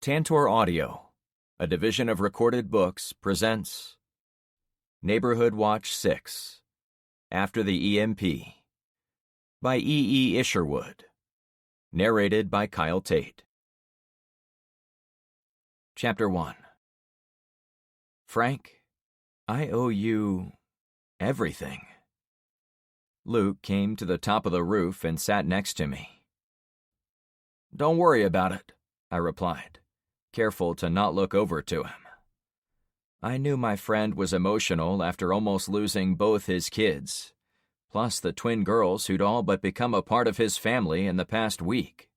Tantor Audio, a division of Recorded Books, presents Neighborhood Watch 6, After the EMP, by E. Isherwood, narrated by Kyle Tate. Chapter 1. Frank, I owe you everything. Luke came to the top of the roof and sat next to me. Don't worry about it, I replied, careful to not look over to him. I knew my friend was emotional after almost losing both his kids, plus the twin girls who'd all but become a part of his family in the past week.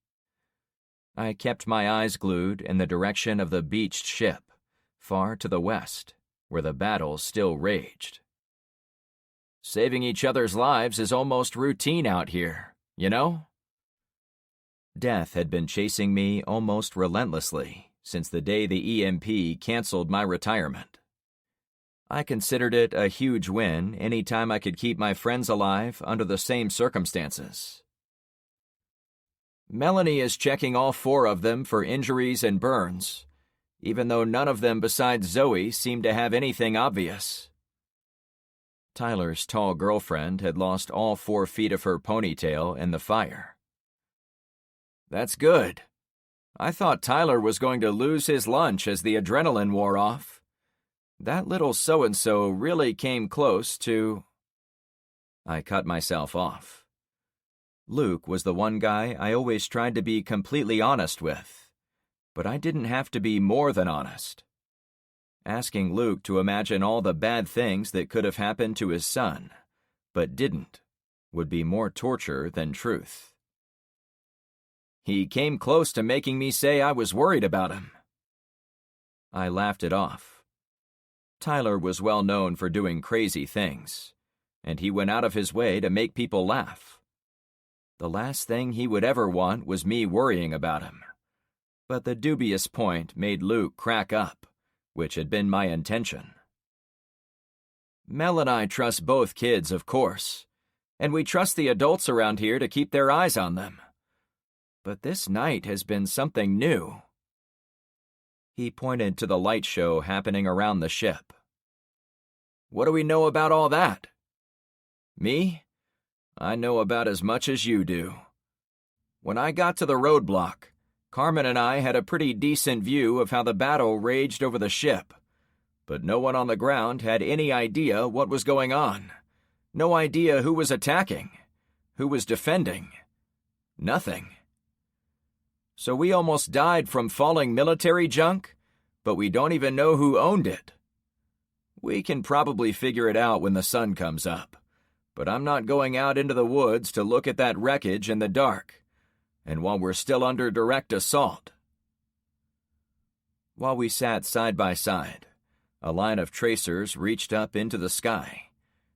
I kept my eyes glued in the direction of the beached ship, far to the west, where the battle still raged. Saving each other's lives is almost routine out here, you know? Death had been chasing me almost relentlessly since the day the EMP canceled my retirement. I considered it a huge win any time I could keep my friends alive under the same circumstances. Melanie is checking all 4 of them for injuries and burns, even though none of them besides Zoe seemed to have anything obvious. Tyler's tall girlfriend had lost all 4 feet of her ponytail in the fire. That's good. I thought Tyler was going to lose his lunch as the adrenaline wore off. That little so-and-so really came close to... I cut myself off. Luke was the one guy I always tried to be completely honest with, but I didn't have to be more than honest. Asking Luke to imagine all the bad things that could have happened to his son, but didn't, would be more torture than truth. He came close to making me say I was worried about him. I laughed it off. Tyler was well known for doing crazy things, and he went out of his way to make people laugh. The last thing he would ever want was me worrying about him, but the dubious point made Luke crack up, which had been my intention. Mel and I trust both kids, of course, and we trust the adults around here to keep their eyes on them. But this night has been something new. He pointed to the light show happening around the ship. What do we know about all that? Me? I know about as much as you do. When I got to the roadblock, Carmen and I had a pretty decent view of how the battle raged over the ship, but no one on the ground had any idea what was going on. No idea who was attacking, who was defending. Nothing. So we almost died from falling military junk, but we don't even know who owned it. We can probably figure it out when the sun comes up, but I'm not going out into the woods to look at that wreckage in the dark, and while we're still under direct assault. While we sat side by side, a line of tracers reached up into the sky,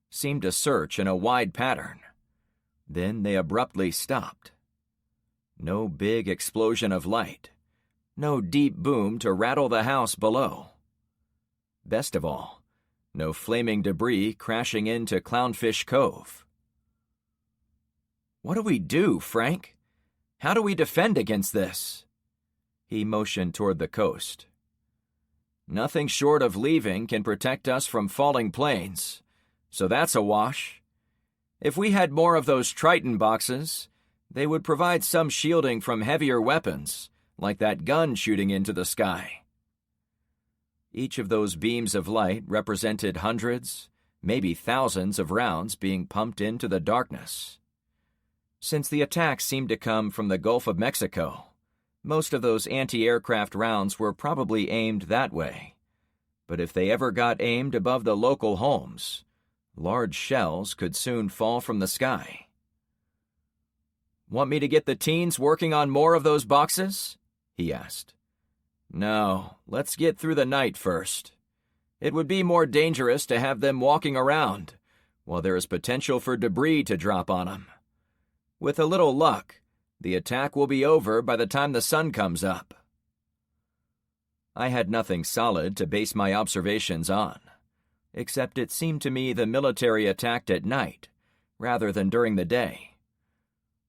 seemed to search in a wide pattern. Then they abruptly stopped. No big explosion of light. No deep boom to rattle the house below. Best of all, no flaming debris crashing into Clownfish Cove. What do we do, Frank? How do we defend against this? He motioned toward the coast. Nothing short of leaving can protect us from falling planes, so that's a wash. If we had more of those Triton boxes, they would provide some shielding from heavier weapons, like that gun shooting into the sky. Each of those beams of light represented hundreds, maybe thousands of rounds being pumped into the darkness. Since the attacks seemed to come from the Gulf of Mexico, most of those anti-aircraft rounds were probably aimed that way. But if they ever got aimed above the local homes, large shells could soon fall from the sky. Want me to get the teens working on more of those boxes? He asked. No, let's get through the night first. It would be more dangerous to have them walking around, while there is potential for debris to drop on them. With a little luck, the attack will be over by the time the sun comes up. I had nothing solid to base my observations on, except it seemed to me the military attacked at night, rather than during the day.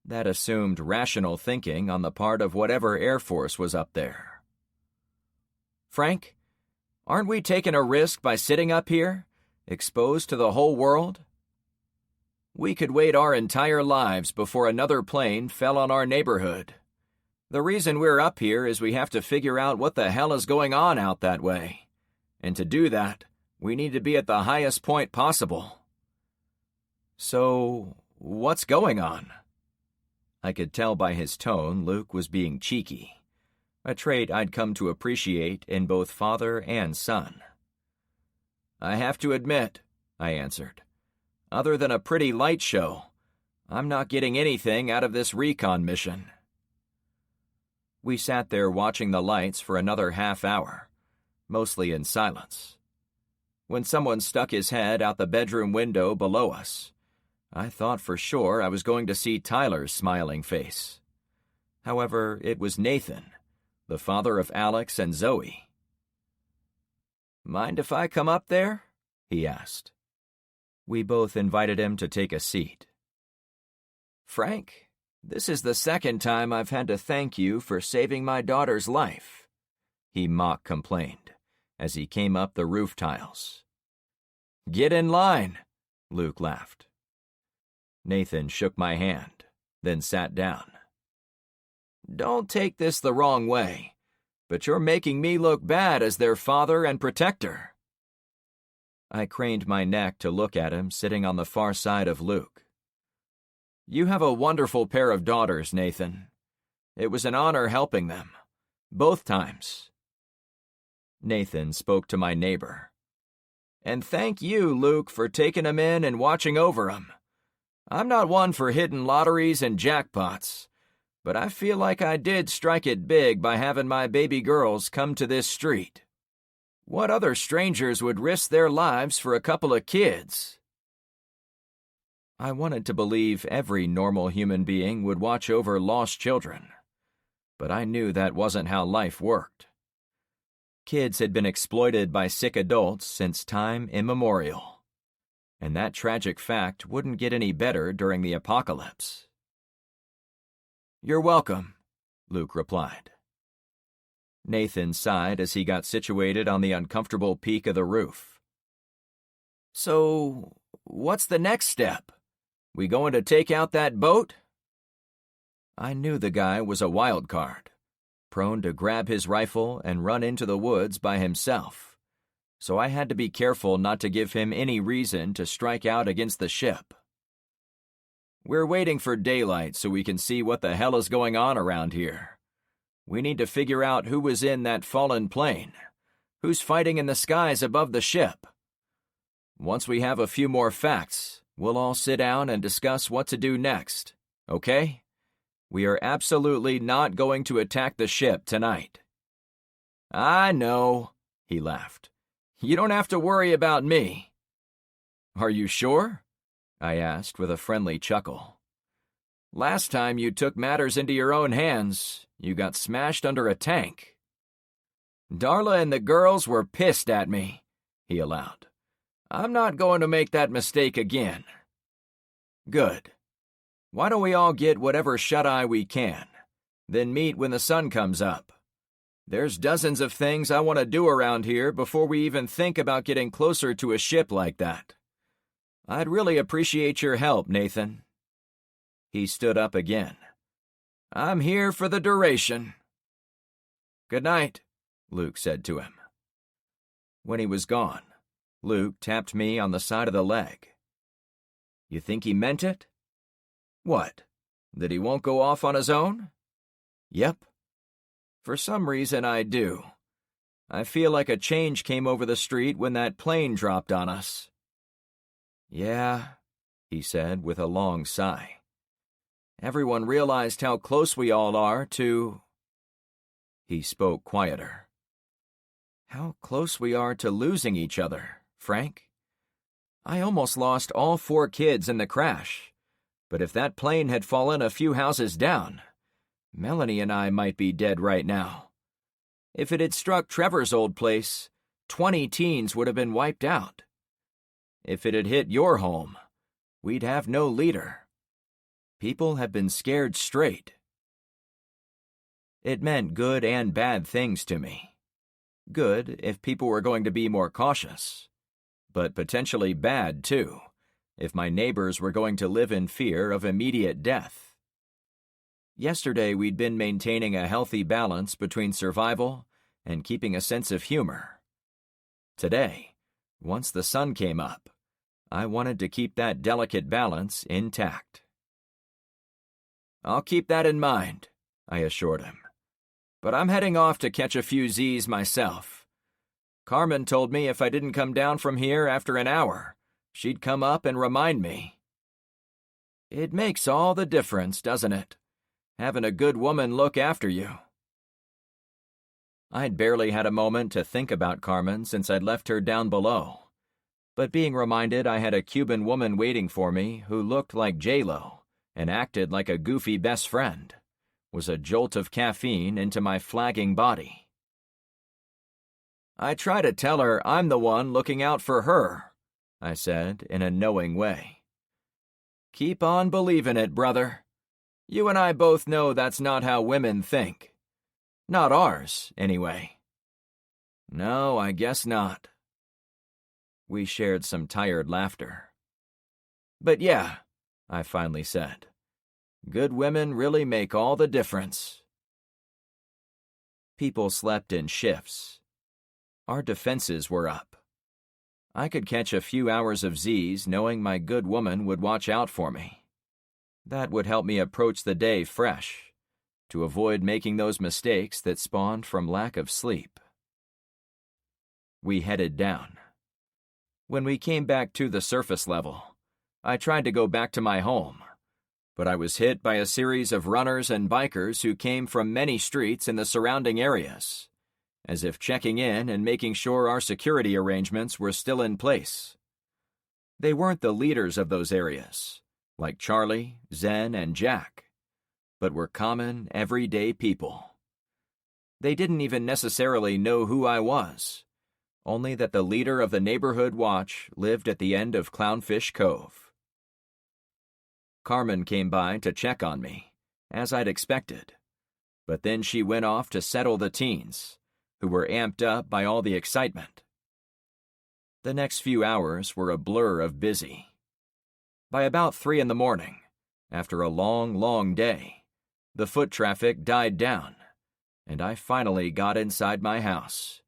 That assumed rational thinking on the part of whatever Air Force was up there. Frank, aren't we taking a risk by sitting up here, exposed to the whole world? We could wait our entire lives before another plane fell on our neighborhood. The reason we're up here is we have to figure out what the hell is going on out that way. And to do that, we need to be at the highest point possible. So, what's going on? I could tell by his tone Luke was being cheeky, a trait I'd come to appreciate in both father and son. I have to admit, I answered, other than a pretty light show, I'm not getting anything out of this recon mission. We sat there watching the lights for another half hour, mostly in silence. When someone stuck his head out the bedroom window below us, I thought for sure I was going to see Tyler's smiling face. However, it was Nathan, the father of Alex and Zoe. Mind if I come up there? He asked. We both invited him to take a seat. Frank, this is the second time I've had to thank you for saving my daughter's life, he mock complained as he came up the roof tiles. Get in line, Luke laughed. Nathan shook my hand, then sat down. Don't take this the wrong way, but you're making me look bad as their father and protector. I craned my neck to look at him sitting on the far side of Luke. You have a wonderful pair of daughters, Nathan. It was an honor helping them, both times. Nathan spoke to my neighbor. And thank you, Luke, for taking them in and watching over them. I'm not one for hidden lotteries and jackpots, but I feel like I did strike it big by having my baby girls come to this street. What other strangers would risk their lives for a couple of kids? I wanted to believe every normal human being would watch over lost children, but I knew that wasn't how life worked. Kids had been exploited by sick adults since time immemorial, and that tragic fact wouldn't get any better during the apocalypse. You're welcome, Luke replied. Nathan sighed as he got situated on the uncomfortable peak of the roof. So, what's the next step? We going to take out that boat? I knew the guy was a wild card, prone to grab his rifle and run into the woods by himself, so I had to be careful not to give him any reason to strike out against the ship. We're waiting for daylight so we can see what the hell is going on around here. We need to figure out who was in that fallen plane, who's fighting in the skies above the ship. Once we have a few more facts, we'll all sit down and discuss what to do next, okay? We are absolutely not going to attack the ship tonight. I know, he laughed. You don't have to worry about me. Are you sure? I asked with a friendly chuckle. Last time you took matters into your own hands, you got smashed under a tank. Darla and the girls were pissed at me, he allowed. I'm not going to make that mistake again. Good. Why don't we all get whatever shut-eye we can, then meet when the sun comes up? There's dozens of things I want to do around here before we even think about getting closer to a ship like that. I'd really appreciate your help, Nathan. He stood up again. I'm here for the duration. Good night, Luke said to him. When he was gone, Luke tapped me on the side of the leg. You think he meant it? What? That he won't go off on his own? Yep. For some reason I do. I feel like a change came over the street when that plane dropped on us. Yeah, he said with a long sigh. Everyone realized how close we all are to... He spoke quieter. How close we are to losing each other, Frank. I almost lost all 4 kids in the crash, but if that plane had fallen a few houses down, Melanie and I might be dead right now. If it had struck Trevor's old place, 20 teens would have been wiped out. If it had hit your home, we'd have no leader. People have been scared straight. It meant good and bad things to me. Good if people were going to be more cautious, but potentially bad, too, if my neighbors were going to live in fear of immediate death. Yesterday, we'd been maintaining a healthy balance between survival and keeping a sense of humor. Today, once the sun came up, I wanted to keep that delicate balance intact. "I'll keep that in mind," I assured him. "But I'm heading off to catch a few Z's myself. Carmen told me if I didn't come down from here after an hour, she'd come up and remind me." It makes all the difference, doesn't it? Having a good woman look after you. I'd barely had a moment to think about Carmen since I'd left her down below, but being reminded I had a Cuban woman waiting for me who looked like J-Lo and acted like a goofy best friend was a jolt of caffeine into my flagging body. "I try to tell her I'm the one looking out for her," I said in a knowing way. "Keep on believing it, brother. You and I both know that's not how women think. Not ours, anyway." "No, I guess not." We shared some tired laughter. "But yeah," I finally said, "good women really make all the difference." People slept in shifts. Our defenses were up. I could catch a few hours of Z's knowing my good woman would watch out for me. That would help me approach the day fresh, to avoid making those mistakes that spawned from lack of sleep. We headed down. When we came back to the surface level, I tried to go back to my home, but I was hit by a series of runners and bikers who came from many streets in the surrounding areas, as if checking in and making sure our security arrangements were still in place. They weren't the leaders of those areas, like Charlie, Zen, and Jack, but were common, everyday people. They didn't even necessarily know who I was, only that the leader of the neighborhood watch lived at the end of Clownfish Cove. Carmen came by to check on me, as I'd expected, but then she went off to settle the teens, who were amped up by all the excitement. The next few hours were a blur of busy. By about 3 in the morning, after a long, long day, the foot traffic died down, and I finally got inside my house.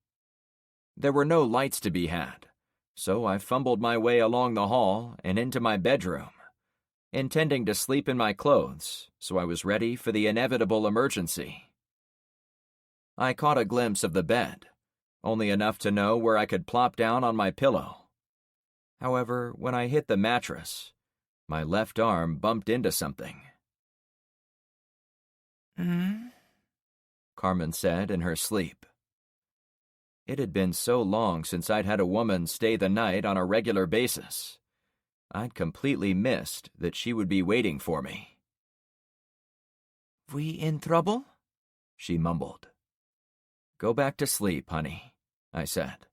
There were no lights to be had, so I fumbled my way along the hall and into my bedroom, intending to sleep in my clothes so I was ready for the inevitable emergency. I caught a glimpse of the bed, only enough to know where I could plop down on my pillow. However, when I hit the mattress, my left arm bumped into something. Carmen said in her sleep. It had been so long since I'd had a woman stay the night on a regular basis. I'd completely missed that she would be waiting for me. "We in trouble?" she mumbled. "Go back to sleep, honey," I said,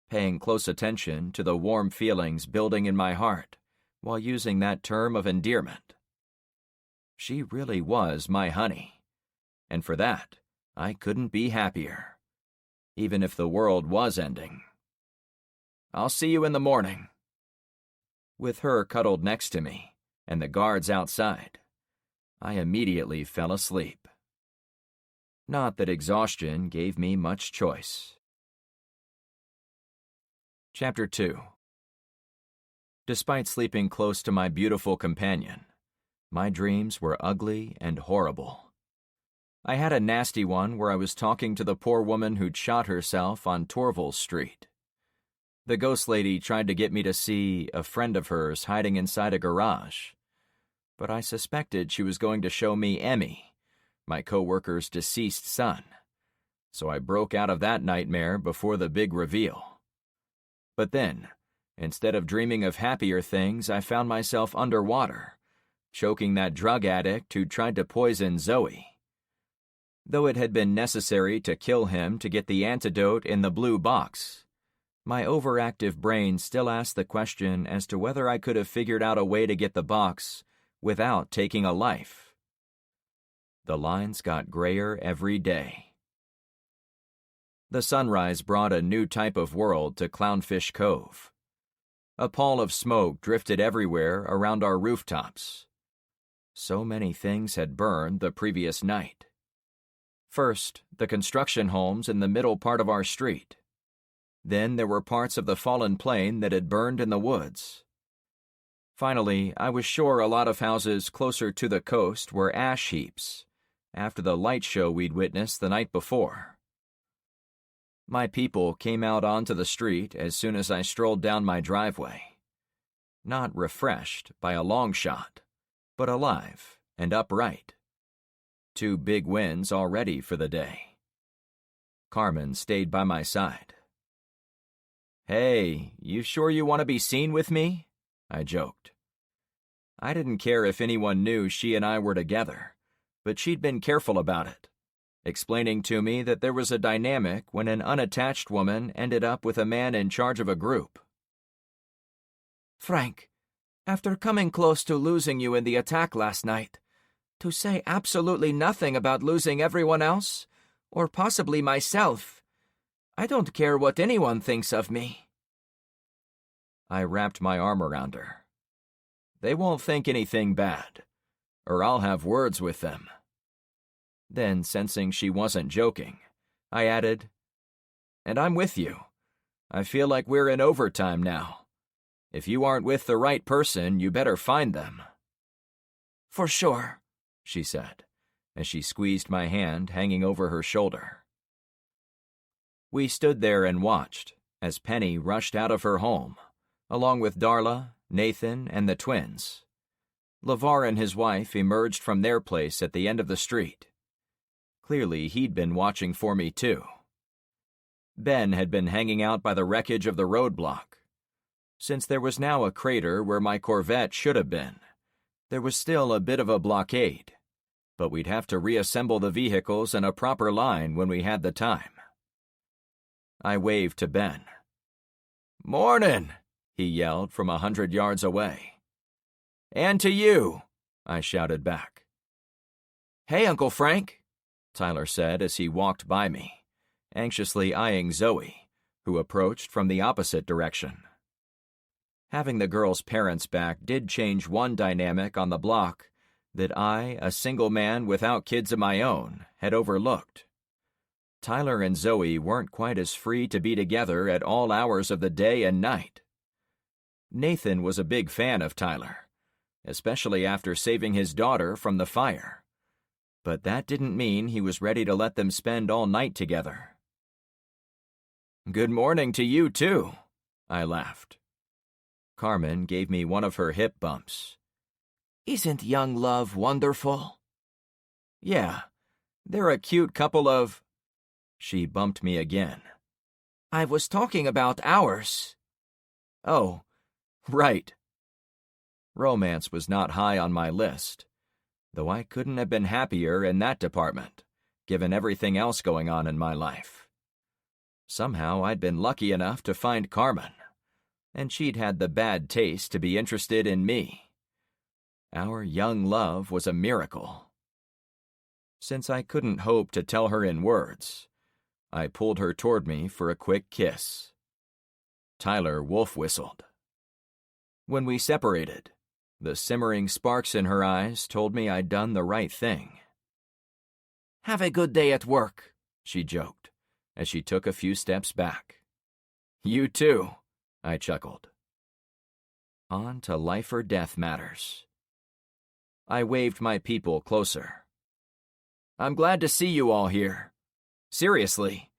paying close attention to the warm feelings building in my heart while using that term of endearment. She really was my honey, and for that, I couldn't be happier, even if the world was ending. "I'll see you in the morning." With her cuddled next to me and the guards outside, I immediately fell asleep. Not that exhaustion gave me much choice. Chapter 2. Despite sleeping close to my beautiful companion, my dreams were ugly and horrible. I had a nasty one where I was talking to the poor woman who'd shot herself on Torval Street. The ghost lady tried to get me to see a friend of hers hiding inside a garage, but I suspected she was going to show me Emmy, my co-worker's deceased son, so I broke out of that nightmare before the big reveal. But then, instead of dreaming of happier things, I found myself underwater, choking that drug addict who tried to poison Zoe. Though it had been necessary to kill him to get the antidote in the blue box, my overactive brain still asked the question as to whether I could have figured out a way to get the box without taking a life. The lines got grayer every day. The sunrise brought a new type of world to Clownfish Cove. A pall of smoke drifted everywhere around our rooftops. So many things had burned the previous night. First, the construction homes in the middle part of our street. Then there were parts of the fallen plane that had burned in the woods. Finally, I was sure a lot of houses closer to the coast were ash heaps, after the light show we'd witnessed the night before. My people came out onto the street as soon as I strolled down my driveway. Not refreshed by a long shot, but alive and upright. 2 big wins already for the day. Carmen stayed by my side. "Hey, you sure you want to be seen with me?" I joked. I didn't care if anyone knew she and I were together, but she'd been careful about it, explaining to me that there was a dynamic when an unattached woman ended up with a man in charge of a group. "Frank, after coming close to losing you in the attack last night, to say absolutely nothing about losing everyone else, or possibly myself, I don't care what anyone thinks of me." I wrapped my arm around her. "They won't think anything bad, or I'll have words with them." Then, sensing she wasn't joking, I added, "And I'm with you. I feel like we're in overtime now. If you aren't with the right person, you better find them." "For sure," she said, as she squeezed my hand hanging over her shoulder. We stood there and watched as Penny rushed out of her home, along with Darla, Nathan, and the twins. LeVar and his wife emerged from their place at the end of the street. Clearly, he'd been watching for me, too. Ben had been hanging out by the wreckage of the roadblock. Since there was now a crater where my Corvette should have been, there was still a bit of a blockade, but we'd have to reassemble the vehicles in a proper line when we had the time. I waved to Ben. "Mornin'," he yelled from 100 yards away. "And to you," I shouted back. "Hey, Uncle Frank," Tyler said as he walked by me, anxiously eyeing Zoe, who approached from the opposite direction. Having the girl's parents back did change one dynamic on the block that I, a single man without kids of my own, had overlooked. Tyler and Zoe weren't quite as free to be together at all hours of the day and night. Nathan was a big fan of Tyler, especially after saving his daughter from the fire. But that didn't mean he was ready to let them spend all night together. "Good morning to you, too," I laughed. Carmen gave me one of her hip bumps. "Isn't young love wonderful?" "Yeah, they're a cute couple of—" She bumped me again. "I was talking about ours." "Oh, right." Romance was not high on my list, though I couldn't have been happier in that department, given everything else going on in my life. Somehow I'd been lucky enough to find Carmen, and she'd had the bad taste to be interested in me. Our young love was a miracle. Since I couldn't hope to tell her in words, I pulled her toward me for a quick kiss. Tyler wolf whistled. When we separated, the simmering sparks in her eyes told me I'd done the right thing. "Have a good day at work," she joked, as she took a few steps back. "You too," I chuckled. On to life or death matters. I waved my people closer. "I'm glad to see you all here. Seriously,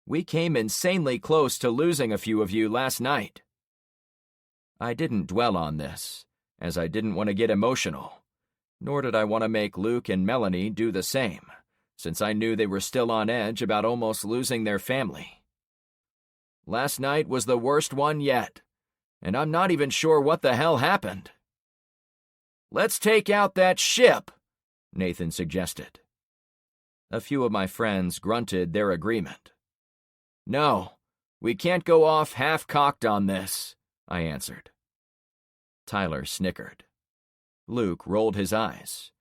we came insanely close to losing a few of you last night." I didn't dwell on this, as I didn't want to get emotional, nor did I want to make Luke and Melanie do the same, since I knew they were still on edge about almost losing their family. Last night was the worst one yet, and I'm not even sure what the hell happened. "Let's take out that ship," Nathan suggested. A few of my friends grunted their agreement. "No, we can't go off half-cocked on this," I answered. Tyler snickered. Luke rolled his eyes,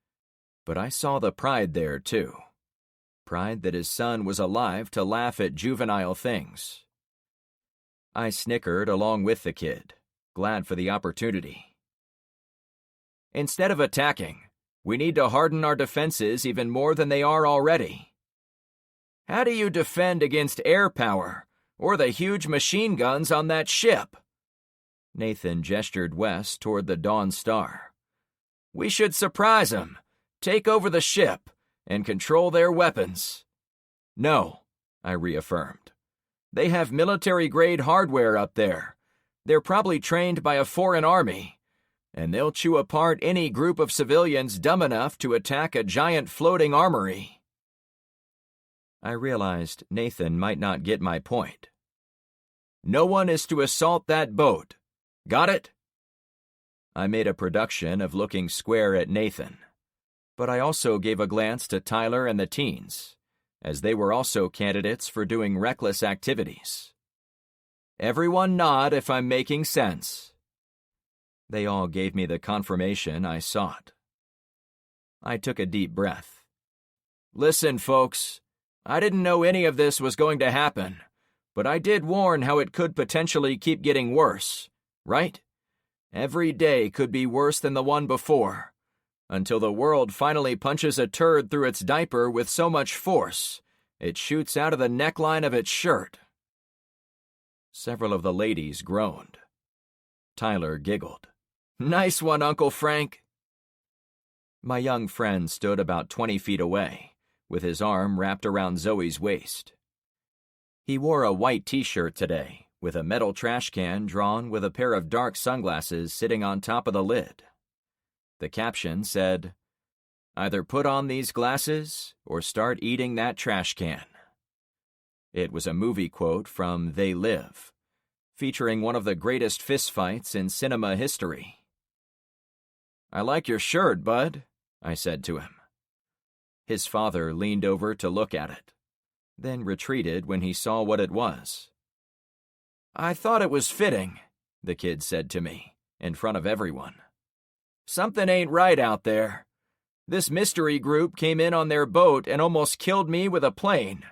but I saw the pride there, too. pride that his son was alive to laugh at juvenile things. I snickered along with the kid, glad for the opportunity. Instead of attacking, we need to harden our defenses even more than they are already. How do you defend against air power or the huge machine guns on that ship? Nathan gestured west toward the Dawn Star. We should surprise them, take over the ship, and control their weapons. No, I reaffirmed. They have military-grade hardware up there. They're probably trained by a foreign army, and they'll chew apart any group of civilians dumb enough to attack a giant floating armory. I realized Nathan might not get my point. No one is to assault that boat. Got it? I made a production of looking square at Nathan, but I also gave a glance to Tyler and the teens, as they were also candidates for doing reckless activities. Everyone nod if I'm making sense. They all gave me the confirmation I sought. I took a deep breath. Listen, folks, I didn't know any of this was going to happen, but I did warn how it could potentially keep getting worse, right? Every day could be worse than the one before, until the world finally punches a turd through its diaper with so much force, it shoots out of the neckline of its shirt. Several of the ladies groaned. Tyler giggled. Nice one, Uncle Frank. My young friend stood about 20 feet away, with his arm wrapped around Zoe's waist. He wore a white t-shirt today, with a metal trash can drawn with a pair of dark sunglasses sitting on top of the lid. The caption said, Either put on these glasses or start eating that trash can. It was a movie quote from They Live, featuring one of the greatest fistfights in cinema history. I like your shirt, bud, I said to him. His father leaned over to look at it, then retreated when he saw what it was. I thought it was fitting, the kid said to me, in front of everyone. Something ain't right out there. This mystery group came in on their boat and almost killed me with a plane.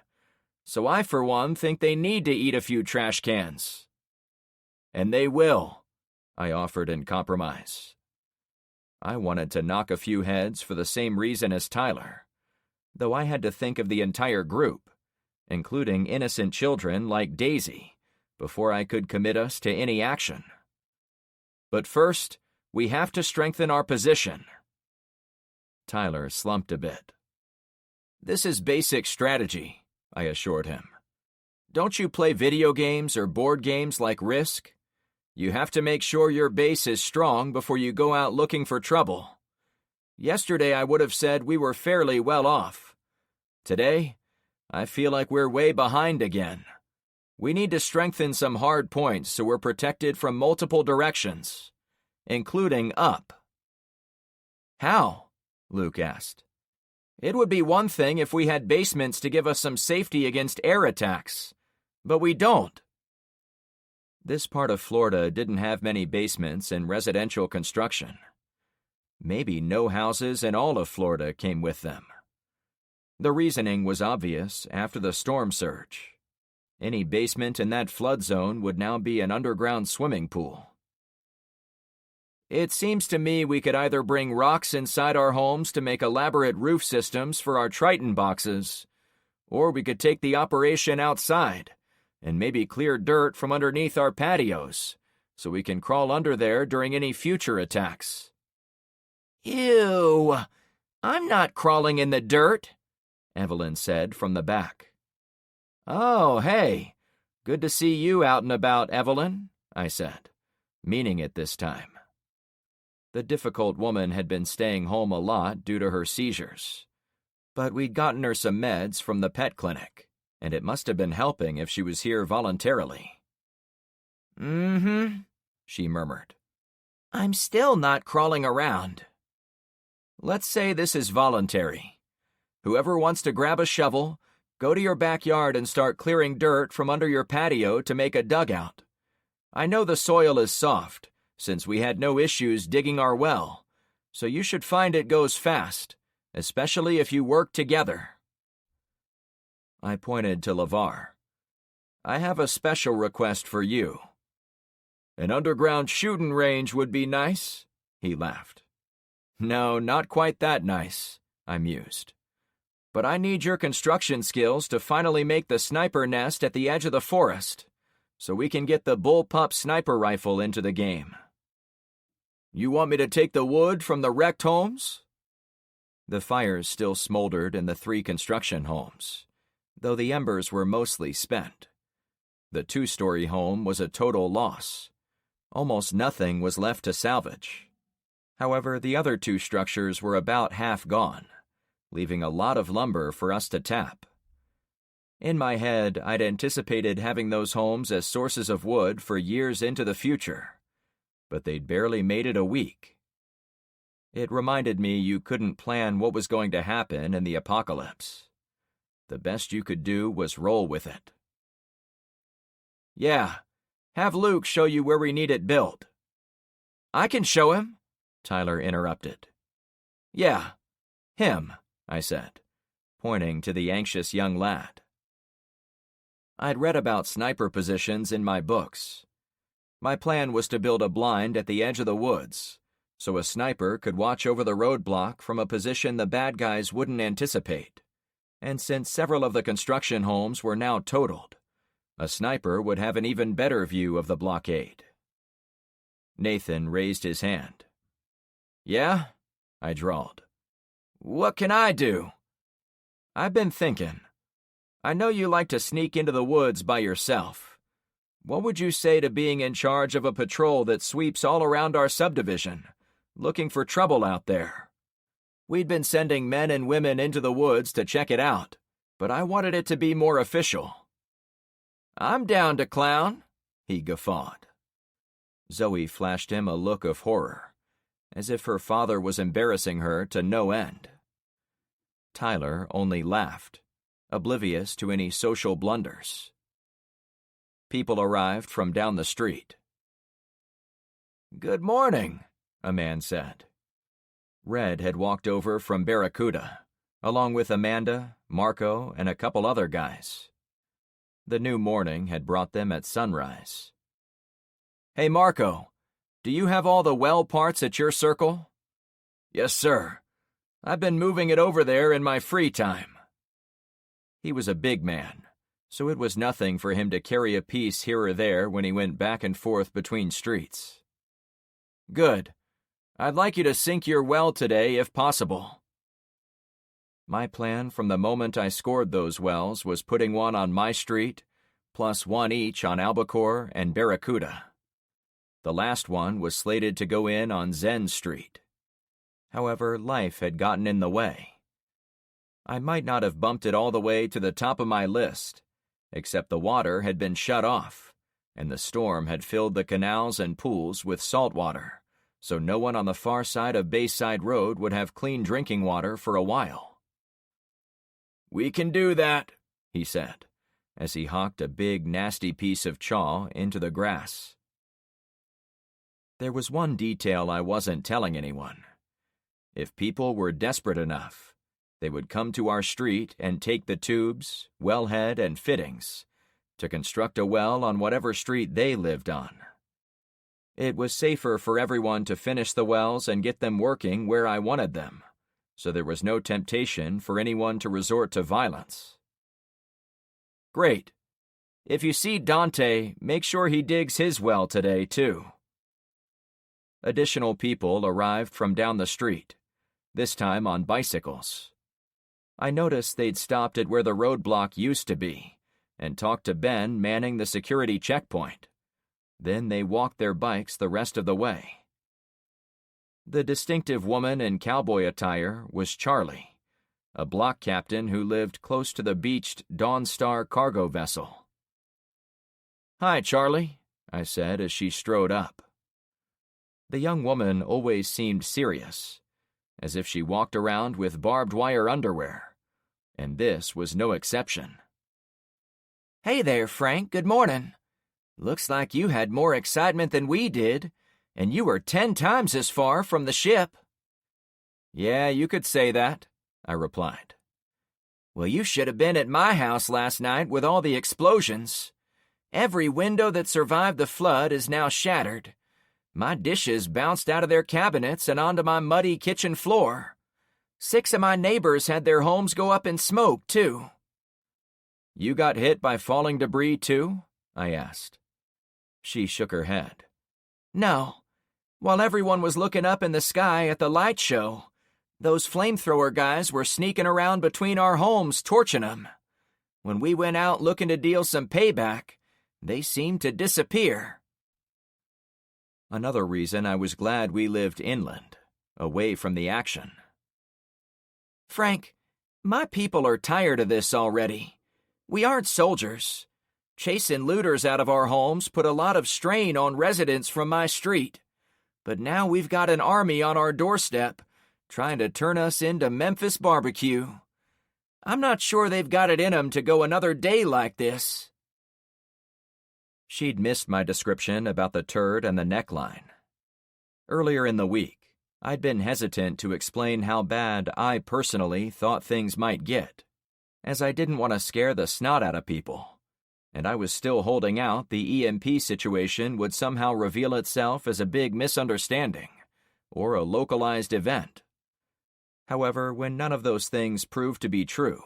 So I, for one, think they need to eat a few trash cans. And they will, I offered in compromise. I wanted to knock a few heads for the same reason as Tyler, though I had to think of the entire group, including innocent children like Daisy, before I could commit us to any action. But first, we have to strengthen our position. Tyler slumped a bit. This is basic strategy, I assured him. Don't you play video games or board games like Risk? You have to make sure your base is strong before you go out looking for trouble. Yesterday I would have said we were fairly well off. Today, I feel like we're way behind again. We need to strengthen some hard points so we're protected from multiple directions, including up. How? Luke asked. It would be one thing if we had basements to give us some safety against air attacks, but we don't. This part of Florida didn't have many basements in residential construction. Maybe no houses in all of Florida came with them. The reasoning was obvious after the storm surge. Any basement in that flood zone would now be an underground swimming pool. It seems to me we could either bring rocks inside our homes to make elaborate roof systems for our Triton boxes, or we could take the operation outside and maybe clear dirt from underneath our patios so we can crawl under there during any future attacks. Ew! I'm not crawling in the dirt, Evelyn said from the back. Oh, hey, good to see you out and about, Evelyn, I said, meaning it this time. The difficult woman had been staying home a lot due to her seizures, but we'd gotten her some meds from the pet clinic, and it must have been helping if she was here voluntarily. Mm-hmm, she murmured. I'm still not crawling around. Let's say this is voluntary. Whoever wants to grab a shovel, go to your backyard and start clearing dirt from under your patio to make a dugout. I know the soil is soft, since we had no issues digging our well, so you should find it goes fast, especially if you work together. I pointed to LeVar. I have a special request for you. An underground shooting range would be nice, he laughed. No, not quite that nice, I mused. But I need your construction skills to finally make the sniper nest at the edge of the forest, so we can get the bullpup sniper rifle into the game. You want me to take the wood from the wrecked homes? The fires still smoldered in the 3 construction homes, though the embers were mostly spent. The 2-story home was a total loss. Almost nothing was left to salvage. However, the other 2 structures were about half gone, leaving a lot of lumber for us to tap. In my head, I'd anticipated having those homes as sources of wood for years into the future, but they'd barely made it a week. It reminded me you couldn't plan what was going to happen in the apocalypse. The best you could do was roll with it. Yeah, have Luke show you where we need it built. I can show him, Tyler interrupted. Yeah, him, I said, pointing to the anxious young lad. I'd read about sniper positions in my books. My plan was to build a blind at the edge of the woods, so a sniper could watch over the roadblock from a position the bad guys wouldn't anticipate. And since several of the construction homes were now totaled, a sniper would have an even better view of the blockade. Nathan raised his hand. Yeah? I drawled. What can I do? I've been thinking. I know you like to sneak into the woods by yourself. What would you say to being in charge of a patrol that sweeps all around our subdivision, looking for trouble out there? We'd been sending men and women into the woods to check it out, but I wanted it to be more official. I'm down to clown, he guffawed. Zoe flashed him a look of horror, as if her father was embarrassing her to no end. Tyler only laughed, oblivious to any social blunders. People arrived from down the street. Good morning, a man said. Red had walked over from Barracuda, along with Amanda, Marco, and a couple other guys. The new morning had brought them at sunrise. Hey, Marco, do you have all the well parts at your circle? Yes, sir. I've been moving it over there in my free time. He was a big man, so it was nothing for him to carry a piece here or there when he went back and forth between streets. Good. I'd like you to sink your well today if possible. My plan from the moment I scored those wells was putting one on my street, plus one each on Albacore and Barracuda. The last one was slated to go in on Zen Street. However, life had gotten in the way. I might not have bumped it all the way to the top of my list, except the water had been shut off, and the storm had filled the canals and pools with salt water, so no one on the far side of Bayside Road would have clean drinking water for a while. We can do that, he said, as he hocked a big, nasty piece of chaw into the grass. There was one detail I wasn't telling anyone. If people were desperate enough, they would come to our street and take the tubes, wellhead, and fittings to construct a well on whatever street they lived on. It was safer for everyone to finish the wells and get them working where I wanted them, so there was no temptation for anyone to resort to violence. Great. If you see Dante, make sure he digs his well today, too. Additional people arrived from down the street, this time on bicycles. I noticed they'd stopped at where the roadblock used to be and talked to Ben manning the security checkpoint. Then they walked their bikes the rest of the way. The distinctive woman in cowboy attire was Charlie, a block captain who lived close to the beached Dawn Star cargo vessel. Hi, Charlie, I said as she strode up. The young woman always seemed serious, as if she walked around with barbed wire underwear, and this was no exception. Hey there, Frank, good morning. Looks like you had more excitement than we did, and you were 10 times as far from the ship. Yeah, you could say that, I replied. Well, you should have been at my house last night with all the explosions. Every window that survived the flood is now shattered. My dishes bounced out of their cabinets and onto my muddy kitchen floor. 6 of my neighbors had their homes go up in smoke, too. You got hit by falling debris, too? I asked. She shook her head. No. While everyone was looking up in the sky at the light show, those flamethrower guys were sneaking around between our homes, torching them. When we went out looking to deal some payback, they seemed to disappear. Another reason I was glad we lived inland, away from the action. Frank, my people are tired of this already. We aren't soldiers. Chasing looters out of our homes put a lot of strain on residents from my street. But now we've got an army on our doorstep, trying to turn us into Memphis barbecue. I'm not sure they've got it in them to go another day like this. She'd missed my description about the turd and the neckline. Earlier in the week, I'd been hesitant to explain how bad I personally thought things might get, as I didn't want to scare the snot out of people, and I was still holding out the EMP situation would somehow reveal itself as a big misunderstanding, or a localized event. However, when none of those things proved to be true,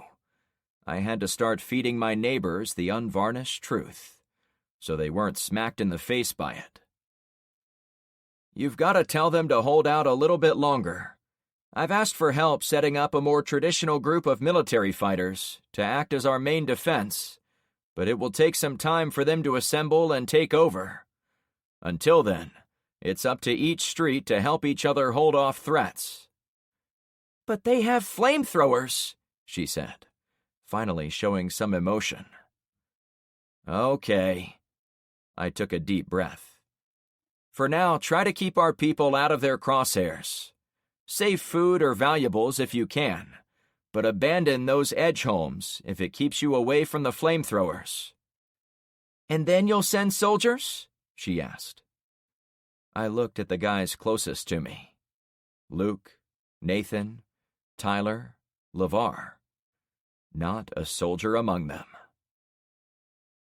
I had to start feeding my neighbors the unvarnished truth, so they weren't smacked in the face by it. You've got to tell them to hold out a little bit longer. I've asked for help setting up a more traditional group of military fighters to act as our main defense, but it will take some time for them to assemble and take over. Until then, it's up to each street to help each other hold off threats. But they have flamethrowers, she said, finally showing some emotion. Okay. I took a deep breath. For now, try to keep our people out of their crosshairs. Save food or valuables if you can, but abandon those edge homes if it keeps you away from the flamethrowers. And then you'll send soldiers? She asked. I looked at the guys closest to me. Luke, Nathan, Tyler, LeVar. Not a soldier among them.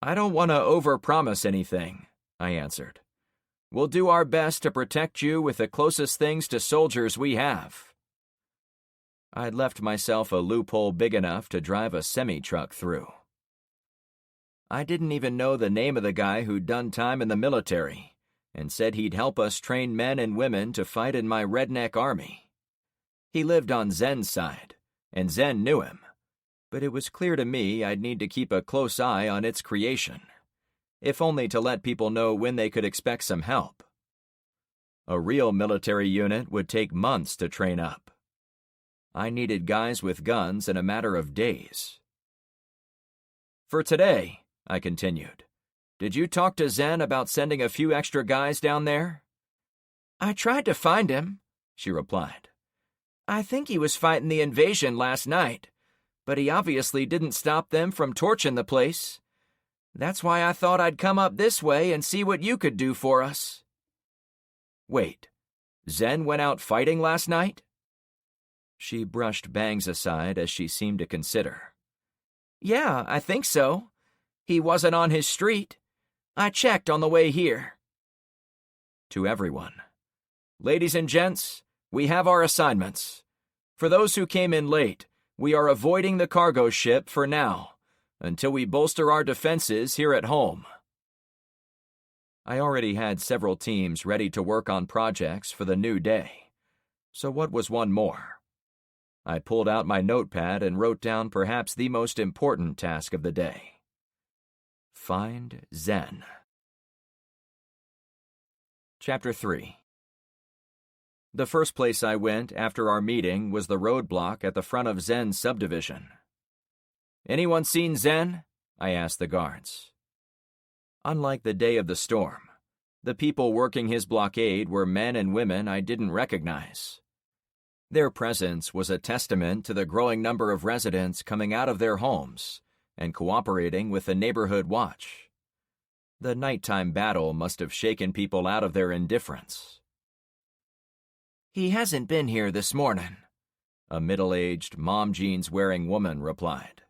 I don't want to overpromise anything, I answered. We'll do our best to protect you with the closest things to soldiers we have. I'd left myself a loophole big enough to drive a semi-truck through. I didn't even know the name of the guy who'd done time in the military and said he'd help us train men and women to fight in my redneck army. He lived on Zen's side, and Zen knew him, but it was clear to me I'd need to keep a close eye on its creation, if only to let people know when they could expect some help. A real military unit would take months to train up. I needed guys with guns in a matter of days. For today, I continued, did you talk to Zen about sending a few extra guys down there? I tried to find him, she replied. I think he was fighting the invasion last night, but he obviously didn't stop them from torching the place. That's why I thought I'd come up this way and see what you could do for us. Wait, Zen went out fighting last night? She brushed bangs aside as she seemed to consider. Yeah, I think so. He wasn't on his street. I checked on the way here. To everyone. Ladies and gents, we have our assignments. For those who came in late, we are avoiding the cargo ship for now, until we bolster our defenses here at home. I already had several teams ready to work on projects for the new day, so what was one more? I pulled out my notepad and wrote down perhaps the most important task of the day. Find Zen. Chapter 3. The first place I went after our meeting was the roadblock at the front of Zen's subdivision. Anyone seen Zen? I asked the guards. Unlike the day of the storm, the people working his blockade were men and women I didn't recognize. Their presence was a testament to the growing number of residents coming out of their homes and cooperating with the neighborhood watch. The nighttime battle must have shaken people out of their indifference. He hasn't been here this morning, a middle-aged, mom jeans-wearing woman replied.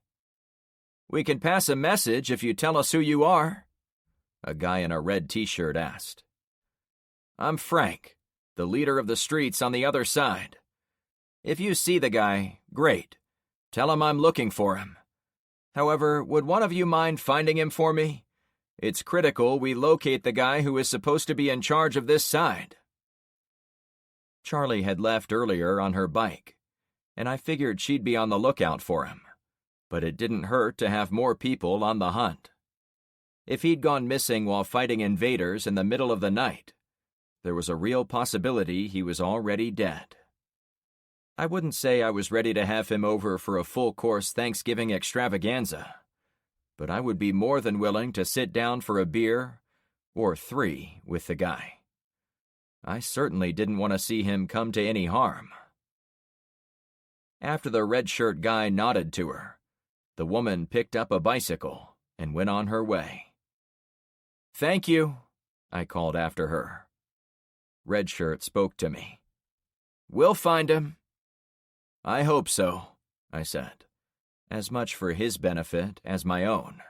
We can pass a message if you tell us who you are," a guy in a red t-shirt asked. "I'm Frank, the leader of the streets on the other side. If you see the guy, great. Tell him I'm looking for him. However, would one of you mind finding him for me? It's critical we locate the guy who is supposed to be in charge of this side." Charlie had left earlier on her bike, and I figured she'd be on the lookout for him, but it didn't hurt to have more people on the hunt. If he'd gone missing while fighting invaders in the middle of the night, there was a real possibility he was already dead. I wouldn't say I was ready to have him over for a full-course Thanksgiving extravaganza, but I would be more than willing to sit down for a beer, or 3, with the guy. I certainly didn't want to see him come to any harm. After the red-shirt guy nodded to her, the woman picked up a bicycle and went on her way. "Thank you," I called after her. Redshirt spoke to me. "We'll find him." "I hope so," I said, as much for his benefit as my own.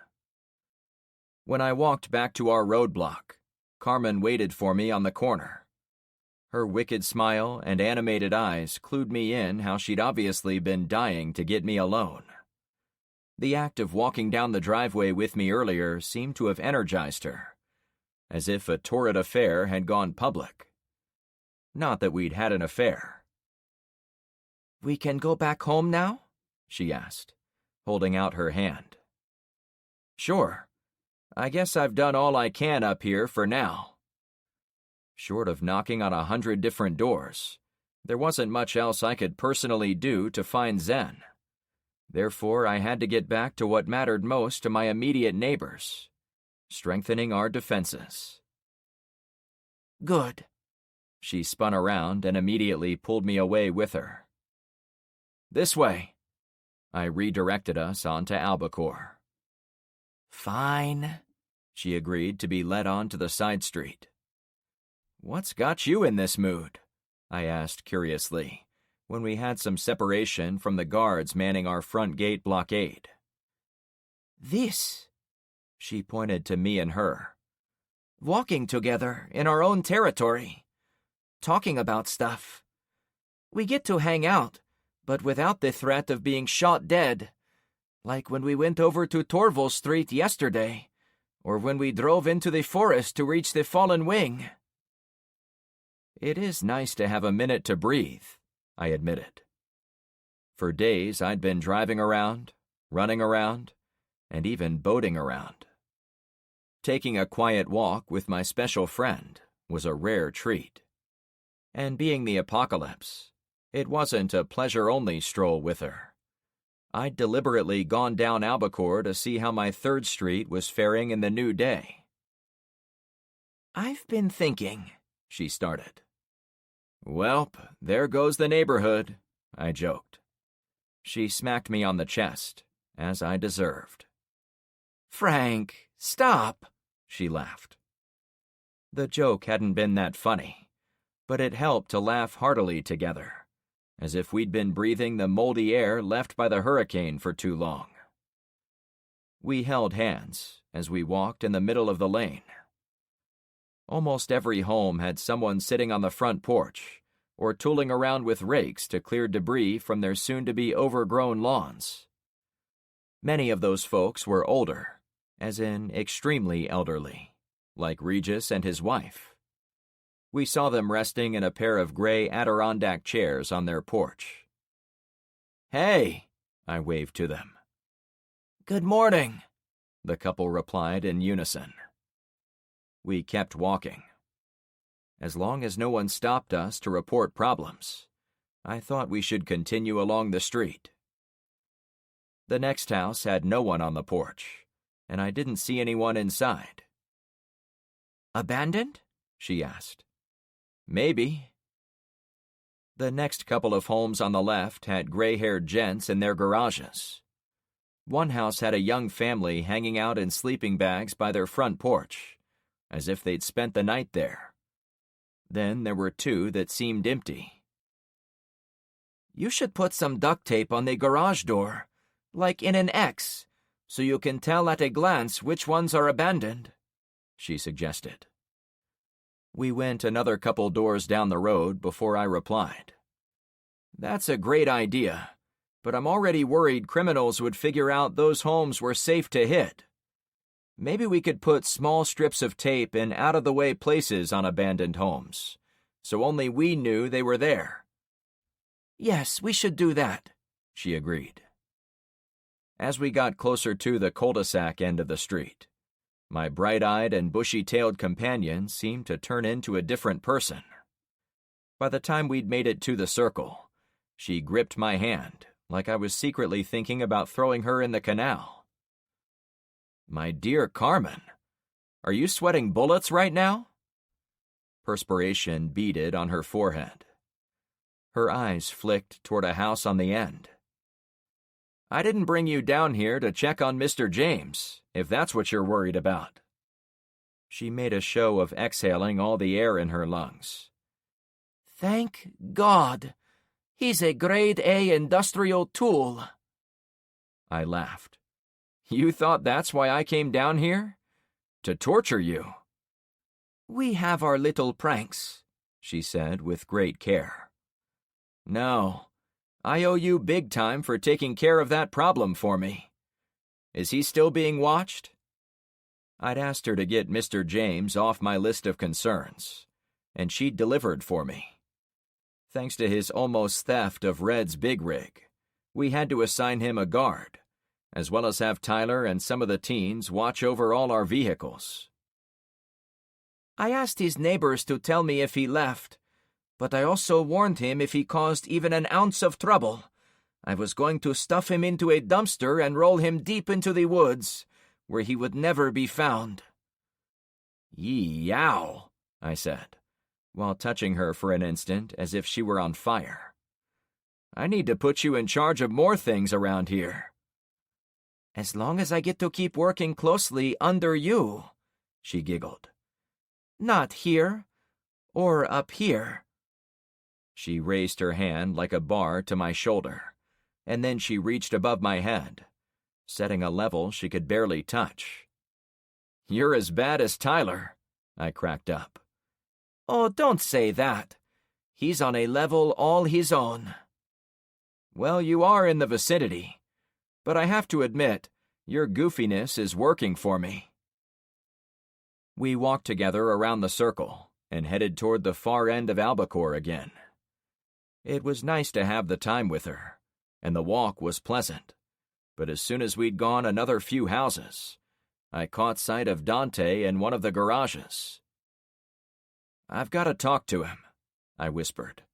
When I walked back to our roadblock, Carmen waited for me on the corner. Her wicked smile and animated eyes clued me in how she'd obviously been dying to get me alone. The act of walking down the driveway with me earlier seemed to have energized her, as if a torrid affair had gone public. Not that we'd had an affair. "We can go back home now?" she asked, holding out her hand. "Sure. I guess I've done all I can up here for now." Short of knocking on 100 different doors, there wasn't much else I could personally do to find Zen. Therefore, I had to get back to what mattered most to my immediate neighbors, strengthening our defenses. "Good." She spun around and immediately pulled me away with her. "This way." I redirected us onto Albacore. "Fine," she agreed to be led on to the side street. "What's got you in this mood?" I asked curiously, when we had some separation from the guards manning our front gate blockade. "This," she pointed to me and her. "Walking together in our own territory. Talking about stuff. We get to hang out, but without the threat of being shot dead, like when we went over to Torval Street yesterday, or when we drove into the forest to reach the fallen wing." "It is nice to have a minute to breathe," I admitted. For days I'd been driving around, running around, and even boating around. Taking a quiet walk with my special friend was a rare treat. And being the apocalypse, it wasn't a pleasure-only stroll with her. I'd deliberately gone down Albacore to see how my 3rd Street was faring in the new day. "I've been thinking," she started. "Welp, there goes the neighborhood," I joked. She smacked me on the chest, as I deserved. "Frank, stop," she laughed. The joke hadn't been that funny, but it helped to laugh heartily together, as if we'd been breathing the moldy air left by the hurricane for too long. We held hands as we walked in the middle of the lane. Almost every home had someone sitting on the front porch or tooling around with rakes to clear debris from their soon-to-be overgrown lawns. Many of those folks were older, as in extremely elderly, like Regis and his wife. We saw them resting in a pair of gray Adirondack chairs on their porch. "Hey," I waved to them. "Good morning," the couple replied in unison. We kept walking. As long as no one stopped us to report problems, I thought we should continue along the street. The next house had no one on the porch, and I didn't see anyone inside. "Abandoned?" she asked. "Maybe." The next couple of homes on the left had gray-haired gents in their garages. One house had a young family hanging out in sleeping bags by their front porch, as if they'd spent the night there. Then there were 2 that seemed empty. "You should put some duct tape on the garage door, like in an X, so you can tell at a glance which ones are abandoned," she suggested. We went another couple doors down the road before I replied. "That's a great idea, but I'm already worried criminals would figure out those homes were safe to hit. Maybe we could put small strips of tape in out-of-the-way places on abandoned homes, so only we knew they were there." "Yes, we should do that," she agreed. As we got closer to the cul-de-sac end of the street, my bright-eyed and bushy-tailed companion seemed to turn into a different person. By the time we'd made it to the circle, she gripped my hand like I was secretly thinking about throwing her in the canal. "My dear Carmen, are you sweating bullets right now?" Perspiration beaded on her forehead. Her eyes flicked toward a house on the end. "I didn't bring you down here to check on Mr. James, if that's what you're worried about." She made a show of exhaling all the air in her lungs. "Thank God! He's a Grade A industrial tool." I laughed. "You thought that's why I came down here? To torture you?" "We have our little pranks," she said with great care. "No, I owe you big time for taking care of that problem for me. Is he still being watched?" I'd asked her to get Mr. James off my list of concerns, and she delivered for me. Thanks to his almost theft of Red's big rig, we had to assign him a guard, as well as have Tyler and some of the teens watch over all our vehicles. "I asked his neighbors to tell me if he left, but I also warned him if he caused even an ounce of trouble, I was going to stuff him into a dumpster and roll him deep into the woods, where he would never be found." "Yee-yow," I said, while touching her for an instant as if she were on fire. "I need to put you in charge of more things around here." "As long as I get to keep working closely under you," she giggled. "Not here, or up here." She raised her hand like a bar to my shoulder, and then she reached above my head, setting a level she could barely touch. "You're as bad as Tyler," I cracked up. "Oh, don't say that. He's on a level all his own." "Well, you are in the vicinity, but I have to admit, your goofiness is working for me." We walked together around the circle and headed toward the far end of Albacore again. It was nice to have the time with her, and the walk was pleasant, but as soon as we'd gone another few houses, I caught sight of Dante in one of the garages. "I've got to talk to him," I whispered.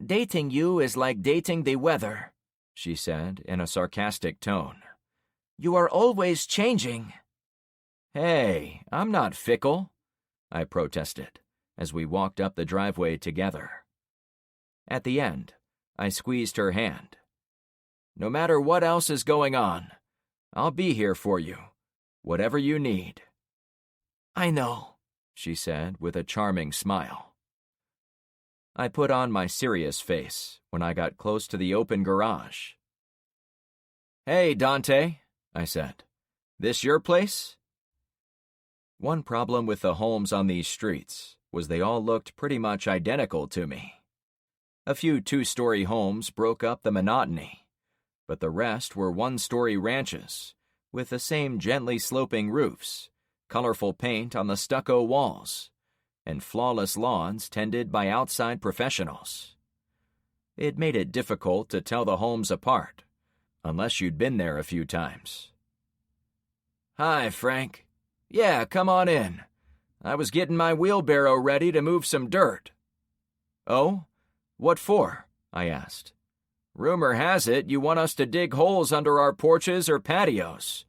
"Dating you is like dating the weather," she said in a sarcastic tone. "You are always changing." "Hey, I'm not fickle," I protested as we walked up the driveway together. At the end, I squeezed her hand. "No matter what else is going on, I'll be here for you, whatever you need." "I know," she said with a charming smile. I put on my serious face when I got close to the open garage. "Hey, Dante," I said. "This your place?" One problem with the homes on these streets was they all looked pretty much identical to me. A few two-story homes broke up the monotony, but the rest were one-story ranches with the same gently sloping roofs, colorful paint on the stucco walls, and flawless lawns tended by outside professionals. It made it difficult to tell the homes apart, unless you'd been there a few times. "Hi, Frank. Yeah, come on in. I was getting my wheelbarrow ready to move some dirt." "Oh? What for?" I asked. "Rumor has it you want us to dig holes under our porches or patios.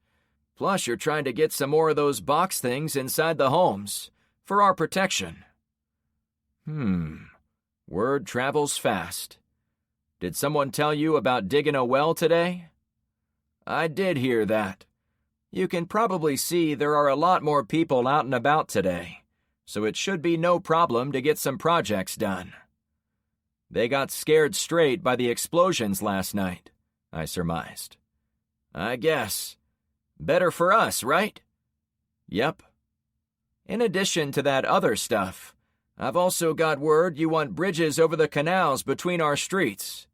Plus, you're trying to get some more of those box things inside the homes, for our protection." Word travels fast. Did someone tell you about digging a well today? I did hear that. You can probably see there are a lot more people out and about today, so it should be no problem to get some projects done. They got scared straight by the explosions last night, I surmised. I guess, Better for us, right? Yep. In addition to that other stuff, I've also got word you want bridges over the canals between our streets.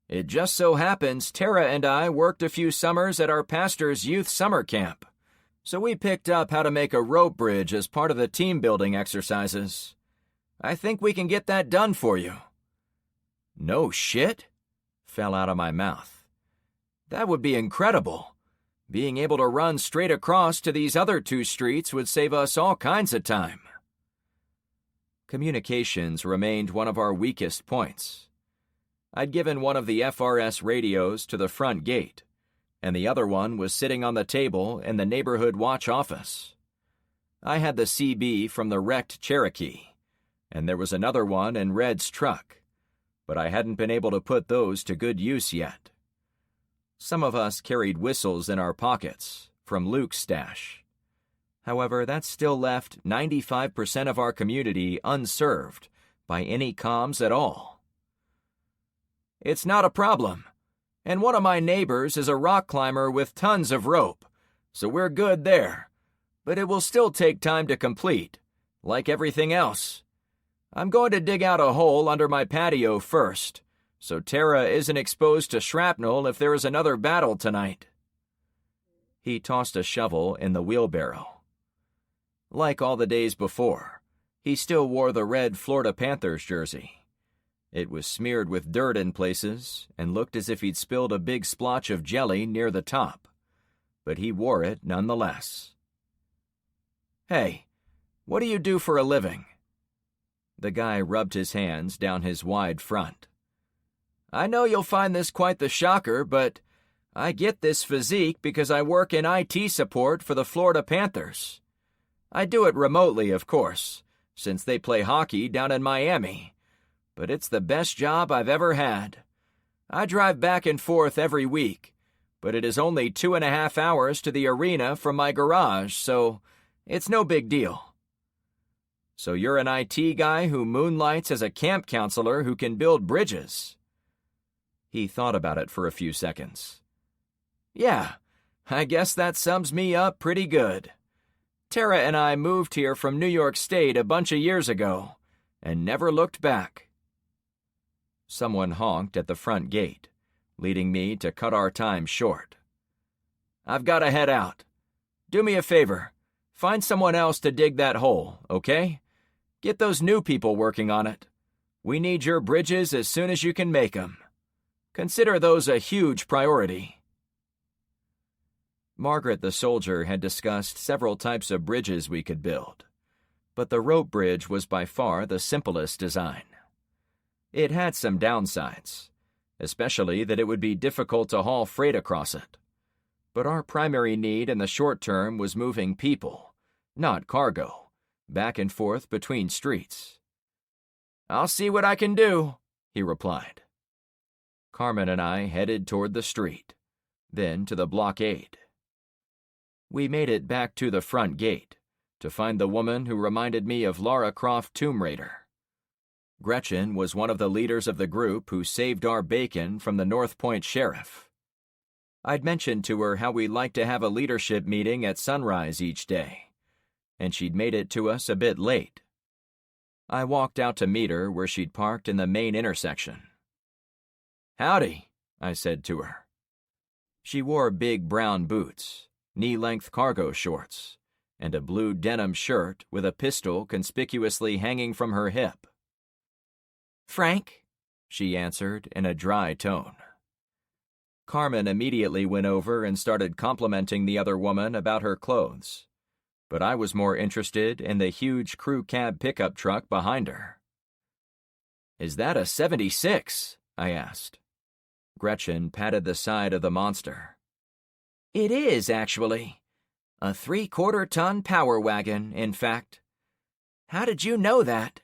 It just so happens Tara and I worked a few summers at our pastor's youth summer camp, so we picked up how to make a rope bridge as part of the team-building exercises. I think we can get that done for you." "No shit?" fell out of my mouth. "That would be incredible. Being able to run straight across to these other two streets would save us all kinds of time." Communications remained one of our weakest points. I'd given one of the FRS radios to the front gate, and the other one was sitting on the table in the neighborhood watch office. I had the CB from the wrecked Cherokee, and there was another one in Red's truck, but I hadn't been able to put those to good use yet. Some of us carried whistles in our pockets, from Luke's stash. However, that still left 95% of our community unserved by any comms at all. "It's not a problem, and one of my neighbors is a rock climber with tons of rope, so we're good there, but it will still take time to complete, like everything else. I'm going to dig out a hole under my patio first, so Tara isn't exposed to shrapnel if there is another battle tonight." He tossed a shovel in the wheelbarrow. Like all the days before, he still wore the red Florida Panthers jersey. It was smeared with dirt in places and looked as if he'd spilled a big splotch of jelly near the top, but he wore it nonetheless. "Hey, what do you do for a living?" The guy rubbed his hands down his wide front. "I know you'll find this quite the shocker, but I get this physique because I work in IT support for the Florida Panthers. I do it remotely, of course, since they play hockey down in Miami, but it's the best job I've ever had. I drive back and forth every week, but it is only 2.5 hours to the arena from my garage, so it's no big deal." "So you're an IT guy who moonlights as a camp counselor who can build bridges?" He thought about it for a few seconds. "Yeah, I guess that sums me up pretty good. Tara and I moved here from New York State a bunch of years ago and never looked back." Someone honked at the front gate, leading me to cut our time short. "I've got to head out. Do me a favor. Find someone else to dig that hole, okay? Get those new people working on it. We need your bridges as soon as you can make them. Consider those a huge priority." Margaret the soldier had discussed several types of bridges we could build, but the rope bridge was by far the simplest design. It had some downsides, especially that it would be difficult to haul freight across it. But our primary need in the short term was moving people, not cargo, back and forth between streets. "I'll see what I can do," he replied. Carmen and I headed toward the street, then to the blockade. We made it back to the front gate to find the woman who reminded me of Lara Croft Tomb Raider. Gretchen was one of the leaders of the group who saved our bacon from the North Point sheriff. I'd mentioned to her how we'd like to have a leadership meeting at sunrise each day, and she'd made it to us a bit late. I walked out to meet her where she'd parked in the main intersection. "Howdy," I said to her. She wore big brown boots, knee-length cargo shorts, and a blue denim shirt with a pistol conspicuously hanging from her hip. "Frank," she answered in a dry tone. Carmen immediately went over and started complimenting the other woman about her clothes, but I was more interested in the huge crew cab pickup truck behind her. "Is that a 76? I asked. Gretchen patted the side of the monster. "It is, actually. A 3/4-ton power wagon, in fact. How did you know that?"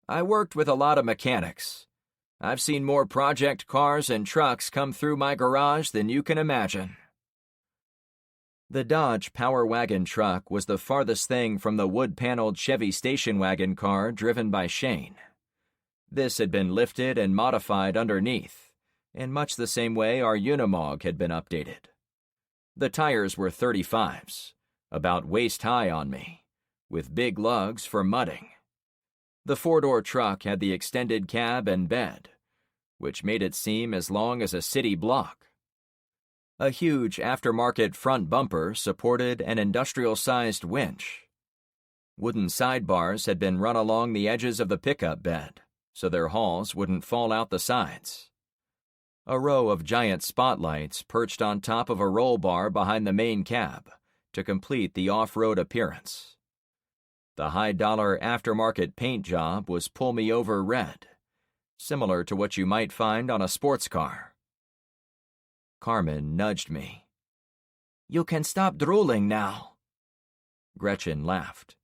"I worked with a lot of mechanics. I've seen more project cars and trucks come through my garage than you can imagine." The Dodge Power Wagon truck was the farthest thing from the wood-paneled Chevy station wagon car driven by Shane. This had been lifted and modified underneath, in much the same way our Unimog had been updated. The tires were 35s, about waist-high on me, with big lugs for mudding. The four-door truck had the extended cab and bed, which made it seem as long as a city block. A huge aftermarket front bumper supported an industrial-sized winch. Wooden sidebars had been run along the edges of the pickup bed, so their hulls wouldn't fall out the sides. A row of giant spotlights perched on top of a roll bar behind the main cab to complete the off-road appearance. The high-dollar aftermarket paint job was pull-me-over red, similar to what you might find on a sports car. Carmen nudged me. "You can stop drooling now." Gretchen laughed.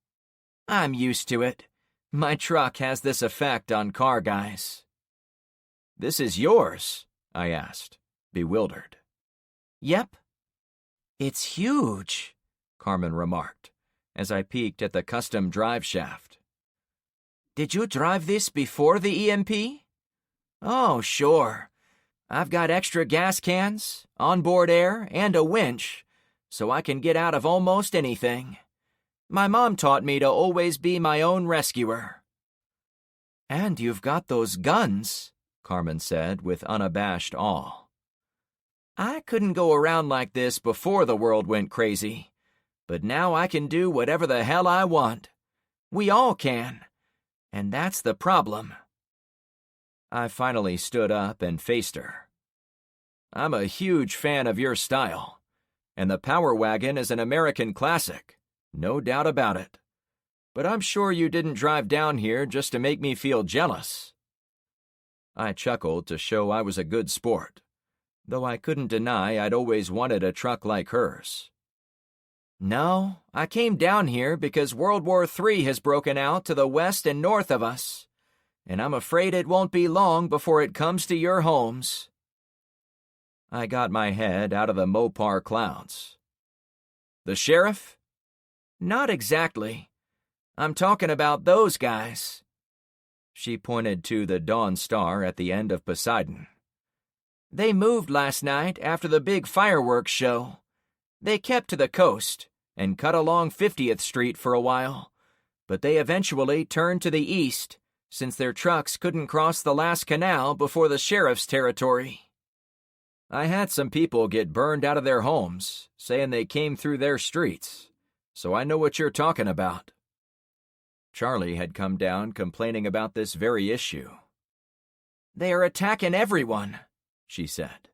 "I'm used to it. My truck has this effect on car guys." "This is yours?" I asked, bewildered. "Yep." "It's huge," Carmen remarked, as I peeked at the custom drive shaft. "Did you drive this before the EMP?" "Oh, sure. I've got extra gas cans, onboard air, and a winch, so I can get out of almost anything. My mom taught me to always be my own rescuer." "And you've got those guns," Carmen said with unabashed awe. "I couldn't go around like this before the world went crazy, but now I can do whatever the hell I want. We all can, and that's the problem." I finally stood up and faced her. "I'm a huge fan of your style, and the Power Wagon is an American classic, no doubt about it. But I'm sure you didn't drive down here just to make me feel jealous." I chuckled to show I was a good sport, though I couldn't deny I'd always wanted a truck like hers. "No, I came down here because World War III has broken out to the west and north of us, and I'm afraid it won't be long before it comes to your homes." I got my head out of the Mopar clouds. "The sheriff?" "Not exactly. I'm talking about those guys." She pointed to the Dawn Star at the end of Poseidon. "They moved last night after the big fireworks show. They kept to the coast and cut along 50th Street for a while, but they eventually turned to the east since their trucks couldn't cross the last canal before the sheriff's territory." "I had some people get burned out of their homes, saying they came through their streets, so I know what you're talking about." Charlie had come down complaining about this very issue. "They are attacking everyone," she said.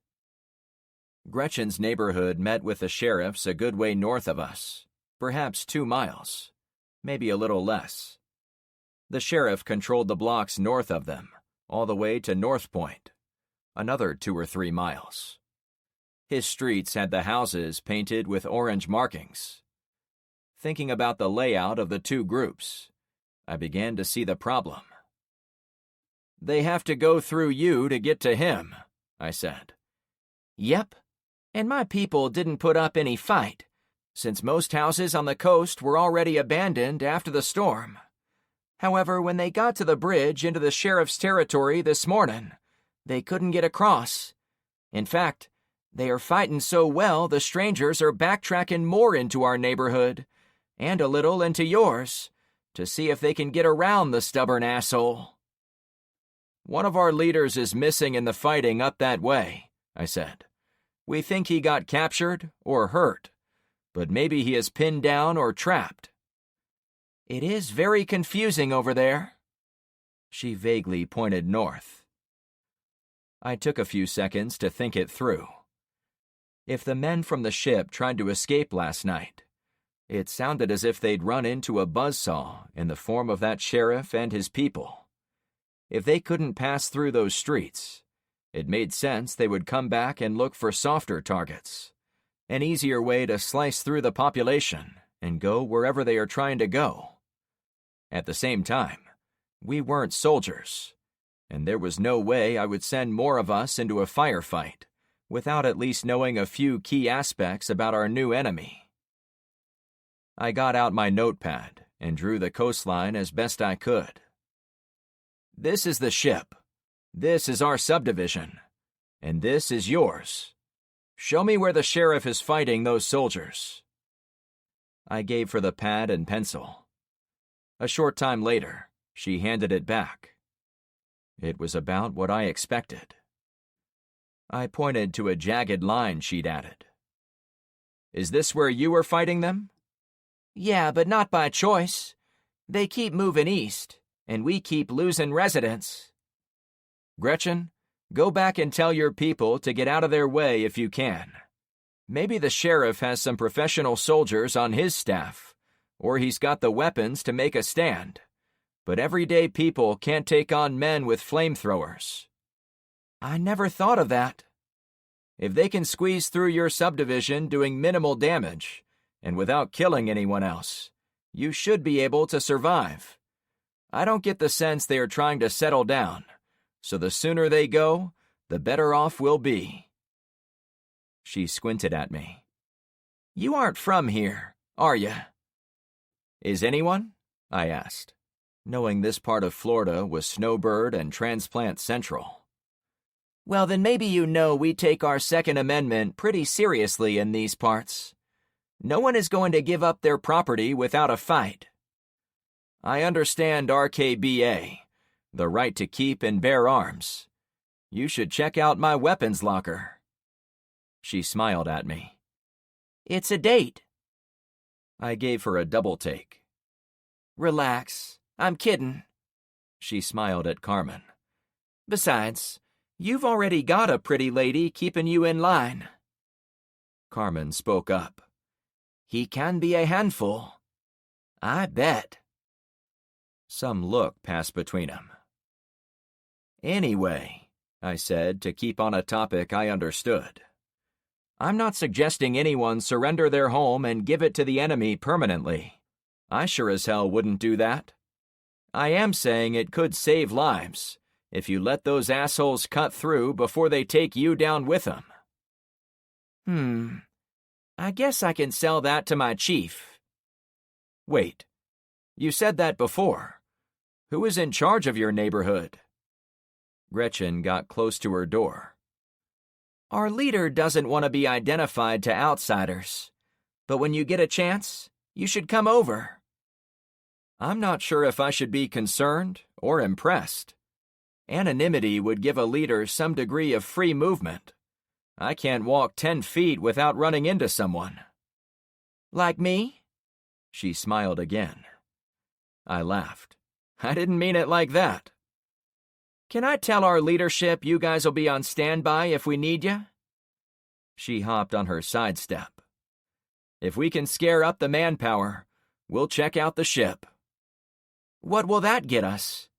Gretchen's neighborhood met with the sheriff's a good way north of us, perhaps 2 miles, maybe a little less. The sheriff controlled the blocks north of them, all the way to North Point, another 2 or 3 miles. His streets had the houses painted with orange markings. Thinking about the layout of the two groups, I began to see the problem. "They have to go through you to get to him," I said. "Yep, and my people didn't put up any fight, since most houses on the coast were already abandoned after the storm. However, when they got to the bridge into the sheriff's territory this morning, they couldn't get across. In fact, they are fighting so well the strangers are backtracking more into our neighborhood, and a little into yours, to see if they can get around the stubborn asshole." "One of our leaders is missing in the fighting up that way," I said. "We think he got captured or hurt, but maybe he is pinned down or trapped." "It is very confusing over there." She vaguely pointed north. I took a few seconds to think it through. If the men from the ship tried to escape last night, it sounded as if they'd run into a buzzsaw in the form of that sheriff and his people. If they couldn't pass through those streets, it made sense they would come back and look for softer targets, an easier way to slice through the population and go wherever they are trying to go. At the same time, we weren't soldiers, and there was no way I would send more of us into a firefight without at least knowing a few key aspects about our new enemy. I got out my notepad and drew the coastline as best I could. "This is the ship. This is our subdivision. And this is yours." Show me where the sheriff is fighting those soldiers. I gave her the pad and pencil. A short time later, she handed it back. It was about what I expected. I pointed to a jagged line she'd added. Is this where you were fighting them? Yeah, but not by choice. They keep moving east, and we keep losing residents. Gretchen, go back and tell your people to get out of their way if you can. Maybe the sheriff has some professional soldiers on his staff, or he's got the weapons to make a stand. But everyday people can't take on men with flamethrowers. I never thought of that. If they can squeeze through your subdivision doing minimal damage, and without killing anyone else, you should be able to survive. I don't get the sense they are trying to settle down, so the sooner they go, the better off we'll be. She squinted at me. You aren't from here, are you? Is anyone? I asked, knowing this part of Florida was snowbird and transplant central. Well, then maybe you know we take our Second Amendment pretty seriously in these parts. No one is going to give up their property without a fight. I understand RKBA, the right to keep and bear arms. You should check out my weapons locker. She smiled at me. It's a date. I gave her a double take. Relax, I'm kidding. She smiled at Carmen. Besides, you've already got a pretty lady keeping you in line. Carmen spoke up. He can be a handful. I bet. Some look passed between them. Anyway, I said to keep on a topic I understood. I'm not suggesting anyone surrender their home and give it to the enemy permanently. I sure as hell wouldn't do that. I am saying it could save lives if you let those assholes cut through before they take you down with them. I guess I can sell that to my chief. Wait, you said that before. Who is in charge of your neighborhood? Gretchen got close to her door. Our leader doesn't want to be identified to outsiders, but when you get a chance, you should come over. I'm not sure if I should be concerned or impressed. Anonymity would give a leader some degree of free movement. I can't walk 10 feet without running into someone. Like me? She smiled again. I laughed. I didn't mean it like that. Can I tell our leadership you guys will be on standby if we need you? She hopped on her sidestep. If we can scare up the manpower, we'll check out the ship. What will that get us?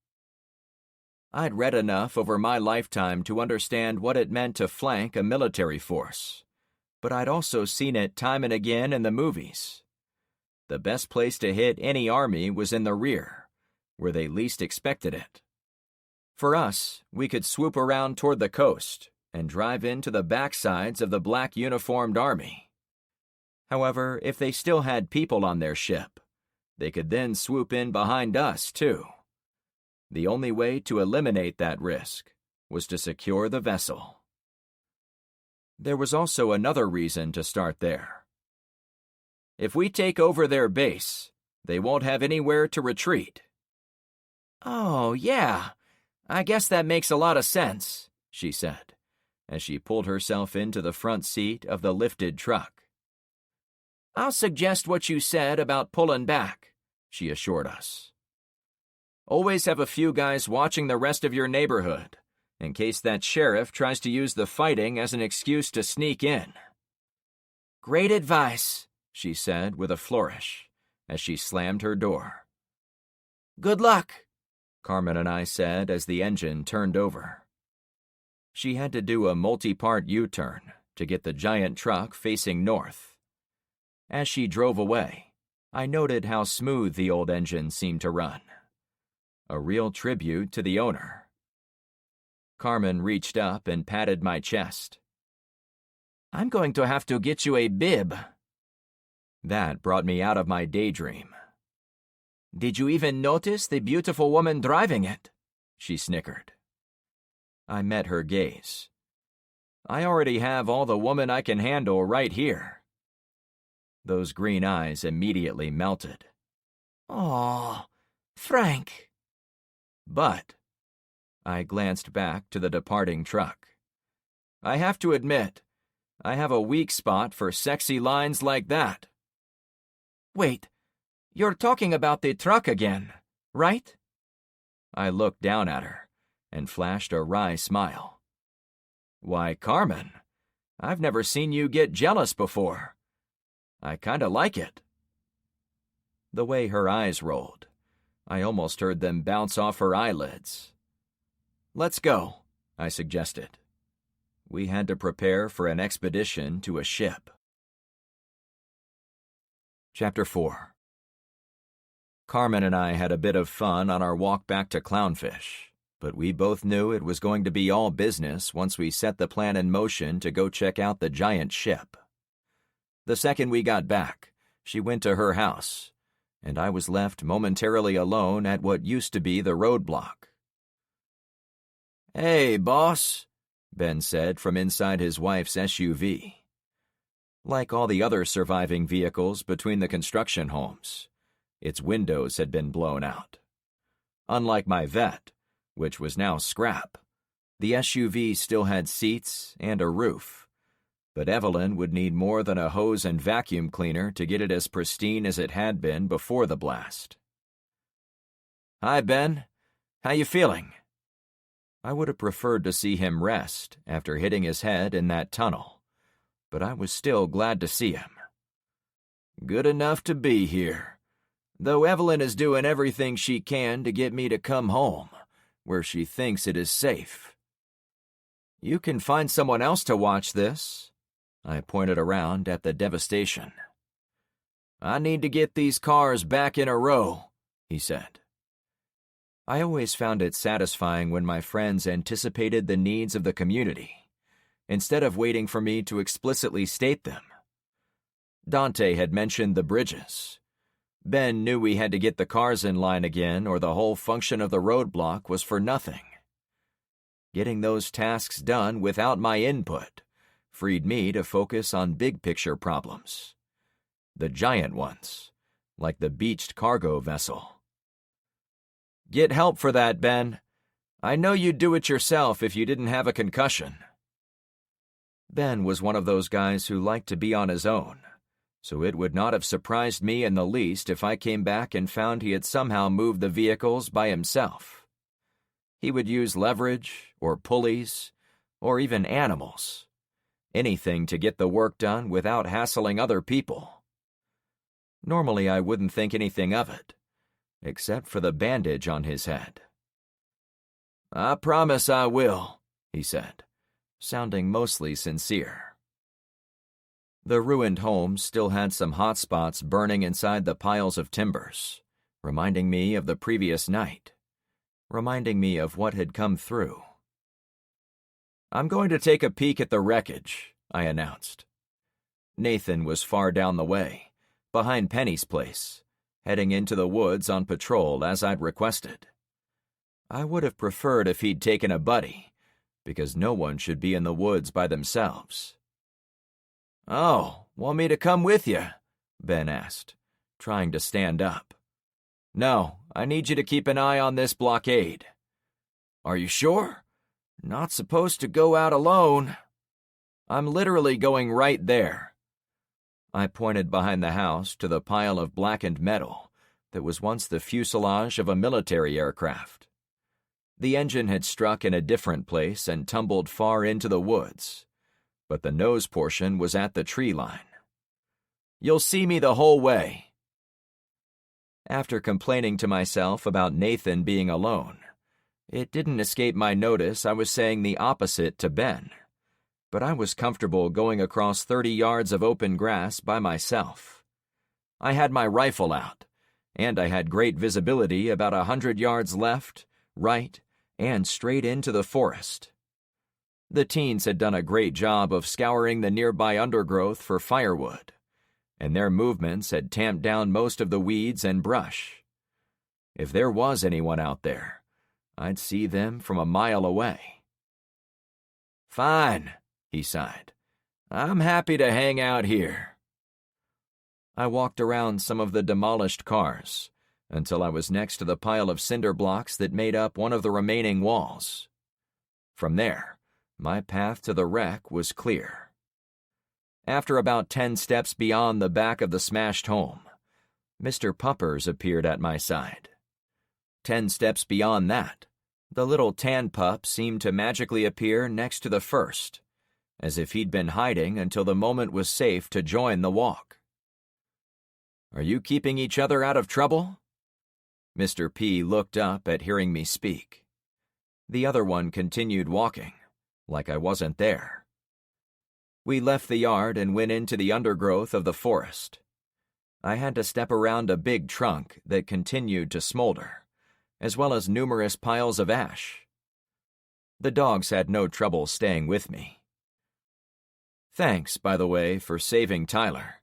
I'd read enough over my lifetime to understand what it meant to flank a military force, but I'd also seen it time and again in the movies. The best place to hit any army was in the rear, where they least expected it. For us, we could swoop around toward the coast and drive into the backsides of the black uniformed army. However, if they still had people on their ship, they could then swoop in behind us, too. The only way to eliminate that risk was to secure the vessel. There was also another reason to start there. If we take over their base, they won't have anywhere to retreat. Oh, yeah. I guess that makes a lot of sense, she said, as she pulled herself into the front seat of the lifted truck. I'll suggest what you said about pulling back, she assured us. Always have a few guys watching the rest of your neighborhood, in case that sheriff tries to use the fighting as an excuse to sneak in. Great advice, she said with a flourish, as she slammed her door. Good luck, Carmen and I said as the engine turned over. She had to do a multi-part U-turn to get the giant truck facing north. As she drove away, I noted how smooth the old engine seemed to run. A real tribute to the owner. Carmen reached up and patted my chest. I'm going to have to get you a bib. That brought me out of my daydream. Did you even notice the beautiful woman driving it? She snickered. I met her gaze. I already have all the woman I can handle right here." Those green eyes immediately melted. "Aw, Frank." But I glanced back to the departing truck. I have to admit, I have a weak spot for sexy lines like that. "Wait, you're talking about the truck again, right?" I looked down at her and flashed a wry smile. "Why, Carmen, I've never seen you get jealous before. I kinda like it." The way her eyes rolled, I almost heard them bounce off her eyelids. "Let's go," I suggested. We had to prepare for an expedition to a ship. Chapter 4. Carmen and I had a bit of fun on our walk back to Clownfish, but we both knew it was going to be all business once we set the plan in motion to go check out the giant ship. The second we got back, she went to her house, and I was left momentarily alone at what used to be the roadblock. "Hey, boss," Ben said from inside his wife's SUV. Like all the other surviving vehicles between the construction homes, its windows had been blown out. Unlike my Vet, which was now scrap, the SUV still had seats and a roof, but Evelyn would need more than a hose and vacuum cleaner to get it as pristine as it had been before the blast. "Hi, Ben. How you feeling?" I would have preferred to see him rest after hitting his head in that tunnel, but I was still glad to see him. "Good enough to be here, though Evelyn is doing everything she can to get me to come home, where she thinks it is safe." "You can find someone else to watch this." I pointed around at the devastation. "I need to get these cars back in a row," he said. I always found it satisfying when my friends anticipated the needs of the community, instead of waiting for me to explicitly state them. Dante had mentioned the bridges. Ben knew we had to get the cars in line again, or the whole function of the roadblock was for nothing. Getting those tasks done without my input freed me to focus on big-picture problems. The giant ones, like the beached cargo vessel. "Get help for that, Ben. I know you'd do it yourself if you didn't have a concussion." Ben was one of those guys who liked to be on his own, so it would not have surprised me in the least if I came back and found he had somehow moved the vehicles by himself. He would use leverage, or pulleys, or even animals. Anything to get the work done without hassling other people. Normally I wouldn't think anything of it, except for the bandage on his head. "I promise I will," he said, sounding mostly sincere. The ruined home still had some hot spots burning inside the piles of timbers, reminding me of the previous night, reminding me of what had come through. "I'm going to take a peek at the wreckage," I announced. Nathan was far down the way, behind Penny's place, heading into the woods on patrol as I'd requested. I would have preferred if he'd taken a buddy, because no one should be in the woods by themselves. "Oh, want me to come with you?" Ben asked, trying to stand up. "No, I need you to keep an eye on this blockade." "Are you sure? Not supposed to go out alone." "I'm literally going right there." I pointed behind the house to the pile of blackened metal that was once the fuselage of a military aircraft. The engine had struck in a different place and tumbled far into the woods, but the nose portion was at the tree line. "You'll see me the whole way." After complaining to myself about Nathan being alone, it didn't escape my notice I was saying the opposite to Ben, but I was comfortable going across 30 yards of open grass by myself. I had my rifle out, and I had great visibility about 100 yards left, right, and straight into the forest. The teens had done a great job of scouring the nearby undergrowth for firewood, and their movements had tamped down most of the weeds and brush. If there was anyone out there, I'd see them from a mile away. "Fine," he sighed. "I'm happy to hang out here." I walked around some of the demolished cars until I was next to the pile of cinder blocks that made up one of the remaining walls. From there, my path to the wreck was clear. After about 10 steps beyond the back of the smashed home, Mr. Puppers appeared at my side. 10 steps beyond that, the little tan pup seemed to magically appear next to the first, as if he'd been hiding until the moment was safe to join the walk. "Are you keeping each other out of trouble?" Mr. P looked up at hearing me speak. The other one continued walking, like I wasn't there. We left the yard and went into the undergrowth of the forest. I had to step around a big trunk that continued to smolder, as well as numerous piles of ash. The dogs had no trouble staying with me. "Thanks, by the way, for saving Tyler,"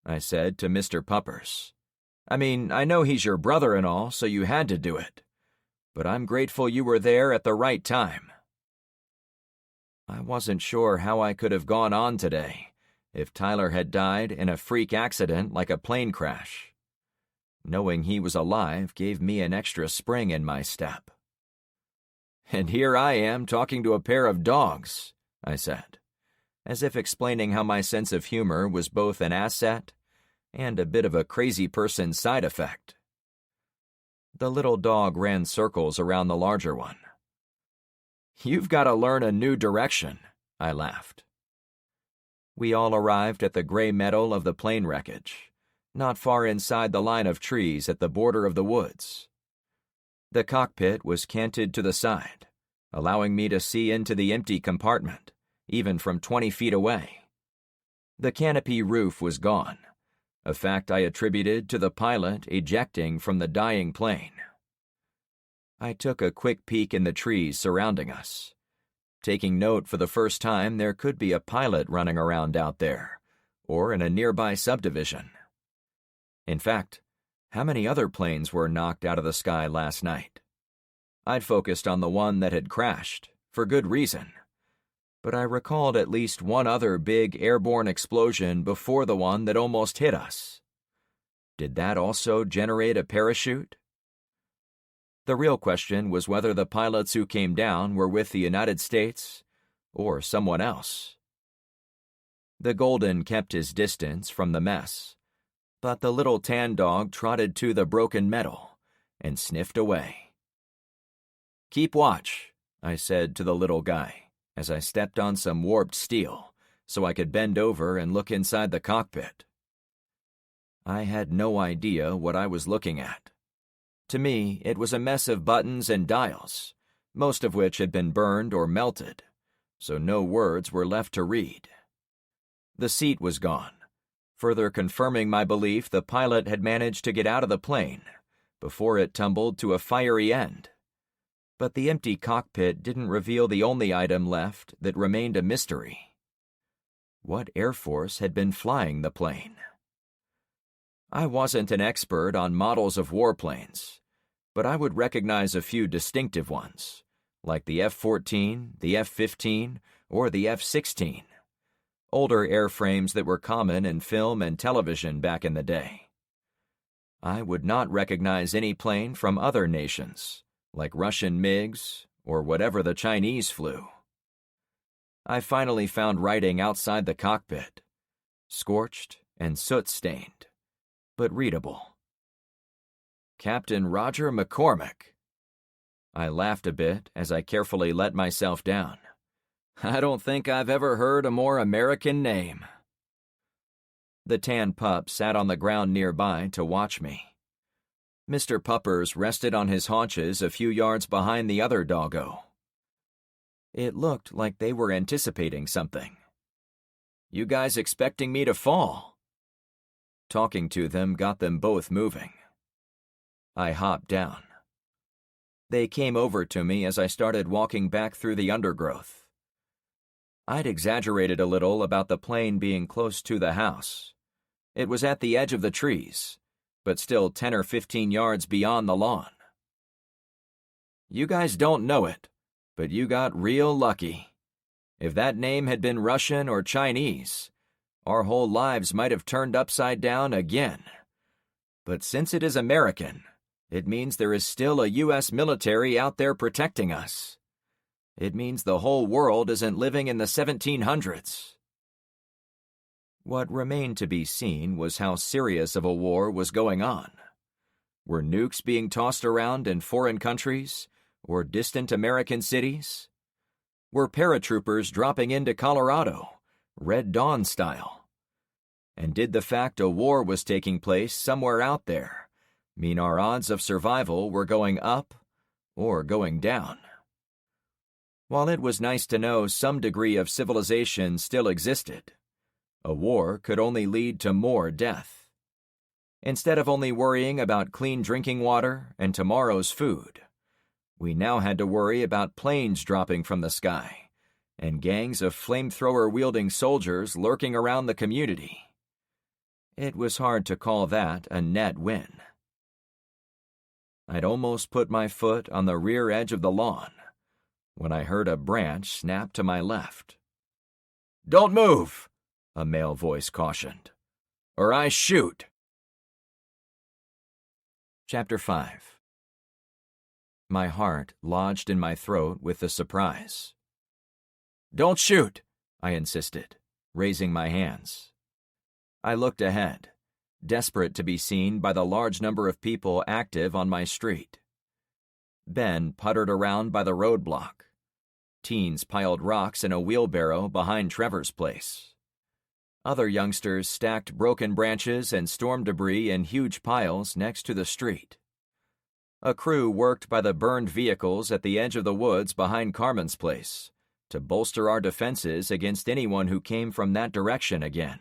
I said to Mr. Puppers. "I mean, I know he's your brother and all, so you had to do it. But I'm grateful you were there at the right time." I wasn't sure how I could have gone on today if Tyler had died in a freak accident like a plane crash. Knowing he was alive gave me an extra spring in my step. "And here I am talking to a pair of dogs," I said, as if explaining how my sense of humor was both an asset and a bit of a crazy person side effect. The little dog ran circles around the larger one. "You've got to learn a new direction," I laughed. We all arrived at the gray metal of the plane wreckage, not far inside the line of trees at the border of the woods. The cockpit was canted to the side, allowing me to see into the empty compartment, even from 20 feet away. The canopy roof was gone, a fact I attributed to the pilot ejecting from the dying plane. I took a quick peek in the trees surrounding us, taking note for the first time there could be a pilot running around out there, or in a nearby subdivision. In fact, how many other planes were knocked out of the sky last night? I'd focused on the one that had crashed, for good reason, but I recalled at least one other big airborne explosion before the one that almost hit us. Did that also generate a parachute? The real question was whether the pilots who came down were with the United States or someone else. The Golden kept his distance from the mess, but the little tan dog trotted to the broken metal and sniffed away. "Keep watch," I said to the little guy as I stepped on some warped steel so I could bend over and look inside the cockpit. I had no idea what I was looking at. To me, it was a mess of buttons and dials, most of which had been burned or melted, so no words were left to read. The seat was gone, further confirming my belief the pilot had managed to get out of the plane before it tumbled to a fiery end. But the empty cockpit didn't reveal the only item left that remained a mystery. What Air Force had been flying the plane? I wasn't an expert on models of warplanes, but I would recognize a few distinctive ones, like the F-14, the F-15, or the F-16, older airframes that were common in film and television back in the day. I would not recognize any plane from other nations, like Russian MiGs or whatever the Chinese flew. I finally found writing outside the cockpit, scorched and soot-stained, but readable. "Captain Roger McCormick." I laughed a bit as I carefully let myself down. I don't think I've ever heard a more American name. The tan pup sat on the ground nearby to watch me. Mr. Puppers rested on his haunches a few yards behind the other doggo. It looked like they were anticipating something. "You guys expecting me to fall?" Talking to them got them both moving. I hopped down. They came over to me as I started walking back through the undergrowth. I'd exaggerated a little about the plane being close to the house. It was at the edge of the trees, but still 10 or 15 yards beyond the lawn. "You guys don't know it, but you got real lucky. If that name had been Russian or Chinese, our whole lives might have turned upside down again. But since it is American, it means there is still a U.S. military out there protecting us. It means the whole world isn't living in the 1700s. What remained to be seen was how serious of a war was going on. Were nukes being tossed around in foreign countries or distant American cities? Were paratroopers dropping into Colorado, Red Dawn style? And did the fact a war was taking place somewhere out there mean our odds of survival were going up or going down? While it was nice to know some degree of civilization still existed, a war could only lead to more death. Instead of only worrying about clean drinking water and tomorrow's food, we now had to worry about planes dropping from the sky and gangs of flamethrower-wielding soldiers lurking around the community. It was hard to call that a net win. I'd almost put my foot on the rear edge of the lawn when I heard a branch snap to my left. "Don't move," a male voice cautioned, "or I shoot." Chapter 5. My heart lodged in my throat with the surprise. "Don't shoot," I insisted, raising my hands. I looked ahead, desperate to be seen by the large number of people active on my street. Ben puttered around by the roadblock. Teens piled rocks in a wheelbarrow behind Trevor's place. Other youngsters stacked broken branches and storm debris in huge piles next to the street. A crew worked by the burned vehicles at the edge of the woods behind Carmen's place to bolster our defenses against anyone who came from that direction again.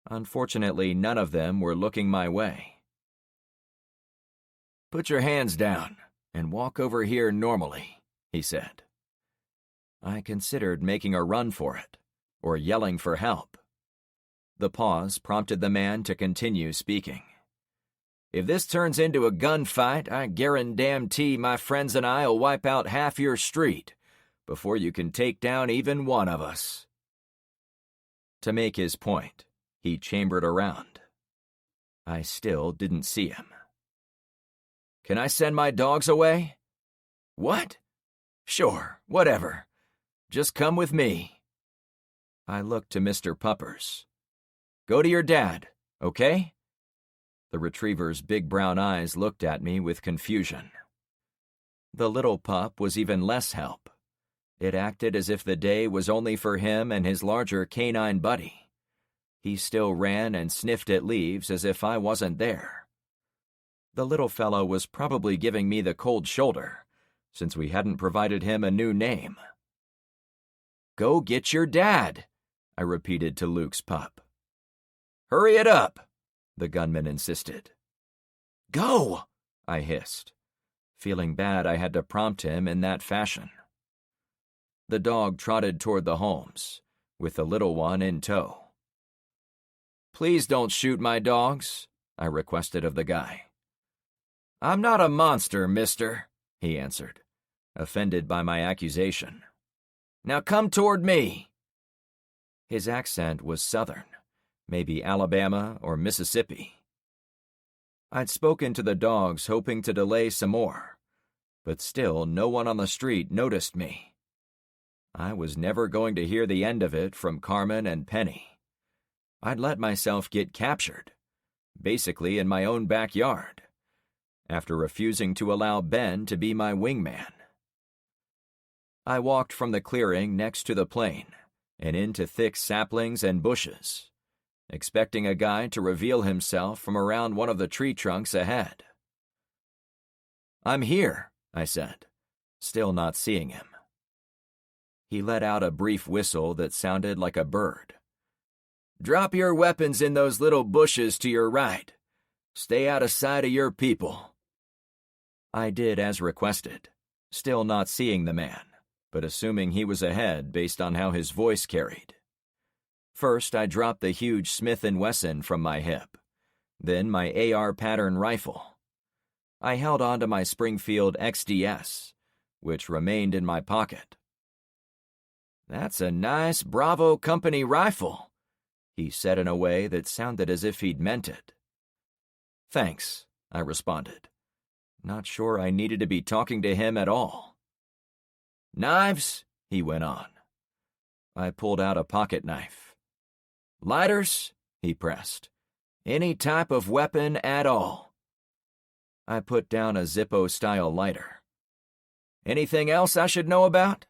Unfortunately, none of them were looking my way. "Put your hands down and walk over here normally," he said. I considered making a run for it, or yelling for help. The pause prompted the man to continue speaking. "If this turns into a gunfight, I guarantee my friends and I'll wipe out half your street before you can take down even one of us." To make his point, he chambered around. I still didn't see him. "Can I send my dogs away?" "What?" "Sure, whatever. Just come with me." I looked to Mr. Puppers. "Go to your dad, okay?" The retriever's big brown eyes looked at me with confusion. The little pup was even less help. It acted as if the day was only for him and his larger canine buddy. He still ran and sniffed at leaves as if I wasn't there. The little fellow was probably giving me the cold shoulder, since we hadn't provided him a new name. "Go get your dad," I repeated to Luke's pup. "Hurry it up," the gunman insisted. "Go," I hissed, feeling bad I had to prompt him in that fashion. The dog trotted toward the homes, with the little one in tow. "Please don't shoot my dogs," I requested of the guy. "I'm not a monster, mister," he answered, offended by my accusation. "Now come toward me." His accent was Southern, maybe Alabama or Mississippi. I'd spoken to the dogs hoping to delay some more, but still no one on the street noticed me. I was never going to hear the end of it from Carmen and Penny. I'd let myself get captured, basically in my own backyard, after refusing to allow Ben to be my wingman. I walked from the clearing next to the plane and into thick saplings and bushes, expecting a guy to reveal himself from around one of the tree trunks ahead. "I'm here," I said, still not seeing him. He let out a brief whistle that sounded like a bird. "Drop your weapons in those little bushes to your right. Stay out of sight of your people." I did as requested, still not seeing the man, but assuming he was ahead based on how his voice carried. First, I dropped the huge Smith & Wesson from my hip, then my AR pattern rifle. I held on to my Springfield XDS, which remained in my pocket. "That's a nice Bravo Company rifle," he said in a way that sounded as if he'd meant it. "Thanks," I responded, not sure I needed to be talking to him at all. "Knives?" he went on. I pulled out a pocket knife. "Lighters?" he pressed. "Any type of weapon at all." I put down a Zippo-style lighter. "Anything else I should know about?"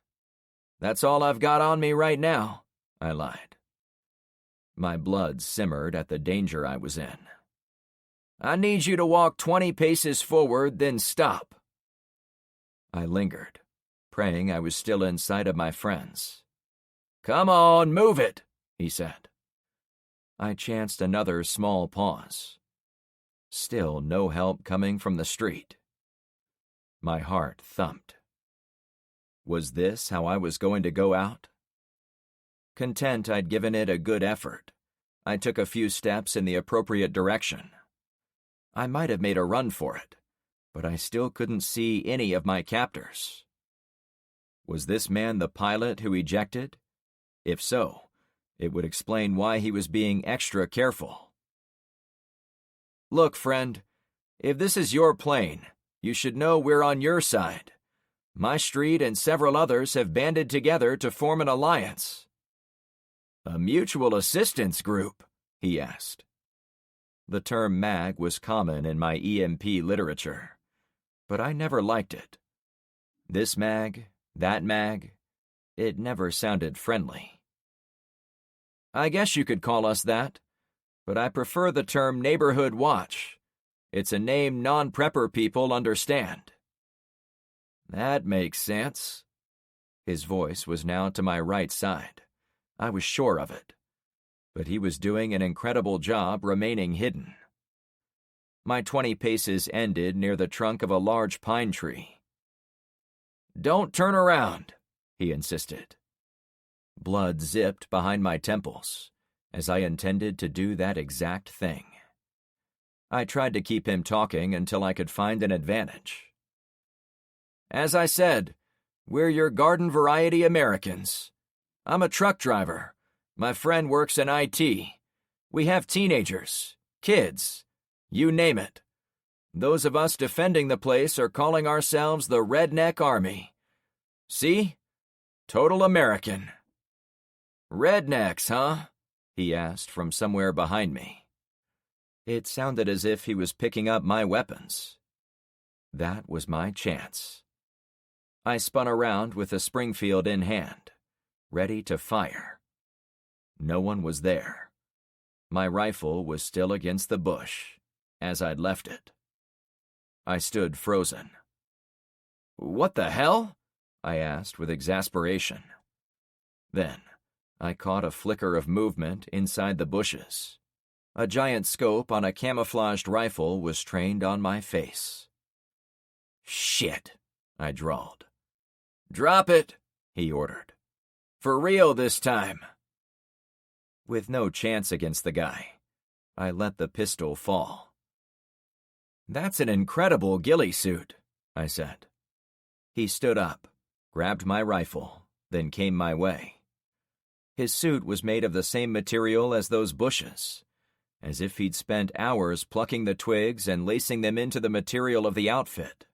"That's all I've got on me right now," I lied. My blood simmered at the danger I was in. "I need you to walk 20 paces forward, then stop." I lingered, praying I was still in sight of my friends. "Come on, move it," he said. I chanced another small pause. Still no help coming from the street. My heart thumped. Was this how I was going to go out? Content I'd given it a good effort, I took a few steps in the appropriate direction. I might have made a run for it, but I still couldn't see any of my captors. Was this man the pilot who ejected? If so, it would explain why he was being extra careful. "Look, friend, if this is your plane, you should know we're on your side. My street and several others have banded together to form an alliance." "A mutual assistance group?" he asked. The term MAG was common in my EMP literature, but I never liked it. This MAG, that MAG, it never sounded friendly. "I guess you could call us that, but I prefer the term Neighborhood Watch. It's a name non-prepper people understand." "That makes sense." His voice was now to my right side. I was sure of it. But he was doing an incredible job remaining hidden. My 20 paces ended near the trunk of a large pine tree. "Don't turn around," he insisted. Blood zipped behind my temples, as I intended to do that exact thing. I tried to keep him talking until I could find an advantage. "As I said, we're your garden variety Americans. I'm a truck driver. My friend works in IT. We have teenagers, kids, you name it. Those of us defending the place are calling ourselves the Redneck Army. See? Total American." "Rednecks, huh?" he asked from somewhere behind me. It sounded as if he was picking up my weapons. That was my chance. I spun around with the Springfield in hand, ready to fire. No one was there. My rifle was still against the bush, as I'd left it. I stood frozen. "What the hell?" I asked with exasperation. Then, I caught a flicker of movement inside the bushes. A giant scope on a camouflaged rifle was trained on my face. "Shit," I drawled. "Drop it," he ordered. "For real this time." With no chance against the guy, I let the pistol fall. "That's an incredible ghillie suit," I said. He stood up, grabbed my rifle, then came my way. His suit was made of the same material as those bushes, as if he'd spent hours plucking the twigs and lacing them into the material of the outfit.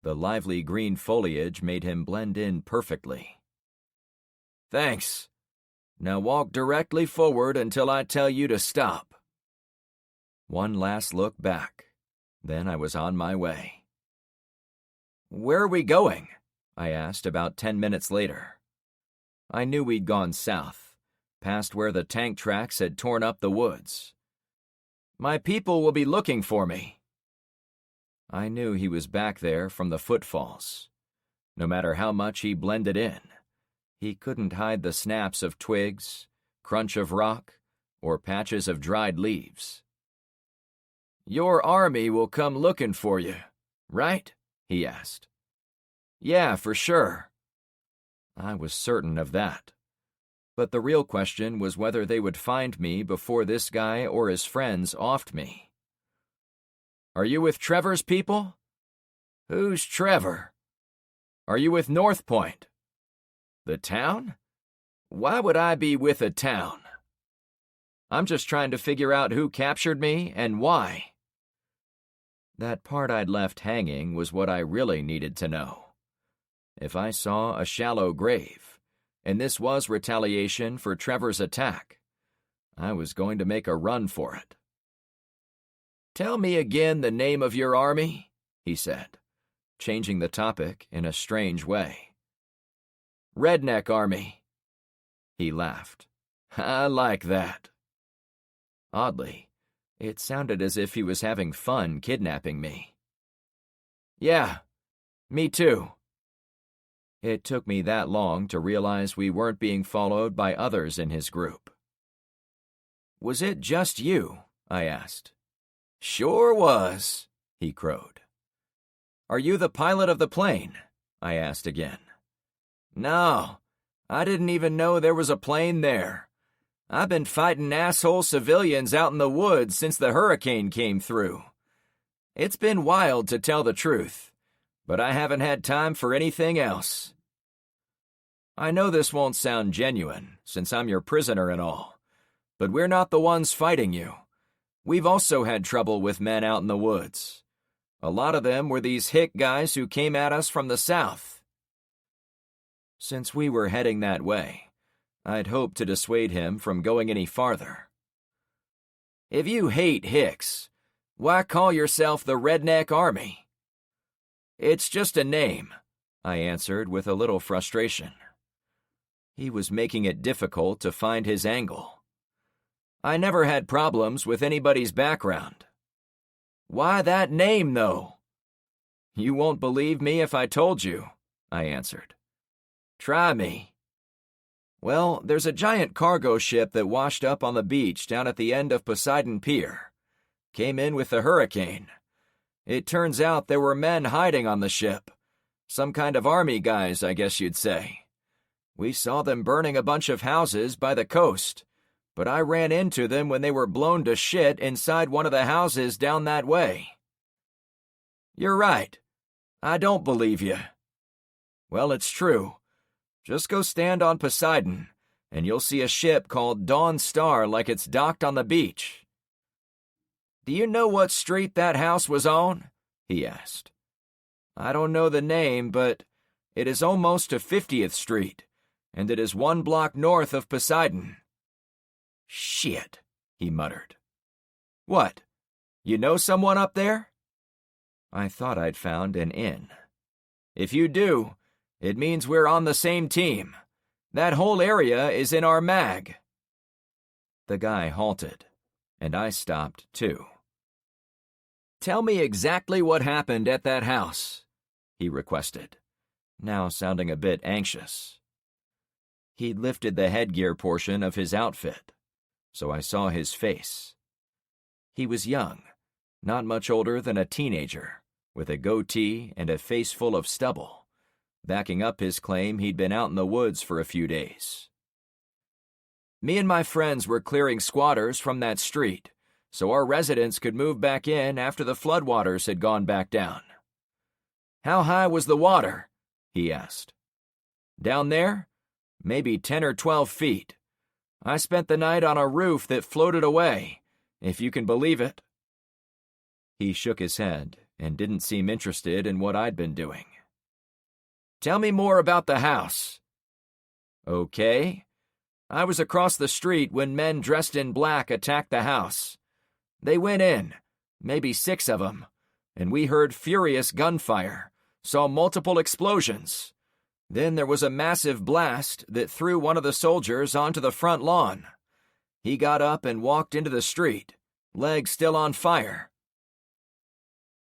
The lively green foliage made him blend in perfectly. "Thanks. Now walk directly forward until I tell you to stop." One last look back, then I was on my way. "Where are we going?" I asked about 10 minutes later. I knew we'd gone south, past where the tank tracks had torn up the woods. "My people will be looking for me." I knew he was back there from the footfalls. No matter how much he blended in, he couldn't hide the snaps of twigs, crunch of rock, or patches of dried leaves. "Your army will come looking for you, right?" he asked. "Yeah, for sure." I was certain of that. But the real question was whether they would find me before this guy or his friends offed me. "Are you with Trevor's people?" "Who's Trevor?" "Are you with North Point?" "The town? Why would I be with a town? I'm just trying to figure out who captured me and why. That part I'd left hanging was what I really needed to know. If I saw a shallow grave, and this was retaliation for Trevor's attack, I was going to make a run for it. Tell me again the name of your army, he said, changing the topic in a strange way. Redneck Army. He laughed. I like that. Oddly, it sounded as if he was having fun kidnapping me. Yeah, me too. It took me that long to realize we weren't being followed by others in his group. Was it just you? I asked. Sure was, he crowed. Are you the pilot of the plane? I asked again. No, I didn't even know there was a plane there. I've been fighting asshole civilians out in the woods since the hurricane came through. It's been wild, to tell the truth, but I haven't had time for anything else. I know this won't sound genuine, since I'm your prisoner and all, but we're not the ones fighting you. We've also had trouble with men out in the woods. A lot of them were these hick guys who came at us from the south. Since we were heading that way, I'd hoped to dissuade him from going any farther. If you hate hicks, why call yourself the Redneck Army? It's just a name, I answered with a little frustration. He was making it difficult to find his angle. I never had problems with anybody's background. Why that name, though? You won't believe me if I told you, I answered. Try me. Well, there's a giant cargo ship that washed up on the beach down at the end of Poseidon Pier. Came in with the hurricane. It turns out there were men hiding on the ship. Some kind of army guys, I guess you'd say. We saw them burning a bunch of houses by the coast, but I ran into them when they were blown to shit inside one of the houses down that way. You're right. I don't believe you. Well, it's true. Just go stand on Poseidon, and you'll see a ship called Dawn Star like it's docked on the beach. Do you know what street that house was on? He asked. I don't know the name, but it is almost to 50th Street, and it is 1 block north of Poseidon. Shit, he muttered. What? You know someone up there? I thought I'd found an inn. If you do, it means we're on the same team. That whole area is in our mag. The guy halted, and I stopped too. Tell me exactly what happened at that house, he requested, now sounding a bit anxious. He'd lifted the headgear portion of his outfit, so I saw his face. He was young, not much older than a teenager, with a goatee and a face full of stubble, backing up his claim he'd been out in the woods for a few days. Me and my friends were clearing squatters from that street, so our residents could move back in after the floodwaters had gone back down. How high was the water? He asked. Down there? Maybe 10 or 12 feet. I spent the night on a roof that floated away, if you can believe it. He shook his head and didn't seem interested in what I'd been doing. Tell me more about the house. Okay. I was across the street when men dressed in black attacked the house. They went in, maybe 6 of them, and we heard furious gunfire, saw multiple explosions. Then there was a massive blast that threw one of the soldiers onto the front lawn. He got up and walked into the street, legs still on fire.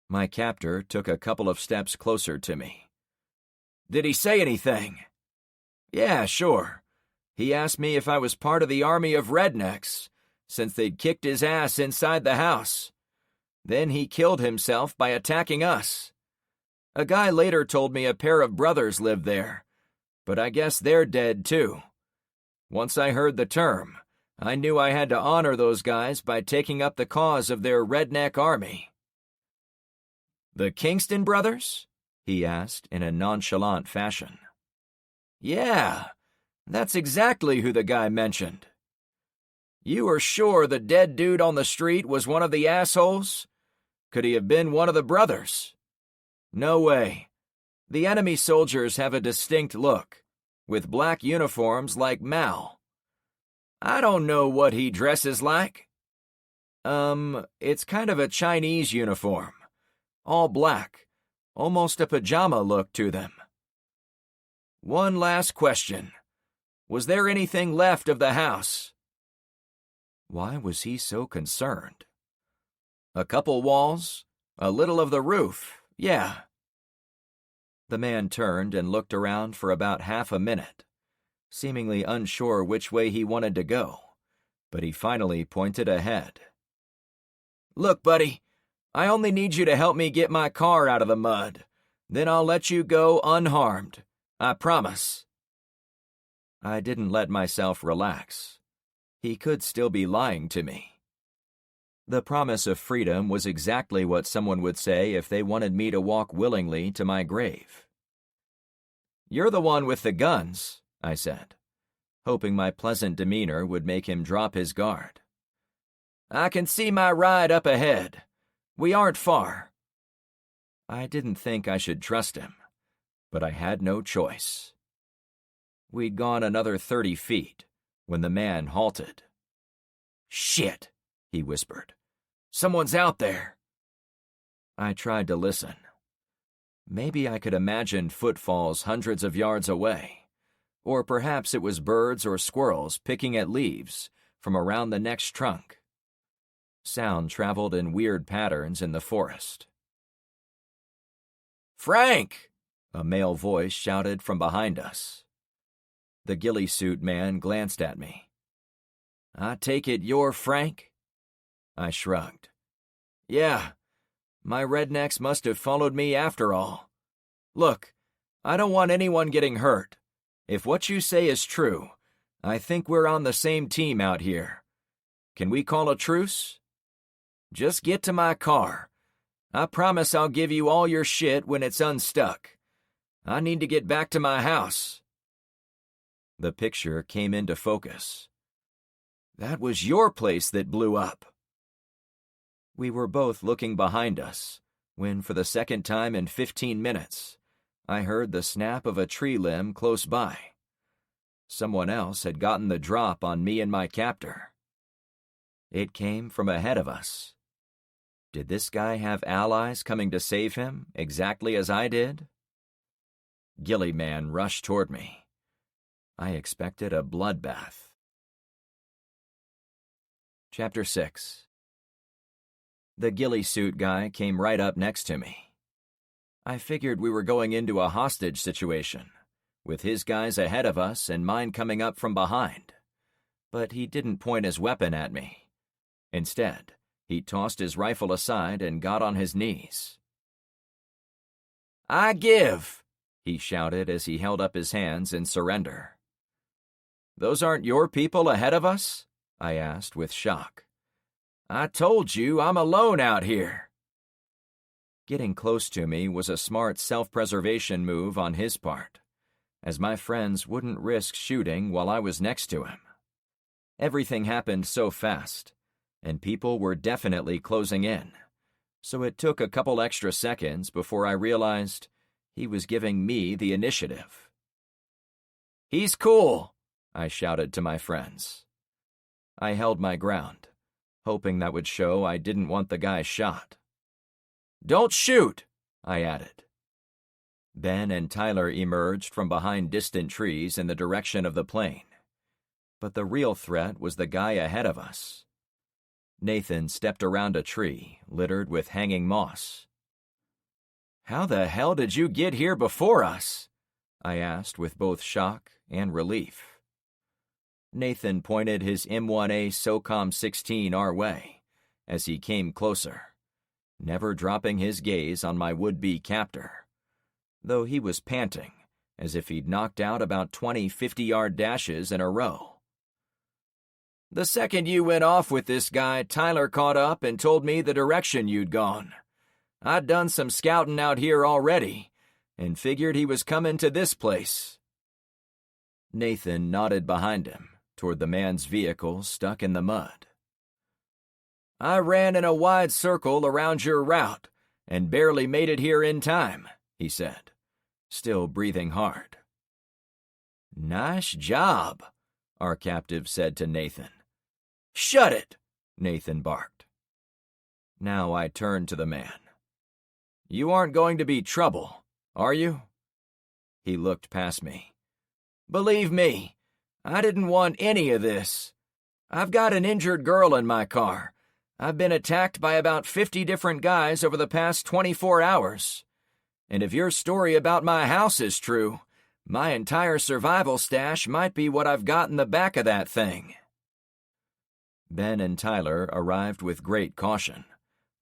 My captor took a couple of steps closer to me. Did he say anything? Yeah, sure. He asked me if I was part of the army of rednecks, since they'd kicked his ass inside the house. Then he killed himself by attacking us. A guy later told me a pair of brothers lived there, but I guess they're dead too. Once I heard the term, I knew I had to honor those guys by taking up the cause of their redneck army. The Kingston brothers? He asked in a nonchalant fashion. Yeah, That's exactly who the guy mentioned. You are sure the dead dude on the street was one of the assholes? Could he have been one of the brothers? No way. The enemy soldiers have a distinct look, with black uniforms like Mao. I don't know what he dresses like. It's kind of a Chinese uniform. All black, almost a pajama look to them. One last question. Was there anything left of the house? Why was he so concerned? A couple walls, a little of the roof, yeah. The man turned and looked around for about half a minute, seemingly unsure which way he wanted to go, but he finally pointed ahead. Look, buddy, I only need you to help me get my car out of the mud. Then I'll let you go unharmed. I promise. I didn't let myself relax. He could still be lying to me. The promise of freedom was exactly what someone would say if they wanted me to walk willingly to my grave. You're the one with the guns, I said, hoping my pleasant demeanor would make him drop his guard. I can see my ride up ahead. We aren't far. I didn't think I should trust him, but I had no choice. We'd gone another 30 feet when the man halted. Shit, he whispered. Someone's out there. I tried to listen. Maybe I could imagine footfalls hundreds of yards away, or perhaps it was birds or squirrels picking at leaves from around the next trunk. Sound traveled in weird patterns in the forest. Frank! A male voice shouted from behind us. The ghillie suit man glanced at me. I take it you're Frank? I shrugged. Yeah, my rednecks must have followed me after all. Look, I don't want anyone getting hurt. If what you say is true, I think we're on the same team out here. Can we call a truce? Just get to my car. I promise I'll give you all your shit when it's unstuck. I need to get back to my house. The picture came into focus. That was your place that blew up. We were both looking behind us when, for the second time in 15 minutes, I heard the snap of a tree limb close by. Someone else had gotten the drop on me and my captor. It came from ahead of us. Did this guy have allies coming to save him, exactly as I did? Ghillie Man rushed toward me. I expected a bloodbath. Chapter 6. The ghillie suit guy came right up next to me. I figured we were going into a hostage situation, with his guys ahead of us and mine coming up from behind. But he didn't point his weapon at me. Instead, he tossed his rifle aside and got on his knees. I give, he shouted as he held up his hands in surrender. Those aren't your people ahead of us? I asked with shock. I told you I'm alone out here. Getting close to me was a smart self-preservation move on his part, as my friends wouldn't risk shooting while I was next to him. Everything happened so fast, and people were definitely closing in, so it took a couple extra seconds before I realized he was giving me the initiative. He's cool, I shouted to my friends. I held my ground, hoping that would show I didn't want the guy shot. Don't shoot, I added. Ben and Tyler emerged from behind distant trees in the direction of the plane, but the real threat was the guy ahead of us. Nathan stepped around a tree littered with hanging moss. How the hell did you get here before us? I asked with both shock and relief. Nathan pointed his M1A SOCOM 16 our way as he came closer, never dropping his gaze on my would-be captor, though he was panting as if he'd knocked out about 20 50-yard dashes in a row. The second you went off with this guy, Tyler caught up and told me the direction you'd gone. I'd done some scouting out here already and figured he was coming to this place. Nathan nodded behind him, toward the man's vehicle stuck in the mud. I ran in a wide circle around your route and barely made it here in time, he said, still breathing hard. Nice job, our captive said to Nathan. Shut it, Nathan barked. Now I turned to the man. You aren't going to be trouble, are you? He looked past me. Believe me, I didn't want any of this. I've got an injured girl in my car. I've been attacked by about 50 different guys over the past 24 hours. And if your story about my house is true, my entire survival stash might be what I've got in the back of that thing. Ben and Tyler arrived with great caution,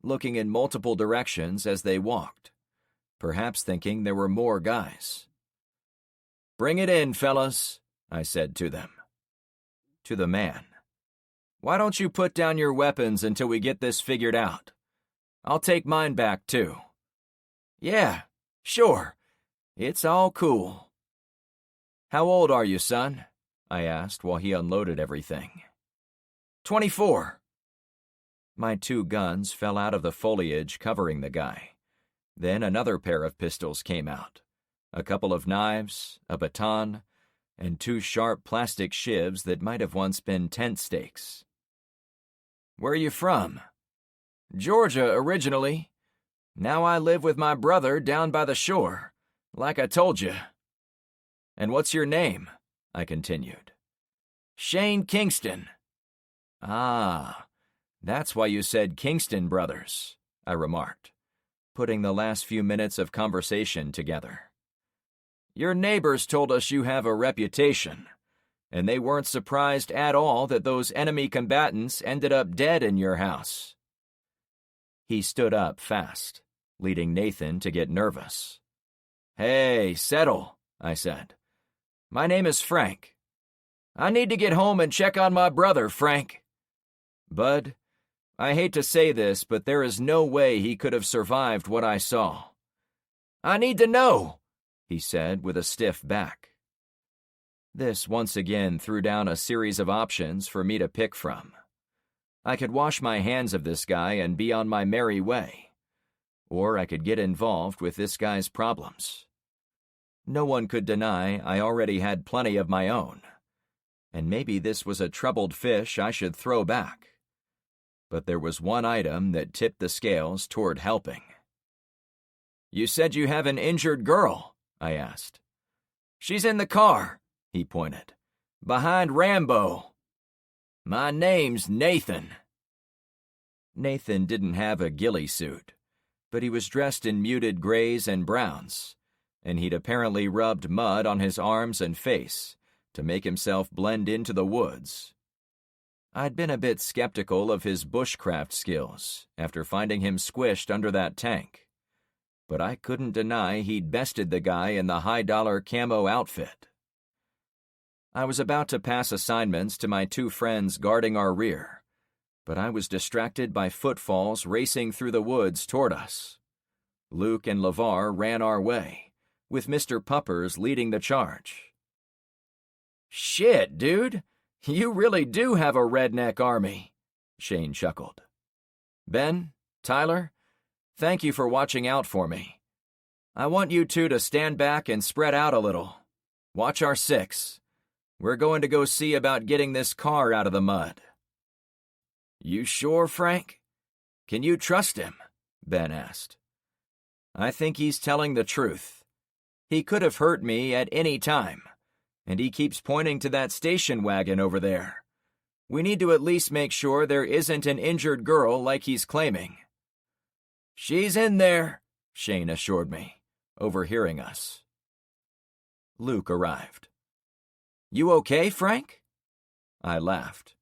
looking in multiple directions as they walked, perhaps thinking there were more guys. Bring it in, fellas, I said to them. To the man. Why don't you put down your weapons until we get this figured out? I'll take mine back, too. Yeah, sure. It's all cool. How old are you, son? I asked while he unloaded everything. 24. My 2 guns fell out of the foliage covering the guy. Then another pair of pistols came out. A couple of knives, a baton, and 2 sharp plastic shivs that might have once been tent stakes. Where are you from? Georgia, originally. Now I live with my brother down by the shore, like I told you. And what's your name? I continued. Shane Kingston. Ah, that's why you said Kingston Brothers, I remarked, putting the last few minutes of conversation together. Your neighbors told us you have a reputation, and they weren't surprised at all that those enemy combatants ended up dead in your house. He stood up fast, leading Nathan to get nervous. Hey, settle, I said. My name is Frank. I need to get home and check on my brother, Frank. Bud, I hate to say this, but there is no way he could have survived what I saw. I need to know, he said with a stiff back. This once again threw down a series of options for me to pick from. I could wash my hands of this guy and be on my merry way. Or I could get involved with this guy's problems. No one could deny I already had plenty of my own. And maybe this was a troubled fish I should throw back. But there was one item that tipped the scales toward helping. You said you have an injured girl, I asked. She's in the car, he pointed. Behind Rambo. My name's Nathan. Nathan didn't have a ghillie suit, but he was dressed in muted grays and browns, and he'd apparently rubbed mud on his arms and face to make himself blend into the woods. I'd been a bit skeptical of his bushcraft skills after finding him squished under that tank, but I couldn't deny he'd bested the guy in the high-dollar camo outfit. I was about to pass assignments to my 2 friends guarding our rear, but I was distracted by footfalls racing through the woods toward us. Luke and LeVar ran our way, with Mr. Puppers leading the charge. Shit, dude! You really do have a redneck army, Shane chuckled. Ben, Tyler, thank you for watching out for me. I want you 2 to stand back and spread out a little. Watch our 6. We're going to go see about getting this car out of the mud. You sure, Frank? Can you trust him? Ben asked. I think he's telling the truth. He could have hurt me at any time, and he keeps pointing to that station wagon over there. We need to at least make sure there isn't an injured girl like he's claiming. She's in there, Shane assured me, overhearing us. Luke arrived. You okay, Frank? I laughed.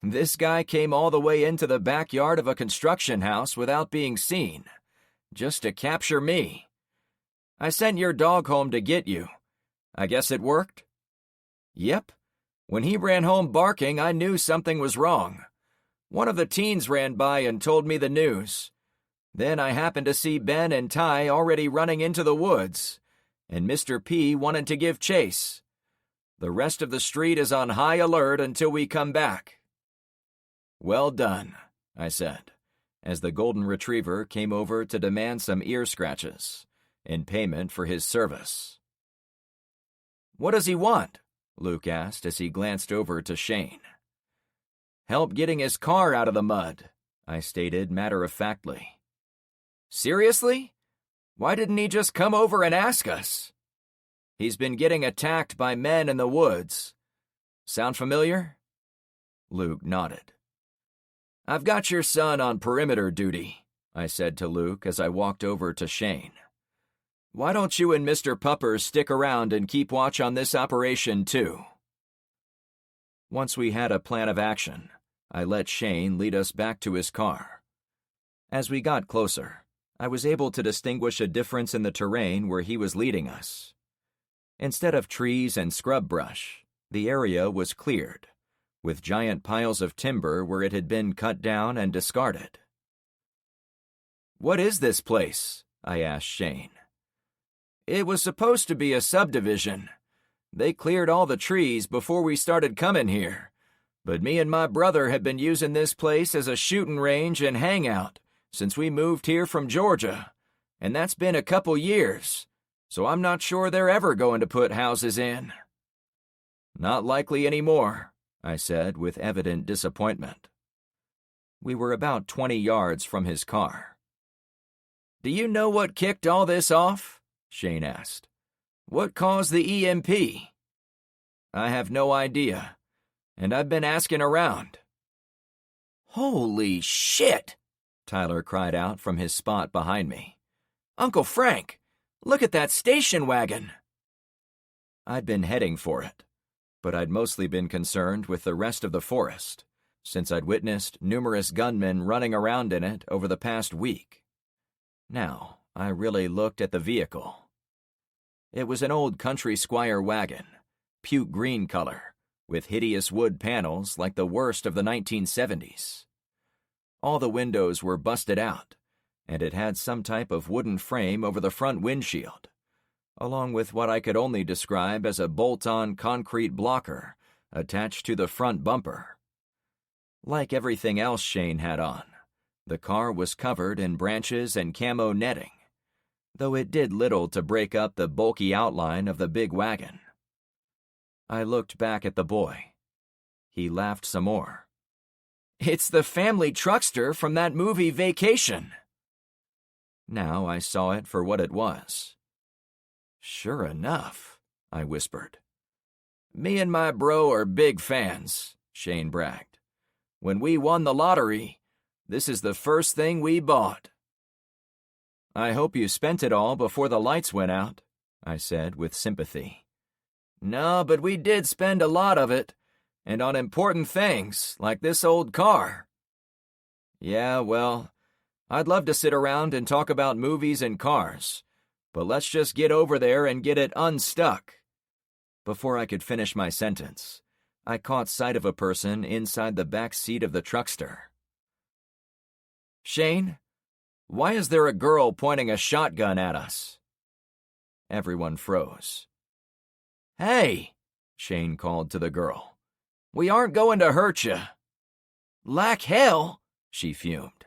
This guy came all the way into the backyard of a construction house without being seen, just to capture me. I sent your dog home to get you. I guess it worked? Yep. When he ran home barking, I knew something was wrong. One of the teens ran by and told me the news. Then I happened to see Ben and Ty already running into the woods, and Mr. P wanted to give chase. The rest of the street is on high alert until we come back." "Well done," I said, as the golden retriever came over to demand some ear scratches in payment for his service. "What does he want?" Luke asked as he glanced over to Shane. "Help getting his car out of the mud," I stated matter-of-factly. "Seriously? Why didn't he just come over and ask us?" "He's been getting attacked by men in the woods. Sound familiar?" Luke nodded. "I've got your son on perimeter duty," I said to Luke as I walked over to Shane. "Why don't you and Mr. Puppers stick around and keep watch on this operation, too?" Once we had a plan of action, I let Shane lead us back to his car. As we got closer, I was able to distinguish a difference in the terrain where he was leading us. Instead of trees and scrub brush, the area was cleared, with giant piles of timber where it had been cut down and discarded. "What is this place?" I asked Shane. "It was supposed to be a subdivision. They cleared all the trees before we started coming here, but me and my brother have been using this place as a shooting range and hangout since we moved here from Georgia, and that's been a couple years, so I'm not sure they're ever going to put houses in." "Not likely anymore," I said with evident disappointment. We were about 20 yards from his car. "Do you know what kicked all this off?" Shane asked. "What caused the EMP?" "I have no idea, and I've been asking around." "Holy shit!" Tyler cried out from his spot behind me. "Uncle Frank, look at that station wagon!" I'd been heading for it, but I'd mostly been concerned with the rest of the forest, since I'd witnessed numerous gunmen running around in it over the past week. Now, I really looked at the vehicle. It was an old country squire wagon, puke green color, with hideous wood panels like the worst of the 1970s. All the windows were busted out, and it had some type of wooden frame over the front windshield, along with what I could only describe as a bolt-on concrete blocker attached to the front bumper. Like everything else Shane had on, the car was covered in branches and camo netting, though it did little to break up the bulky outline of the big wagon. I looked back at the boy. He laughed some more. "It's the family truckster from that movie Vacation." Now I saw it for what it was. "Sure enough," I whispered. "Me and my bro are big fans," Shane bragged. "When we won the lottery, this is the first thing we bought." "I hope you spent it all before the lights went out," I said with sympathy. "No, but we did spend a lot of it, and on important things, like this old car." "Yeah, well, I'd love to sit around and talk about movies and cars, but let's just get over there and get it unstuck." Before I could finish my sentence, I caught sight of a person inside the back seat of the truckster. "Shane, why is there a girl pointing a shotgun at us?" Everyone froze. "Hey," Shane called to the girl. "We aren't going to hurt you." "Like hell," she fumed.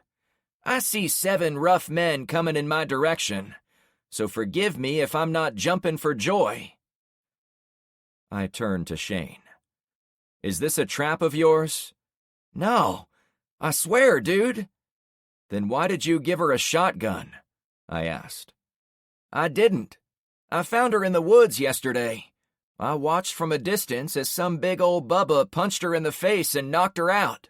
"I see 7 rough men coming in my direction, so forgive me if I'm not jumping for joy." I turned to Shane. "Is this a trap of yours?" "No, I swear, dude." "Then why did you give her a shotgun?" I asked. "I didn't. I found her in the woods yesterday. I watched from a distance as some big old Bubba punched her in the face and knocked her out.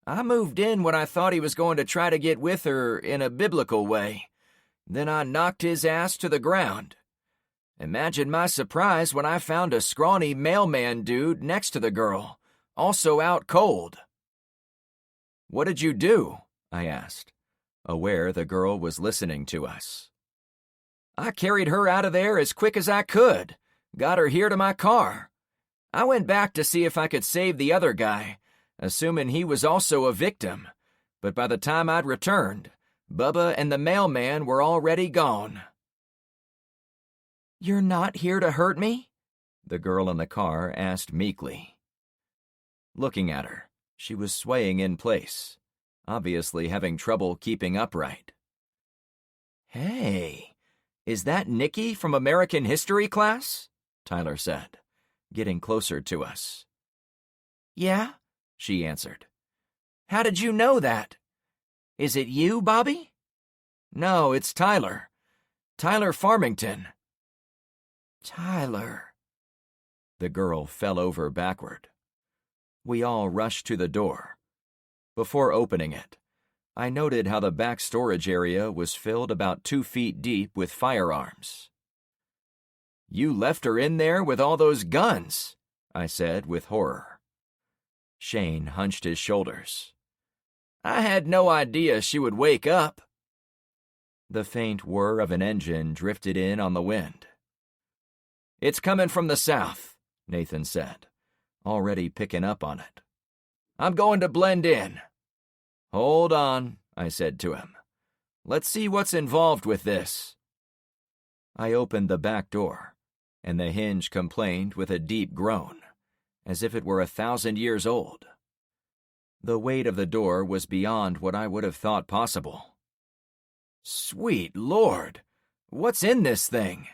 I moved in when I thought he was going to try to get with her in a biblical way. Then I knocked his ass to the ground. Imagine my surprise when I found a scrawny mailman dude next to the girl, also out cold." "What did you do?" I asked, aware the girl was listening to us. "I carried her out of there as quick as I could, got her here to my car. I went back to see if I could save the other guy, assuming he was also a victim, but by the time I'd returned, Bubba and the mailman were already gone." "You're not here to hurt me?" the girl in the car asked meekly. Looking at her, she was swaying in place, obviously having trouble keeping upright. "Hey, is that Nikki from American History class?" Tyler said, getting closer to us. "Yeah," she answered. "How did you know that? Is it you, Bobby?" "No, it's Tyler. Tyler Farmington." "Tyler." The girl fell over backward. We all rushed to the door. Before opening it, I noted how the back storage area was filled about 2 feet deep with firearms. "You left her in there with all those guns," I said with horror. Shane hunched his shoulders. "I had no idea she would wake up." The faint whir of an engine drifted in on the wind. "It's coming from the south," Nathan said, already picking up on it. "I'm going to blend in." "Hold on," I said to him. "Let's see what's involved with this." I opened the back door, and the hinge complained with a deep groan, as if it were 1,000 years old. The weight of the door was beyond what I would have thought possible. "Sweet Lord, what's in this thing?"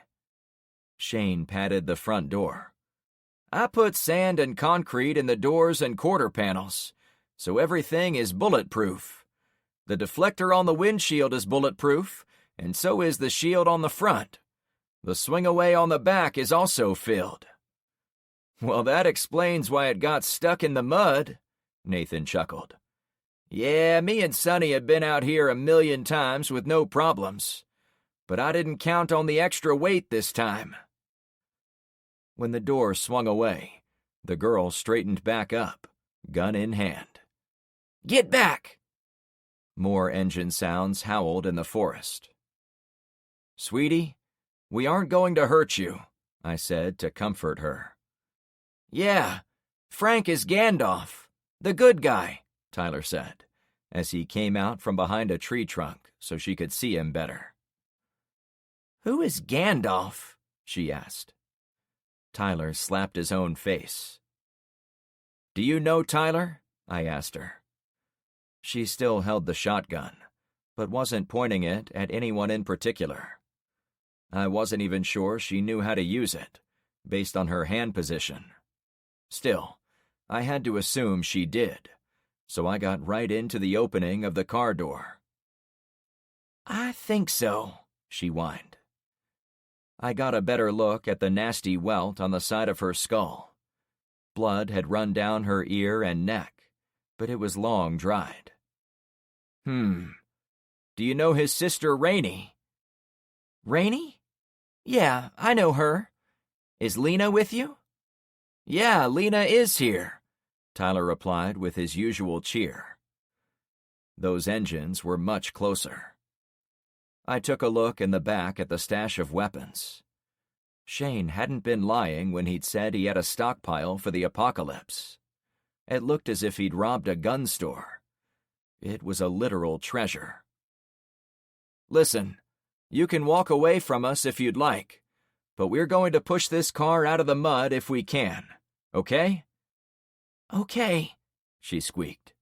Shane patted the front door. "I put sand and concrete in the doors and quarter panels, so everything is bulletproof. The deflector on the windshield is bulletproof, and so is the shield on the front. The swing-away on the back is also filled." "Well, that explains why it got stuck in the mud," Nathan chuckled. "Yeah, me and Sonny have been out here 1,000,000 times with no problems, but I didn't count on the extra weight this time." When the door swung away, the girl straightened back up, gun in hand. "Get back!" More engine sounds howled in the forest. "Sweetie, we aren't going to hurt you," I said to comfort her. "Yeah, Frank is Gandalf, the good guy," Tyler said, as he came out from behind a tree trunk so she could see him better. "Who is Gandalf?" she asked. Tyler slapped his own face. "Do you know Tyler?" I asked her. She still held the shotgun, but wasn't pointing it at anyone in particular. I wasn't even sure she knew how to use it, based on her hand position. Still, I had to assume she did, so I got right into the opening of the car door. "I think so," she whined. I got a better look at the nasty welt on the side of her skull. Blood had run down her ear and neck, but it was long dried. Do you know his sister Rainey?" "Rainey? Yeah, I know her. Is Lena with you?" "Yeah, Lena is here," Tyler replied with his usual cheer. Those engines were much closer. I took a look in the back at the stash of weapons. Shane hadn't been lying when he'd said he had a stockpile for the apocalypse. It looked as if he'd robbed a gun store. It was a literal treasure. "Listen, you can walk away from us if you'd like, but we're going to push this car out of the mud if we can, okay?" "Okay," she squeaked.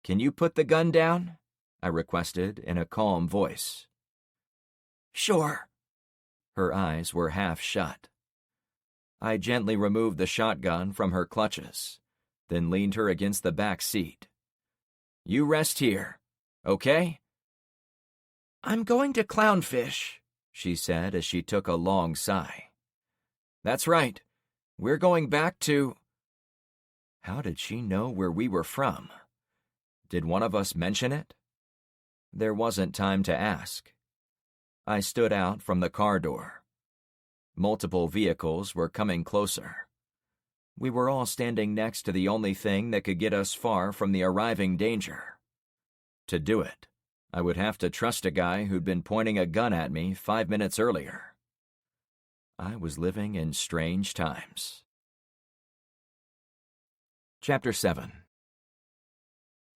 "Can you put the gun down?" I requested in a calm voice. "Sure." Her eyes were half shut. I gently removed the shotgun from her clutches, then leaned her against the back seat. "You rest here, okay?" "I'm going to Clownfish," she said as she took a long sigh. "That's right. We're going back to—" How did she know where we were from? Did one of us mention it? There wasn't time to ask. I stood out from the car door. Multiple vehicles were coming closer. We were all standing next to the only thing that could get us far from the arriving danger. To do it, I would have to trust a guy who'd been pointing a gun at me 5 minutes earlier. I was living in strange times. Chapter 7.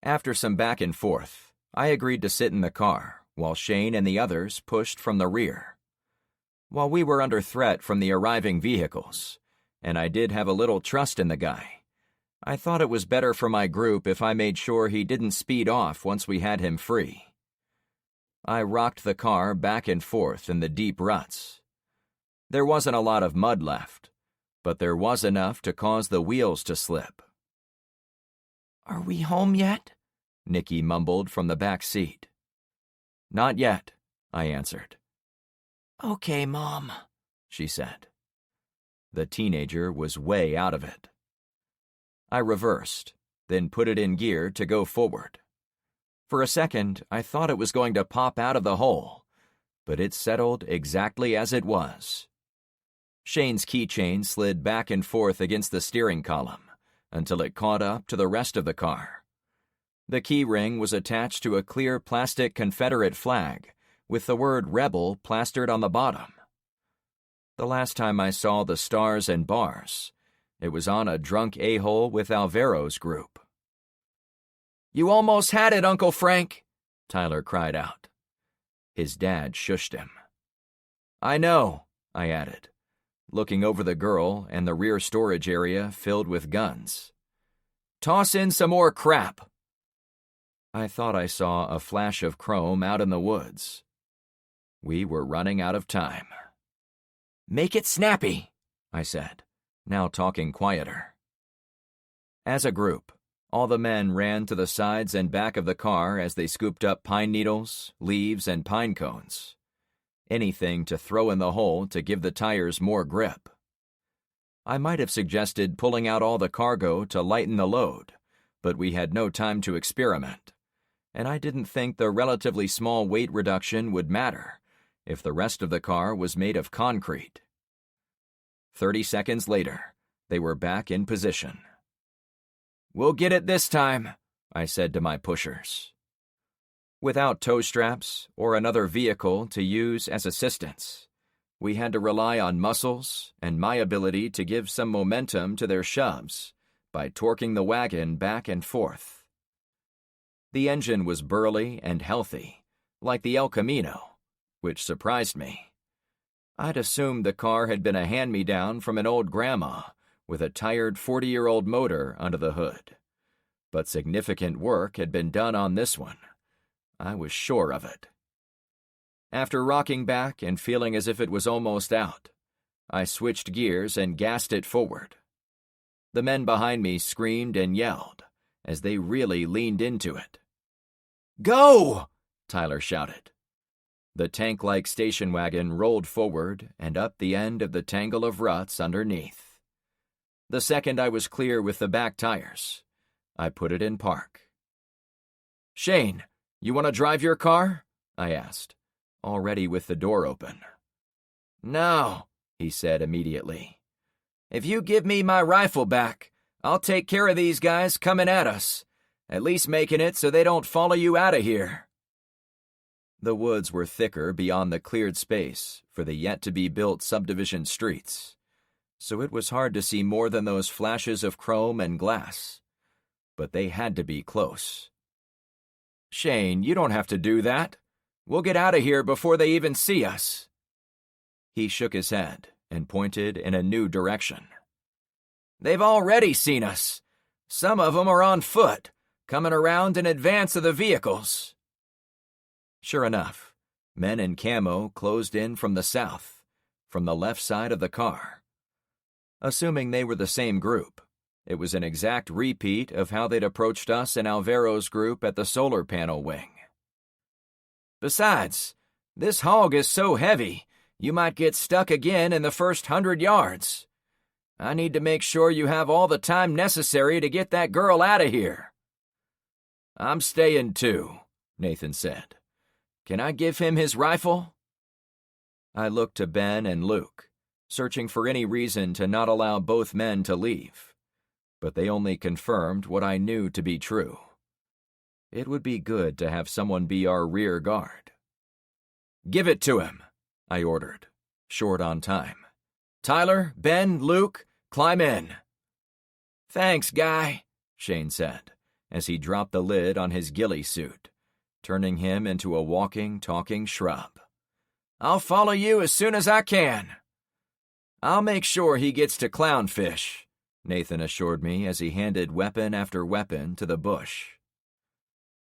After some back and forth, I agreed to sit in the car, while Shane and the others pushed from the rear. While we were under threat from the arriving vehicles, and I did have a little trust in the guy. I thought it was better for my group if I made sure he didn't speed off once we had him free. I rocked the car back and forth in the deep ruts. There wasn't a lot of mud left, but there was enough to cause the wheels to slip. "Are we home yet?" Nikki mumbled from the back seat. "Not yet," I answered. "Okay, Mom," she said. The teenager was way out of it. I reversed, then put it in gear to go forward. For a second, I thought it was going to pop out of the hole, but it settled exactly as it was. Shane's keychain slid back and forth against the steering column until it caught up to the rest of the car. The key ring was attached to a clear plastic Confederate flag with the word Rebel plastered on the bottom. The last time I saw the stars and bars, it was on a drunk a-hole with Alvaro's group. "You almost had it, Uncle Frank," Tyler cried out. His dad shushed him. "I know," I added, looking over the girl and the rear storage area filled with guns. "Toss in some more crap." I thought I saw a flash of chrome out in the woods. We were running out of time. "Make it snappy," I said, now talking quieter. As a group, all the men ran to the sides and back of the car as they scooped up pine needles, leaves, and pine cones. Anything to throw in the hole to give the tires more grip. I might have suggested pulling out all the cargo to lighten the load, but we had no time to experiment, and I didn't think the relatively small weight reduction would matter if the rest of the car was made of concrete. 30 seconds later, they were back in position. "We'll get it this time," I said to my pushers. Without tow straps or another vehicle to use as assistance, we had to rely on muscles and my ability to give some momentum to their shoves by torquing the wagon back and forth. The engine was burly and healthy, like the El Camino, which surprised me. I'd assumed the car had been a hand-me-down from an old grandma with a tired 40-year-old motor under the hood. But significant work had been done on this one. I was sure of it. After rocking back and feeling as if it was almost out, I switched gears and gassed it forward. The men behind me screamed and yelled as they really leaned into it. "Go!" Tyler shouted. The tank-like station wagon rolled forward and up the end of the tangle of ruts underneath. The second I was clear with the back tires, I put it in park. "Shane, you want to drive your car?" I asked, already with the door open. "No," he said immediately. "If you give me my rifle back, I'll take care of these guys coming at us, at least making it so they don't follow you out of here." The woods were thicker beyond the cleared space for the yet-to-be-built subdivision streets, so it was hard to see more than those flashes of chrome and glass. But they had to be close. "Shane, you don't have to do that. We'll get out of here before they even see us." He shook his head and pointed in a new direction. "They've already seen us. Some of them are on foot, coming around in advance of the vehicles." Sure enough, men in camo closed in from the south, from the left side of the car. Assuming they were the same group, it was an exact repeat of how they'd approached us and Alvaro's group at the solar panel wing. "Besides, this hog is so heavy, you might get stuck again in the first 100 yards. I need to make sure you have all the time necessary to get that girl out of here." "I'm staying too," Nathan said. "Can I give him his rifle?" I looked to Ben and Luke, searching for any reason to not allow both men to leave, but they only confirmed what I knew to be true. It would be good to have someone be our rear guard. "Give it to him," I ordered, short on time. "Tyler, Ben, Luke, climb in." "Thanks, Guy," Shane said, as he dropped the lid on his ghillie suit, turning him into a walking, talking shrub. "I'll follow you as soon as I can." "I'll make sure he gets to Clownfish," Nathan assured me as he handed weapon after weapon to the bush.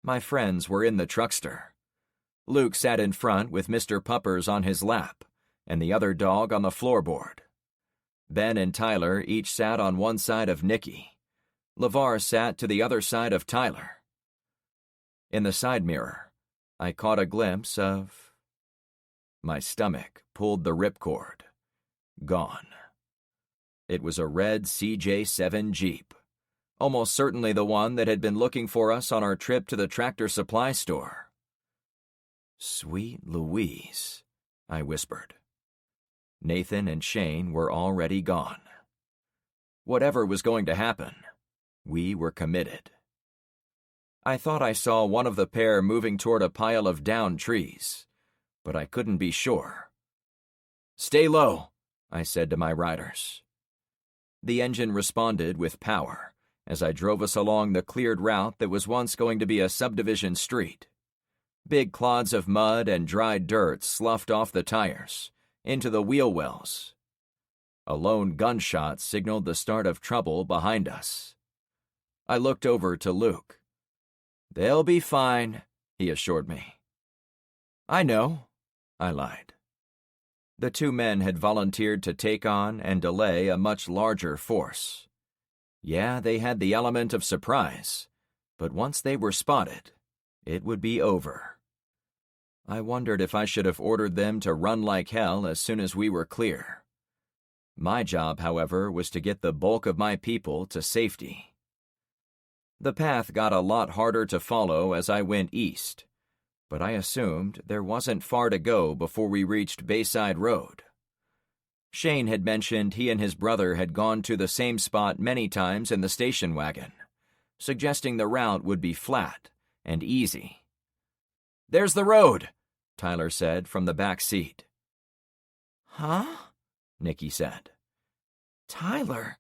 My friends were in the truckster. Luke sat in front with Mr. Puppers on his lap, and the other dog on the floorboard. Ben and Tyler each sat on one side of Nicky. LeVar sat to the other side of Tyler. In the side mirror, I caught a glimpse of... My stomach pulled the ripcord. Gone. It was a red CJ7 Jeep, almost certainly the one that had been looking for us on our trip to the tractor supply store. "Sweet Louise," I whispered. Nathan and Shane were already gone. Whatever was going to happen, we were committed. I thought I saw one of the pair moving toward a pile of downed trees, but I couldn't be sure. "Stay low," I said to my riders. The engine responded with power as I drove us along the cleared route that was once going to be a subdivision street. Big clods of mud and dried dirt sloughed off the tires, into the wheel wells. A lone gunshot signaled the start of trouble behind us. I looked over to Luke. "They'll be fine," he assured me. "I know," I lied. The two men had volunteered to take on and delay a much larger force. Yeah, they had the element of surprise, but once they were spotted, it would be over. I wondered if I should have ordered them to run like hell as soon as we were clear. My job, however, was to get the bulk of my people to safety. The path got a lot harder to follow as I went east, but I assumed there wasn't far to go before we reached Bayside Road. Shane had mentioned he and his brother had gone to the same spot many times in the station wagon, suggesting the route would be flat and easy. "There's the road," Tyler said from the back seat. "Huh?" Nicky said. "Tyler,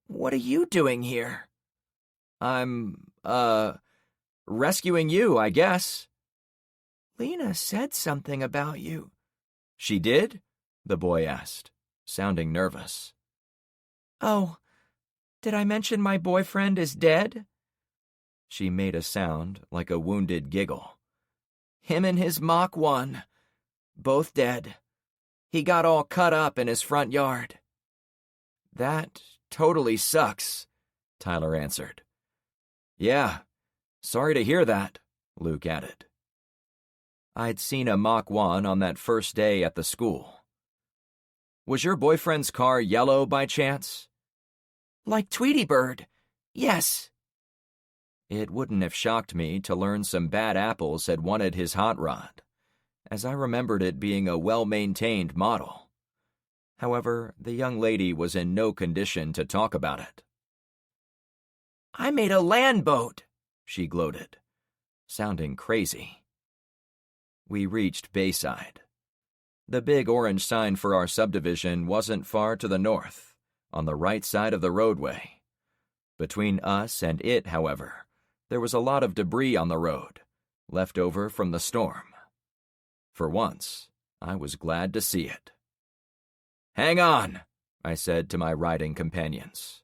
what are you doing here?" "I'm, rescuing you, I guess." "Lena said something about you." "She did?" the boy asked, sounding nervous. "Oh, did I mention my boyfriend is dead?" She made a sound like a wounded giggle. "Him and his Mach 1. Both dead. He got all cut up in his front yard." "That totally sucks," Tyler answered. "Yeah, sorry to hear that," Luke added. I'd seen a Mach 1 on that first day at the school. "Was your boyfriend's car yellow by chance?" "Like Tweety Bird, yes." It wouldn't have shocked me to learn some bad apples had wanted his hot rod, as I remembered it being a well-maintained model. However, the young lady was in no condition to talk about it. "I made a land boat," she gloated, sounding crazy. We reached Bayside. The big orange sign for our subdivision wasn't far to the north, on the right side of the roadway. Between us and it, however, there was a lot of debris on the road, left over from the storm. For once, I was glad to see it. "Hang on," I said to my riding companions.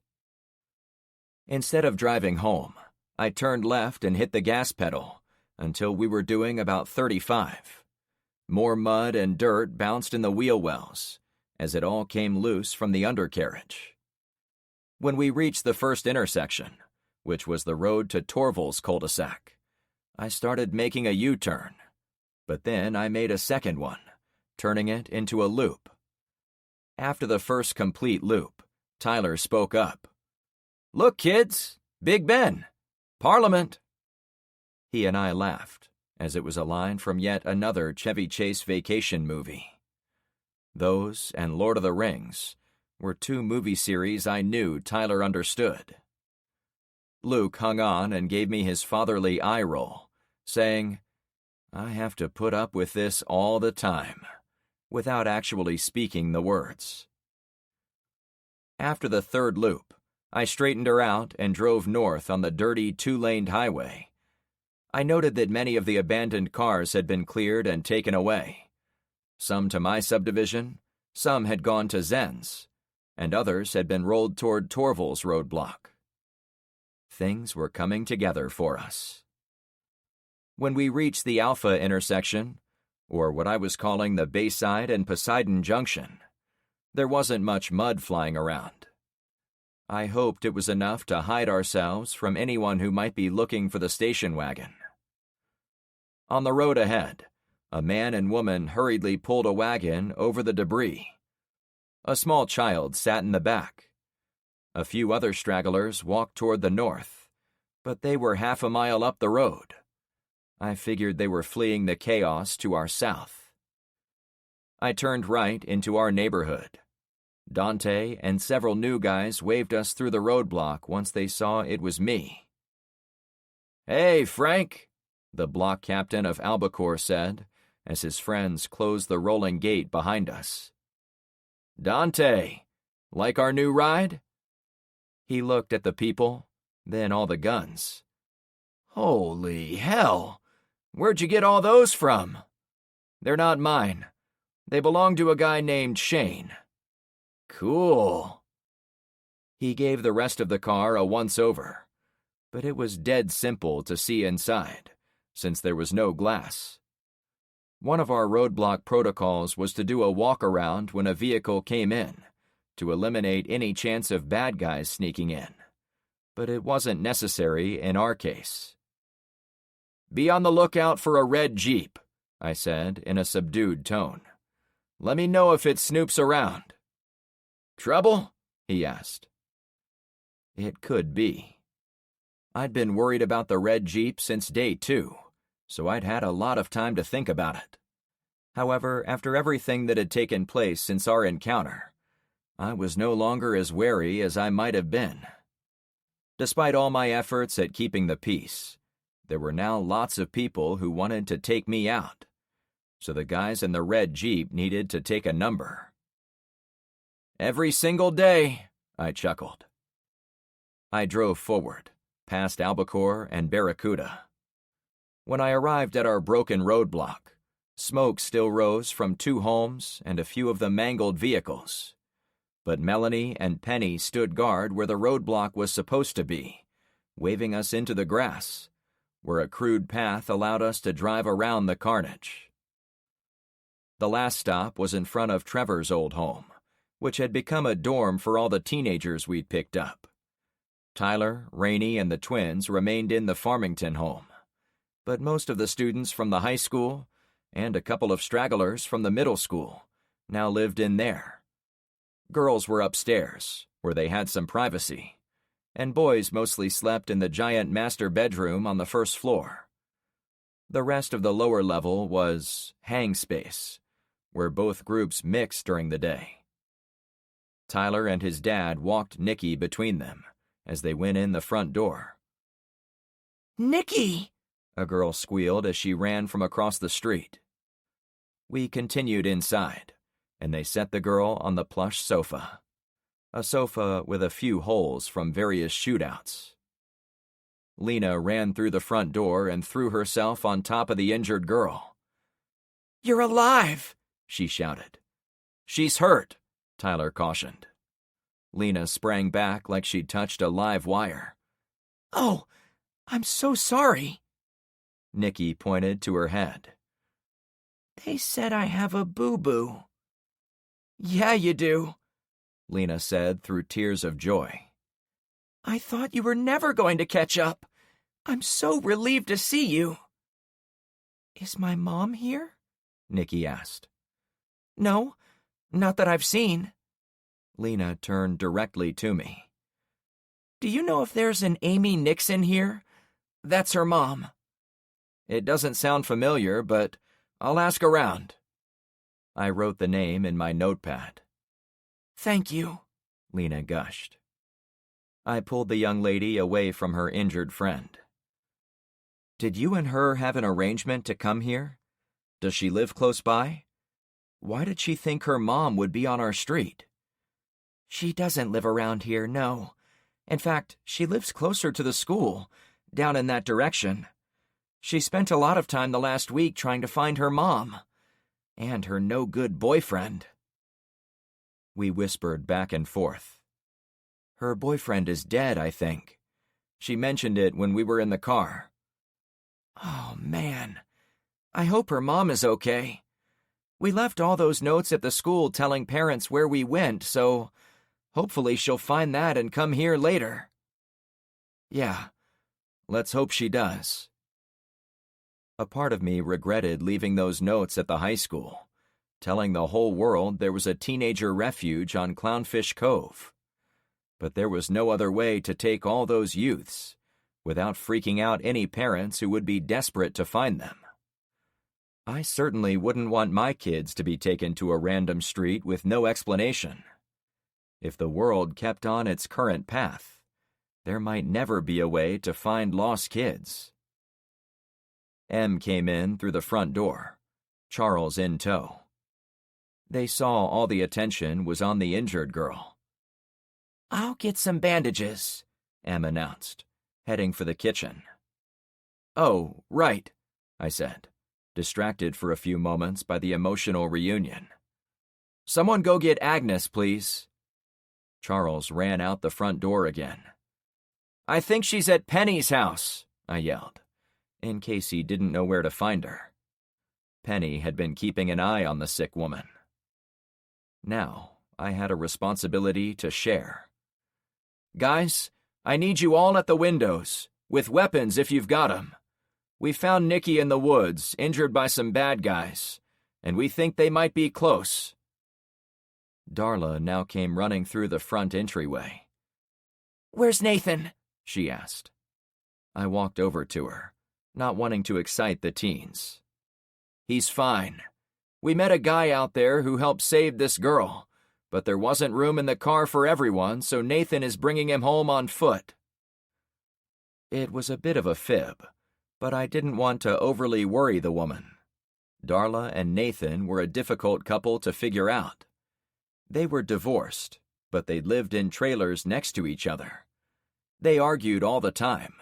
Instead of driving home, I turned left and hit the gas pedal until we were doing about 35. More mud and dirt bounced in the wheel wells as it all came loose from the undercarriage. When we reached the first intersection, which was the road to Torval's cul-de-sac, I started making a U-turn, but then I made a second one, turning it into a loop. After the first complete loop, Tyler spoke up. "Look, kids, Big Ben, Parliament." He and I laughed, as it was a line from yet another Chevy Chase vacation movie. Those and Lord of the Rings were two movie series I knew Tyler understood. Luke hung on and gave me his fatherly eye roll, saying, "I have to put up with this all the time," without actually speaking the words. After the third loop, I straightened her out and drove north on the dirty two-laned highway. I noted that many of the abandoned cars had been cleared and taken away. Some to my subdivision, Some had gone to Zen's, and others had been rolled toward Torval's roadblock. Things were coming together for us. When we reached the Alpha intersection, or what I was calling the Bayside and Poseidon Junction, there wasn't much mud flying around. I hoped it was enough to hide ourselves from anyone who might be looking for the station wagon. On the road ahead, a man and woman hurriedly pulled a wagon over the debris. A small child sat in the back. A few other stragglers walked toward the north, but they were half a mile up the road. I figured they were fleeing the chaos to our south. I turned right into our neighborhood. Dante and several new guys waved us through the roadblock once they saw it was me. "Hey, Frank," the block captain of Albacore said, as his friends closed the rolling gate behind us. "Dante, like our new ride?" He looked at the people, then all the guns. "Holy hell! Where'd you get all those from?" "They're not mine. They belong to a guy named Shane." "Cool." He gave the rest of the car a once-over, but it was dead simple to see inside, since there was no glass. One of our roadblock protocols was to do a walk-around when a vehicle came in, to eliminate any chance of bad guys sneaking in, but it wasn't necessary in our case. "Be on the lookout for a red Jeep," I said in a subdued tone. "Let me know if it snoops around." "Trouble?" he asked. It could be. I'd been worried about the red Jeep since day 2, so I'd had a lot of time to think about it. However, after everything that had taken place since our encounter, I was no longer as wary as I might have been. Despite all my efforts at keeping the peace, there were now lots of people who wanted to take me out, so the guys in the red Jeep needed to take a number. "Every single day," I chuckled. I drove forward, past Albacore and Barracuda. When I arrived at our broken roadblock, smoke still rose from 2 homes and a few of the mangled vehicles. But Melanie and Penny stood guard where the roadblock was supposed to be, waving us into the grass, where a crude path allowed us to drive around the carnage. The last stop was in front of Trevor's old home, which had become a dorm for all the teenagers we'd picked up. Tyler, Rainey, and the twins remained in the Farmington home, but most of the students from the high school, and a couple of stragglers from the middle school, now lived in there. Girls were upstairs, where they had some privacy, and boys mostly slept in the giant master bedroom on the first floor. The rest of the lower level was hang space, where both groups mixed during the day. Tyler and his dad walked Nikki between them as they went in the front door. "Nikki!" a girl squealed as she ran from across the street. We continued inside, and they set the girl on the plush sofa, a sofa with a few holes from various shootouts. Lena ran through the front door and threw herself on top of the injured girl. "You're alive!" she shouted. "She's hurt," Tyler cautioned. Lena sprang back like she'd touched a live wire. "Oh, I'm so sorry." Nikki pointed to her head. "They said I have a boo-boo." "Yeah, you do," Lena said through tears of joy. "I thought you were never going to catch up. I'm so relieved to see you." "Is my mom here?" Nikki asked. "No, not that I've seen." Lena turned directly to me. "Do you know if there's an Amy Nixon here? That's her mom." "It doesn't sound familiar, but I'll ask around." I wrote the name in my notepad. "Thank you," Lena gushed. I pulled the young lady away from her injured friend. "Did you and her have an arrangement to come here? Does she live close by? Why did she think her mom would be on our street?" "She doesn't live around here, no. In fact, she lives closer to the school, down in that direction. She spent a lot of time the last week trying to find her mom. And her no-good boyfriend." We whispered back and forth. Her boyfriend is dead, I think. She mentioned it when we were in the car. Oh, man. I hope her mom is okay. We left all those notes at the school telling parents where we went, so hopefully she'll find that and come here later. Yeah, let's hope she does. A part of me regretted leaving those notes at the high school, telling the whole world there was a teenager refuge on Clownfish Cove. But there was no other way to take all those youths without freaking out any parents who would be desperate to find them. I certainly wouldn't want my kids to be taken to a random street with no explanation. If the world kept on its current path, there might never be a way to find lost kids. M came in through the front door, Charles in tow. They saw all the attention was on the injured girl. I'll get some bandages, M announced, heading for the kitchen. Oh, right, I said, distracted for a few moments by the emotional reunion. Someone go get Agnes, please. Charles ran out the front door again. I think she's at Penny's house, I yelled, in case he didn't know where to find her. Penny had been keeping an eye on the sick woman. Now, I had a responsibility to share. Guys, I need you all at the windows, with weapons if you've got 'em. We found Nikki in the woods, injured by some bad guys, and we think they might be close. Darla now came running through the front entryway. Where's Nathan? She asked. I walked over to her, not wanting to excite the teens. He's fine. We met a guy out there who helped save this girl, but there wasn't room in the car for everyone, so Nathan is bringing him home on foot. It was a bit of a fib, but I didn't want to overly worry the woman. Darla and Nathan were a difficult couple to figure out. They were divorced, but they'd lived in trailers next to each other. They argued all the time,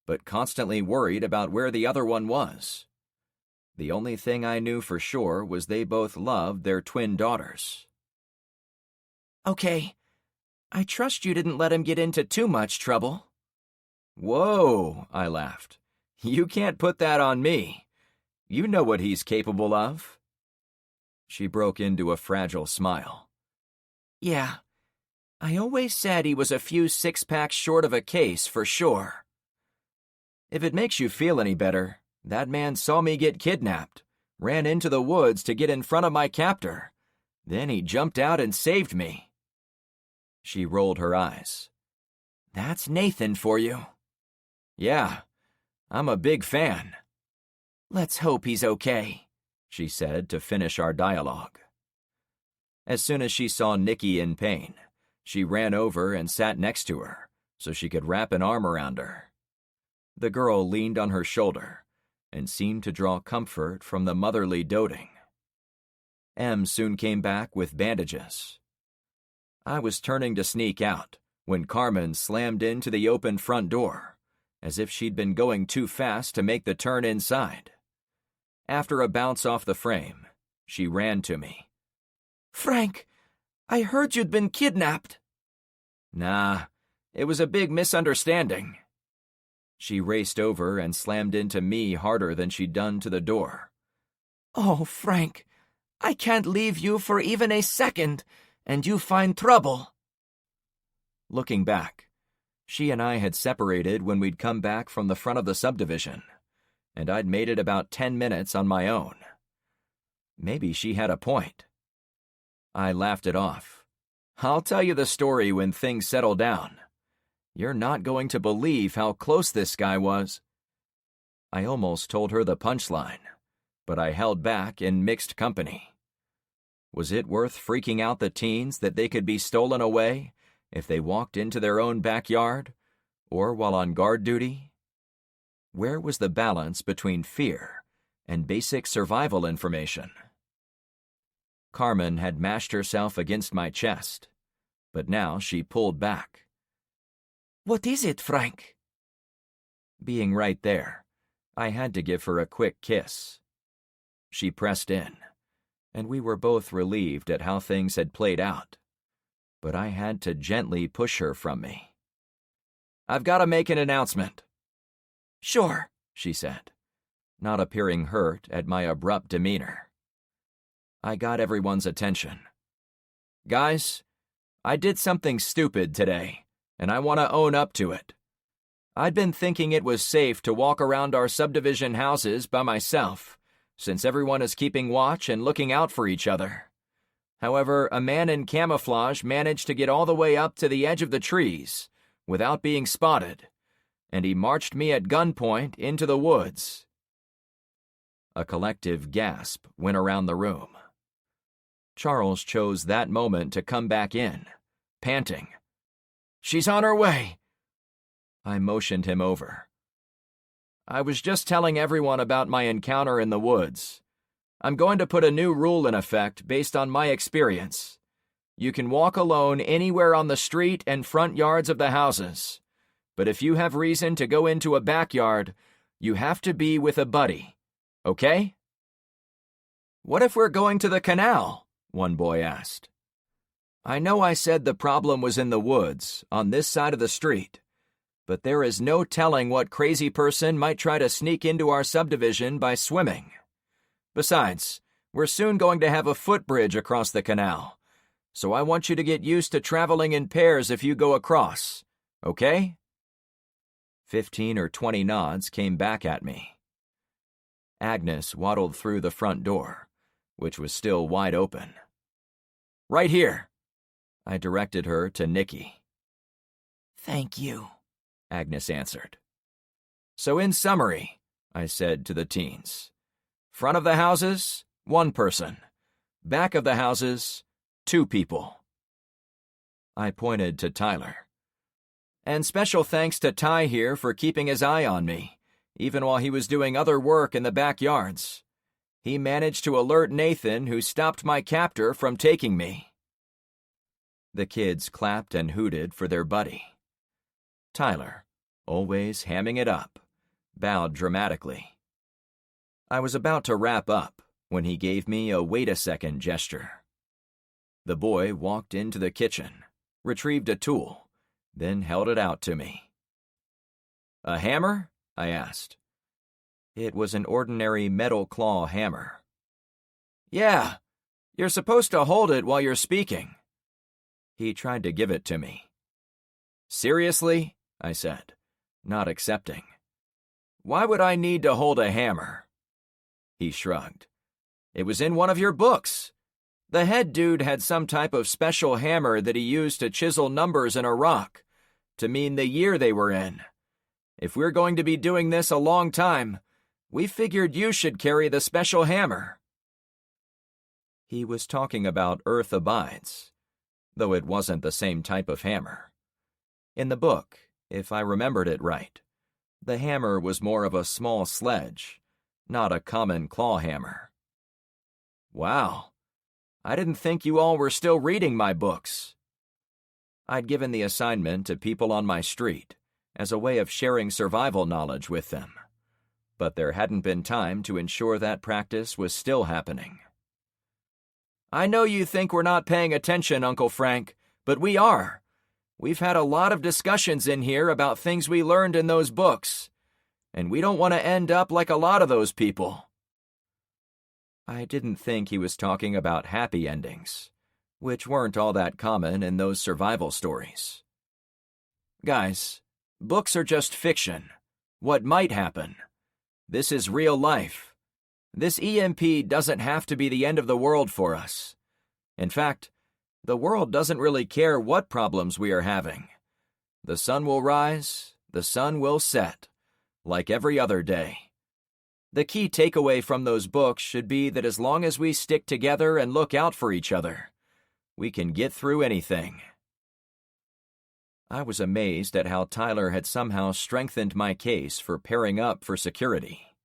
but constantly worried about where the other one was. The only thing I knew for sure was they both loved their twin daughters. Okay, I trust you didn't let him get into too much trouble. Whoa, I laughed. You can't put that on me. You know what he's capable of. She broke into a fragile smile. Yeah, I always said he was a few six-packs short of a case for sure. If it makes you feel any better, that man saw me get kidnapped, ran into the woods to get in front of my captor. Then he jumped out and saved me. She rolled her eyes. That's Nathan for you. Yeah, I'm a big fan. Let's hope he's okay, she said to finish our dialogue. As soon as she saw Nikki in pain, she ran over and sat next to her so she could wrap an arm around her. The girl leaned on her shoulder and seemed to draw comfort from the motherly doting. M soon came back with bandages. I was turning to sneak out when Carmen slammed into the open front door, as if she'd been going too fast to make the turn inside. After a bounce off the frame, she ran to me. Frank, I heard you'd been kidnapped. Nah, it was a big misunderstanding. She raced over and slammed into me harder than she'd done to the door. Oh, Frank, I can't leave you for even a second, and you find trouble. Looking back, she and I had separated when we'd come back from the front of the subdivision, and I'd made it about 10 minutes on my own. Maybe she had a point. I laughed it off. I'll tell you the story when things settle down. You're not going to believe how close this guy was. I almost told her the punchline, but I held back in mixed company. Was it worth freaking out the teens that they could be stolen away if they walked into their own backyard, or while on guard duty? Where was the balance between fear and basic survival information? Carmen had mashed herself against my chest, but now she pulled back. What is it, Frank? Being right there, I had to give her a quick kiss. She pressed in, and we were both relieved at how things had played out, but I had to gently push her from me. "I've got to make an announcement." "Sure," she said, not appearing hurt at my abrupt demeanor. I got everyone's attention. "Guys, I did something stupid today, and I want to own up to it. I'd been thinking it was safe to walk around our subdivision houses by myself, since everyone is keeping watch and looking out for each other. However, a man in camouflage managed to get all the way up to the edge of the trees without being spotted, and he marched me at gunpoint into the woods." A collective gasp went around the room. Charles chose that moment to come back in, panting. "She's on her way." I motioned him over. "I was just telling everyone about my encounter in the woods. I'm going to put a new rule in effect based on my experience. You can walk alone anywhere on the street and front yards of the houses, but if you have reason to go into a backyard, you have to be with a buddy. Okay?" "What if we're going to the canal?" one boy asked. "I know I said the problem was in the woods, on this side of the street, but there is no telling what crazy person might try to sneak into our subdivision by swimming. Besides, we're soon going to have a footbridge across the canal, so I want you to get used to traveling in pairs if you go across, okay?" 15 or 20 nods came back at me. Agnes waddled through the front door, which was still wide open. "Right here." I directed her to Nikki. "Thank you," Agnes answered. "So in summary," I said to the teens, "front of the houses, 1 person. Back of the houses, 2 people." I pointed to Tyler. "And special thanks to Ty here for keeping his eye on me, even while he was doing other work in the backyards. He managed to alert Nathan, who stopped my captor from taking me." The kids clapped and hooted for their buddy. Tyler, always hamming it up, bowed dramatically. I was about to wrap up when he gave me a wait a second gesture. The boy walked into the kitchen, retrieved a tool, then held it out to me. "A hammer?" I asked. It was an ordinary metal claw hammer. "Yeah, you're supposed to hold it while you're speaking." He tried to give it to me. "Seriously?" I said, not accepting. "Why would I need to hold a hammer?" He shrugged. "It was in one of your books. The head dude had some type of special hammer that he used to chisel numbers in a rock, to mean the year they were in. If we're going to be doing this a long time, we figured you should carry the special hammer." He was talking about Earth Abides, though it wasn't the same type of hammer. In the book, if I remembered it right, the hammer was more of a small sledge, not a common claw hammer. Wow, I didn't think you all were still reading my books. I'd given the assignment to people on my street as a way of sharing survival knowledge with them, but there hadn't been time to ensure that practice was still happening. "I know you think we're not paying attention, Uncle Frank, but we are. We've had a lot of discussions in here about things we learned in those books, and we don't want to end up like a lot of those people." I didn't think he was talking about happy endings, which weren't all that common in those survival stories. "Guys, books are just fiction. What might happen? This is real life. This EMP doesn't have to be the end of the world for us. In fact, the world doesn't really care what problems we are having. The sun will rise, the sun will set, like every other day. The key takeaway from those books should be that as long as we stick together and look out for each other, we can get through anything." I was amazed at how Tyler had somehow strengthened my case for pairing up for security.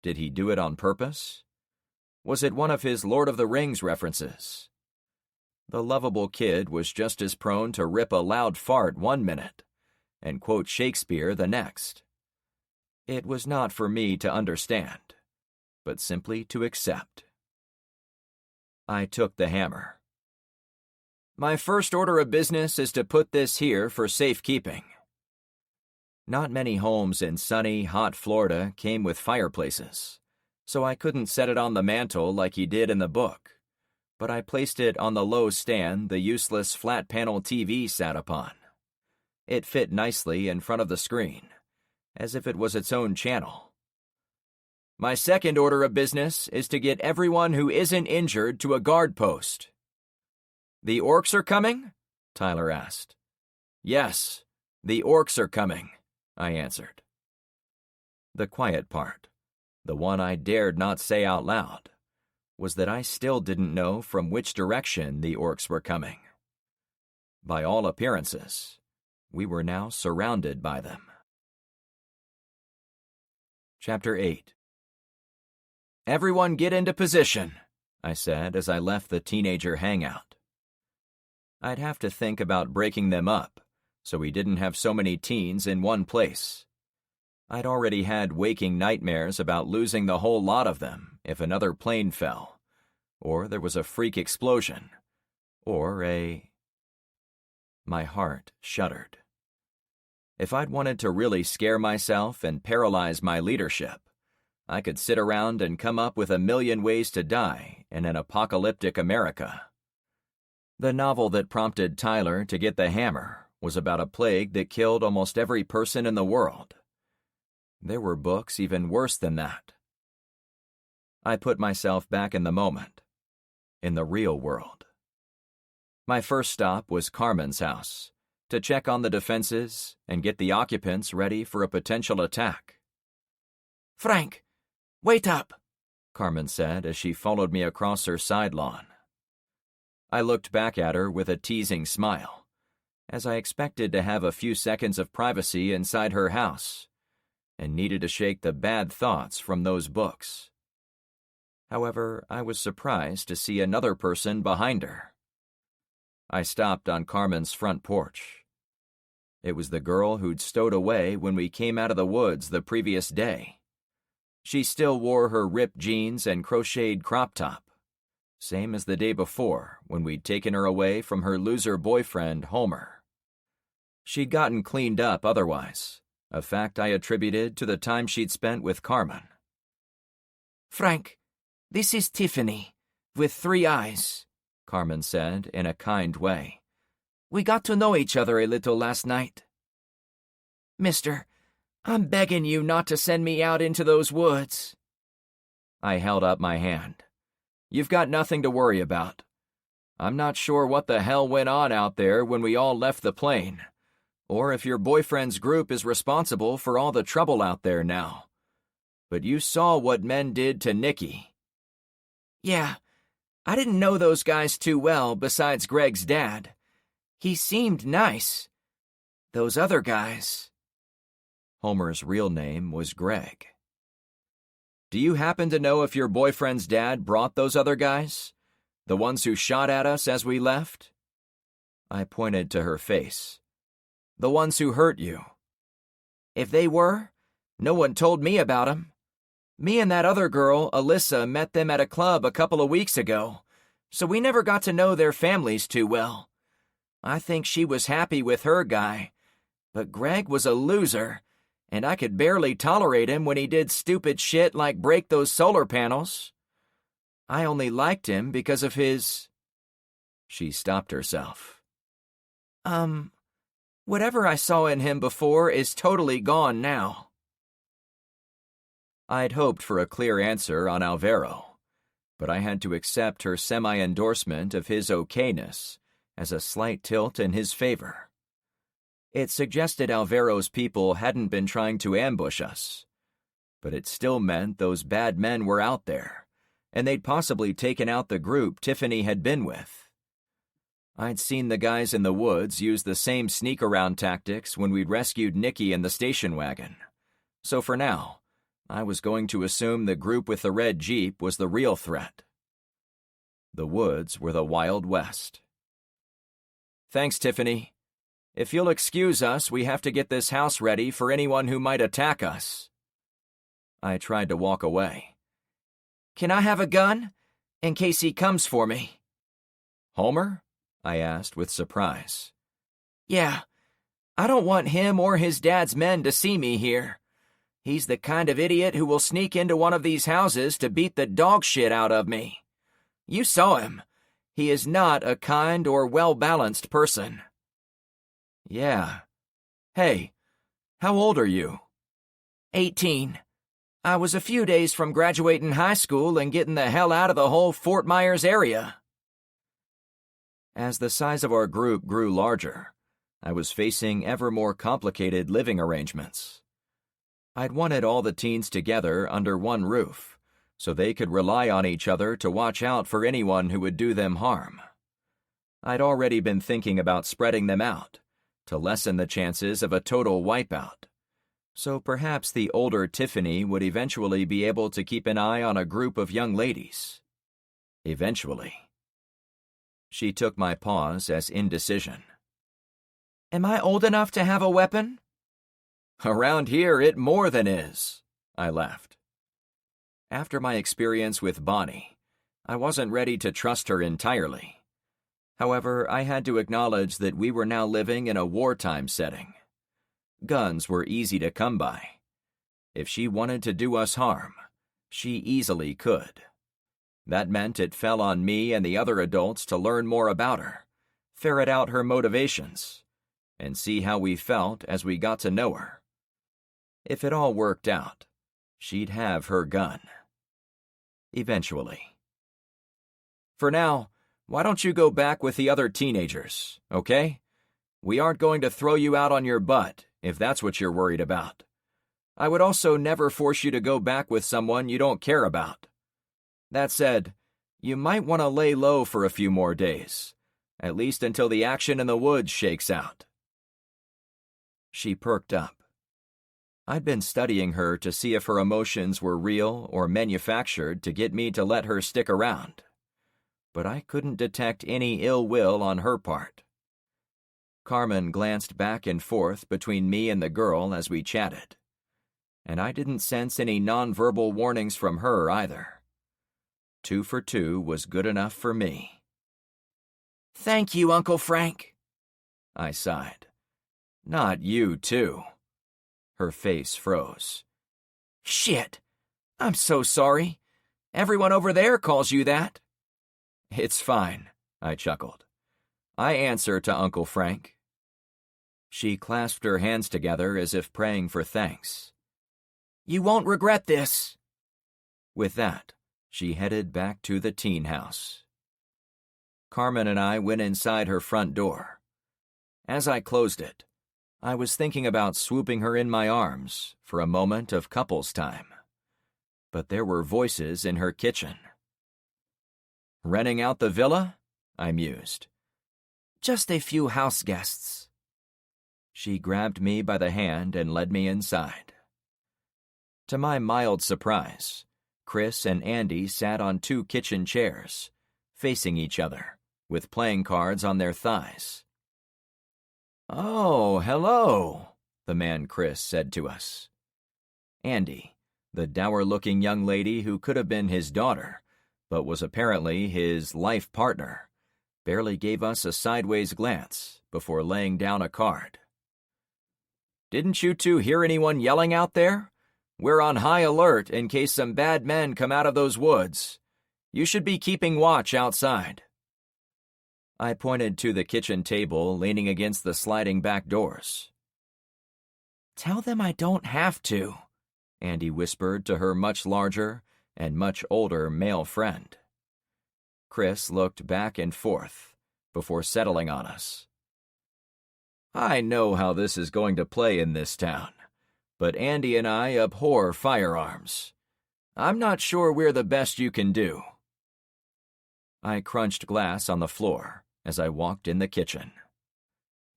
Did he do it on purpose? Was it one of his Lord of the Rings references? The lovable kid was just as prone to rip a loud fart one minute and quote Shakespeare the next. It was not for me to understand, but simply to accept. I took the hammer. My first order of business is to put this here for safekeeping. Not many homes in sunny, hot Florida came with fireplaces, so I couldn't set it on the mantel like he did in the book, but I placed it on the low stand the useless flat-panel TV sat upon. It fit nicely in front of the screen, as if it was its own channel. My second order of business is to get everyone who isn't injured to a guard post. The orcs are coming? Tyler asked. Yes, the orcs are coming, I answered. The quiet part, the one I dared not say out loud, was that I still didn't know from which direction the orcs were coming. By all appearances, we were now surrounded by them. Chapter 8. Everyone get into position, I said as I left the teenager hangout. I'd have to think about breaking them up, so we didn't have so many teens in one place. I'd already had waking nightmares about losing the whole lot of them if another plane fell, or there was a freak explosion, or My heart shuddered. If I'd wanted to really scare myself and paralyze my leadership, I could sit around and come up with a million ways to die in an apocalyptic America. The novel that prompted Tyler to get the hammer was about a plague that killed almost every person in the world. There were books even worse than that. I put myself back in the moment, in the real world. My first stop was Carmen's house, to check on the defenses and get the occupants ready for a potential attack. Frank, wait up, Carmen said as she followed me across her side lawn. I looked back at her with a teasing smile, as I expected to have a few seconds of privacy inside her house, and needed to shake the bad thoughts from those books. However, I was surprised to see another person behind her. I stopped on Carmen's front porch. It was the girl who'd stowed away when we came out of the woods the previous day. She still wore her ripped jeans and crocheted crop top, same as the day before when we'd taken her away from her loser boyfriend, Homer. She'd gotten cleaned up otherwise, a fact I attributed to the time she'd spent with Carmen. Frank, this is Tiffany, with 3 eyes, Carmen said in a kind way. We got to know each other a little last night. Mister, I'm begging you not to send me out into those woods. I held up my hand. You've got nothing to worry about. I'm not sure what the hell went on out there when we all left the plane, or if your boyfriend's group is responsible for all the trouble out there now. But you saw what men did to Nikki. Yeah, I didn't know those guys too well besides Greg's dad. He seemed nice. Those other guys. Homer's real name was Greg. Do you happen to know if your boyfriend's dad brought those other guys? The ones who shot at us as we left? I pointed to her face. The ones who hurt you. If they were, no one told me about 'em. Me and that other girl, Alyssa, met them at a club a couple of weeks ago, so we never got to know their families too well. I think she was happy with her guy, but Greg was a loser, and I could barely tolerate him when he did stupid shit like break those solar panels. I only liked him because of his... She stopped herself. Whatever I saw in him before is totally gone now. I'd hoped for a clear answer on Alvaro, but I had to accept her semi-endorsement of his okayness as a slight tilt in his favor. It suggested Alvaro's people hadn't been trying to ambush us, but it still meant those bad men were out there, and they'd possibly taken out the group Tiffany had been with. I'd seen the guys in the woods use the same sneak-around tactics when we'd rescued Nikki in the station wagon, so for now, I was going to assume the group with the red Jeep was the real threat. The woods were the Wild West. Thanks, Tiffany. If you'll excuse us, we have to get this house ready for anyone who might attack us. I tried to walk away. Can I have a gun? In case he comes for me. Homer? I asked with surprise. Yeah, I don't want him or his dad's men to see me here. He's the kind of idiot who will sneak into one of these houses to beat the dog shit out of me. You saw him. He is not a kind or well-balanced person. Yeah. Hey, how old are you? 18. I was a few days from graduating high school and getting the hell out of the whole Fort Myers area. As the size of our group grew larger, I was facing ever more complicated living arrangements. I'd wanted all the teens together under one roof, so they could rely on each other to watch out for anyone who would do them harm. I'd already been thinking about spreading them out, to lessen the chances of a total wipeout. So perhaps the older Tiffany would eventually be able to keep an eye on a group of young ladies. Eventually. She took my pause as indecision. Am I old enough to have a weapon? Around here, it more than is, I laughed. After my experience with Bonnie, I wasn't ready to trust her entirely. However, I had to acknowledge that we were now living in a wartime setting. Guns were easy to come by. If she wanted to do us harm, she easily could. That meant it fell on me and the other adults to learn more about her, ferret out her motivations, and see how we felt as we got to know her. If it all worked out, she'd have her gun. Eventually. For now, why don't you go back with the other teenagers, okay? We aren't going to throw you out on your butt, if that's what you're worried about. I would also never force you to go back with someone you don't care about. That said, you might want to lay low for a few more days, at least until the action in the woods shakes out. She perked up. I'd been studying her to see if her emotions were real or manufactured to get me to let her stick around, but I couldn't detect any ill will on her part. Carmen glanced back and forth between me and the girl as we chatted, and I didn't sense any nonverbal warnings from her either. 2 for 2 was good enough for me. Thank you, Uncle Frank. I sighed. Not you, too. Her face froze. Shit. I'm so sorry. Everyone over there calls you that. It's fine, I chuckled. I answer to Uncle Frank. She clasped her hands together as if praying for thanks. You won't regret this. With that, she headed back to the teen house. Carmen and I went inside her front door. As I closed it, I was thinking about swooping her in my arms for a moment of couples time. But there were voices in her kitchen. Renting out the villa? I mused. Just a few house guests. She grabbed me by the hand and led me inside. To my mild surprise, Chris and Andy sat on 2 kitchen chairs, facing each other, with playing cards on their thighs. "Oh, hello," the man Chris said to us. Andy, the dour-looking young lady who could have been his daughter, but was apparently his life partner, barely gave us a sideways glance before laying down a card. "Didn't you two hear anyone yelling out there? We're on high alert in case some bad men come out of those woods. You should be keeping watch outside." I pointed to the kitchen table leaning against the sliding back doors. "Tell them I don't have to," Andy whispered to her much larger and much older male friend. Chris looked back and forth before settling on us. "I know how this is going to play in this town, but Andy and I abhor firearms. I'm not sure we're the best you can do." I crunched glass on the floor as I walked in the kitchen.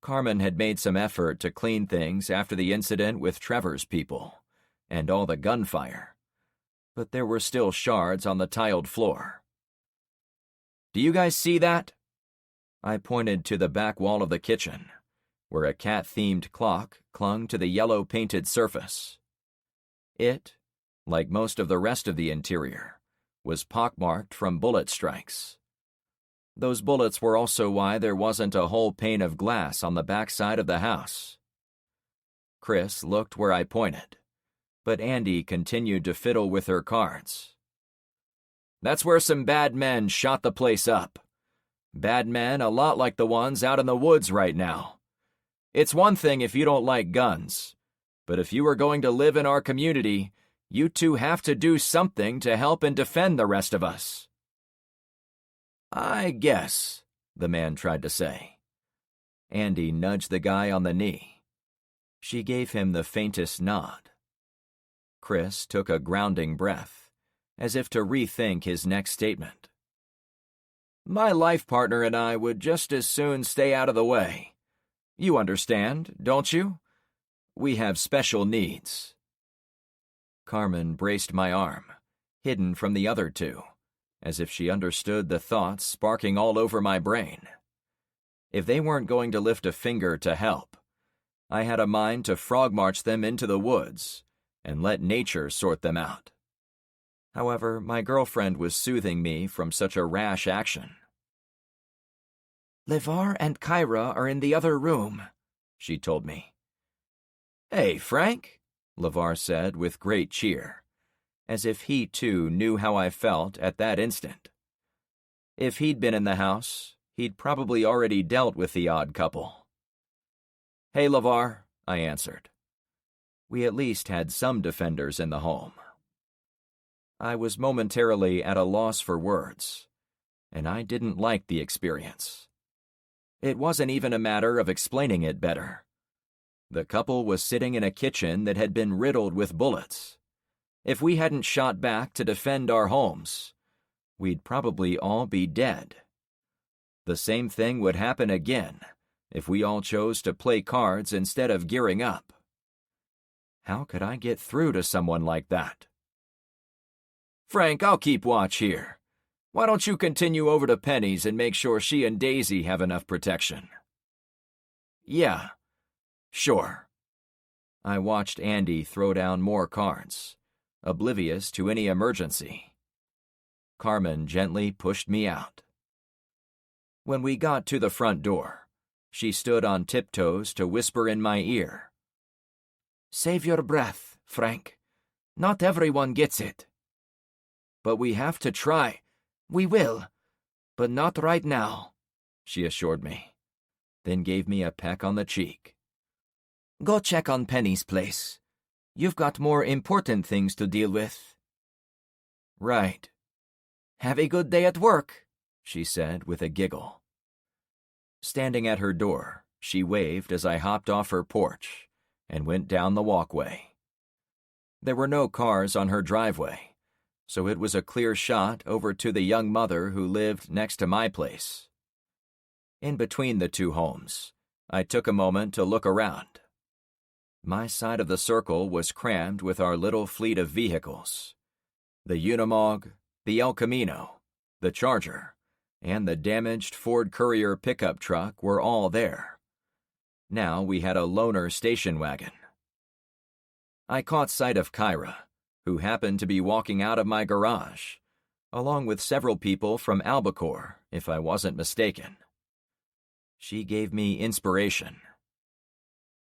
Carmen had made some effort to clean things after the incident with Trevor's people and all the gunfire, but there were still shards on the tiled floor. "Do you guys see that?" I pointed to the back wall of the kitchen, where a cat-themed clock clung to the yellow-painted surface. It, like most of the rest of the interior, was pockmarked from bullet strikes. Those bullets were also why there wasn't a whole pane of glass on the backside of the house. Chris looked where I pointed, but Andy continued to fiddle with her cards. That's where some bad men shot the place up. Bad men a lot like the ones out in the woods right now. It's one thing if you don't like guns, but if you are going to live in our community, you two have to do something to help and defend the rest of us. I guess, the man tried to say. Andy nudged the guy on the knee. She gave him the faintest nod. Chris took a grounding breath, as if to rethink his next statement. My life partner and I would just as soon stay out of the way. You understand, don't you? We have special needs. Carmen braced my arm, hidden from the other two, as if she understood the thoughts sparking all over my brain. If they weren't going to lift a finger to help, I had a mind to frog march them into the woods and let nature sort them out. However, my girlfriend was soothing me from such a rash action. LeVar and Kyra are in the other room, she told me. Hey, Frank, LeVar said with great cheer, as if he too knew how I felt at that instant. If he'd been in the house, he'd probably already dealt with the odd couple. Hey, LeVar, I answered. We at least had some defenders in the home. I was momentarily at a loss for words, and I didn't like the experience. It wasn't even a matter of explaining it better. The couple was sitting in a kitchen that had been riddled with bullets. If we hadn't shot back to defend our homes, we'd probably all be dead. The same thing would happen again if we all chose to play cards instead of gearing up. How could I get through to someone like that? Frank, I'll keep watch here. Why don't you continue over to Penny's and make sure she and Daisy have enough protection? Yeah, sure. I watched Andy throw down more cards, oblivious to any emergency. Carmen gently pushed me out. When we got to the front door, she stood on tiptoes to whisper in my ear. Save your breath, Frank. Not everyone gets it. But we have to try. We will, but not right now, she assured me, then gave me a peck on the cheek. Go check on Penny's place. You've got more important things to deal with. Right. Have a good day at work, she said with a giggle. Standing at her door, she waved as I hopped off her porch and went down the walkway. There were no cars on her driveway, so it was a clear shot over to the young mother who lived next to my place. In between the two homes, I took a moment to look around. My side of the circle was crammed with our little fleet of vehicles. The Unimog, the El Camino, the Charger, and the damaged Ford Courier pickup truck were all there. Now we had a loaner station wagon. I caught sight of Kyra, who happened to be walking out of my garage, along with several people from Albacore, if I wasn't mistaken. She gave me inspiration.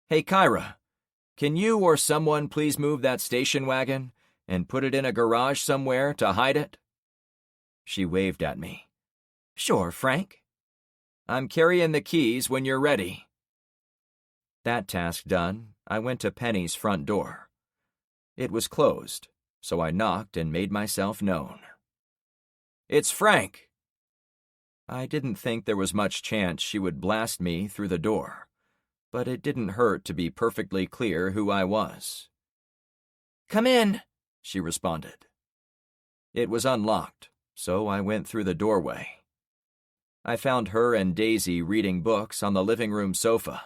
Hey, Kyra, can you or someone please move that station wagon and put it in a garage somewhere to hide it? She waved at me. Sure, Frank. I'm carrying the keys when you're ready. That task done, I went to Penny's front door. It was closed, so I knocked and made myself known. It's Frank. I didn't think there was much chance she would blast me through the door, but it didn't hurt to be perfectly clear who I was. Come in, she responded. It was unlocked, so I went through the doorway. I found her and Daisy reading books on the living room sofa,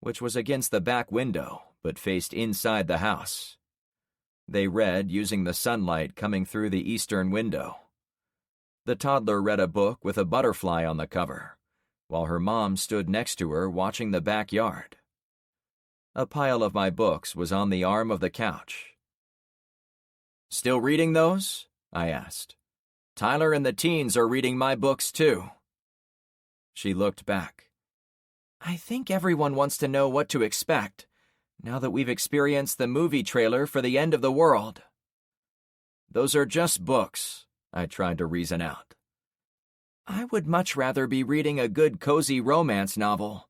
which was against the back window but faced inside the house. They read using the sunlight coming through the eastern window. The toddler read a book with a butterfly on the cover, while her mom stood next to her watching the backyard. A pile of my books was on the arm of the couch. Still reading those? I asked. Tyler and the teens are reading my books too. She looked back. I think everyone wants to know what to expect, now that we've experienced the movie trailer for the end of the world. Those are just books, I tried to reason out. I would much rather be reading a good cozy romance novel,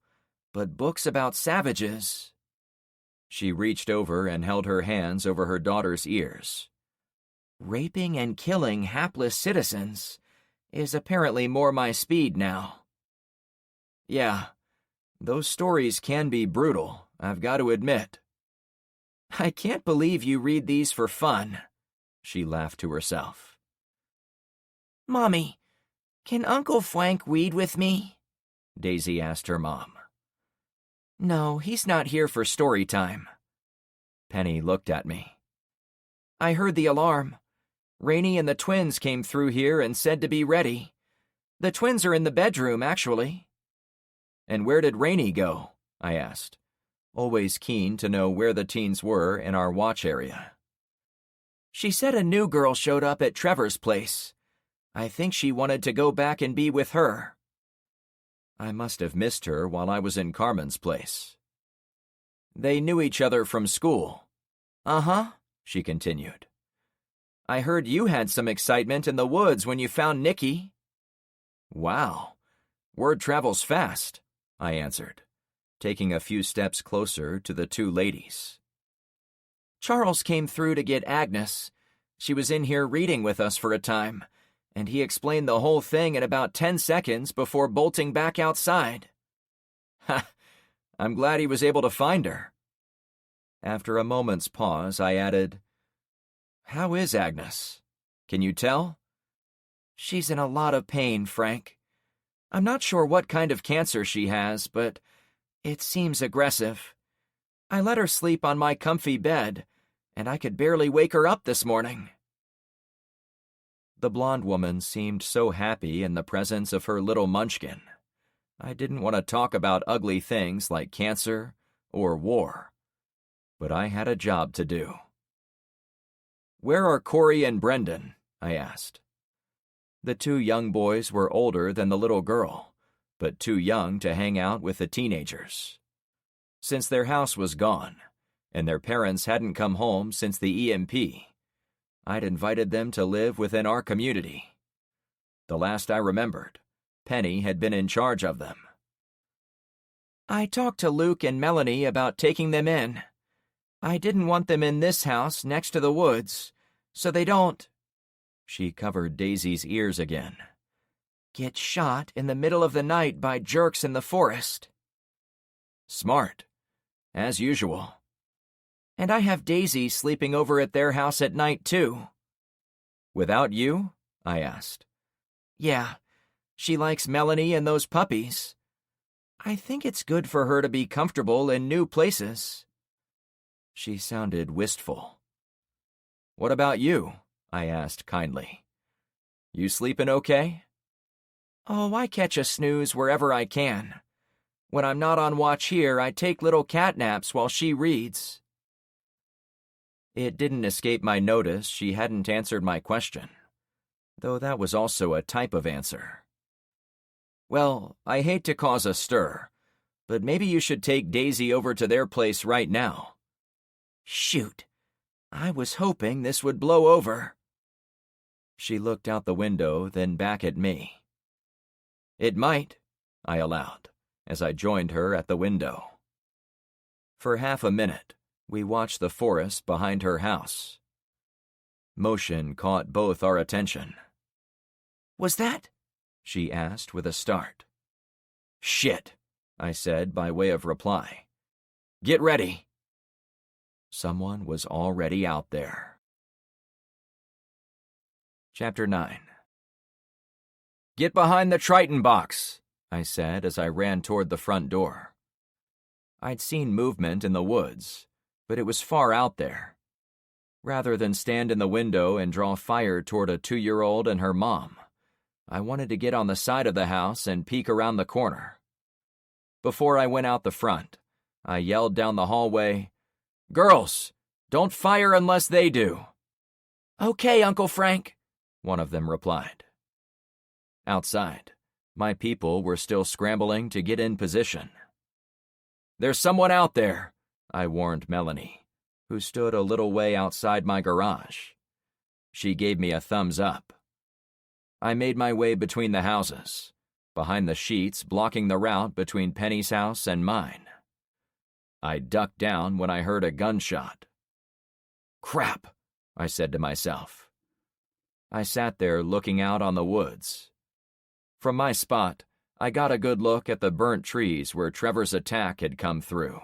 but books about savages... She reached over and held her hands over her daughter's ears. Raping and killing hapless citizens is apparently more my speed now. Yeah, those stories can be brutal, I've got to admit. I can't believe you read these for fun, she laughed to herself. Mommy, can Uncle Frank read with me? Daisy asked her mom. No, he's not here for story time. Penny looked at me. I heard the alarm. Rainey and the twins came through here and said to be ready. The twins are in the bedroom, actually. And where did Rainey go? I asked, always keen to know where the teens were in our watch area. She said a new girl showed up at Trevor's place. I think she wanted to go back and be with her. I must have missed her while I was in Carmen's place. They knew each other from school. Uh-huh, she continued. I heard you had some excitement in the woods when you found Nikki. Wow, word travels fast, I answered, taking a few steps closer to the two ladies. Charles came through to get Agnes. She was in here reading with us for a time, and he explained the whole thing in about 10 seconds before bolting back outside. Ha! I'm glad he was able to find her. After a moment's pause, I added, How is Agnes? Can you tell? She's in a lot of pain, Frank. I'm not sure what kind of cancer she has, but it seems aggressive. I let her sleep on my comfy bed, and I could barely wake her up this morning. The blonde woman seemed so happy in the presence of her little munchkin. I didn't want to talk about ugly things like cancer or war, but I had a job to do. Where are Corey and Brendan? I asked. The two young boys were older than the little girl, but too young to hang out with the teenagers. Since their house was gone, and their parents hadn't come home since the EMP, I'd invited them to live within our community. The last I remembered, Penny had been in charge of them. I talked to Luke and Melanie about taking them in. I didn't want them in this house next to the woods, so they don't... She covered Daisy's ears again. Get shot in the middle of the night by jerks in the forest. Smart, as usual. And I have Daisy sleeping over at their house at night, too. Without you? I asked. Yeah, she likes Melanie and those puppies. I think it's good for her to be comfortable in new places. She sounded wistful. What about you? I asked kindly. You sleeping okay? Oh, I catch a snooze wherever I can. When I'm not on watch here, I take little cat naps while she reads. It didn't escape my notice she hadn't answered my question, though that was also a type of answer. Well, I hate to cause a stir, but maybe you should take Daisy over to their place right now. Shoot, I was hoping this would blow over. She looked out the window, then back at me. It might, I allowed, as I joined her at the window. For half a minute, we watched the forest behind her house. Motion caught both our attention. Was that? She asked with a start. Shit, I said by way of reply. Get ready. Someone was already out there. Chapter 9. Get behind the Triton box, I said as I ran toward the front door. I'd seen movement in the woods, but it was far out there. Rather than stand in the window and draw fire toward a 2-year-old and her mom, I wanted to get on the side of the house and peek around the corner. Before I went out the front, I yelled down the hallway, "Girls, don't fire unless they do." Okay, Uncle Frank, one of them replied. Outside, My people were still scrambling to get in position. "There's someone out there," I warned Melanie, who stood a little way outside my garage. She gave me a thumbs up. I made my way between the houses, behind the sheets blocking the route between Penny's house and mine. I ducked down when I heard a gunshot. "Crap," I said to myself. I sat there looking out on the woods. From my spot, I got a good look at the burnt trees where Trevor's attack had come through.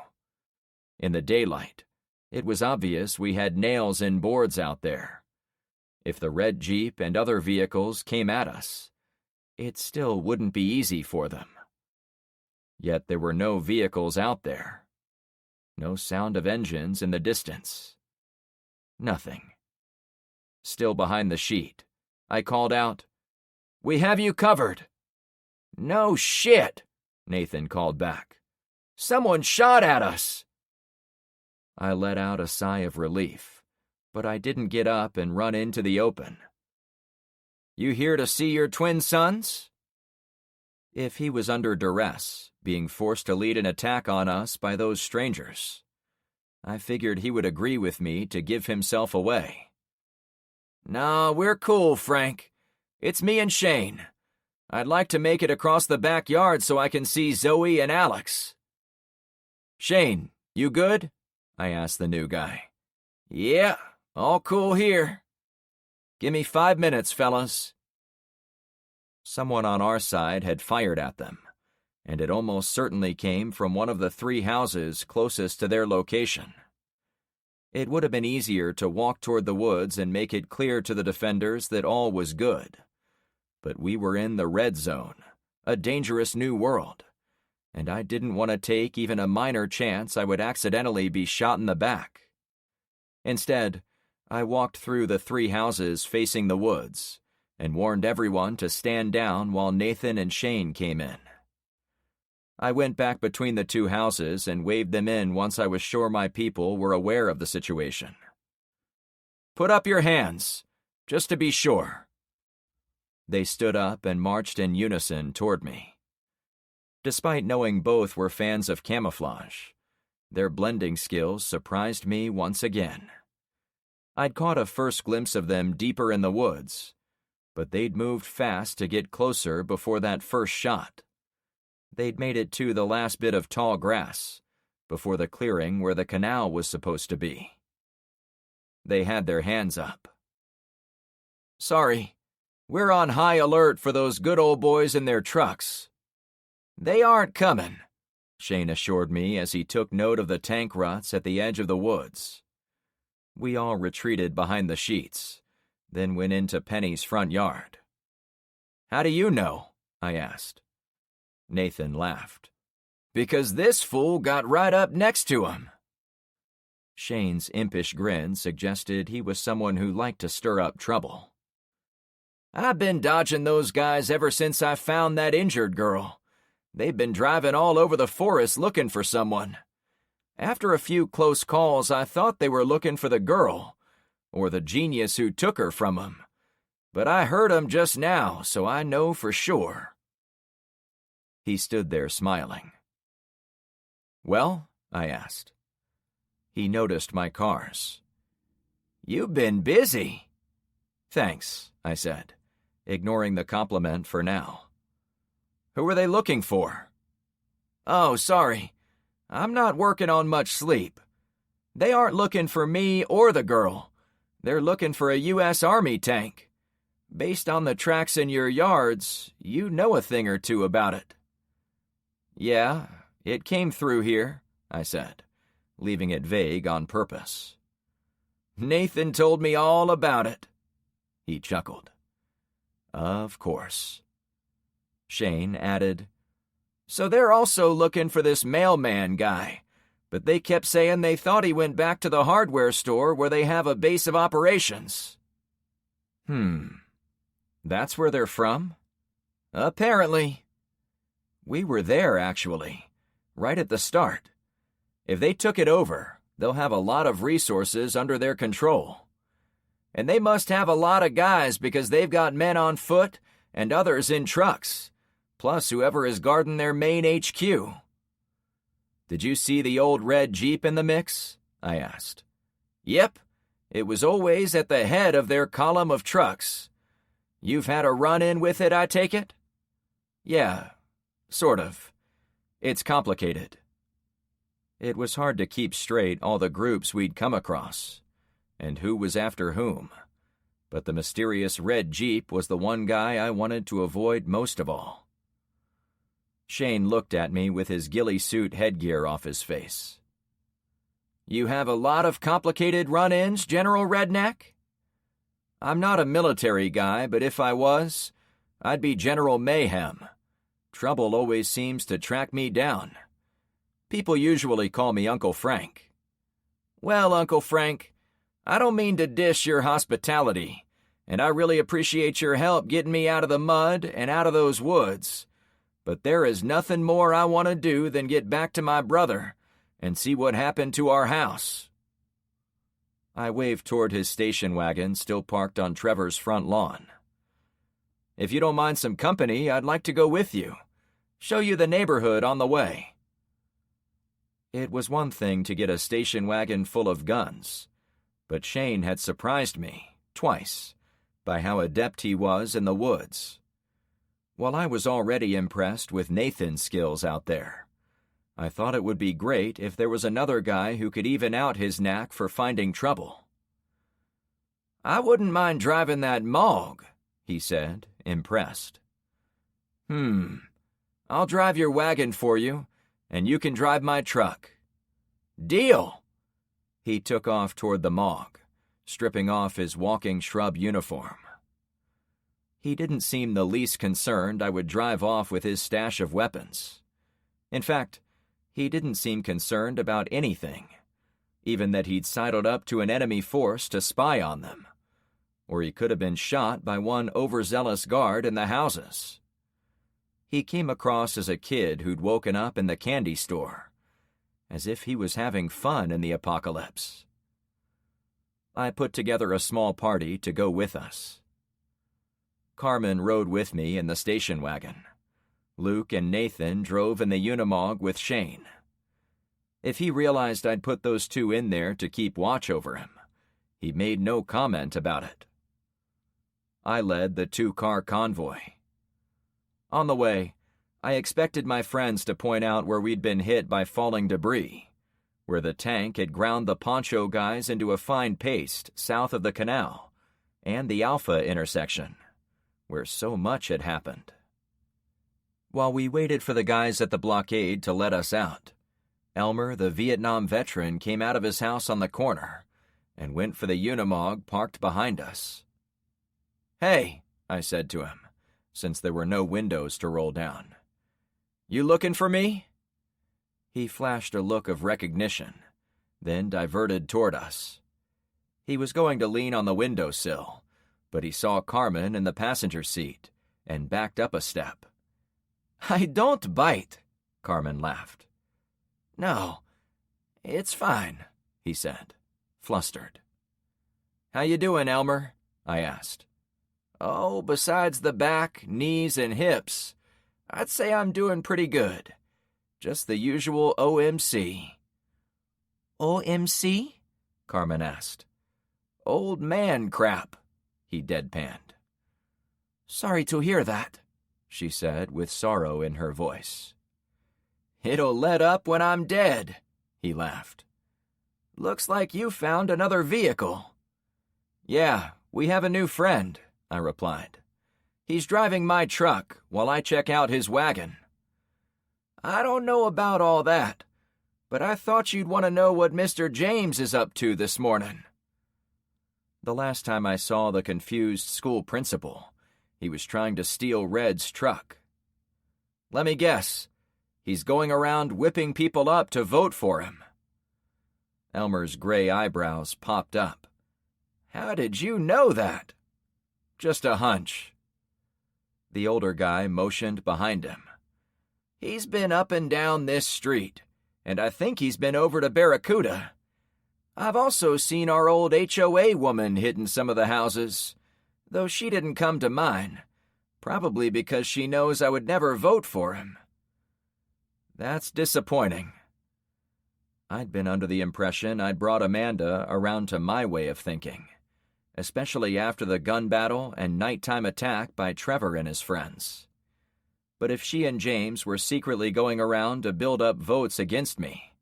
In the daylight, it was obvious we had nails in boards out there. If the red Jeep and other vehicles came at us, it still wouldn't be easy for them. Yet there were no vehicles out there. No sound of engines in the distance. Nothing. Still behind the sheet, I called out, "We have you covered." "No shit," Nathan called back. "Someone shot at us." I let out a sigh of relief, but I didn't get up and run into the open. "You here to see your twin sons?" If he was under duress, being forced to lead an attack on us by those strangers, I figured he would agree with me to give himself away. "Nah, we're cool, Frank. It's me and Shane. I'd like to make it across the backyard so I can see Zoe and Alex." "Shane, you good?" I asked the new guy. "Yeah, all cool here." "Give me 5 minutes, fellas." Someone on our side had fired at them, and it almost certainly came from one of the 3 houses closest to their location. It would have been easier to walk toward the woods and make it clear to the defenders that all was good. But we were in the red zone, a dangerous new world, and I didn't want to take even a minor chance I would accidentally be shot in the back. Instead, I walked through the 3 houses facing the woods and warned everyone to stand down while Nathan and Shane came in. I went back between the 2 houses and waved them in once I was sure my people were aware of the situation. "Put up your hands, just to be sure." They stood up and marched in unison toward me. Despite knowing both were fans of camouflage, their blending skills surprised me once again. I'd caught a first glimpse of them deeper in the woods, but they'd moved fast to get closer before that first shot. They'd made it to the last bit of tall grass, before the clearing where the canal was supposed to be. They had their hands up. "Sorry, we're on high alert for those good old boys in their trucks." "They aren't coming," Shane assured me as he took note of the tank ruts at the edge of the woods. We all retreated behind the sheets, then went into Penny's front yard. "How do you know?" I asked. Nathan laughed. "Because this fool got right up next to him." Shane's impish grin suggested he was someone who liked to stir up trouble. "I've been dodging those guys ever since I found that injured girl. They've been driving all over the forest looking for someone. After a few close calls, I thought they were looking for the girl, or the genius who took her from them. But I heard 'em just now, so I know for sure." He stood there smiling. "Well?" I asked. He noticed my cars. "You've been busy." "Thanks," I said, ignoring the compliment for now. "Who are they looking for?" "Oh, sorry. I'm not working on much sleep. They aren't looking for me or the girl. They're looking for a U.S. Army tank. Based on the tracks in your yards, you know a thing or two about it." "Yeah, it came through here," I said, leaving it vague on purpose. "Nathan told me all about it." He chuckled. "Of course." Shane added, "So they're also looking for this mailman guy, but they kept saying they thought he went back to the hardware store where they have a base of operations." That's where they're from?" "Apparently." "We were there, actually, right at the start. If they took it over, they'll have a lot of resources under their control. And they must have a lot of guys because they've got men on foot and others in trucks. plus whoever is guarding their main HQ. Did you see the old red Jeep in the mix? I asked. Yep, it was always at the head of their column of trucks. You've had a run-in with it, I take it? Yeah, sort of. It's complicated. It was hard to keep straight all the groups we'd come across, and who was after whom, but the mysterious red Jeep was the one guy I wanted to avoid most of all. Shane looked at me with his ghillie suit headgear off his face. You have a lot of complicated run-ins, General Redneck? I'm not a military guy, but if I was, I'd be General Mayhem. Trouble always seems to track me down. People usually call me Uncle Frank. Well, Uncle Frank, I don't mean to dish your hospitality, and I really appreciate your help getting me out of the mud and out of those woods. But there is nothing more I want to do than get back to my brother and see what happened to our house. I waved toward his station wagon still parked on Trevor's front lawn. If you don't mind some company, I'd like to go with you. Show you the neighborhood on the way. It was one thing to get a station wagon full of guns, but Shane had surprised me, twice, by how adept he was in the woods. While I was already impressed with Nathan's skills out there, I thought it would be great if there was another guy who could even out his knack for finding trouble. I wouldn't mind driving that Mog, he said, impressed. I'll drive your wagon for you, and you can drive my truck. Deal! He took off toward the Mog, stripping off his walking shrub uniform. He didn't seem the least concerned I would drive off with his stash of weapons. In fact, he didn't seem concerned about anything, even that he'd sidled up to an enemy force to spy on them, or he could have been shot by one overzealous guard in the houses. He came across as a kid who'd woken up in the candy store, as if he was having fun in the apocalypse. I put together a small party to go with us. Carmen rode with me in the station wagon. Luke and Nathan drove in the Unimog with Shane. If he realized I'd put those two in there to keep watch over him, he made no comment about it. I led the two-car convoy. On the way, I expected my friends to point out where we'd been hit by falling debris, where the tank had ground the poncho guys into a fine paste south of the canal, and the Alpha intersection, where so much had happened. While we waited for the guys at the blockade to let us out, Elmer, the Vietnam veteran, came out of his house on the corner and went for the Unimog parked behind us. Hey, I said to him, since there were no windows to roll down. You looking for me? He flashed a look of recognition, then diverted toward us. He was going to lean on the windowsill, but he saw Carmen in the passenger seat and backed up a step. I don't bite, Carmen laughed. No, it's fine, he said, flustered. How you doing, Elmer? I asked. Oh, besides the back, knees, and hips, I'd say I'm doing pretty good. Just the usual OMC. OMC? Carmen asked. Old man crap, he deadpanned. Sorry to hear that, she said with sorrow in her voice. It'll let up when I'm dead, he laughed. Looks like you found another vehicle. Yeah, we have a new friend, I replied. He's driving my truck while I check out his wagon. I don't know about all that, but I thought you'd want to know what Mr. James is up to this morning. The last time I saw the confused school principal, he was trying to steal Red's truck. Let me guess. He's going around whipping people up to vote for him. Elmer's gray eyebrows popped up. How did you know that? Just a hunch. The older guy motioned behind him. He's been up and down this street, and I think he's been over to Barracuda. I've also seen our old HOA woman hitting some of the houses, though she didn't come to mine. Probably because she knows I would never vote for him. That's disappointing. I'd been under the impression I'd brought Amanda around to my way of thinking, especially after the gun battle and nighttime attack by Trevor and his friends. But if she and James were secretly going around to build up votes against me,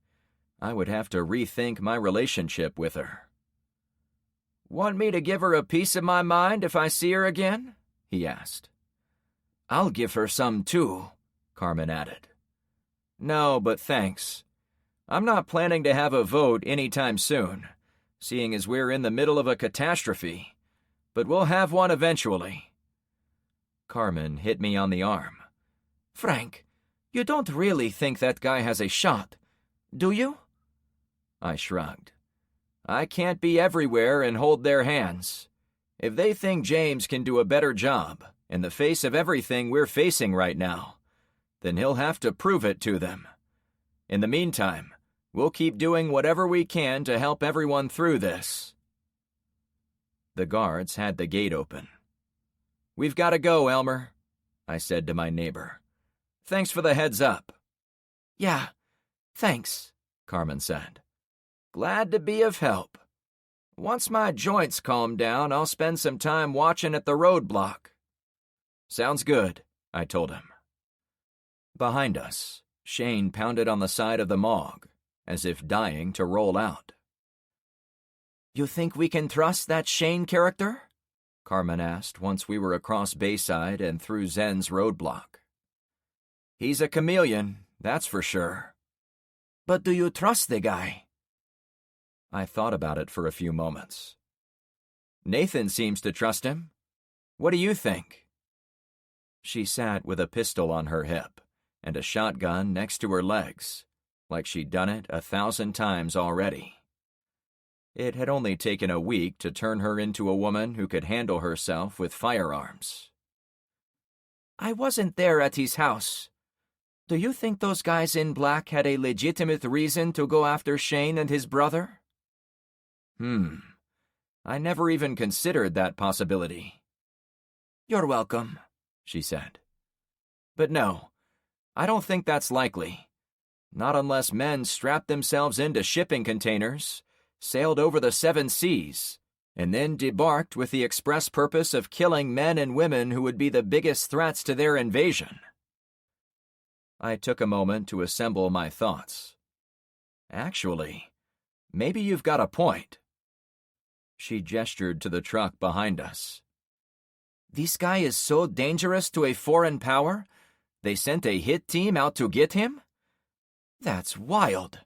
I would have to rethink my relationship with her. "Want me to give her a piece of my mind if I see her again?" he asked. "I'll give her some too," Carmen added. "No, but thanks. I'm not planning to have a vote anytime soon, seeing as we're in the middle of a catastrophe, but we'll have one eventually." Carmen hit me on the arm. "Frank, you don't really think that guy has a shot, do you?" I shrugged. I can't be everywhere and hold their hands. If they think James can do a better job, in the face of everything we're facing right now, then he'll have to prove it to them. In the meantime, we'll keep doing whatever we can to help everyone through this. The guards had the gate open. "We've got to go, Elmer," I said to my neighbor. "Thanks for the heads up." "Yeah, thanks," Carmen said. "Glad to be of help. Once my joints calm down, I'll spend some time watching at the roadblock." "Sounds good," I told him. Behind us, Shane pounded on the side of the Mog, as if dying to roll out. "You think we can trust that Shane character?" Carmen asked once we were across Bayside and through Zen's roadblock. "He's a chameleon, that's for sure." "But do you trust the guy?" I thought about it for a few moments. "Nathan seems to trust him. What do you think?" She sat with a pistol on her hip and a shotgun next to her legs, like she'd done it 1,000 times already. It had only taken a week to turn her into a woman who could handle herself with firearms. "I wasn't there at his house. Do you think those guys in black had a legitimate reason to go after Shane and his brother?" I never even considered that possibility." "You're welcome," she said. "But no, I don't think that's likely. Not unless men strapped themselves into shipping containers, sailed over the 7 seas, and then debarked with the express purpose of killing men and women who would be the biggest threats to their invasion." I took a moment to assemble my thoughts. "Actually, maybe you've got a point." She gestured to the truck behind us. "This guy is so dangerous to a foreign power, they sent a hit team out to get him? That's wild."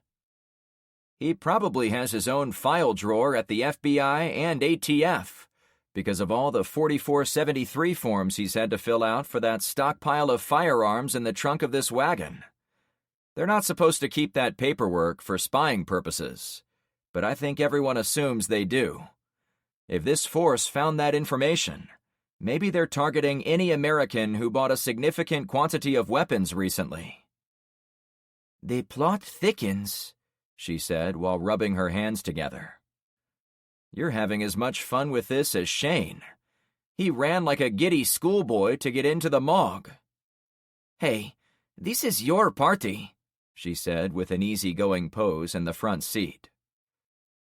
"He probably has his own file drawer at the FBI and ATF, because of all the 4473 forms he's had to fill out for that stockpile of firearms in the trunk of this wagon. They're not supposed to keep that paperwork for spying purposes, but I think everyone assumes they do. If this force found that information, maybe they're targeting any American who bought a significant quantity of weapons recently." "The plot thickens," she said while rubbing her hands together. "You're having as much fun with this as Shane. He ran like a giddy schoolboy to get into the Mog." "Hey, this is your party," she said with an easygoing pose in the front seat.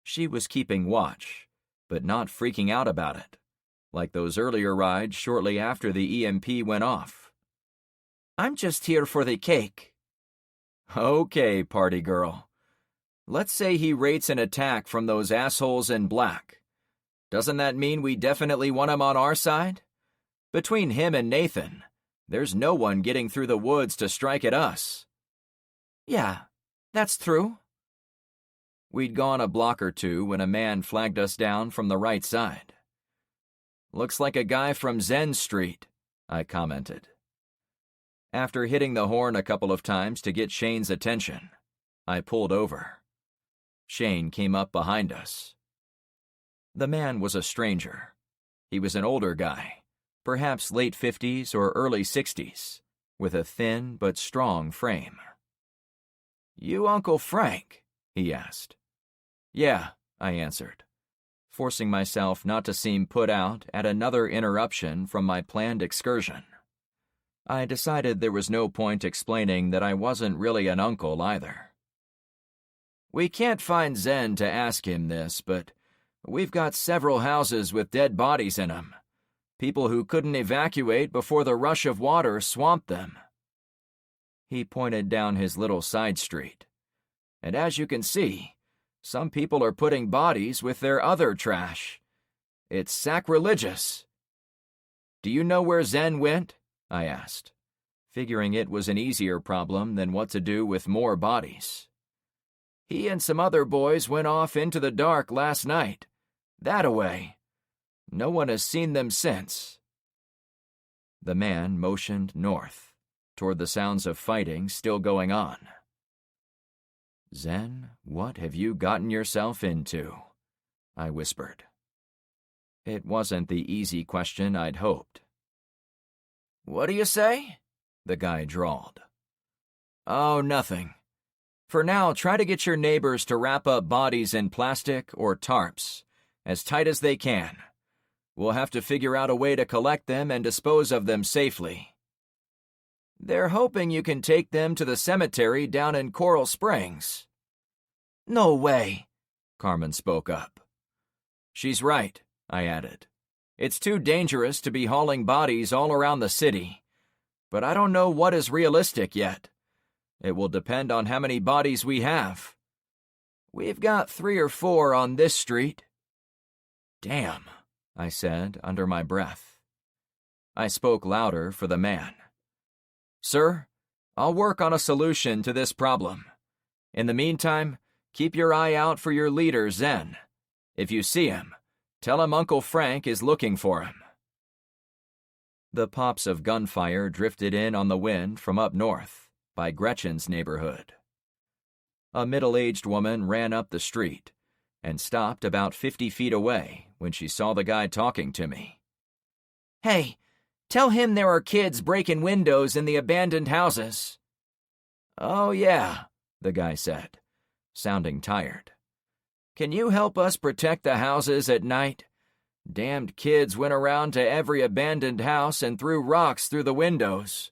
She was keeping watch, but not freaking out about it, like those earlier rides shortly after the EMP went off. "I'm just here for the cake." "Okay, party girl. Let's say he rates an attack from those assholes in black. Doesn't that mean we definitely want him on our side? Between him and Nathan, there's no one getting through the woods to strike at us." "Yeah, that's true." We'd gone a block or two when a man flagged us down from the right side. "Looks like a guy from Zen Street," I commented. After hitting the horn a couple of times to get Shane's attention, I pulled over. Shane came up behind us. The man was a stranger. He was an older guy, perhaps late 50s or early 60s, with a thin but strong frame. "You Uncle Frank?" he asked. "Yeah," I answered. forcing myself not to seem put out at another interruption from my planned excursion. I decided there was no point explaining that I wasn't really an uncle either. We can't find Zen to ask him this, but we've got several houses with dead bodies in them. People who couldn't evacuate before the rush of water swamped them. He pointed down his little side street. And as you can see, some people are putting bodies with their other trash. It's sacrilegious. Do you know where Zen went? I asked, figuring it was an easier problem than what to do with more bodies. He and some other boys went off into the dark last night. That-a-way. No one has seen them since. The man motioned north, toward the sounds of fighting still going on. Zen, what have you gotten yourself into? I whispered. It wasn't the easy question I'd hoped. What do you say? The guy drawled. Oh, nothing. For now, try to get your neighbors to wrap up bodies in plastic or tarps, as tight as they can. We'll have to figure out a way to collect them and dispose of them safely. They're hoping you can take them to the cemetery down in Coral Springs. No way, Carmen spoke up. She's right, I added. It's too dangerous to be hauling bodies all around the city. But I don't know what is realistic yet. It will depend on how many bodies we have. We've got 3 or 4 on this street. Damn, I said under my breath. I spoke louder for the man. Sir, I'll work on a solution to this problem. In the meantime, keep your eye out for your leader, Zen. If you see him, tell him Uncle Frank is looking for him. The pops of gunfire drifted in on the wind from up north, by Gretchen's neighborhood. A middle-aged woman ran up the street and stopped about 50 feet away when she saw the guy talking to me. Hey, tell him there are kids breaking windows in the abandoned houses. Oh, yeah, the guy said, sounding tired. Can you help us protect the houses at night? Damned kids went around to every abandoned house and threw rocks through the windows.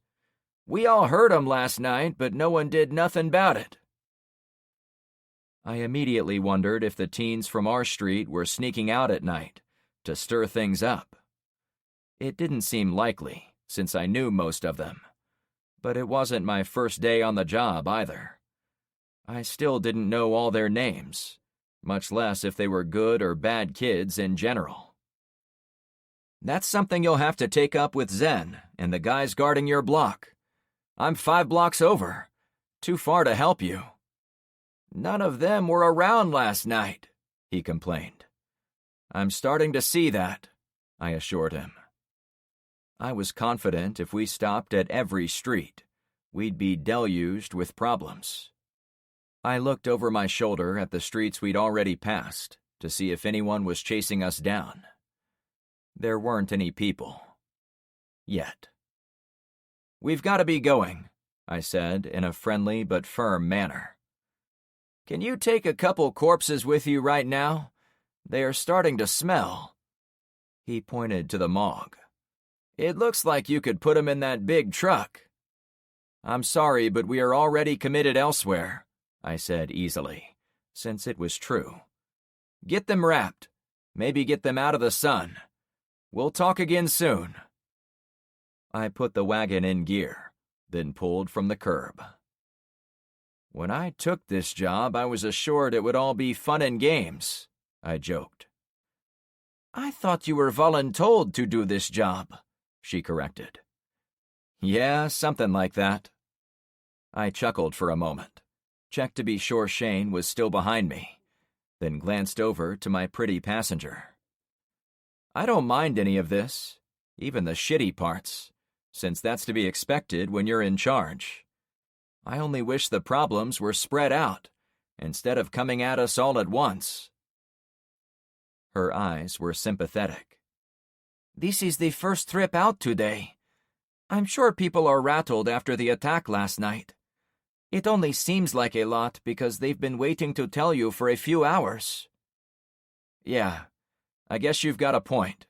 We all heard 'em last night, but no one did nothing about it. I immediately wondered if the teens from our street were sneaking out at night to stir things up. It didn't seem likely, since I knew most of them. But it wasn't my first day on the job either. I still didn't know all their names, much less if they were good or bad kids in general. That's something you'll have to take up with Zen and the guys guarding your block. I'm 5 blocks over. Too far to help you. None of them were around last night, he complained. I'm starting to see that, I assured him. I was confident if we stopped at every street, we'd be deluged with problems. I looked over my shoulder at the streets we'd already passed to see if anyone was chasing us down. There weren't any people. Yet. We've got to be going, I said in a friendly but firm manner. Can you take a couple corpses with you right now? They are starting to smell. He pointed to the morgue. It looks like you could put 'em in that big truck. I'm sorry, but we are already committed elsewhere, I said easily, since it was true. Get them wrapped. Maybe get them out of the sun. We'll talk again soon. I put the wagon in gear, then pulled from the curb. When I took this job, I was assured it would all be fun and games, I joked. I thought you were voluntold to do this job, she corrected. Yeah, something like that. I chuckled for a moment, checked to be sure Shane was still behind me, then glanced over to my pretty passenger. I don't mind any of this, even the shitty parts, since that's to be expected when you're in charge. I only wish the problems were spread out, instead of coming at us all at once. Her eyes were sympathetic. This is the first trip out today. I'm sure people are rattled after the attack last night. It only seems like a lot because they've been waiting to tell you for a few hours. Yeah, I guess you've got a point.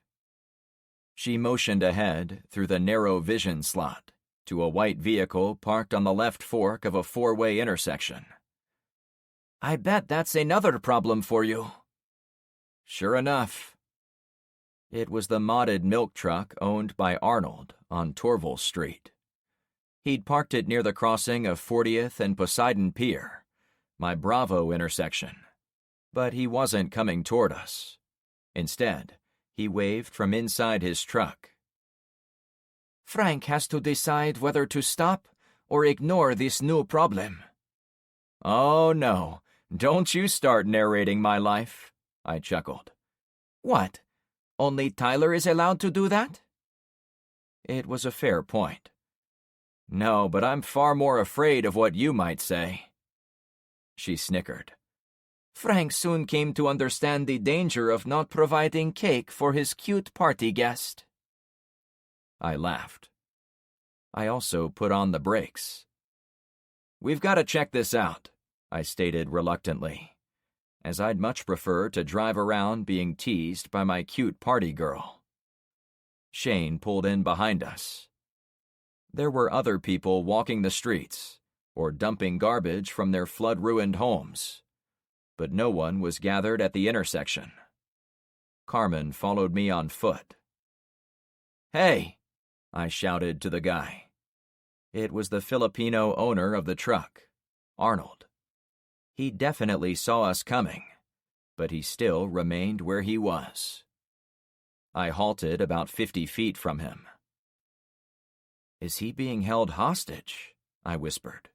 She motioned ahead through the narrow vision slot to a white vehicle parked on the left fork of a four-way intersection. I bet that's another problem for you. Sure enough. It was the modded milk truck owned by Arnold on Torval Street. He'd parked it near the crossing of 40th and Poseidon Pier, my Bravo intersection, but he wasn't coming toward us. Instead, he waved from inside his truck. Frank has to decide whether to stop or ignore this new problem. Oh, no. Don't you start narrating my life, I chuckled. What? Only Tyler is allowed to do that? It was a fair point. No, but I'm far more afraid of what you might say. She snickered. Frank soon came to understand the danger of not providing cake for his cute party guest. I laughed. I also put on the brakes. We've got to check this out, I stated reluctantly, as I'd much prefer to drive around being teased by my cute party girl. Shane pulled in behind us. There were other people walking the streets or dumping garbage from their flood-ruined homes, but no one was gathered at the intersection. Carmen followed me on foot. Hey, I shouted to the guy. It was the Filipino owner of the truck, Arnold. He definitely saw us coming, but he still remained where he was. I halted about 50 feet from him. Is he being held hostage? I whispered.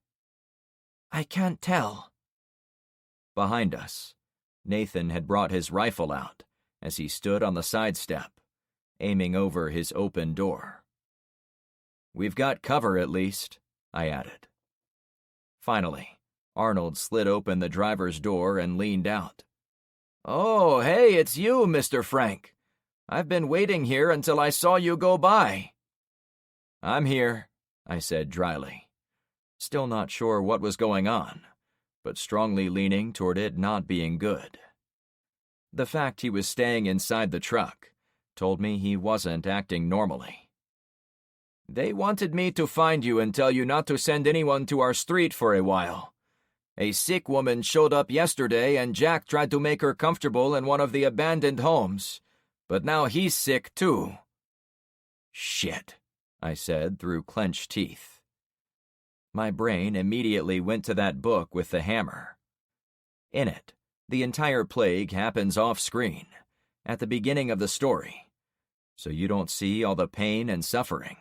I can't tell. Behind us, Nathan had brought his rifle out as he stood on the side step, aiming over his open door. We've got cover at least, I added. Finally, Arnold slid open the driver's door and leaned out. Oh, hey, it's you, Mr. Frank. I've been waiting here until I saw you go by. I'm here, I said dryly, still not sure what was going on, but strongly leaning toward it not being good. The fact he was staying inside the truck told me he wasn't acting normally. They wanted me to find you and tell you not to send anyone to our street for a while. A sick woman showed up yesterday and Jack tried to make her comfortable in one of the abandoned homes, but now he's sick too. Shit, I said through clenched teeth. My brain immediately went to that book with the hammer. In it, the entire plague happens off-screen, at the beginning of the story, so you don't see all the pain and suffering.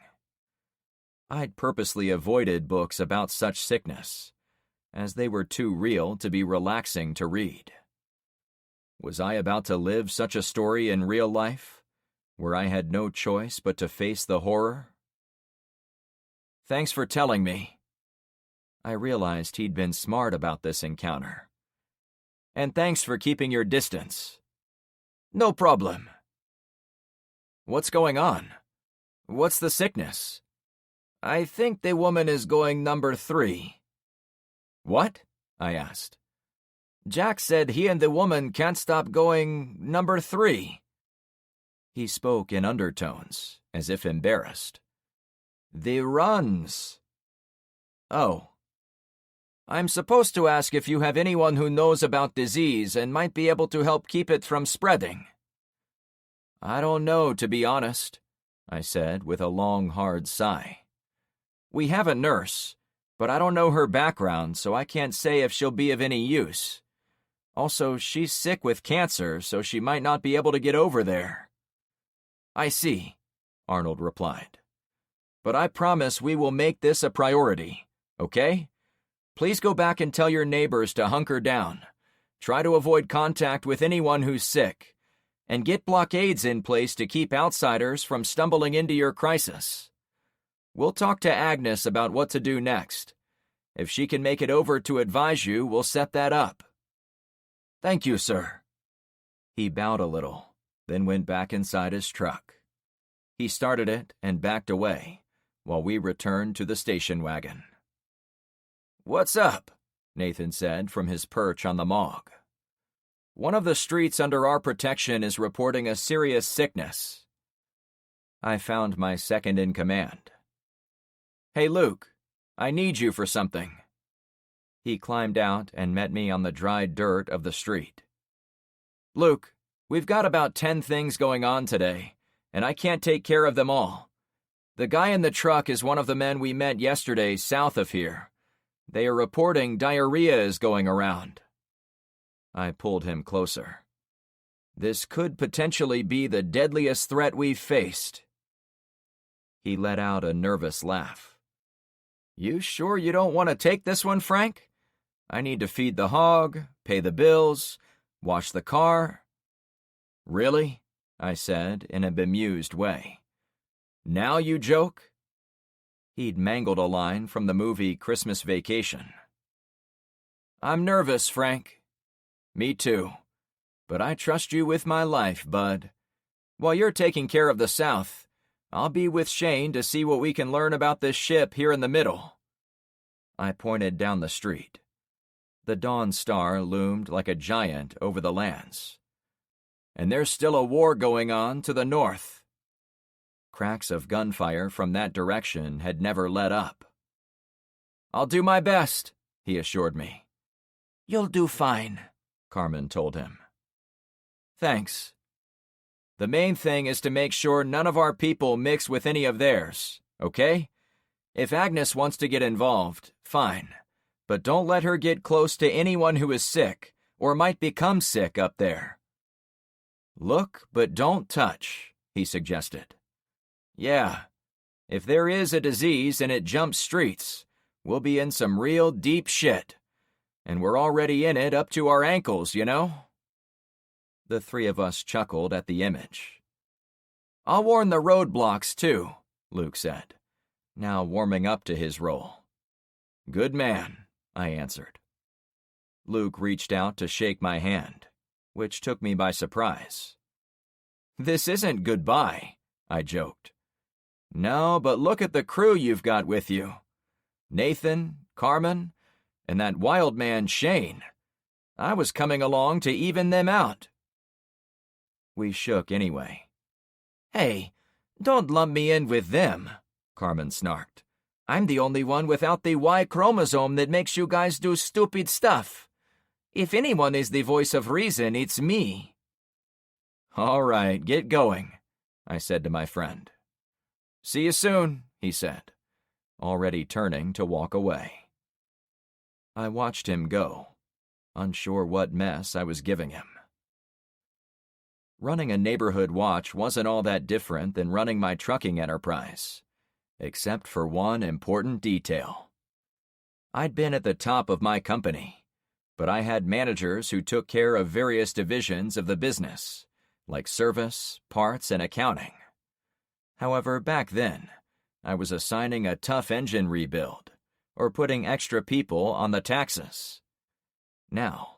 I'd purposely avoided books about such sickness, as they were too real to be relaxing to read. Was I about to live such a story in real life, where I had no choice but to face the horror? Thanks for telling me. I realized he'd been smart about this encounter. And thanks for keeping your distance. No problem. What's going on? What's the sickness? I think the woman is going number 3. What? I asked. Jack said he and the woman can't stop going number 3. He spoke in undertones, as if embarrassed. The runs. Oh. I'm supposed to ask if you have anyone who knows about disease and might be able to help keep it from spreading. I don't know, to be honest, I said with a long, hard sigh. We have a nurse, but I don't know her background, so I can't say if she'll be of any use. Also, she's sick with cancer, so she might not be able to get over there. I see, Arnold replied. But I promise we will make this a priority, okay? Please go back and tell your neighbors to hunker down. Try to avoid contact with anyone who's sick, and get blockades in place to keep outsiders from stumbling into your crisis. We'll talk to Agnes about what to do next. If she can make it over to advise you, we'll set that up. Thank you, sir. He bowed a little, then went back inside his truck. He started it and backed away, while we returned to the station wagon. What's up? Nathan said from his perch on the Mog. One of the streets under our protection is reporting a serious sickness. I found my second in command. Hey, Luke, I need you for something. He climbed out and met me on the dry dirt of the street. Luke, we've got about 10 things going on today, and I can't take care of them all. The guy in the truck is one of the men we met yesterday south of here. They are reporting diarrhea is going around. I pulled him closer. This could potentially be the deadliest threat we've faced. He let out a nervous laugh. You sure you don't want to take this one, Frank? I need to feed the hog, pay the bills, wash the car. Really? I said in a bemused way. Now you joke? He'd mangled a line from the movie Christmas Vacation. I'm nervous, Frank. Me too. But I trust you with my life, bud. While you're taking care of the South, I'll be with Shane to see what we can learn about this ship here in the middle. I pointed down the street. The dawn star loomed like a giant over the lands. And there's still a war going on to the north. Cracks of gunfire from that direction had never let up. I'll do my best, he assured me. You'll do fine, Carmen told him. Thanks. The main thing is to make sure none of our people mix with any of theirs, okay? If Agnes wants to get involved, fine. But don't let her get close to anyone who is sick or might become sick up there. Look, but don't touch, he suggested. Yeah, if there is a disease and it jumps streets, we'll be in some real deep shit. And we're already in it up to our ankles, you know? The three of us chuckled at the image. I'll warn the roadblocks, too, Luke said, now warming up to his role. Good man, I answered. Luke reached out to shake my hand, which took me by surprise. This isn't goodbye, I joked. No, but look at the crew you've got with you. Nathan, Carmen, and that wild man Shane. I was coming along to even them out. We shook anyway. Hey, don't lump me in with them, Carmen snarked. I'm the only one without the Y chromosome that makes you guys do stupid stuff. If anyone is the voice of reason, it's me. All right, get going, I said to my friend. See you soon, he said, already turning to walk away. I watched him go, unsure what mess I was giving him. Running a neighborhood watch wasn't all that different than running my trucking enterprise, except for one important detail. I'd been at the top of my company, but I had managers who took care of various divisions of the business, like service, parts, and accounting. However, back then, I was assigning a tough engine rebuild, or putting extra people on the taxes. Now,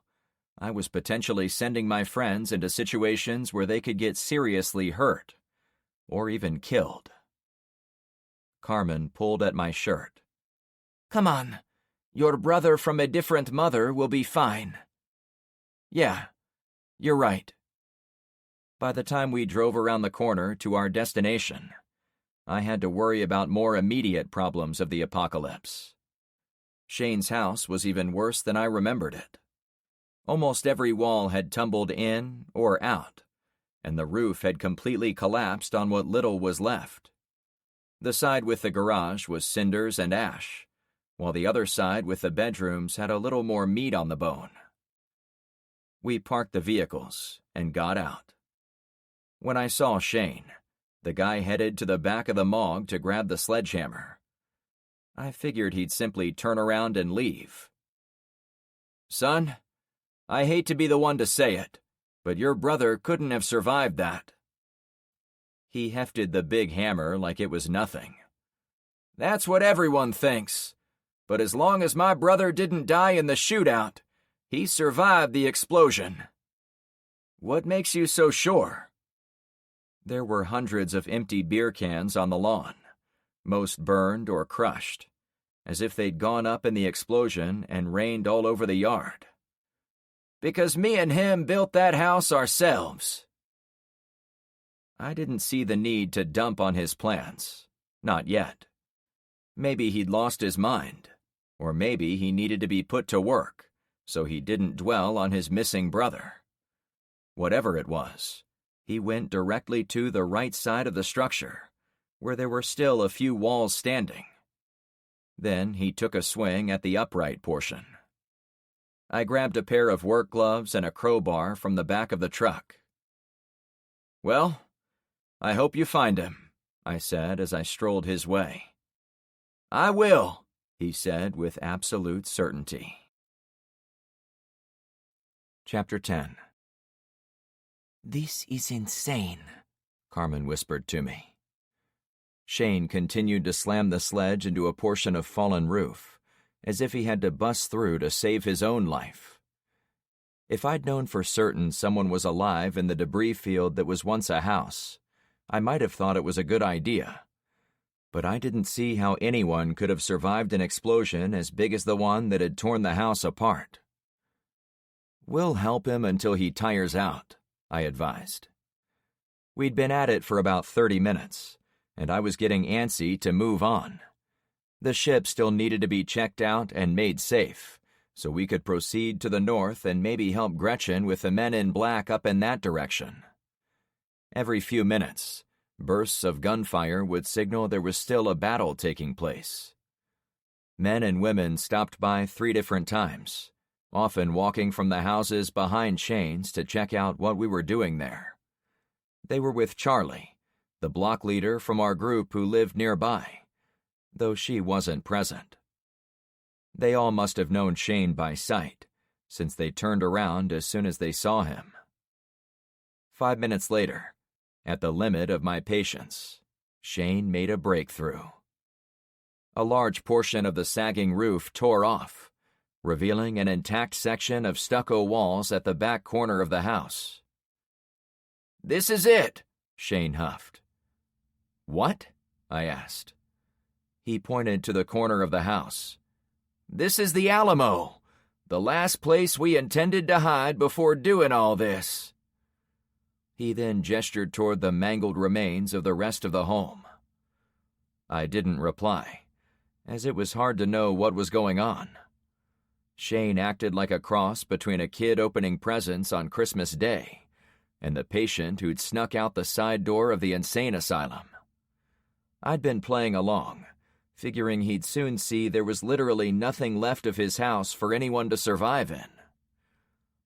I was potentially sending my friends into situations where they could get seriously hurt, or even killed. Carmen pulled at my shirt. Come on, your brother from a different mother will be fine. Yeah, you're right. By the time we drove around the corner to our destination, I had to worry about more immediate problems of the apocalypse. Shane's house was even worse than I remembered it. Almost every wall had tumbled in or out, and the roof had completely collapsed on what little was left. The side with the garage was cinders and ash, while the other side with the bedrooms had a little more meat on the bone. We parked the vehicles and got out. When I saw Shane, the guy headed to the back of the MOG to grab the sledgehammer. I figured he'd simply turn around and leave. Son, I hate to be the one to say it, but your brother couldn't have survived that. He hefted the big hammer like it was nothing. That's what everyone thinks, but as long as my brother didn't die in the shootout, he survived the explosion. What makes you so sure? There were hundreds of empty beer cans on the lawn, most burned or crushed, as if they'd gone up in the explosion and rained all over the yard. because me and him built that house ourselves." I didn't see the need to dump on his plans. Not yet. Maybe he'd lost his mind, or maybe he needed to be put to work, so he didn't dwell on his missing brother. Whatever it was, he went directly to the right side of the structure, where there were still a few walls standing. Then he took a swing at the upright portion. I grabbed a pair of work gloves and a crowbar from the back of the truck. "Well, I hope you find him," I said as I strolled his way. "I will," he said with absolute certainty. Chapter 10. "This is insane," Carmen whispered to me. Shane continued to slam the sledge into a portion of fallen roof, as if he had to bust through to save his own life. If I'd known for certain someone was alive in the debris field that was once a house, I might have thought it was a good idea. But I didn't see how anyone could have survived an explosion as big as the one that had torn the house apart. "We'll help him until he tires out," I advised. We'd been at it for about 30 minutes, and I was getting antsy to move on. The ship still needed to be checked out and made safe, so we could proceed to the north and maybe help Gretchen with the men in black up in that direction. Every few minutes, bursts of gunfire would signal there was still a battle taking place. Men and women stopped by 3 different times, often walking from the houses behind Shane's to check out what we were doing there. They were with Charlie, the block leader from our group who lived nearby, though she wasn't present. They all must have known Shane by sight, since they turned around as soon as they saw him. 5 minutes later, at the limit of my patience, Shane made a breakthrough. A large portion of the sagging roof tore off, revealing an intact section of stucco walls at the back corner of the house. "This is it," Shane huffed. "What?" I asked. He pointed to the corner of the house. "This is the Alamo, the last place we intended to hide before doing all this." He then gestured toward the mangled remains of the rest of the home. I didn't reply, as it was hard to know what was going on. Shane acted like a cross between a kid opening presents on Christmas Day and the patient who'd snuck out the side door of the insane asylum. I'd been playing along, figuring he'd soon see there was literally nothing left of his house for anyone to survive in.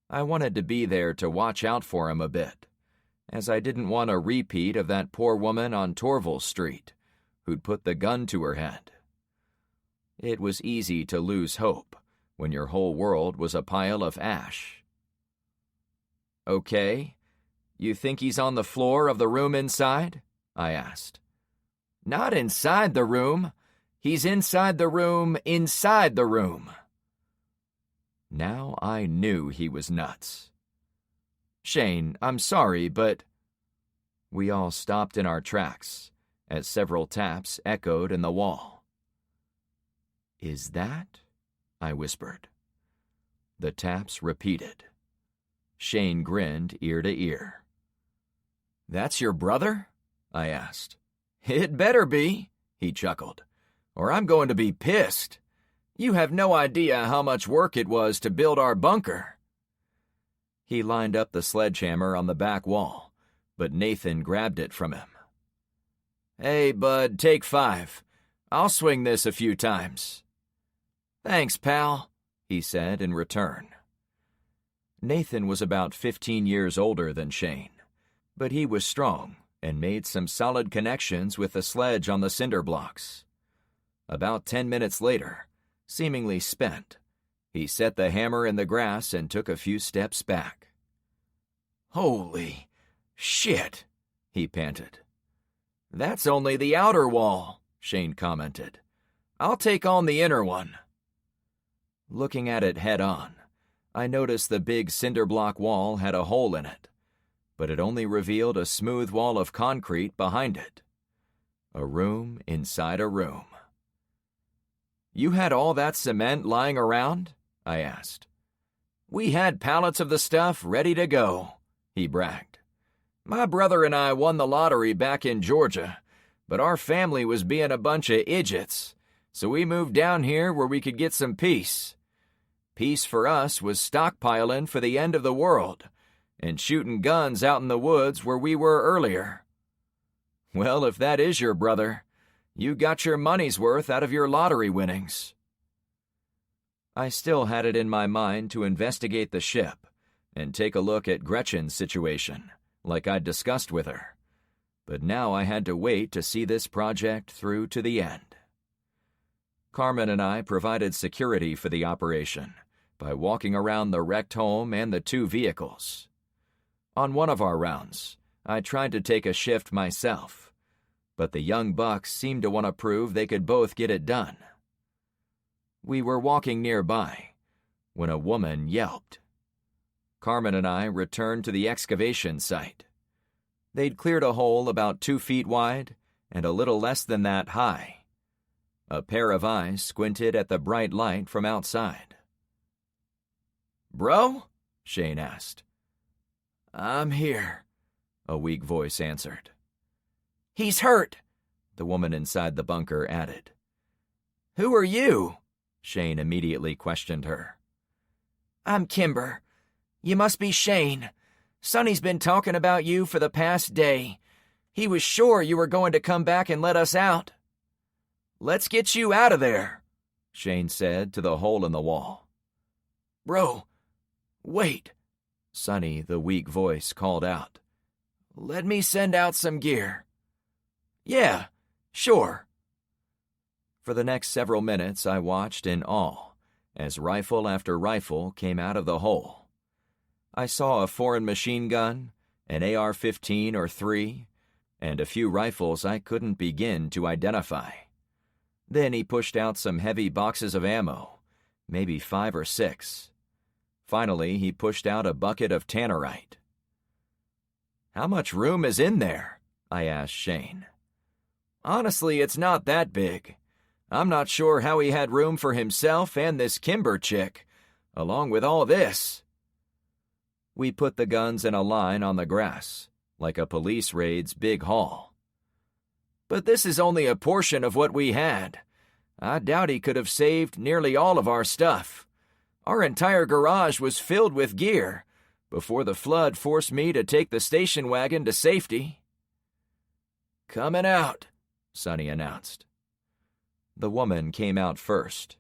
I wanted to be there to watch out for him a bit, as I didn't want a repeat of that poor woman on Torval Street, who'd put the gun to her head. It was easy to lose hope when your whole world was a pile of ash. "Okay, you think he's on the floor of the room inside?" I asked. "Not inside the room. He's inside the room inside the room." Now I knew he was nuts. "Shane, I'm sorry, but—" We all stopped in our tracks, as several taps echoed in the wall. "Is that?" I whispered. The taps repeated. Shane grinned ear to ear. "That's your brother?" I asked. "It better be," he chuckled, "or I'm going to be pissed. You have no idea how much work it was to build our bunker." He lined up the sledgehammer on the back wall, but Nathan grabbed it from him. "Hey, bud, take 5. I'll swing this a few times." "Thanks, pal," he said in return. Nathan was about 15 years older than Shane, but he was strong and made some solid connections with the sledge on the cinder blocks. About 10 minutes later, seemingly spent, he set the hammer in the grass and took a few steps back. "Holy shit," he panted. "That's only the outer wall," Shane commented. "I'll take on the inner one." Looking at it head-on, I noticed the big cinder block wall had a hole in it, but it only revealed a smooth wall of concrete behind it. A room inside a room. "You had all that cement lying around?" I asked. We had pallets of the stuff ready to go, he bragged. My brother and I won the lottery back in Georgia, but our family was being a bunch of idiots, so we moved down here where we could get some peace. Peace for us was stockpiling for the end of the world and shooting guns out in the woods where we were earlier. Well, if that is your brother, you got your money's worth out of your lottery winnings. I still had it in my mind to investigate the ship and take a look at Gretchen's situation, like I'd discussed with her. But now I had to wait to see this project through to the end. Carmen and I provided security for the operation by walking around the wrecked home and the 2 vehicles. On one of our rounds, I tried to take a shift myself, but the young bucks seemed to want to prove they could both get it done. We were walking nearby when a woman yelped. Carmen and I returned to the excavation site. They'd cleared a hole about 2 feet wide and a little less than that high. A pair of eyes squinted at the bright light from outside. "Bro?" Shane asked. "I'm here," a weak voice answered. "He's hurt," the woman inside the bunker added. "Who are you?" Shane immediately questioned her. "I'm Kimber. You must be Shane. Sonny's been talking about you for the past day. He was sure you were going to come back and let us out." "Let's get you out of there," Shane said to the hole in the wall. "Bro, wait," Sonny, the weak voice, called out. "Let me send out some gear." "Yeah, sure." For the next several minutes I watched in awe as rifle after rifle came out of the hole. I saw a foreign machine gun, an AR-15 or 3, and a few rifles I couldn't begin to identify. Then he pushed out some heavy boxes of ammo, maybe 5 or 6. Finally, he pushed out a bucket of tannerite. "How much room is in there?" I asked Shane. "Honestly, it's not that big. I'm not sure how he had room for himself and this Kimber chick, along with all this." We put the guns in a line on the grass, like a police raid's big haul. "But this is only a portion of what we had. I doubt he could have saved nearly all of our stuff. Our entire garage was filled with gear before the flood forced me to take the station wagon to safety." "Coming out," Sonny announced. The woman came out first.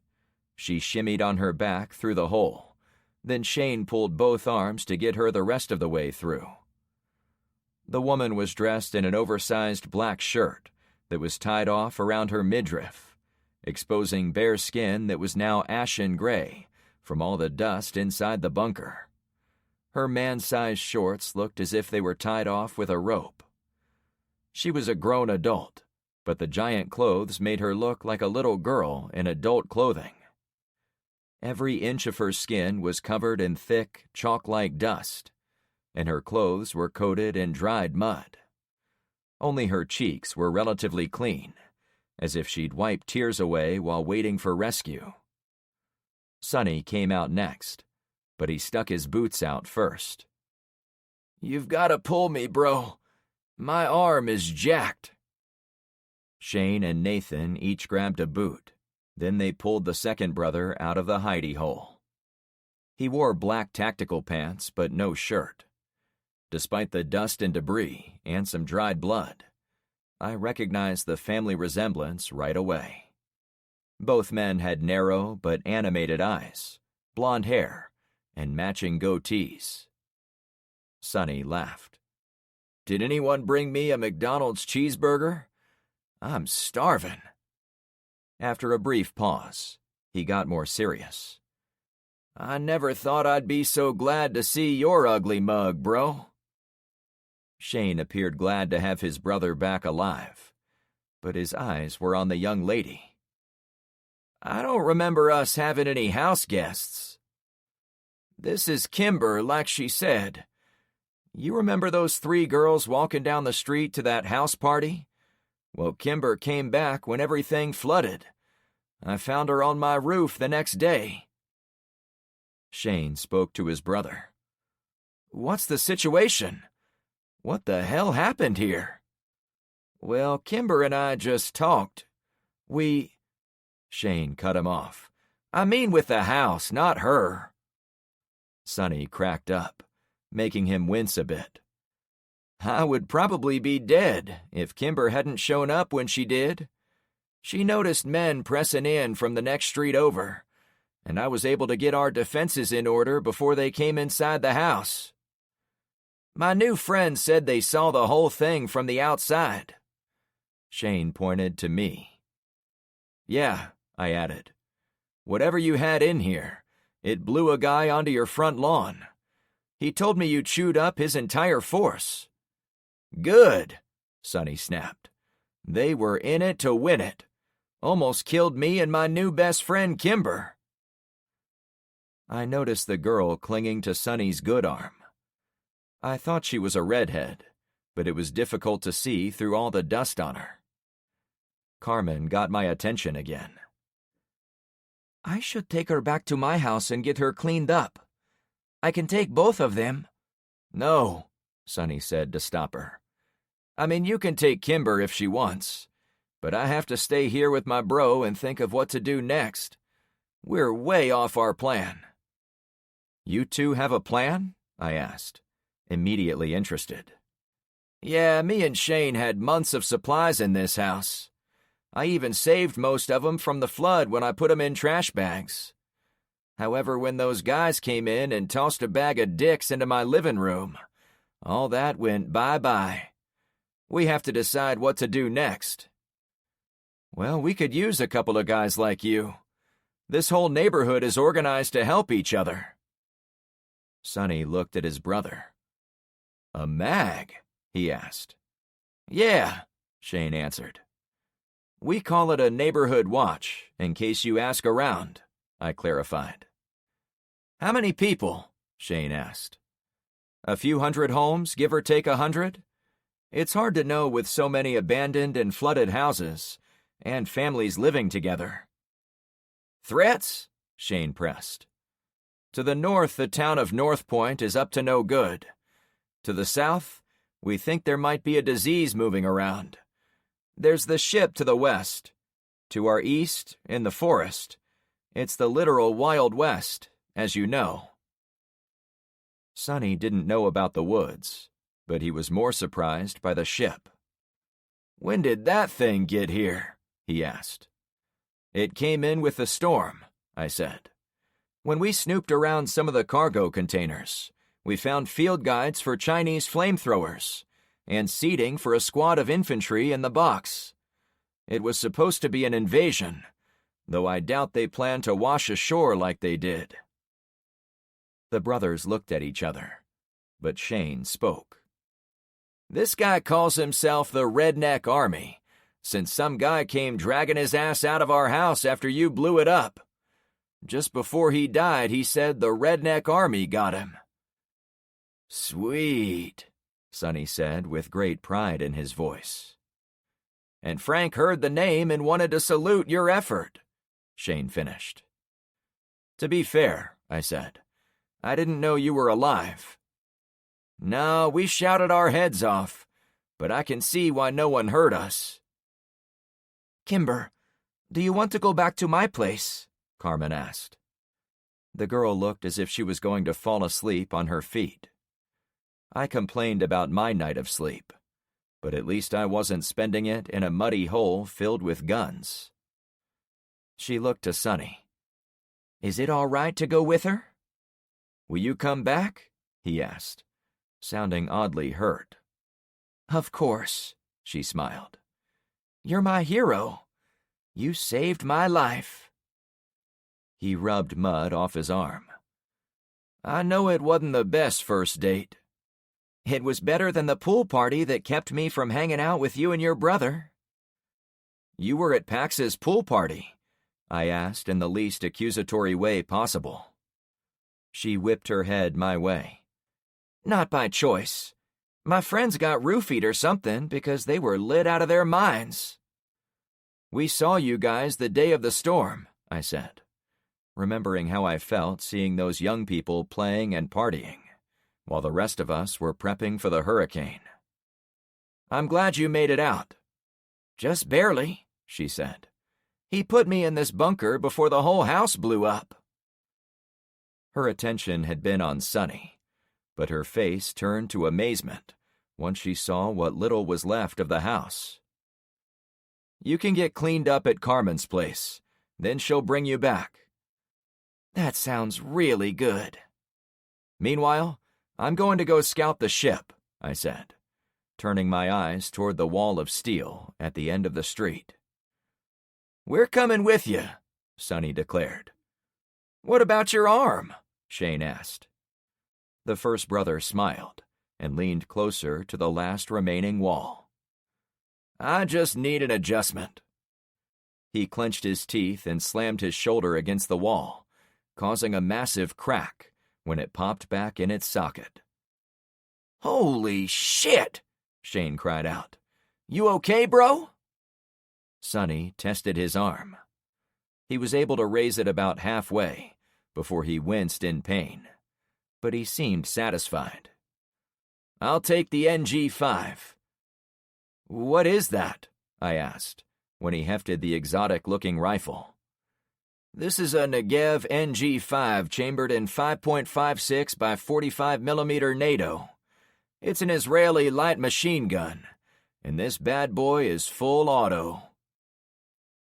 She shimmied on her back through the hole. Then Shane pulled both arms to get her the rest of the way through. The woman was dressed in an oversized black shirt that was tied off around her midriff, exposing bare skin that was now ashen gray from all the dust inside the bunker. Her man-sized shorts looked as if they were tied off with a rope. She was a grown adult, but the giant clothes made her look like a little girl in adult clothing. Every inch of her skin was covered in thick, chalk-like dust, and her clothes were coated in dried mud. Only her cheeks were relatively clean, as if she'd wiped tears away while waiting for rescue. Sonny came out next, but he stuck his boots out first. "You've got to pull me, bro. My arm is jacked." Shane and Nathan each grabbed a boot. Then they pulled the second brother out of the hidey hole. He wore black tactical pants, but no shirt. Despite the dust and debris and some dried blood, I recognized the family resemblance right away. Both men had narrow but animated eyes, blonde hair, and matching goatees. Sonny laughed. "Did anyone bring me a McDonald's cheeseburger? I'm starving." After a brief pause, he got more serious. "I never thought I'd be so glad to see your ugly mug, bro." Shane appeared glad to have his brother back alive, but his eyes were on the young lady. "I don't remember us having any house guests." "This is Kimber, like she said. You remember those 3 girls walking down the street to that house party? Well, Kimber came back when everything flooded. I found her on my roof the next day." Shane spoke to his brother. "What's the situation? What the hell happened here?" "Well, Kimber and I just talked. Shane cut him off. "I mean with the house, not her." Sonny cracked up, making him wince a bit. "I would probably be dead if Kimber hadn't shown up when she did. She noticed men pressing in from the next street over, and I was able to get our defenses in order before they came inside the house. My new friend said they saw the whole thing from the outside." Shane pointed to me. "Yeah," I added. "Whatever you had in here, it blew a guy onto your front lawn. He told me you chewed up his entire force." "Good," Sonny snapped. "They were in it to win it. Almost killed me and my new best friend Kimber." I noticed the girl clinging to Sonny's good arm. I thought she was a redhead, but it was difficult to see through all the dust on her. Carmen got my attention again. "I should take her back to my house and get her cleaned up. I can take both of them." "No," Sonny said to stop her. "I mean, you can take Kimber if she wants, but I have to stay here with my bro and think of what to do next. We're way off our plan." "You two have a plan?" I asked, immediately interested. "Yeah, me and Shane had months of supplies in this house. I even saved most of them from the flood when I put them in trash bags. However, when those guys came in and tossed a bag of dicks into my living room, all that went bye-bye. We have to decide what to do next." "Well, we could use a couple of guys like you. This whole neighborhood is organized to help each other." Sonny looked at his brother. "A mag?" he asked. "Yeah," Shane answered. "We call it a neighborhood watch, in case you ask around," I clarified. "How many people?" Shane asked. "A few hundred homes, give or take 100? It's hard to know with so many abandoned and flooded houses, and families living together." "Threats?" Shane pressed. "To the north, the town of North Point is up to no good. To the south, we think there might be a disease moving around. There's the ship to the west. To our east, in the forest, it's the literal Wild West, as you know." Sonny didn't know about the woods, but he was more surprised by the ship. "When did that thing get here?" he asked. "It came in with the storm," I said. "When we snooped around some of the cargo containers, we found field guides for Chinese flamethrowers and seating for a squad of infantry in the box. It was supposed to be an invasion, though I doubt they planned to wash ashore like they did." The brothers looked at each other, but Shane spoke. "This guy calls himself the Redneck Army, since some guy came dragging his ass out of our house after you blew it up. Just before he died, he said the Redneck Army got him." "Sweet," Sonny said with great pride in his voice. "And Frank heard the name and wanted to salute your effort," Shane finished. "To be fair," I said, "I didn't know you were alive." "No, we shouted our heads off, but I can see why no one heard us." "Kimber, do you want to go back to my place?" Carmen asked. The girl looked as if she was going to fall asleep on her feet. I complained about my night of sleep, but at least I wasn't spending it in a muddy hole filled with guns. She looked to Sonny. "Is it all right to go with her?" "Will you come back?" he asked, sounding oddly hurt. "Of course," she smiled. "You're my hero. You saved my life." He rubbed mud off his arm. "I know it wasn't the best first date." "It was better than the pool party that kept me from hanging out with you and your brother." "You were at Pax's pool party?" I asked in the least accusatory way possible. She whipped her head my way. "Not by choice. My friends got roofied or something because they were lit out of their minds." "We saw you guys the day of the storm," I said. remembering how I felt seeing those young people playing and partying, while the rest of us were prepping for the hurricane. "I'm glad you made it out." "Just barely," she said. "He put me in this bunker before the whole house blew up." Her attention had been on Sonny, but her face turned to amazement once she saw what little was left of the house. "You can get cleaned up at Carmen's place, then she'll bring you back." "That sounds really good." "Meanwhile, I'm going to go scout the ship," I said, turning my eyes toward the wall of steel at the end of the street. "We're coming with you," Sonny declared. "What about your arm?" Shane asked. The first brother smiled and leaned closer to the last remaining wall. "I just need an adjustment." He clenched his teeth and slammed his shoulder against the wall, causing a massive crack when it popped back in its socket. "Holy shit!" Shane cried out. "You okay, bro?" Sonny tested his arm. He was able to raise it about halfway before he winced in pain, but he seemed satisfied. "I'll take the NG-5. "What is that?" I asked, when he hefted the exotic-looking rifle. "This is a Negev NG-5 chambered in 5.56 by 45mm NATO. It's an Israeli light machine gun, and this bad boy is full auto."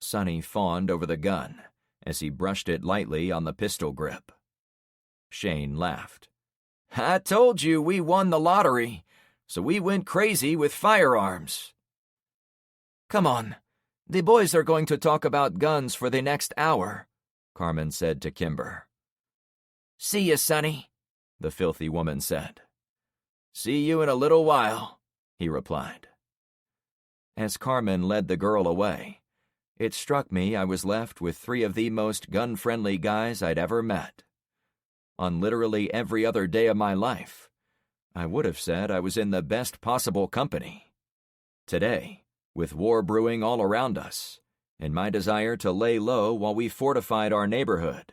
Sonny fawned over the gun as he brushed it lightly on the pistol grip. Shane laughed. "I told you we won the lottery, so we went crazy with firearms." "Come on, the boys are going to talk about guns for the next hour," Carmen said to Kimber. "See you, Sonny," the filthy woman said. "See you in a little while," he replied. As Carmen led the girl away, it struck me I was left with three of the most gun-friendly guys I'd ever met. On literally every other day of my life, I would have said I was in the best possible company. Today, with war brewing all around us, and my desire to lay low while we fortified our neighborhood,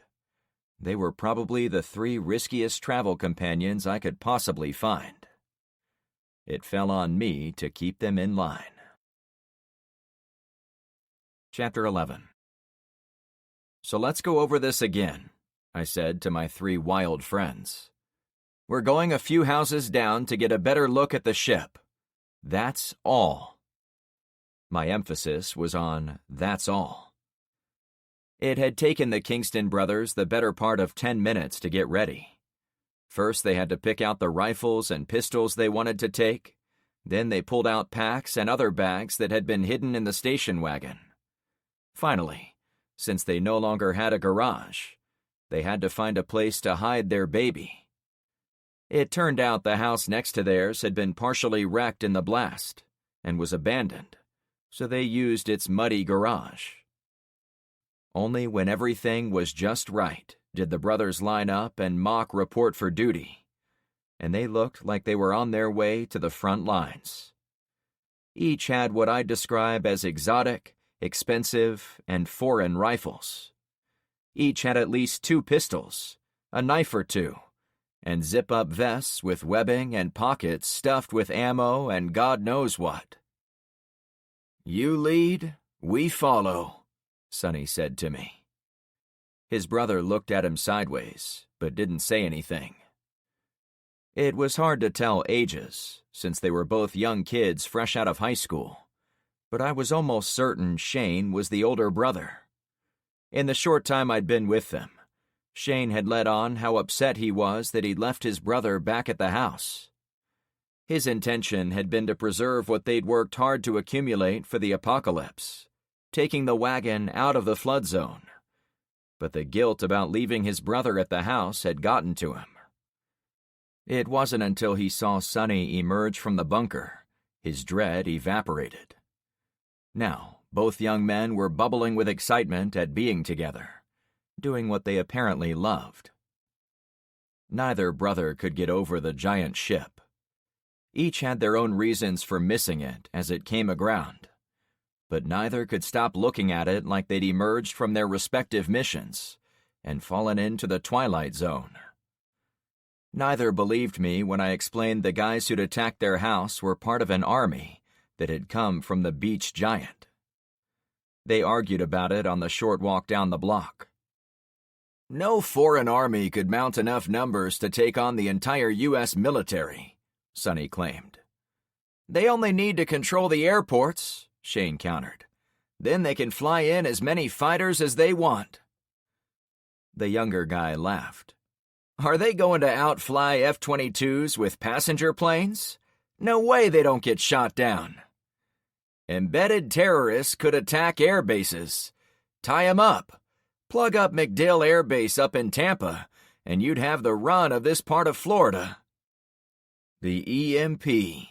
they were probably the three riskiest travel companions I could possibly find. It fell on me to keep them in line. Chapter 11. "So let's go over this again," I said to my three wild friends. "We're going a few houses down to get a better look at the ship. That's all." My emphasis was on "that's all." It had taken the Kingston brothers the better part of 10 minutes to get ready. First, they had to pick out the rifles and pistols they wanted to take. Then they pulled out packs and other bags that had been hidden in the station wagon. Finally, since they no longer had a garage, they had to find a place to hide their baby. It turned out the house next to theirs had been partially wrecked in the blast and was abandoned, so they used its muddy garage. Only when everything was just right did the brothers line up and mock report for duty, and they looked like they were on their way to the front lines. Each had what I'd describe as exotic, expensive, and foreign rifles. Each had at least 2 pistols, a knife or 2, and zip-up vests with webbing and pockets stuffed with ammo and God knows what. "You lead, we follow," Sonny said to me. His brother looked at him sideways, but didn't say anything. It was hard to tell ages, since they were both young kids fresh out of high school, but I was almost certain Shane was the older brother. In the short time I'd been with them, Shane had let on how upset he was that he'd left his brother back at the house. His intention had been to preserve what they'd worked hard to accumulate for the apocalypse, taking the wagon out of the flood zone. But the guilt about leaving his brother at the house had gotten to him. It wasn't until he saw Sonny emerge from the bunker, his dread evaporated. Now, both young men were bubbling with excitement at being together, doing what they apparently loved. Neither brother could get over the giant ship. Each had their own reasons for missing it as it came aground, but neither could stop looking at it like they'd emerged from their respective missions and fallen into the twilight zone. Neither believed me when I explained the guys who'd attacked their house were part of an army that had come from the beach giant. They argued about it on the short walk down the block. No foreign army could mount enough numbers to take on the entire U.S. military, Sonny claimed. They only need to control the airports, Shane countered. Then they can fly in as many fighters as they want. The younger guy laughed. Are they going to outfly F-22s with passenger planes? No way they don't get shot down. Embedded terrorists could attack air bases. Tie 'em up. Plug up MacDill Air Base up in Tampa, and you'd have the run of this part of Florida. The EMP,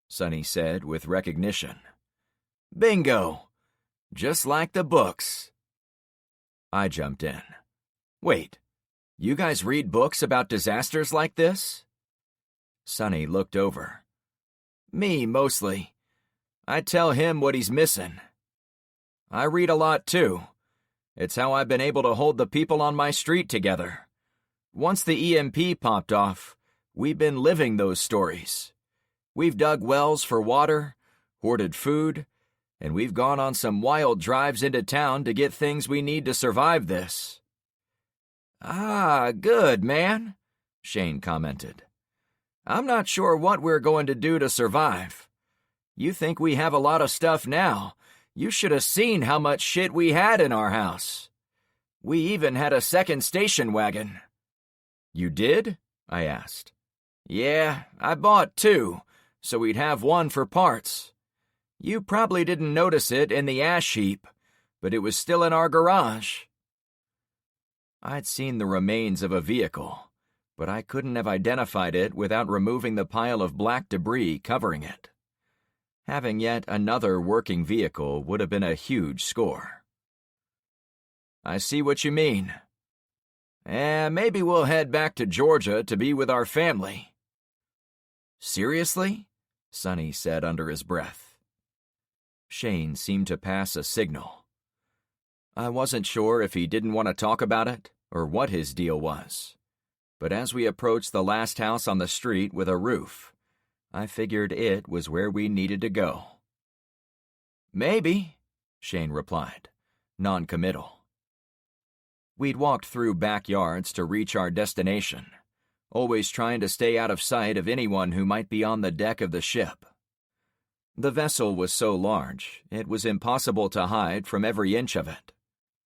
Sonny said with recognition. Bingo. Just like the books. I jumped in. Wait, you guys read books about disasters like this? Sonny looked over. Me, mostly. I tell him what he's missing. I read a lot, too. It's how I've been able to hold the people on my street together. Once the EMP popped off, we've been living those stories. We've dug wells for water, hoarded food, and we've gone on some wild drives into town to get things we need to survive this. Ah, good, man, Shane commented. I'm not sure what we're going to do to survive. You think we have a lot of stuff now. You should have seen how much shit we had in our house. We even had a second station wagon. You did? I asked. Yeah, I bought 2, so we'd have one for parts. You probably didn't notice it in the ash heap, but it was still in our garage. I'd seen the remains of a vehicle, but I couldn't have identified it without removing the pile of black debris covering it. Having yet another working vehicle would have been a huge score. I see what you mean. Maybe we'll head back to Georgia to be with our family. Seriously? Sonny said under his breath. Shane seemed to pass a signal. I wasn't sure if he didn't want to talk about it or what his deal was, but as we approached the last house on the street with a roof, I figured it was where we needed to go. Maybe, Shane replied, non-committal. We'd walked through backyards to reach our destination, always trying to stay out of sight of anyone who might be on the deck of the ship. The vessel was so large, it was impossible to hide from every inch of it,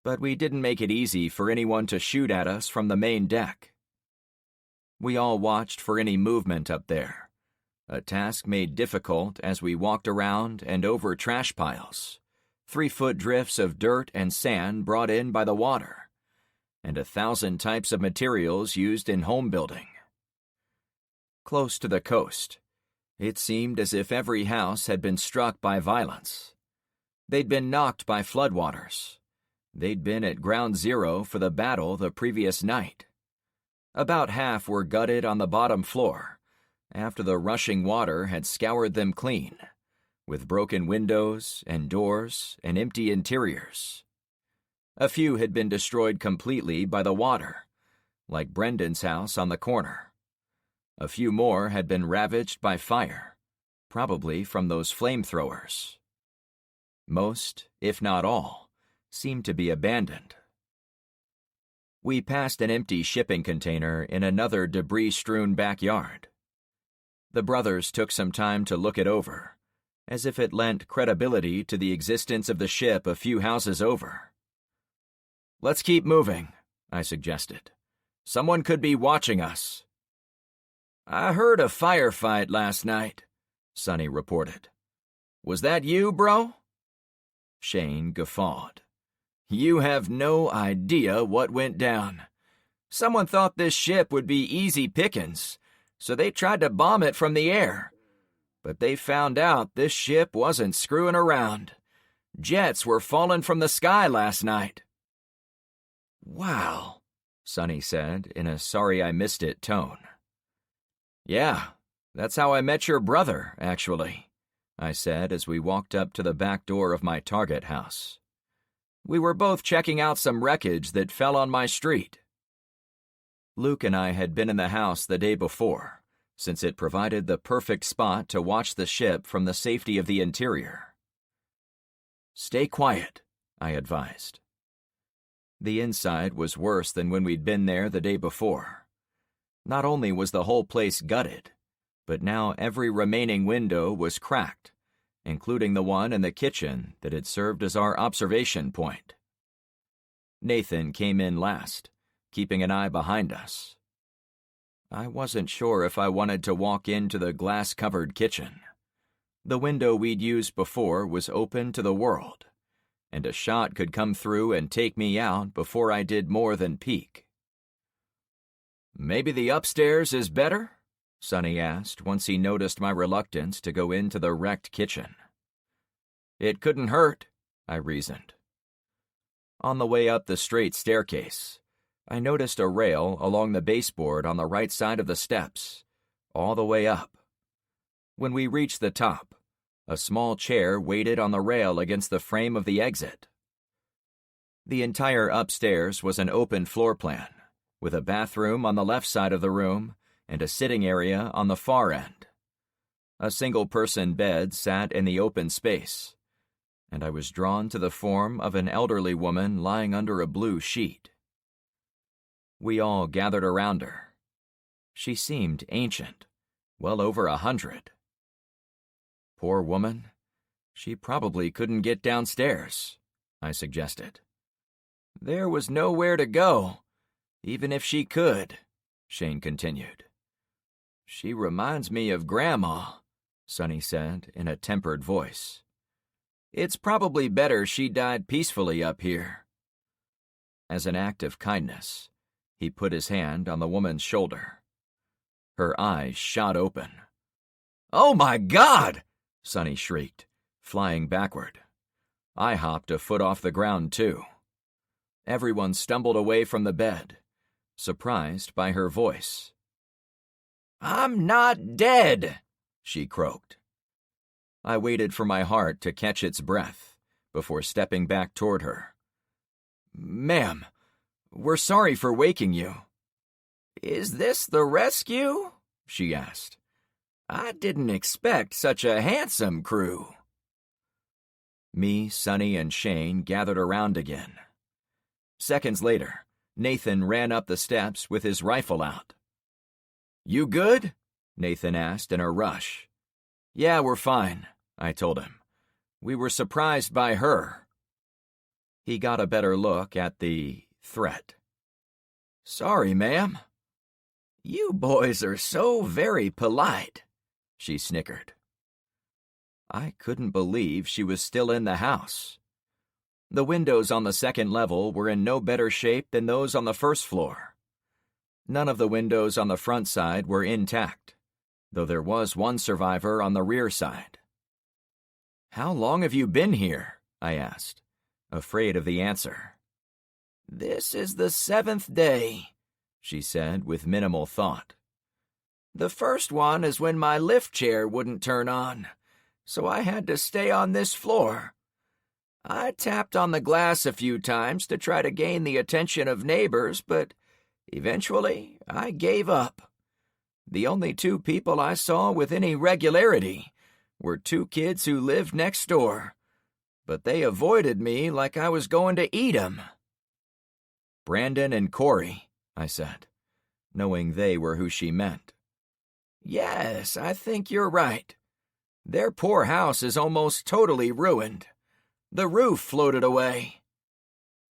but we didn't make it easy for anyone to shoot at us from the main deck. We all watched for any movement up there, a task made difficult as we walked around and over trash piles, 3-foot drifts of dirt and sand brought in by the water, and 1,000 types of materials used in home building. Close to the coast, it seemed as if every house had been struck by violence. They'd been knocked by floodwaters. They'd been at ground zero for the battle the previous night. About half were gutted on the bottom floor, after the rushing water had scoured them clean, with broken windows and doors and empty interiors. A few had been destroyed completely by the water, like Brendan's house on the corner. A few more had been ravaged by fire, probably from those flamethrowers. Most, if not all, seemed to be abandoned. We passed an empty shipping container in another debris-strewn backyard. The brothers took some time to look it over, as if it lent credibility to the existence of the ship a few houses over. Let's keep moving, I suggested. Someone could be watching us. I heard a firefight last night, Sonny reported. Was that you, bro? Shane guffawed. You have no idea what went down. Someone thought this ship would be easy pickings, so they tried to bomb it from the air. But they found out this ship wasn't screwing around. Jets were falling from the sky last night. Wow, Sonny said in a sorry-I-missed-it tone. Yeah, that's how I met your brother, actually, I said as we walked up to the back door of my target house. We were both checking out some wreckage that fell on my street. Luke and I had been in the house the day before, since it provided the perfect spot to watch the ship from the safety of the interior. Stay quiet, I advised. The inside was worse than when we'd been there the day before. Not only was the whole place gutted, but now every remaining window was cracked, including the one in the kitchen that had served as our observation point. Nathan came in last, keeping an eye behind us. I wasn't sure if I wanted to walk into the glass-covered kitchen. The window we'd used before was open to the world, and a shot could come through and take me out before I did more than peek. Maybe the upstairs is better? Sonny asked once he noticed my reluctance to go into the wrecked kitchen. It couldn't hurt, I reasoned. On the way up the straight staircase, I noticed a rail along the baseboard on the right side of the steps, all the way up. When we reached the top, a small chair waited on the rail against the frame of the exit. The entire upstairs was an open floor plan, with a bathroom on the left side of the room and a sitting area on the far end. A single-person bed sat in the open space, and I was drawn to the form of an elderly woman lying under a blue sheet. We all gathered around her. She seemed ancient, well over 100. Poor woman. She probably couldn't get downstairs, I suggested. There was nowhere to go, even if she could, Shane continued. She reminds me of Grandma, Sonny said in a tempered voice. It's probably better she died peacefully up here. As an act of kindness, he put his hand on the woman's shoulder. Her eyes shot open. Oh my God! Sonny shrieked, flying backward. I hopped a foot off the ground, too. Everyone stumbled away from the bed, surprised by her voice. I'm not dead, she croaked. I waited for my heart to catch its breath before stepping back toward her. Ma'am, we're sorry for waking you. Is this the rescue? She asked. I didn't expect such a handsome crew. Me, Sonny, and Shane gathered around again. Seconds later, Nathan ran up the steps with his rifle out. You good? Nathan asked in a rush. Yeah, we're fine, I told him. We were surprised by her. He got a better look at the threat. Sorry, ma'am. You boys are so very polite, she snickered. I couldn't believe she was still in the house. The windows on the second level were in no better shape than those on the first floor. None of the windows on the front side were intact, though there was one survivor on the rear side. How long have you been here? I asked, afraid of the answer. This is the 7th day, she said with minimal thought. The first one is when my lift chair wouldn't turn on, so I had to stay on this floor. I tapped on the glass a few times to try to gain the attention of neighbors, but eventually I gave up. The only 2 people I saw with any regularity were 2 kids who lived next door, but they avoided me like I was going to eat 'em. Brandon and Corey, I said, knowing they were who she meant. Yes, I think you're right. Their poor house is almost totally ruined. The roof floated away.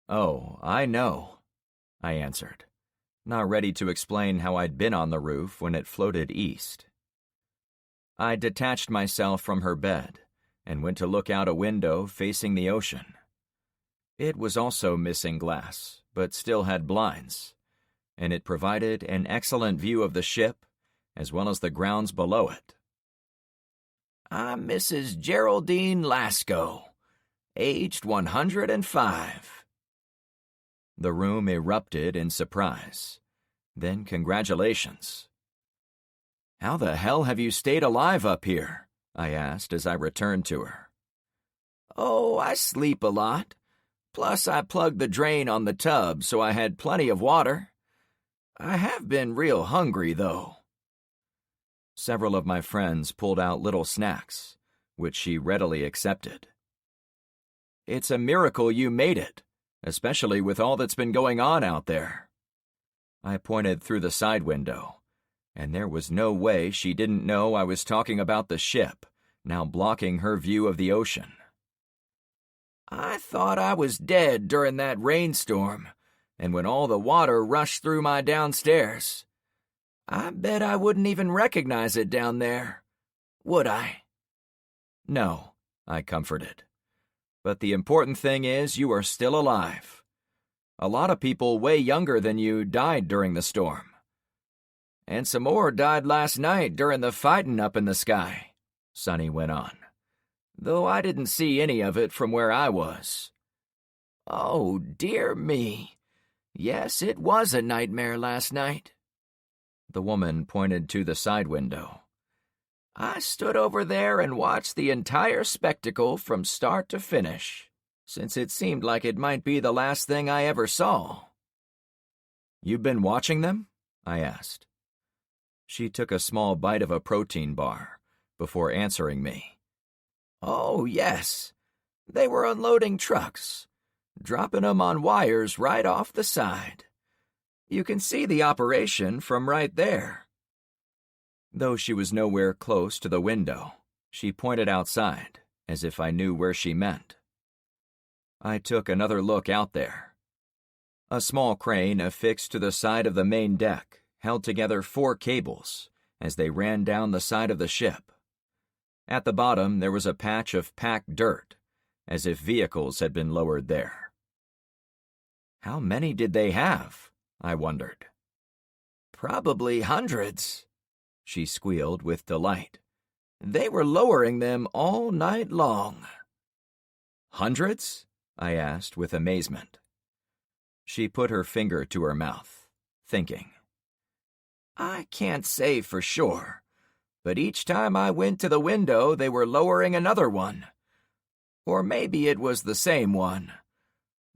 Oh, I know, I answered, not ready to explain how I'd been on the roof when it floated east. I detached myself from her bed and went to look out a window facing the ocean. It was also missing glass, but still had blinds, and it provided an excellent view of the ship as well as the grounds below it. I'm Mrs. Geraldine Lasco, aged 105. The room erupted in surprise, then congratulations. How the hell have you stayed alive up here? I asked as I returned to her. Oh, I sleep a lot. Plus, I plugged the drain on the tub so I had plenty of water. I have been real hungry, though. Several of my friends pulled out little snacks, which she readily accepted. It's a miracle you made it, especially with all that's been going on out there. I pointed through the side window, and there was no way she didn't know I was talking about the ship, now blocking her view of the ocean. I thought I was dead during that rainstorm, and when all the water rushed through my downstairs. I bet I wouldn't even recognize it down there, would I? No, I comforted. But the important thing is you are still alive. A lot of people way younger than you died during the storm. And some more died last night during the fighting up in the sky, Sonny went on, though I didn't see any of it from where I was. Oh, dear me. Yes, it was a nightmare last night. The woman pointed to the side window. I stood over there and watched the entire spectacle from start to finish, since it seemed like it might be the last thing I ever saw. You've been watching them? I asked. She took a small bite of a protein bar before answering me. Oh, yes. They were unloading trucks, dropping them on wires right off the side. You can see the operation from right there. Though she was nowhere close to the window, she pointed outside, as if I knew where she meant. I took another look out there. A small crane affixed to the side of the main deck held together 4 cables as they ran down the side of the ship. At the bottom there was a patch of packed dirt, as if vehicles had been lowered there. How many did they have? I wondered. Probably hundreds, she squealed with delight. They were lowering them all night long. Hundreds? I asked with amazement. She put her finger to her mouth, thinking. I can't say for sure, but each time I went to the window they were lowering another one. Or maybe it was the same one.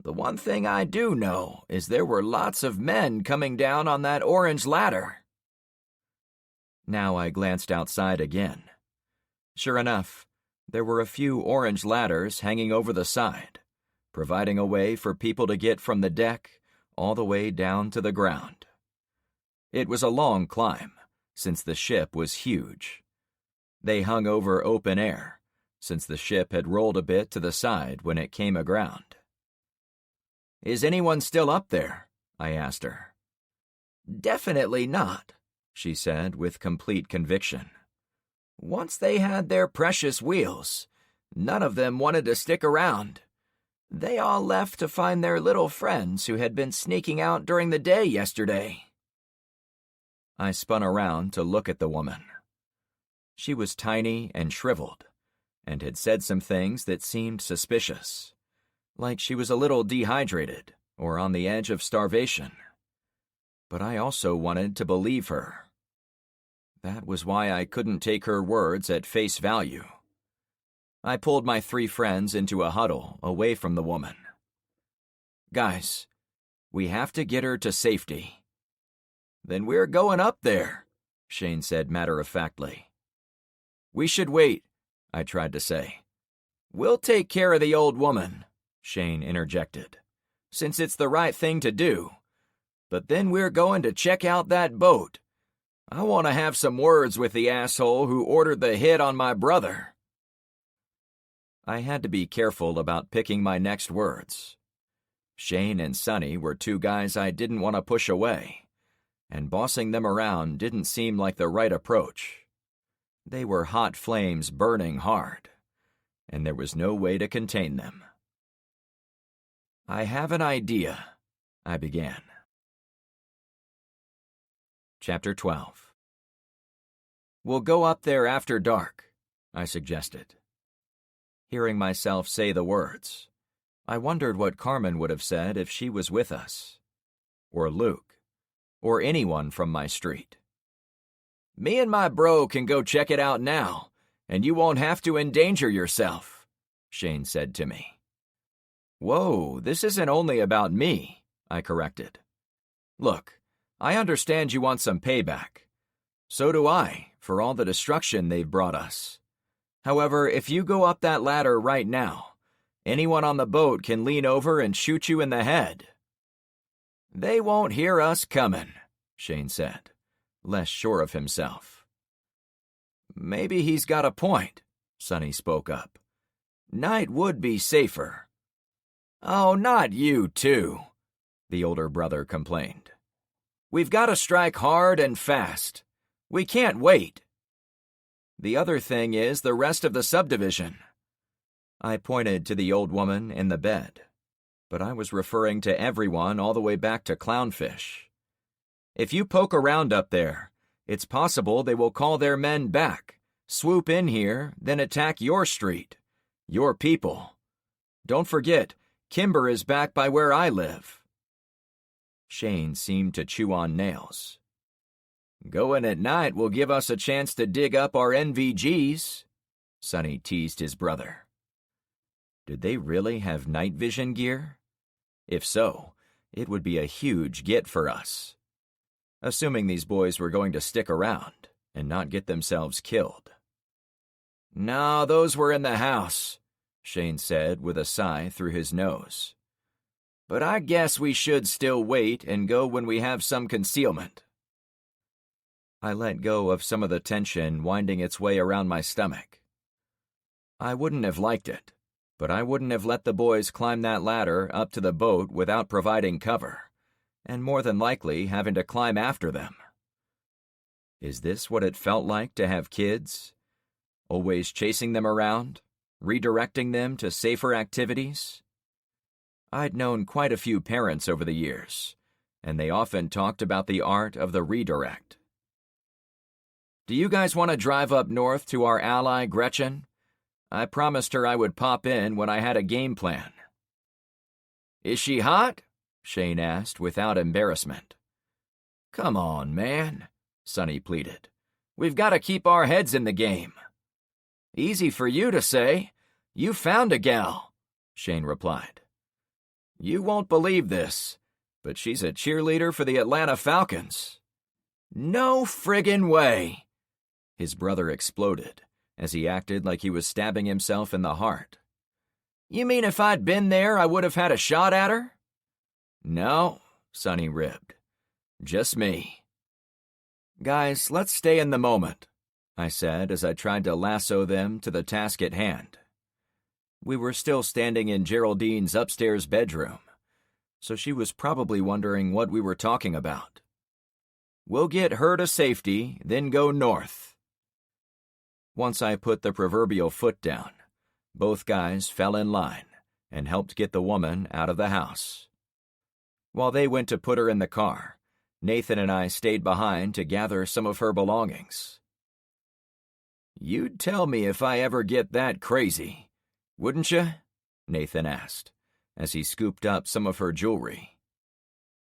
The one thing I do know is there were lots of men coming down on that orange ladder. Now I glanced outside again. Sure enough, there were a few orange ladders hanging over the side, providing a way for people to get from the deck all the way down to the ground. It was a long climb, since the ship was huge. They hung over open air, since the ship had rolled a bit to the side when it came aground. Is anyone still up there? I asked her. Definitely not, she said with complete conviction. Once they had their precious wheels, none of them wanted to stick around. They all left to find their little friends who had been sneaking out during the day yesterday. I spun around to look at the woman. She was tiny and shriveled, and had said some things that seemed suspicious, like she was a little dehydrated or on the edge of starvation. But I also wanted to believe her. That was why I couldn't take her words at face value. I pulled my 3 friends into a huddle away from the woman. Guys, we have to get her to safety. Then we're going up there, Shane said matter-of-factly. We should wait, I tried to say. We'll take care of the old woman, Shane interjected, since it's the right thing to do. But then we're going to check out that boat. I want to have some words with the asshole who ordered the hit on my brother. I had to be careful about picking my next words. Shane and Sonny were 2 guys I didn't want to push away, and bossing them around didn't seem like the right approach. They were hot flames burning hard, and there was no way to contain them. I have an idea, I began. Chapter 12. We'll go up there after dark, I suggested. Hearing myself say the words, I wondered what Carmen would have said if she was with us, or Luke, or anyone from my street. Me and my bro can go check it out now, and you won't have to endanger yourself, Shane said to me. Whoa, this isn't only about me, I corrected. Look, I understand you want some payback. So do I, for all the destruction they've brought us. However, if you go up that ladder right now, anyone on the boat can lean over and shoot you in the head. They won't hear us coming, Shane said, less sure of himself. Maybe he's got a point, Sonny spoke up. Night would be safer. Oh, not you, too, the older brother complained. We've got to strike hard and fast. We can't wait. The other thing is the rest of the subdivision. I pointed to the old woman in the bed, but I was referring to everyone all the way back to Clownfish. If you poke around up there, it's possible they will call their men back, swoop in here, then attack your street, your people. Don't forget, Kimber is back by where I live. Shane seemed to chew on nails. Going at night will give us a chance to dig up our NVGs, Sonny teased his brother. Did they really have night vision gear? If so, it would be a huge get for us. Assuming these boys were going to stick around and not get themselves killed. No, those were in the house, Shane said with a sigh through his nose. But I guess we should still wait and go when we have some concealment. I let go of some of the tension winding its way around my stomach. I wouldn't have liked it, but I wouldn't have let the boys climb that ladder up to the boat without providing cover, and more than likely having to climb after them. Is this what it felt like to have kids? Always chasing them around, redirecting them to safer activities? I'd known quite a few parents over the years, and they often talked about the art of the redirect. Do you guys want to drive up north to our ally, Gretchen? I promised her I would pop in when I had a game plan. Is she hot? Shane asked without embarrassment. Come on, man, Sonny pleaded. We've got to keep our heads in the game. Easy for you to say. You found a gal, Shane replied. You won't believe this, but she's a cheerleader for the Atlanta Falcons. No friggin' way, his brother exploded as he acted like he was stabbing himself in the heart. You mean if I'd been there, I would have had a shot at her? No, Sonny ribbed. Just me. Guys, let's stay in the moment, I said as I tried to lasso them to the task at hand. We were still standing in Geraldine's upstairs bedroom, so she was probably wondering what we were talking about. We'll get her to safety, then go north. Once I put the proverbial foot down, both guys fell in line and helped get the woman out of the house. While they went to put her in the car, Nathan and I stayed behind to gather some of her belongings. You'd tell me if I ever get that crazy, wouldn't you? Nathan asked, as he scooped up some of her jewelry.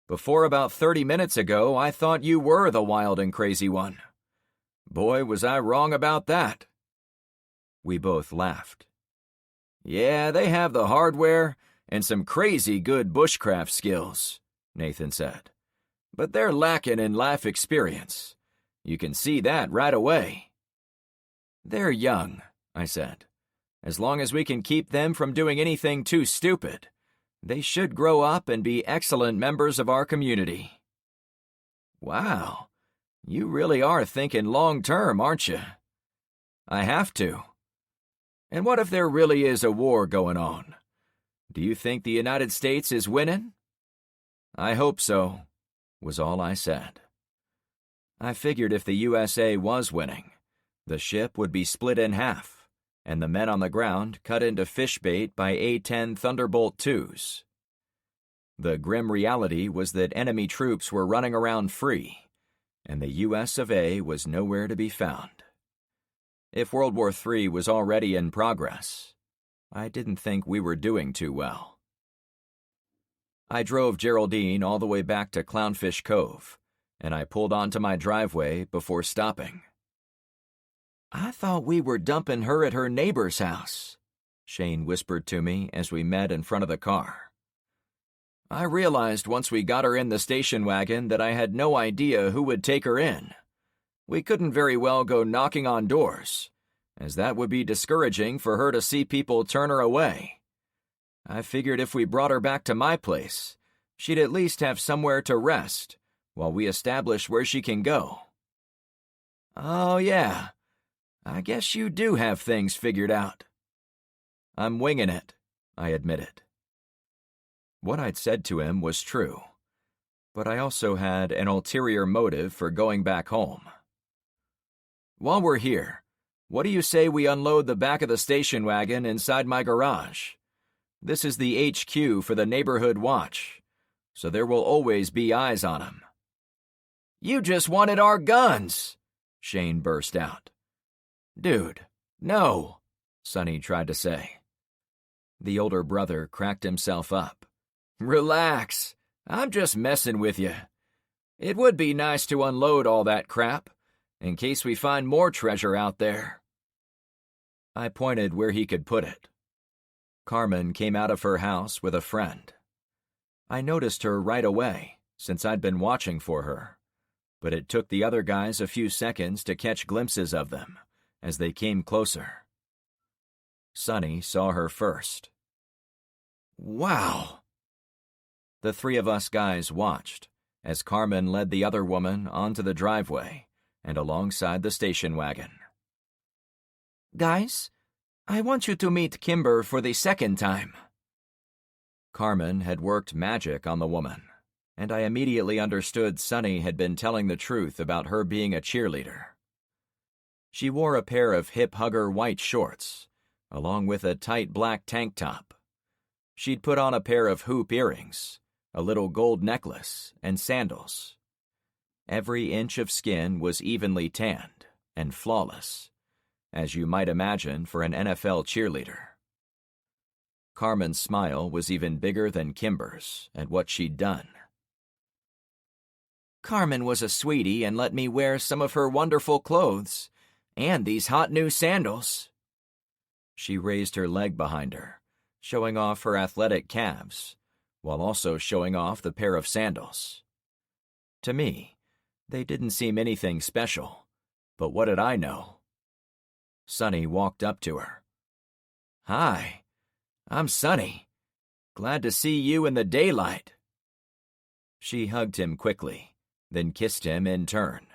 Before about 30 minutes ago, I thought you were the wild and crazy one. Boy, was I wrong about that. We both laughed. Yeah, they have the hardware and some crazy good bushcraft skills, Nathan said. But they're lacking in life experience. You can see that right away. They're young, I said. As long as we can keep them from doing anything too stupid, they should grow up and be excellent members of our community. Wow, you really are thinking long-term, aren't you? I have to. And what if there really is a war going on? Do you think the United States is winning? I hope so, was all I said. I figured if the USA was winning, the ship would be split in half, and the men on the ground cut into fish bait by A-10 Thunderbolt IIs. The grim reality was that enemy troops were running around free, and the US of A was nowhere to be found. If World War III was already in progress, I didn't think we were doing too well. I drove Geraldine all the way back to Clownfish Cove, and I pulled onto my driveway before stopping. I thought we were dumping her at her neighbor's house, Shane whispered to me as we met in front of the car. I realized once we got her in the station wagon that I had no idea who would take her in. We couldn't very well go knocking on doors, as that would be discouraging for her to see people turn her away. I figured if we brought her back to my place, she'd at least have somewhere to rest while we establish where she can go. Oh yeah, I guess you do have things figured out. I'm winging it, I admitted. What I'd said to him was true, but I also had an ulterior motive for going back home. While we're here, what do you say we unload the back of the station wagon inside my garage? This is the HQ for the neighborhood watch, so there will always be eyes on him. You just wanted our guns, Shane burst out. Dude, no, Sonny tried to say. The older brother cracked himself up. Relax, I'm just messing with you. It would be nice to unload all that crap, in case we find more treasure out there. I pointed where he could put it. Carmen came out of her house with a friend. I noticed her right away, since I'd been watching for her, but it took the other guys a few seconds to catch glimpses of them as they came closer. Sonny saw her first. Wow! The three of us guys watched as Carmen led the other woman onto the driveway and alongside the station wagon. Guys, I want you to meet Kimber for the second time. Carmen had worked magic on the woman, and I immediately understood Sonny had been telling the truth about her being a cheerleader. She wore a pair of hip-hugger white shorts, along with a tight black tank top. She'd put on a pair of hoop earrings, a little gold necklace, and sandals. Every inch of skin was evenly tanned and flawless, as you might imagine for an NFL cheerleader. Carmen's smile was even bigger than Kimber's at what she'd done. Carmen was a sweetie and let me wear some of her wonderful clothes and these hot new sandals. She raised her leg behind her, showing off her athletic calves, while also showing off the pair of sandals. To me, they didn't seem anything special, but what did I know? Sonny walked up to her. Hi, I'm Sonny. Glad to see you in the daylight. She hugged him quickly, then kissed him in turn,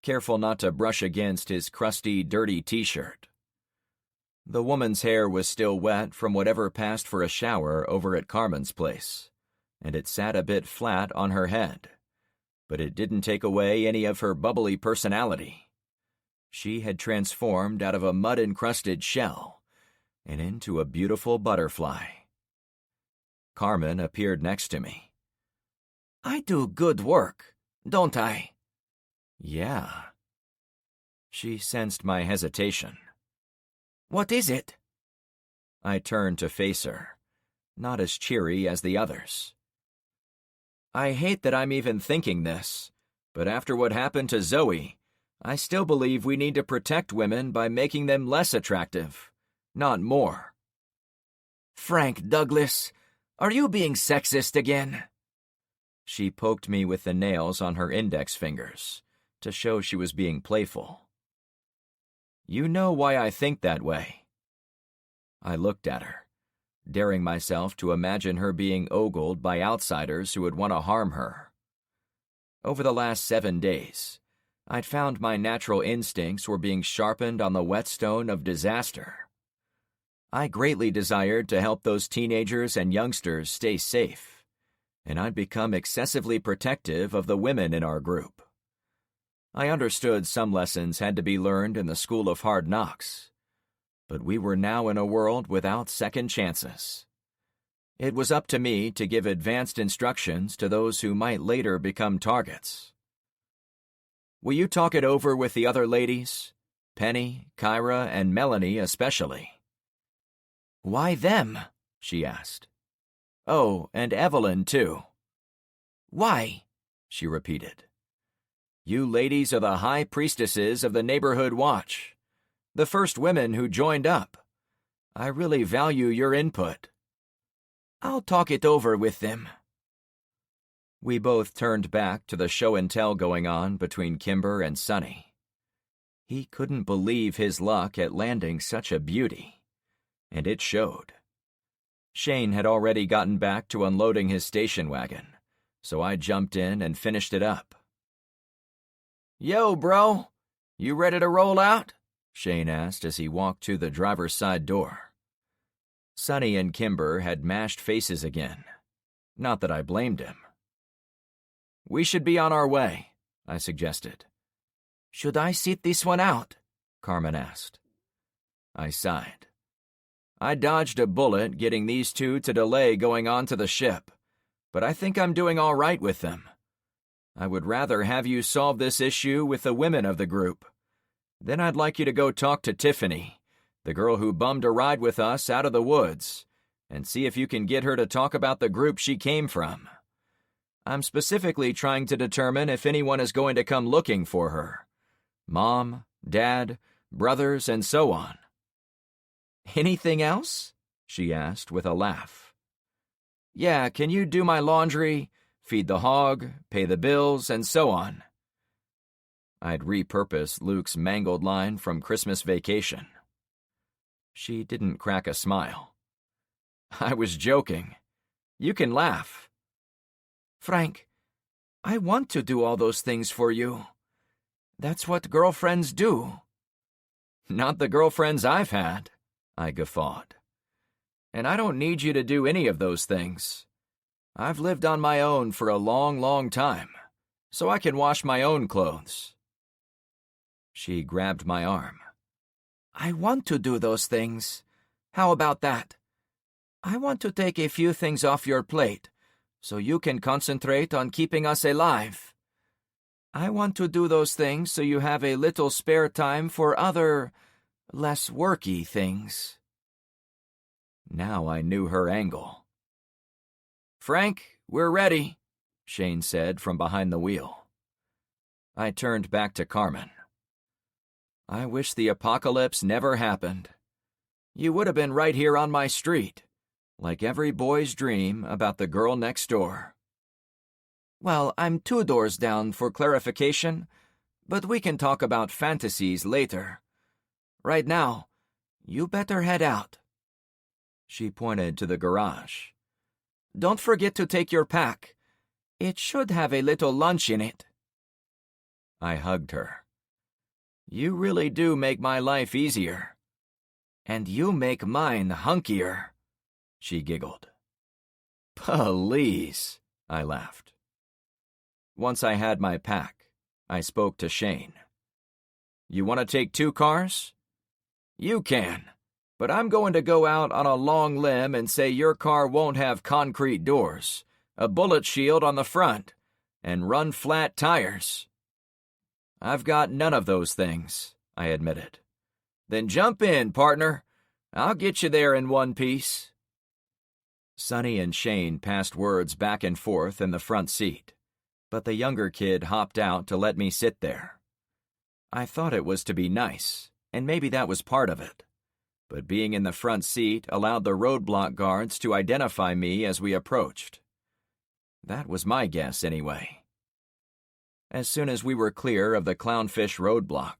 careful not to brush against his crusty, dirty t-shirt. The woman's hair was still wet from whatever passed for a shower over at Carmen's place, and it sat a bit flat on her head, but it didn't take away any of her bubbly personality. She had transformed out of a mud-encrusted shell and into a beautiful butterfly. Carmen appeared next to me. I do good work, don't I? Yeah. She sensed my hesitation. What is it? I turned to face her, not as cheery as the others. I hate that I'm even thinking this, but after what happened to Zoe, I still believe we need to protect women by making them less attractive, not more. Frank Douglas, are you being sexist again? She poked me with the nails on her index fingers to show she was being playful. You know why I think that way. I looked at her, daring myself to imagine her being ogled by outsiders who would want to harm her. Over the last 7 days, I'd found my natural instincts were being sharpened on the whetstone of disaster. I greatly desired to help those teenagers and youngsters stay safe, and I'd become excessively protective of the women in our group. I understood some lessons had to be learned in the school of hard knocks, but we were now in a world without second chances. It was up to me to give advanced instructions to those who might later become targets. Will you talk it over with the other ladies? Penny, Kyra, and Melanie especially. Why them? She asked. Oh, and Evelyn, too. Why? She repeated. You ladies are the high priestesses of the neighborhood watch, the first women who joined up. I really value your input. I'll talk it over with them. We both turned back to the show and tell going on between Kimber and Sonny. He couldn't believe his luck at landing such a beauty, and it showed. Shane had already gotten back to unloading his station wagon, so I jumped in and finished it up. Yo, bro, you ready to roll out? Shane asked as he walked to the driver's side door. Sonny and Kimber had mashed faces again. Not that I blamed him. We should be on our way, I suggested. Should I sit this one out? Carmen asked. I sighed. I dodged a bullet getting these two to delay going on to the ship, but I think I'm doing all right with them. I would rather have you solve this issue with the women of the group. Then I'd like you to go talk to Tiffany, the girl who bummed a ride with us out of the woods, and see if you can get her to talk about the group she came from. I'm specifically trying to determine if anyone is going to come looking for her. Mom, Dad, brothers, and so on. Anything else? She asked with a laugh. Yeah, can you do my laundry, feed the hog, pay the bills, and so on? I'd repurposed Luke's mangled line from Christmas Vacation. She didn't crack a smile. I was joking. You can laugh. Frank, I want to do all those things for you. That's what girlfriends do. Not the girlfriends I've had, I guffawed. And I don't need you to do any of those things. I've lived on my own for a long, long time, so I can wash my own clothes. She grabbed my arm. I want to do those things. How about that? I want to take a few things off your plate, so you can concentrate on keeping us alive. I want to do those things so you have a little spare time for other, less worky things. Now I knew her angle. Frank, we're ready, Shane said from behind the wheel. I turned back to Carmen. I wish the apocalypse never happened. You would have been right here on my street, like every boy's dream about the girl next door. Well, I'm 2 doors down for clarification, but we can talk about fantasies later. Right now, you better head out. She pointed to the garage. Don't forget to take your pack. It should have a little lunch in it. I hugged her. You really do make my life easier. And you make mine hunkier, she giggled. Please, I laughed. Once I had my pack, I spoke to Shane. You want to take 2 cars? You can, but I'm going to go out on a long limb and say your car won't have concrete doors, a bullet shield on the front, and run flat tires. I've got none of those things, I admitted. Then jump in, partner. I'll get you there in one piece. Sonny and Shane passed words back and forth in the front seat, but the younger kid hopped out to let me sit there. I thought it was to be nice, and maybe that was part of it. But being in the front seat allowed the roadblock guards to identify me as we approached. That was my guess, anyway. As soon as we were clear of the clownfish roadblock,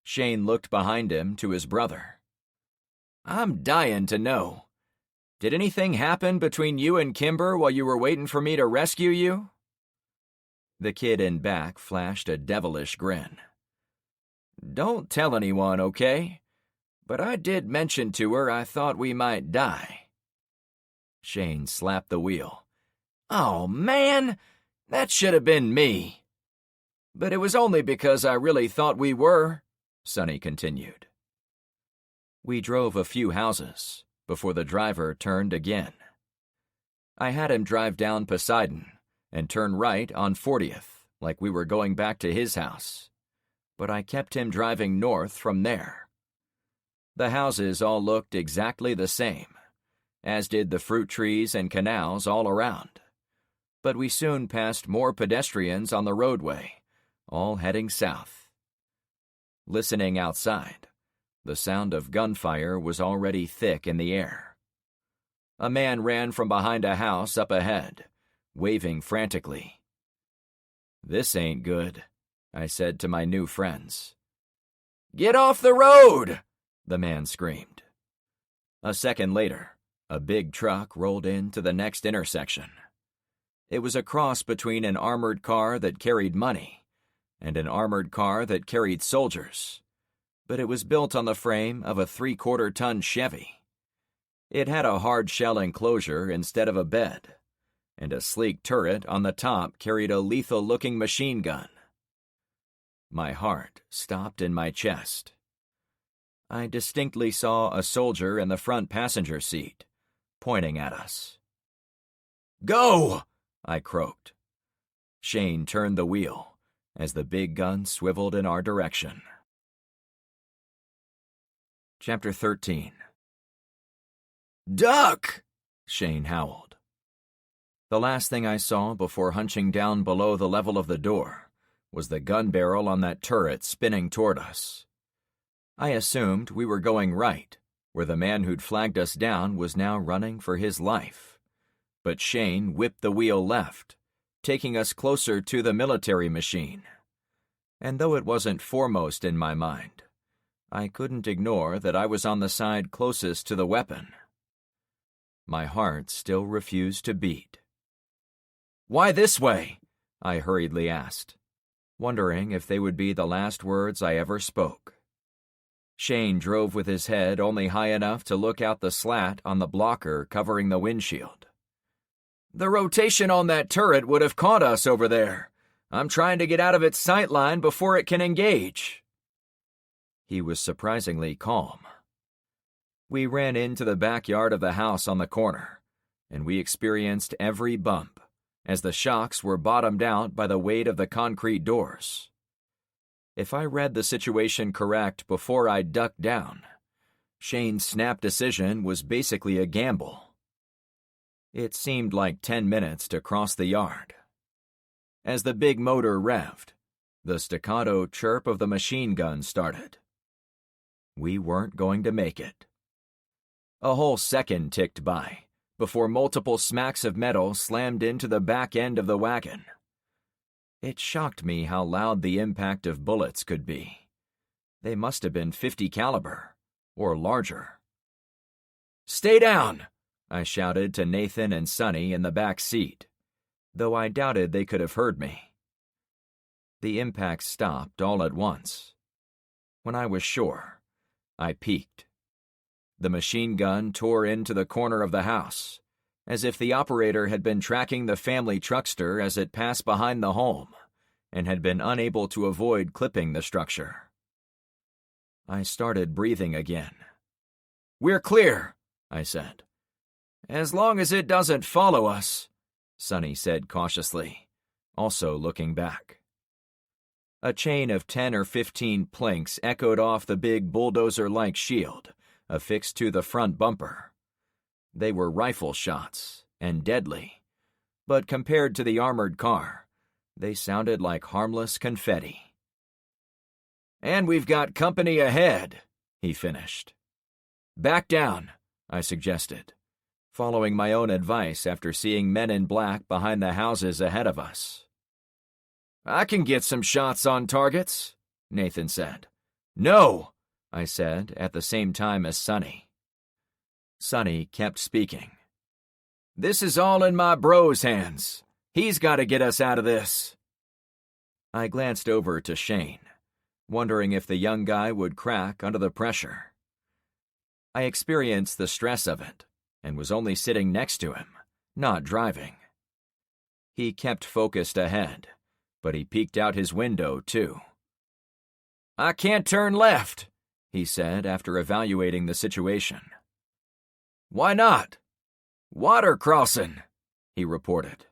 Shane looked behind him to his brother. I'm dying to know. Did anything happen between you and Kimber while you were waiting for me to rescue you? The kid in back flashed a devilish grin. Don't tell anyone, okay? But I did mention to her I thought we might die. Shane slapped the wheel. Oh, man, that should have been me. But it was only because I really thought we were, Sonny continued. We drove a few houses before the driver turned again. I had him drive down Poseidon and turn right on 40th, like we were going back to his house. But I kept him driving north from there. The houses all looked exactly the same, as did the fruit trees and canals all around. But we soon passed more pedestrians on the roadway, all heading south. Listening outside, the sound of gunfire was already thick in the air. A man ran from behind a house up ahead, waving frantically. "This ain't good," I said to my new friends. "Get off the road!" the man screamed. A second later, a big truck rolled into the next intersection. It was a cross between an armored car that carried money and an armored car that carried soldiers, but it was built on the frame of a 3/4-ton Chevy. It had a hard shell enclosure instead of a bed, and a sleek turret on the top carried a lethal-looking machine gun. My heart stopped in my chest. I distinctly saw a soldier in the front passenger seat, pointing at us. "Go!" I croaked. Shane turned the wheel as the big gun swiveled in our direction. Chapter 13. "Duck!" Shane howled. The last thing I saw before hunching down below the level of the door was the gun barrel on that turret spinning toward us. I assumed we were going right, where the man who'd flagged us down was now running for his life. But Shane whipped the wheel left, taking us closer to the military machine. And though it wasn't foremost in my mind, I couldn't ignore that I was on the side closest to the weapon. My heart still refused to beat. "Why this way?" I hurriedly asked, wondering if they would be the last words I ever spoke. Shane drove with his head only high enough to look out the slat on the blocker covering the windshield. "The rotation on that turret would have caught us over there. I'm trying to get out of its sight line before it can engage." He was surprisingly calm. We ran into the backyard of the house on the corner, and we experienced every bump, as the shocks were bottomed out by the weight of the concrete doors. If I read the situation correct before I ducked down, Shane's snap decision was basically a gamble. It seemed like 10 minutes to cross the yard. As the big motor revved, the staccato chirp of the machine gun started. We weren't going to make it. A whole second ticked by before multiple smacks of metal slammed into the back end of the wagon. It shocked me how loud the impact of bullets could be. They must have been .50 caliber, or larger. "Stay down!" I shouted to Nathan and Sonny in the back seat, though I doubted they could have heard me. The impact stopped all at once. When I was sure, I peeked. The machine gun tore into the corner of the house, as if the operator had been tracking the family truckster as it passed behind the home, and had been unable to avoid clipping the structure. I started breathing again. "We're clear," I said. "As long as it doesn't follow us," Sonny said cautiously, also looking back. A chain of 10 or 15 plinks echoed off the big bulldozer-like shield, affixed to the front bumper. They were rifle shots, and deadly, but compared to the armored car, they sounded like harmless confetti. "And we've got company ahead," he finished. "Back down," I suggested, following my own advice after seeing men in black behind the houses ahead of us. "I can get some shots on targets," Nathan said. "No," I said at the same time as Sonny. Sonny kept speaking. "This is all in my bro's hands. He's got to get us out of this." I glanced over to Shane, wondering if the young guy would crack under the pressure. I experienced the stress of it, and was only sitting next to him, not driving. He kept focused ahead, but he peeked out his window, too. "I can't turn left," he said after evaluating the situation. "Why not?" "Water crossing," he reported.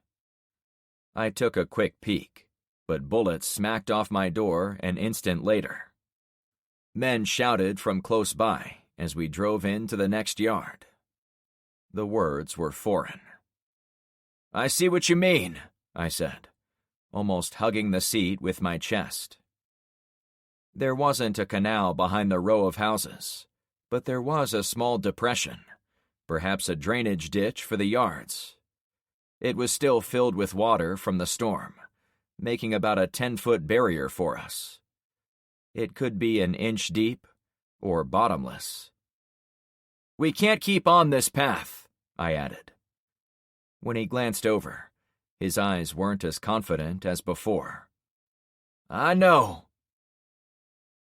I took a quick peek, but bullets smacked off my door an instant later. Men shouted from close by as we drove into the next yard. The words were foreign. "I see what you mean," I said, almost hugging the seat with my chest. There wasn't a canal behind the row of houses, but there was a small depression, perhaps a drainage ditch for the yards. It was still filled with water from the storm, making about a 10-foot barrier for us. It could be an inch deep or bottomless. "We can't keep on this path," I added. When he glanced over, his eyes weren't as confident as before. "I know."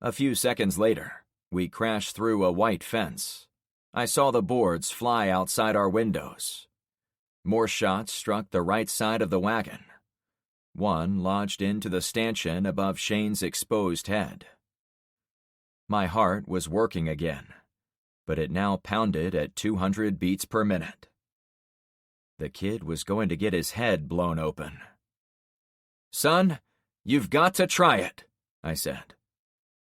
A few seconds later, we crashed through a white fence. I saw the boards fly outside our windows. More shots struck the right side of the wagon. One lodged into the stanchion above Shane's exposed head. My heart was working again, but it now pounded at 200 beats per minute. The kid was going to get his head blown open. "Son, you've got to try it," I said.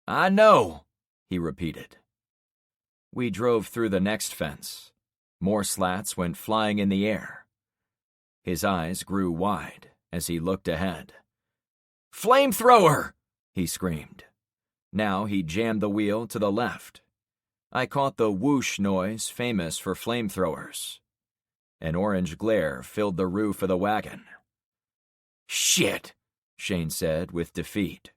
"I know," he repeated. We drove through the next fence. More slats went flying in the air. His eyes grew wide as he looked ahead. "Flamethrower!" he screamed. Now he jammed the wheel to the left. I caught the whoosh noise famous for flamethrowers. An orange glare filled the roof of the wagon. "Shit," Shane said with defeat.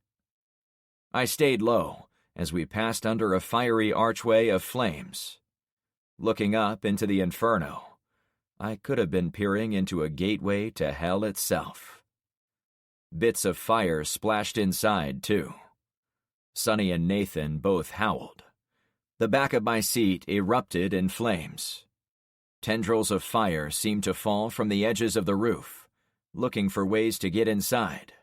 I stayed low as we passed under a fiery archway of flames. Looking up into the inferno, I could have been peering into a gateway to hell itself. Bits of fire splashed inside, too. Sonny and Nathan both howled. The back of my seat erupted in flames. Tendrils of fire seemed to fall from the edges of the roof, looking for ways to get inside.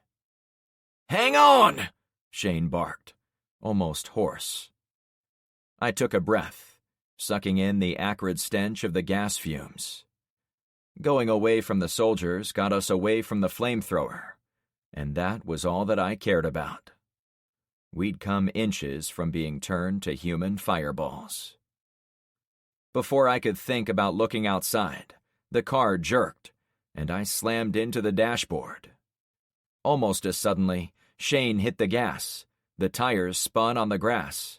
"Hang on!" Shane barked, almost hoarse. I took a breath, sucking in the acrid stench of the gas fumes. Going away from the soldiers got us away from the flamethrower, and that was all that I cared about. We'd come inches from being turned to human fireballs. Before I could think about looking outside, the car jerked, and I slammed into the dashboard. Almost as suddenly, Shane hit the gas, the tires spun on the grass,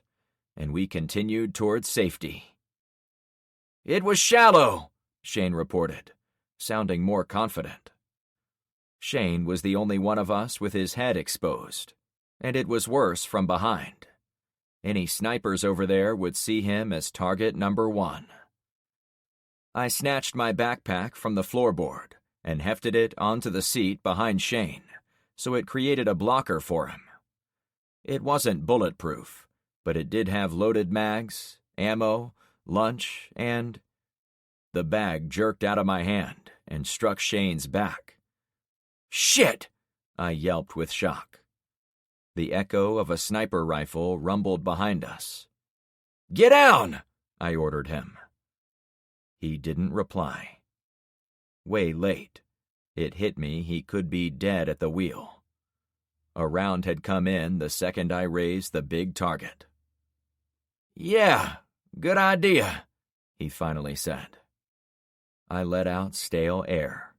and we continued towards safety. "It was shallow," Shane reported, sounding more confident. Shane was the only one of us with his head exposed, and it was worse from behind. Any snipers over there would see him as target number 1. I snatched my backpack from the floorboard and hefted it onto the seat behind Shane, so it created a blocker for him. It wasn't bulletproof, but it did have loaded mags, ammo, lunch, and... The bag jerked out of my hand and struck Shane's back. "Shit!" I yelped with shock. The echo of a sniper rifle rumbled behind us. "Get down!" I ordered him. He didn't reply. Way late. It hit me he could be dead at the wheel. A round had come in the second I raised the big target. "Yeah, good idea," he finally said. I let out stale air.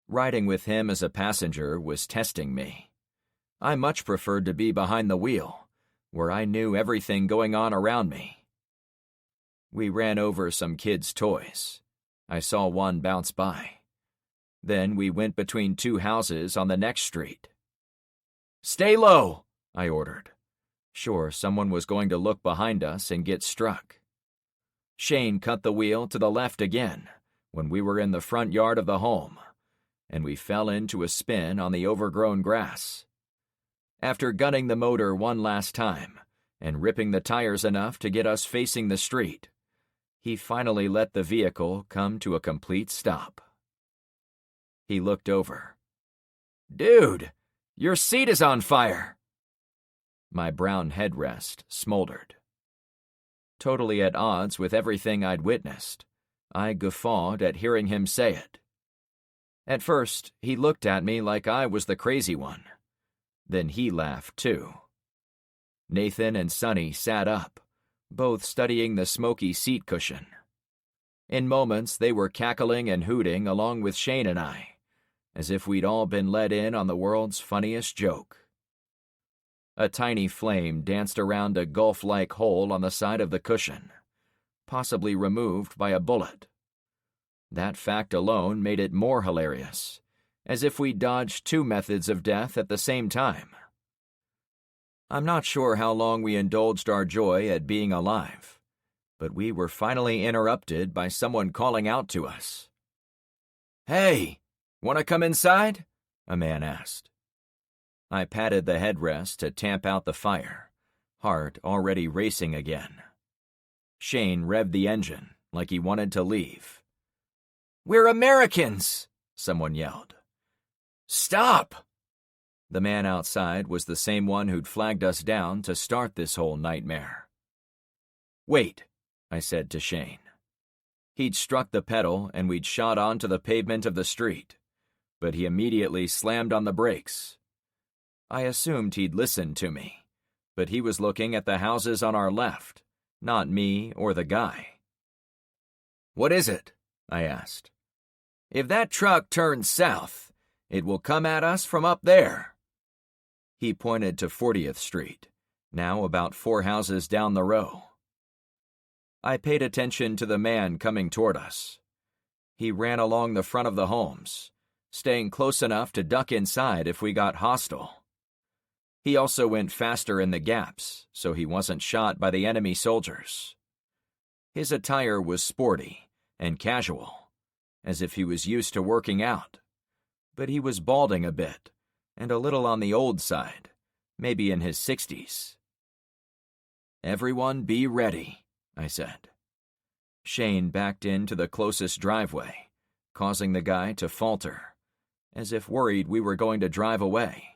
Riding with him as a passenger was testing me. I much preferred to be behind the wheel, where I knew everything going on around me. We ran over some kids' toys. I saw one bounce by. Then we went between 2 houses on the next street. "Stay low," I ordered, sure someone was going to look behind us and get struck. Shane cut the wheel to the left again when we were in the front yard of the home, and we fell into a spin on the overgrown grass. After gunning the motor one last time and ripping the tires enough to get us facing the street, he finally let the vehicle come to a complete stop. He looked over. "Dude, your seat is on fire!" My brown headrest smoldered. Totally at odds with everything I'd witnessed, I guffawed at hearing him say it. At first, he looked at me like I was the crazy one. Then he laughed, too. Nathan and Sonny sat up, both studying the smoky seat cushion. In moments, they were cackling and hooting along with Shane and I, as if we'd all been let in on the world's funniest joke. A tiny flame danced around a gulf-like hole on the side of the cushion, possibly removed by a bullet. That fact alone made it more hilarious, as if we dodged two methods of death at the same time. I'm not sure how long we indulged our joy at being alive, but we were finally interrupted by someone calling out to us. "Hey, want to come inside?" a man asked. I patted the headrest to tamp out the fire, heart already racing again. Shane revved the engine like he wanted to leave. "We're Americans!" someone yelled. "Stop!" The man outside was the same one who'd flagged us down to start this whole nightmare. "Wait," I said to Shane. He'd struck the pedal and we'd shot onto the pavement of the street, but he immediately slammed on the brakes. I assumed he'd listened to me, but he was looking at the houses on our left, not me or the guy. "What is it?" I asked. "If that truck turns south, it will come at us from up there." He pointed to 40th Street, now about 4 houses down the row. I paid attention to the man coming toward us. He ran along the front of the homes, staying close enough to duck inside if we got hostile. He also went faster in the gaps, so he wasn't shot by the enemy soldiers. His attire was sporty and casual, as if he was used to working out, but he was balding a bit and a little on the old side, maybe in his 60s. "Everyone be ready," I said. Shane backed into the closest driveway, causing the guy to falter, as if worried we were going to drive away.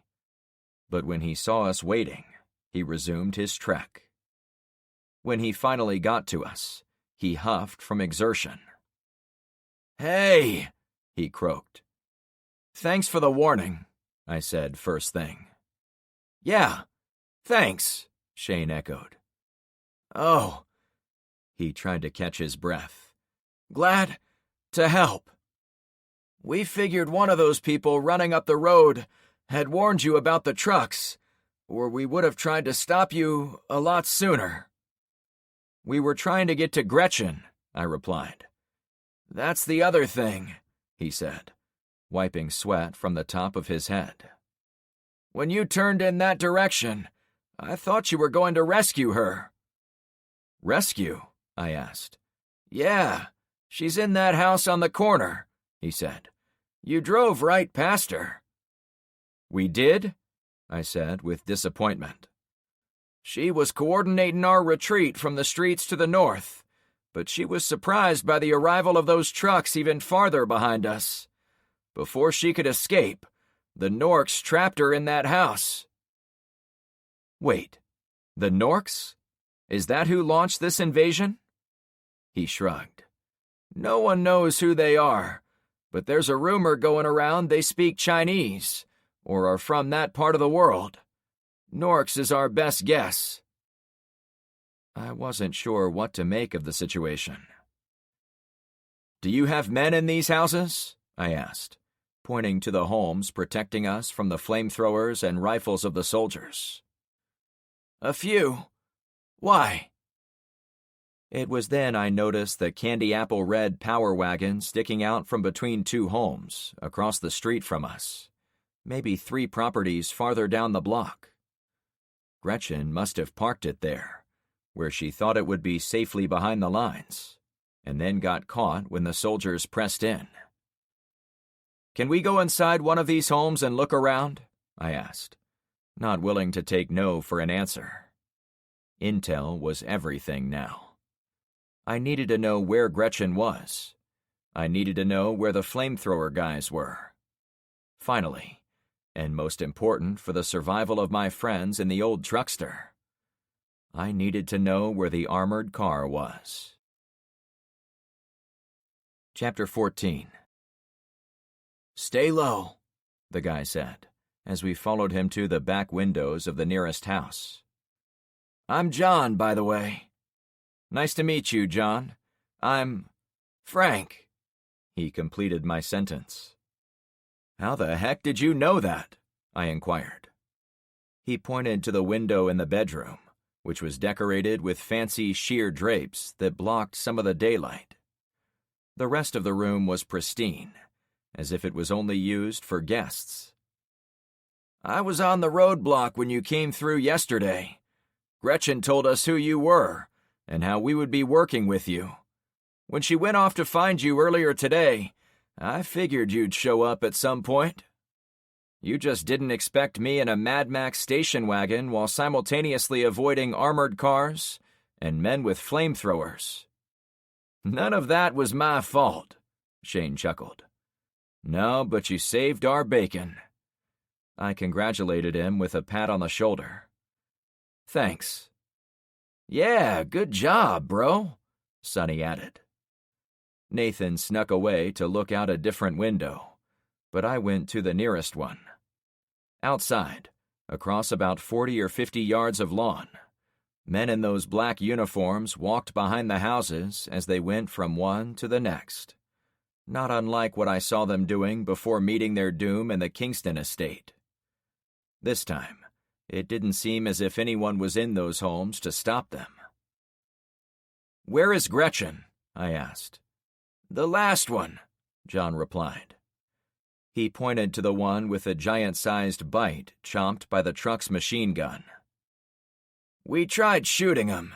But when he saw us waiting, he resumed his trek. When he finally got to us, he huffed from exertion. "Hey!" he croaked. "Thanks for the warning," I said first thing. "Yeah, thanks," Shane echoed. "Oh," he tried to catch his breath. "Glad to help. We figured one of those people running up the road had warned you about the trucks, or we would have tried to stop you a lot sooner." "We were trying to get to Gretchen," I replied. "That's the other thing," he said, wiping sweat from the top of his head. "When you turned in that direction, I thought you were going to rescue her." "Rescue?" I asked. "Yeah, she's in that house on the corner," he said. "You drove right past her." "We did?" I said with disappointment. "She was coordinating our retreat from the streets to the north, but she was surprised by the arrival of those trucks even farther behind us. Before she could escape, the Norks trapped her in that house." "Wait, the Norks? Is that who launched this invasion?" He shrugged. "No one knows who they are, but there's a rumor going around they speak Chinese, or are from that part of the world. Norks is our best guess." I wasn't sure what to make of the situation. "Do you have men in these houses?" I asked, pointing to the homes protecting us from the flamethrowers and rifles of the soldiers. "A few. Why?" It was then I noticed the candy apple red power wagon sticking out from between 2 homes across the street from us, maybe 3 properties farther down the block. Gretchen must have parked it there, where she thought it would be safely behind the lines, and then got caught when the soldiers pressed in. "Can we go inside one of these homes and look around?" I asked, not willing to take no for an answer. Intel was everything now. I needed to know where Gretchen was. I needed to know where the flamethrower guys were. Finally, and most important for the survival of my friends in the old truckster, I needed to know where the armored car was. Chapter 14. "Stay low," the guy said, as we followed him to the back windows of the nearest house. "I'm John, by the way." "Nice to meet you, John. I'm Frank." He completed my sentence. "How the heck did you know that?" I inquired. He pointed to the window in the bedroom, which was decorated with fancy sheer drapes that blocked some of the daylight. The rest of the room was pristine, as if it was only used for guests. "I was on the roadblock when you came through yesterday. Gretchen told us who you were and how we would be working with you. When she went off to find you earlier today, I figured you'd show up at some point. You just didn't expect me in a Mad Max station wagon while simultaneously avoiding armored cars and men with flamethrowers." "None of that was my fault," Shane chuckled. "No, but you saved our bacon." I congratulated him with a pat on the shoulder. "Thanks." "Yeah, good job, bro," Sonny added. Nathan snuck away to look out a different window, but I went to the nearest one. Outside, across about 40 or 50 yards of lawn, men in those black uniforms walked behind the houses as they went from one to the next, not unlike what I saw them doing before meeting their doom in the Kingston estate. This time, it didn't seem as if anyone was in those homes to stop them. "Where is Gretchen?" I asked. "The last one," John replied. He pointed to the one with a giant-sized bite chomped by the truck's machine gun. "We tried shooting him,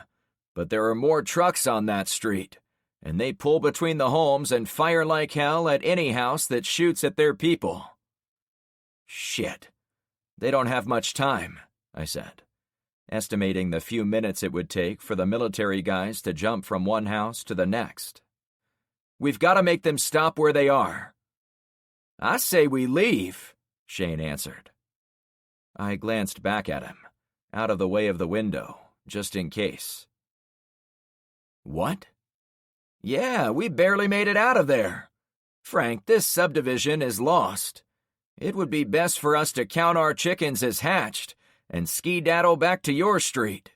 but there are more trucks on that street, and they pull between the homes and fire like hell at any house that shoots at their people." "Shit. They don't have much time," I said, estimating the few minutes it would take for the military guys to jump from one house to the next. "We've got to make them stop where they are." "I say we leave," Shane answered. I glanced back at him, out of the way of the window, just in case. "What?" "Yeah, we barely made it out of there. Frank, this subdivision is lost. It would be best for us to count our chickens as hatched and ski-daddle back to your street."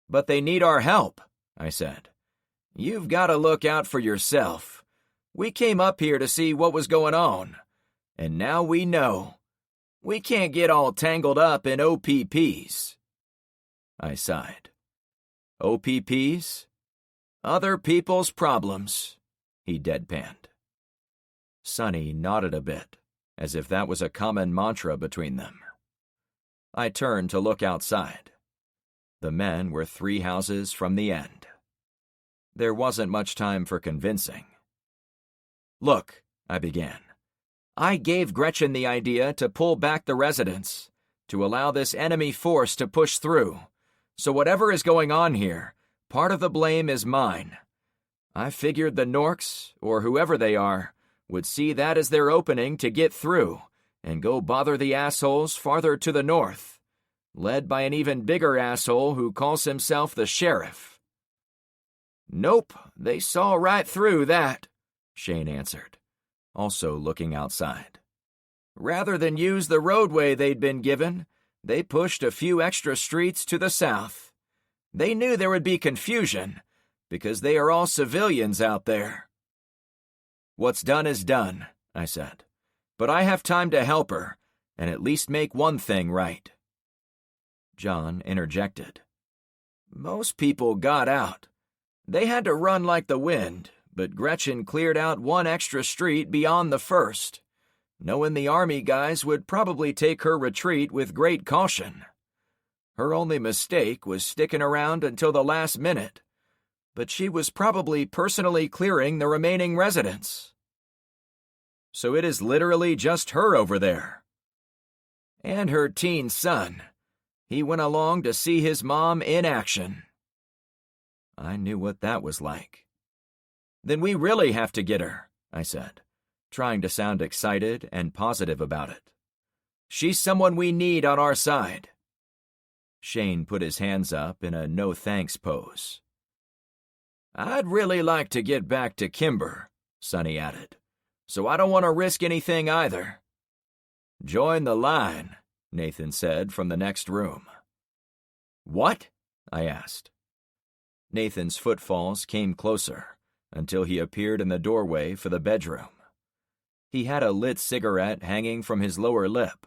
"But they need our help," I said. "You've got to look out for yourself. We came up here to see what was going on, and now we know. We can't get all tangled up in OPPs." I sighed. "OPPs? Other people's problems," he deadpanned. Sonny nodded a bit, as if that was a common mantra between them. I turned to look outside. The men were 3 houses from the end. There wasn't much time for convincing. "Look," I began. "I gave Gretchen the idea to pull back the residents, to allow this enemy force to push through. So whatever is going on here, part of the blame is mine. I figured the Norks, or whoever they are, would see that as their opening to get through and go bother the assholes farther to the north, led by an even bigger asshole who calls himself the sheriff." "Nope, they saw right through that," Shane answered, also looking outside. "Rather than use the roadway they'd been given, they pushed a few extra streets to the south. They knew there would be confusion, because they are all civilians out there." "What's done is done," I said. "But I have time to help her, and at least make one thing right." John interjected. "Most people got out. They had to run like the wind, but Gretchen cleared out one extra street beyond the first, knowing the army guys would probably take her retreat with great caution. Her only mistake was sticking around until the last minute, but she was probably personally clearing the remaining residents." "So it is literally just her over there." "And her teen son. He went along to see his mom in action." I knew what that was like. "Then we really have to get her," I said, trying to sound excited and positive about it. "She's someone we need on our side." Shane put his hands up in a no-thanks pose. "I'd really like to get back to Kimber," Sonny added, "so I don't want to risk anything either." "Join the line," Nathan said from the next room. "What?" I asked. Nathan's footfalls came closer until he appeared in the doorway for the bedroom. He had a lit cigarette hanging from his lower lip.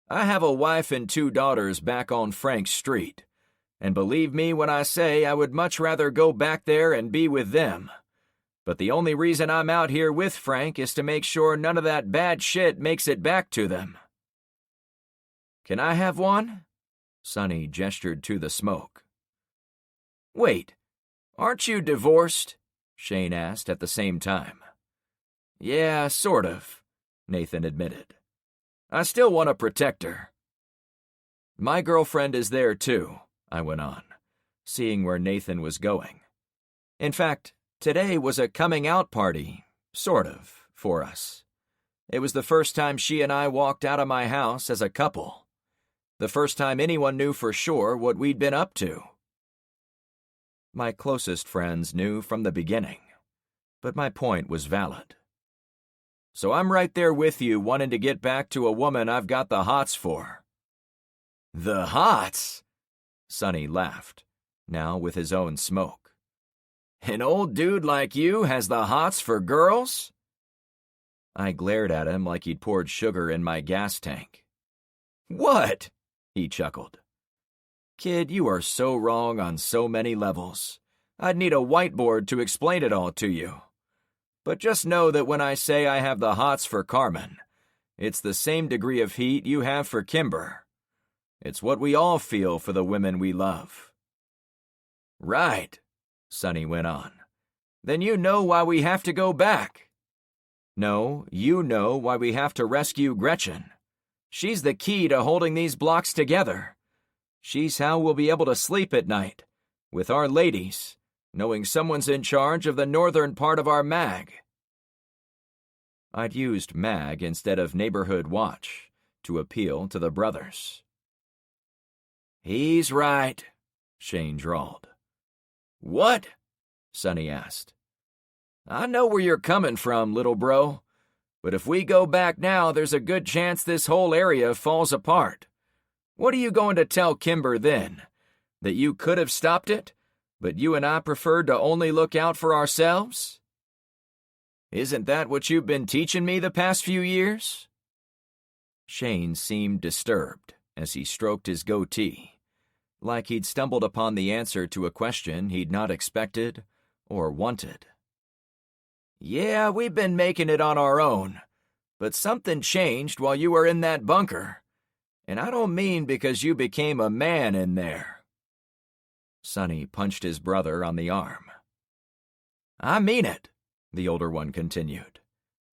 I have a wife and 2 daughters back on Frank Street, and believe me when I say I would much rather go back there and be with them. But the only reason I'm out here with Frank is to make sure none of that bad shit makes it back to them." "Can I have one?" Sonny gestured to the smoke. "Wait, aren't you divorced?" Shane asked at the same time. "Yeah, sort of," Nathan admitted. "I still want to protect her." "My girlfriend is there too," I went on, seeing where Nathan was going. "In fact, today was a coming out party, sort of, for us. It was the first time she and I walked out of my house as a couple. The first time anyone knew for sure what we'd been up to." My closest friends knew from the beginning, but my point was valid. "So I'm right there with you wanting to get back to a woman I've got the hots for." "The hots?" Sonny laughed, now with his own smoke. "An old dude like you has the hots for girls?" I glared at him like he'd poured sugar in my gas tank. "What?" he chuckled. "Kid, you are so wrong on so many levels. I'd need a whiteboard to explain it all to you. But just know that when I say I have the hots for Carmen, it's the same degree of heat you have for Kimber. It's what we all feel for the women we love." "Right," Sonny went on. "Then you know why we have to go back." "No, you know why we have to rescue Gretchen. She's the key to holding these blocks together. She's how we'll be able to sleep at night, with our ladies, knowing someone's in charge of the northern part of our mag." I'd used mag instead of neighborhood watch to appeal to the brothers. "He's right," Shane drawled. "What?" Sonny asked. "I know where you're coming from, little bro. But if we go back now, there's a good chance this whole area falls apart. What are you going to tell Kimber then? That you could have stopped it, but you and I preferred to only look out for ourselves? Isn't that what you've been teaching me the past few years?" Shane seemed disturbed as he stroked his goatee, like he'd stumbled upon the answer to a question he'd not expected or wanted. "Yeah, we've been making it on our own, but something changed while you were in that bunker. And I don't mean because you became a man in there." Sonny punched his brother on the arm. "I mean it," the older one continued.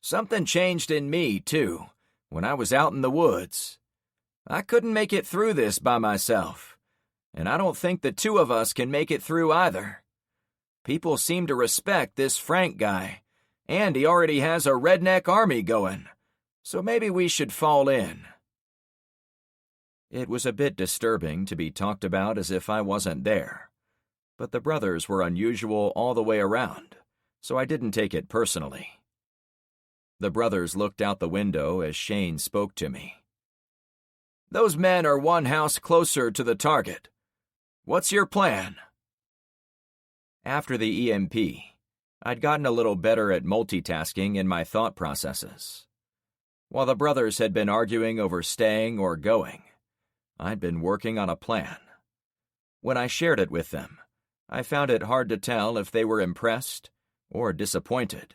"Something changed in me, too, when I was out in the woods. I couldn't make it through this by myself, and I don't think the 2 of us can make it through either. People seem to respect this Frank guy, and he already has a redneck army going, so maybe we should fall in." It was a bit disturbing to be talked about as if I wasn't there, but the brothers were unusual all the way around, so I didn't take it personally. The brothers looked out the window as Shane spoke to me. "Those men are one house closer to the target. What's your plan?" After the EMP, I'd gotten a little better at multitasking in my thought processes. While the brothers had been arguing over staying or going, I'd been working on a plan. When I shared it with them, I found it hard to tell if they were impressed or disappointed,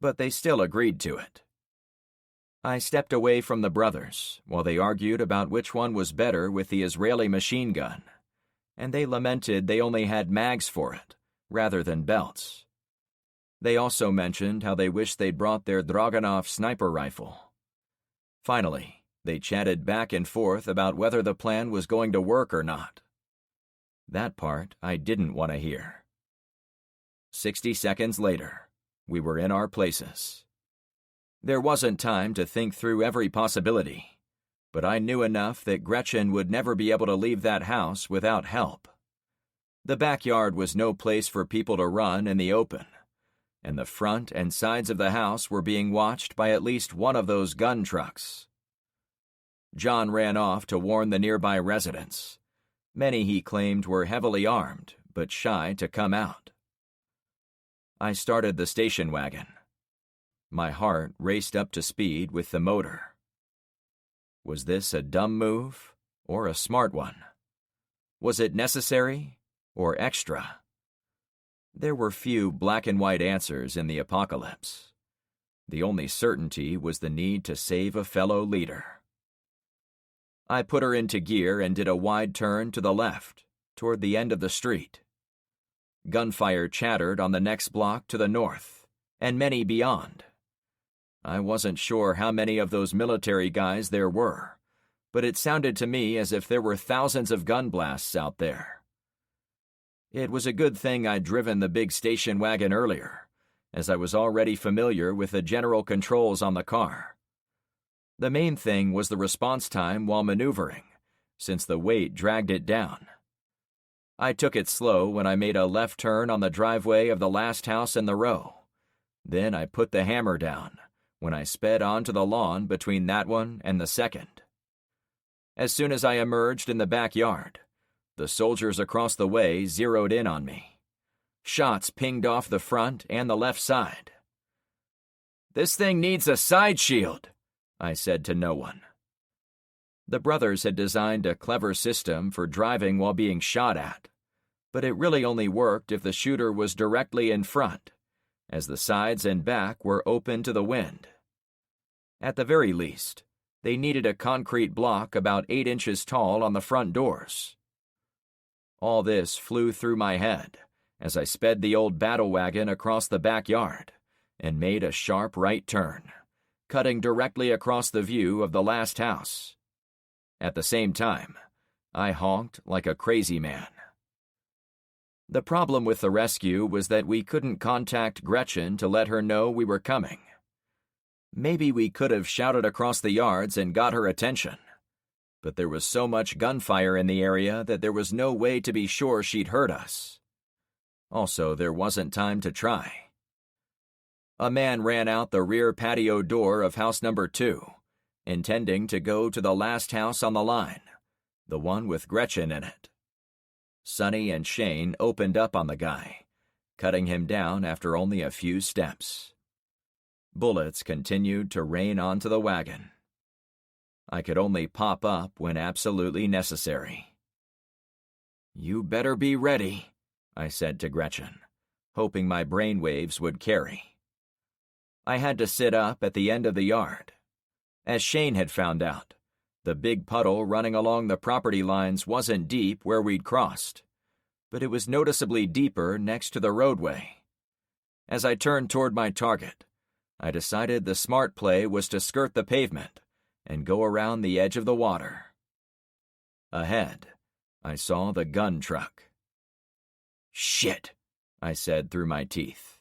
but they still agreed to it. I stepped away from the brothers while they argued about which one was better with the Israeli machine gun, and they lamented they only had mags for it, rather than belts. They also mentioned how they wished they'd brought their Dragunov sniper rifle. Finally, they chatted back and forth about whether the plan was going to work or not. That part I didn't want to hear. 60 seconds later, we were in our places. There wasn't time to think through every possibility, but I knew enough that Gretchen would never be able to leave that house without help. The backyard was no place for people to run in the open, and the front and sides of the house were being watched by at least one of those gun trucks. John ran off to warn the nearby residents. Many, he claimed, were heavily armed, but shy to come out. I started the station wagon. My heart raced up to speed with the motor. Was this a dumb move or a smart one? Was it necessary or extra? There were few black and white answers in the apocalypse. The only certainty was the need to save a fellow leader. I put her into gear and did a wide turn to the left, toward the end of the street. Gunfire chattered on the next block to the north, and many beyond. I wasn't sure how many of those military guys there were, but it sounded to me as if there were thousands of gun blasts out there. It was a good thing I'd driven the big station wagon earlier, as I was already familiar with the general controls on the car. The main thing was the response time while maneuvering, since the weight dragged it down. I took it slow when I made a left turn on the driveway of the last house in the row. Then I put the hammer down when I sped onto the lawn between that one and the second. As soon as I emerged in the backyard, the soldiers across the way zeroed in on me. Shots pinged off the front and the left side. "This thing needs a side shield," I said to no one. The brothers had designed a clever system for driving while being shot at, but it really only worked if the shooter was directly in front, as the sides and back were open to the wind. At the very least, they needed a concrete block about 8 inches tall on the front doors. All this flew through my head as I sped the old battle wagon across the backyard and made a sharp right turn, cutting directly across the view of the last house. At the same time, I honked like a crazy man. The problem with the rescue was that we couldn't contact Gretchen to let her know we were coming. Maybe we could have shouted across the yards and got her attention, but there was so much gunfire in the area that there was no way to be sure she'd heard us. Also, there wasn't time to try. A man ran out the rear patio door of house number 2, intending to go to the last house on the line, the one with Gretchen in it. Sonny and Shane opened up on the guy, cutting him down after only a few steps. Bullets continued to rain onto the wagon. I could only pop up when absolutely necessary. "You better be ready," I said to Gretchen, hoping my brainwaves would carry. I had to sit up at the end of the yard. As Shane had found out, the big puddle running along the property lines wasn't deep where we'd crossed, but it was noticeably deeper next to the roadway. As I turned toward my target, I decided the smart play was to skirt the pavement and go around the edge of the water. Ahead, I saw the gun truck. "Shit," I said through my teeth.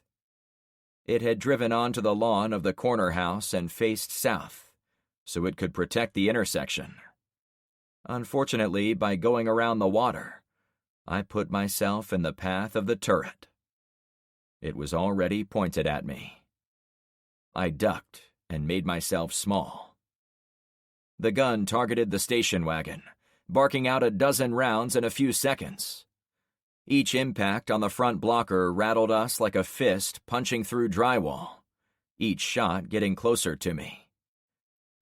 It had driven onto the lawn of the corner house and faced south, so it could protect the intersection. Unfortunately, by going around the water, I put myself in the path of the turret. It was already pointed at me. I ducked and made myself small. The gun targeted the station wagon, barking out a dozen rounds in a few seconds. Each impact on the front blocker rattled us like a fist punching through drywall, each shot getting closer to me.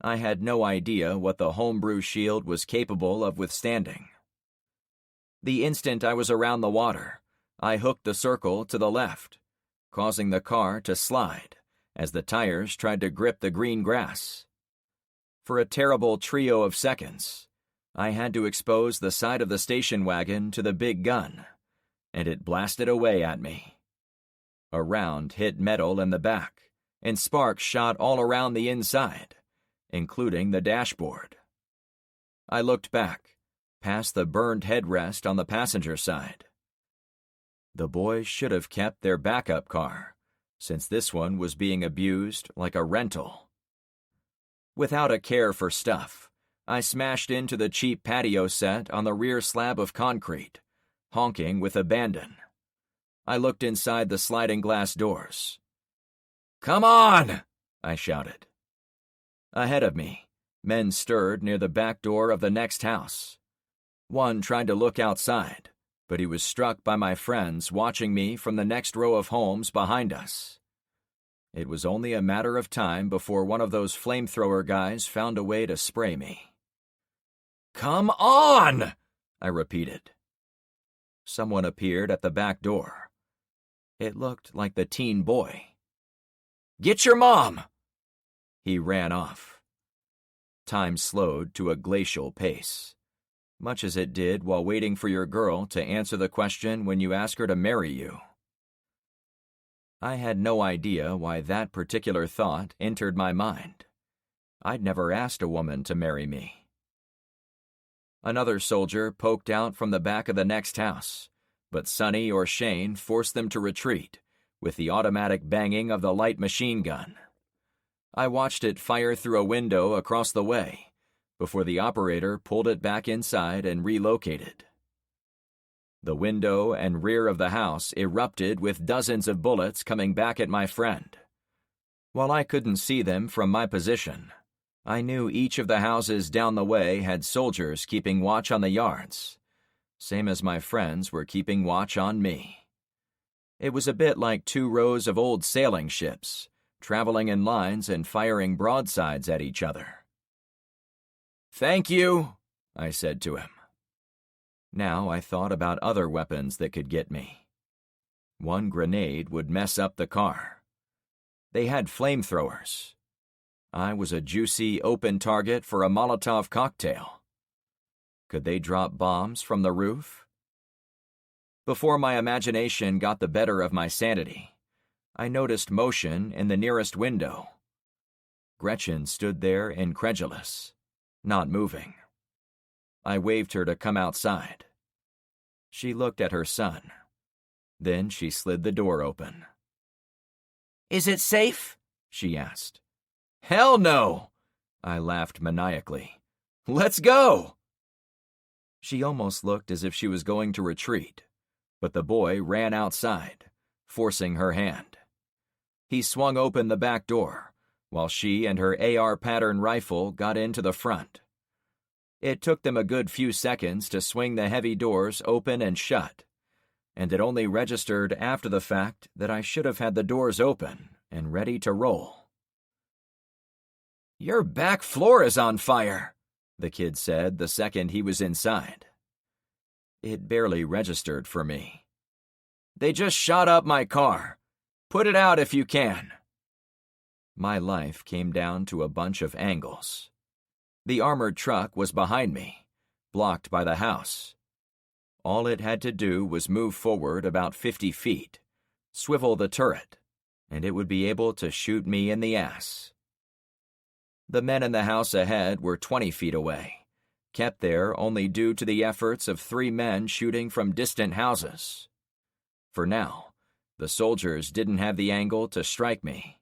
I had no idea what the homebrew shield was capable of withstanding. The instant I was around the water, I hooked the circle to the left, causing the car to slide as the tires tried to grip the green grass. For a terrible trio of seconds, I had to expose the side of the station wagon to the big gun, and it blasted away at me. A round hit metal in the back, and sparks shot all around the inside, including the dashboard. I looked back, past the burned headrest on the passenger side. The boys should have kept their backup car, since this one was being abused like a rental. Without a care for stuff, I smashed into the cheap patio set on the rear slab of concrete, honking with abandon. I looked inside the sliding glass doors. "Come on!" I shouted. Ahead of me, men stirred near the back door of the next house. One tried to look outside, but he was struck by my friends watching me from the next row of homes behind us. It was only a matter of time before one of those flamethrower guys found a way to spray me. "Come on!" I repeated. Someone appeared at the back door. It looked like the teen boy. "Get your mom!" He ran off. Time slowed to a glacial pace, much as it did while waiting for your girl to answer the question when you ask her to marry you. I had no idea why that particular thought entered my mind. I'd never asked a woman to marry me. Another soldier poked out from the back of the next house, but Sonny or Shane forced them to retreat with the automatic banging of the light machine gun. I watched it fire through a window across the way before the operator pulled it back inside and relocated. The window and rear of the house erupted with dozens of bullets coming back at my friend. While I couldn't see them from my position, I knew each of the houses down the way had soldiers keeping watch on the yards, same as my friends were keeping watch on me. It was a bit like 2 rows of old sailing ships, traveling in lines and firing broadsides at each other. "Thank you," I said to him. Now I thought about other weapons that could get me. One grenade would mess up the car. They had flamethrowers. I was a juicy, open target for a Molotov cocktail. Could they drop bombs from the roof? Before my imagination got the better of my sanity, I noticed motion in the nearest window. Gretchen stood there incredulous, not moving. I waved her to come outside. She looked at her son. Then she slid the door open. "Is it safe?" she asked. "Hell no!" I laughed maniacally. "Let's go!" She almost looked as if she was going to retreat, but the boy ran outside, forcing her hand. He swung open the back door, while she and her AR pattern rifle got into the front. It took them a good few seconds to swing the heavy doors open and shut, and it only registered after the fact that I should have had the doors open and ready to roll. "Your back floor is on fire," the kid said the second he was inside. It barely registered for me. "They just shot up my car. Put it out if you can." My life came down to a bunch of angles. The armored truck was behind me, blocked by the house. All it had to do was move forward about 50 feet, swivel the turret, and it would be able to shoot me in the ass. The men in the house ahead were 20 feet away, kept there only due to the efforts of 3 men shooting from distant houses. For now, the soldiers didn't have the angle to strike me.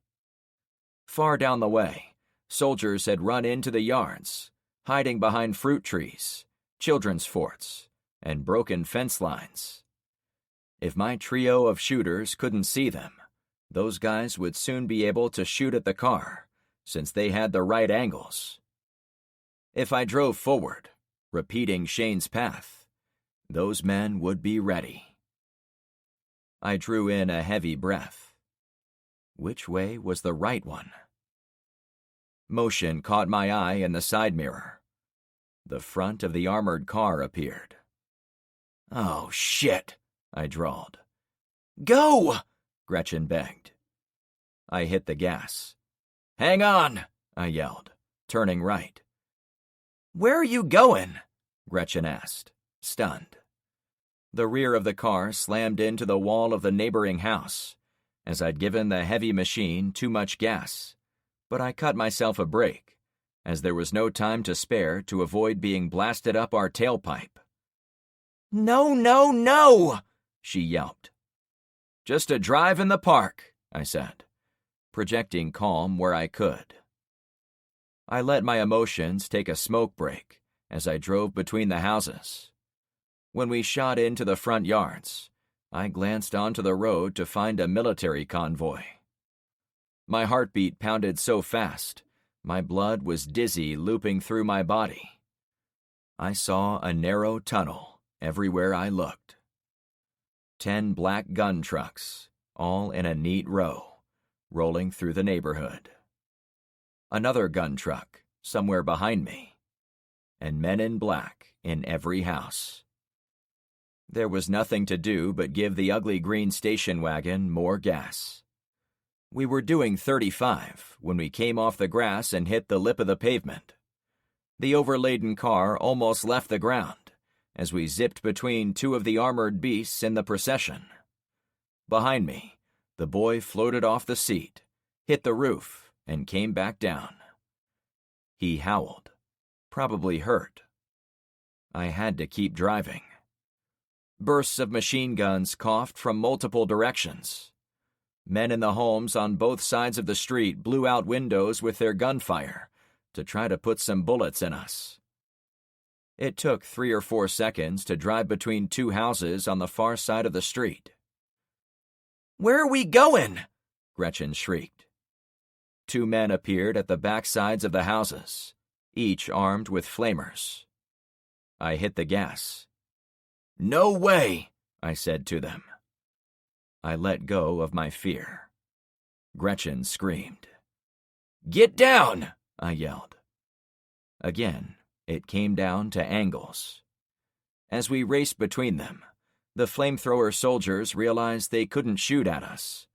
Far down the way, soldiers had run into the yards, hiding behind fruit trees, children's forts, and broken fence lines. If my trio of shooters couldn't see them, those guys would soon be able to shoot at the car, since they had the right angles. If I drove forward, repeating Shane's path, those men would be ready. I drew in a heavy breath. Which way was the right one? Motion caught my eye in the side mirror. The front of the armored car appeared. "Oh, shit," I drawled. "Go!" Gretchen begged. I hit the gas. "Hang on," I yelled, turning right. "Where are you going?" Gretchen asked, stunned. The rear of the car slammed into the wall of the neighboring house, as I'd given the heavy machine too much gas. But I cut myself a break, as there was no time to spare to avoid being blasted up our tailpipe. "No, no, no!" she yelped. "Just a drive in the park," I said, projecting calm where I could. I let my emotions take a smoke break as I drove between the houses. When we shot into the front yards, I glanced onto the road to find a military convoy. My heartbeat pounded so fast, my blood was dizzy looping through my body. I saw a narrow tunnel everywhere I looked. 10 black gun trucks, all in a neat row, rolling through the neighborhood. Another gun truck, somewhere behind me. and men in black in every house. There was nothing to do but give the ugly green station wagon more gas. We were doing 35 when we came off the grass and hit the lip of the pavement. The overladen car almost left the ground as we zipped between two of the armored beasts in the procession. Behind me, the boy floated off the seat, hit the roof, and came back down. He howled, probably hurt. I had to keep driving. Bursts of machine guns coughed from multiple directions. Men in the homes on both sides of the street blew out windows with their gunfire to try to put some bullets in us. It took 3 or 4 seconds to drive between two houses on the far side of the street. "Where are we going?" Gretchen shrieked. 2 men appeared at the back sides of the houses, each armed with flamers. I hit the gas. "No way," I said to them. I let go of my fear. Gretchen screamed. "Get down!" I yelled. Again, it came down to angles. As we raced between them, the flamethrower soldiers realized they couldn't shoot at us,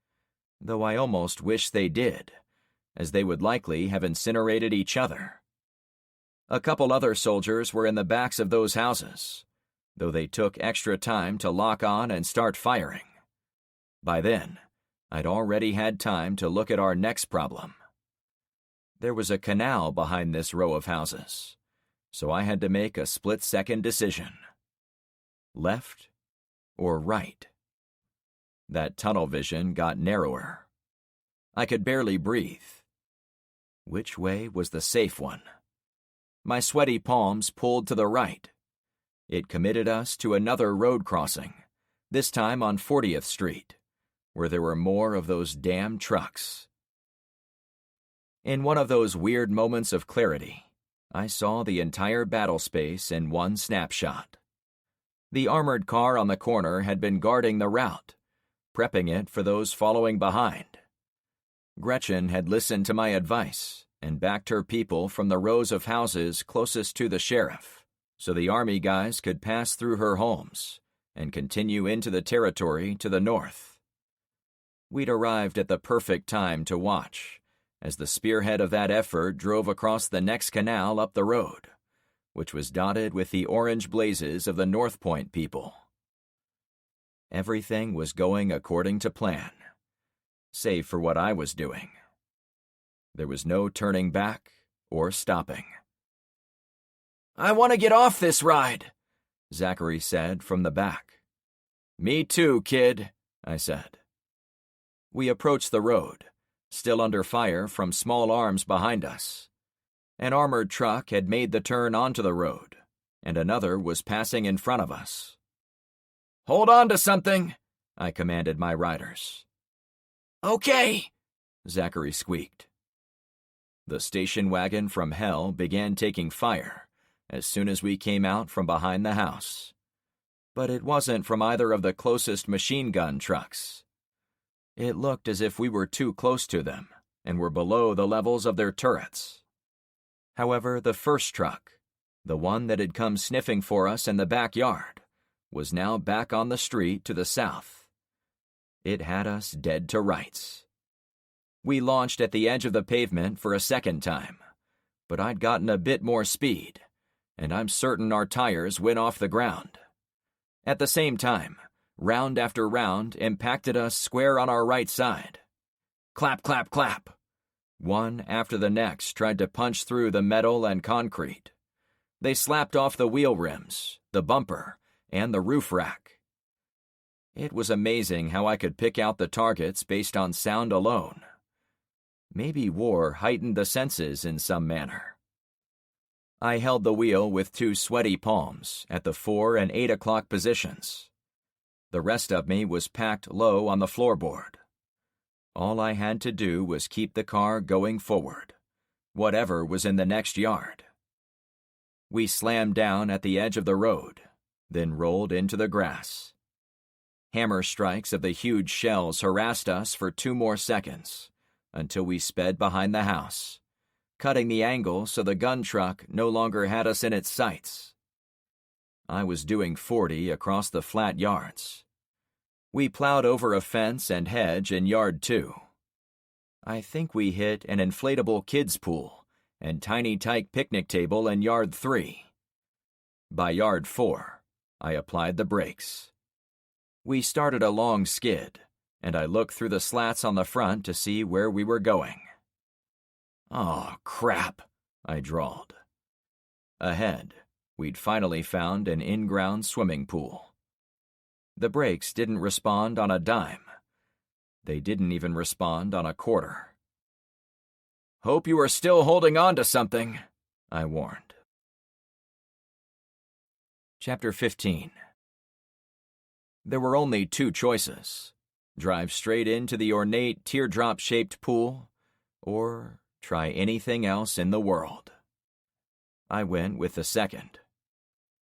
though I almost wish they did, as they would likely have incinerated each other. A couple other soldiers were in the backs of those houses, though they took extra time to lock on and start firing. By then, I'd already had time to look at our next problem. There was a canal behind this row of houses, so I had to make a split-second decision. Left or right? That tunnel vision got narrower. I could barely breathe. Which way was the safe one? My sweaty palms pulled to the right. It committed us to another road crossing, this time on 40th Street, where there were more of those damn trucks. In one of those weird moments of clarity, I saw the entire battle space in one snapshot. The armored car on the corner had been guarding the route, prepping it for those following behind. Gretchen had listened to my advice and backed her people from the rows of houses closest to the sheriff, so the army guys could pass through her homes and continue into the territory to the north. We'd arrived at the perfect time to watch, as the spearhead of that effort drove across the next canal up the road, which was dotted with the orange blazes of the North Point people. Everything was going according to plan, save for what I was doing. There was no turning back or stopping. "I want to get off this ride," Zachary said from the back. "Me too, kid," I said. We approached the road, still under fire from small arms behind us. An armored truck had made the turn onto the road, and another was passing in front of us. "Hold on to something," I commanded my riders. "Okay," Zachary squeaked. The station wagon from hell began taking fire as soon as we came out from behind the house. But it wasn't from either of the closest machine gun trucks. It looked as if we were too close to them and were below the levels of their turrets. However, the first truck, the one that had come sniffing for us in the backyard, was now back on the street to the south. It had us dead to rights. We launched at the edge of the pavement for a second time, but I'd gotten a bit more speed, and I'm certain our tires went off the ground. At the same time, round after round impacted us square on our right side. Clap, clap, clap. One after the next tried to punch through the metal and concrete. They slapped off the wheel rims, the bumper, and the roof rack. It was amazing how I could pick out the targets based on sound alone. Maybe war heightened the senses in some manner. I held the wheel with 2 sweaty palms at the 4 and 8 o'clock positions. The rest of me was packed low on the floorboard. All I had to do was keep the car going forward, whatever was in the next yard. We slammed down at the edge of the road, then rolled into the grass. Hammer strikes of the huge shells harassed us for 2 more seconds, until we sped behind the house, cutting the angle so the gun truck no longer had us in its sights. I was doing 40 across the flat yards. We plowed over a fence and hedge in yard 2. I think we hit an inflatable kids' pool and tiny tyke picnic table in yard 3. By yard 4, I applied the brakes. We started a long skid, and I looked through the slats on the front to see where we were going. "Oh, crap," I drawled. Ahead, we'd finally found an in-ground swimming pool. The brakes didn't respond on a dime. They didn't even respond on a quarter. "Hope you are still holding on to something," I warned. Chapter 15. There were only 2 choices: drive straight into the ornate teardrop-shaped pool, or try anything else in the world. I went with the second.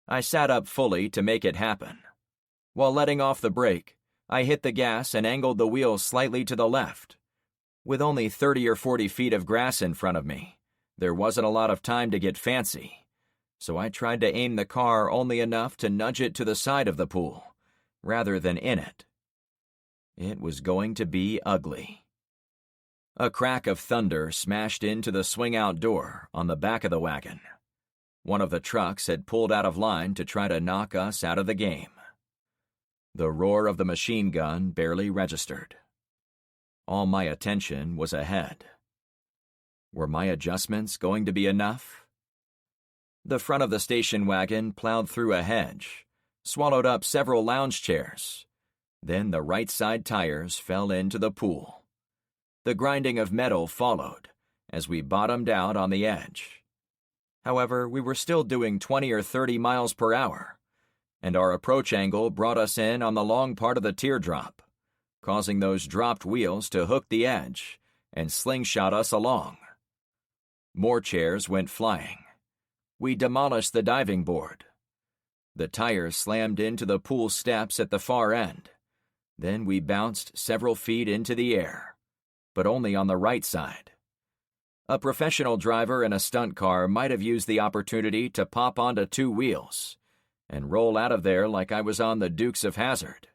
I sat up fully to make it happen. While letting off the brake, I hit the gas and angled the wheel slightly to the left. With only 30 or 40 feet of grass in front of me, there wasn't a lot of time to get fancy, so I tried to aim the car only enough to nudge it to the side of the pool, rather than in it. It was going to be ugly. A crack of thunder smashed into the swing-out door on the back of the wagon. One of the trucks had pulled out of line to try to knock us out of the game. The roar of the machine gun barely registered. All my attention was ahead. Were my adjustments going to be enough? The front of the station wagon plowed through a hedge, swallowed up several lounge chairs. Then the right side tires fell into the pool. The grinding of metal followed as we bottomed out on the edge. However, we were still doing 20 or 30 miles per hour, and our approach angle brought us in on the long part of the teardrop, causing those dropped wheels to hook the edge and slingshot us along. More chairs went flying. We demolished the diving board. The tires slammed into the pool steps at the far end. Then we bounced several feet into the air, but only on the right side. A professional driver in a stunt car might have used the opportunity to pop onto 2 wheels and roll out of there like I was on the Dukes of Hazzard.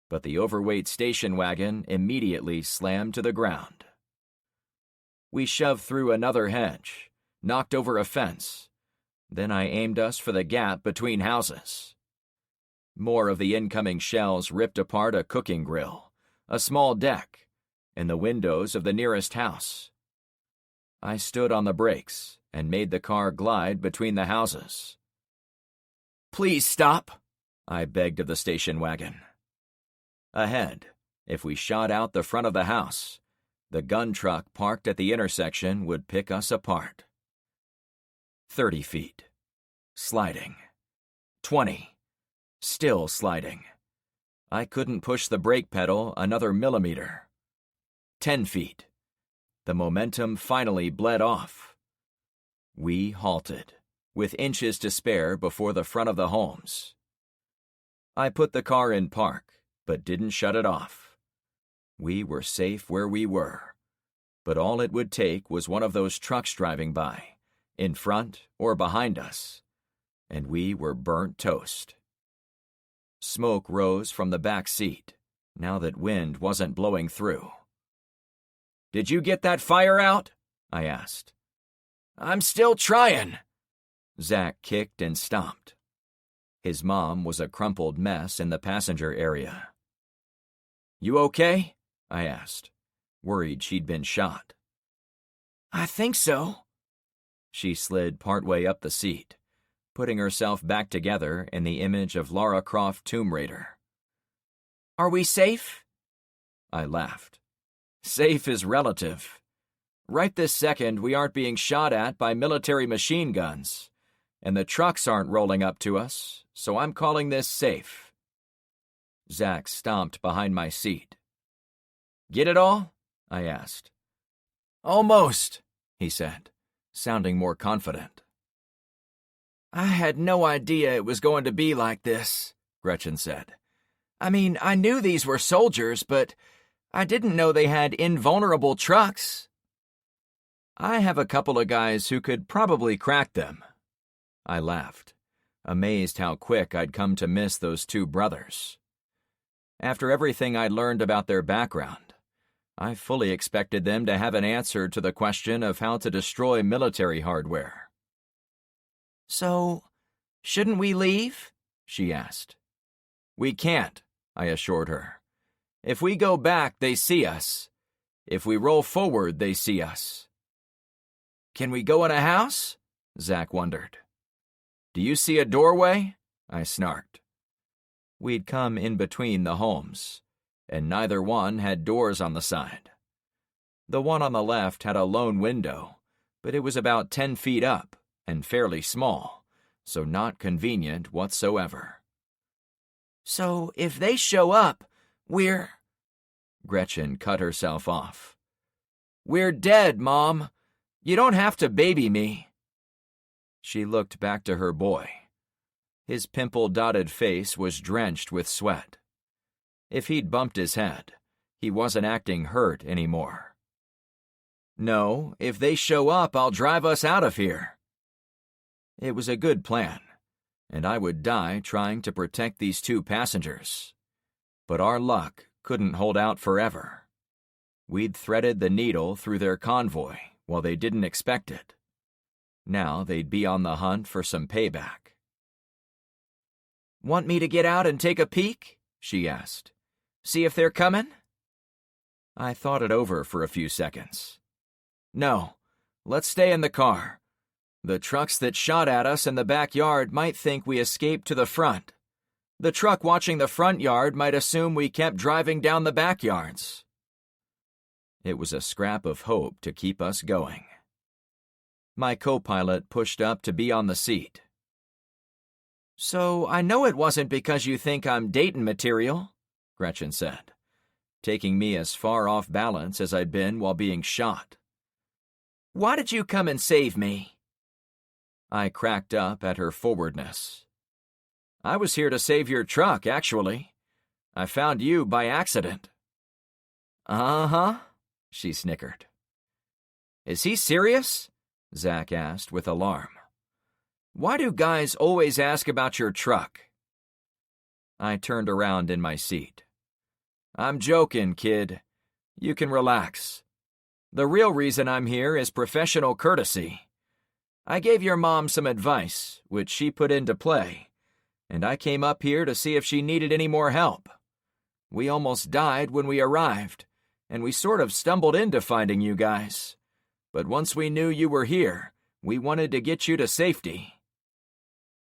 But the overweight station wagon immediately slammed to the ground. We shoved through another hedge, knocked over a fence. Then I aimed us for the gap between houses. More of the incoming shells ripped apart a cooking grill, a small deck, and the windows of the nearest house. I stood on the brakes and made the car glide between the houses. "Please stop," I begged of the station wagon. Ahead, if we shot out the front of the house, the gun truck parked at the intersection would pick us apart. 30 feet. Sliding. 20. Still sliding. I couldn't push the brake pedal another millimeter. 10 feet. The momentum finally bled off. We halted, with inches to spare before the front of the homes. I put the car in park, but didn't shut it off. We were safe where we were, but all it would take was one of those trucks driving by, in front or behind us, and we were burnt toast. Smoke rose from the back seat, now that wind wasn't blowing through. "Did you get that fire out?" I asked. "I'm still trying." Zach kicked and stomped. His mom was a crumpled mess in the passenger area. "You okay?" I asked, worried she'd been shot. "I think so." She slid partway up the seat, putting herself back together in the image of Lara Croft Tomb Raider. "Are we safe?" I laughed. "Safe is relative. Right this second, we aren't being shot at by military machine guns, and the trucks aren't rolling up to us, so I'm calling this safe." Zach stomped behind my seat. "Get it all?" I asked. "Almost," he said, sounding more confident. "I had no idea it was going to be like this," Gretchen said. "I mean, I knew these were soldiers, but I didn't know they had invulnerable trucks." I have a couple of guys who could probably crack them. I laughed, amazed how quick I'd come to miss those two brothers. After everything I'd learned about their background, I fully expected them to have an answer to the question of how to destroy military hardware. So, shouldn't we leave? She asked. We can't, I assured her. If we go back, they see us. If we roll forward, they see us. Can we go in a house? Zach wondered. Do you see a doorway? I snarked. We'd come in between the homes, and neither one had doors on the side. The one on the left had a lone window, but it was about 10 feet up and fairly small, so not convenient whatsoever. So if they show up, we're... Gretchen cut herself off. We're dead, Mom. You don't have to baby me. She looked back to her boy. His pimple-dotted face was drenched with sweat. If he'd bumped his head, he wasn't acting hurt anymore. No, if they show up, I'll drive us out of here. It was a good plan, and I would die trying to protect these two passengers. But our luck couldn't hold out forever. We'd threaded the needle through their convoy while they didn't expect it. Now they'd be on the hunt for some payback. Want me to get out and take a peek? She asked. See if they're coming? I thought it over for a few seconds. No, let's stay in the car. The trucks that shot at us in the backyard might think we escaped to the front. The truck watching the front yard might assume we kept driving down the backyards. It was a scrap of hope to keep us going. My co-pilot pushed up to be on the seat. So I know it wasn't because you think I'm dating material, Gretchen said, taking me as far off balance as I'd been while being shot. Why did you come and save me? I cracked up at her forwardness. I was here to save your truck, actually. I found you by accident. Uh-huh, she snickered. Is he serious? Zach asked with alarm. Why do guys always ask about your truck? I turned around in my seat. I'm joking, kid. You can relax. The real reason I'm here is professional courtesy. I gave your mom some advice, which she put into play, and I came up here to see if she needed any more help. We almost died when we arrived, and we sort of stumbled into finding you guys. But once we knew you were here, we wanted to get you to safety.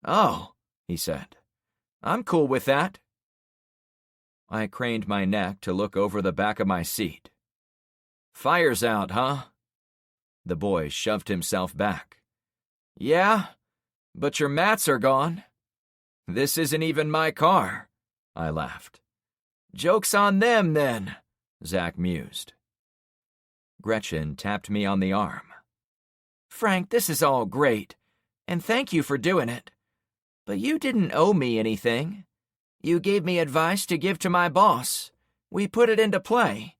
Oh, he said. I'm cool with that. I craned my neck to look over the back of my seat. Fire's out, huh? The boy shoved himself back. Yeah, but your mats are gone. This isn't even my car, I laughed. Joke's on them, then, Zach mused. Gretchen tapped me on the arm. Frank, this is all great, and thank you for doing it. But you didn't owe me anything. You gave me advice to give to my boss. We put it into play,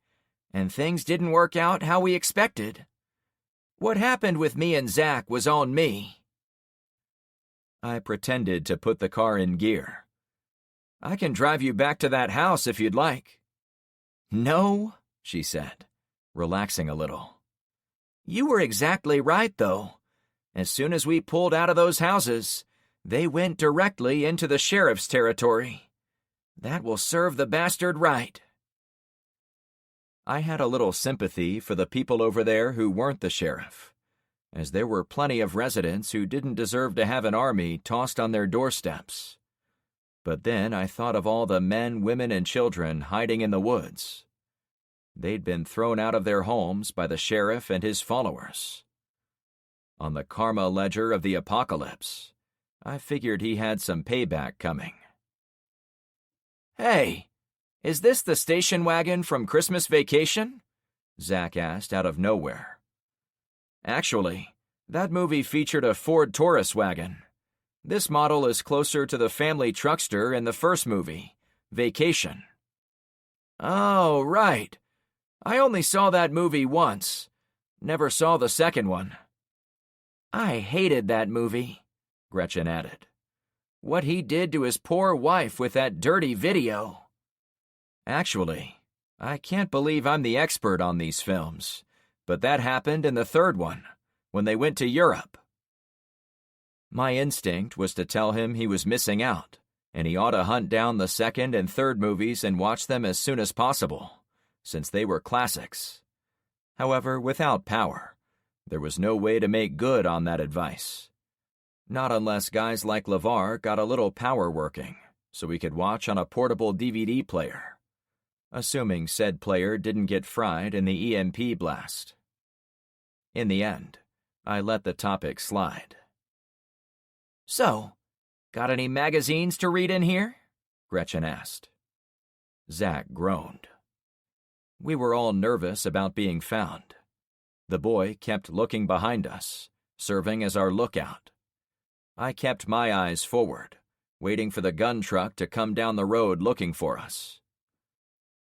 and things didn't work out how we expected. What happened with me and Zach was on me. I pretended to put the car in gear. I can drive you back to that house if you'd like. No, she said, relaxing a little. You were exactly right, though. As soon as we pulled out of those houses, they went directly into the sheriff's territory. That will serve the bastard right. I had a little sympathy for the people over there who weren't the sheriff, as there were plenty of residents who didn't deserve to have an army tossed on their doorsteps. But then I thought of all the men, women, and children hiding in the woods. They'd been thrown out of their homes by the sheriff and his followers. On the karma ledger of the apocalypse, I figured he had some payback coming. Hey, is this the station wagon from Christmas Vacation? Zach asked out of nowhere. Actually, that movie featured a Ford Taurus wagon. This model is closer to the family truckster in the first movie, Vacation. Oh, right. I only saw that movie once, Never saw the second one." "I hated that movie," Gretchen added. "What he did to his poor wife with that dirty video." "Actually, I can't believe I'm the expert on these films, but that happened in the third one, when they went to Europe." My instinct was to tell him he was missing out, and he ought to hunt down the second and third movies and watch them as soon as possible, since they were classics. However, without power, there was no way to make good on that advice. Not unless guys like LeVar got a little power working, so we could watch on a portable DVD player, assuming said player didn't get fried in the EMP blast. In the end, I let the topic slide. "So, got any magazines to read in here?" Gretchen asked. Zach groaned. We were all nervous about being found. The boy kept looking behind us, serving as our lookout. I kept my eyes forward, waiting for the gun truck to come down the road looking for us.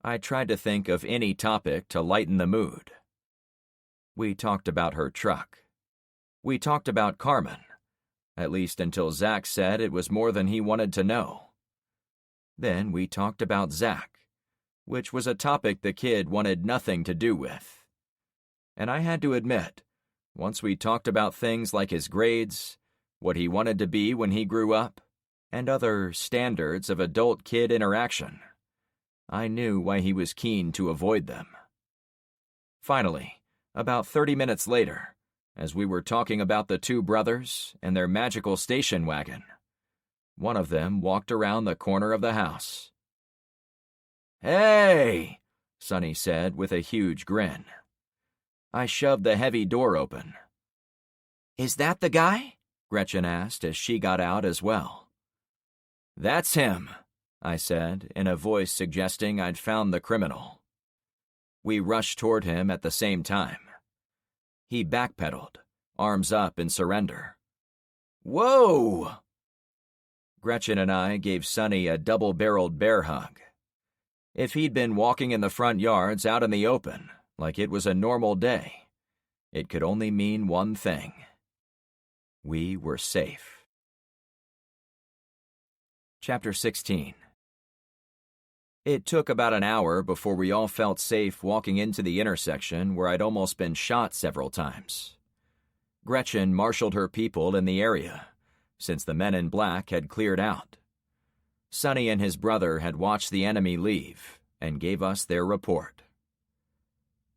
I tried to think of any topic to lighten the mood. We talked about her truck. We talked about Carmen, at least until Zach said it was more than he wanted to know. Then we talked about Zach, which was a topic the kid wanted nothing to do with. And I had to admit, once we talked about things like his grades, what he wanted to be when he grew up, and other standards of adult-kid interaction, I knew why he was keen to avoid them. Finally, about 30 minutes later, as we were talking about the two brothers and their magical station wagon, one of them walked around the corner of the house. "Hey!" Sonny said with a huge grin. I shoved the heavy door open. "Is that the guy?" Gretchen asked as she got out as well. "That's him," I said, in a voice suggesting I'd found the criminal. We rushed toward him at the same time. He backpedaled, arms up in surrender. "Whoa!" Gretchen and I gave Sonny a double-barreled bear hug. If he'd been walking in the front yards out in the open, like it was a normal day, it could only mean one thing. We were safe. Chapter 16. It took about an hour before we all felt safe walking into the intersection where I'd almost been shot several times. Gretchen marshaled her people in the area, since the men in black had cleared out. Sonny and his brother had watched the enemy leave and gave us their report.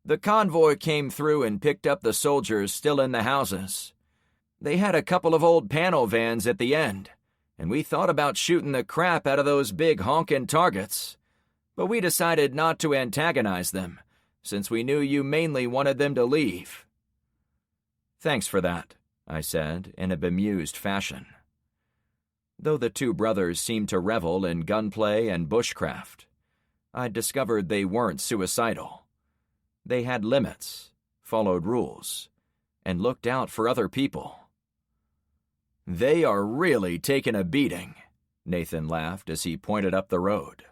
"The convoy came through and picked up the soldiers still in the houses. They had a couple of old panel vans at the end, and we thought about shooting the crap out of those big honkin' targets, but we decided not to antagonize them, since we knew you mainly wanted them to leave." "Thanks for that," I said in a bemused fashion. Though the two brothers seemed to revel in gunplay and bushcraft, I discovered they weren't suicidal. They had limits, followed rules, and looked out for other people. "They are really taking a beating," Nathan laughed as he pointed up the road.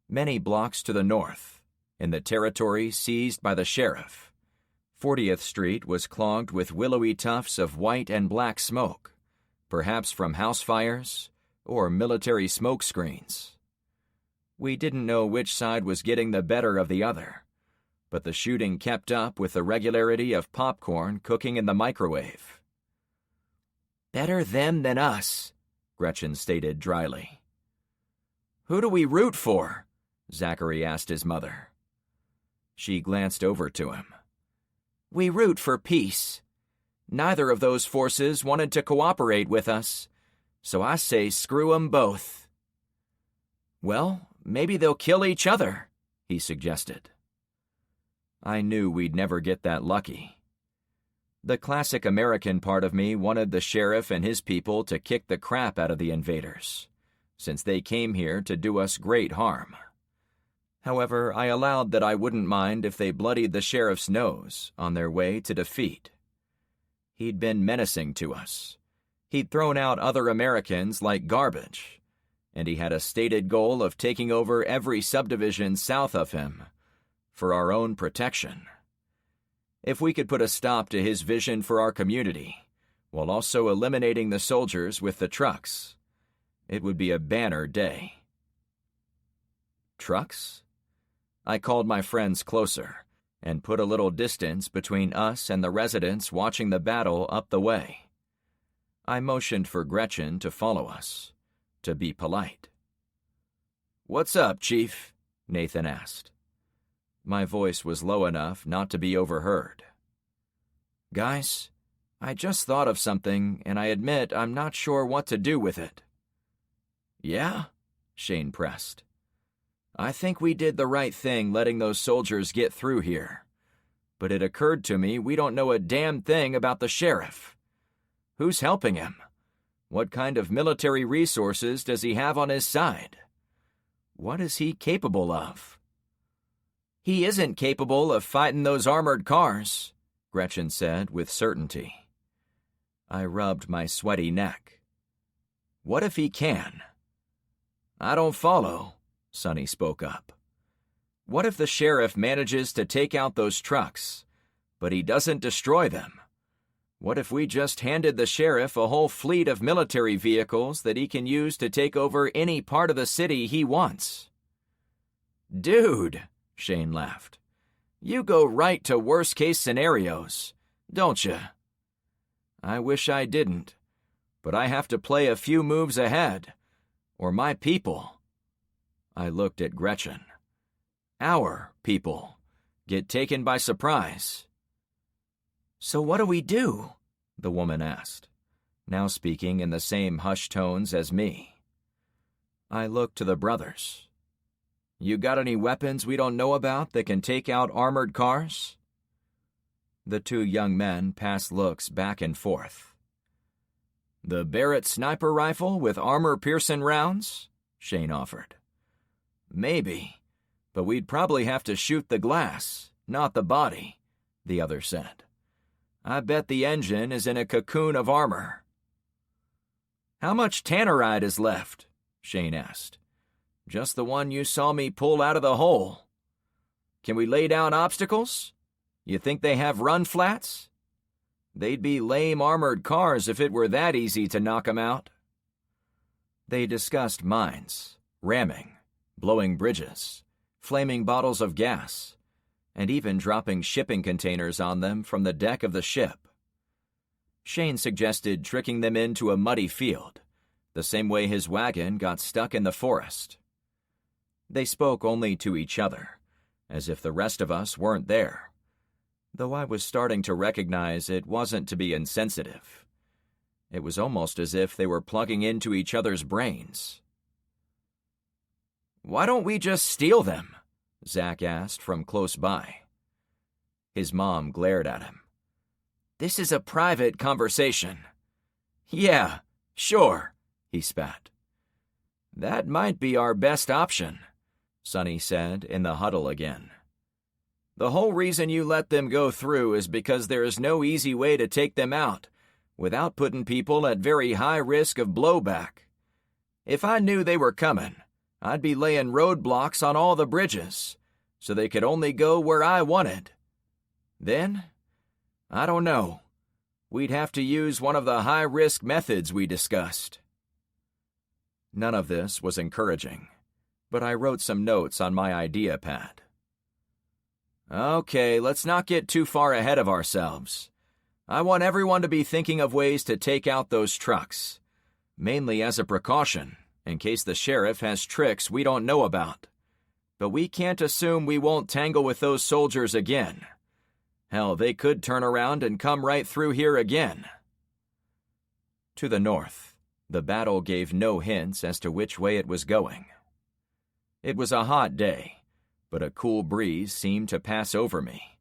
Many blocks to the north, in the territory seized by the sheriff, 40th Street was clogged with willowy tufts of white and black smoke, perhaps from house fires or military smoke screens. We didn't know which side was getting the better of the other, but the shooting kept up with the regularity of popcorn cooking in the microwave. "Better them than us," Gretchen stated dryly. "Who do we root for?" Zachary asked his mother. She glanced over to him. "We root for peace. Neither of those forces wanted to cooperate with us, so I say screw 'em both." "Well, maybe they'll kill each other," he suggested. I knew we'd never get that lucky. The classic American part of me wanted the sheriff and his people to kick the crap out of the invaders, since they came here to do us great harm. However, I allowed that I wouldn't mind if they bloodied the sheriff's nose on their way to defeat. He'd been menacing to us. He'd thrown out other Americans like garbage, and he had a stated goal of taking over every subdivision south of him for our own protection. If we could put a stop to his vision for our community, while also eliminating the soldiers with the trucks, it would be a banner day. Trucks? I called my friends closer and put a little distance between us and the residents watching the battle up the way. I motioned for Gretchen to follow us, to be polite. "What's up, Chief?" Nathan asked. My voice was low enough not to be overheard. "Guys, I just thought of something, and I admit I'm not sure what to do with it." "Yeah?" Shane pressed. "I think we did the right thing letting those soldiers get through here. But it occurred to me we don't know a damn thing about the sheriff. Who's helping him? What kind of military resources does he have on his side? What is he capable of?" "He isn't capable of fighting those armored cars," Gretchen said with certainty. I rubbed my sweaty neck. "What if he can?" "I don't follow," Sonny spoke up. "What if the sheriff manages to take out those trucks, but he doesn't destroy them? What if we just handed the sheriff a whole fleet of military vehicles that he can use to take over any part of the city he wants?" "Dude," Shane laughed, "you go right to worst-case scenarios, don't you?" "I wish I didn't, but I have to play a few moves ahead, or my people," I looked at Gretchen, "our people, get taken by surprise." "So what do we do?" the woman asked, now speaking in the same hushed tones as me. I looked to the brothers. "You got any weapons we don't know about that can take out armored cars?" The two young men passed looks back and forth. "The Barrett sniper rifle with armor-piercing rounds?" Shane offered. "Maybe, but we'd probably have to shoot the glass, not the body," the other said. "I bet the engine is in a cocoon of armor." "How much tannerite is left?" Shane asked. "Just the one you saw me pull out of the hole. Can we lay down obstacles? You think they have run flats? They'd be lame armored cars if it were that easy to knock 'em out." They discussed mines, ramming, blowing bridges, flaming bottles of gas, and even dropping shipping containers on them from the deck of the ship. Shane suggested tricking them into a muddy field, the same way his wagon got stuck in the forest. They spoke only to each other, as if the rest of us weren't there, though I was starting to recognize it wasn't to be insensitive. It was almost as if they were plugging into each other's brains. "Why don't we just steal them?" Zach asked from close by. His mom glared at him. "This is a private conversation." "Yeah, sure," he spat. "That might be our best option," Sonny said in the huddle again. "The whole reason you let them go through is because there is no easy way to take them out without putting people at very high risk of blowback. If I knew they were coming, I'd be laying roadblocks on all the bridges, so they could only go where I wanted. Then, I don't know, we'd have to use one of the high-risk methods we discussed." None of this was encouraging, but I wrote some notes on my idea pad. "Okay, let's not get too far ahead of ourselves. I want everyone to be thinking of ways to take out those trucks, mainly as a precaution, in case the sheriff has tricks we don't know about. But we can't assume we won't tangle with those soldiers again. Hell, they could turn around and come right through here again." To the north, the battle gave no hints as to which way it was going. It was a hot day, but a cool breeze seemed to pass over me,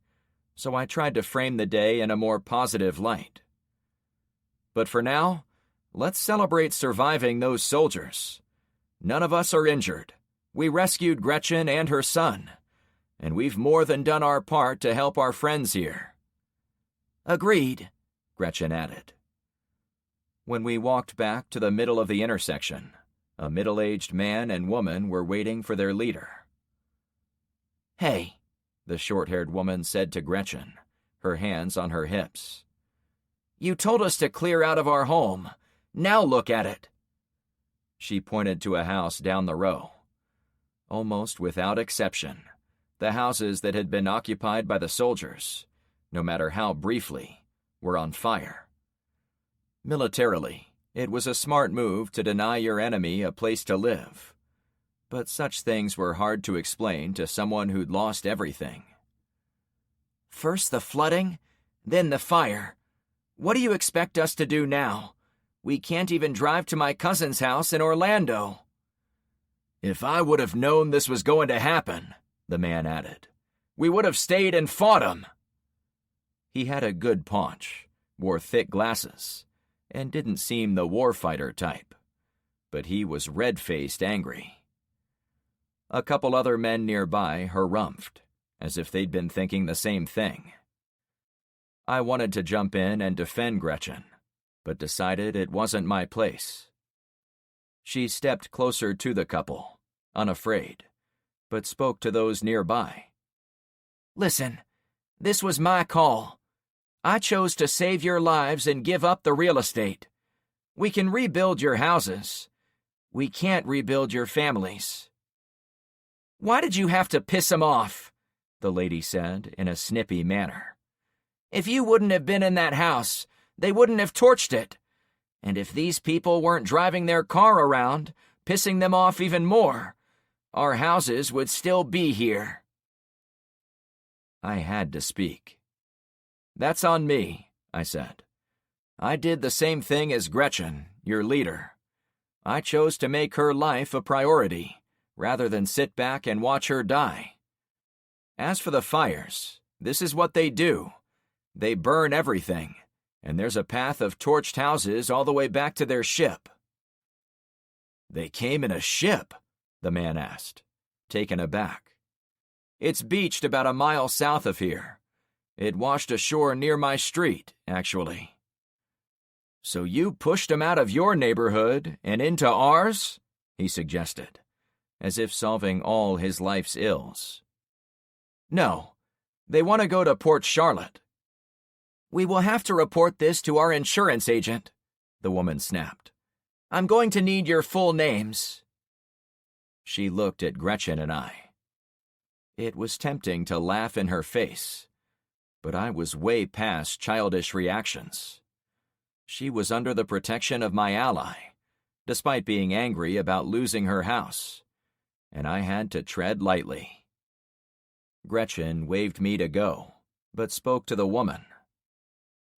so I tried to frame the day in a more positive light. But for now, let's celebrate surviving those soldiers. None of us are injured. We rescued Gretchen and her son, and we've more than done our part to help our friends here." "Agreed," Gretchen added. When we walked back to the middle of the intersection, a middle-aged man and woman were waiting for their leader. "Hey," the short-haired woman said to Gretchen, her hands on her hips. "You told us to clear out of our home. Now look at it." She pointed to a house down the row. Almost without exception, the houses that had been occupied by the soldiers, no matter how briefly, were on fire. Militarily, it was a smart move to deny your enemy a place to live, but such things were hard to explain to someone who'd lost everything. "First the flooding, then the fire. What do you expect us to do now? We can't even drive to my cousin's house in Orlando." "If I would have known this was going to happen," the man added, "we would have stayed and fought him." He had a good paunch, wore thick glasses, and didn't seem the warfighter type, but he was red-faced angry. A couple other men nearby harumphed, as if they'd been thinking the same thing. I wanted to jump in and defend Gretchen, but decided it wasn't my place. She stepped closer to the couple, unafraid, but spoke to those nearby. "Listen, this was my call. I chose to save your lives and give up the real estate. We can rebuild your houses. We can't rebuild your families." "Why did you have to piss them off?" the lady said in a snippy manner. "If you wouldn't have been in that house, they wouldn't have torched it. And if these people weren't driving their car around, pissing them off even more, our houses would still be here." I had to speak. "That's on me," I said. "I did the same thing as Gretchen, your leader. I chose to make her life a priority, rather than sit back and watch her die. As for the fires, this is what they do. They burn everything, and there's a path of torched houses all the way back to their ship." "They came in a ship?" the man asked, taken aback. "It's beached about a mile south of here. It washed ashore near my street, actually." "So you pushed them out of your neighborhood and into ours?" he suggested, as if solving all his life's ills. "No, they want to go to Port Charlotte." "We will have to report this to our insurance agent," the woman snapped. "I'm going to need your full names." She looked at Gretchen and I. It was tempting to laugh in her face, but I was way past childish reactions. She was under the protection of my ally, despite being angry about losing her house, and I had to tread lightly. Gretchen waved me to go, but spoke to the woman.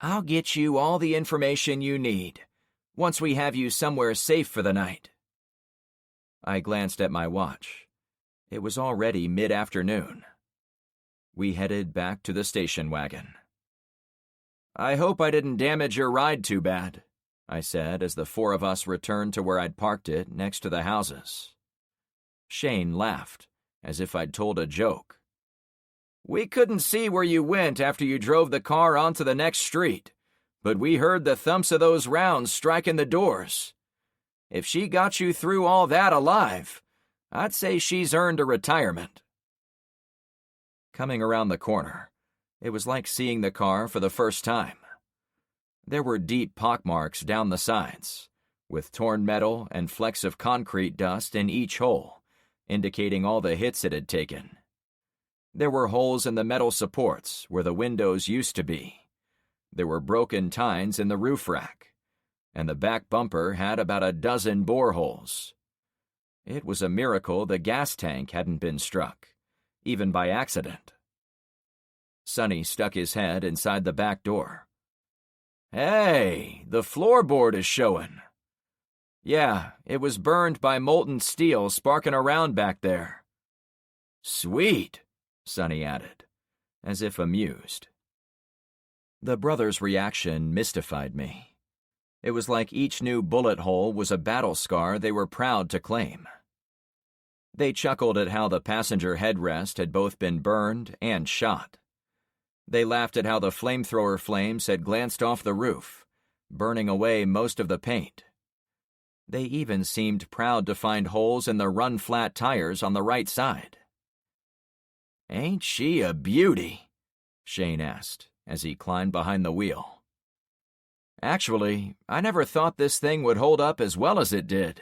"I'll get you all the information you need, once we have you somewhere safe for the night." I glanced at my watch. It was already mid-afternoon. We headed back to the station wagon. "I hope I didn't damage your ride too bad," I said as the four of us returned to where I'd parked it next to the houses. Shane laughed, as if I'd told a joke. "We couldn't see where you went after you drove the car onto the next street, but we heard the thumps of those rounds striking the doors. If she got you through all that alive, I'd say she's earned a retirement." Coming around the corner, it was like seeing the car for the first time. There were deep pockmarks down the sides, with torn metal and flecks of concrete dust in each hole, indicating all the hits it had taken. There were holes in the metal supports where the windows used to be. There were broken tines in the roof rack, and the back bumper had about a dozen boreholes. It was a miracle the gas tank hadn't been struck, even by accident. Sonny stuck his head inside the back door. "Hey, the floorboard is showing." "Yeah, it was burned by molten steel sparking around back there." "Sweet," Sonny added, as if amused. The brothers' reaction mystified me. It was like each new bullet hole was a battle scar they were proud to claim. They chuckled at how the passenger headrest had both been burned and shot. They laughed at how the flamethrower flames had glanced off the roof, burning away most of the paint. They even seemed proud to find holes in the run-flat tires on the right side. "Ain't she a beauty?" Shane asked, as he climbed behind the wheel. Actually, I never thought this thing would hold up as well as it did.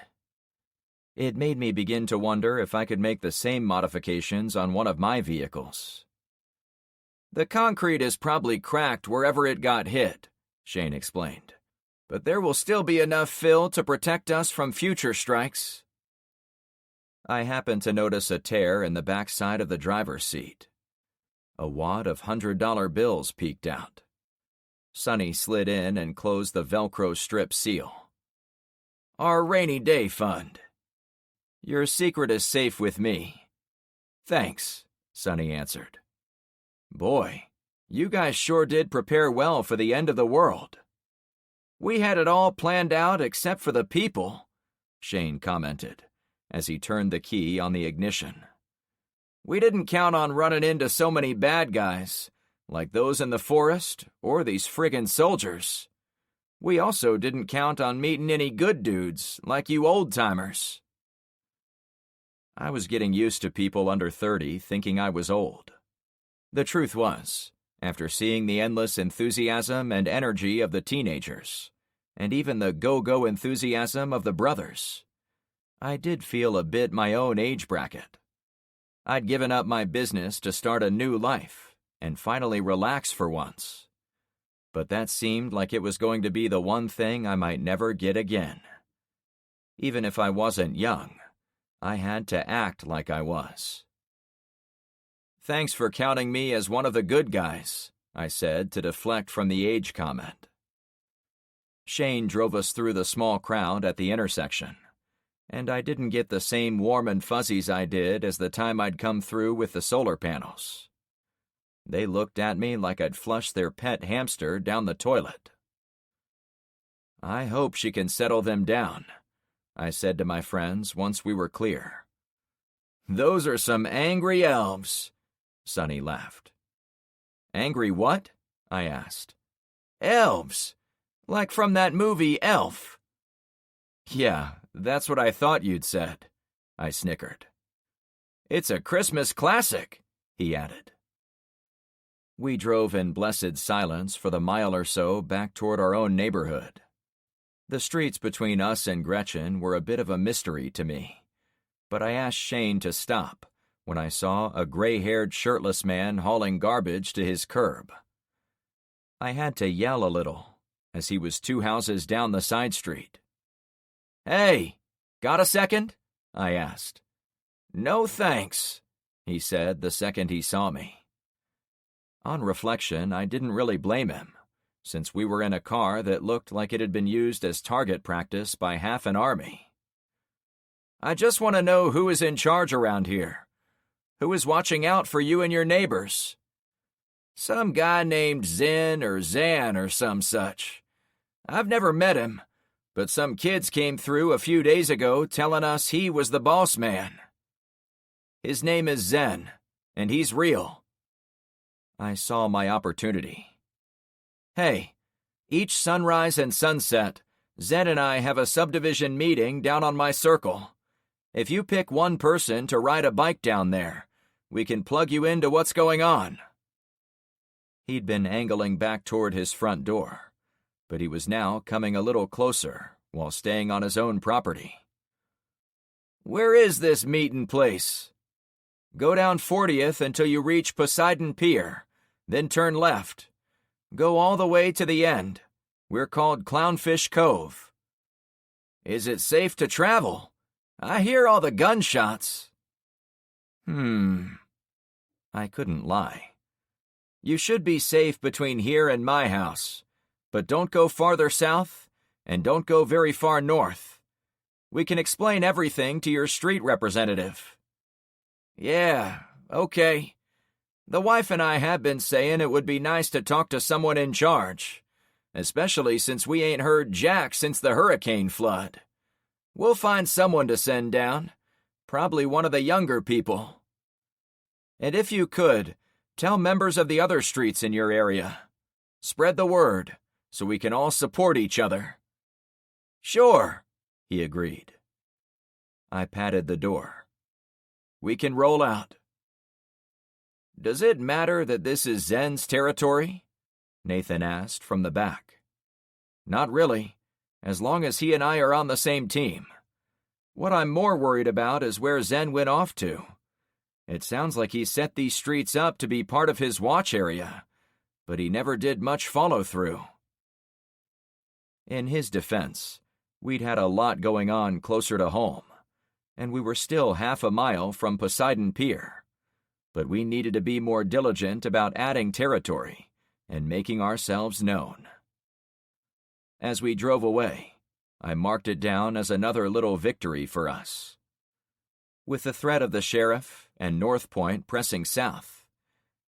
It made me begin to wonder if I could make the same modifications on one of my vehicles. The concrete is probably cracked wherever it got hit, Shane explained, but there will still be enough fill to protect us from future strikes. I happened to notice a tear in the back side of the driver's seat. A wad of $100 bills peeked out. Sonny slid in and closed the Velcro strip seal. Our rainy day fund. Your secret is safe with me. Thanks, Sonny answered. Boy, you guys sure did prepare well for the end of the world. We had it all planned out except for the people, Shane commented, as he turned the key on the ignition. We didn't count on running into so many bad guys, like those in the forest or these friggin' soldiers. We also didn't count on meeting any good dudes like you old-timers. I was getting used to people under 30 thinking I was old. The truth was, after seeing the endless enthusiasm and energy of the teenagers, and even the go-go enthusiasm of the brothers, I did feel a bit my own age bracket. I'd given up my business to start a new life and finally relax for once. But that seemed like it was going to be the one thing I might never get again. Even if I wasn't young, I had to act like I was. Thanks for counting me as one of the good guys, I said to deflect from the age comment. Shane drove us through the small crowd at the intersection, and I didn't get the same warm and fuzzies I did as the time I'd come through with the solar panels. They looked at me like I'd flushed their pet hamster down the toilet. I hope she can settle them down, I said to my friends once we were clear. Those are some angry elves, Sonny laughed. Angry what? I asked. Elves, like from that movie Elf. Yeah, that's what I thought you'd said, I snickered. It's a Christmas classic, he added. We drove in blessed silence for the mile or so back toward our own neighborhood. The streets between us and Gretchen were a bit of a mystery to me, but I asked Shane to stop when I saw a gray-haired shirtless man hauling garbage to his curb. I had to yell a little, as he was 2 houses down the side street. Hey, got a second? I asked. No thanks, he said the second he saw me. On reflection, I didn't really blame him, since we were in a car that looked like it had been used as target practice by half an army. I just want to know who is in charge around here. Who is watching out for you and your neighbors? Some guy named Zen or Zan or some such. I've never met him, but some kids came through a few days ago telling us he was the boss man. His name is Zen, and he's real. I saw my opportunity. Hey, each sunrise and sunset, Zen and I have a subdivision meeting down on my circle. If you pick one person to ride a bike down there, we can plug you into what's going on. He'd been angling back toward his front door, but he was now coming a little closer while staying on his own property. Where is this meeting place? Go down 40th until you reach Poseidon Pier, then turn left. Go all the way to the end. We're called Clownfish Cove. Is it safe to travel? I hear all the gunshots. I couldn't lie. You should be safe between here and my house, but don't go farther south and don't go very far north. We can explain everything to your street representative. Yeah, okay. The wife and I have been saying it would be nice to talk to someone in charge, especially since we ain't heard jack since the hurricane flood. We'll find someone to send down, probably one of the younger people. And if you could, tell members of the other streets in your area. Spread the word, so we can all support each other. Sure, he agreed. I patted the door. We can roll out. Does it matter that this is Zen's territory? Nathan asked from the back. Not really, as long as he and I are on the same team. What I'm more worried about is where Zen went off to. It sounds like he set these streets up to be part of his watch area, but he never did much follow-through. In his defense, we'd had a lot going on closer to home, and we were still half a mile from Poseidon Pier, but we needed to be more diligent about adding territory and making ourselves known. As we drove away, I marked it down as another little victory for us. With the threat of the sheriff and North Point pressing south,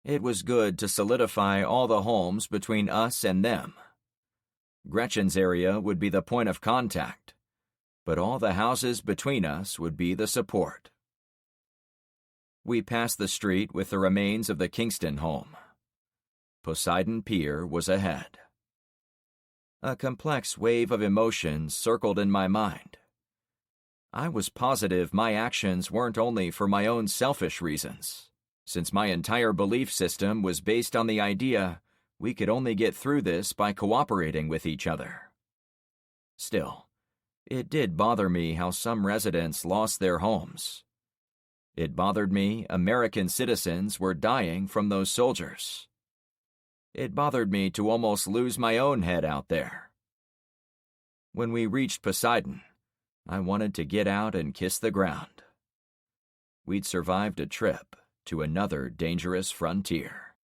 it was good to solidify all the homes between us and them. Gretchen's area would be the point of contact, but all the houses between us would be the support. We passed the street with the remains of the Kingston home. Poseidon Pier was ahead. A complex wave of emotions circled in my mind. I was positive my actions weren't only for my own selfish reasons, since my entire belief system was based on the idea we could only get through this by cooperating with each other. Still, it did bother me how some residents lost their homes. It bothered me American citizens were dying from those soldiers. It bothered me to almost lose my own head out there. When we reached Poseidon, I wanted to get out and kiss the ground. We'd survived a trip to another dangerous frontier.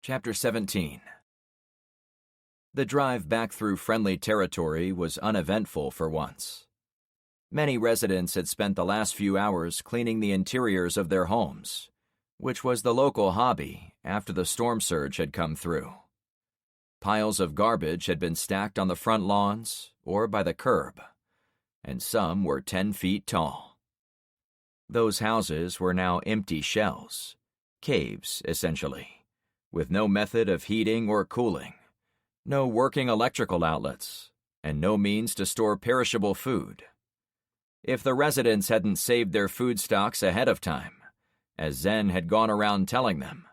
Chapter 17. The drive back through friendly territory was uneventful for once. Many residents had spent the last few hours cleaning the interiors of their homes, which was the local hobby after the storm surge had come through. Piles of garbage had been stacked on the front lawns or by the curb, and some were 10 feet tall. Those houses were now empty shells, caves essentially, with no method of heating or cooling, no working electrical outlets, and no means to store perishable food. If the residents hadn't saved their food stocks ahead of time, as Zen had gone around telling them,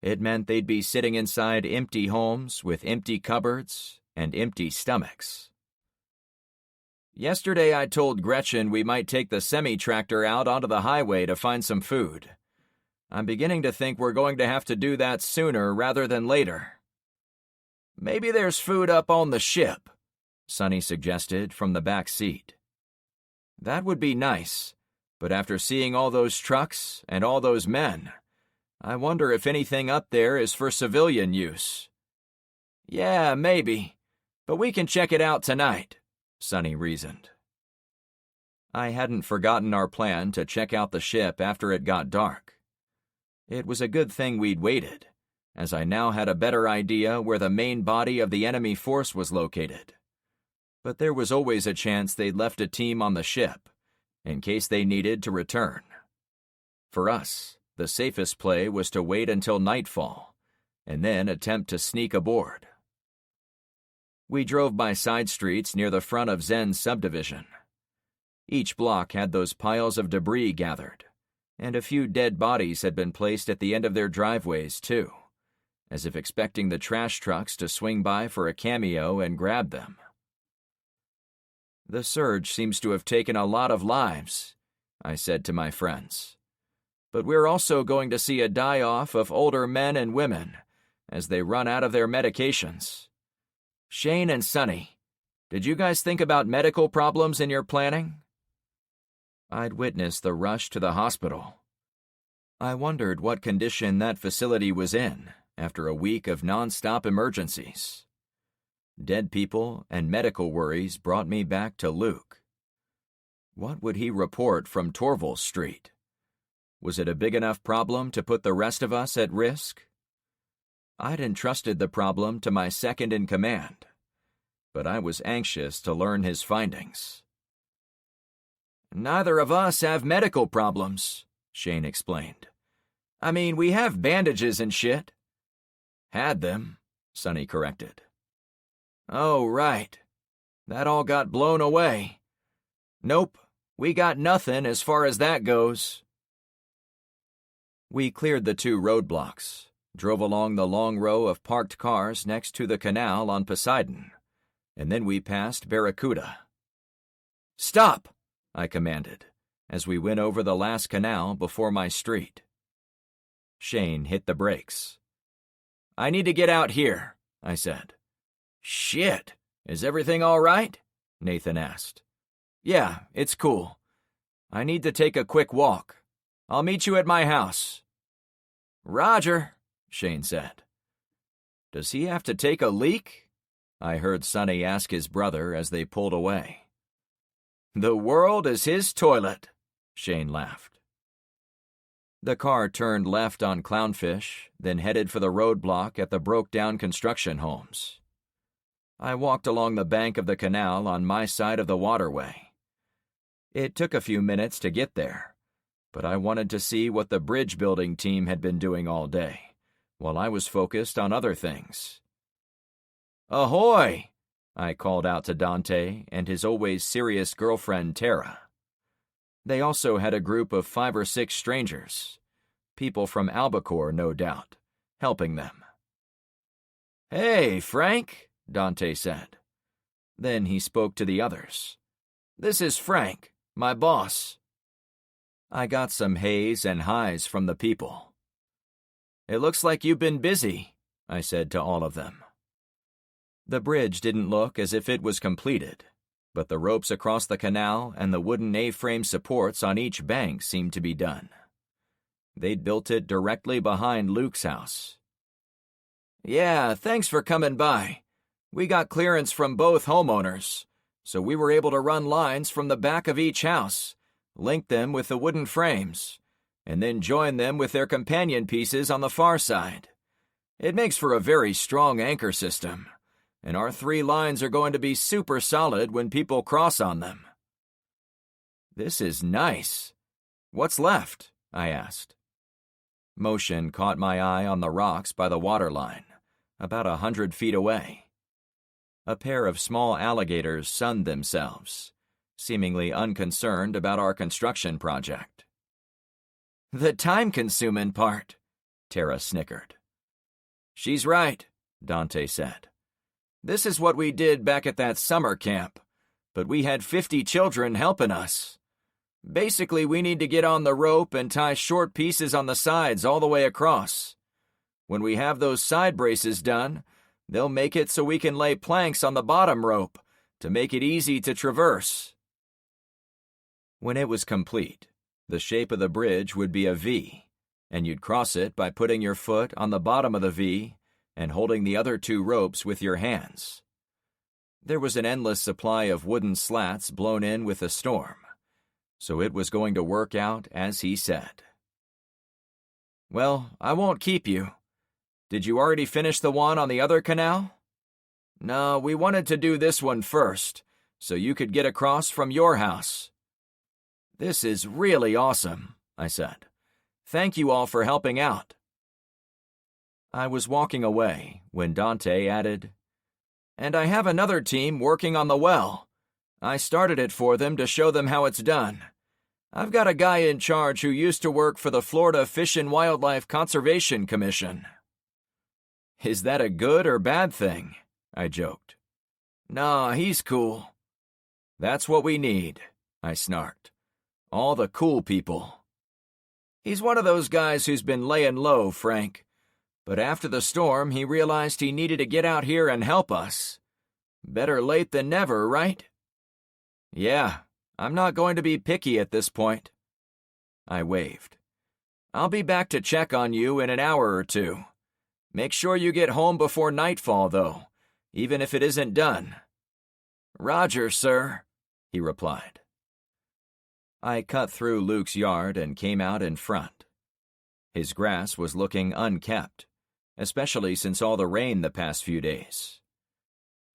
it meant they'd be sitting inside empty homes with empty cupboards and empty stomachs. Yesterday I told Gretchen we might take the semi-tractor out onto the highway to find some food. I'm beginning to think we're going to have to do that sooner rather than later. Maybe there's food up on the ship, Sonny suggested from the back seat. That would be nice, but after seeing all those trucks and all those men, I wonder if anything up there is for civilian use. Yeah, maybe, but we can check it out tonight, Sonny reasoned. I hadn't forgotten our plan to check out the ship after it got dark. It was a good thing we'd waited, as I now had a better idea where the main body of the enemy force was located. But there was always a chance they'd left a team on the ship, in case they needed to return. For us, the safest play was to wait until nightfall, and then attempt to sneak aboard. We drove by side streets near the front of Zen's subdivision. Each block had those piles of debris gathered, and a few dead bodies had been placed at the end of their driveways, too, as if expecting the trash trucks to swing by for a cameo and grab them. The surge seems to have taken a lot of lives, I said to my friends. But we're also going to see a die-off of older men and women as they run out of their medications. Shane and Sonny, did you guys think about medical problems in your planning? I'd witnessed the rush to the hospital. I wondered what condition that facility was in after a week of non-stop emergencies. Dead people and medical worries brought me back to Luke. What would he report from Torval Street? Was it a big enough problem to put the rest of us at risk? I'd entrusted the problem to my second-in-command, but I was anxious to learn his findings. Neither of us have medical problems, Shane explained. I mean, we have bandages and shit. Had them, Sonny corrected. Oh, right. That all got blown away. Nope, we got nothing as far as that goes. We cleared the 2 roadblocks, drove along the long row of parked cars next to the canal on Poseidon, and then we passed Barracuda. "Stop!" I commanded, as we went over the last canal before my street. Shane hit the brakes. "I need to get out here," I said. "Shit, is everything all right?" Nathan asked. "Yeah, it's cool. I need to take a quick walk. I'll meet you at my house." "Roger," Shane said. "Does he have to take a leak?" I heard Sonny ask his brother as they pulled away. "The world is his toilet," Shane laughed. The car turned left on Clownfish, then headed for the roadblock at the broke-down construction homes. I walked along the bank of the canal on my side of the waterway. It took a few minutes to get there, but I wanted to see what the bridge building team had been doing all day, while I was focused on other things. "Ahoy!" I called out to Dante and his always serious girlfriend Tara. They also had a group of 5 or 6 strangers, people from Albacore, no doubt, helping them. "Hey, Frank," Dante said. Then he spoke to the others. "This is Frank, my boss." I got some hays and highs from the people. "It looks like you've been busy," I said to all of them. The bridge didn't look as if it was completed, but the ropes across the canal and the wooden A-frame supports on each bank seemed to be done. They'd built it directly behind Luke's house. "Yeah, thanks for coming by. We got clearance from both homeowners, so we were able to run lines from the back of each house, link them with the wooden frames, and then join them with their companion pieces on the far side. It makes for a very strong anchor system, and our 3 lines are going to be super solid when people cross on them." "This is nice. What's left?" I asked. Motion caught my eye on the rocks by the waterline, about 100 feet away. A pair of small alligators sunned themselves, seemingly unconcerned about our construction project. "The time-consuming part," Tara snickered. "She's right," Dante said. "This is what we did back at that summer camp, but we had 50 children helping us. Basically, we need to get on the rope and tie short pieces on the sides all the way across. When we have those side braces done, they'll make it so we can lay planks on the bottom rope to make it easy to traverse." When it was complete, the shape of the bridge would be a V, and you'd cross it by putting your foot on the bottom of the V and holding the other 2 ropes with your hands. There was an endless supply of wooden slats blown in with the storm, so it was going to work out as he said. "Well, I won't keep you. Did you already finish the one on the other canal?" "No, we wanted to do this one first, so you could get across from your house." "This is really awesome," I said. "Thank you all for helping out." I was walking away when Dante added, "And I have another team working on the well. I started it for them to show them how it's done. I've got a guy in charge who used to work for the Florida Fish and Wildlife Conservation Commission." "Is that a good or bad thing?" I joked. "Nah, he's cool." "That's what we need," I snarked. "All the cool people." "He's one of those guys who's been laying low, Frank. But after the storm, he realized he needed to get out here and help us. Better late than never, right?" "Yeah, I'm not going to be picky at this point." I waved. "I'll be back to check on you in an hour or 2. Make sure you get home before nightfall, though, even if it isn't done." "Roger, sir," he replied. I cut through Luke's yard and came out in front. His grass was looking unkept, especially since all the rain the past few days.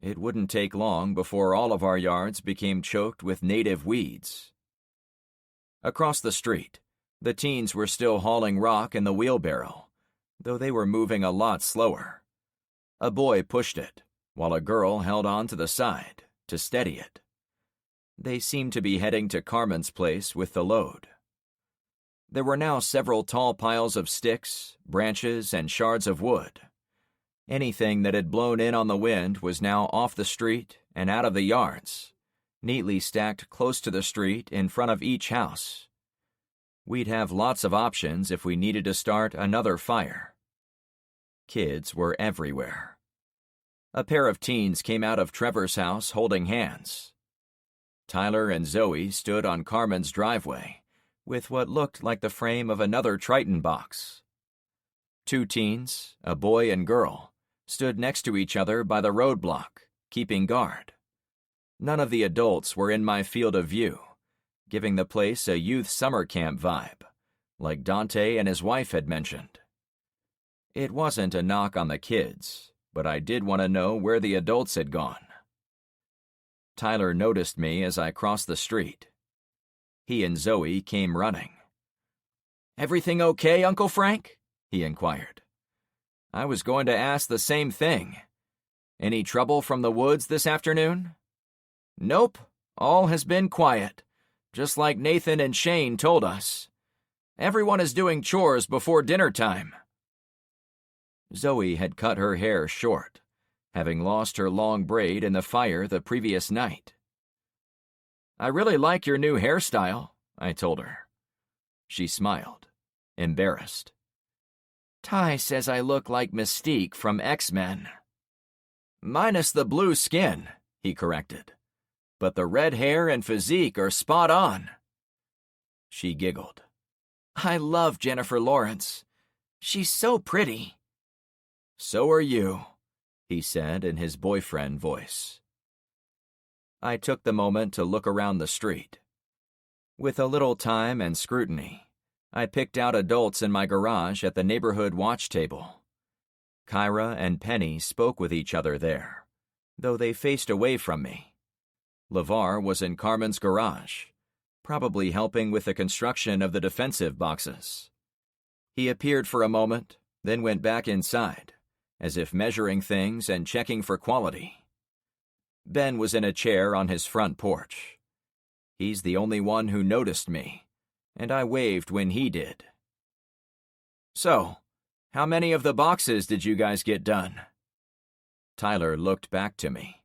It wouldn't take long before all of our yards became choked with native weeds. Across the street, the teens were still hauling rock in the wheelbarrow, though they were moving a lot slower. A boy pushed it, while a girl held on to the side to steady it. They seemed to be heading to Carmen's place with the load. There were now several tall piles of sticks, branches, and shards of wood. Anything that had blown in on the wind was now off the street and out of the yards, neatly stacked close to the street in front of each house. We'd have lots of options if we needed to start another fire. Kids were everywhere. A pair of teens came out of Trevor's house holding hands. Tyler and Zoe stood on Carmen's driveway with what looked like the frame of another Triton box. 2 teens, a boy and girl, stood next to each other by the roadblock, keeping guard. None of the adults were in my field of view, giving the place a youth summer camp vibe, like Dante and his wife had mentioned. It wasn't a knock on the kids, but I did want to know where the adults had gone. Tyler noticed me as I crossed the street. He and Zoe came running. "Everything okay, Uncle Frank?" he inquired. I was going to ask the same thing. Any trouble from the woods this afternoon? Nope, all has been quiet, just like Nathan and Shane told us. Everyone is doing chores before dinner time. Zoe had cut her hair short, having lost her long braid in the fire the previous night. "I really like your new hairstyle," I told her. She smiled, embarrassed. "Ty says I look like Mystique from X-Men." "Minus the blue skin," he corrected. "But the red hair and physique are spot on." She giggled. "I love Jennifer Lawrence. She's so pretty." "So are you," he said in his boyfriend voice. I took the moment to look around the street. With a little time and scrutiny, I picked out adults in my garage at the neighborhood watch table. Kyra and Penny spoke with each other there, though they faced away from me. LeVar was in Carmen's garage, probably helping with the construction of the defensive boxes. He appeared for a moment, then went back inside, as if measuring things and checking for quality. Ben was in a chair on his front porch. He's the only one who noticed me, and I waved when he did. "So, how many of the boxes did you guys get done?" Tyler looked back to me.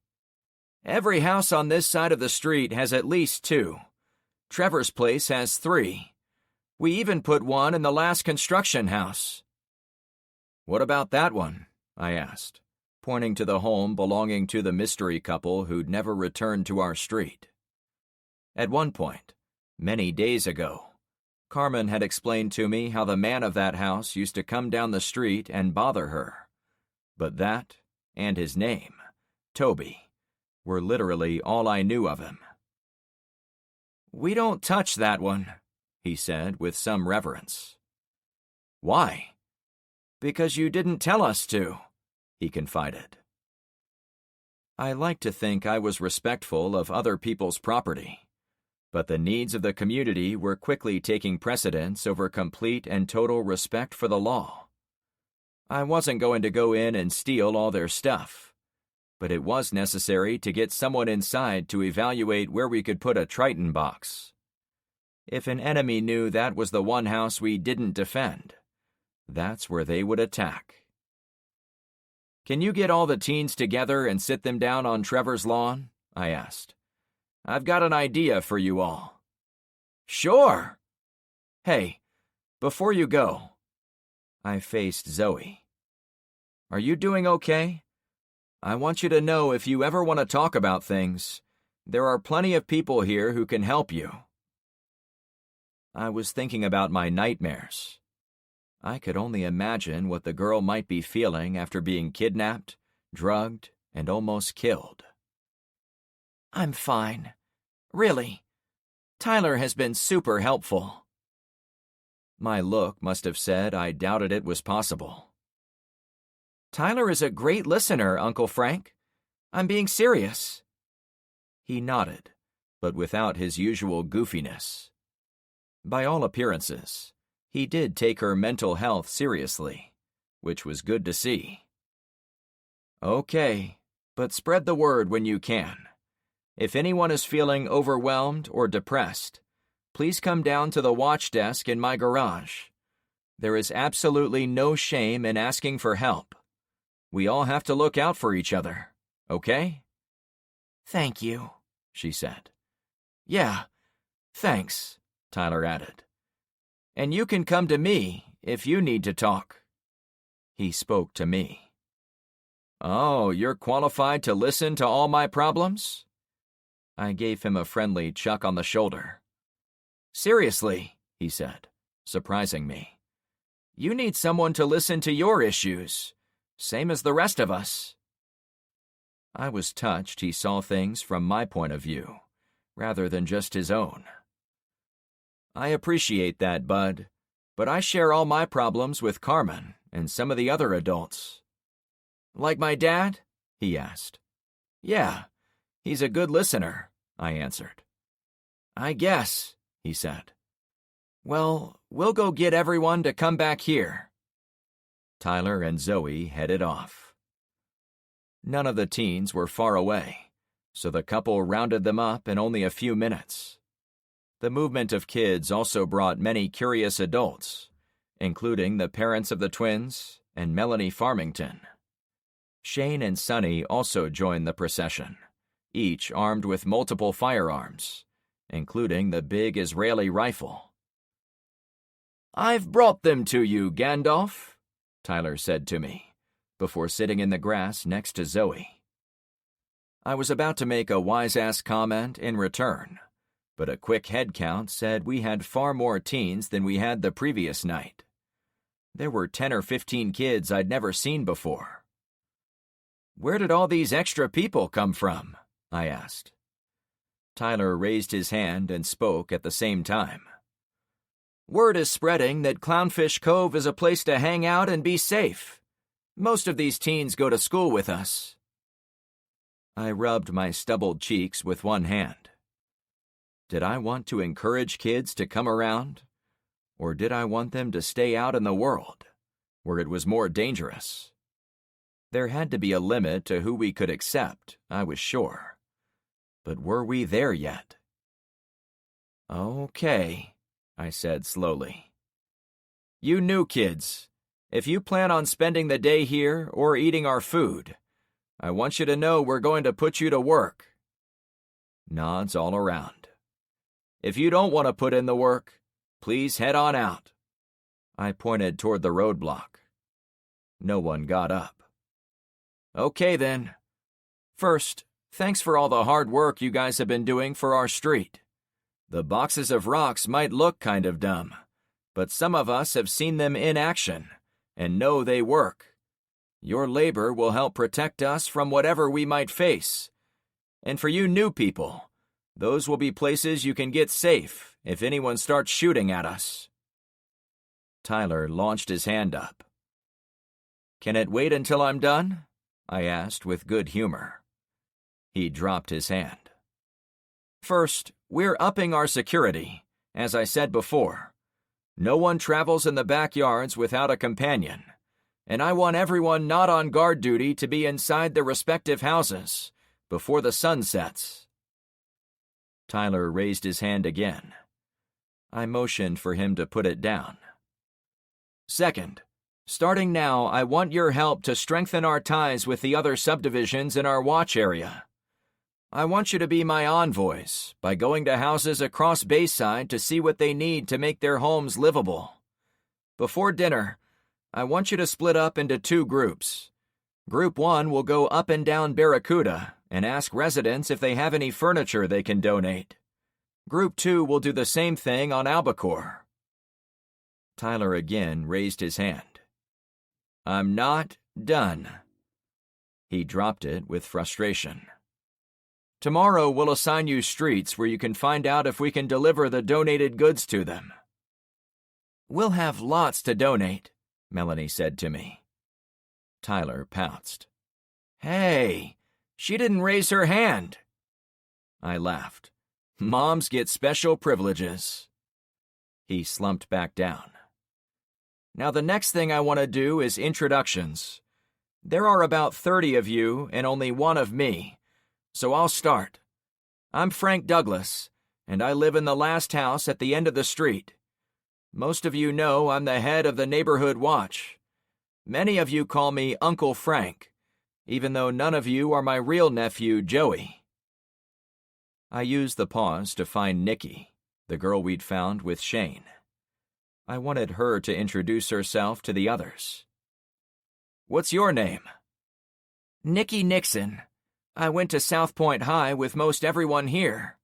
"Every house on this side of the street has at least 2. Trevor's place has 3. We even put one in the last construction house." "What about that one?" I asked, pointing to the home belonging to the mystery couple who'd never returned to our street. At one point, many days ago, Carmen had explained to me how the man of that house used to come down the street and bother her. But that, and his name, Toby, were literally all I knew of him. "We don't touch that one," he said with some reverence. "Why?" "Because you didn't tell us to," he confided. I like to think I was respectful of other people's property, but the needs of the community were quickly taking precedence over complete and total respect for the law. I wasn't going to go in and steal all their stuff, but it was necessary to get someone inside to evaluate where we could put a Triton box. If an enemy knew that was the one house we didn't defend, that's where they would attack. "Can you get all the teens together and sit them down on Trevor's lawn?" I asked. "I've got an idea for you all." "Sure!" "Hey, before you go," I faced Zoe. "Are you doing okay? I want you to know if you ever want to talk about things, there are plenty of people here who can help you." I was thinking about my nightmares. I could only imagine what the girl might be feeling after being kidnapped, drugged, and almost killed. "I'm fine. Really. Tyler has been super helpful." My look must have said I doubted it was possible. "Tyler is a great listener, Uncle Frank. I'm being serious." He nodded, but without his usual goofiness. By all appearances, he did take her mental health seriously, which was good to see. "Okay, but spread the word when you can. If anyone is feeling overwhelmed or depressed, please come down to the watch desk in my garage. There is absolutely no shame in asking for help. We all have to look out for each other, okay?" "Thank you," she said. "Yeah, thanks," Tyler added. "And you can come to me if you need to talk." He spoke to me. "Oh, you're qualified to listen to all my problems?" I gave him a friendly chuck on the shoulder. "Seriously," he said, surprising me. "You need someone to listen to your issues, same as the rest of us." I was touched he saw things from my point of view, rather than just his own. "I appreciate that, Bud, but I share all my problems with Carmen and some of the other adults." "Like my dad?" he asked. "Yeah, he's a good listener," I answered. "I guess," he said. "Well, we'll go get everyone to come back here." Tyler and Zoe headed off. None of the teens were far away, so the couple rounded them up in only a few minutes. The movement of kids also brought many curious adults, including the parents of the twins and Melanie Farmington. Shane and Sonny also joined the procession, each armed with multiple firearms, including the big Israeli rifle. "I've brought them to you, Gandalf," Tyler said to me, before sitting in the grass next to Zoe. I was about to make a wise-ass comment in return, but a quick head count said we had far more teens than we had the previous night. There were 10 or 15 kids I'd never seen before. "Where did all these extra people come from?" I asked. Tyler raised his hand and spoke at the same time. "Word is spreading that Clownfish Cove is a place to hang out and be safe. Most of these teens go to school with us." I rubbed my stubbled cheeks with one hand. Did I want to encourage kids to come around? Or did I want them to stay out in the world, where it was more dangerous? There had to be a limit to who we could accept, I was sure. But were we there yet? "Okay," I said slowly. "You new kids, if you plan on spending the day here or eating our food, I want you to know we're going to put you to work." Nods all around. "If you don't want to put in the work, please head on out." I pointed toward the roadblock. No one got up. "Okay then. First, thanks for all the hard work you guys have been doing for our street. The boxes of rocks might look kind of dumb, but some of us have seen them in action and know they work. Your labor will help protect us from whatever we might face. And for you new people, those will be places you can get safe if anyone starts shooting at us." Tyler launched his hand up. "Can it wait until I'm done?" I asked with good humor. He dropped his hand. "First, we're upping our security, as I said before. No one travels in the backyards without a companion, and I want everyone not on guard duty to be inside their respective houses before the sun sets." Tyler raised his hand again. I motioned for him to put it down. "Second, starting now, I want your help to strengthen our ties with the other subdivisions in our watch area. I want you to be my envoys by going to houses across Bayside to see what they need to make their homes livable. Before dinner, I want you to split up into 2 groups. Group 1 will go up and down Barracuda and ask residents if they have any furniture they can donate. Group 2 will do the same thing on Albacore." Tyler again raised his hand. "I'm not done." He dropped it with frustration. "Tomorrow we'll assign you streets where you can find out if we can deliver the donated goods to them." "We'll have lots to donate," Melanie said to me. Tyler pounced. "Hey, she didn't raise her hand." I laughed. "Moms get special privileges." He slumped back down. "Now the next thing I want to do is introductions. There are about 30 of you and only 1 of me, so I'll start. I'm Frank Douglas, and I live in the last house at the end of the street. Most of you know I'm the head of the neighborhood watch. Many of you call me Uncle Frank, even though none of you are my real nephew, Joey." I used the pause to find Nikki, the girl we'd found with Shane. I wanted her to introduce herself to the others. "What's your name?" "Nikki Nixon. I went to South Point High with most everyone here."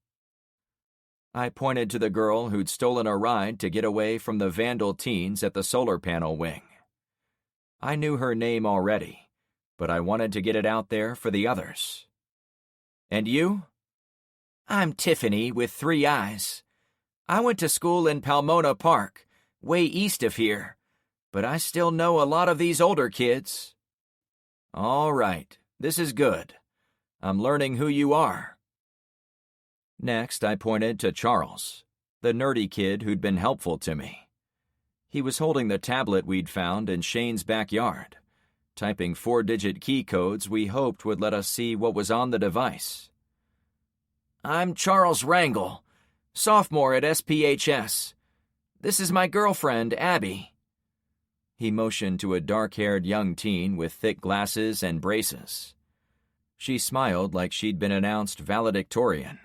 I pointed to the girl who'd stolen a ride to get away from the vandal teens at the solar panel wing. I knew her name already, but I wanted to get it out there for the others. "And you?" "I'm Tiffany with 3 eyes. I went to school in Palmona Park, way east of here, but I still know a lot of these older kids." "All right, this is good. I'm learning who you are." Next, I pointed to Charles, the nerdy kid who'd been helpful to me. He was holding the tablet we'd found in Shane's backyard, typing 4-digit key codes we hoped would let us see what was on the device. "I'm Charles Rangel, sophomore at SPHS. This is my girlfriend, Abby." He motioned to a dark-haired young teen with thick glasses and braces. She smiled like she'd been announced valedictorian.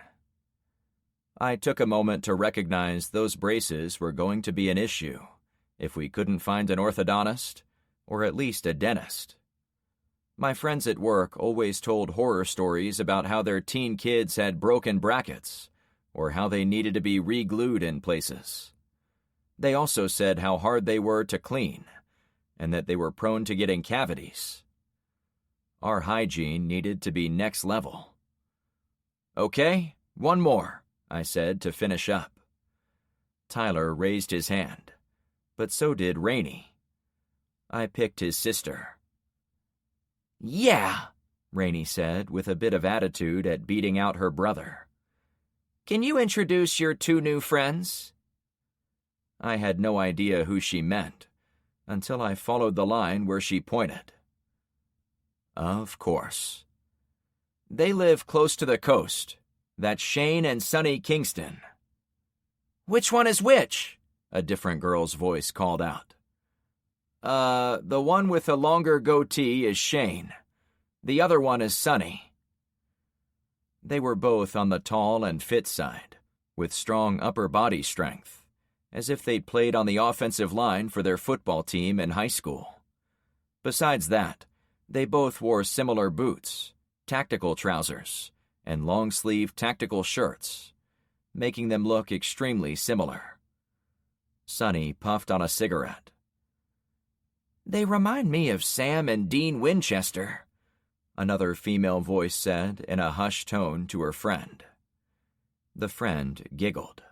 I took a moment to recognize those braces were going to be an issue if we couldn't find an orthodontist, or at least a dentist. My friends at work always told horror stories about how their teen kids had broken brackets, or how they needed to be re-glued in places. They also said how hard they were to clean, and that they were prone to getting cavities. Our hygiene needed to be next level. "Okay, one more," I said to finish up. Tyler raised his hand, but so did Rainey. I picked his sister. "Yeah," Rainey said with a bit of attitude at beating out her brother. "Can you introduce your 2 new friends?" I had no idea who she meant, until I followed the line where she pointed. Of course. "They live close to the coast. That's Shane and Sonny Kingston." "Which one is which?" a different girl's voice called out. The one with the longer goatee is Shane. The other one is Sonny." They were both on the tall and fit side, with strong upper body strength, as if they'd played on the offensive line for their football team in high school. Besides that, they both wore similar boots, tactical trousers, and long-sleeved tactical shirts, making them look extremely similar. Sonny puffed on a cigarette. "They remind me of Sam and Dean Winchester," another female voice said in a hushed tone to her friend. The friend giggled.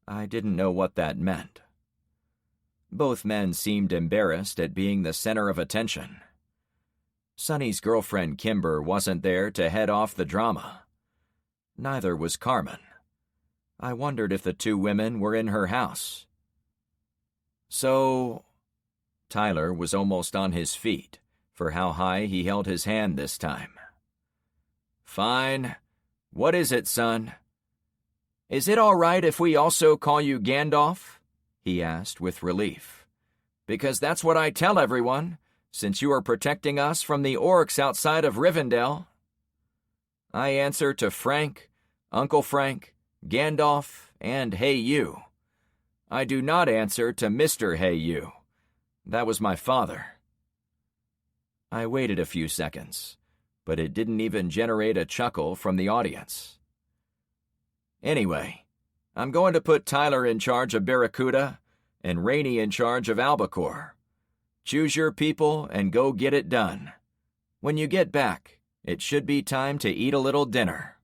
I didn't know what that meant. Both men seemed embarrassed at being the center of attention. Sonny's girlfriend Kimber wasn't there to head off the drama. Neither was Carmen. I wondered if the 2 women were in her house. "So..." Tyler was almost on his feet, for how high he held his hand this time. "Fine. What is it, son?" "Is it all right if we also call you Gandalf?" he asked with relief. "Because that's what I tell everyone, since you are protecting us from the orcs outside of Rivendell." "I answer to Frank, Uncle Frank, Gandalf, and Hey You. I do not answer to Mr. Hey You. That was my father." I waited a few seconds, but it didn't even generate a chuckle from the audience. "Anyway, I'm going to put Tyler in charge of Barracuda and Rainey in charge of Albacore. Choose your people and go get it done. When you get back, it should be time to eat a little dinner."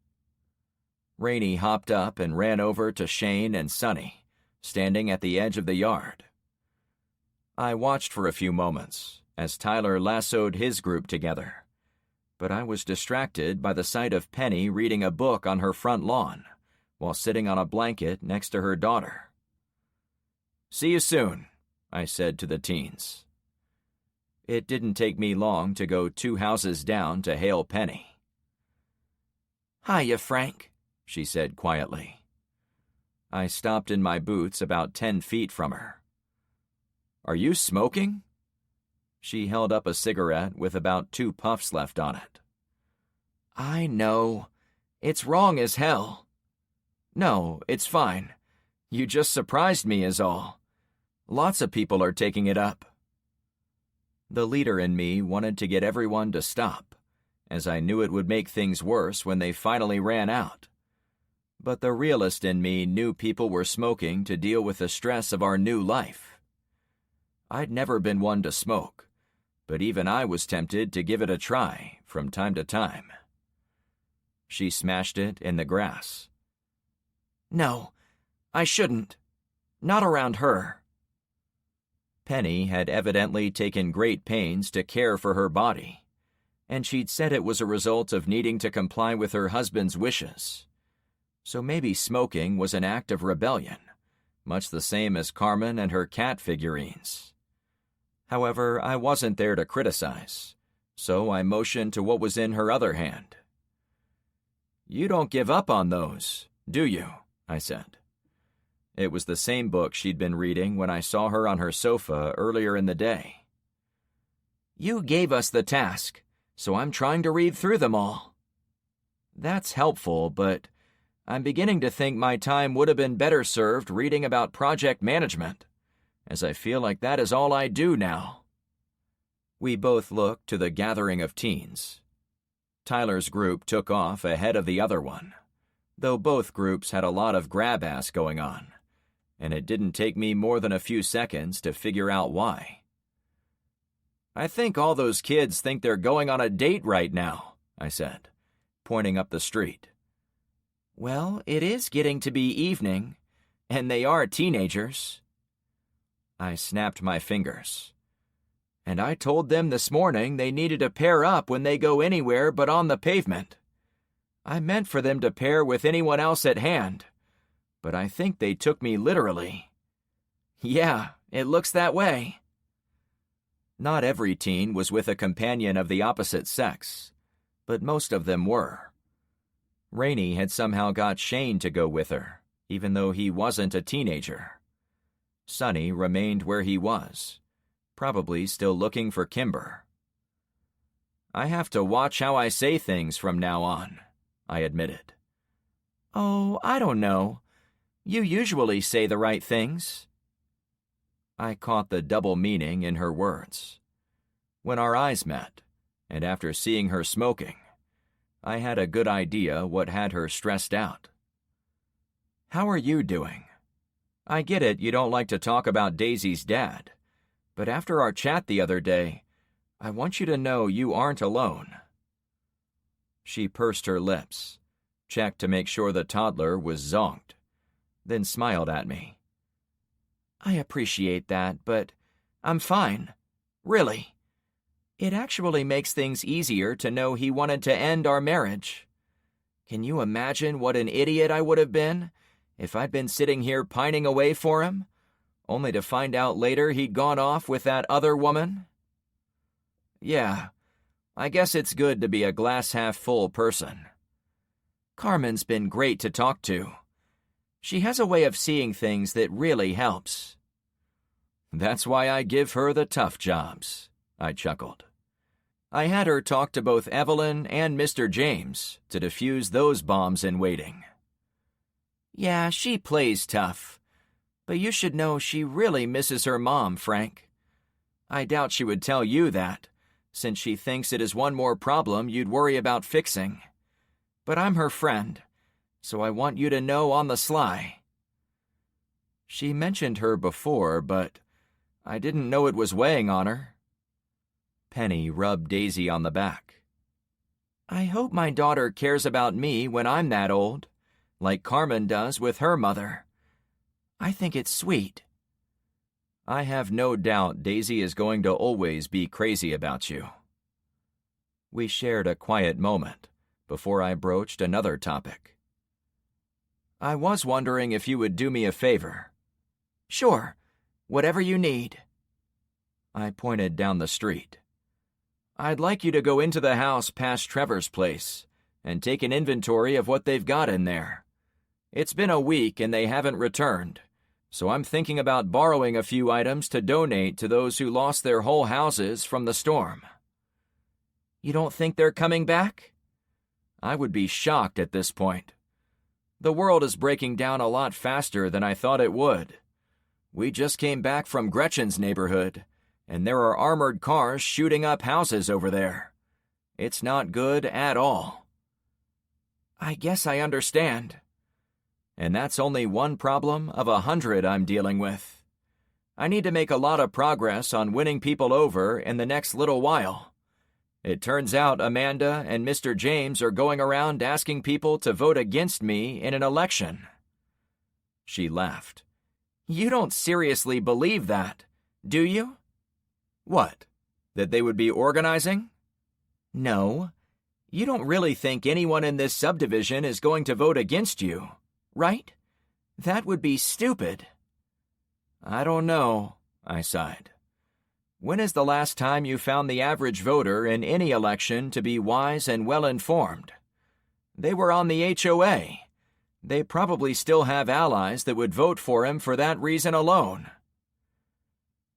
Rainey hopped up and ran over to Shane and Sonny, standing at the edge of the yard. I watched for a few moments as Tyler lassoed his group together, but I was distracted by the sight of Penny reading a book on her front lawn while sitting on a blanket next to her daughter. "See you soon," I said to the teens. It didn't take me long to go 2 houses down to hail Penny. "Hiya, Frank," she said quietly. I stopped in my boots about 10 feet from her. "Are you smoking?" She held up a cigarette with about 2 puffs left on it. "I know. It's wrong as hell." "No, it's fine. You just surprised me is all. Lots of people are taking it up." The leader in me wanted to get everyone to stop, as I knew it would make things worse when they finally ran out. But the realist in me knew people were smoking to deal with the stress of our new life. I'd never been one to smoke, but even I was tempted to give it a try from time to time. She smashed it in the grass. "No, I shouldn't. Not around her." Penny had evidently taken great pains to care for her body, and she'd said it was a result of needing to comply with her husband's wishes. So maybe smoking was an act of rebellion, much the same as Carmen and her cat figurines. However, I wasn't there to criticize, so I motioned to what was in her other hand. "You don't give up on those, do you?" I said. It was the same book she'd been reading when I saw her on her sofa earlier in the day. "You gave us the task, so I'm trying to read through them all." "That's helpful, but I'm beginning to think my time would have been better served reading about project management, as I feel like that is all I do now." We both looked to the gathering of teens. Tyler's group took off ahead of the other one, though both groups had a lot of grab-ass going on, and it didn't take me more than a few seconds to figure out why. "I think all those kids think they're going on a date right now," I said, pointing up the street. "Well, it is getting to be evening, and they are teenagers." I snapped my fingers. "And I told them this morning they needed to pair up when they go anywhere but on the pavement. I meant for them to pair with anyone else at hand, but I think they took me literally." "Yeah, it looks that way." Not every teen was with a companion of the opposite sex, but most of them were. Rainey had somehow got Shane to go with her, even though he wasn't a teenager. Sonny remained where he was, probably still looking for Kimber. "I have to watch how I say things from now on," I admitted. "Oh, I don't know. You usually say the right things." I caught the double meaning in her words. When our eyes met, and after seeing her smoking, I had a good idea what had her stressed out. "How are you doing? I get it you don't like to talk about Daisy's dad, but after our chat the other day, I want you to know you aren't alone." She pursed her lips, checked to make sure the toddler was zonked, then smiled at me. "I appreciate that, but I'm fine. Really. It actually makes things easier to know he wanted to end our marriage. Can you imagine what an idiot I would have been if I'd been sitting here pining away for him, only to find out later he'd gone off with that other woman?" "Yeah, I guess it's good to be a glass-half-full person." "Carmen's been great to talk to. She has a way of seeing things that really helps." "That's why I give her the tough jobs," I chuckled. "I had her talk to both Evelyn and Mr. James to defuse those bombs in waiting." "Yeah, she plays tough. But you should know she really misses her mom, Frank. I doubt she would tell you that, since she thinks it is one more problem you'd worry about fixing. But I'm her friend, so I want you to know on the sly." She mentioned her before, but I didn't know it was weighing on her. Penny rubbed Daisy on the back. "I hope my daughter cares about me when I'm that old, like Carmen does with her mother. I think it's sweet." "I have no doubt Daisy is going to always be crazy about you." We shared a quiet moment before I broached another topic. "I was wondering if you would do me a favor." "Sure, whatever you need." I pointed down the street. "I'd like you to go into the house past Trevor's place and take an inventory of what they've got in there. It's been a week and they haven't returned, so I'm thinking about borrowing a few items to donate to those who lost their whole houses from the storm. You don't think they're coming back? I would be shocked at this point. The world is breaking down a lot faster than I thought it would. We just came back from Gretchen's neighborhood, and there are armored cars shooting up houses over there. It's not good at all. I guess I understand. And that's only one problem of 100 I'm dealing with. I need to make a lot of progress on winning people over in the next little while. It turns out Amanda and Mr. James are going around asking people to vote against me in an election. She laughed. You don't seriously believe that, do you? What? That they would be organizing? No. You don't really think anyone in this subdivision is going to vote against you, right? That would be stupid. I don't know, I sighed. When is the last time you found the average voter in any election to be wise and well-informed? They were on the HOA. They probably still have allies that would vote for him for that reason alone.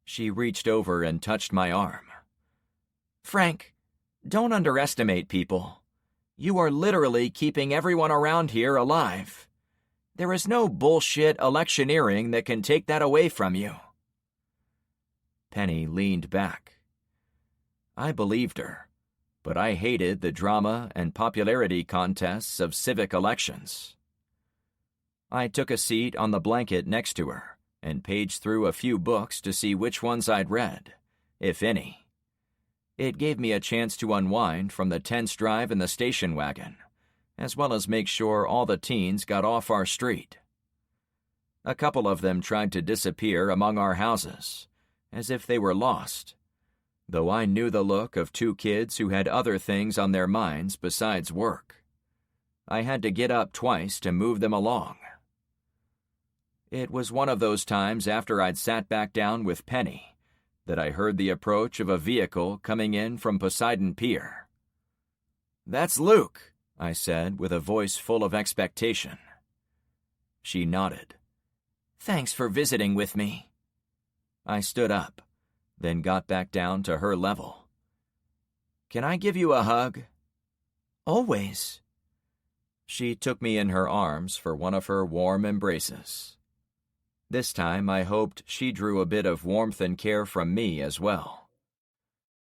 She reached over and touched my arm. Frank, don't underestimate people. You are literally keeping everyone around here alive. There is no bullshit electioneering that can take that away from you. Penny leaned back. I believed her, but I hated the drama and popularity contests of civic elections. I took a seat on the blanket next to her and paged through a few books to see which ones I'd read, if any. It gave me a chance to unwind from the tense drive in the station wagon, as well as make sure all the teens got off our street. A couple of them tried to disappear among our houses, as if they were lost, though I knew the look of two kids who had other things on their minds besides work. I had to get up twice to move them along. It was one of those times after I'd sat back down with Penny that I heard the approach of a vehicle coming in from Poseidon Pier. "That's Luke," I said with a voice full of expectation. She nodded. "Thanks for visiting with me." I stood up, then got back down to her level. "Can I give you a hug?" "Always." She took me in her arms for one of her warm embraces. This time I hoped she drew a bit of warmth and care from me as well.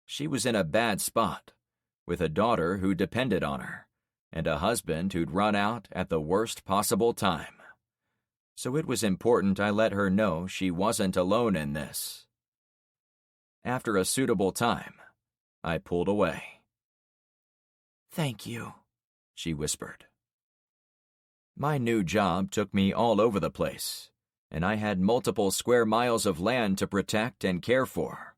She was in a bad spot, with a daughter who depended on her, and a husband who'd run out at the worst possible time. So it was important I let her know she wasn't alone in this. After a suitable time, I pulled away. "Thank you," she whispered. My new job took me all over the place, and I had multiple square miles of land to protect and care for.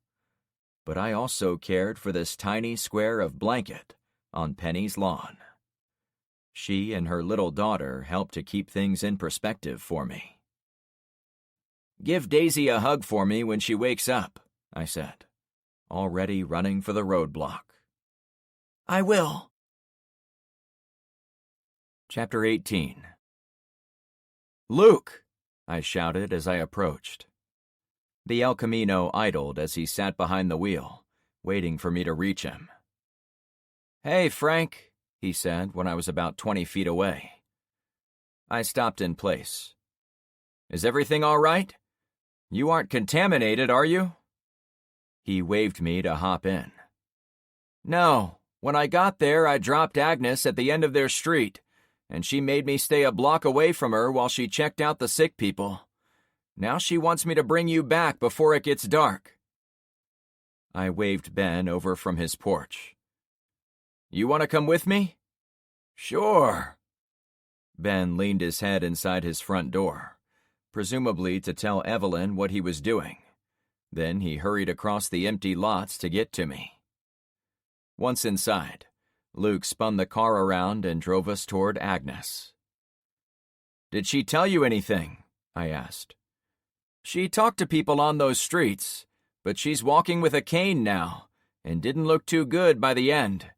But I also cared for this tiny square of blanket on Penny's lawn. She and her little daughter helped to keep things in perspective for me. "Give Daisy a hug for me when she wakes up," I said, already running for the roadblock. "I will." Chapter 18. "Luke!" I shouted as I approached. The El Camino idled as he sat behind the wheel, waiting for me to reach him. "Hey, Frank," he said when I was about 20 feet away. I stopped in place. "Is everything all right? You aren't contaminated, are you?" He waved me to hop in. "No, when I got there I dropped Agnes at the end of their street, and she made me stay a block away from her while she checked out the sick people. Now she wants me to bring you back before it gets dark." I waved Ben over from his porch. "You want to come with me?" "Sure." Ben leaned his head inside his front door, presumably to tell Evelyn what he was doing. Then he hurried across the empty lots to get to me. Once inside, Luke spun the car around and drove us toward Agnes. "Did she tell you anything?" I asked. "She talked to people on those streets, but she's walking with a cane now, and didn't look too good by the end.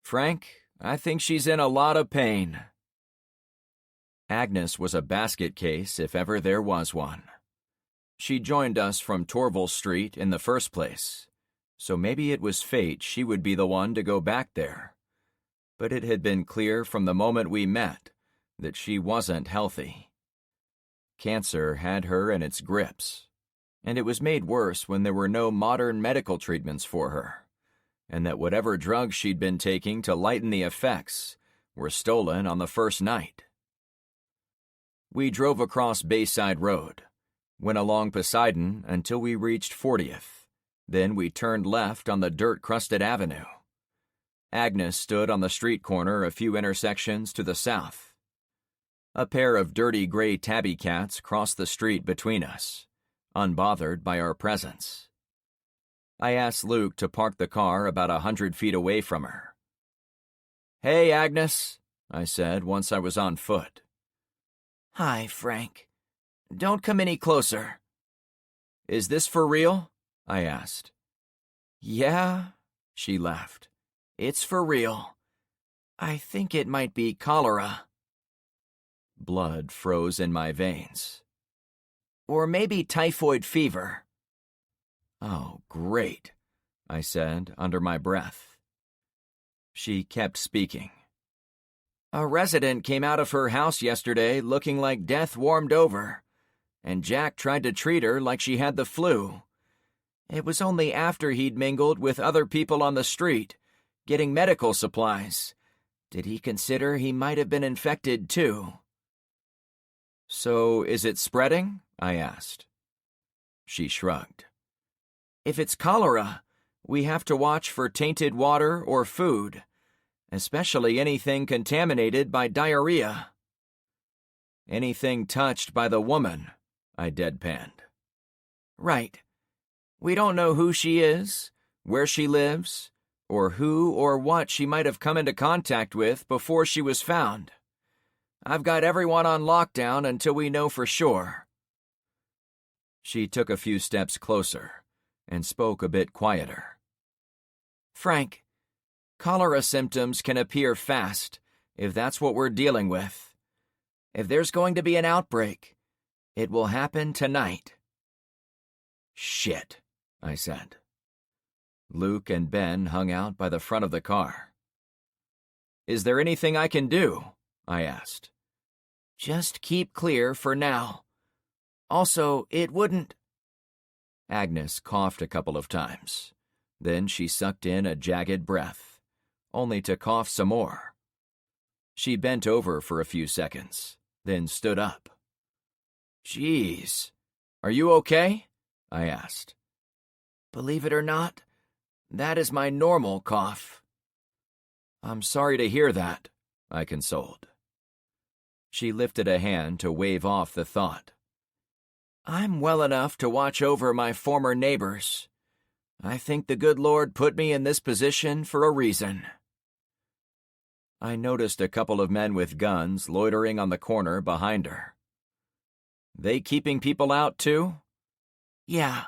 Frank, I think she's in a lot of pain." Agnes was a basket case if ever there was one. She joined us from Torval Street in the first place, so maybe it was fate she would be the one to go back there. But it had been clear from the moment we met that she wasn't healthy. Cancer had her in its grips, and it was made worse when there were no modern medical treatments for her, and that whatever drugs she'd been taking to lighten the effects were stolen on the first night. We drove across Bayside Road, went along Poseidon until we reached 40th. Then we turned left on the dirt-crusted avenue. Agnes stood on the street corner a few intersections to the south. A pair of dirty gray tabby cats crossed the street between us, unbothered by our presence. I asked Luke to park the car about 100 feet away from her. "Hey, Agnes," I said once I was on foot. "Hi, Frank. Don't come any closer." "Is this for real?" I asked. "Yeah," she laughed. "It's for real. I think it might be cholera." Blood froze in my veins. "Or maybe typhoid fever." "Oh, great," I said under my breath. She kept speaking. "A resident came out of her house yesterday looking like death warmed over, and Jack tried to treat her like she had the flu. It was only after he'd mingled with other people on the street, getting medical supplies, did he consider he might have been infected too." "So is it spreading?" I asked. She shrugged. "If it's cholera, we have to watch for tainted water or food, especially anything contaminated by diarrhea." "Anything touched by the woman," I deadpanned. "Right. We don't know who she is, where she lives, or who or what she might have come into contact with before she was found. I've got everyone on lockdown until we know for sure." She took a few steps closer and spoke a bit quieter. "Frank, cholera symptoms can appear fast, if that's what we're dealing with. If there's going to be an outbreak, it will happen tonight." "Shit," I said. Luke and Ben hung out by the front of the car. "Is there anything I can do?" I asked. "Just keep clear for now. Also, it wouldn't—" Agnes coughed a couple of times. Then she sucked in a jagged breath, only to cough some more. She bent over for a few seconds, then stood up. "Jeez, are you okay?" I asked. "Believe it or not, that is my normal cough." "I'm sorry to hear that," I consoled. She lifted a hand to wave off the thought. "I'm well enough to watch over my former neighbors. I think the good Lord put me in this position for a reason." I noticed a couple of men with guns loitering on the corner behind her. "They keeping people out too?" "Yeah.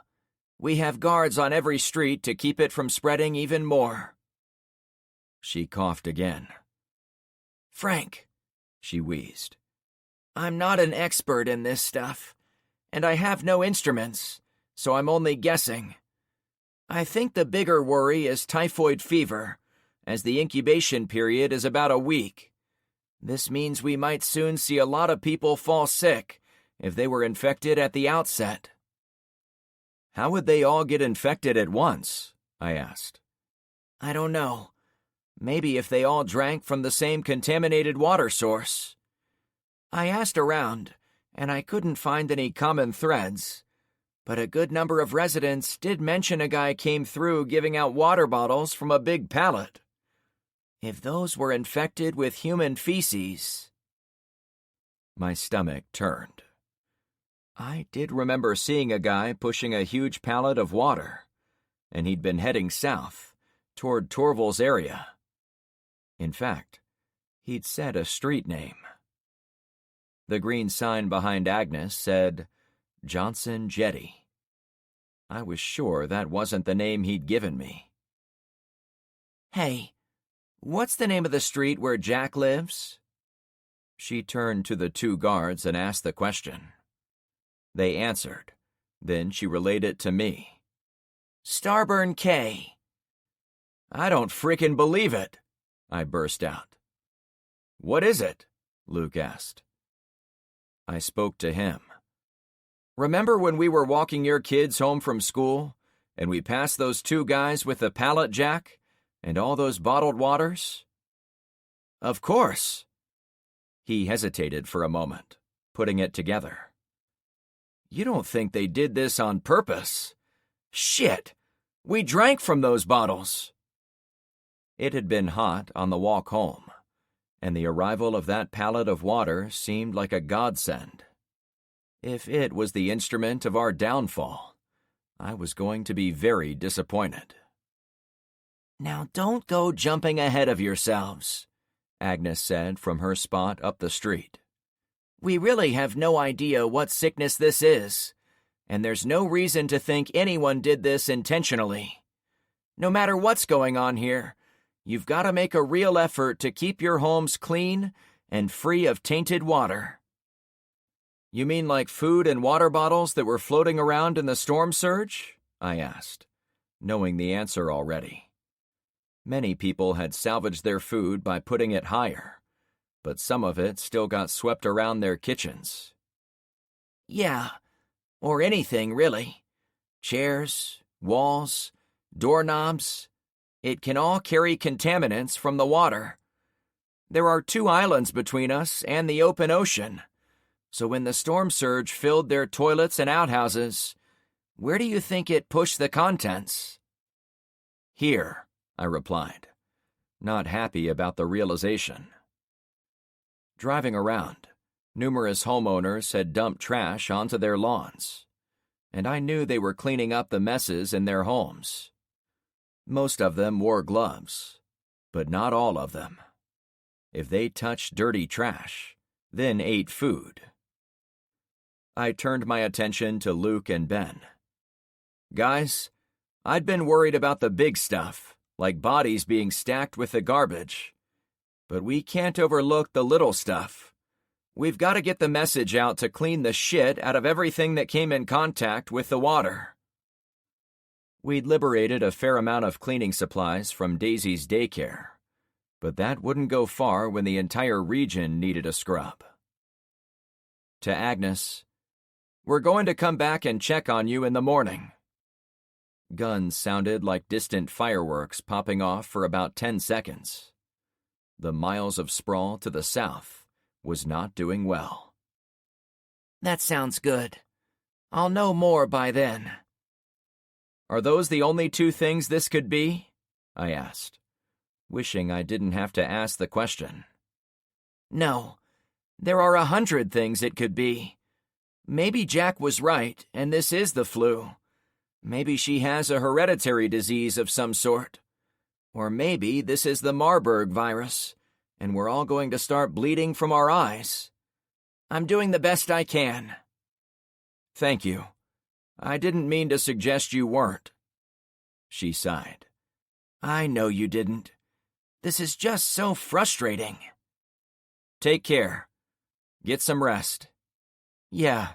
We have guards on every street to keep it from spreading even more." She coughed again. "Frank," she wheezed, "I'm not an expert in this stuff, and I have no instruments, so I'm only guessing. I think the bigger worry is typhoid fever, as the incubation period is about a week. This means we might soon see a lot of people fall sick if they were infected at the outset." "How would they all get infected at once?" I asked. "I don't know. Maybe if they all drank from the same contaminated water source. I asked around, and I couldn't find any common threads, but a good number of residents did mention a guy came through giving out water bottles from a big pallet. If those were infected with human feces..." My stomach turned. I did remember seeing a guy pushing a huge pallet of water, and he'd been heading south, toward Torval's area. In fact, he'd said a street name. The green sign behind Agnes said, Johnson Jetty. I was sure that wasn't the name he'd given me. "Hey, what's the name of the street where Jack lives?" She turned to the 2 guards and asked the question. They answered. Then she relayed it to me. Starburn K. I don't frickin' believe it, I burst out. What is it? Luke asked. I spoke to him. Remember when we were walking your kids home from school, and we passed those 2 guys with the pallet jack and all those bottled waters? Of course. He hesitated for a moment, putting it together. You don't think they did this on purpose? Shit! We drank from those bottles! It had been hot on the walk home, and the arrival of that pallet of water seemed like a godsend. If it was the instrument of our downfall, I was going to be very disappointed. Now don't go jumping ahead of yourselves, Agnes said from her spot up the street. We really have no idea what sickness this is, and there's no reason to think anyone did this intentionally. No matter what's going on here, you've got to make a real effort to keep your homes clean and free of tainted water. You mean like food and water bottles that were floating around in the storm surge? I asked, knowing the answer already. Many people had salvaged their food by putting it higher, but some of it still got swept around their kitchens. Yeah, or anything really. Chairs, walls, doorknobs. It can all carry contaminants from the water. There are 2 islands between us and the open ocean, so when the storm surge filled their toilets and outhouses, where do you think it pushed the contents? Here, I replied, not happy about the realization. Driving around, numerous homeowners had dumped trash onto their lawns, and I knew they were cleaning up the messes in their homes. Most of them wore gloves, but not all of them. If they touched dirty trash, then ate food. I turned my attention to Luke and Ben. Guys, I'd been worried about the big stuff, like bodies being stacked with the garbage. But we can't overlook the little stuff. We've got to get the message out to clean the shit out of everything that came in contact with the water. We'd liberated a fair amount of cleaning supplies from Daisy's daycare, but that wouldn't go far when the entire region needed a scrub. To Agnes, we're going to come back and check on you in the morning. Guns sounded like distant fireworks popping off for about 10 seconds. The miles of sprawl to the south was not doing well. That sounds good. I'll know more by then. Are those the only 2 things this could be? I asked, wishing I didn't have to ask the question. No, there are 100 things it could be. Maybe Jack was right, and this is the flu. Maybe she has a hereditary disease of some sort. Or maybe this is the Marburg virus, and we're all going to start bleeding from our eyes. I'm doing the best I can. Thank you. I didn't mean to suggest you weren't. She sighed. I know you didn't. This is just so frustrating. Take care. Get some rest. Yeah,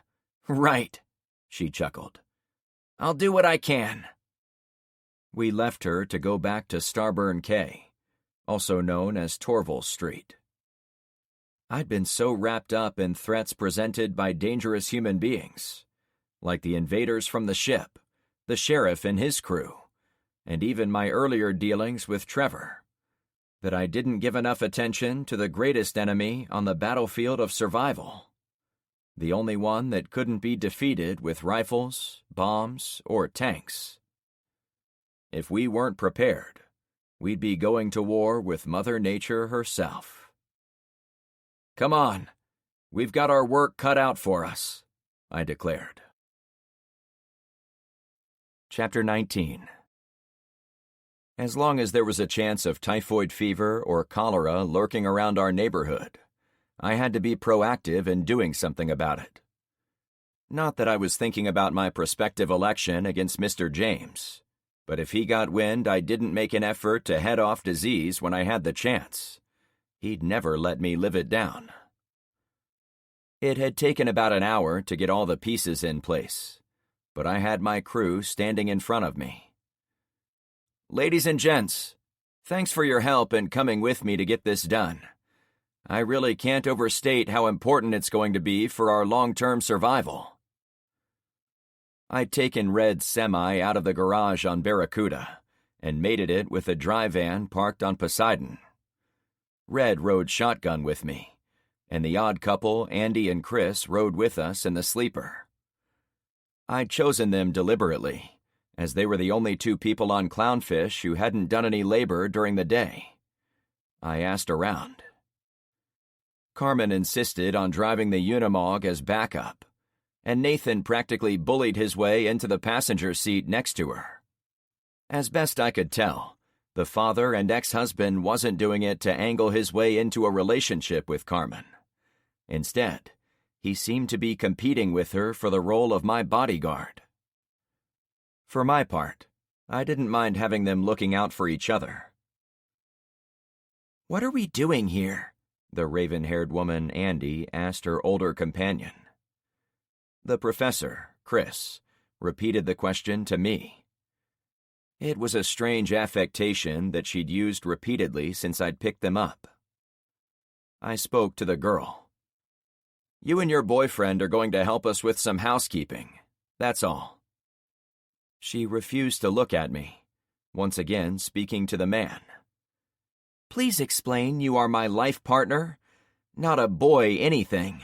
right, she chuckled. I'll do what I can. We left her to go back to Starburn K, also known as Torval Street. I'd been so wrapped up in threats presented by dangerous human beings, like the invaders from the ship, the sheriff and his crew, and even my earlier dealings with Trevor, that I didn't give enough attention to the greatest enemy on the battlefield of survival. The only one that couldn't be defeated with rifles, bombs, or tanks. If we weren't prepared, we'd be going to war with Mother Nature herself. Come on, we've got our work cut out for us, I declared. Chapter 19. As long as there was a chance of typhoid fever or cholera lurking around our neighborhood, I had to be proactive in doing something about it. Not that I was thinking about my prospective election against Mr. James, but if he got wind I didn't make an effort to head off disease when I had the chance, he'd never let me live it down. It had taken about an hour to get all the pieces in place, but I had my crew standing in front of me. Ladies and gents, thanks for your help in coming with me to get this done. I really can't overstate how important it's going to be for our long-term survival. I'd taken Red's semi out of the garage on Barracuda and mated it with a dry van parked on Poseidon. Red rode shotgun with me, and the odd couple, Andy and Chris, rode with us in the sleeper. I'd chosen them deliberately, as they were the only two people on Clownfish who hadn't done any labor during the day. I asked around. Carmen insisted on driving the Unimog as backup, and Nathan practically bullied his way into the passenger seat next to her. As best I could tell, the father and ex-husband wasn't doing it to angle his way into a relationship with Carmen. Instead, he seemed to be competing with her for the role of my bodyguard. For my part, I didn't mind having them looking out for each other. "What are we doing here?" the raven-haired woman, Andy, asked her older companion. The professor, Chris, repeated the question to me. It was a strange affectation that she'd used repeatedly since I'd picked them up. I spoke to the girl. "You and your boyfriend are going to help us with some housekeeping. That's all." She refused to look at me, once again speaking to the man. "Please explain you are my life partner, not a boy anything."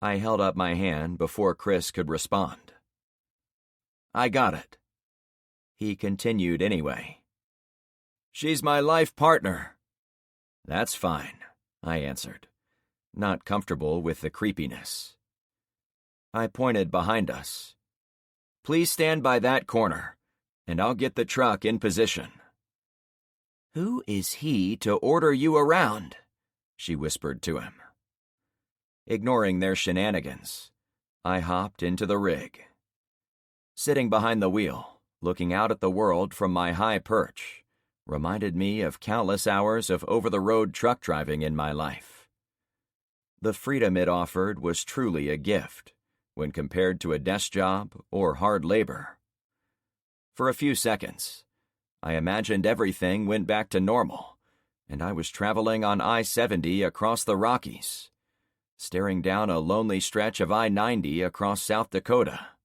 I held up my hand before Chris could respond. "I got it." He continued anyway. "She's my life partner." "That's fine," I answered, not comfortable with the creepiness. I pointed behind us. "Please stand by that corner, and I'll get the truck in position." "Who is he to order you around?" she whispered to him. Ignoring their shenanigans, I hopped into the rig. Sitting behind the wheel, looking out at the world from my high perch, reminded me of countless hours of over-the-road truck driving in my life. The freedom it offered was truly a gift when compared to a desk job or hard labor. For a few seconds, I imagined everything went back to normal, and I was traveling on I-70 across the Rockies, staring down a lonely stretch of I-90 across South Dakota,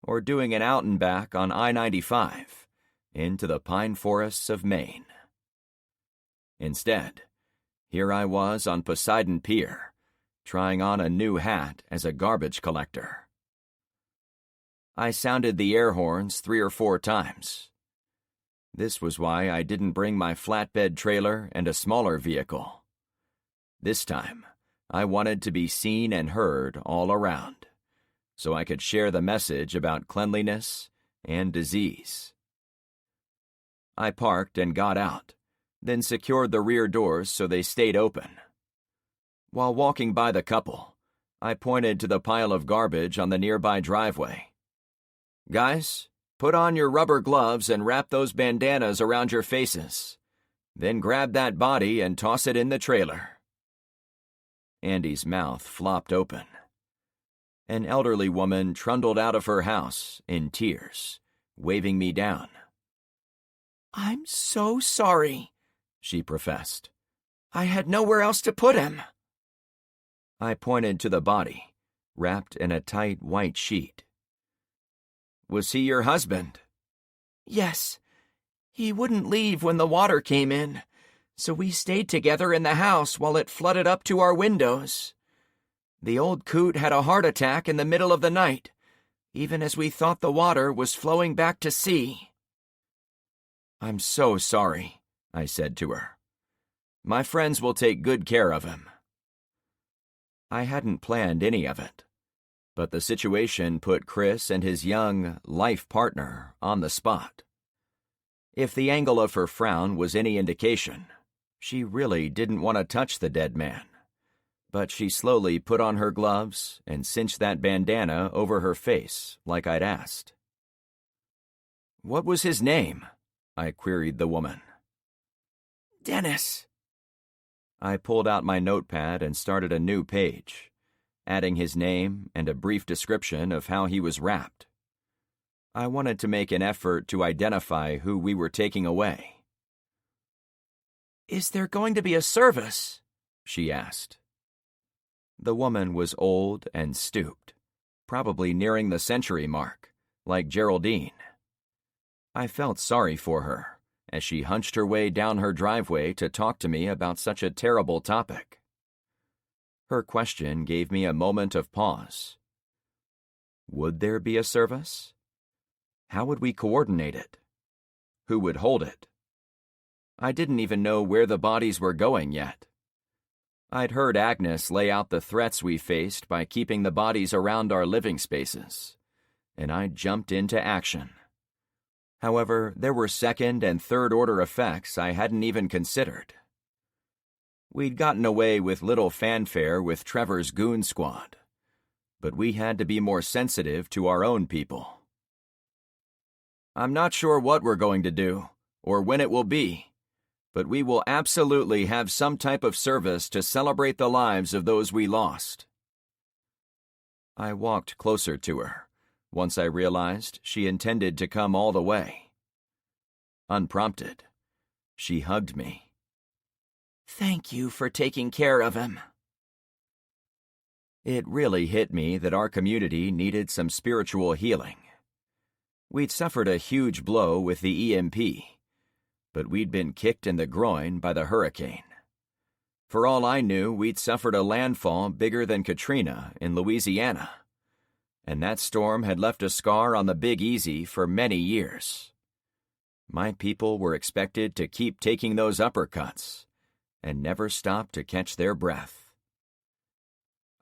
or doing an out and back on I-95 into the pine forests of Maine. Instead, here I was on Poseidon Pier, trying on a new hat as a garbage collector. I sounded the air horns 3 or 4 times. This was why I didn't bring my flatbed trailer and a smaller vehicle. This time, I wanted to be seen and heard all around, so I could share the message about cleanliness and disease. I parked and got out, then secured the rear doors so they stayed open. While walking by the couple, I pointed to the pile of garbage on the nearby driveway. "Guys, put on your rubber gloves and wrap those bandanas around your faces. Then grab that body and toss it in the trailer." Andy's mouth flopped open. An elderly woman trundled out of her house in tears, waving me down. "I'm so sorry," she professed. "I had nowhere else to put him." I pointed to the body, wrapped in a tight white sheet. "Was he your husband?" "Yes. He wouldn't leave when the water came in, so we stayed together in the house while it flooded up to our windows. The old coot had a heart attack in the middle of the night, even as we thought the water was flowing back to sea." "I'm so sorry," I said to her. "My friends will take good care of him." I hadn't planned any of it, but the situation put Chris and his young life partner on the spot. If the angle of her frown was any indication, she really didn't want to touch the dead man, but she slowly put on her gloves and cinched that bandana over her face like I'd asked. "What was his name?" I queried the woman. "Dennis." I pulled out my notepad and started a new page, adding his name and a brief description of how he was wrapped. I wanted to make an effort to identify who we were taking away. "Is there going to be a service?" she asked. The woman was old and stooped, probably nearing the century mark, like Geraldine. I felt sorry for her as she hunched her way down her driveway to talk to me about such a terrible topic. Her question gave me a moment of pause. Would there be a service? How would we coordinate it? Who would hold it? I didn't even know where the bodies were going yet. I'd heard Agnes lay out the threats we faced by keeping the bodies around our living spaces, and I jumped into action. However, there were second and third order effects I hadn't even considered. We'd gotten away with little fanfare with Trevor's goon squad, but we had to be more sensitive to our own people. I'm not sure what we're going to do, or when it will be, but we will absolutely have some type of service to celebrate the lives of those we lost. I walked closer to her, once I realized she intended to come all the way. Unprompted, she hugged me. "Thank you for taking care of him." It really hit me that our community needed some spiritual healing. We'd suffered a huge blow with the EMP, but we'd been kicked in the groin by the hurricane. For all I knew, we'd suffered a landfall bigger than Katrina in Louisiana, and that storm had left a scar on the Big Easy for many years. My people were expected to keep taking those uppercuts and never stop to catch their breath.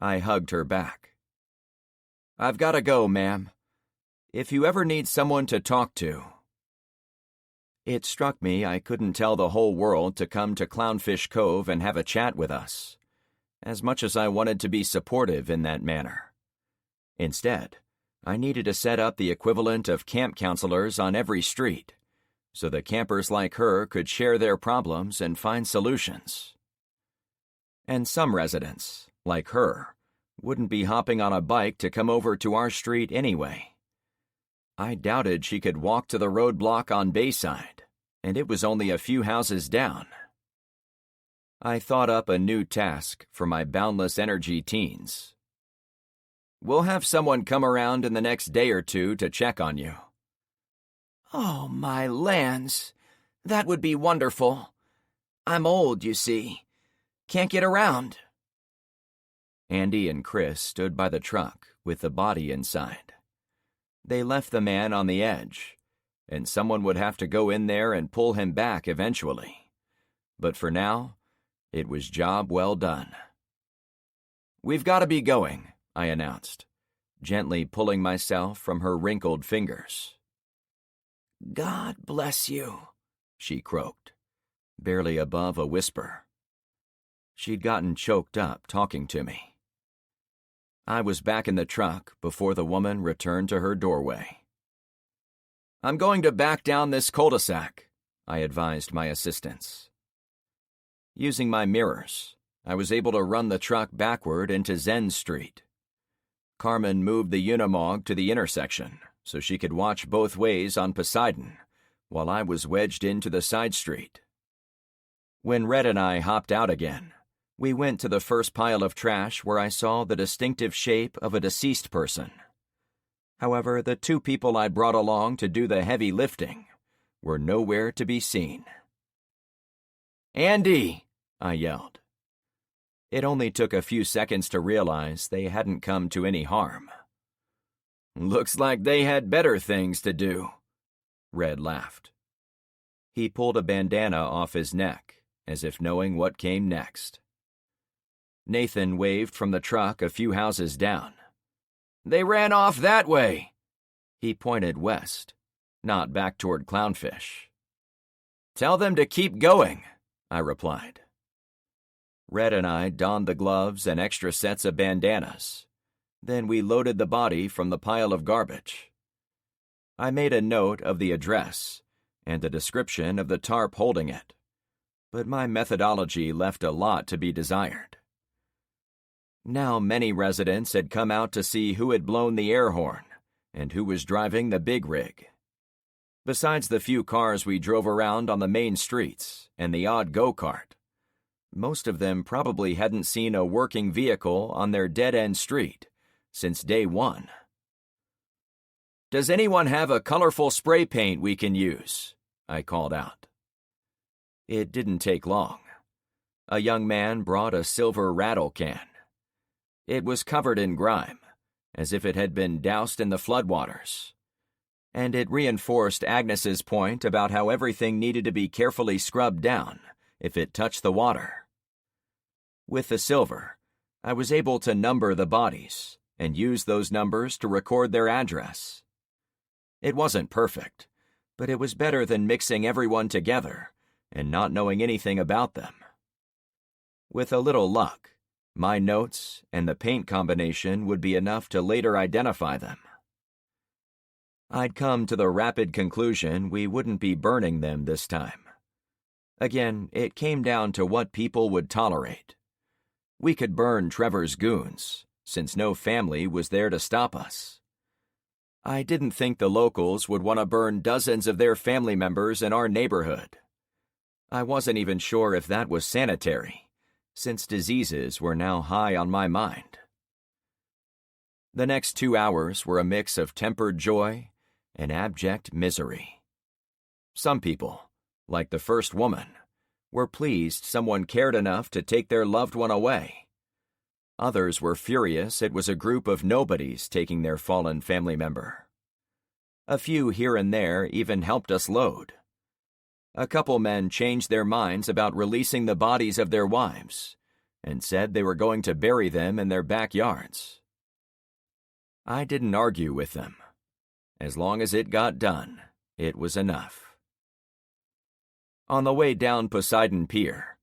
I hugged her back. "I've got to go, ma'am. If you ever need someone to talk to..." It struck me I couldn't tell the whole world to come to Clownfish Cove and have a chat with us, as much as I wanted to be supportive in that manner. Instead, I needed to set up the equivalent of camp counselors on every street, so that campers like her could share their problems and find solutions. And some residents, like her, wouldn't be hopping on a bike to come over to our street anyway. I doubted she could walk to the roadblock on Bayside, and it was only a few houses down. I thought up a new task for my boundless energy teens. "We'll have someone come around in the next day or two to check on you." "Oh, my lands. That would be wonderful. I'm old, you see. Can't get around." Andy and Chris stood by the truck with the body inside. They left the man on the edge, and someone would have to go in there and pull him back eventually. But for now, it was job well done. "We've got to be going," I announced, gently pulling myself from her wrinkled fingers. "God bless you," she croaked, barely above a whisper. She'd gotten choked up talking to me. I was back in the truck before the woman returned to her doorway. "I'm going to back down this cul-de-sac," I advised my assistants. Using my mirrors, I was able to run the truck backward into Zen Street. Carmen moved the Unimog to the intersection so she could watch both ways on Poseidon, while I was wedged into the side street. When Red and I hopped out again, we went to the first pile of trash where I saw the distinctive shape of a deceased person. However, the two people I'd brought along to do the heavy lifting were nowhere to be seen. "Andy!" I yelled. It only took a few seconds to realize they hadn't come to any harm. "Looks like they had better things to do," Red laughed. He pulled a bandana off his neck, as if knowing what came next. Nathan waved from the truck a few houses down. "They ran off that way." He pointed west, not back toward Clownfish. "Tell them to keep going," I replied. Red and I donned the gloves and extra sets of bandanas. Then we loaded the body from the pile of garbage. I made a note of the address and a description of the tarp holding it, but my methodology left a lot to be desired. Now many residents had come out to see who had blown the air horn and who was driving the big rig. Besides the few cars we drove around on the main streets and the odd go-kart, most of them probably hadn't seen a working vehicle on their dead-end street since day one. "Does anyone have a colorful spray paint we can use?" I called out. It didn't take long. A young man brought a silver rattle can. It was covered in grime, as if it had been doused in the floodwaters. And it reinforced Agnes's point about how everything needed to be carefully scrubbed down if it touched the water. With the silver, I was able to number the bodies and use those numbers to record their address. It wasn't perfect, but it was better than mixing everyone together and not knowing anything about them. With a little luck, my notes and the paint combination would be enough to later identify them. I'd come to the rapid conclusion we wouldn't be burning them this time. Again, it came down to what people would tolerate. We could burn Trevor's goons, since no family was there to stop us. I didn't think the locals would want to burn dozens of their family members in our neighborhood. I wasn't even sure if that was sanitary, since diseases were now high on my mind. The next 2 hours were a mix of tempered joy and abject misery. Some people, like the first woman, were pleased someone cared enough to take their loved one away. Others were furious it was a group of nobodies taking their fallen family member. A few here and there even helped us load. A couple men changed their minds about releasing the bodies of their wives and said they were going to bury them in their backyards. I didn't argue with them. As long as it got done, it was enough. On the way down Poseidon Pier,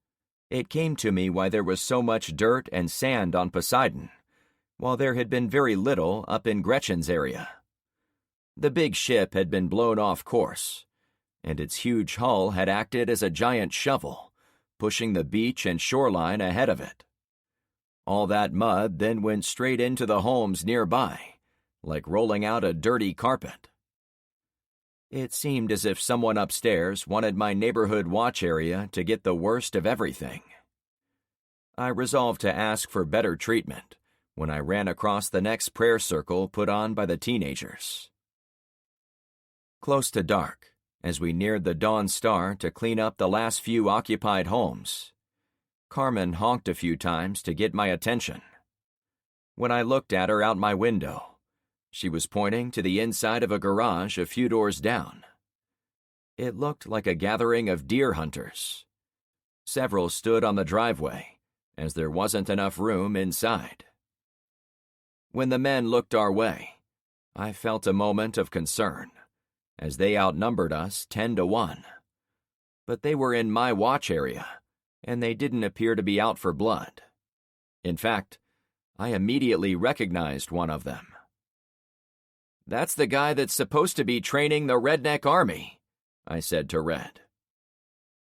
it came to me why there was so much dirt and sand on Poseidon, while there had been very little up in Gretchen's area. The big ship had been blown off course, and its huge hull had acted as a giant shovel, pushing the beach and shoreline ahead of it. All that mud then went straight into the homes nearby, like rolling out a dirty carpet. It seemed as if someone upstairs wanted my neighborhood watch area to get the worst of everything. I resolved to ask for better treatment when I ran across the next prayer circle put on by the teenagers. Close to dark, as we neared the Dawn Star to clean up the last few occupied homes, Carmen honked a few times to get my attention. When I looked at her out my window, she was pointing to the inside of a garage a few doors down. It looked like a gathering of deer hunters. Several stood on the driveway, as there wasn't enough room inside. When the men looked our way, I felt a moment of concern, as they outnumbered us 10-1. But they were in my watch area, and they didn't appear to be out for blood. In fact, I immediately recognized one of them. "That's the guy that's supposed to be training the Redneck Army," I said to Red.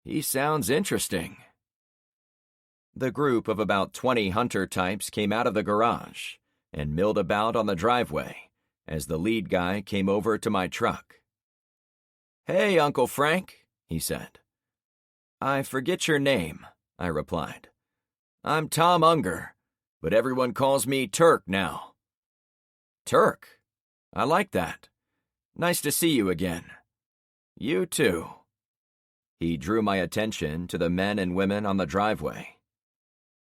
"He sounds interesting." The group of about 20 hunter types came out of the garage and milled about on the driveway as the lead guy came over to my truck. "Hey, Uncle Frank," he said. "I forget your name," I replied. "I'm Tom Unger, but everyone calls me Turk now." "Turk? I like that. Nice to see you again." "You too." He drew my attention to the men and women on the driveway.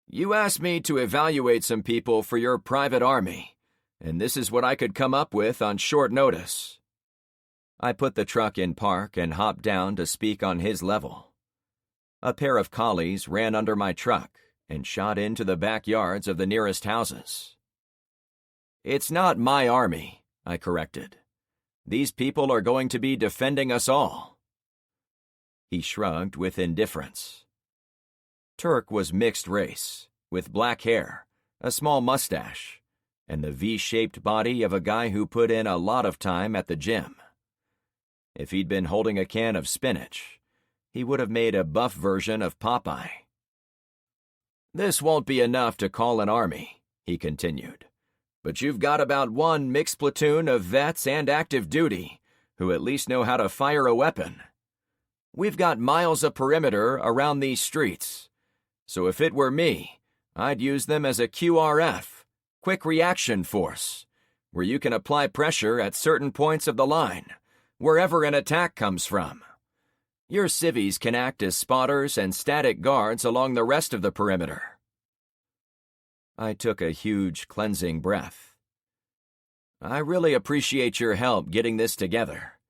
"You asked me to evaluate some people for your private army, and this is what I could come up with on short notice." I put the truck in park and hopped down to speak on his level. A pair of collies ran under my truck and shot into the backyards of the nearest houses. "It's not my army," I corrected. "These people are going to be defending us all." He shrugged with indifference. Turk was mixed race, with black hair, a small mustache, and the V-shaped body of a guy who put in a lot of time at the gym. If he'd been holding a can of spinach, he would have made a buff version of Popeye. "This won't be enough to call an army," he continued. "But you've got about one mixed platoon of vets and active duty who at least know how to fire a weapon. We've got miles of perimeter around these streets, so if it were me, I'd use them as a QRF, quick reaction force, where you can apply pressure at certain points of the line, wherever an attack comes from. Your civvies can act as spotters and static guards along the rest of the perimeter." I took a huge cleansing breath. "I really appreciate your help getting this together.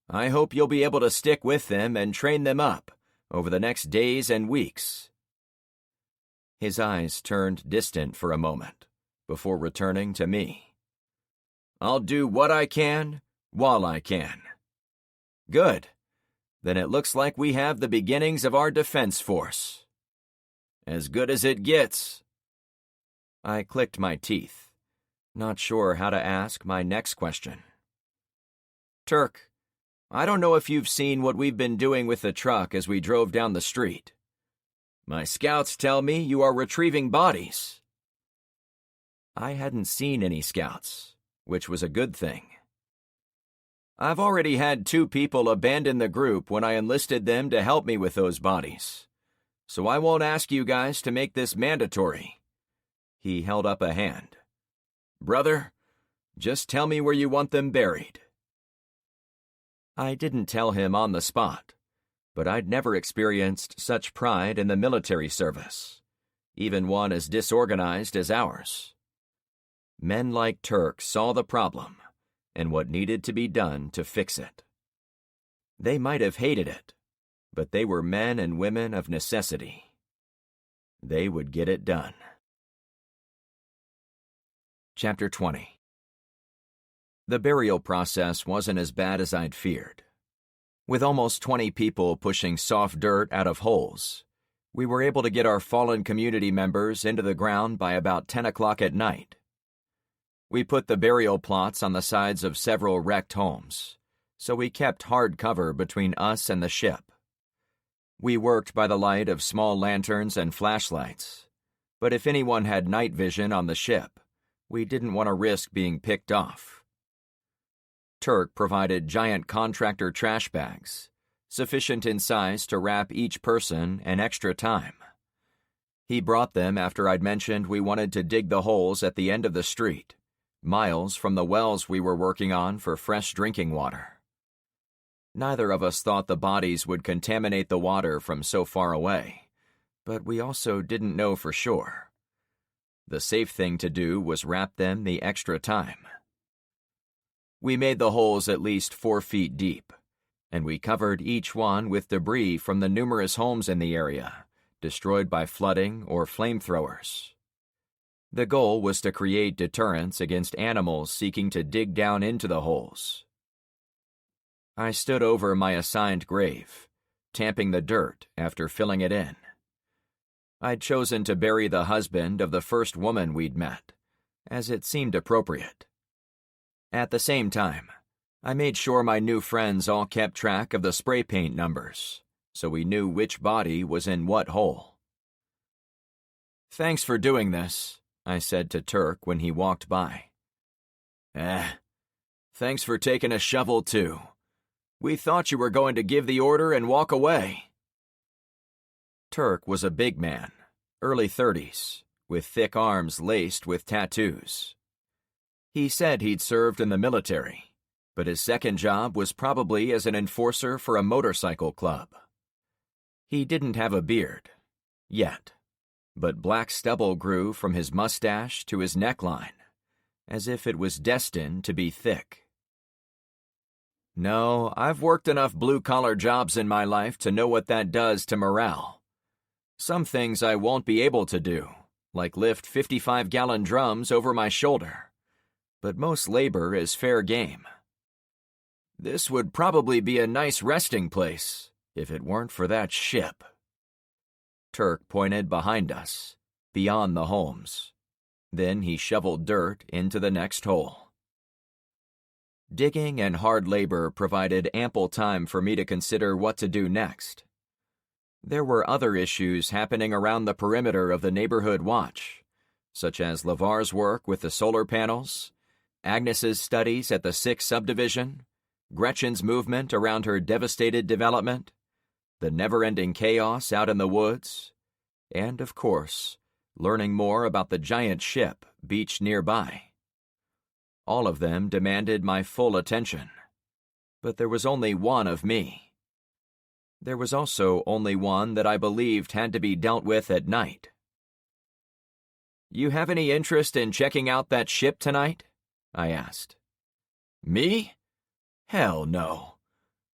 I hope you'll be able to stick with them and train them up over the next days and weeks." His eyes turned distant for a moment before returning to me. "I'll do what I can while I can." "Good. Then it looks like we have the beginnings of our defense force." "As good as it gets." I clicked my teeth, not sure how to ask my next question. "Turk, I don't know if you've seen what we've been doing with the truck as we drove down the street. My scouts tell me you are retrieving bodies." I hadn't seen any scouts, which was a good thing. "I've already had 2 people abandon the group when I enlisted them to help me with those bodies, so I won't ask you guys to make this mandatory." He held up a hand. "Brother, just tell me where you want them buried." I didn't tell him on the spot, but I'd never experienced such pride in the military service, even one as disorganized as ours. Men like Turk saw the problem and what needed to be done to fix it. They might have hated it, but they were men and women of necessity. They would get it done. Chapter 20. The burial process wasn't as bad as I'd feared. With almost 20 people pushing soft dirt out of holes, we were able to get our fallen community members into the ground by about 10 o'clock at night. We put the burial plots on the sides of several wrecked homes, so we kept hard cover between us and the ship. We worked by the light of small lanterns and flashlights, but if anyone had night vision on the ship, we didn't want to risk being picked off. Turk provided giant contractor trash bags, sufficient in size to wrap each person an extra time. He brought them after I'd mentioned we wanted to dig the holes at the end of the street, miles from the wells we were working on for fresh drinking water. Neither of us thought the bodies would contaminate the water from so far away, but we also didn't know for sure. The safe thing to do was wrap them the extra time. We made the holes at least 4 feet deep, and we covered each one with debris from the numerous homes in the area, destroyed by flooding or flamethrowers. The goal was to create deterrence against animals seeking to dig down into the holes. I stood over my assigned grave, tamping the dirt after filling it in. I'd chosen to bury the husband of the first woman we'd met, as it seemed appropriate. At the same time, I made sure my new friends all kept track of the spray paint numbers, so we knew which body was in what hole. "Thanks for doing this," I said to Turk when he walked by. Thanks for taking a shovel too. We thought you were going to give the order and walk away." Turk was a big man, early 30s, with thick arms laced with tattoos. He said he'd served in the military, but his second job was probably as an enforcer for a motorcycle club. He didn't have a beard, yet, but black stubble grew from his mustache to his neckline, as if it was destined to be thick. "No, I've worked enough blue-collar jobs in my life to know what that does to morale. Some things I won't be able to do, like lift 55-gallon drums over my shoulder, but most labor is fair game. This would probably be a nice resting place if it weren't for that ship." Turk pointed behind us, beyond the homes. Then he shoveled dirt into the next hole. Digging and hard labor provided ample time for me to consider what to do next. There were other issues happening around the perimeter of the neighborhood watch, such as LeVar's work with the solar panels, Agnes's studies at the 6th subdivision, Gretchen's movement around her devastated development, the never-ending chaos out in the woods, and, of course, learning more about the giant ship beached nearby. All of them demanded my full attention, but there was only one of me. There was also only one that I believed had to be dealt with at night. "You have any interest in checking out that ship tonight?" I asked. "Me? Hell no.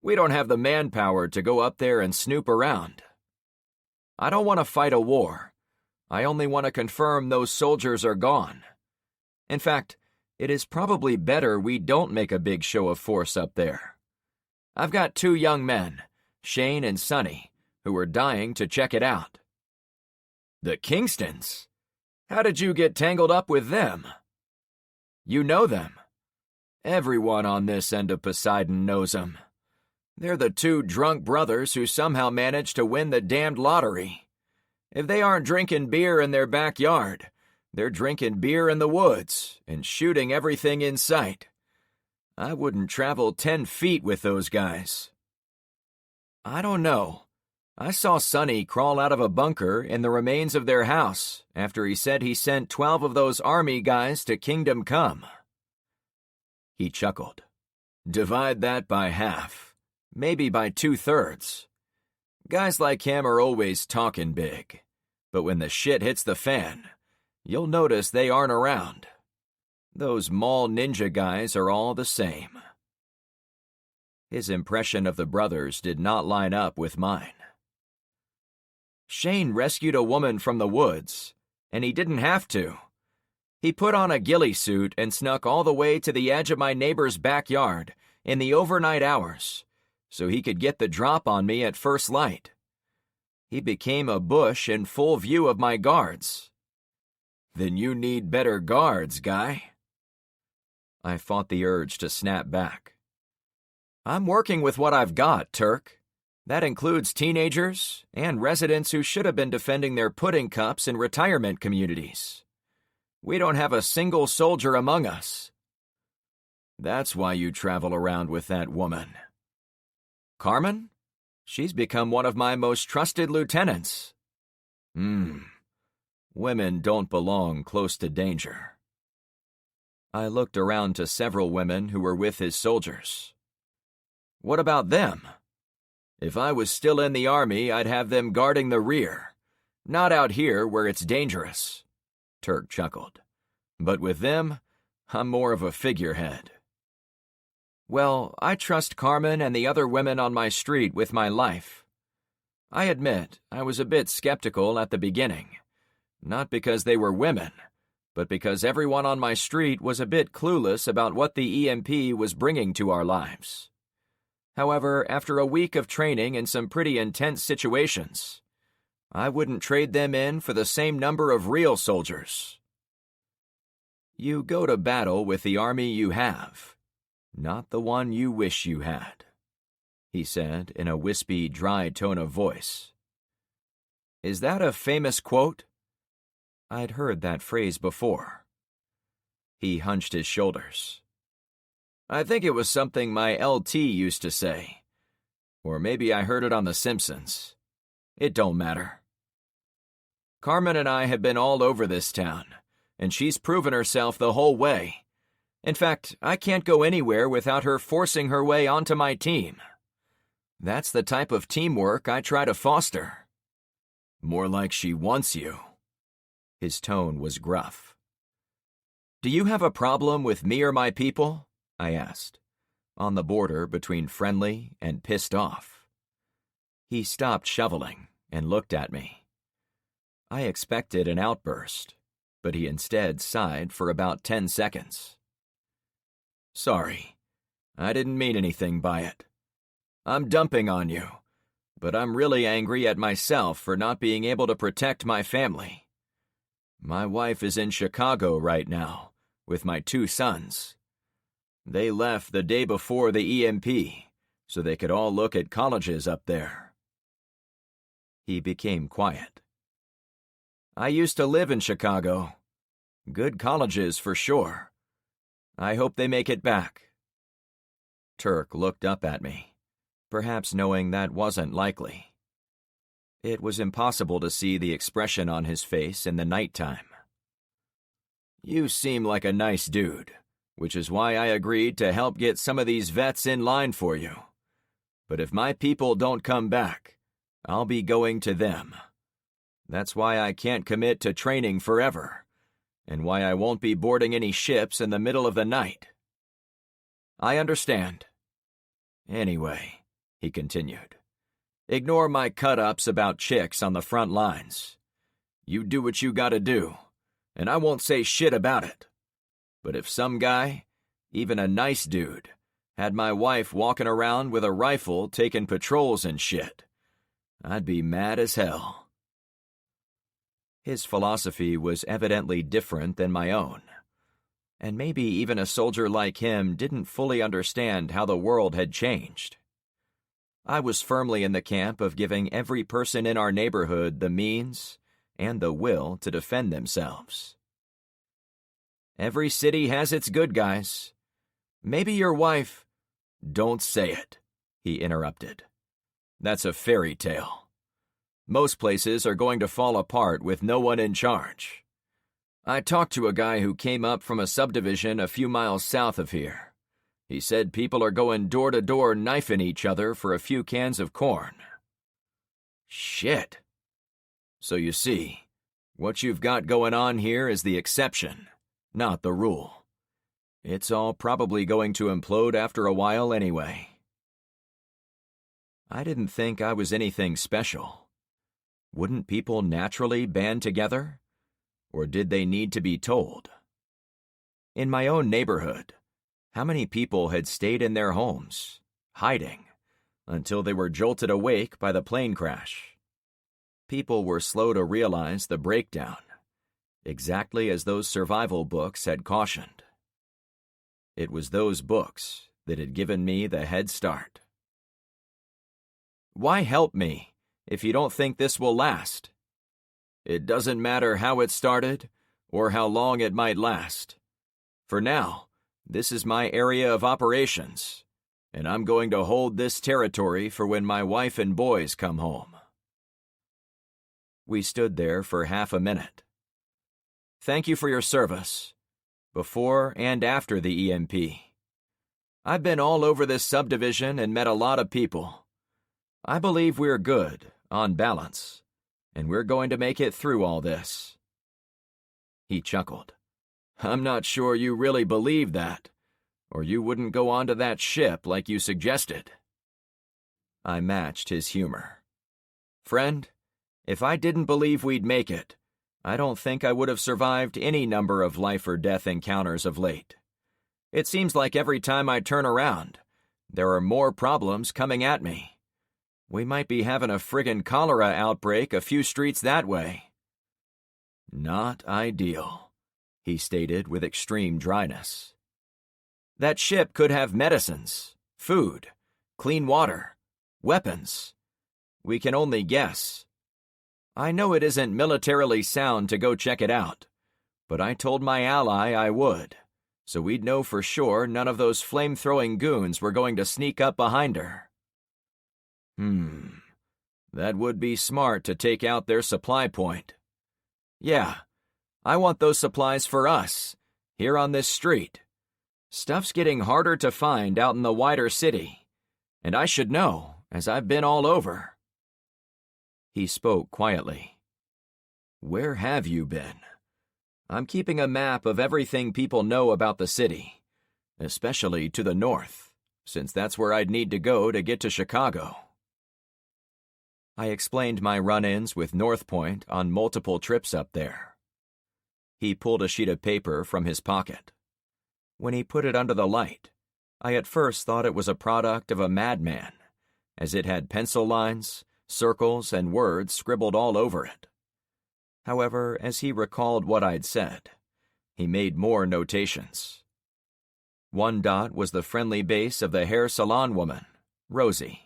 We don't have the manpower to go up there and snoop around. I don't want to fight a war. I only want to confirm those soldiers are gone. In fact, it is probably better we don't make a big show of force up there. I've got 2 young men, Shane and Sonny, who are dying to check it out." "The Kingstons? How did you get tangled up with them?" "You know them. Everyone on this end of Poseidon knows them. They're the 2 drunk brothers who somehow managed to win the damned lottery. If they aren't drinking beer in their backyard, they're drinking beer in the woods and shooting everything in sight. I wouldn't travel 10 feet with those guys." "I don't know. I saw Sonny crawl out of a bunker in the remains of their house after he said he sent 12 of those army guys to Kingdom Come." He chuckled. "Divide that by half, maybe by 2/3. Guys like him are always talking big, but when the shit hits the fan, you'll notice they aren't around. Those mall ninja guys are all the same." His impression of the brothers did not line up with mine. "Shane rescued a woman from the woods, and he didn't have to. He put on a ghillie suit and snuck all the way to the edge of my neighbor's backyard in the overnight hours, so he could get the drop on me at first light. He became a bush in full view of my guards." "Then you need better guards, guy." I fought the urge to snap back. "I'm working with what I've got, Turk. That includes teenagers and residents who should have been defending their pudding cups in retirement communities. We don't have a single soldier among us." "That's why you travel around with that woman." "Carmen? She's become one of my most trusted lieutenants." Women don't belong close to danger." I looked around to several women who were with his soldiers. "What about them?" "If I was still in the army, I'd have them guarding the rear. Not out here where it's dangerous." Turk chuckled. "But with them, I'm more of a figurehead." "Well, I trust Carmen and the other women on my street with my life. I admit I was a bit skeptical at the beginning, not because they were women, but because everyone on my street was a bit clueless about what the EMP was bringing to our lives. However, after a week of training in some pretty intense situations, I wouldn't trade them in for the same number of real soldiers." "You go to battle with the army you have, not the one you wish you had," he said in a wispy, dry tone of voice. "Is that a famous quote?" I'd heard that phrase before. He hunched his shoulders. "I think it was something my LT used to say. Or maybe I heard it on The Simpsons. It don't matter. Carmen and I have been all over this town, and she's proven herself the whole way. In fact, I can't go anywhere without her forcing her way onto my team. That's the type of teamwork I try to foster." "More like she wants you." His tone was gruff. "Do you have a problem with me or my people?" I asked, on the border between friendly and pissed off. He stopped shoveling and looked at me. I expected an outburst, but he instead sighed for about 10 seconds. "Sorry, I didn't mean anything by it. I'm dumping on you, but I'm really angry at myself for not being able to protect my family. My wife is in Chicago right now, with my 2 sons. They left the day before the EMP, so they could all look at colleges up there." He became quiet. "I used to live in Chicago. Good colleges for sure. I hope they make it back." Turk looked up at me, perhaps knowing that wasn't likely. It was impossible to see the expression on his face in the nighttime. "You seem like a nice dude, which is why I agreed to help get some of these vets in line for you. But if my people don't come back, I'll be going to them. That's why I can't commit to training forever, and why I won't be boarding any ships in the middle of the night." "I understand. Anyway," he continued, "ignore my cut-ups about chicks on the front lines. You do what you gotta do, and I won't say shit about it. But if some guy, even a nice dude, had my wife walking around with a rifle taking patrols and shit, I'd be mad as hell." His philosophy was evidently different than my own, and maybe even a soldier like him didn't fully understand how the world had changed. I was firmly in the camp of giving every person in our neighborhood the means and the will to defend themselves. "Every city has its good guys. Maybe your wife—" "Don't say it," he interrupted. "That's a fairy tale. Most places are going to fall apart with no one in charge. I talked to a guy who came up from a subdivision a few miles south of here. He said people are going door to door knifing each other for a few cans of corn." "Shit. So you see, what you've got going on here is the exception, not the rule. It's all probably going to implode after a while anyway." I didn't think I was anything special. Wouldn't people naturally band together? Or did they need to be told? In my own neighborhood, how many people had stayed in their homes, hiding, until they were jolted awake by the plane crash? People were slow to realize the breakdown, exactly as those survival books had cautioned. It was those books that had given me the head start. "Why help me if you don't think this will last? It doesn't matter how it started or how long it might last. For now, this is my area of operations, and I'm going to hold this territory for when my wife and boys come home." We stood there for half a minute. "Thank you for your service, before and after the EMP. I've been all over this subdivision and met a lot of people. I believe we're good, on balance, and we're going to make it through all this." He chuckled. "I'm not sure you really believe that, or you wouldn't go onto that ship like you suggested." I matched his humor. "Friend, if I didn't believe we'd make it, I don't think I would have survived any number of life-or-death encounters of late. It seems like every time I turn around, there are more problems coming at me. We might be having a friggin' cholera outbreak a few streets that way." "Not ideal," he stated with extreme dryness. "That ship could have medicines, food, clean water, weapons. We can only guess. I know it isn't militarily sound to go check it out, but I told my ally I would, so we'd know for sure none of those flame-throwing goons were going to sneak up behind her." That would be smart to take out their supply point. Yeah, I want those supplies for us, here on this street. Stuff's getting harder to find out in the wider city, and I should know, as I've been all over." He spoke quietly. "Where have you been? I'm keeping a map of everything people know about the city, especially to the north, since that's where I'd need to go to get to Chicago." I explained my run-ins with North Point on multiple trips up there. He pulled a sheet of paper from his pocket. When he put it under the light, I at first thought it was a product of a madman, as it had pencil lines, circles, and words scribbled all over it. However, as he recalled what I'd said, he made more notations. One dot was the friendly base of the hair salon woman, Rosie.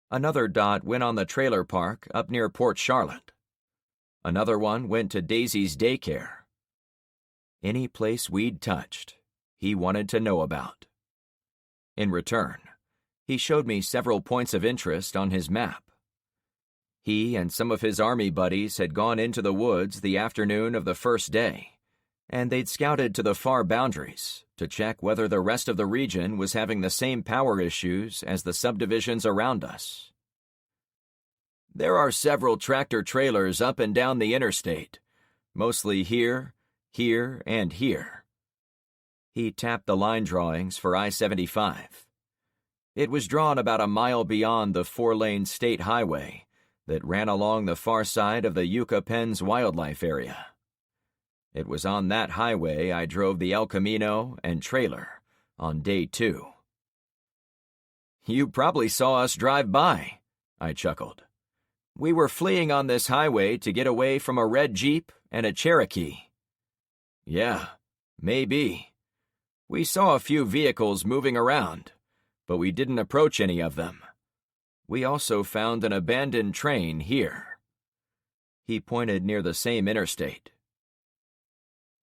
Another dot went on the trailer park up near Port Charlotte. Another one went to Daisy's daycare. Any place we'd touched, he wanted to know about. In return, he showed me several points of interest on his map. He and some of his army buddies had gone into the woods the afternoon of the first day, and they'd scouted to the far boundaries to check whether the rest of the region was having the same power issues as the subdivisions around us. There are several tractor-trailers up and down the interstate, mostly here, here, and here. He tapped the line drawings for I-75. It was drawn about a mile beyond the 4-lane state highway that ran along the far side of the Yucca-Pens wildlife area. It was on that highway I drove the El Camino and trailer on day 2. You probably saw us drive by, I chuckled. We were fleeing on this highway to get away from a red Jeep and a Cherokee. Yeah, maybe. We saw a few vehicles moving around, but we didn't approach any of them. We also found an abandoned train here. He pointed near the same interstate.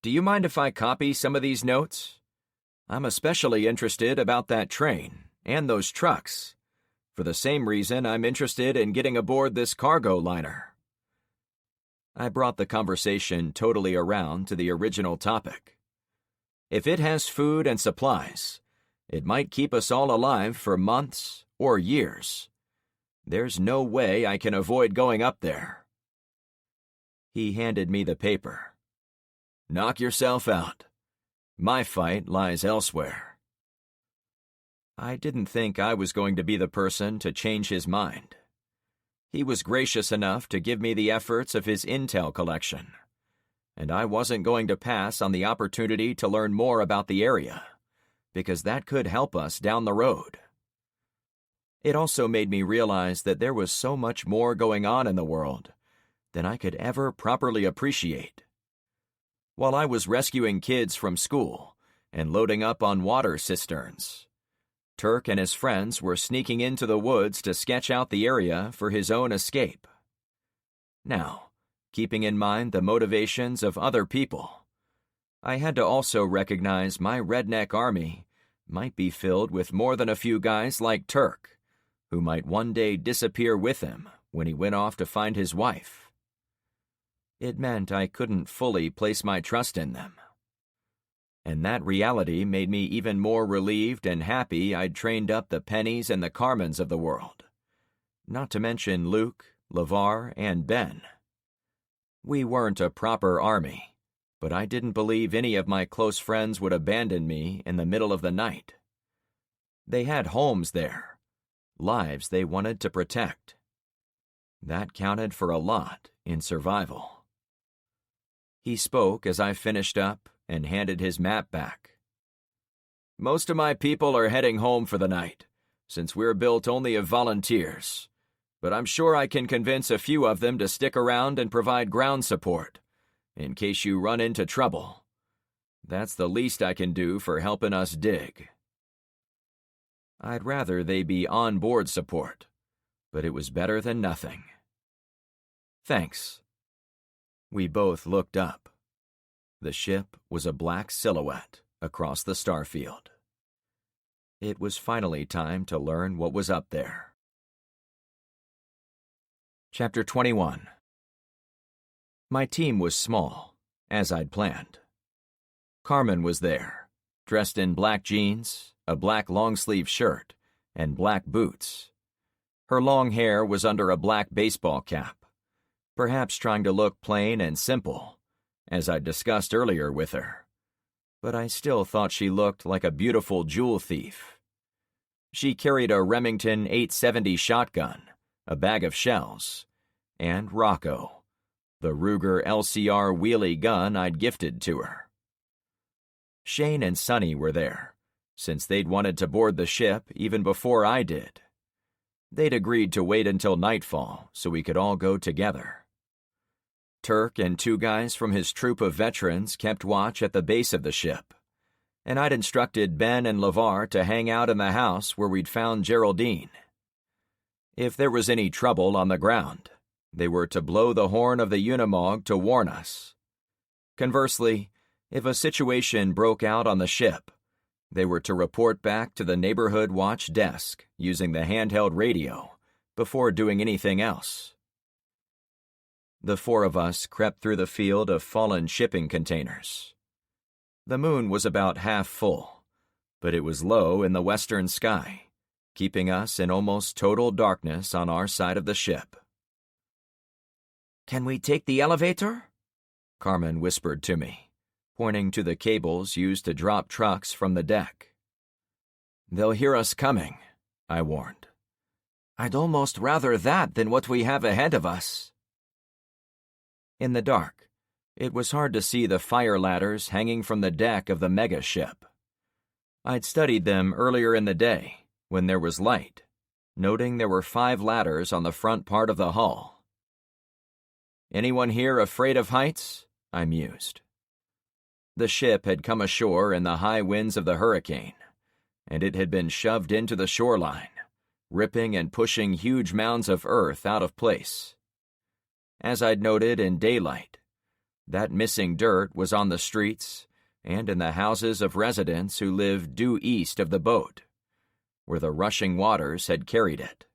Do you mind if I copy some of these notes? I'm especially interested about that train and those trucks, for the same reason I'm interested in getting aboard this cargo liner. I brought the conversation totally around to the original topic. If it has food and supplies, it might keep us all alive for months or years. There's no way I can avoid going up there. He handed me the paper. Knock yourself out. My fight lies elsewhere. I didn't think I was going to be the person to change his mind. He was gracious enough to give me the efforts of his intel collection, and I wasn't going to pass on the opportunity to learn more about the area, because that could help us down the road. It also made me realize that there was so much more going on in the world than I could ever properly appreciate. While I was rescuing kids from school and loading up on water cisterns, Turk and his friends were sneaking into the woods to sketch out the area for his own escape. Now, keeping in mind the motivations of other people, I had to also recognize my redneck army might be filled with more than a few guys like Turk, who might one day disappear with him when he went off to find his wife. It meant I couldn't fully place my trust in them. And that reality made me even more relieved and happy I'd trained up the Pennies and the Carmens of the world, not to mention Luke, LeVar, and Ben. We weren't a proper army, but I didn't believe any of my close friends would abandon me in the middle of the night. They had homes there, lives they wanted to protect. That counted for a lot in survival. He spoke as I finished up and handed his map back. Most of my people are heading home for the night, since we're built only of volunteers, but I'm sure I can convince a few of them to stick around and provide ground support, in case you run into trouble. That's the least I can do for helping us dig. I'd rather they be on-board support, but it was better than nothing. Thanks. We both looked up. The ship was a black silhouette across the starfield. It was finally time to learn what was up there. Chapter 21. My team was small, as I'd planned. Carmen was there, dressed in black jeans, a black long-sleeve shirt, and black boots. Her long hair was under a black baseball cap, perhaps trying to look plain and simple, as I discussed earlier with her, but I still thought she looked like a beautiful jewel thief. She carried a Remington 870 shotgun, a bag of shells, and Rocco, the Ruger LCR wheelie gun I'd gifted to her. Shane and Sonny were there, since they'd wanted to board the ship even before I did. They'd agreed to wait until nightfall so we could all go together. Turk and 2 guys from his troop of veterans kept watch at the base of the ship, and I'd instructed Ben and LeVar to hang out in the house where we'd found Geraldine. If there was any trouble on the ground, they were to blow the horn of the Unimog to warn us. Conversely, If a situation broke out on the ship, they were to report back to the neighborhood watch desk using the handheld radio before doing anything else. The four of us crept through the field of fallen shipping containers. The moon was about half full, but it was low in the western sky, keeping us in almost total darkness on our side of the ship. "Can we take the elevator?" Carmen whispered to me, pointing to the cables used to drop trucks from the deck. "They'll hear us coming," I warned. "I'd almost rather that than what we have ahead of us." In the dark, it was hard to see the fire ladders hanging from the deck of the mega ship. I'd studied them earlier in the day, when there was light, noting there were 5 ladders on the front part of the hull. "Anyone here afraid of heights?" I mused. The ship had come ashore in the high winds of the hurricane, and it had been shoved into the shoreline, ripping and pushing huge mounds of earth out of place. As I'd noted in daylight, that missing dirt was on the streets and in the houses of residents who lived due east of the boat, where the rushing waters had carried it.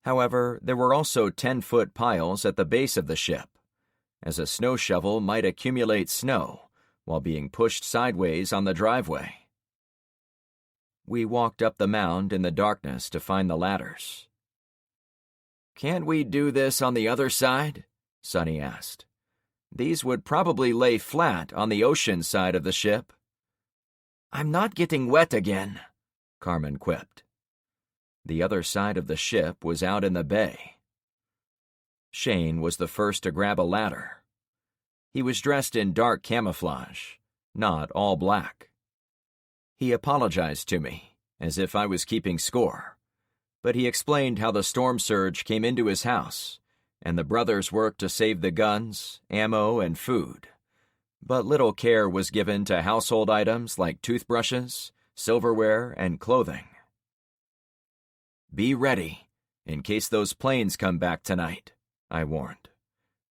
However, there were also 10-foot piles at the base of the ship, as a snow shovel might accumulate snow while being pushed sideways on the driveway. We walked up the mound in the darkness to find the ladders. "Can't we do this on the other side?" Sonny asked. "These would probably lay flat on the ocean side of the ship." "I'm not getting wet again," Carmen quipped. The other side of the ship was out in the bay. Shane was the first to grab a ladder. He was dressed in dark camouflage, not all black. He apologized to me, as if I was keeping score, but he explained how the storm surge came into his house, and the brothers worked to save the guns, ammo, and food. But little care was given to household items like toothbrushes, silverware, and clothing. "Be ready, in case those planes come back tonight," I warned.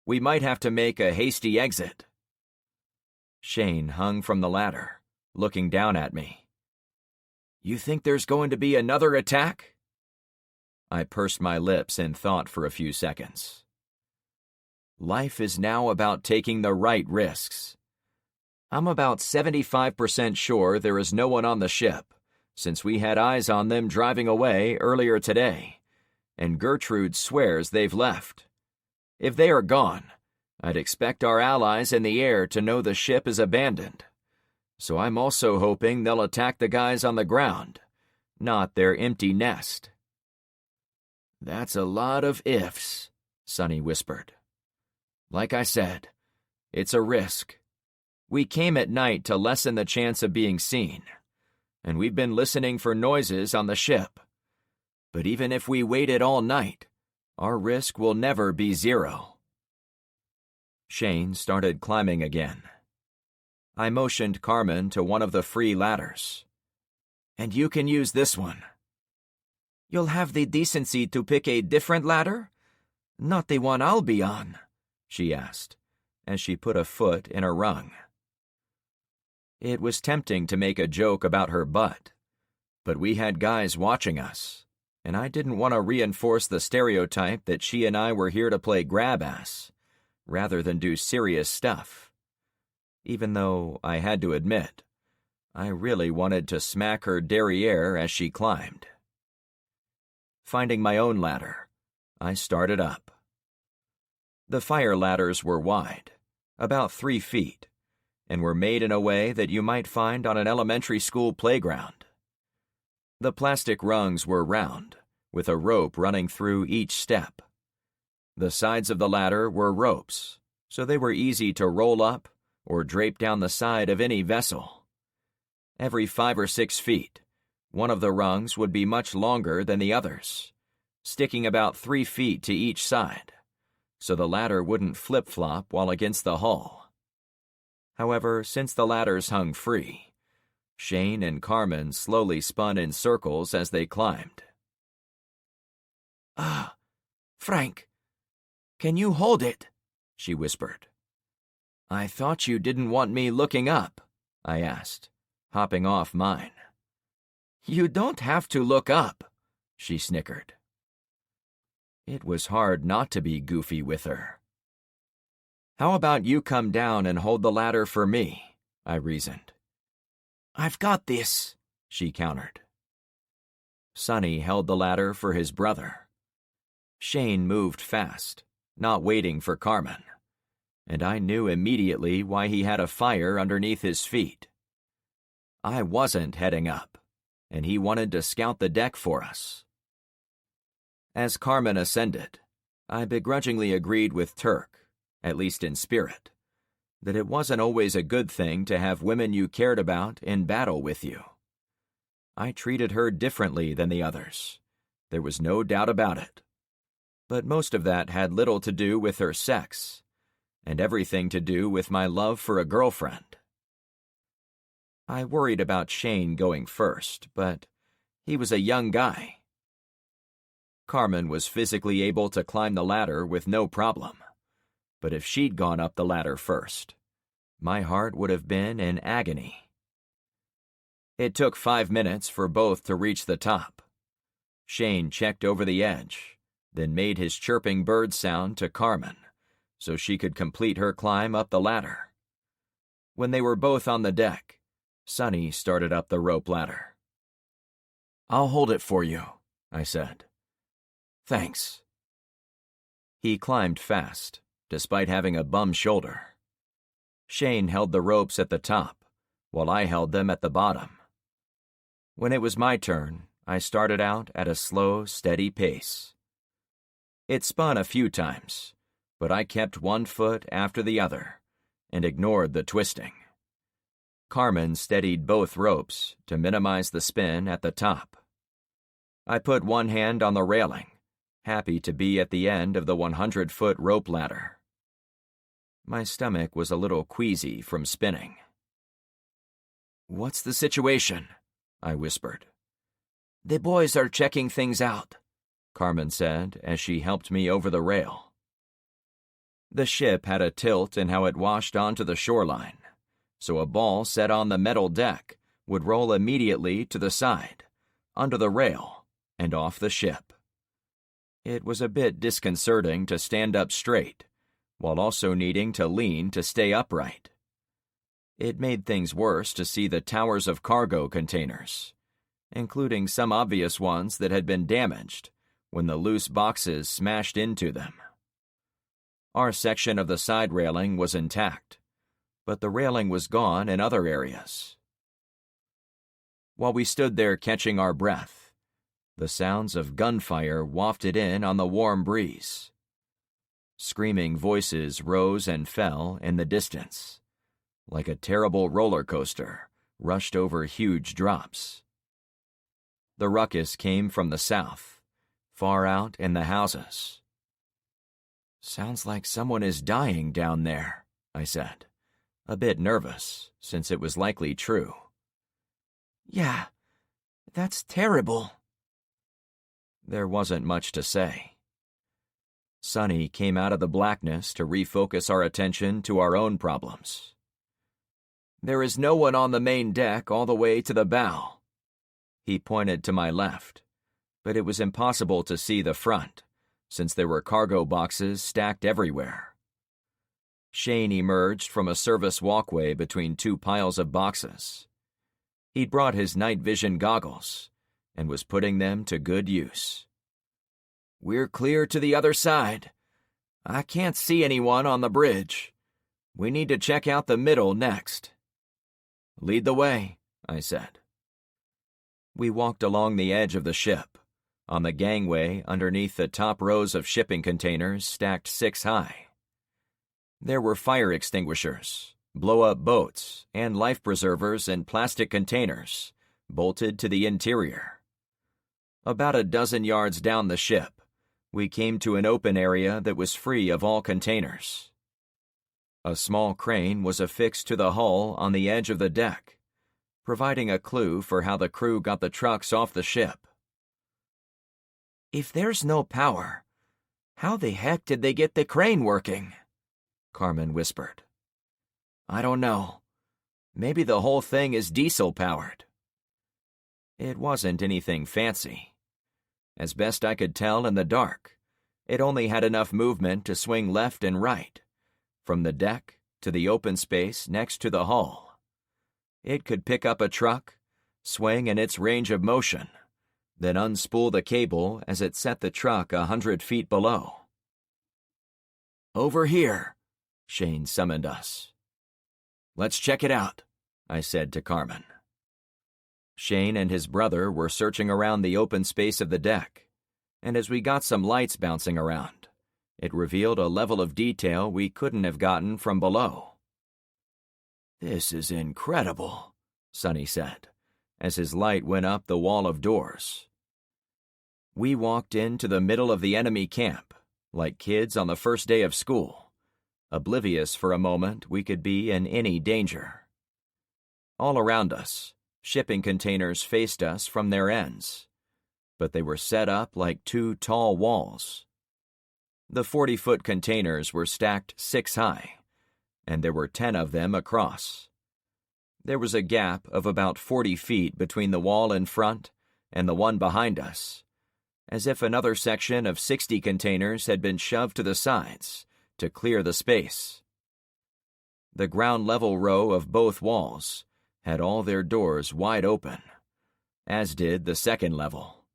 "We might have to make a hasty exit." Shane hung from the ladder, looking down at me. "You think there's going to be another attack?" I pursed my lips in thought for a few seconds. Life is now about taking the right risks. I'm about 75% sure there is no one on the ship, since we had eyes on them driving away earlier today, and Gertrude swears they've left. If they are gone, I'd expect our allies in the air to know the ship is abandoned. So I'm also hoping they'll attack the guys on the ground, not their empty nest. "That's a lot of ifs," Sonny whispered. "Like I said, it's a risk. We came at night to lessen the chance of being seen, and we've been listening for noises on the ship. But even if we waited all night, our risk will never be 0. Shane started climbing again. I motioned Carmen to one of the free ladders. "And you can use this one." "You'll have the decency to pick a different ladder? Not the one I'll be on?" she asked, as she put a foot in a rung. It was tempting to make a joke about her butt, but we had guys watching us, and I didn't want to reinforce the stereotype that she and I were here to play grab-ass, rather than do serious stuff. Even though, I had to admit, I really wanted to smack her derriere as she climbed. Finding my own ladder, I started up. The fire ladders were wide, about 3 feet, and were made in a way that you might find on an elementary school playground. The plastic rungs were round, with a rope running through each step. The sides of the ladder were ropes, so they were easy to roll up or drape down the side of any vessel. Every 5 or 6 feet, one of the rungs would be much longer than the others, sticking about 3 feet to each side, so the ladder wouldn't flip-flop while against the hull. However, since the ladders hung free, Shane and Carmen slowly spun in circles as they climbed. Frank, can you hold it?" she whispered. I thought you didn't want me looking up, I asked, hopping off mine. You don't have to look up, she snickered. It was hard not to be goofy with her. How about you come down and hold the ladder for me, I reasoned. I've got this, she countered. Sonny held the ladder for his brother. Shane moved fast, not waiting for Carmen, and I knew immediately why he had a fire underneath his feet. I wasn't heading up, and he wanted to scout the deck for us. As Carmen ascended, I begrudgingly agreed with Turk, at least in spirit, that it wasn't always a good thing to have women you cared about in battle with you. I treated her differently than the others. There was no doubt about it. But most of that had little to do with her sex, and everything to do with my love for a girlfriend. I worried about Shane going first, but he was a young guy. Carmen was physically able to climb the ladder with no problem, but if she'd gone up the ladder first, my heart would have been in agony. It took 5 minutes for both to reach the top. Shane checked over the edge, then made his chirping bird sound to Carmen, so she could complete her climb up the ladder. When they were both on the deck, Sonny started up the rope ladder. "I'll hold it for you," I said. "Thanks." He climbed fast, despite having a bum shoulder. Shane held the ropes at the top, while I held them at the bottom. When it was my turn, I started out at a slow, steady pace. It spun a few times, but I kept one foot after the other and ignored the twisting. Carmen steadied both ropes to minimize the spin at the top. I put one hand on the railing, happy to be at the end of the 100-foot rope ladder. My stomach was a little queasy from spinning. "What's the situation?" I whispered. "The boys are checking things out," Carmen said as she helped me over the rail. The ship had a tilt in how it washed onto the shoreline, so a ball set on the metal deck would roll immediately to the side, under the rail, and off the ship. It was a bit disconcerting to stand up straight, while also needing to lean to stay upright. It made things worse to see the towers of cargo containers, including some obvious ones that had been damaged when the loose boxes smashed into them. Our section of the side railing was intact, but the railing was gone in other areas. While we stood there catching our breath, the sounds of gunfire wafted in on the warm breeze. Screaming voices rose and fell in the distance, like a terrible roller coaster rushed over huge drops. The ruckus came from the south, far out in the houses. "Sounds like someone is dying down there," I said, a bit nervous, since it was likely true. "Yeah, that's terrible." There wasn't much to say. Sonny came out of the blackness to refocus our attention to our own problems. "There is no one on the main deck all the way to the bow." He pointed to my left, but it was impossible to see the front, since there were cargo boxes stacked everywhere. Shane emerged from a service walkway between two piles of boxes. He'd brought his night vision goggles and was putting them to good use. "We're clear to the other side. I can't see anyone on the bridge. We need to check out the middle next." "Lead the way," I said. We walked along the edge of the ship, on the gangway underneath the top rows of shipping containers stacked 6 high. There were fire extinguishers, blow-up boats, and life preservers in plastic containers, bolted to the interior. About a dozen yards down the ship, we came to an open area that was free of all containers. A small crane was affixed to the hull on the edge of the deck, providing a clue for how the crew got the trucks off the ship. "If there's no power, how the heck did they get the crane working?" Carmen whispered. I don't know. Maybe the whole thing is diesel-powered. It wasn't anything fancy. As best I could tell in the dark, it only had enough movement to swing left and right, from the deck to the open space next to the hull. It could pick up a truck, swing in its range of motion, then unspool the cable as it set the truck 100 feet below. "Over here," Shane summoned us. "Let's check it out," I said to Carmen. Shane and his brother were searching around the open space of the deck, and as we got some lights bouncing around, it revealed a level of detail we couldn't have gotten from below. "This is incredible," Sonny said, as his light went up the wall of doors. We walked into the middle of the enemy camp, like kids on the first day of school, oblivious for a moment we could be in any danger. All around us, shipping containers faced us from their ends, but they were set up like two tall walls. The 40-foot containers were stacked 6 high, and there were 10 of them across. There was a gap of about 40 feet between the wall in front and the one behind us, as if another section of 60 containers had been shoved to the sides to clear the space. The ground-level row of both walls had all their doors wide open, as did the second level.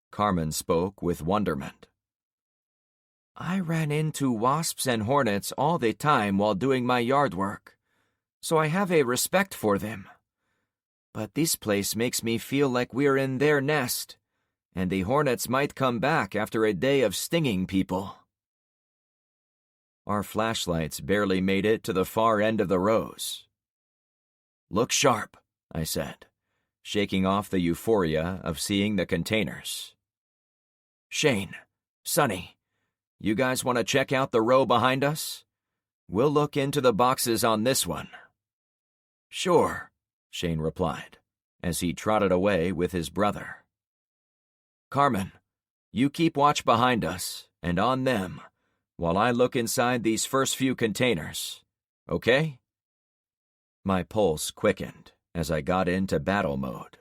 Carmen spoke with wonderment. "I ran into wasps and hornets all the time while doing my yard work, so I have a respect for them. But this place makes me feel like we're in their nest, and the hornets might come back after a day of stinging people." Our flashlights barely made it to the far end of the rows. "Look sharp," I said, shaking off the euphoria of seeing the containers. "Shane, Sonny, you guys want to check out the row behind us? We'll look into the boxes on this one." "Sure," Shane replied, as he trotted away with his brother. "Carmen, you keep watch behind us and on them while I look inside these first few containers, okay?" My pulse quickened as I got into battle mode.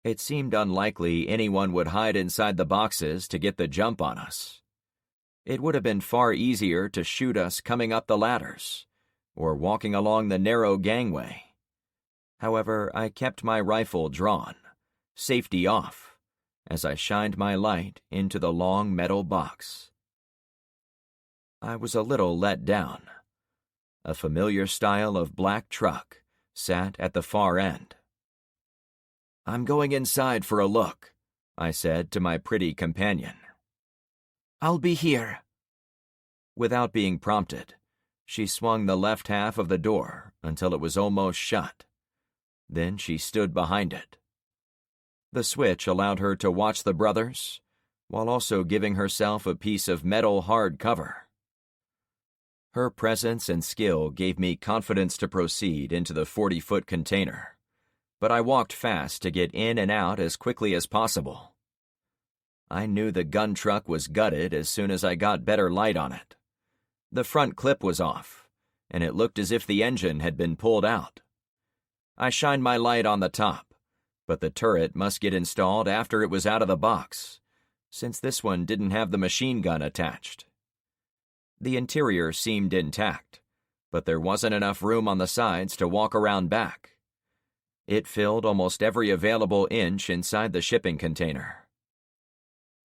It seemed unlikely anyone would hide inside the boxes to get the jump on us. It would have been far easier to shoot us coming up the ladders or walking along the narrow gangway. However, I kept my rifle drawn, safety off, as I shined my light into the long metal box. I was a little let down. A familiar style of black truck sat at the far end. "I'm going inside for a look," I said to my pretty companion. "I'll be here." Without being prompted, she swung the left half of the door until it was almost shut. Then she stood behind it. The switch allowed her to watch the brothers, while also giving herself a piece of metal hard cover. Her presence and skill gave me confidence to proceed into the 40-foot container, but I walked fast to get in and out as quickly as possible. I knew the gun truck was gutted as soon as I got better light on it. The front clip was off, and it looked as if the engine had been pulled out. I shined my light on the top, but the turret must get installed after it was out of the box, since this one didn't have the machine gun attached. The interior seemed intact, but there wasn't enough room on the sides to walk around back. It filled almost every available inch inside the shipping container.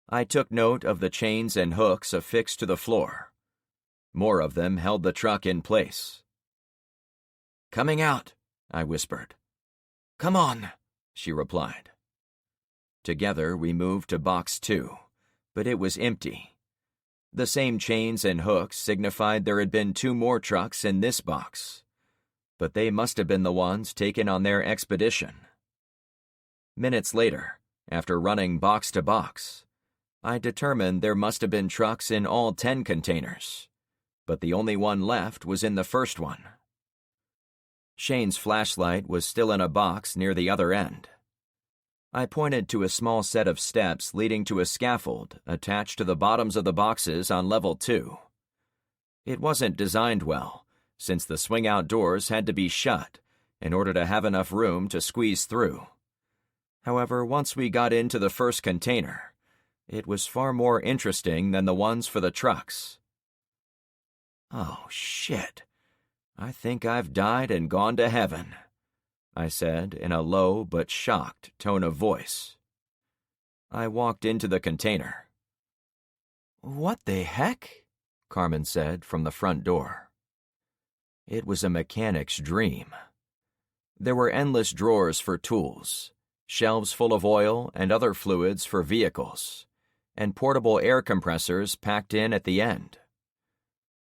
I took note of the chains and hooks affixed to the floor. More of them held the truck in place. "Coming out," I whispered. "Come on," she replied. Together we moved to box 2, but it was empty. The same chains and hooks signified there had been 2 more trucks in this box, but they must have been the ones taken on their expedition. Minutes later, after running box to box, I determined there must have been trucks in all 10 containers, but the only one left was in the first one. Shane's flashlight was still in a box near the other end. I pointed to a small set of steps leading to a scaffold attached to the bottoms of the boxes on level 2. It wasn't designed well, since the swing-out doors had to be shut in order to have enough room to squeeze through. However, once we got into the first container, it was far more interesting than the ones for the trucks. "Oh, shit. I think I've died and gone to heaven," I said in a low but shocked tone of voice. I walked into the container. "What the heck?" Carmen said from the front door. It was a mechanic's dream. There were endless drawers for tools, shelves full of oil and other fluids for vehicles, and portable air compressors packed in at the end.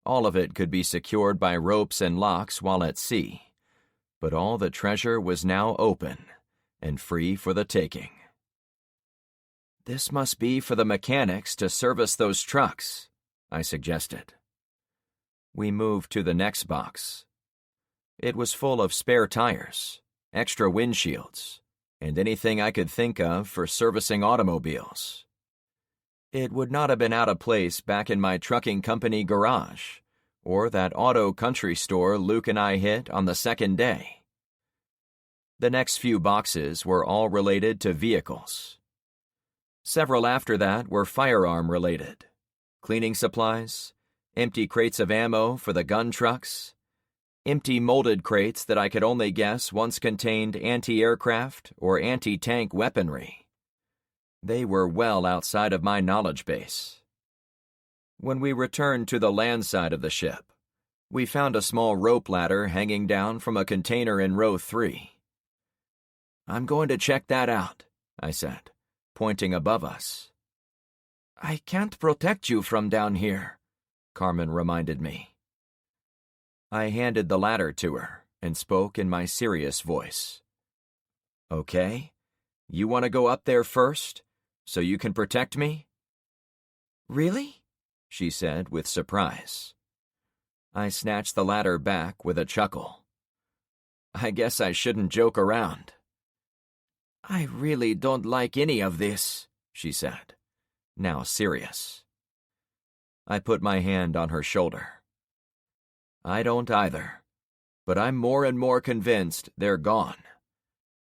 All of it could be secured by ropes and locks while at sea, but all the treasure was now open and free for the taking. "This must be for the mechanics to service those trucks," I suggested. We moved to the next box. It was full of spare tires, extra windshields, and anything I could think of for servicing automobiles. It would not have been out of place back in my trucking company garage, or that auto country store Luke and I hit on the second day. The next few boxes were all related to vehicles. Several after that were firearm-related, cleaning supplies, empty crates of ammo for the gun trucks, empty molded crates that I could only guess once contained anti-aircraft or anti-tank weaponry. They were well outside of my knowledge base. When we returned to the land side of the ship, we found a small rope ladder hanging down from a container in row 3. "I'm going to check that out," I said, pointing above us. "I can't protect you from down here," Carmen reminded me. I handed the ladder to her and spoke in my serious voice. "Okay, you want to go up there first, so you can protect me?" "Really?" she said with surprise. I snatched the ladder back with a chuckle. "I guess I shouldn't joke around." "I really don't like any of this," she said, now serious. I put my hand on her shoulder. "I don't either, but I'm more and more convinced they're gone.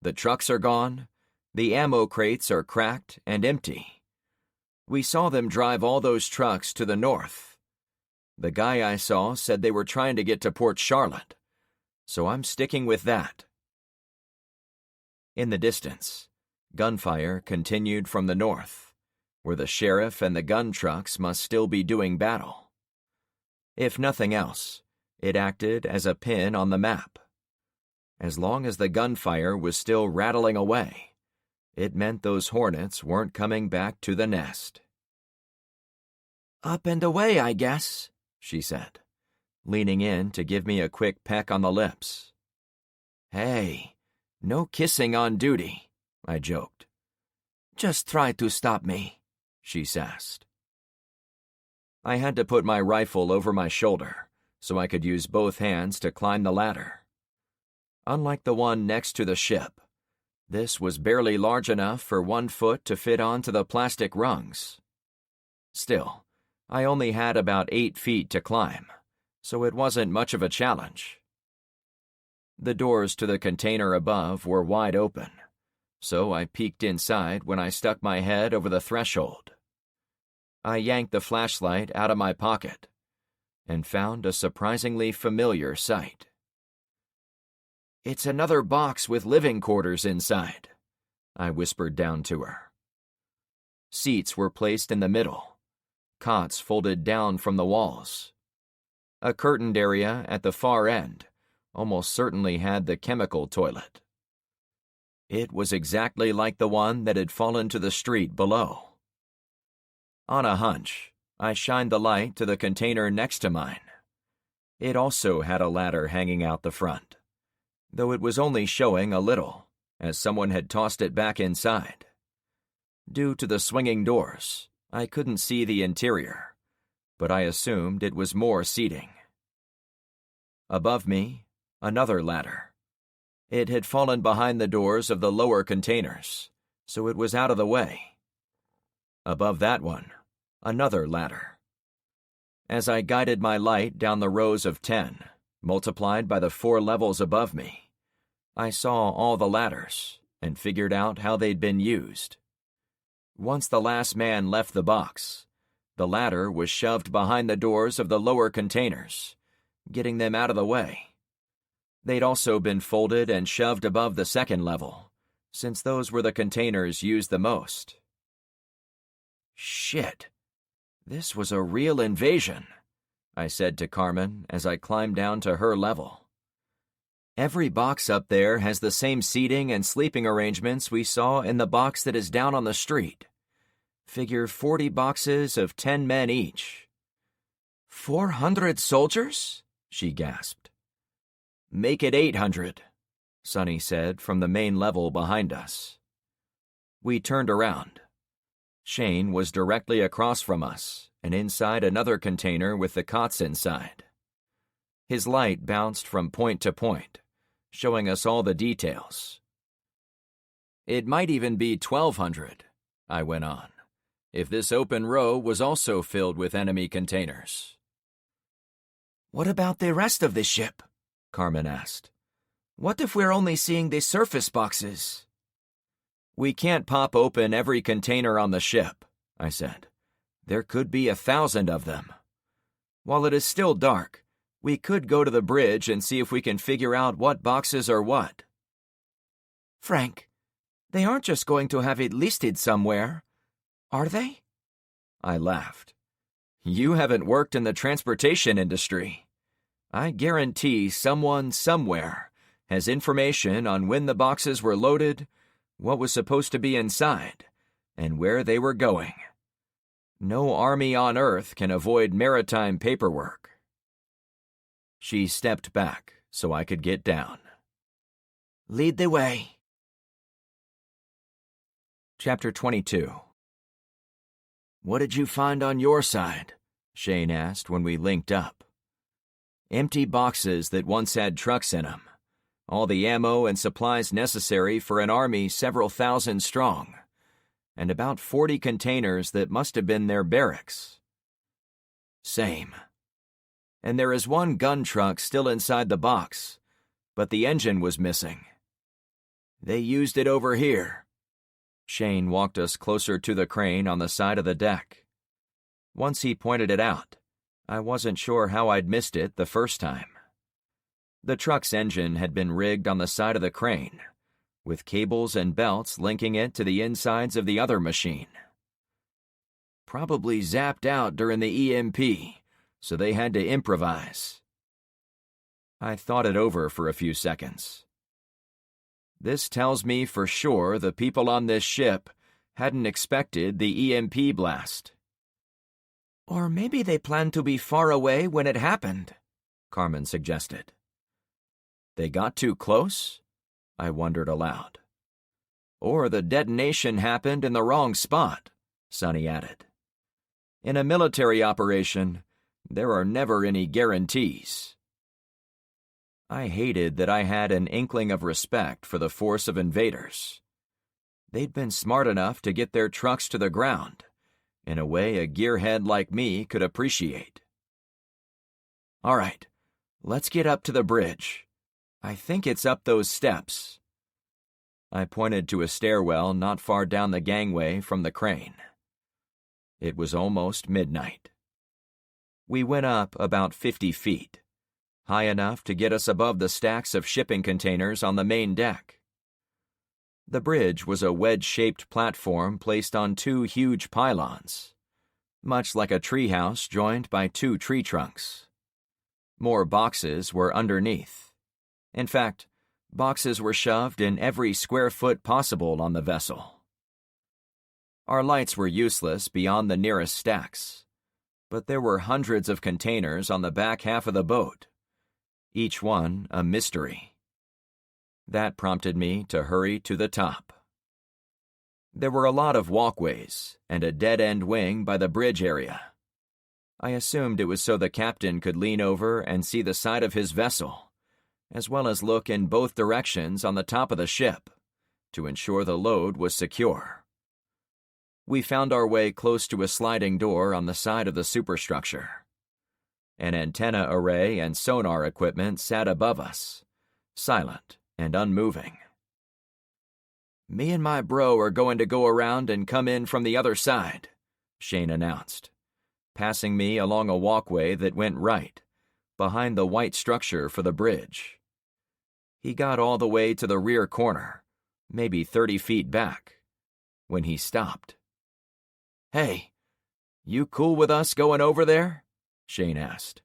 The trucks are gone, the ammo crates are cracked and empty. We saw them drive all those trucks to the north. The guy I saw said they were trying to get to Port Charlotte, so I'm sticking with that." In the distance, gunfire continued from the north, where the sheriff and the gun trucks must still be doing battle. If nothing else, it acted as a pin on the map. As long as the gunfire was still rattling away, it meant those hornets weren't coming back to the nest. "Up and away, I guess," she said, leaning in to give me a quick peck on the lips. "Hey, no kissing on duty," I joked. "Just try to stop me," she sassed. I had to put my rifle over my shoulder so I could use both hands to climb the ladder. Unlike the one next to the ship, this was barely large enough for one foot to fit onto the plastic rungs. Still, I only had about 8 feet to climb, so it wasn't much of a challenge. The doors to the container above were wide open, so I peeked inside when I stuck my head over the threshold. I yanked the flashlight out of my pocket and found a surprisingly familiar sight. "It's another box with living quarters inside," I whispered down to her. Seats were placed in the middle, cots folded down from the walls. A curtained area at the far end almost certainly had the chemical toilet. It was exactly like the one that had fallen to the street below. On a hunch, I shined the light to the container next to mine. It also had a ladder hanging out the front, though it was only showing a little, as someone had tossed it back inside. Due to the swinging doors, I couldn't see the interior, but I assumed it was more seating. Above me, another ladder. It had fallen behind the doors of the lower containers, so it was out of the way. Above that one, another ladder. As I guided my light down the rows of 10, multiplied by the 4 levels above me. I saw all the ladders and figured out how they'd been used. Once the last man left the box, the ladder was shoved behind the doors of the lower containers, getting them out of the way. They'd also been folded and shoved above the second level, since those were the containers used the most. Shit. This was a real invasion, I said to Carmen as I climbed down to her level. Every box up there has the same seating and sleeping arrangements we saw in the box that is down on the street. Figure 40 boxes of 10 men each. 400 soldiers? She gasped. Make it 800, Sonny said from the main level behind us. We turned around. Shane was directly across from us and inside another container with the cots inside. His light bounced from point to point, showing us all the details. It might even be 1,200, I went on, if this open row was also filled with enemy containers. What about the rest of the ship? Carmen asked. What if we're only seeing the surface boxes? We can't pop open every container on the ship, I said. There could be 1,000 of them. While it is still dark, we could go to the bridge and see if we can figure out what boxes are what. Frank, they aren't just going to have it listed somewhere, are they? I laughed. You haven't worked in the transportation industry. I guarantee someone somewhere has information on when the boxes were loaded, what was supposed to be inside, and where they were going. No army on Earth can avoid maritime paperwork. She stepped back so I could get down. Lead the way. Chapter 22. What did you find on your side? Shane asked when we linked up. Empty boxes that once had trucks in them. All the ammo and supplies necessary for an army several thousand strong. And about 40 containers that must have been their barracks. Same. And there is one gun truck still inside the box, but the engine was missing. They used it over here. Shane walked us closer to the crane on the side of the deck. Once he pointed it out, I wasn't sure how I'd missed it the first time. The truck's engine had been rigged on the side of the crane, with cables and belts linking it to the insides of the other machine. Probably zapped out during the EMP, so they had to improvise. I thought it over for a few seconds. This tells me for sure the people on this ship hadn't expected the EMP blast. Or maybe they planned to be far away when it happened, Carmen suggested. They got too close? I wondered aloud. Or the detonation happened in the wrong spot, Sonny added. In a military operation, there are never any guarantees. I hated that I had an inkling of respect for the force of invaders. They'd been smart enough to get their trucks to the ground, in a way a gearhead like me could appreciate. All right, let's get up to the bridge. I think it's up those steps. I pointed to a stairwell not far down the gangway from the crane. It was almost midnight. We went up about 50 feet, high enough to get us above the stacks of shipping containers on the main deck. The bridge was a wedge-shaped platform placed on 2 huge pylons, much like a treehouse joined by 2 tree trunks. More boxes were underneath. In fact, boxes were shoved in every square foot possible on the vessel. Our lights were useless beyond the nearest stacks, but there were hundreds of containers on the back half of the boat, each one a mystery. That prompted me to hurry to the top. There were a lot of walkways and a dead-end wing by the bridge area. I assumed it was so the captain could lean over and see the side of his vessel, as well as look in both directions on the top of the ship, to ensure the load was secure. We found our way close to a sliding door on the side of the superstructure. An antenna array and sonar equipment sat above us, silent and unmoving. "Me and my bro are going to go around and come in from the other side," Shane announced, passing me along a walkway that went right, behind the white structure for the bridge. He got all the way to the rear corner, maybe 30 feet back, when he stopped. "Hey, you cool with us going over there?" Shane asked.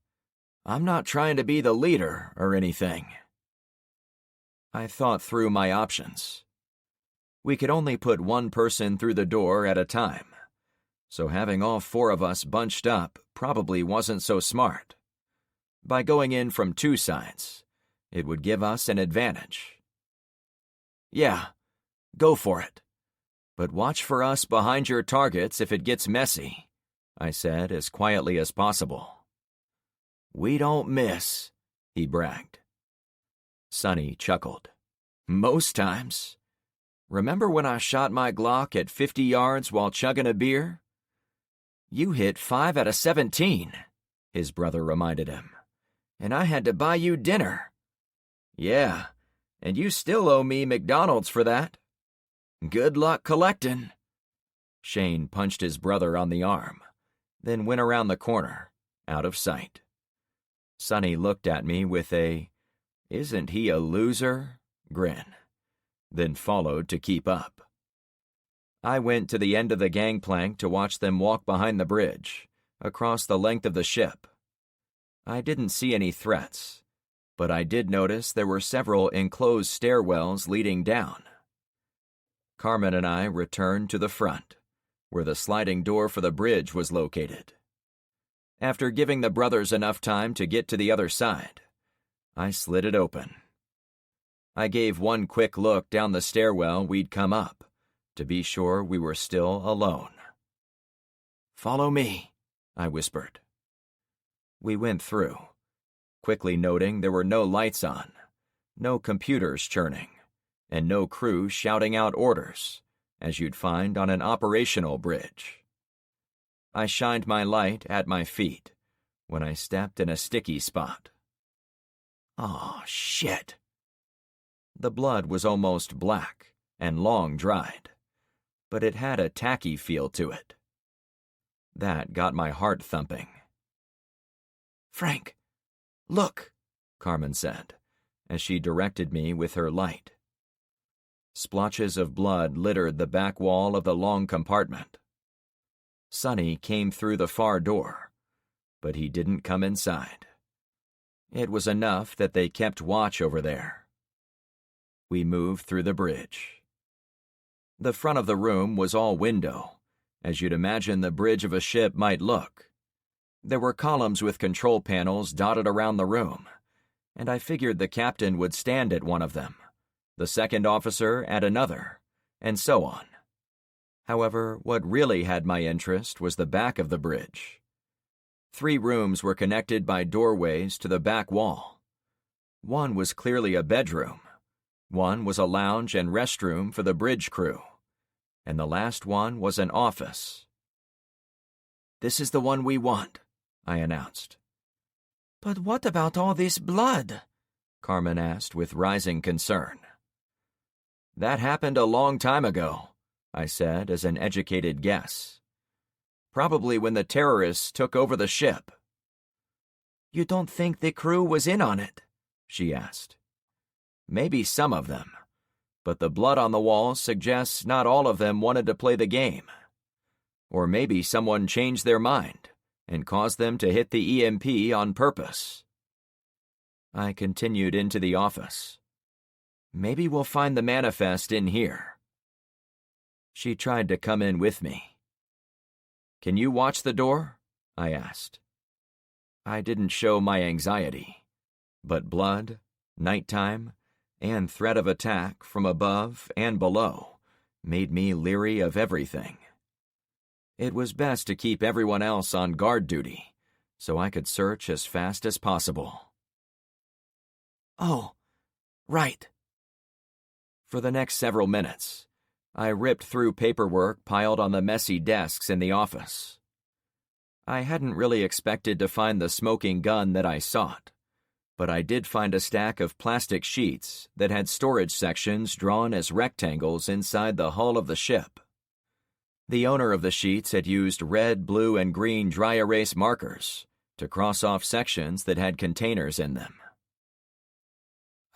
"I'm not trying to be the leader or anything." I thought through my options. We could only put one person through the door at a time, so having all 4 of us bunched up probably wasn't so smart. By going in from 2 sides, it would give us an advantage. "Yeah, go for it. But watch for us behind your targets if it gets messy," I said as quietly as possible. "We don't miss," he bragged. Sonny chuckled. "Most times. Remember when I shot my Glock at 50 yards while chugging a beer?" "You hit 5 out of 17, his brother reminded him. "And I had to buy you dinner." "Yeah, and you still owe me McDonald's for that." "Good luck collecting." Shane punched his brother on the arm, then went around the corner, out of sight. Sonny looked at me with a "isn't he a loser?" grin, then followed to keep up. I went to the end of the gangplank to watch them walk behind the bridge, across the length of the ship. I didn't see any threats, but I did notice there were several enclosed stairwells leading down. Carmen and I returned to the front, where the sliding door for the bridge was located. After giving the brothers enough time to get to the other side, I slid it open. I gave one quick look down the stairwell we'd come up, to be sure we were still alone. "Follow me," I whispered. We went through, quickly noting there were no lights on, no computers churning, and no crew shouting out orders, as you'd find on an operational bridge. I shined my light at my feet when I stepped in a sticky spot. "Oh, shit." The blood was almost black and long dried, but it had a tacky feel to it. That got my heart thumping. "Frank, look," Carmen said, as she directed me with her light. Splotches of blood littered the back wall of the long compartment. Sonny came through the far door, but he didn't come inside. It was enough that they kept watch over there. We moved through the bridge. The front of the room was all window, as you'd imagine the bridge of a ship might look. There were columns with control panels dotted around the room, and I figured the captain would stand at one of them, the second officer at another, and so on. However, what really had my interest was the back of the bridge. 3 rooms were connected by doorways to the back wall. One was clearly a bedroom. One was a lounge and restroom for the bridge crew, and the last one was an office. "This is the one we want," I announced. "But what about all this blood?" Carmen asked with rising concern. "That happened a long time ago," I said as an educated guess. "Probably when the terrorists took over the ship." "You don't think the crew was in on it?" she asked. "Maybe some of them, but the blood on the walls suggests not all of them wanted to play the game. Or maybe someone changed their mind and caused them to hit the EMP on purpose." I continued into the office. "Maybe we'll find the manifest in here." She tried to come in with me. "Can you watch the door?" I asked. I didn't show my anxiety, but blood, nighttime, and threat of attack from above and below made me leery of everything. It was best to keep everyone else on guard duty, so I could search as fast as possible. "Oh, right." For the next several minutes, I ripped through paperwork piled on the messy desks in the office. I hadn't really expected to find the smoking gun that I sought, but I did find a stack of plastic sheets that had storage sections drawn as rectangles inside the hull of the ship. The owner of the sheets had used red, blue, and green dry erase markers to cross off sections that had containers in them.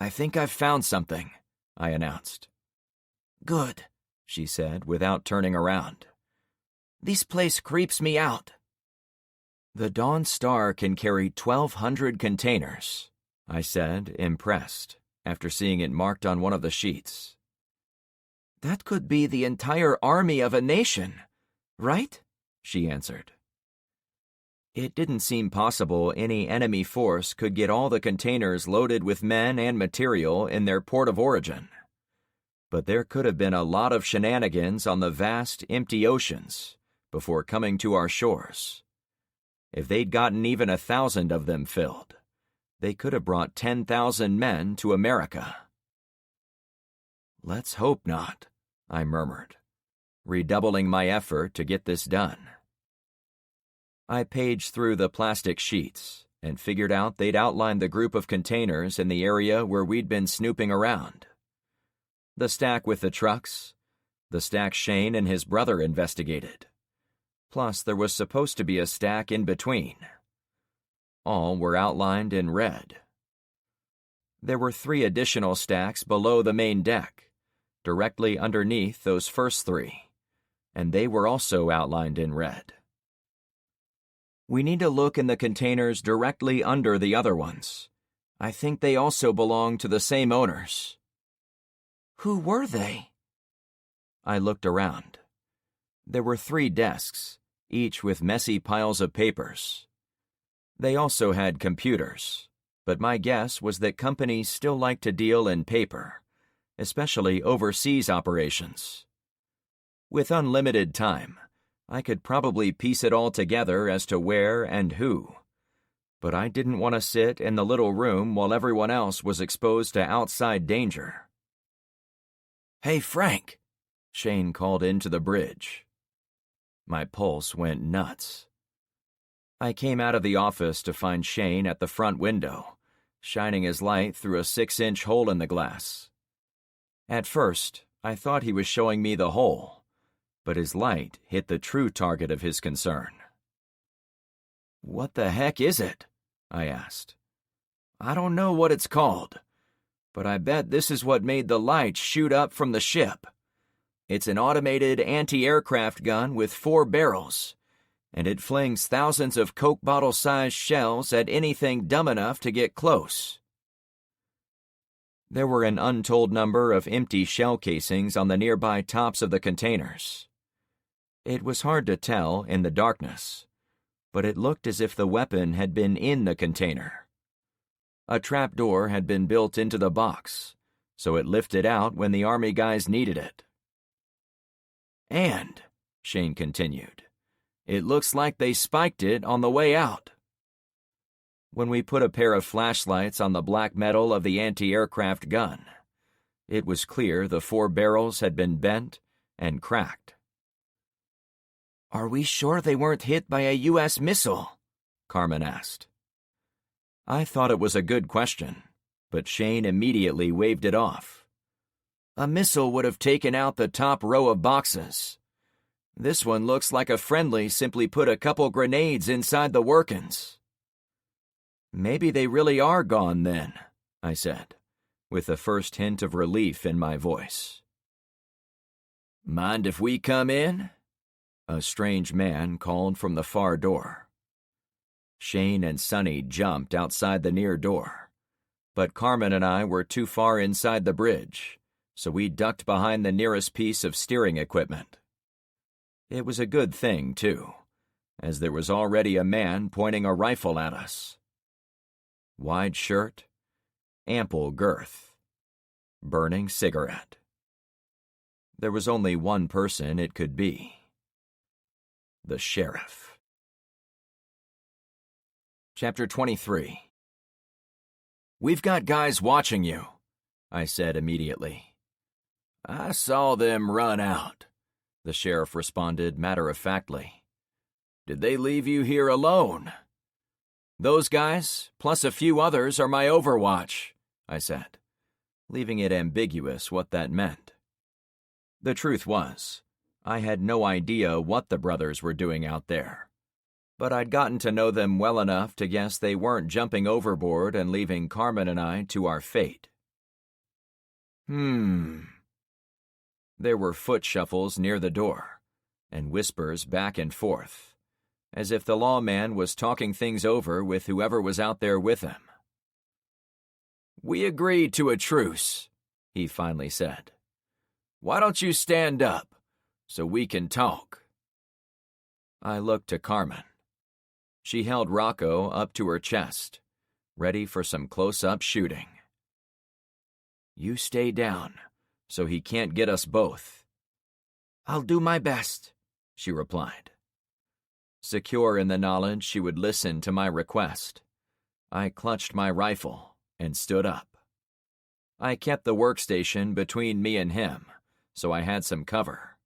"I think I've found something," I announced. "Good," she said without turning around. "This place creeps me out." "The Dawn Star can carry 1,200 containers," I said, impressed, after seeing it marked on one of the sheets. "That could be the entire army of a nation, right?" she answered. It didn't seem possible any enemy force could get all the containers loaded with men and material in their port of origin. But there could have been a lot of shenanigans on the vast, empty oceans before coming to our shores. If they'd gotten even 1,000 of them filled, they could have brought 10,000 men to America. "Let's hope not," I murmured, redoubling my effort to get this done. I paged through the plastic sheets and figured out they'd outlined the group of containers in the area where we'd been snooping around. The stack with the trucks, the stack Shane and his brother investigated. Plus, there was supposed to be a stack in between. All were outlined in red. There were 3 additional stacks below the main deck, directly underneath those first 3, and they were also outlined in red. "We need to look in the containers directly under the other ones. I think they also belong to the same owners." "Who were they?" I looked around. There were 3 desks, each with messy piles of papers. They also had computers, but my guess was that companies still like to deal in paper, especially overseas operations. With unlimited time, I could probably piece it all together as to where and who, but I didn't want to sit in the little room while everyone else was exposed to outside danger. "Hey, Frank," Shane called into the bridge. My pulse went nuts. I came out of the office to find Shane at the front window, shining his light through a 6-inch hole in the glass. At first, I thought he was showing me the hole, but his light hit the true target of his concern. "What the heck is it?" I asked. "I don't know what it's called, but I bet this is what made the light shoot up from the ship. It's an automated anti-aircraft gun with 4 barrels, and it flings thousands of Coke bottle-sized shells at anything dumb enough to get close." There were an untold number of empty shell casings on the nearby tops of the containers. It was hard to tell in the darkness, but it looked as if the weapon had been in the container. A trapdoor had been built into the box, so it lifted out when the Army guys needed it. "And," Shane continued, "it looks like they spiked it on the way out." When we put a pair of flashlights on the black metal of the anti-aircraft gun, it was clear the 4 barrels had been bent and cracked. "Are we sure they weren't hit by a U.S. missile?" Carmen asked. I thought it was a good question, but Shane immediately waved it off. "A missile would have taken out the top row of boxes. This one looks like a friendly simply put a couple grenades inside the workings." "Maybe they really are gone then," I said, with the first hint of relief in my voice. "Mind if we come in?" a strange man called from the far door. Shane and Sonny jumped outside the near door, but Carmen and I were too far inside the bridge, so we ducked behind the nearest piece of steering equipment. It was a good thing, too, as there was already a man pointing a rifle at us. Wide shirt, ample girth, burning cigarette. There was only one person it could be. The sheriff. Chapter 23. "We've got guys watching you," I said immediately. "I saw them run out," the sheriff responded matter-of-factly. Did they leave you here alone? Those guys, plus a few others, are my overwatch, I said, leaving it ambiguous what that meant. The truth was, I had no idea what the brothers were doing out there, but I'd gotten to know them well enough to guess they weren't jumping overboard and leaving Carmen and I to our fate. There were foot shuffles near the door, and whispers back and forth, as if the lawman was talking things over with whoever was out there with him. "We agreed to a truce," he finally said. "Why don't you stand up, so we can talk?" I looked to Carmen. She held Rocco up to her chest, ready for some close-up shooting. "You stay down, so he can't get us both." "I'll do my best," she replied. Secure in the knowledge she would listen to my request, I clutched my rifle and stood up. I kept the workstation between me and him, so I had some cover.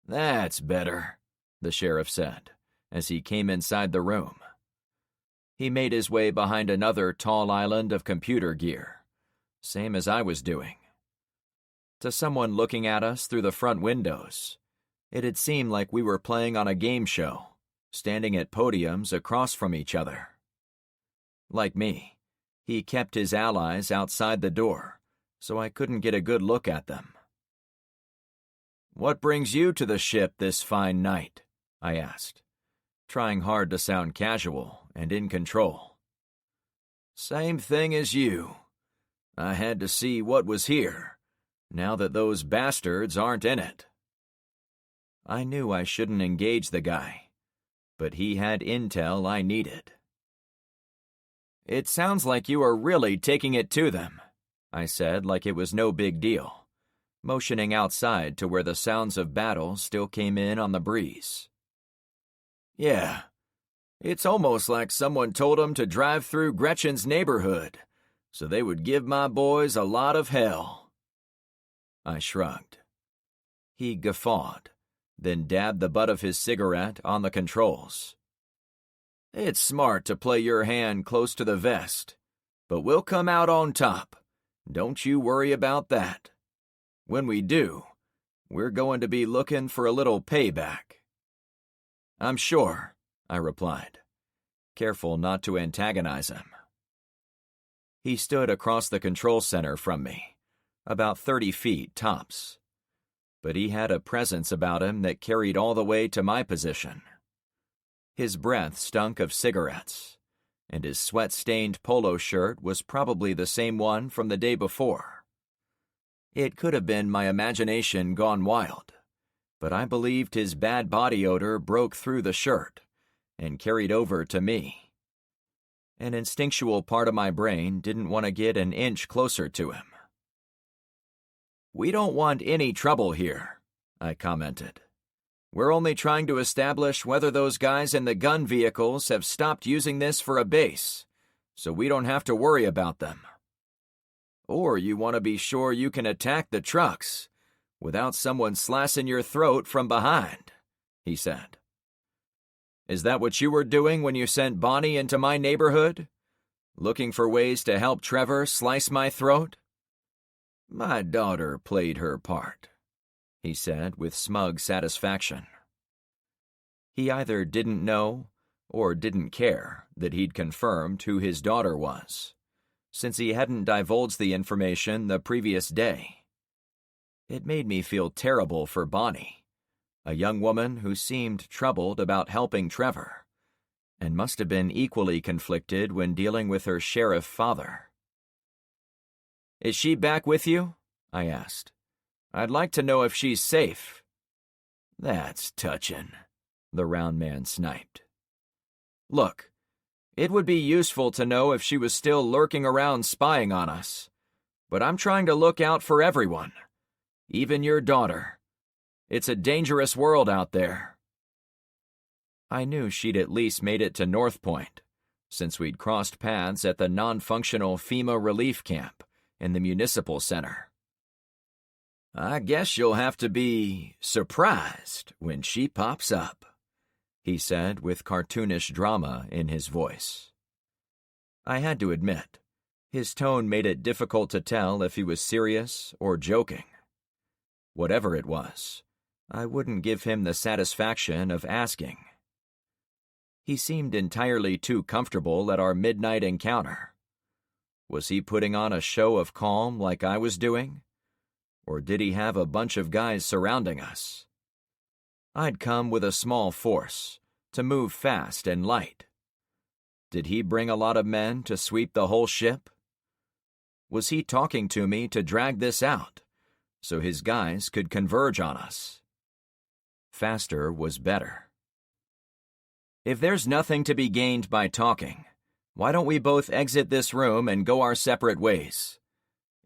"That's better," the sheriff said, as he came inside the room. He made his way behind another tall island of computer gear, same as I was doing. To someone looking at us through the front windows, it had seemed like we were playing on a game show, standing at podiums across from each other. Like me, he kept his allies outside the door, so I couldn't get a good look at them. "What brings you to the ship this fine night?" I asked, trying hard to sound casual and in control. "Same thing as you. I had to see what was here, now that those bastards aren't in it." I knew I shouldn't engage the guy, but he had intel I needed. "It sounds like you are really taking it to them," I said like it was no big deal, motioning outside to where the sounds of battle still came in on the breeze. "Yeah, it's almost like someone told them to drive through Gretchen's neighborhood, so they would give my boys a lot of hell." I shrugged. He guffawed, then dabbed the butt of his cigarette on the controls. "It's smart to play your hand close to the vest, but we'll come out on top. Don't you worry about that. When we do, we're going to be looking for a little payback." "I'm sure," I replied, careful not to antagonize him. He stood across the control center from me, about 30 feet tops. But he had a presence about him that carried all the way to my position. His breath stunk of cigarettes, and his sweat-stained polo shirt was probably the same one from the day before. It could have been my imagination gone wild, but I believed his bad body odor broke through the shirt and carried over to me. An instinctual part of my brain didn't want to get an inch closer to him. "We don't want any trouble here," I commented. "We're only trying to establish whether those guys in the gun vehicles have stopped using this for a base, so we don't have to worry about them. Or you want to be sure you can attack the trucks without someone slicing your throat from behind," he said. "Is that what you were doing when you sent Bonnie into my neighborhood? Looking for ways to help Trevor slice my throat?" "My daughter played her part," he said with smug satisfaction. He either didn't know or didn't care that he'd confirmed who his daughter was, since he hadn't divulged the information the previous day. It made me feel terrible for Bonnie, a young woman who seemed troubled about helping Trevor, and must have been equally conflicted when dealing with her sheriff father. "Is she back with you?" I asked. "I'd like to know if she's safe." "That's touchin'," the round man sniped. "Look, it would be useful to know if she was still lurking around spying on us, but I'm trying to look out for everyone, even your daughter. It's a dangerous world out there." I knew she'd at least made it to North Point, since we'd crossed paths at the non-functional FEMA relief camp in the municipal center. "I guess you'll have to be surprised when she pops up," he said with cartoonish drama in his voice. I had to admit, his tone made it difficult to tell if he was serious or joking. Whatever it was, I wouldn't give him the satisfaction of asking. He seemed entirely too comfortable at our midnight encounter. Was he putting on a show of calm like I was doing? Or did he have a bunch of guys surrounding us? I'd come with a small force, to move fast and light. Did he bring a lot of men to sweep the whole ship? Was he talking to me to drag this out, so his guys could converge on us? Faster was better. If there's nothing to be gained by talking, why don't we both exit this room and go our separate ways?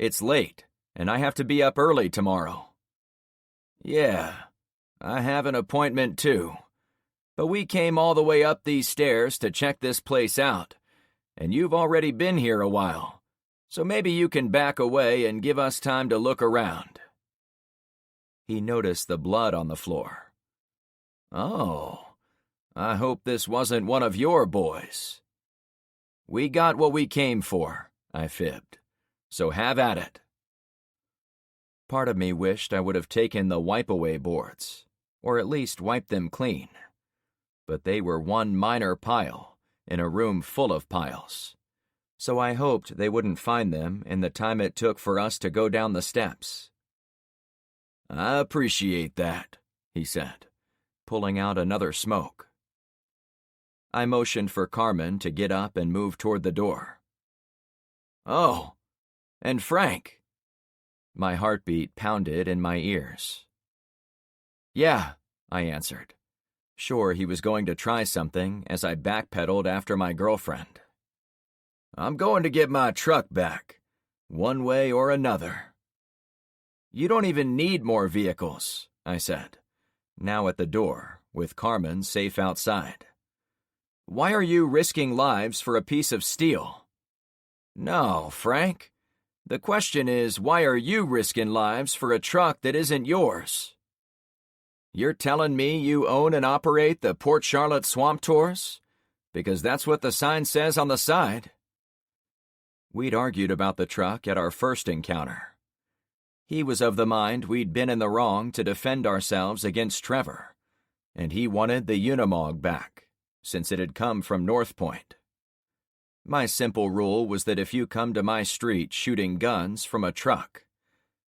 It's late, and I have to be up early tomorrow. Yeah, I have an appointment too. But we came all the way up these stairs to check this place out, and you've already been here a while, so maybe you can back away and give us time to look around. He noticed the blood on the floor. Oh, I hope this wasn't one of your boys. We got what we came for, I fibbed, so have at it. Part of me wished I would have taken the wipe-away boards, or at least wiped them clean. But they were one minor pile in a room full of piles, so I hoped they wouldn't find them in the time it took for us to go down the steps. I appreciate that, he said, pulling out another smoke. I motioned for Carmen to get up and move toward the door. Oh, and Frank. My heartbeat pounded in my ears. Yeah, I answered, sure he was going to try something as I backpedaled after my girlfriend. I'm going to get my truck back, one way or another. You don't even need more vehicles, I said, now at the door, with Carmen safe outside. Why are you risking lives for a piece of steel? No, Frank. The question is, why are you risking lives for a truck that isn't yours? You're telling me you own and operate the Port Charlotte Swamp Tours? Because that's what the sign says on the side. We'd argued about the truck at our first encounter. He was of the mind we'd been in the wrong to defend ourselves against Trevor, and he wanted the Unimog back, since it had come from North Point. My simple rule was that if you come to my street shooting guns from a truck,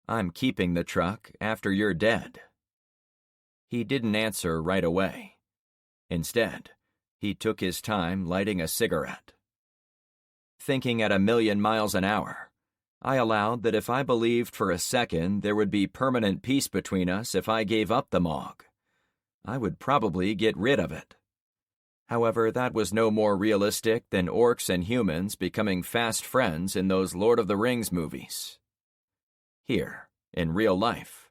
I'm keeping the truck after you're dead. He didn't answer right away. Instead, he took his time lighting a cigarette. Thinking at 1,000,000 miles an hour, I allowed that if I believed for a second there would be permanent peace between us if I gave up the Mog, I would probably get rid of it. However, that was no more realistic than orcs and humans becoming fast friends in those Lord of the Rings movies. Here, in real life,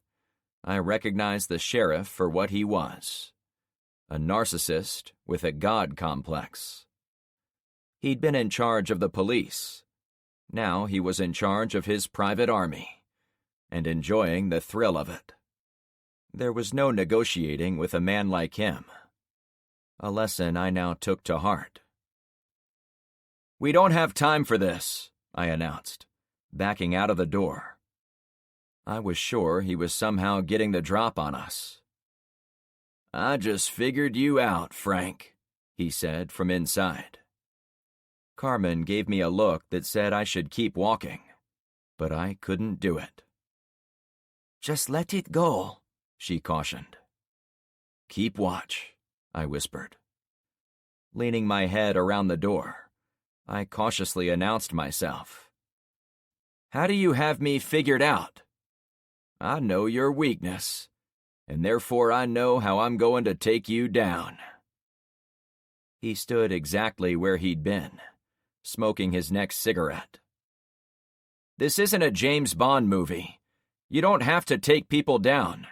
I recognized the sheriff for what he was, a narcissist with a god complex. He'd been in charge of the police. Now he was in charge of his private army, and enjoying the thrill of it. There was no negotiating with a man like him. A lesson I now took to heart. We don't have time for this, I announced, backing out of the door. I was sure he was somehow getting the drop on us. I just figured you out, Frank, he said from inside. Carmen gave me a look that said I should keep walking, but I couldn't do it. Just let it go, she cautioned. Keep watch, I whispered. Leaning my head around the door, I cautiously announced myself. How do you have me figured out? I know your weakness, and therefore I know how I'm going to take you down. He stood exactly where he'd been, smoking his next cigarette. This isn't a James Bond movie. You don't have to take people down.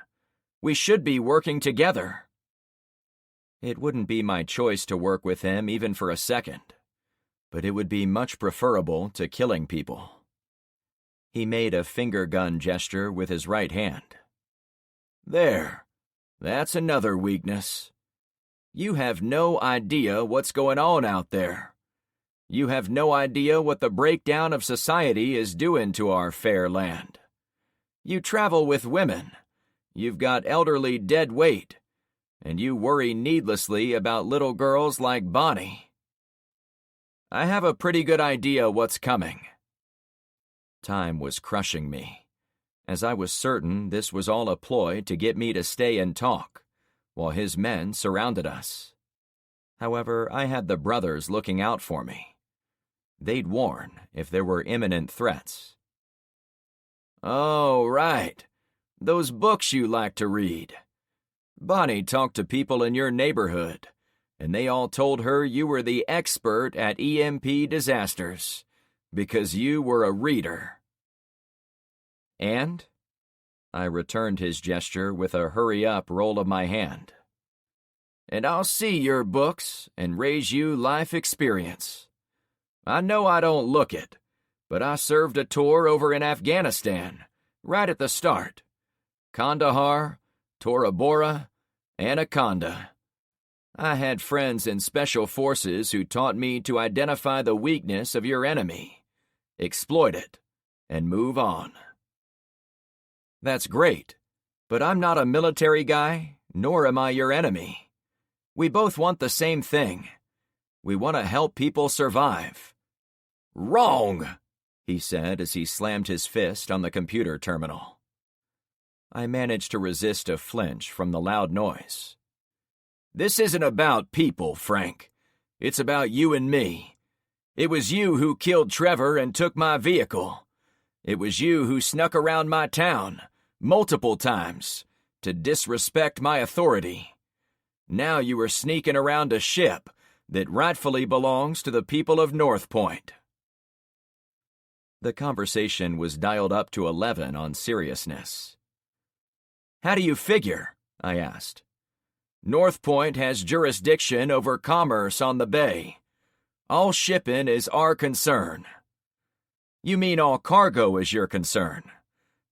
We should be working together. It wouldn't be my choice to work with him even for a second, but it would be much preferable to killing people. He made a finger gun gesture with his right hand. There, that's another weakness. You have no idea what's going on out there. You have no idea what the breakdown of society is doing to our fair land. You travel with women. You've got elderly dead weight. And you worry needlessly about little girls like Bonnie. I have a pretty good idea what's coming. Time was crushing me, as I was certain this was all a ploy to get me to stay and talk, while his men surrounded us. However, I had the brothers looking out for me. They'd warn if there were imminent threats. Oh, right. Those books you like to read. Bonnie talked to people in your neighborhood, and they all told her you were the expert at EMP disasters, because you were a reader. And? I returned his gesture with a hurry-up roll of my hand. And I'll see your books and raise you life experience. I know I don't look it, but I served a tour over in Afghanistan, right at the start. Kandahar, Tora Bora, Anaconda. I had friends in special forces who taught me to identify the weakness of your enemy, exploit it, and move on. That's great, but I'm not a military guy, nor am I your enemy. We both want the same thing. We want to help people survive. Wrong, he said as he slammed his fist on the computer terminal. I managed to resist a flinch from the loud noise. This isn't about people, Frank. It's about you and me. It was you who killed Trevor and took my vehicle. It was you who snuck around my town, multiple times, to disrespect my authority. Now you are sneaking around a ship that rightfully belongs to the people of North Point. The conversation was dialed up to 11 on seriousness. How do you figure? I asked. North Point has jurisdiction over commerce on the bay. All shipping is our concern. You mean all cargo is your concern,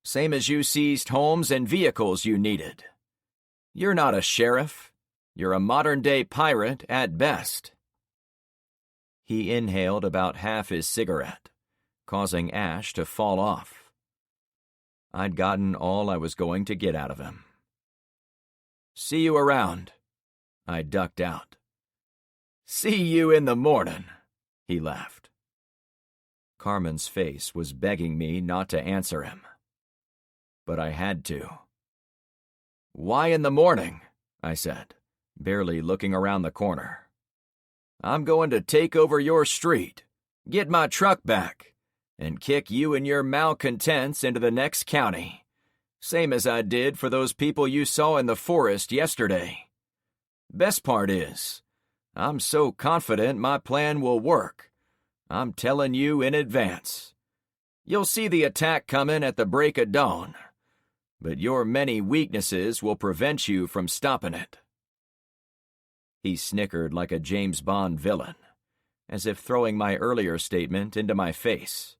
same as you seized homes and vehicles you needed. You're not a sheriff. You're a modern-day pirate at best. He inhaled about half his cigarette, causing ash to fall off. I'd gotten all I was going to get out of him. See you around. I ducked out. See you in the morning, he laughed. Carmen's face was begging me not to answer him. But I had to. Why in the morning? I said, barely looking around the corner. I'm going to take over your street, get my truck back, and kick you and your malcontents into the next county, same as I did for those people you saw in the forest yesterday. Best part is, I'm so confident my plan will work. I'm telling you in advance. You'll see the attack coming at the break of dawn, but your many weaknesses will prevent you from stopping it. He snickered like a James Bond villain, as if throwing my earlier statement into my face.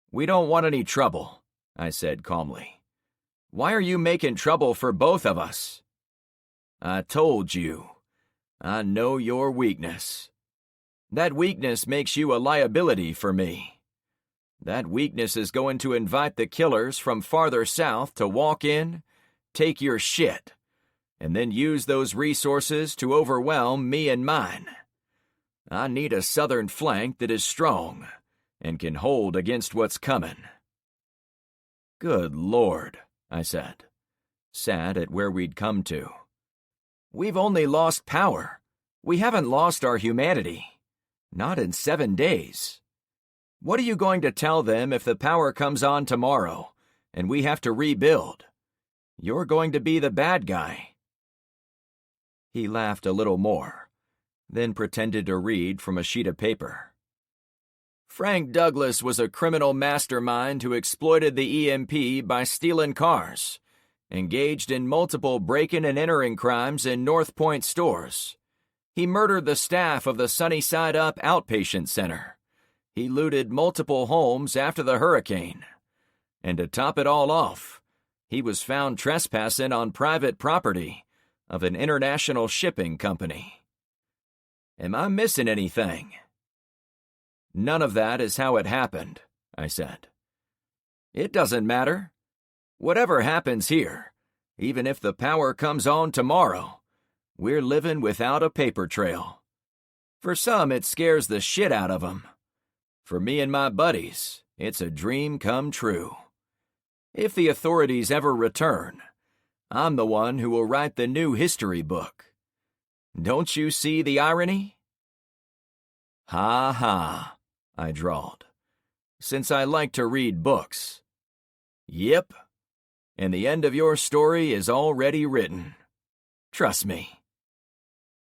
We don't want any trouble, I said calmly. Why are you making trouble for both of us? I told you. I know your weakness. That weakness makes you a liability for me. That weakness is going to invite the killers from farther south to walk in, take your shit, and then use those resources to overwhelm me and mine. I need a southern flank that is strong and can hold against what's coming. Good Lord, I said, sad at where we'd come to. We've only lost power. We haven't lost our humanity. Not in 7 days. What are you going to tell them if the power comes on tomorrow and we have to rebuild? You're going to be the bad guy. He laughed a little more, then pretended to read from a sheet of paper. Frank Douglas was a criminal mastermind who exploited the EMP by stealing cars, engaged in multiple break-in and entering crimes in North Point stores. He murdered the staff of the Sunnyside Up Outpatient Center. He looted multiple homes after the hurricane. And to top it all off, he was found trespassing on private property, of an international shipping company. Am I missing anything? None of that is how it happened, I said. It doesn't matter. Whatever happens here, even if the power comes on tomorrow, we're living without a paper trail. For some, it scares the shit out of them. For me and my buddies, it's a dream come true. If the authorities ever return, I'm the one who will write the new history book. Don't you see the irony? Ha ha, I drawled, since I like to read books. Yep, and the end of your story is already written. Trust me.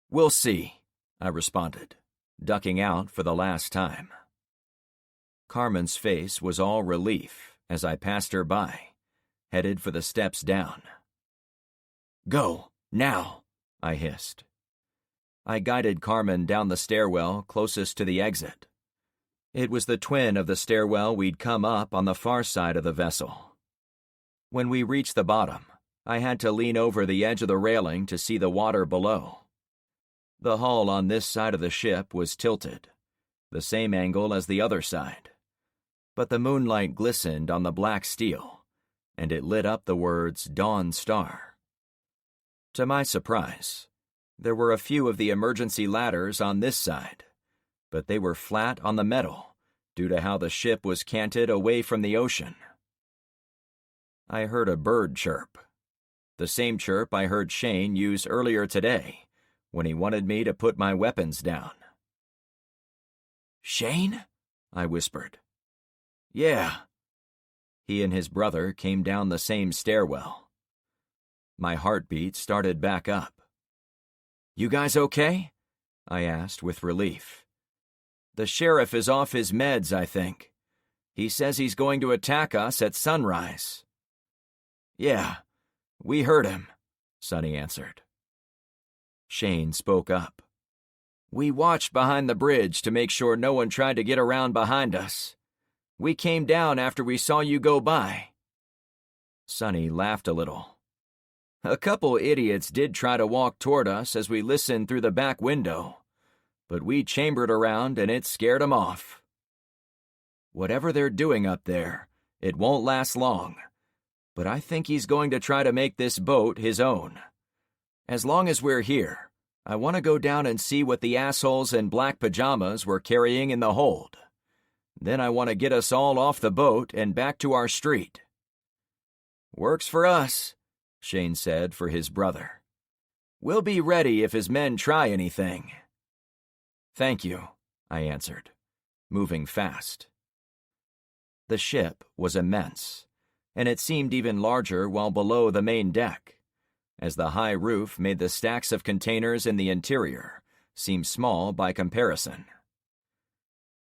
We'll see, I responded, ducking out for the last time. Carmen's face was all relief as I passed her by, headed for the steps down. Go, now, I hissed. I guided Carmen down the stairwell closest to the exit. It was the twin of the stairwell we'd come up on the far side of the vessel. When we reached the bottom, I had to lean over the edge of the railing to see the water below. The hull on this side of the ship was tilted, the same angle as the other side, but the moonlight glistened on the black steel, and it lit up the words Dawn Star. To my surprise, there were a few of the emergency ladders on this side, but they were flat on the metal due to how the ship was canted away from the ocean. I heard a bird chirp, the same chirp I heard Shane use earlier today when he wanted me to put my weapons down. Shane? I whispered. Yeah. He and his brother came down the same stairwell. My heartbeat started back up. You guys okay? I asked with relief. The sheriff is off his meds, I think. He says he's going to attack us at sunrise. Yeah, we heard him, Sonny answered. Shane spoke up. We watched behind the bridge to make sure no one tried to get around behind us. We came down after we saw you go by. Sonny laughed a little. A couple idiots did try to walk toward us as we listened through the back window, but we chambered around and it scared them off. Whatever they're doing up there, it won't last long, but I think he's going to try to make this boat his own. As long as we're here, I want to go down and see what the assholes in black pajamas were carrying in the hold. Then I want to get us all off the boat and back to our street. Works for us, Shane said for his brother. We'll be ready if his men try anything. Thank you, I answered, moving fast. The ship was immense, and it seemed even larger while below the main deck, as the high roof made the stacks of containers in the interior seem small by comparison.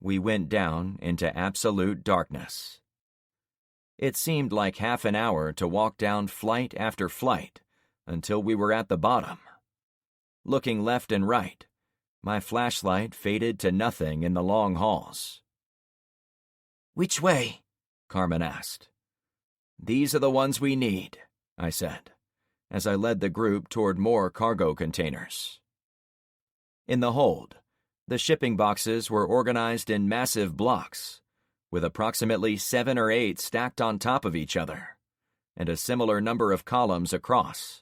We went down into absolute darkness. It seemed like half an hour to walk down flight after flight until we were at the bottom. Looking left and right, my flashlight faded to nothing in the long halls. Which way? Carmen asked. These are the ones we need, I said, as I led the group toward more cargo containers. In the hold, the shipping boxes were organized in massive blocks, with approximately 7 or 8 stacked on top of each other, and a similar number of columns across.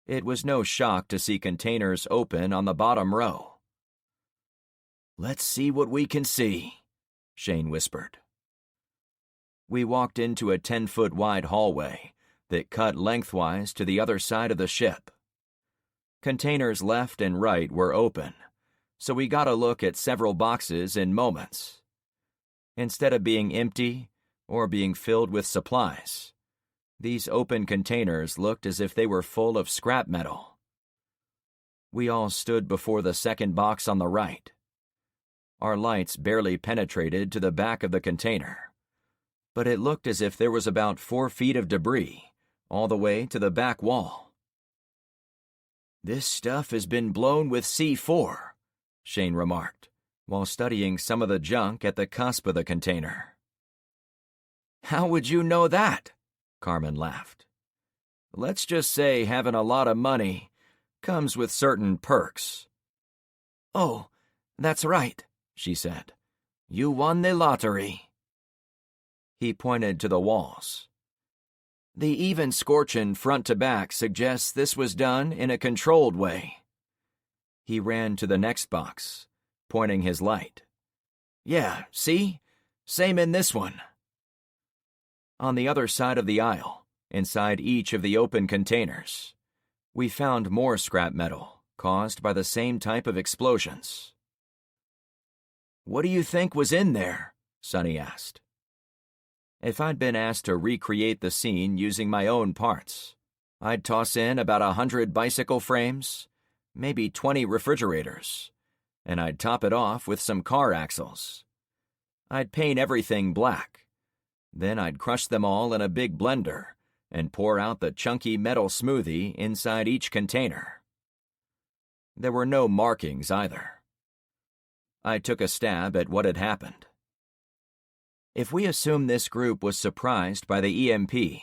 It was no shock to see containers open on the bottom row. Let's see what we can see, Shane whispered. We walked into a 10-foot-wide hallway that cut lengthwise to the other side of the ship. Containers left and right were open, so we got a look at several boxes in moments. Instead of being empty or being filled with supplies, these open containers looked as if they were full of scrap metal. We all stood before the second box on the right. Our lights barely penetrated to the back of the container, but it looked as if there was about 4 feet of debris all the way to the back wall. This stuff has been blown with C4, Shane remarked, while studying some of the junk at the cusp of the container. How would you know that? Carmen laughed. Let's just say having a lot of money comes with certain perks." "Oh, that's right," she said. "You won the lottery." He pointed to the walls. "The even scorchin' front to back suggests this was done in a controlled way." He ran to the next box, pointing his light. "Yeah, see? Same in this one." On the other side of the aisle, inside each of the open containers, we found more scrap metal caused by the same type of explosions. "What do you think was in there?" Sonny asked. If I'd been asked to recreate the scene using my own parts, I'd toss in about 100 bicycle frames, maybe 20 refrigerators, and I'd top it off with some car axles. I'd paint everything black. Then I'd crush them all in a big blender and pour out the chunky metal smoothie inside each container. There were no markings either. I took a stab at what had happened. If we assume this group was surprised by the EMP,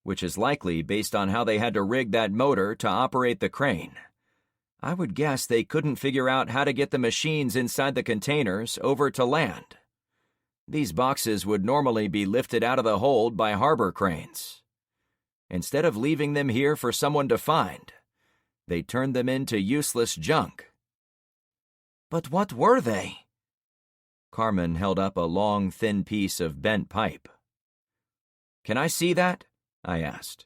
which is likely based on how they had to rig that motor to operate the crane, I would guess they couldn't figure out how to get the machines inside the containers over to land. These boxes would normally be lifted out of the hold by harbor cranes. Instead of leaving them here for someone to find, they turned them into useless junk. "But what were they?" Carmen held up a long, thin piece of bent pipe. "Can I see that?" I asked.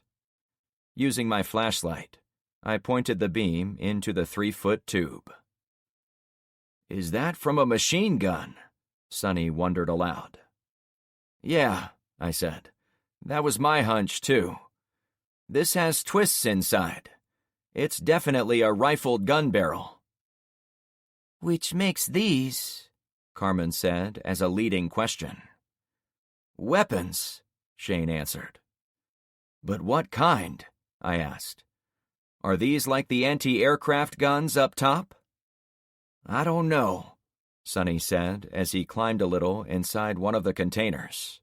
Using my flashlight, I pointed the beam into the 3-foot tube. "Is that from a machine gun?" Sonny wondered aloud. "Yeah," I said. "That was my hunch, too. This has twists inside. It's definitely a rifled gun barrel." "Which makes these," Carmen said as a leading question. "Weapons," Shane answered. "But what kind?" I asked. "Are these like the anti-aircraft guns up top?" "I don't know," Sonny said as he climbed a little inside one of the containers.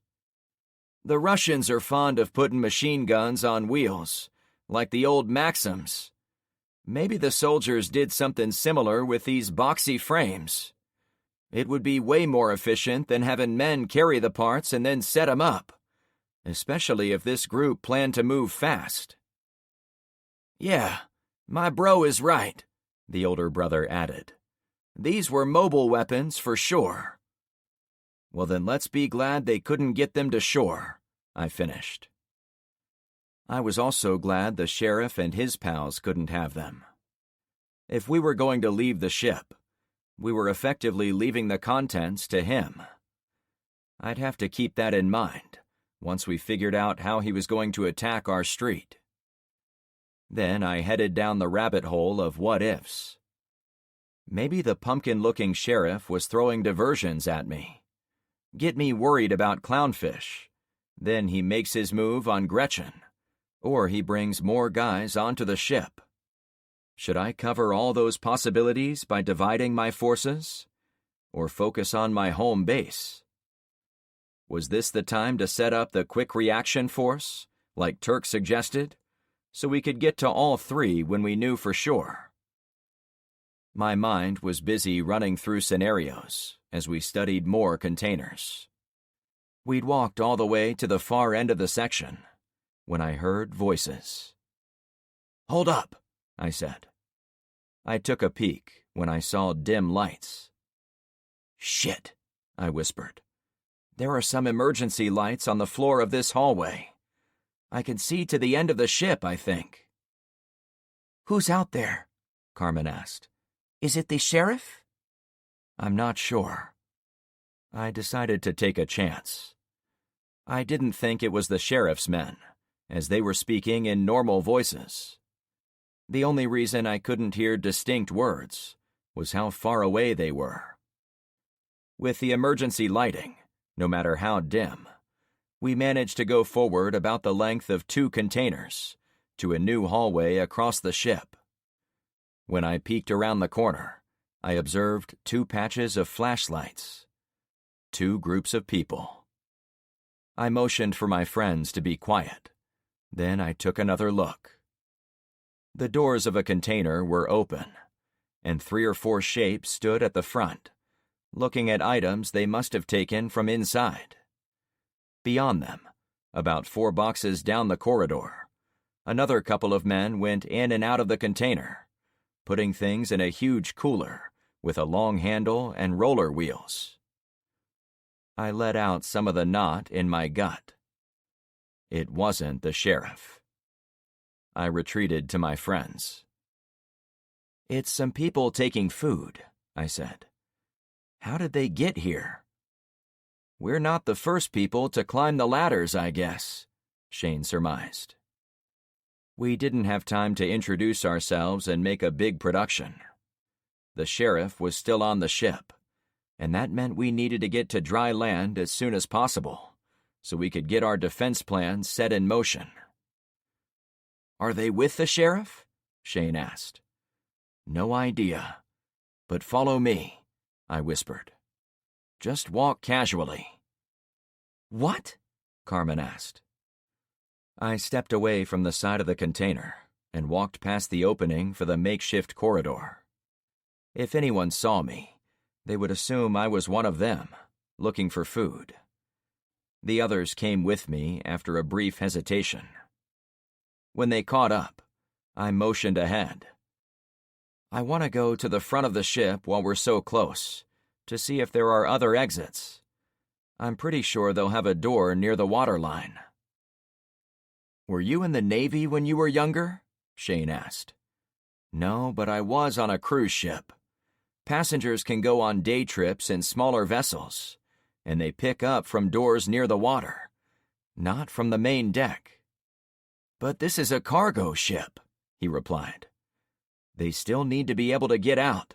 "The Russians are fond of putting machine guns on wheels, like the old Maxims. Maybe the soldiers did something similar with these boxy frames. It would be way more efficient than having men carry the parts and then set them up, especially if this group planned to move fast." "Yeah, my bro is right," the older brother added. "These were mobile weapons for sure." "Well, then let's be glad they couldn't get them to shore," I finished. I was also glad the sheriff and his pals couldn't have them. If we were going to leave the ship, we were effectively leaving the contents to him. I'd have to keep that in mind once we figured out how he was going to attack our street. Then I headed down the rabbit hole of what-ifs. Maybe the pumpkin-looking sheriff was throwing diversions at me. Get me worried about clownfish. Then he makes his move on Gretchen. Or he brings more guys onto the ship. Should I cover all those possibilities by dividing my forces? Or focus on my home base? Was this the time to set up the quick reaction force, like Turk suggested, so we could get to all three when we knew for sure? My mind was busy running through scenarios as we studied more containers. We'd walked all the way to the far end of the section when I heard voices. "Hold up," I said. I took a peek when I saw dim lights. "Shit," I whispered. "There are some emergency lights on the floor of this hallway. I can see to the end of the ship, I think." "Who's out there?" Carmen asked. "Is it the sheriff?" I'm not sure. I decided to take a chance. I didn't think it was the sheriff's men, as they were speaking in normal voices. The only reason I couldn't hear distinct words was how far away they were. With the emergency lighting, no matter how dim, we managed to go forward about the length of 2 containers to a new hallway across the ship. When I peeked around the corner, I observed 2 patches of flashlights. 2 groups of people. I motioned for my friends to be quiet, Then I took another look. The doors of a container were open, and 3 or 4 shapes stood at the front, looking at items they must have taken from inside. Beyond them, about 4 boxes down the corridor, another couple of men went in and out of the container, putting things in a huge cooler with a long handle and roller wheels. I let out some of the knot in my gut. It wasn't the sheriff. I retreated to my friends. "It's some people taking food," I said. "How did they get here?" "We're not the first people to climb the ladders, I guess," Shane surmised. We didn't have time to introduce ourselves and make a big production. The sheriff was still on the ship, and that meant we needed to get to dry land as soon as possible, so we could get our defense plan set in motion. "Are they with the sheriff?" Shane asked. "No idea. But follow me," I whispered. "Just walk casually." "What?" Carmen asked. I stepped away from the side of the container and walked past the opening for the makeshift corridor. If anyone saw me, they would assume I was one of them, looking for food. The others came with me after a brief hesitation. When they caught up, I motioned ahead. "I want to go to the front of the ship while we're so close, to see if there are other exits. I'm pretty sure they'll have a door near the waterline." "Were you in the Navy when you were younger?" Shane asked. "No, but I was on a cruise ship. Passengers can go on day trips in smaller vessels, and they pick up from doors near the water, not from the main deck." "But this is a cargo ship," he replied. "They still need to be able to get out.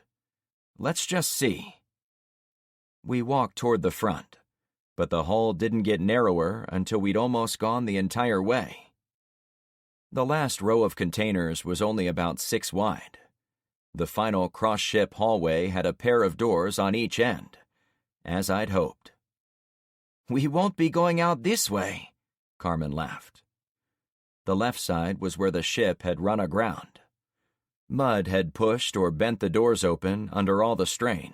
Let's just see." We walked toward the front, but the hull didn't get narrower until we'd almost gone the entire way. The last row of containers was only about 6 wide. The final cross-ship hallway had a pair of doors on each end, as I'd hoped. "We won't be going out this way," Carmen laughed. The left side was where the ship had run aground. Mud had pushed or bent the doors open under all the strain,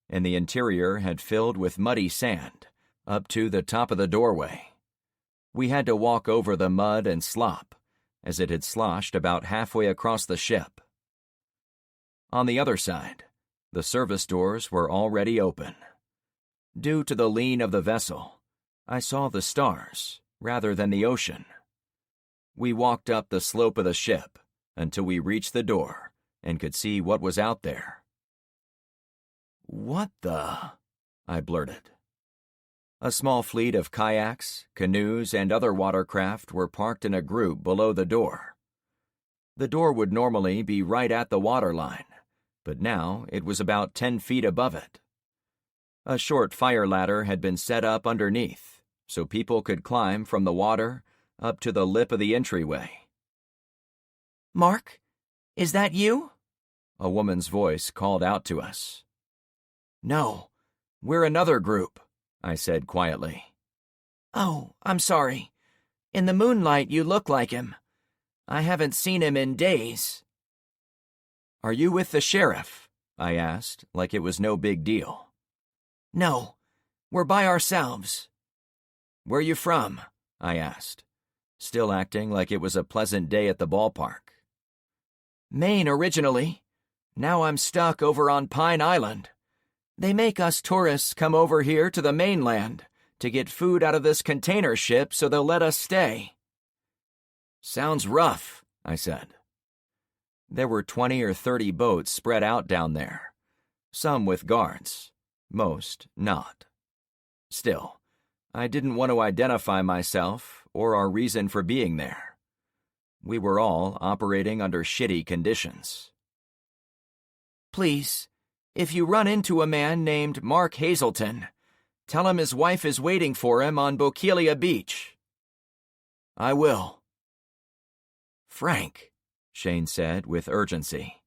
and the interior had filled with muddy sand up to the top of the doorway. We had to walk over the mud and slop, as it had sloshed about halfway across the ship. On the other side, the service doors were already open. Due to the lean of the vessel, I saw the stars rather than the ocean. We walked up the slope of the ship until we reached the door and could see what was out there. "What the?" I blurted. A small fleet of kayaks, canoes, and other watercraft were parked in a group below the door. The door would normally be right at the waterline, but now it was about 10 feet above it. A short fire ladder had been set up underneath, so people could climb from the water up to the lip of the entryway. "Mark, is that you?" A woman's voice called out to us. "No, "We're another group," I said quietly. "Oh, I'm sorry. In the moonlight, you look like him. I haven't seen him in days." "Are you with the sheriff?" I asked, like it was no big deal. "No, we're by ourselves." "Where you from?" I asked, still acting like it was a pleasant day at the ballpark. "Maine originally. Now I'm stuck over on Pine Island. They make us tourists come over here to the mainland to get food out of this container ship so they'll let us stay." "Sounds rough," I said. There were 20 or 30 boats spread out down there, some with guards, most not. Still, I didn't want to identify myself or our reason for being there. We were all operating under shitty conditions. "Please, if you run into a man named Mark Hazelton, tell him his wife is waiting for him on Bokeelia Beach." "I will." "Frank," Shane said with urgency.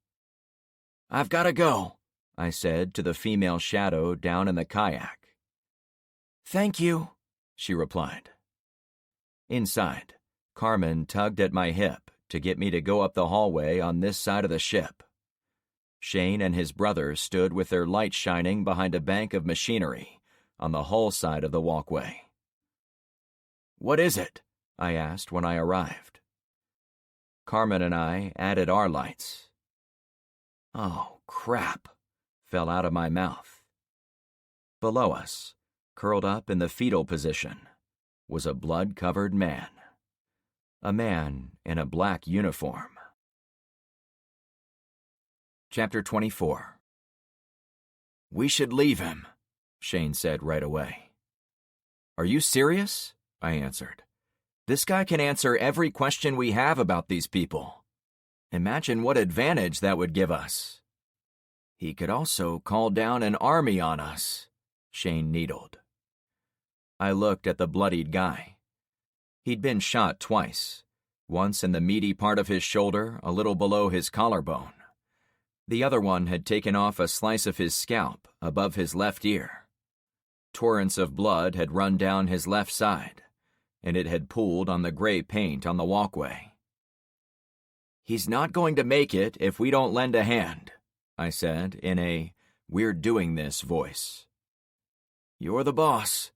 "I've got to go," I said to the female shadow down in the kayak. "Thank you," she replied. Inside, Carmen tugged at my hip to get me to go up the hallway on this side of the ship. Shane and his brother stood with their lights shining behind a bank of machinery on the hull side of the walkway. "What is it?" I asked when I arrived. Carmen and I added our lights. "Oh, crap," fell out of my mouth. Below us, curled up in the fetal position, was a blood-covered man. A man in a black uniform. Chapter 24. "We should leave him," Shane said right away. "Are you serious?" I answered. "This guy can answer every question we have about these people. Imagine what advantage that would give us." "He could also call down an army on us," Shane needled. I looked at the bloodied guy. He'd been shot twice, once in the meaty part of his shoulder a little below his collarbone. The other one had taken off a slice of his scalp above his left ear. Torrents of blood had run down his left side, and it had pooled on the gray paint on the walkway. "He's not going to make it if we don't lend a hand," I said in a "we're doing this" voice. "You're the boss.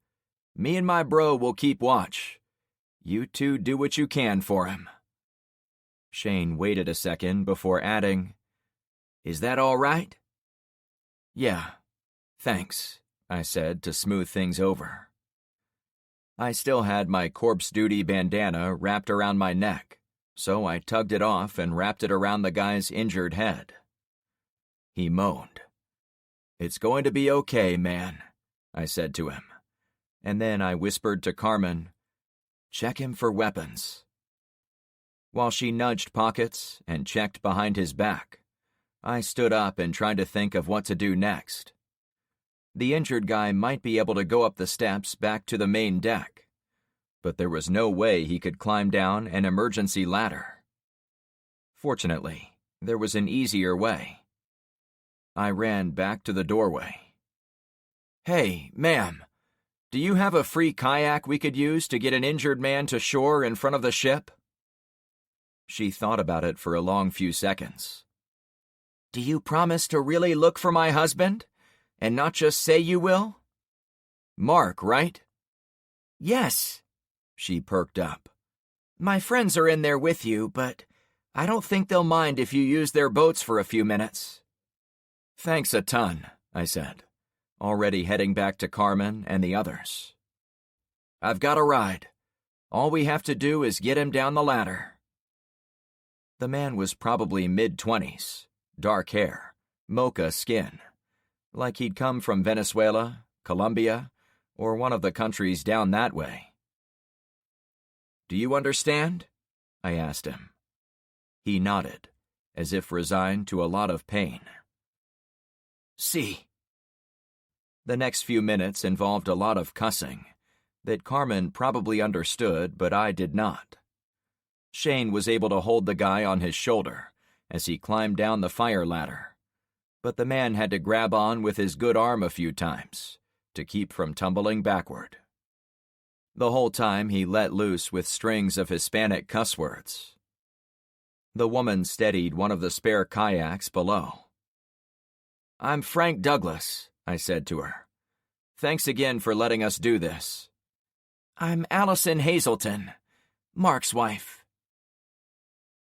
Me and my bro will keep watch. You two do what you can for him." Shane waited a second before adding, "Is that all right?" "Yeah, thanks," I said to smooth things over. I still had my corpse duty bandana wrapped around my neck, so I tugged it off and wrapped it around the guy's injured head. He moaned. "It's going to be okay, man," I said to him, and then I whispered to Carmen, "Check him for weapons." While she nudged pockets and checked behind his back, I stood up and tried to think of what to do next. The injured guy might be able to go up the steps back to the main deck, but there was no way he could climb down an emergency ladder. Fortunately, there was an easier way. I ran back to the doorway. "Hey, ma'am, do you have a free kayak we could use to get an injured man to shore in front of the ship?" She thought about it for a long few seconds. "Do you promise to really look for my husband, and not just say you will?" "Mark, right?" "Yes." She perked up. "My friends are in there with you, but I don't think they'll mind if you use their boats for a few minutes." "Thanks a ton," I said, already heading back to Carmen and the others. "I've got a ride. All we have to do is get him down the ladder." The man was probably mid-20s, dark hair, mocha skin, like he'd come from Venezuela, Colombia, or one of the countries down that way. "Do you understand?" I asked him. He nodded, as if resigned to a lot of pain. "See." The next few minutes involved a lot of cussing that Carmen probably understood, but I did not. Shane was able to hold the guy on his shoulder as he climbed down the fire ladder, but the man had to grab on with his good arm a few times to keep from tumbling backward. The whole time he let loose with strings of Hispanic cuss words. The woman steadied one of the spare kayaks below. "I'm Frank Douglas," I said to her. "Thanks again for letting us do this." "I'm Allison Hazelton, Mark's wife."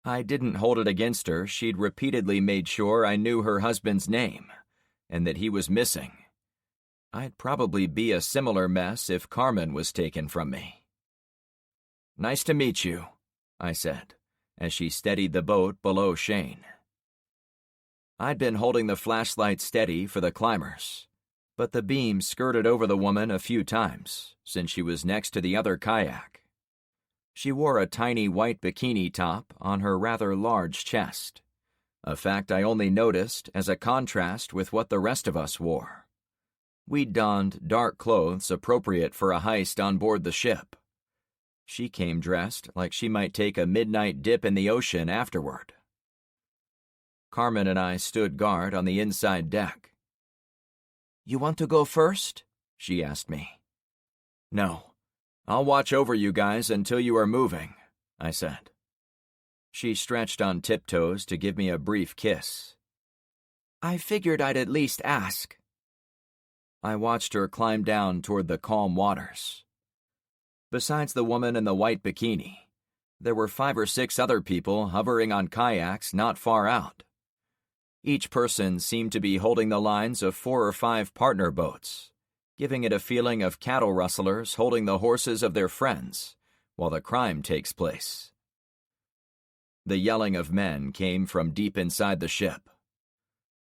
I didn't hold it against her. She'd repeatedly made sure I knew her husband's name, and that he was missing. I'd probably be a similar mess if Carmen was taken from me. "Nice to meet you," I said, as she steadied the boat below Shane. I'd been holding the flashlight steady for the climbers, but the beam skirted over the woman a few times, since she was next to the other kayak. She wore a tiny white bikini top on her rather large chest, a fact I only noticed as a contrast with what the rest of us wore. We'd donned dark clothes appropriate for a heist on board the ship. She came dressed like she might take a midnight dip in the ocean afterward. Carmen and I stood guard on the inside deck. "You want to go first?" she asked me. "No. I'll watch over you guys until you are moving. I said. She stretched on tiptoes to give me a brief kiss. I figured I'd at least ask. I watched her climb down toward the calm waters. Besides the woman in the white bikini, there were 5 or 6 other people hovering on kayaks not far out. Each person seemed to be holding the lines of 4 or 5 partner boats, giving it a feeling of cattle rustlers holding the horses of their friends while the crime takes place. The yelling of men came from deep inside the ship.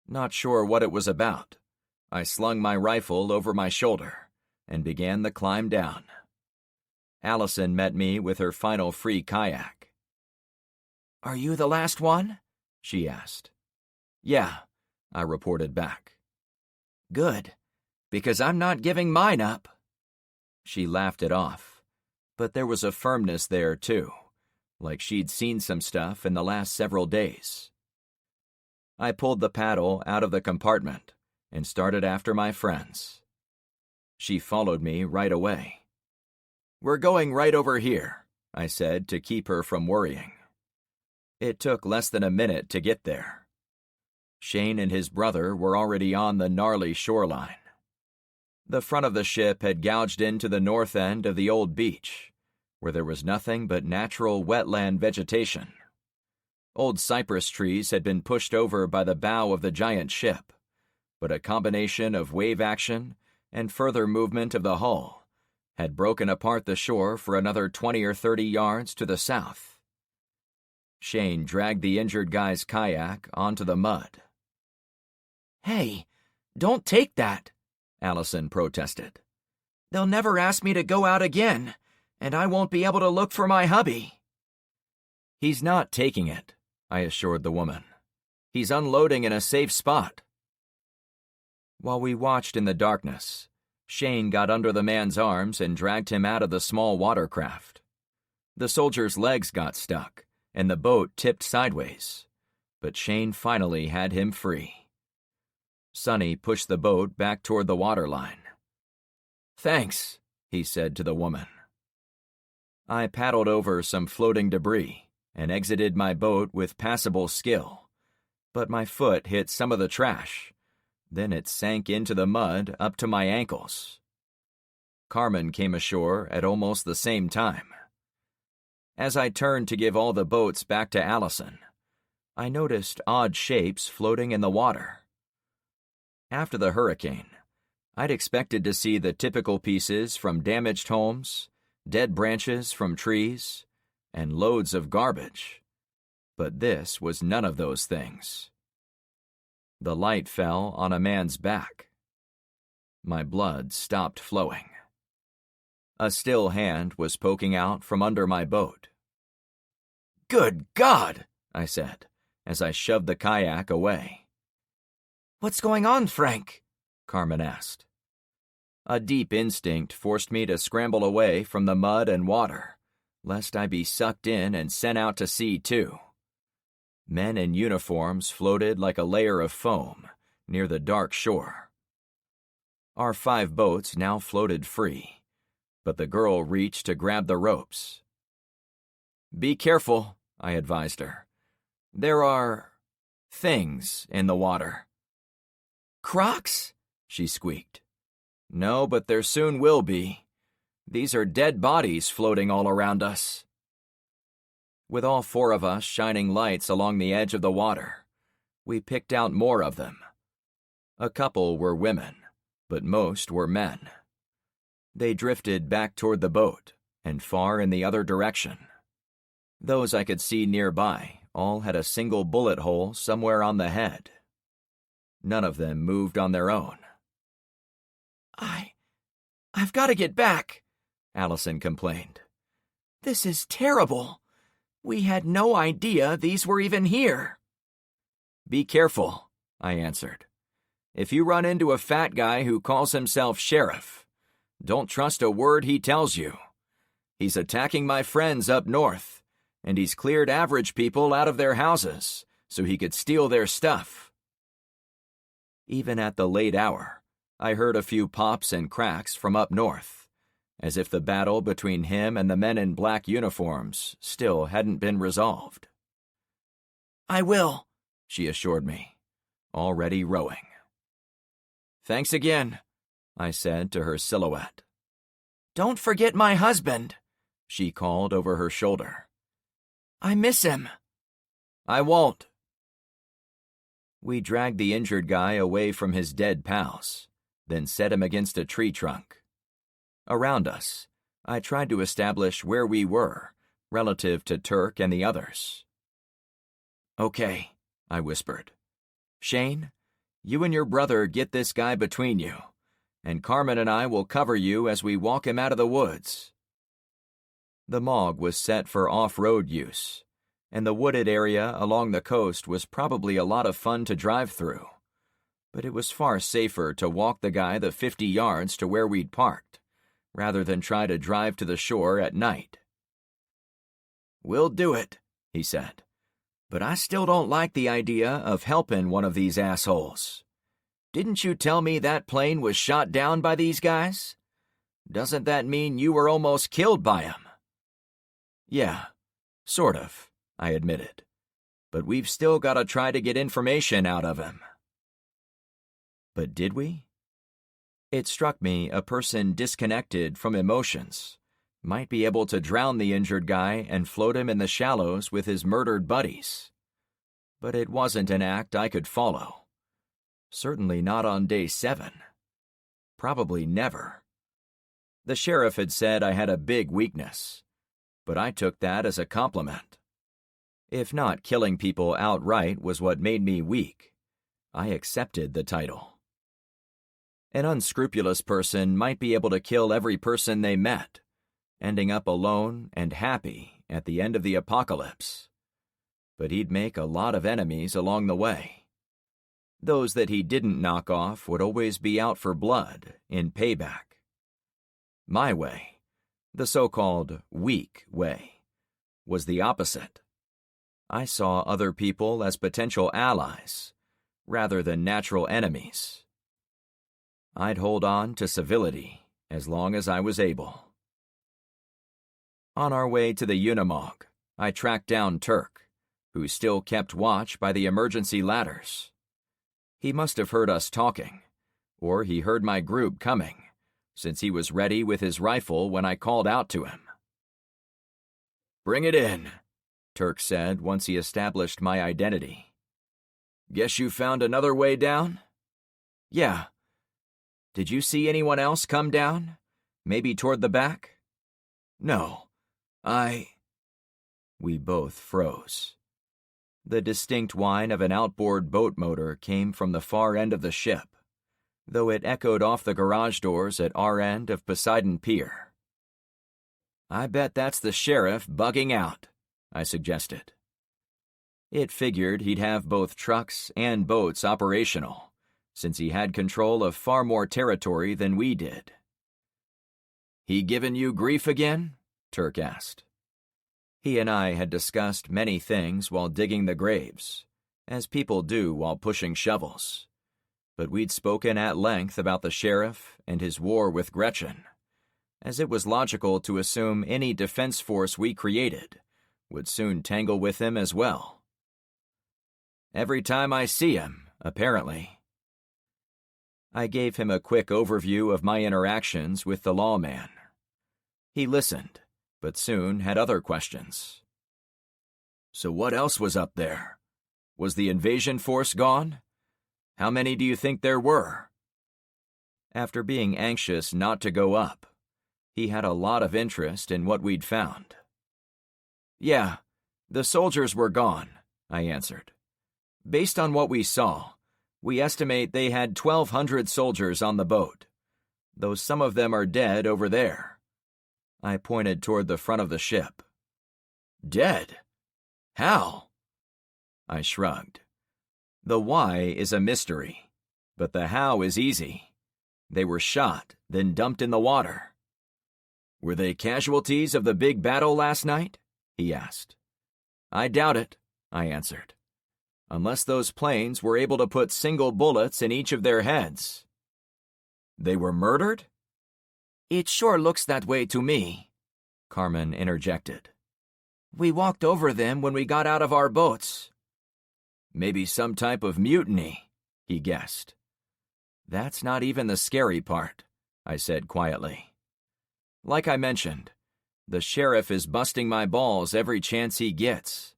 Not sure what it was about, I slung my rifle over my shoulder and began the climb down. Allison met me with her final free kayak. "Are you the last one?" she asked. "Yeah," I reported back. "Good, because I'm not giving mine up." She laughed it off, but there was a firmness there, too, like she'd seen some stuff in the last several days. I pulled the paddle out of the compartment and started after my friends. She followed me right away. "We're going right over here," I said to keep her from worrying. It took less than a minute to get there. Shane and his brother were already on the gnarly shoreline. The front of the ship had gouged into the north end of the old beach, where there was nothing but natural wetland vegetation. Old cypress trees had been pushed over by the bow of the giant ship, but a combination of wave action and further movement of the hull had broken apart the shore for another 20 or 30 yards to the south. Shane dragged the injured guy's kayak onto the mud. "Hey, don't take that," Allison protested. "They'll never ask me to go out again, and I won't be able to look for my hubby." "He's not taking it," I assured the woman. "He's unloading in a safe spot." While we watched in the darkness, Shane got under the man's arms and dragged him out of the small watercraft. The soldier's legs got stuck, and the boat tipped sideways, but Shane finally had him free. Sonny pushed the boat back toward the waterline. "Thanks," he said to the woman. I paddled over some floating debris and exited my boat with passable skill, but my foot hit some of the trash. Then it sank into the mud up to my ankles. Carmen came ashore at almost the same time. As I turned to give all the boats back to Allison, I noticed odd shapes floating in the water. After the hurricane, I'd expected to see the typical pieces from damaged homes, dead branches from trees, and loads of garbage. But this was none of those things. The light fell on a man's back. My blood stopped flowing. A still hand was poking out from under my boat. "Good God!" I said, as I shoved the kayak away. "What's going on, Frank?" Carmen asked. A deep instinct forced me to scramble away from the mud and water, lest I be sucked in and sent out to sea too. Men in uniforms floated like a layer of foam near the dark shore. Our 5 boats now floated free, but the girl reached to grab the ropes. "Be careful," I advised her. "There are things in the water." "Crocs?" she squeaked. "No, but there soon will be. These are dead bodies floating all around us." With all 4 of us shining lights along the edge of the water, we picked out more of them. A couple were women, but most were men. They drifted back toward the boat and far in the other direction. Those I could see nearby all had a single bullet hole somewhere on the head. None of them moved on their own. I've got to get back," Allison complained. "This is terrible. We had no idea these were even here." "Be careful," I answered. "If you run into a fat guy who calls himself sheriff, don't trust a word he tells you. He's attacking my friends up north, and he's cleared average people out of their houses so he could steal their stuff." Even at the late hour, I heard a few pops and cracks from up north, as if the battle between him and the men in black uniforms still hadn't been resolved. "I will," she assured me, already rowing. "Thanks again," I said to her silhouette. "Don't forget my husband," she called over her shoulder. "I miss him." "I won't." We dragged the injured guy away from his dead pals, then set him against a tree trunk. Around us, I tried to establish where we were relative to Turk and the others. "Okay," I whispered. "Shane, you and your brother get this guy between you, and Carmen and I will cover you as we walk him out of the woods." The MOG was set for off-road use, and the wooded area along the coast was probably a lot of fun to drive through, but it was far safer to walk the guy the 50 yards to where we'd parked, rather than try to drive to the shore at night. "We'll do it," he said, "but I still don't like the idea of helping one of these assholes. Didn't you tell me that plane was shot down by these guys? Doesn't that mean you were almost killed by them?" "Yeah, sort of," I admitted, "but we've still got to try to get information out of him." But did we? It struck me a person disconnected from emotions might be able to drown the injured guy and float him in the shallows with his murdered buddies. But it wasn't an act I could follow. Certainly not on day 7. Probably never. The sheriff had said I had a big weakness, but I took that as a compliment. If not killing people outright was what made me weak, I accepted the title. An unscrupulous person might be able to kill every person they met, ending up alone and happy at the end of the apocalypse. But he'd make a lot of enemies along the way. Those that he didn't knock off would always be out for blood in payback. My way, the so-called weak way, was the opposite. I saw other people as potential allies, rather than natural enemies. I'd hold on to civility as long as I was able. On our way to the Unimog, I tracked down Turk, who still kept watch by the emergency ladders. He must have heard us talking, or he heard my group coming, since he was ready with his rifle when I called out to him. "Bring it in," Turk said once he established my identity. "Guess you found another way down?" "Yeah. Did you see anyone else come down? Maybe toward the back?" "No. We both froze. The distinct whine of an outboard boat motor came from the far end of the ship, though it echoed off the garage doors at our end of Poseidon Pier. "I bet that's the sheriff bugging out," I suggested. It figured he'd have both trucks and boats operational, since he had control of far more territory than we did. "He giving you grief again?" Turk asked. He and I had discussed many things while digging the graves, as people do while pushing shovels, but we'd spoken at length about the sheriff and his war with Gretchen, as it was logical to assume any defense force we created would soon tangle with him as well. "Every time I see him, apparently." I gave him a quick overview of my interactions with the lawman. He listened, but soon had other questions. "So what else was up there? Was the invasion force gone? How many do you think there were?" After being anxious not to go up, he had a lot of interest in what we'd found. "Yeah, the soldiers were gone," I answered. "Based on what we saw, we estimate they had 1,200 soldiers on the boat, though some of them are dead over there." I pointed toward the front of the ship. "Dead? How?" I shrugged. The why is a mystery, but the how is easy. They were shot, then dumped in the water. "Were they casualties of the big battle last night?" he asked. "I doubt it," I answered. "Unless those planes were able to put single bullets in each of their heads." "They were murdered?" It sure looks that way to me, Carmen interjected. We walked over them when we got out of our boats. Maybe some type of mutiny, he guessed. That's not even the scary part, I said quietly. Like I mentioned, the sheriff is busting my balls every chance he gets.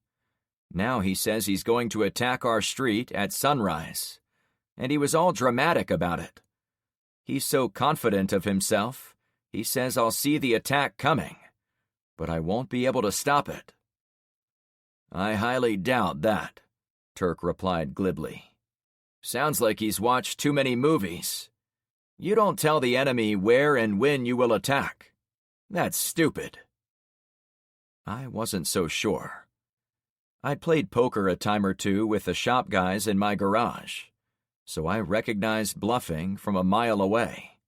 Now he says he's going to attack our street at sunrise, and he was all dramatic about it. He's so confident of himself, he says I'll see the attack coming, but I won't be able to stop it. I highly doubt that, Turk replied glibly. Sounds like he's watched too many movies. You don't tell the enemy where and when you will attack. That's stupid. I wasn't so sure. I'd played poker a time or two with the shop guys in my garage, so I recognized bluffing from a mile away.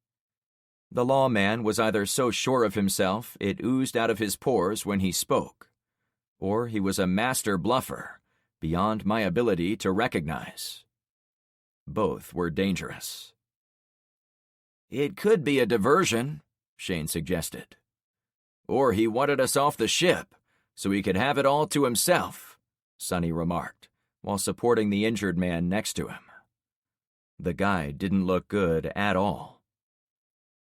The lawman was either so sure of himself it oozed out of his pores when he spoke, or he was a master bluffer, beyond my ability to recognize. Both were dangerous. It could be a diversion, Shane suggested. Or he wanted us off the ship, so he could have it all to himself, Sonny remarked, while supporting the injured man next to him. The guy didn't look good at all.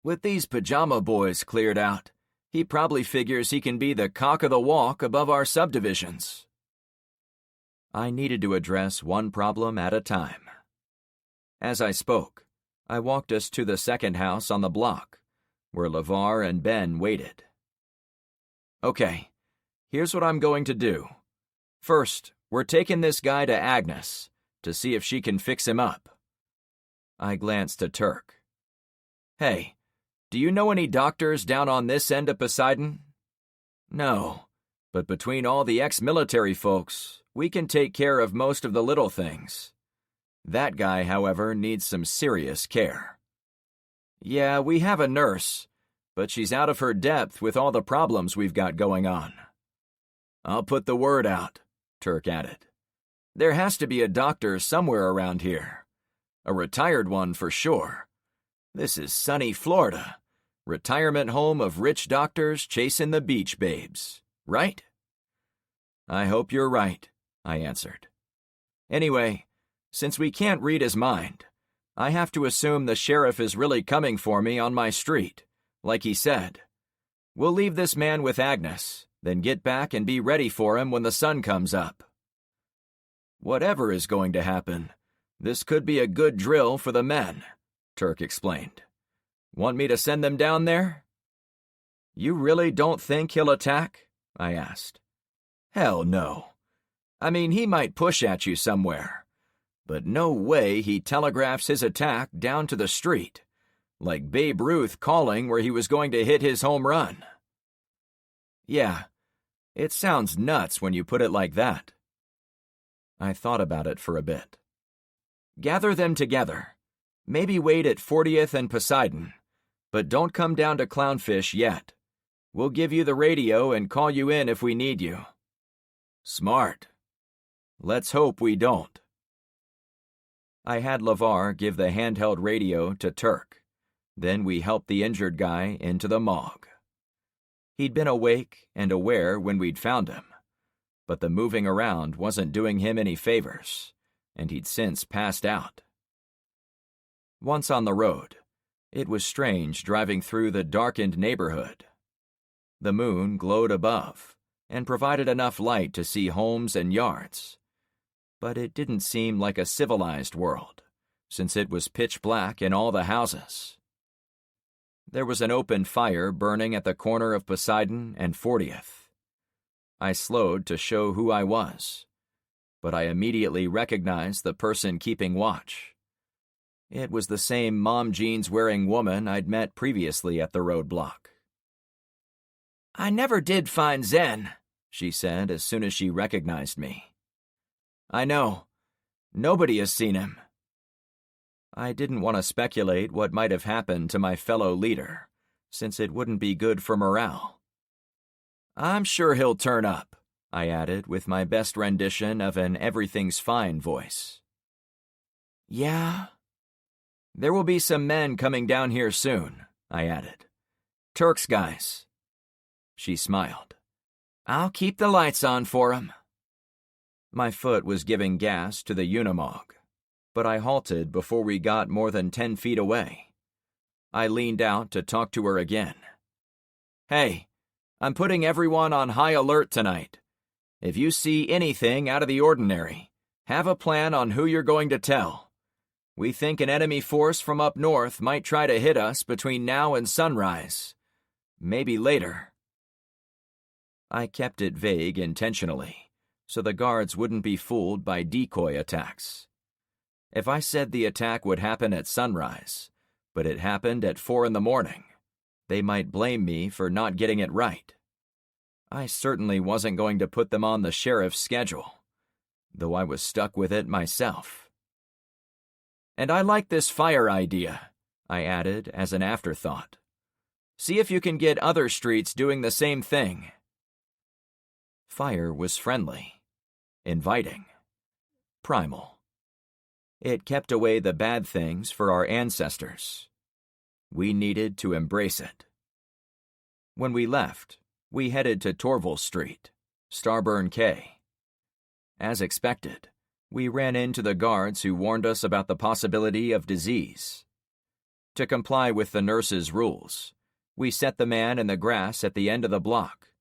With these pajama boys cleared out, he probably figures he can be the cock of the walk above our subdivisions. I needed to address one problem at a time. As I spoke, I walked us to the second house on the block, where LeVar and Ben waited. Okay, here's what I'm going to do. First, we're taking this guy to Agnes to see if she can fix him up. I glanced to Turk. Hey, do you know any doctors down on this end of Poseidon? No, but between all the ex-military folks, we can take care of most of the little things. That guy, however, needs some serious care. Yeah, we have a nurse, but she's out of her depth with all the problems we've got going on. I'll put the word out, Turk added. There has to be a doctor somewhere around here. A retired one for sure. This is sunny Florida. Retirement home of rich doctors chasing the beach babes, right? I hope you're right, I answered. Anyway, since we can't read his mind, I have to assume the sheriff is really coming for me on my street, like he said. We'll leave this man with Agnes, then get back and be ready for him when the sun comes up. Whatever is going to happen, this could be a good drill for the men, Turk explained. Want me to send them down there? You really don't think he'll attack? I asked. Hell no. I mean, he might push at you somewhere, but no way he telegraphs his attack down to the street, like Babe Ruth calling where he was going to hit his home run. Yeah, it sounds nuts when you put it like that. I thought about it for a bit. Gather them together. Maybe wait at 40th and Poseidon, but don't come down to Clownfish yet. We'll give you the radio and call you in if we need you. Smart. Let's hope we don't. I had LeVar give the handheld radio to Turk. Then we helped the injured guy into the MOG. He'd been awake and aware when we'd found him, but the moving around wasn't doing him any favors, and he'd since passed out. Once on the road, it was strange driving through the darkened neighborhood. The moon glowed above and provided enough light to see homes and yards, but it didn't seem like a civilized world, since it was pitch black in all the houses. There was an open fire burning at the corner of Poseidon and 40th. I slowed to show who I was, but I immediately recognized the person keeping watch. It was the same mom jeans-wearing woman I'd met previously at the roadblock. I never did find Zen, she said as soon as she recognized me. I know. Nobody has seen him. I didn't want to speculate what might have happened to my fellow leader, since it wouldn't be good for morale. I'm sure he'll turn up, I added with my best rendition of an everything's fine voice. Yeah? There will be some men coming down here soon, I added. Turks guys." She smiled. "I'll keep the lights on for 'em." My foot was giving gas to the Unimog, but I halted before we got more than 10 feet away. I leaned out to talk to her again. "Hey, I'm putting everyone on high alert tonight. If you see anything out of the ordinary, have a plan on who you're going to tell. We think an enemy force from up north might try to hit us between now and sunrise. Maybe later." I kept it vague intentionally, so the guards wouldn't be fooled by decoy attacks. If I said the attack would happen at sunrise, but it happened at 4 in the morning, they might blame me for not getting it right. I certainly wasn't going to put them on the sheriff's schedule, though I was stuck with it myself. "And I like this fire idea," I added as an afterthought. "See if you can get other streets doing the same thing." Fire was friendly, inviting, primal. It kept away the bad things for our ancestors. We needed to embrace it. When we left, we headed to Torval Street, Starburn K. As expected, we ran into the guards who warned us about the possibility of disease. To comply with the nurse's rules, we set the man in the grass at the end of the block,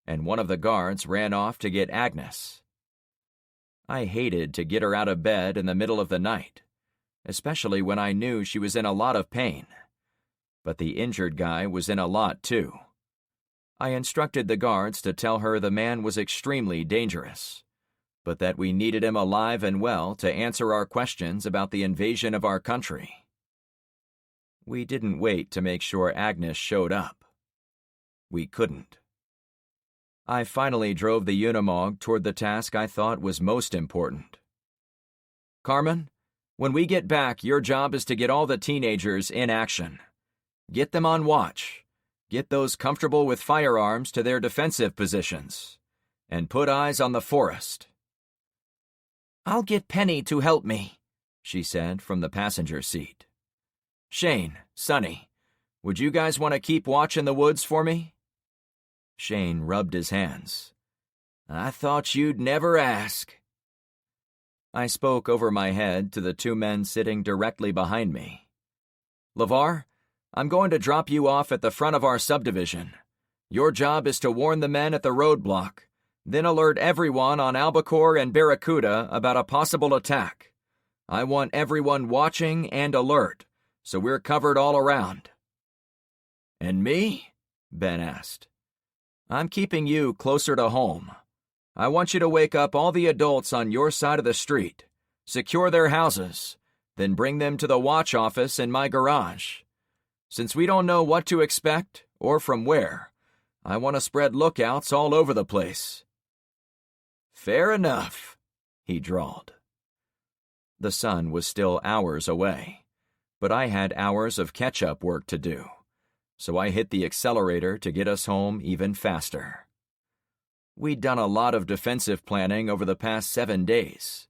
and one of the guards ran off to get Agnes. I hated to get her out of bed in the middle of the night, especially when I knew she was in a lot of pain. But the injured guy was in a lot too. I instructed the guards to tell her the man was extremely dangerous, but that we needed him alive and well to answer our questions about the invasion of our country. We didn't wait to make sure Agnes showed up. We couldn't. I finally drove the Unimog toward the task I thought was most important. "Carmen, when we get back, your job is to get all the teenagers in action. Get them on watch. Get those comfortable with firearms to their defensive positions. And put eyes on the forest." "I'll get Penny to help me," she said from the passenger seat. "Shane, Sonny, would you guys want to keep watch in the woods for me?" Shane rubbed his hands. "I thought you'd never ask." I spoke over my head to the 2 men sitting directly behind me. "LeVar, I'm going to drop you off at the front of our subdivision. Your job is to warn the men at the roadblock, then alert everyone on Albacore and Barracuda about a possible attack. I want everyone watching and alert, so we're covered all around." "And me?" Ben asked. "I'm keeping you closer to home. I want you to wake up all the adults on your side of the street, secure their houses, then bring them to the watch office in my garage. Since we don't know what to expect or from where, I want to spread lookouts all over the place." "Fair enough," he drawled. The sun was still hours away, but I had hours of catch-up work to do, so I hit the accelerator to get us home even faster. We'd done a lot of defensive planning over the past 7 days,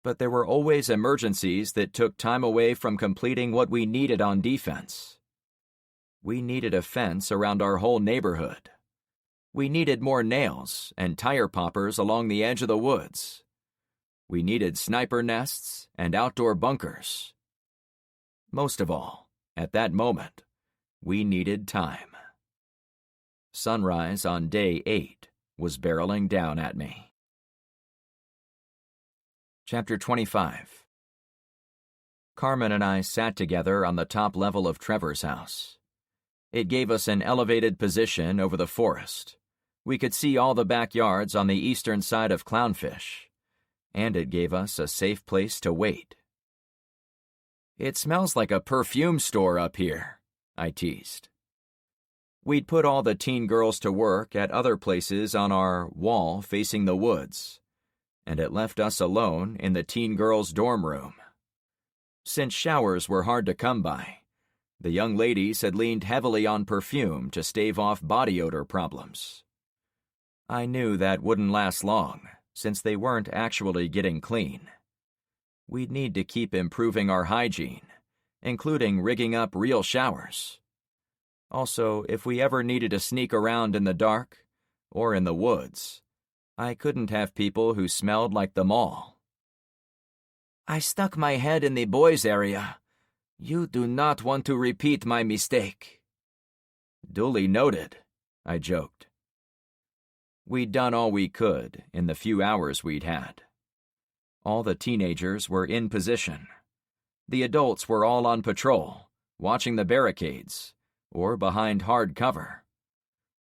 but there were always emergencies that took time away from completing what we needed on defense. We needed a fence around our whole neighborhood. We needed more nails and tire poppers along the edge of the woods. We needed sniper nests and outdoor bunkers. Most of all, at that moment, we needed time. Sunrise on day 8 was barreling down at me. Chapter 25. Carmen and I sat together on the top level of Trevor's house. It gave us an elevated position over the forest. We could see all the backyards on the eastern side of Clownfish, and it gave us a safe place to wait. "It smells like a perfume store up here," I teased. We'd put all the teen girls to work at other places on our wall facing the woods, and it left us alone in the teen girls' dorm room. Since showers were hard to come by, the young ladies had leaned heavily on perfume to stave off body odor problems. I knew that wouldn't last long, since they weren't actually getting clean. We'd need to keep improving our hygiene, including rigging up real showers. Also, if we ever needed to sneak around in the dark, or in the woods, I couldn't have people who smelled like the mall. I stuck my head in the boys' area. You do not want to repeat my mistake. Duly noted, I joked. We'd done all we could in the few hours we'd had. All the teenagers were in position. The adults were all on patrol, watching the barricades, or behind hard cover.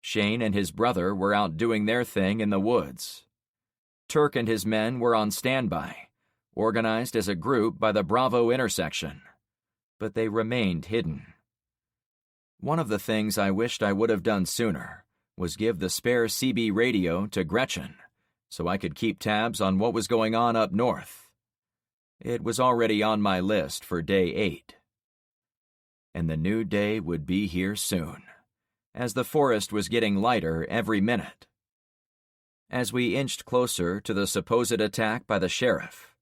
Shane and his brother were out doing their thing in the woods. Turk and his men were on standby, organized as a group by the Bravo intersection, but they remained hidden. One of the things I wished I would have done sooner was give the spare CB radio to Gretchen, so I could keep tabs on what was going on up north. It was already on my list for day 8. And the new day would be here soon, as the forest was getting lighter every minute. As we inched closer to the supposed attack by the sheriff,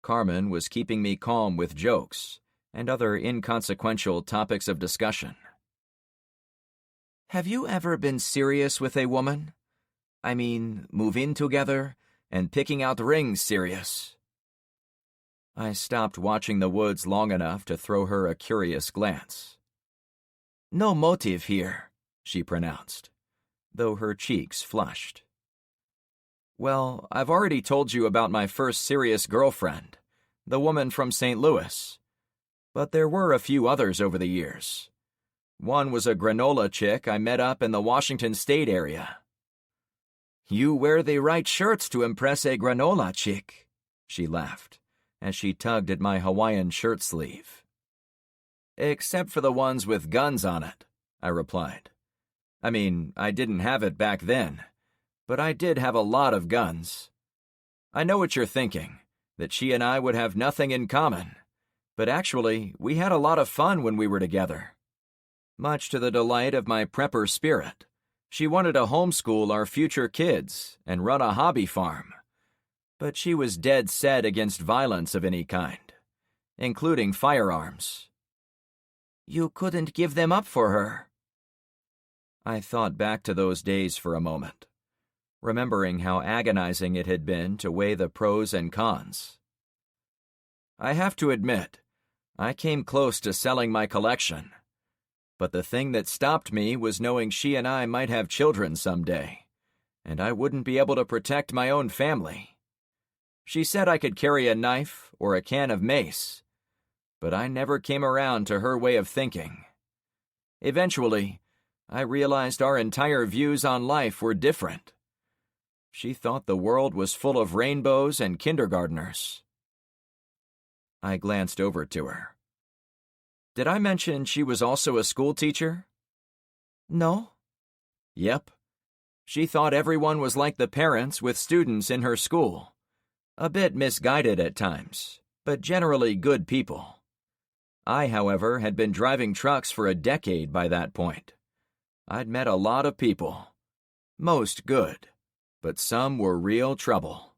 Carmen was keeping me calm with jokes and other inconsequential topics of discussion. Have you ever been serious with a woman? I mean, move in together and picking out rings serious. I stopped watching the woods long enough to throw her a curious glance. No motive here, she pronounced, though her cheeks flushed. Well, I've already told you about my first serious girlfriend, the woman from St. Louis. But there were a few others over the years. One was a granola chick I met up in the Washington State area. You wear the right shirts to impress a granola chick, she laughed, as she tugged at my Hawaiian shirt sleeve. Except for the ones with guns on it, I replied. I mean, I didn't have it back then, but I did have a lot of guns. I know what you're thinking, that she and I would have nothing in common, but actually, we had a lot of fun when we were together. Much to the delight of my prepper spirit, she wanted to homeschool our future kids and run a hobby farm. But she was dead set against violence of any kind, including firearms. You couldn't give them up for her. I thought back to those days for a moment, remembering how agonizing it had been to weigh the pros and cons. I have to admit, I came close to selling my collection, but the thing that stopped me was knowing she and I might have children someday, and I wouldn't be able to protect my own family. She said I could carry a knife or a can of mace, but I never came around to her way of thinking. Eventually, I realized our entire views on life were different. She thought the world was full of rainbows and kindergartners. I glanced over to her. Did I mention she was also a school teacher? No. Yep. She thought everyone was like the parents with students in her school. A bit misguided at times, but generally good people. I, however, had been driving trucks for a decade by that point. I'd met a lot of people. Most good, but some were real trouble.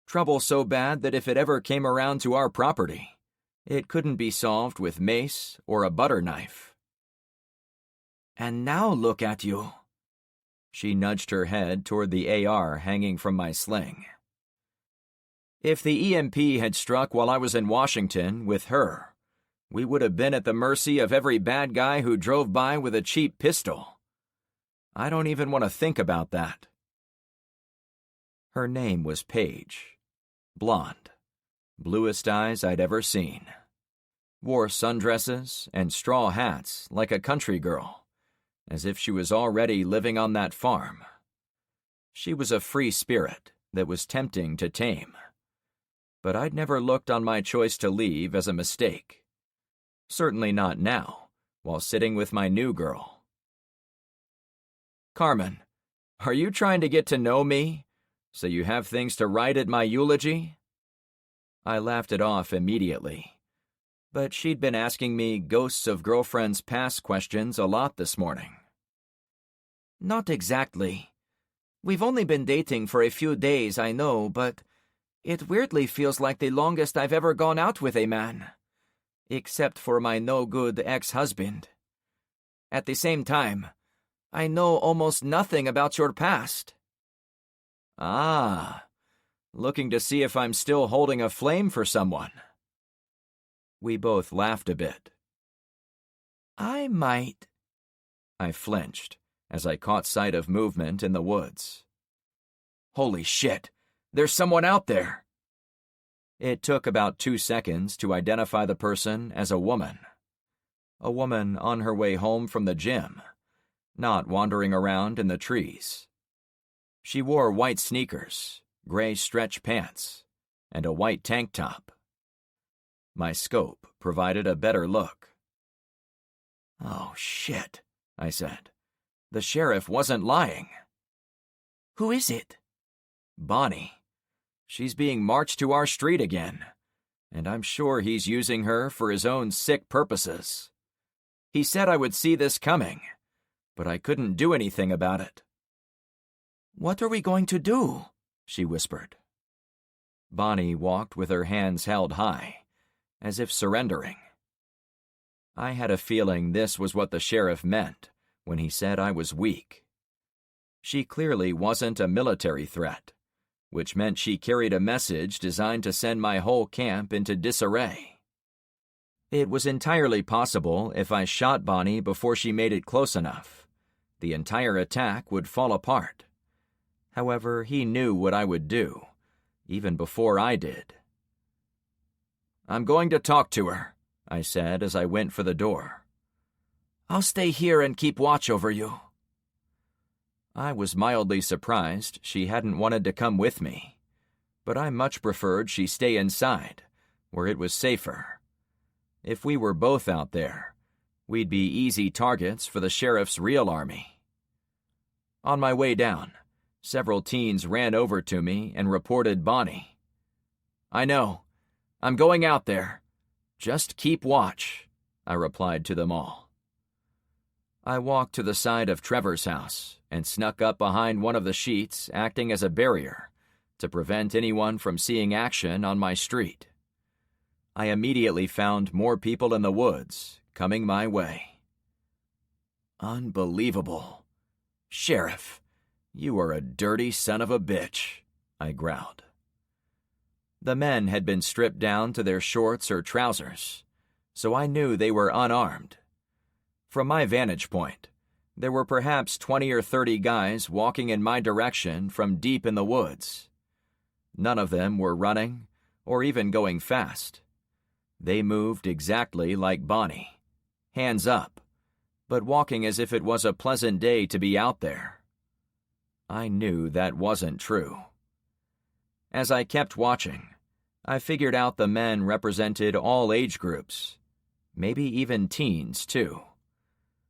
Trouble so bad that if it ever came around to our property, it couldn't be solved with mace or a butter knife. And now look at you. She nudged her head toward the AR hanging from my sling. If the EMP had struck while I was in Washington with her, we would have been at the mercy of every bad guy who drove by with a cheap pistol. I don't even want to think about that. Her name was Paige. Blonde. Bluest eyes I'd ever seen. Wore sundresses and straw hats like a country girl, as if she was already living on that farm. She was a free spirit that was tempting to tame. But I'd never looked on my choice to leave as a mistake. Certainly not now, while sitting with my new girl. Carmen, are you trying to get to know me, so you have things to write at my eulogy? I laughed it off immediately, but she'd been asking me ghosts of girlfriends past questions a lot this morning. Not exactly. We've only been dating for a few days, I know, but it weirdly feels like the longest I've ever gone out with a man. Except for my no-good ex-husband. At the same time, I know almost nothing about your past. Ah, looking to see if I'm still holding a flame for someone. We both laughed a bit. I might. I flinched as I caught sight of movement in the woods. Holy shit, there's someone out there. It took about 2 seconds to identify the person as a woman. A woman on her way home from the gym, not wandering around in the trees. She wore white sneakers, gray stretch pants, and a white tank top. My scope provided a better look. Oh, shit, I said. The sheriff wasn't lying. Who is it? Bonnie. She's being marched to our street again, and I'm sure he's using her for his own sick purposes. He said I would see this coming, but I couldn't do anything about it. What are we going to do? She whispered. Bonnie walked with her hands held high, as if surrendering. I had a feeling this was what the sheriff meant when he said I was weak. She clearly wasn't a military threat, which meant she carried a message designed to send my whole camp into disarray. It was entirely possible if I shot Bonnie before she made it close enough, the entire attack would fall apart. However, he knew what I would do, even before I did. I'm going to talk to her, I said as I went for the door. I'll stay here and keep watch over you. I was mildly surprised she hadn't wanted to come with me, but I much preferred she stay inside, where it was safer. If we were both out there, we'd be easy targets for the sheriff's real army. On my way down, several teens ran over to me and reported Bonnie. I know. I'm going out there. Just keep watch, I replied to them all. I walked to the side of Trevor's house and snuck up behind one of the sheets, acting as a barrier to prevent anyone from seeing action on my street. I immediately found more people in the woods coming my way. Unbelievable. Sheriff, you are a dirty son of a bitch, I growled. The men had been stripped down to their shorts or trousers, so I knew they were unarmed. From my vantage point, there were perhaps 20 or 30 guys walking in my direction from deep in the woods. None of them were running or even going fast. They moved exactly like Bonnie, hands up, but walking as if it was a pleasant day to be out there. I knew that wasn't true. As I kept watching, I figured out the men represented all age groups, maybe even teens too.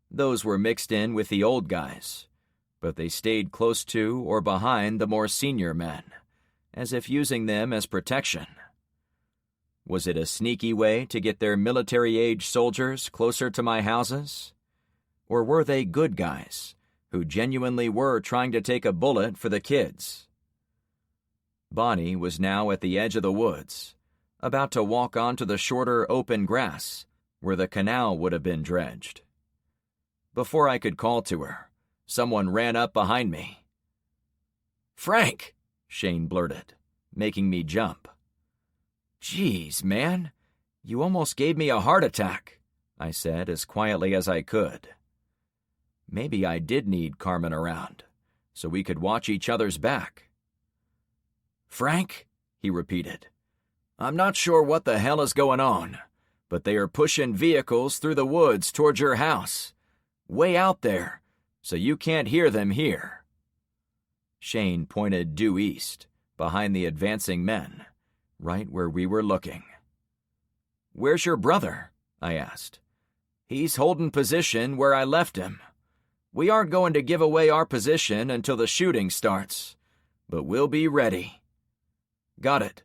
Those were mixed in with the old guys, but they stayed close to or behind the more senior men, as if using them as protection. Was it a sneaky way to get their military-age soldiers closer to my houses? Or were they good guys who genuinely were trying to take a bullet for the kids? Bonnie was now at the edge of the woods, about to walk onto the shorter open grass where the canal would have been dredged. Before I could call to her, someone ran up behind me. "Frank!" Shane blurted, making me jump. "Geez, man, you almost gave me a heart attack," I said as quietly as I could. Maybe I did need Carmen around, so we could watch each other's back. "Frank," he repeated, "I'm not sure what the hell is going on, but they are pushing vehicles through the woods towards your house, way out there, so you can't hear them here." Shane pointed due east, behind the advancing men, right where we were looking. "Where's your brother?" I asked. "He's holding position where I left him. We aren't going to give away our position until the shooting starts, but we'll be ready." "Got it.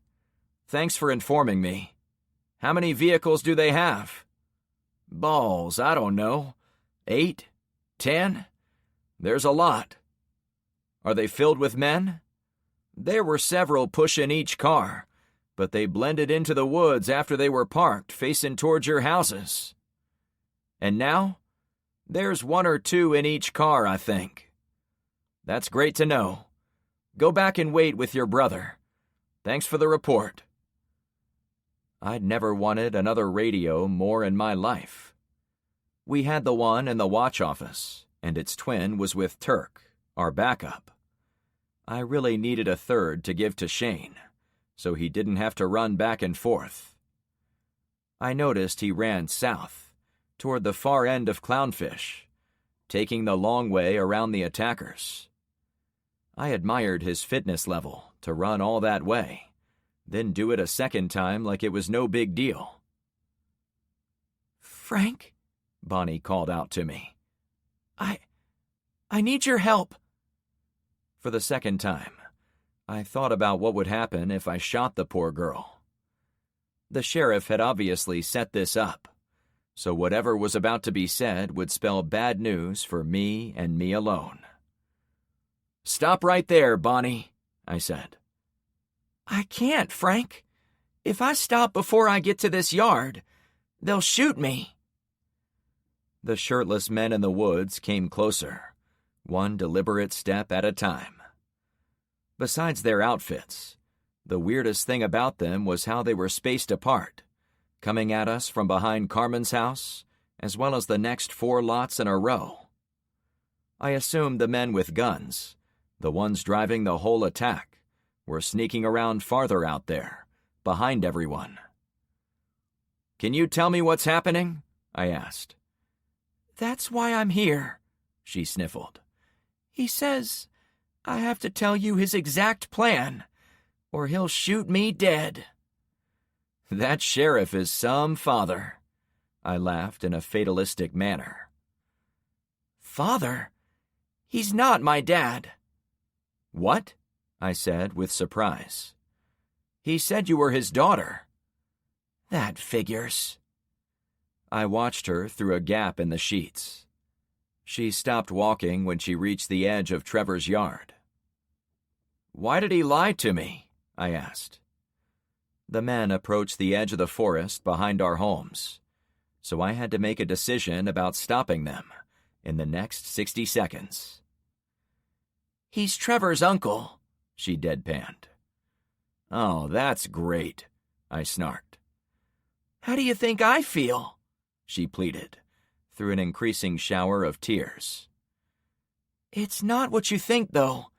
Thanks for informing me. How many vehicles do they have?" "Balls, I don't know. 8? 10? There's a lot." "Are they filled with men?" "There were several pushing each car, but they blended into the woods after they were parked facing towards your houses." "And now?" There's 1 or 2 in each car, I think. That's great to know. Go back and wait with your brother. Thanks for the report. I'd never wanted another radio more in my life. We had the one in the watch office, and its twin was with Turk, our backup. I really needed a third to give to Shane, so he didn't have to run back and forth. I noticed he ran south, toward the far end of Clownfish, taking the long way around the attackers. I admired his fitness level to run all that way, then do it a second time like it was no big deal. "Frank," Bonnie called out to me. I need your help." For the second time, I thought about what would happen if I shot the poor girl. The sheriff had obviously set this up, so whatever was about to be said would spell bad news for me and me alone. "Stop right there, Bonnie," I said. "I can't, Frank. If I stop before I get to this yard, they'll shoot me." The shirtless men in the woods came closer, one deliberate step at a time. Besides their outfits, the weirdest thing about them was how they were spaced apart, coming at us from behind Carmen's house, as well as the next 4 lots in a row. I assumed the men with guns, the ones driving the whole attack, were sneaking around farther out there, behind everyone. "Can you tell me what's happening?" I asked. "That's why I'm here," she sniffled. "He says I have to tell you his exact plan, or he'll shoot me dead." "That sheriff is some father," I laughed in a fatalistic manner. "Father? He's not my dad." "What?" I said with surprise. "He said you were his daughter." "That figures." I watched her through a gap in the sheets. She stopped walking when she reached the edge of Trevor's yard. "Why did he lie to me?" I asked. The men approached the edge of the forest behind our homes, so I had to make a decision about stopping them in the next 60 seconds. "He's Trevor's uncle," she deadpanned. "Oh, that's great," I snarked. "How do you think I feel?" she pleaded, through an increasing shower of tears. "It's not what you think, though.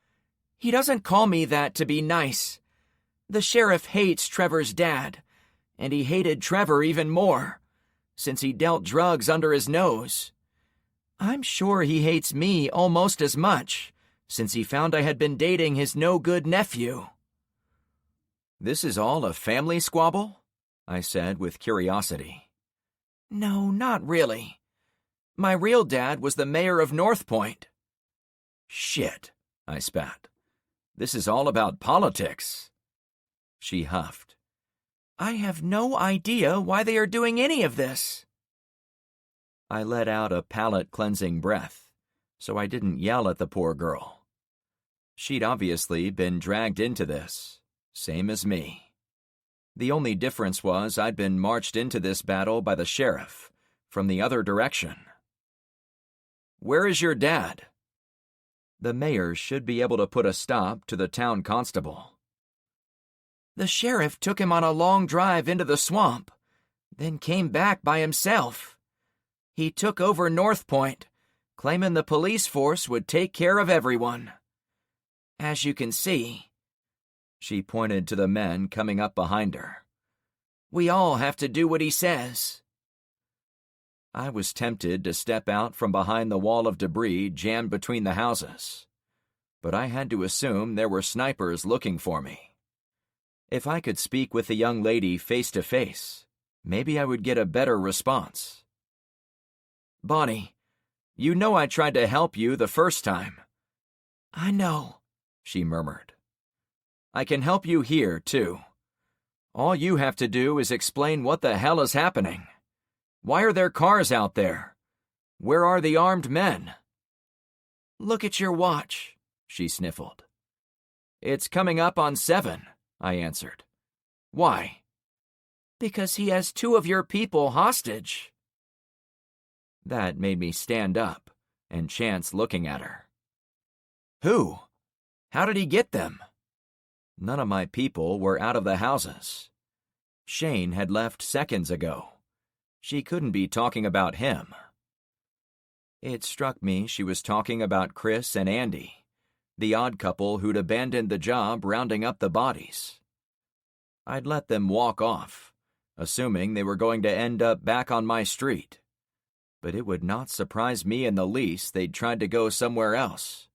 He doesn't call me that to be nice. The sheriff hates Trevor's dad, and he hated Trevor even more, since he dealt drugs under his nose. I'm sure he hates me almost as much, since he found I had been dating his no-good nephew." "This is all a family squabble?" I said with curiosity. "No, not really. My real dad was the mayor of North Point." "Shit," I spat. "This is all about politics." She huffed. "I have no idea why they are doing any of this." I let out a palate-cleansing breath, so I didn't yell at the poor girl. She'd obviously been dragged into this, same as me. The only difference was I'd been marched into this battle by the sheriff, from the other direction. "Where is your dad?" The mayor should be able to put a stop to the town constable. "The sheriff took him on a long drive into the swamp, then came back by himself. He took over North Point, claiming the police force would take care of everyone. As you can see," she pointed to the men coming up behind her, "we all have to do what he says." I was tempted to step out from behind the wall of debris jammed between the houses, but I had to assume there were snipers looking for me. If I could speak with the young lady face to face, maybe I would get a better response. "Bonnie, you know I tried to help you the first time." "I know," she murmured. "I can help you here, too. All you have to do is explain what the hell is happening. Why are there cars out there? Where are the armed men?" "Look at your watch," she sniffled. "It's coming up on 7, I answered. "Why?" "Because he has 2 of your people hostage." That made me stand up and chance looking at her. Who? How did he get them? None of my people were out of the houses. Shane had left seconds ago. She couldn't be talking about him. It struck me she was talking about Chris and Andy, the odd couple who'd abandoned the job rounding up the bodies. I'd let them walk off, assuming they were going to end up back on my street. But it would not surprise me in the least they'd tried to go somewhere else.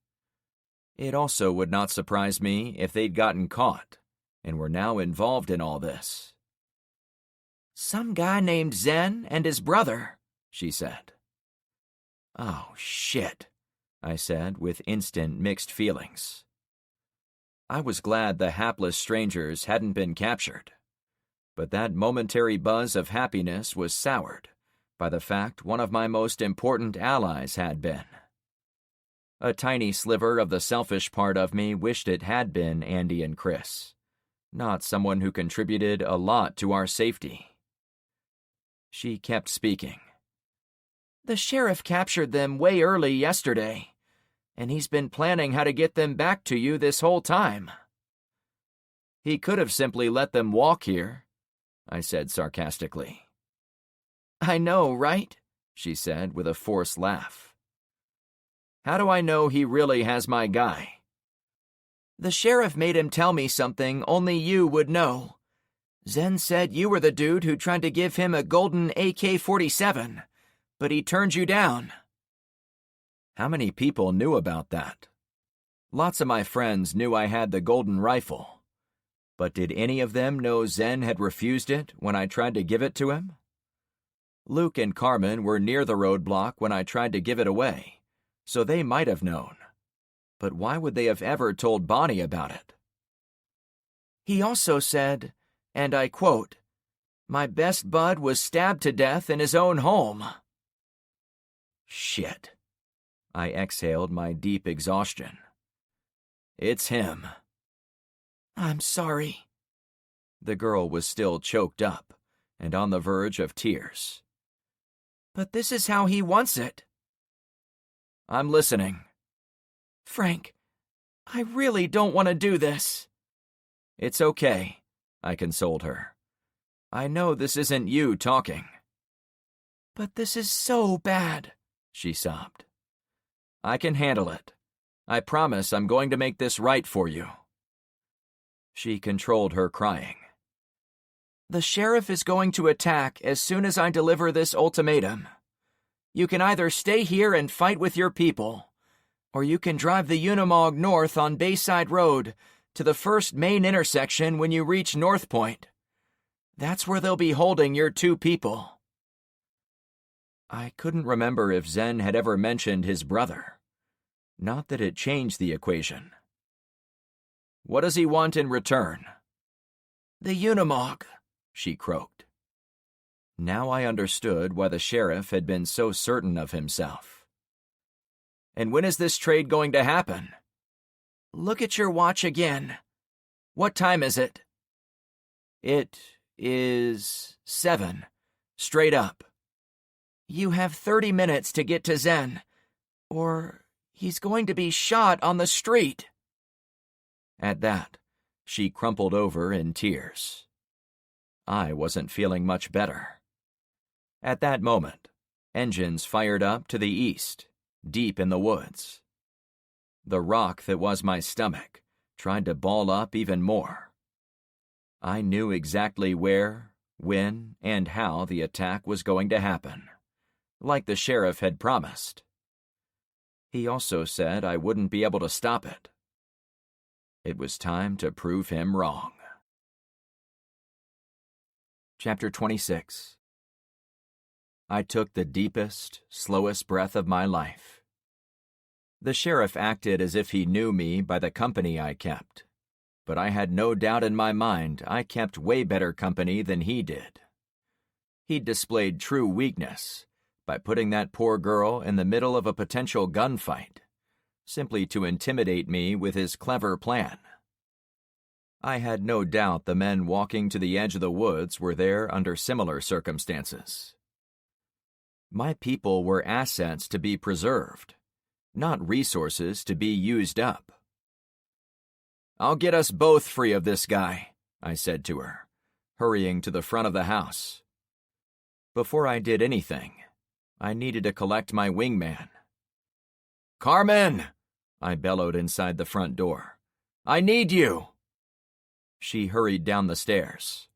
It also would not surprise me if they'd gotten caught and were now involved in all this. Some guy named Zen and his brother, she said. Oh, shit, I said with instant mixed feelings. I was glad the hapless strangers hadn't been captured, but that momentary buzz of happiness was soured by the fact one of my most important allies had been. A tiny sliver of the selfish part of me wished it had been Andy and Chris, not someone who contributed a lot to our safety. She kept speaking. The sheriff captured them way early yesterday, and he's been planning how to get them back to you this whole time. He could have simply let them walk here, I said sarcastically. I know, right? She said with a forced laugh. How do I know he really has my guy? The sheriff made him tell me something only you would know. Zen said you were the dude who tried to give him a golden AK-47, but he turned you down. How many people knew about that? Lots of my friends knew I had the golden rifle, but did any of them know Zen had refused it when I tried to give it to him? Luke and Carmen were near the roadblock when I tried to give it away, so they might have known. But why would they have ever told Bonnie about it? He also said, and I quote, "My best bud was stabbed to death in his own home." Shit. I exhaled my deep exhaustion. It's him. I'm sorry. The girl was still choked up and on the verge of tears. But this is how he wants it. I'm listening. Frank, I really don't want to do this. It's okay, I consoled her. I know this isn't you talking. But this is so bad, she sobbed. I can handle it. I promise I'm going to make this right for you. She controlled her crying. The sheriff is going to attack as soon as I deliver this ultimatum. You can either stay here and fight with your people, or you can drive the Unimog north on Bayside Road to the first main intersection when you reach North Point. That's where they'll be holding your two people. I couldn't remember if Zen had ever mentioned his brother. Not that it changed the equation. What does he want in return? The Unimog, she croaked. Now I understood why the sheriff had been so certain of himself. And when is this trade going to happen? Look at your watch again. What time is it? It is 7, straight up. You have 30 minutes to get to Zen, or he's going to be shot on the street. At that, she crumpled over in tears. I wasn't feeling much better. At that moment, engines fired up to the east, deep in the woods. The rock that was my stomach tried to ball up even more. I knew exactly where, when, and how the attack was going to happen, like the sheriff had promised. He also said I wouldn't be able to stop it. It was time to prove him wrong. Chapter 26. I took the deepest, slowest breath of my life. The sheriff acted as if he knew me by the company I kept, but I had no doubt in my mind I kept way better company than he did. He'd displayed true weakness by putting that poor girl in the middle of a potential gunfight, simply to intimidate me with his clever plan. I had no doubt the men walking to the edge of the woods were there under similar circumstances. My people were assets to be preserved, not resources to be used up. "I'll get us both free of this guy," I said to her, hurrying to the front of the house. Before I did anything, I needed to collect my wingman. "Carmen!" I bellowed inside the front door. "I need you!" She hurried down the stairs.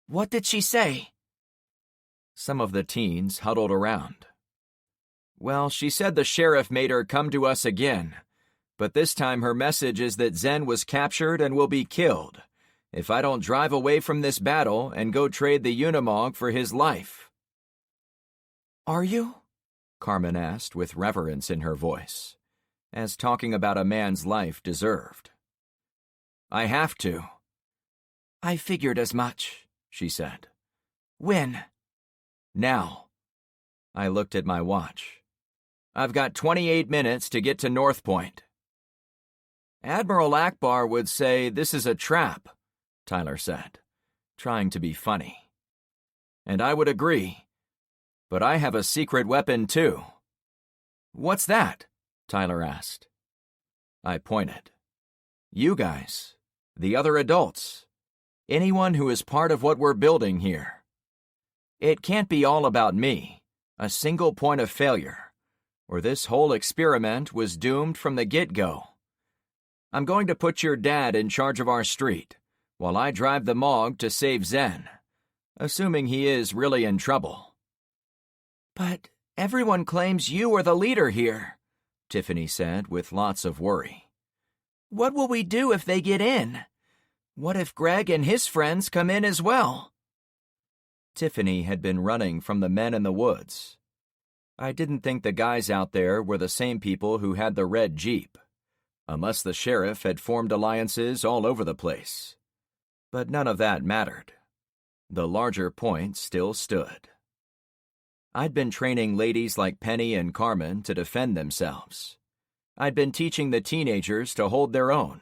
What did she say? Some of the teens huddled around. "Well, she said the sheriff made her come to us again, but this time her message is that Zen was captured and will be killed if I don't drive away from this battle and go trade the Unimog for his life." Are you? Carmen asked with reverence in her voice, as talking about a man's life deserved. "I have to." I figured as much, she said. When? "Now." I looked at my watch. "I've got 28 minutes to get to North Point." "Admiral Akbar would say this is a trap," Tyler said, trying to be funny. "And I would agree. But I have a secret weapon, too." "What's that?" Tyler asked. I pointed. "You guys, the other adults, anyone who is part of what we're building here. It can't be all about me, a single point of failure, or this whole experiment was doomed from the get-go. I'm going to put your dad in charge of our street, while I drive the Mog to save Zen, assuming he is really in trouble." But everyone claims you are the leader here, Tiffany said with lots of worry. What will we do if they get in? What if Greg and his friends come in as well? Tiffany had been running from the men in the woods. I didn't think the guys out there were the same people who had the red Jeep, unless the sheriff had formed alliances all over the place. But none of that mattered. The larger point still stood. I'd been training ladies like Penny and Carmen to defend themselves. I'd been teaching the teenagers to hold their own.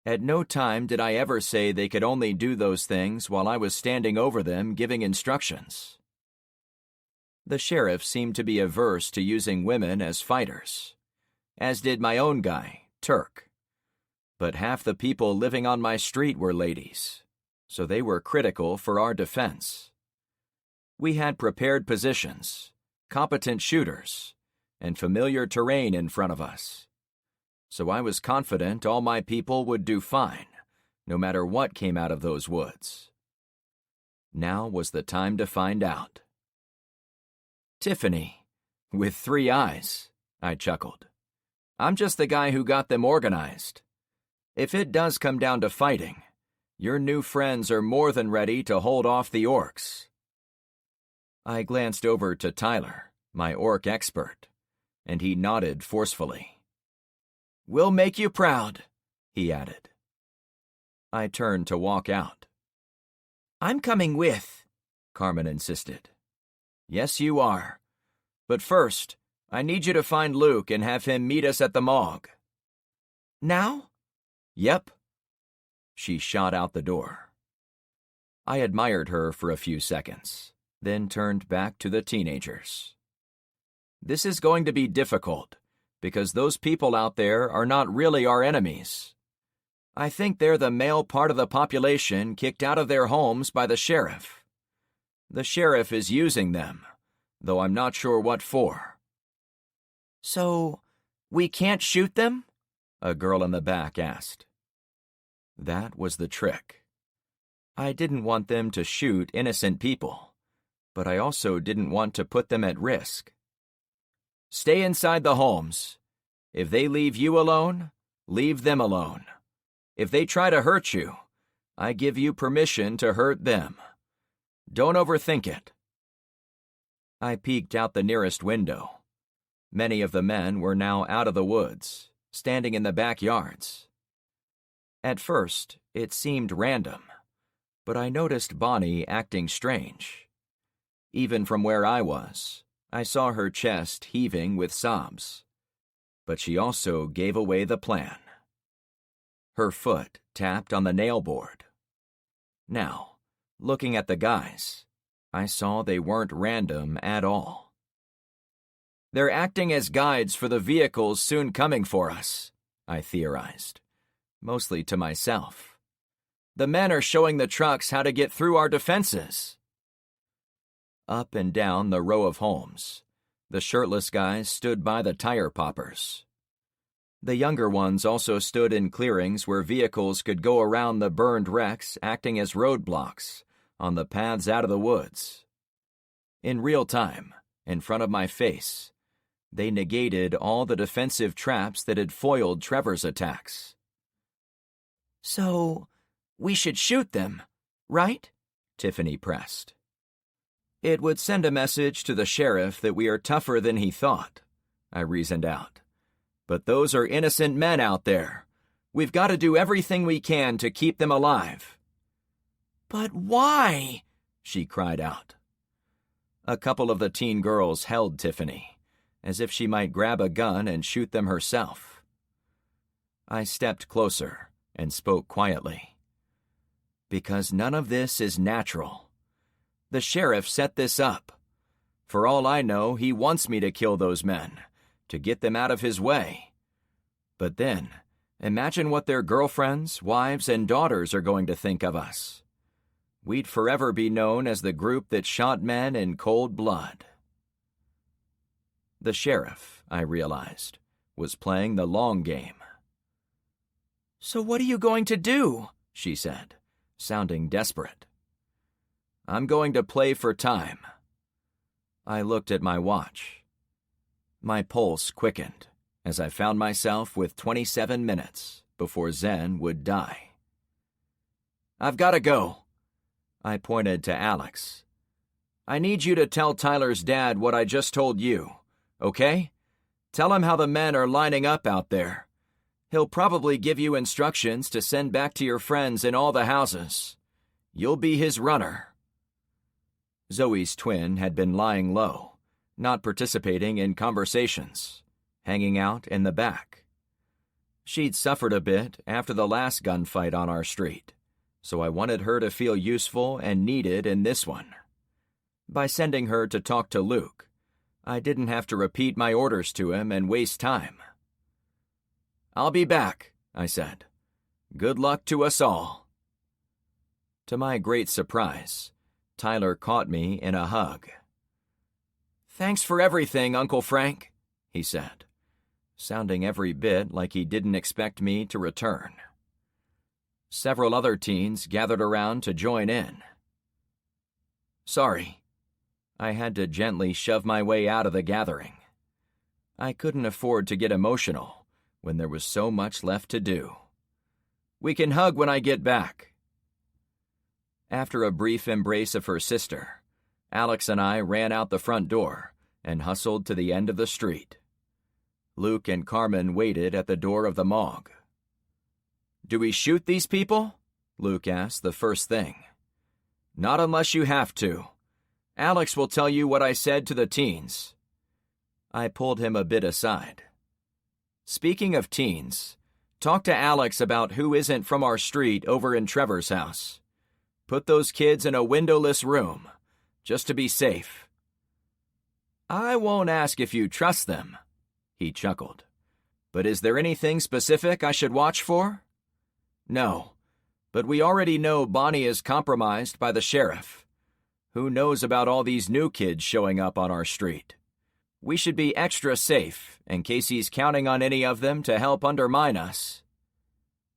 At no time did I ever say they could only do those things while I was standing over them giving instructions. The sheriff seemed to be averse to using women as fighters, as did my own guy, Turk. But half the people living on my street were ladies, so they were critical for our defense. We had prepared positions, competent shooters, and familiar terrain in front of us. So I was confident all my people would do fine, no matter what came out of those woods. Now was the time to find out. "Tiffany, with 3 eyes," I chuckled. "I'm just the guy who got them organized. If it does come down to fighting, your new friends are more than ready to hold off the orcs." I glanced over to Tyler, my orc expert, and he nodded forcefully. "We'll make you proud," he added. I turned to walk out. "I'm coming with," Carmen insisted. "Yes, you are. But first, I need you to find Luke and have him meet us at the Mog." "Now?" "Yep." She shot out the door. I admired her for a few seconds, then turned back to the teenagers. "This is going to be difficult, because those people out there are not really our enemies. I think they're the male part of the population kicked out of their homes by the sheriff. The sheriff is using them, though I'm not sure what for." "So, we can't shoot them?" a girl in the back asked. That was the trick. I didn't want them to shoot innocent people, but I also didn't want to put them at risk. "Stay inside the homes. If they leave you alone, leave them alone. If they try to hurt you, I give you permission to hurt them. Don't overthink it." I peeked out the nearest window. Many of the men were now out of the woods, standing in the backyards. At first, it seemed random, but I noticed Bonnie acting strange. Even from where I was, I saw her chest heaving with sobs. But she also gave away the plan. Her foot tapped on the nail board. Now, looking at the guys, I saw they weren't random at all. They're acting as guides for the vehicles soon coming for us, I theorized, mostly to myself. The men are showing the trucks how to get through our defenses. Up and down the row of homes, the shirtless guys stood by the tire poppers. The younger ones also stood in clearings where vehicles could go around the burned wrecks, acting as roadblocks on the paths out of the woods. In real time, in front of my face, they negated all the defensive traps that had foiled Trevor's attacks. So, we should shoot them, right? Tiffany pressed. It would send a message to the sheriff that we are tougher than he thought, I reasoned out. But those are innocent men out there. We've got to do everything we can to keep them alive. But why? She cried out. A couple of the teen girls held Tiffany, as if she might grab a gun and shoot them herself. I stepped closer and spoke quietly. Because none of this is natural. The sheriff set this up. For all I know, he wants me to kill those men, to get them out of his way. But then, imagine what their girlfriends, wives, and daughters are going to think of us. We'd forever be known as the group that shot men in cold blood. The sheriff, I realized, was playing the long game. So what are you going to do? She said, sounding desperate. I'm going to play for time. I looked at my watch. My pulse quickened as I found myself with 27 minutes before Zen would die. I've got to go. I pointed to Alex. I need you to tell Tyler's dad what I just told you, okay? Tell him how the men are lining up out there. He'll probably give you instructions to send back to your friends in all the houses. You'll be his runner. Zoe's twin had been lying low, not participating in conversations, hanging out in the back. She'd suffered a bit after the last gunfight on our street, so I wanted her to feel useful and needed in this one. By sending her to talk to Luke, I didn't have to repeat my orders to him and waste time. I'll be back, I said. Good luck to us all. To my great surprise, Tyler caught me in a hug. Thanks for everything, Uncle Frank, he said, sounding every bit like he didn't expect me to return. Several other teens gathered around to join in. Sorry. I had to gently shove my way out of the gathering. I couldn't afford to get emotional when there was so much left to do. We can hug when I get back. After a brief embrace of her sister, Alex and I ran out the front door and hustled to the end of the street. Luke and Carmen waited at the door of the morgue. Do we shoot these people? Luke asked the first thing. Not unless you have to. Alex will tell you what I said to the teens. I pulled him a bit aside. Speaking of teens, talk to Alex about who isn't from our street over in Trevor's house. Put those kids in a windowless room, just to be safe. I won't ask if you trust them, he chuckled. But is there anything specific I should watch for? No, but we already know Bonnie is compromised by the sheriff. Who knows about all these new kids showing up on our street? We should be extra safe in case he's counting on any of them to help undermine us.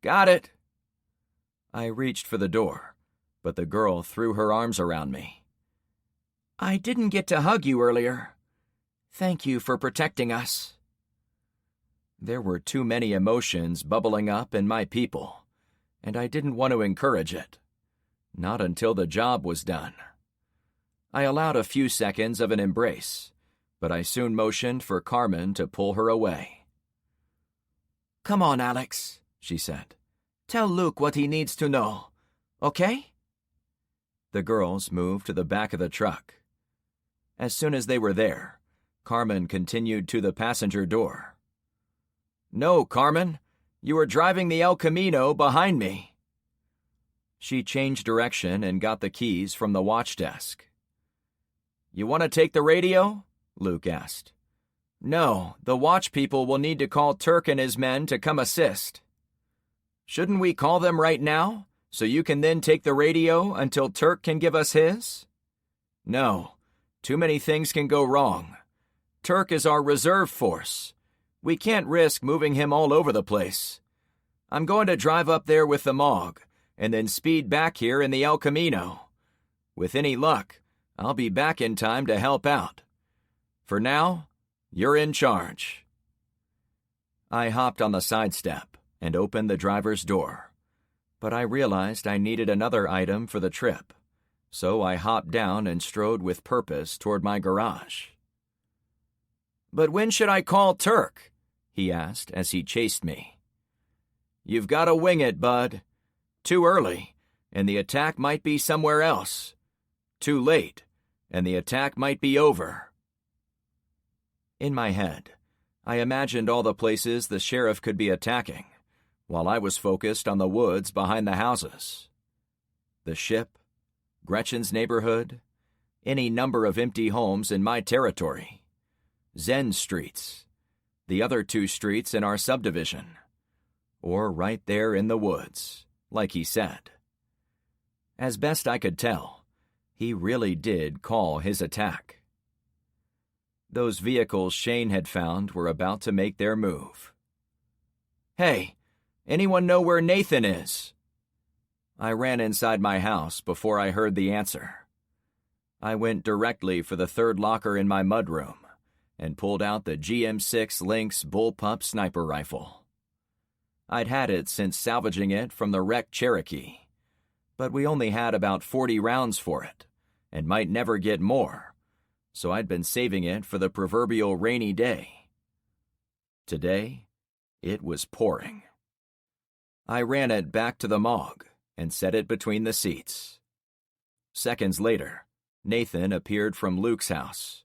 Got it. I reached for the door, but the girl threw her arms around me. I didn't get to hug you earlier. Thank you for protecting us. There were too many emotions bubbling up in my people, and I didn't want to encourage it. Not until the job was done. I allowed a few seconds of an embrace, but I soon motioned for Carmen to pull her away. Come on, Alex, she said. Tell Luke what he needs to know, okay? The girls moved to the back of the truck. As soon as they were there, Carmen continued to the passenger door. No, Carmen, you are driving the El Camino behind me. She changed direction and got the keys from the watch desk. You want to take the radio? Luke asked. No, the watch people will need to call Turk and his men to come assist. Shouldn't we call them right now, so you can then take the radio until Turk can give us his? No, too many things can go wrong. Turk is our reserve force. We can't risk moving him all over the place. I'm going to drive up there with the MOG, and then speed back here in the El Camino. With any luck, I'll be back in time to help out. For now, you're in charge. I hopped on the side step and opened the driver's door, but I realized I needed another item for the trip, so I hopped down and strode with purpose toward my garage. But when should I call Turk? He asked as he chased me. You've got to wing it, bud. Too early, and the attack might be somewhere else. Too late, and the attack might be over. In my head, I imagined all the places the sheriff could be attacking, while I was focused on the woods behind the houses. The ship, Gretchen's neighborhood, any number of empty homes in my territory, Zen streets, the other 2 streets in our subdivision, or right there in the woods, like he said. As best I could tell, he really did call his attack. Those vehicles Shane had found were about to make their move. Hey, anyone know where Nathan is? I ran inside my house before I heard the answer. I went directly for the 3rd locker in my mudroom and pulled out the GM6 Lynx bullpup sniper rifle. I'd had it since salvaging it from the wrecked Cherokee, but we only had about 40 rounds for it, and might never get more, so I'd been saving it for the proverbial rainy day. Today, it was pouring. I ran it back to the MOG and set it between the seats. Seconds later, Nathan appeared from Luke's house.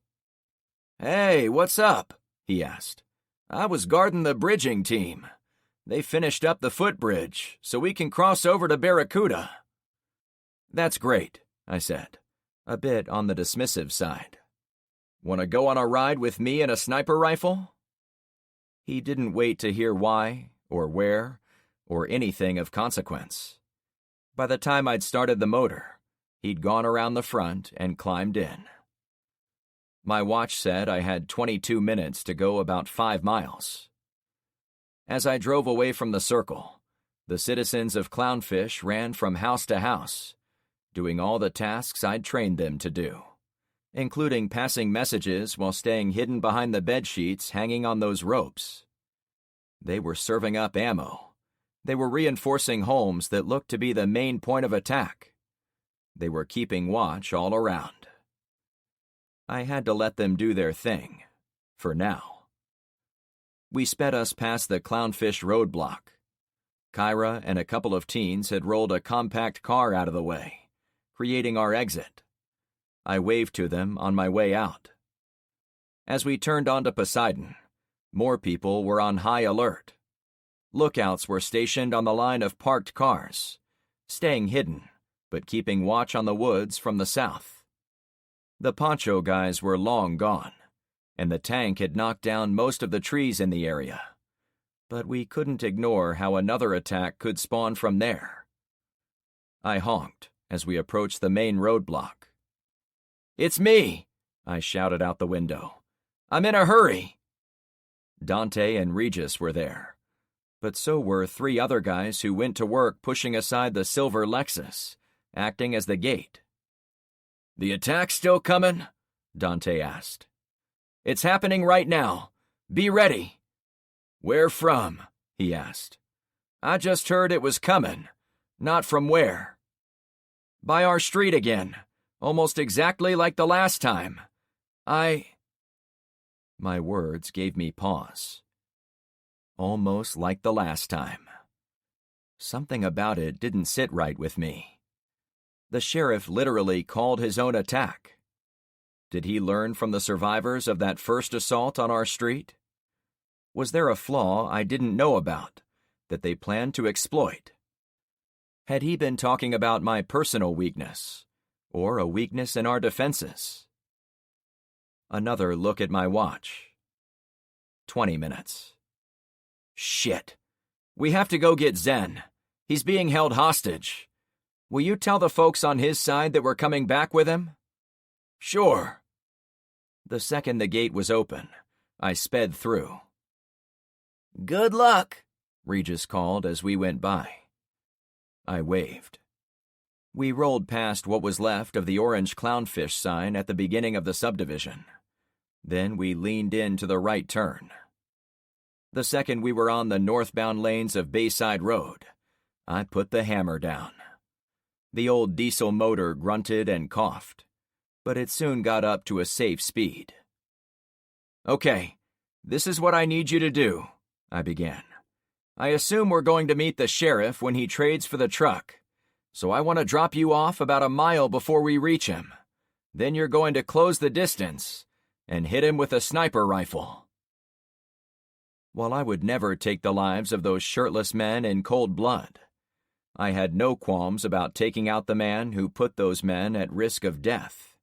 Hey, what's up? He asked. I was guarding the bridging team. They finished up the footbridge, so we can cross over to Barracuda. That's great, I said, a bit on the dismissive side. Want to go on a ride with me and a sniper rifle? He didn't wait to hear why, or where, or anything of consequence. By the time I'd started the motor, he'd gone around the front and climbed in. My watch said I had 22 minutes to go about 5 miles. As I drove away from the circle, the citizens of Clownfish ran from house to house, doing all the tasks I'd trained them to do, including passing messages while staying hidden behind the bedsheets hanging on those ropes. They were serving up ammo. They were reinforcing homes that looked to be the main point of attack. They were keeping watch all around. I had to let them do their thing, for now. We sped us past the Clownfish roadblock. Kyra and a couple of teens had rolled a compact car out of the way, creating our exit. I waved to them on my way out. As we turned onto Poseidon, more people were on high alert. Lookouts were stationed on the line of parked cars, staying hidden, but keeping watch on the woods from the south. The poncho guys were long gone, and the tank had knocked down most of the trees in the area, but we couldn't ignore how another attack could spawn from there. I honked as we approached the main roadblock. It's me, I shouted out the window. I'm in a hurry. Dante and Regis were there, but so were 3 other guys who went to work pushing aside the silver Lexus, acting as the gate. The attack still coming? Dante asked. It's happening right now. Be ready. Where from? He asked. I just heard it was coming. Not from where? By our street again. Almost exactly like the last time. My words gave me pause. Almost like the last time. Something about it didn't sit right with me. The sheriff literally called his own attack. Did he learn from the survivors of that first assault on our street? Was there a flaw I didn't know about that they planned to exploit? Had he been talking about my personal weakness, or a weakness in our defenses? Another look at my watch. 20 minutes. Shit. We have to go get Zen. He's being held hostage. Will you tell the folks on his side that we're coming back with him? Sure. The second the gate was open, I sped through. Good luck, Regis called as we went by. I waved. We rolled past what was left of the orange clownfish sign at the beginning of the subdivision. Then we leaned in to the right turn. The second we were on the northbound lanes of Bayside Road, I put the hammer down. The old diesel motor grunted and coughed, but it soon got up to a safe speed. Okay, this is what I need you to do, I began. I assume we're going to meet the sheriff when he trades for the truck, so I want to drop you off about a mile before we reach him. Then you're going to close the distance and hit him with a sniper rifle. While I would never take the lives of those shirtless men in cold blood, I had no qualms about taking out the man who put those men at risk of death.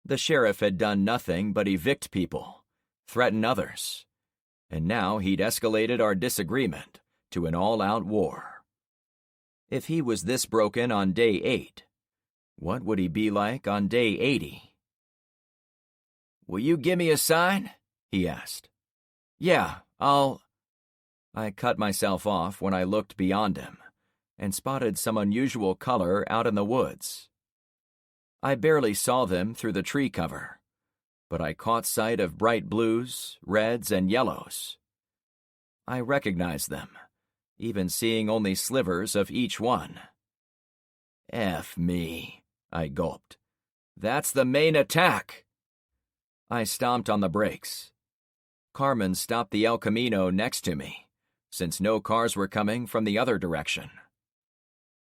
The sheriff had done nothing but evict people, threaten others, and now he'd escalated our disagreement to an all-out war. If he was this broken on day 8, what would he be like on day 80? Will you give me a sign? He asked. Yeah, I cut myself off when I looked beyond him and spotted some unusual color out in the woods. I barely saw them through the tree cover, but I caught sight of bright blues, reds, and yellows. I recognized them, even seeing only slivers of each one. F me, I gulped. That's the main attack. I stomped on the brakes. Carmen stopped the El Camino next to me, since no cars were coming from the other direction.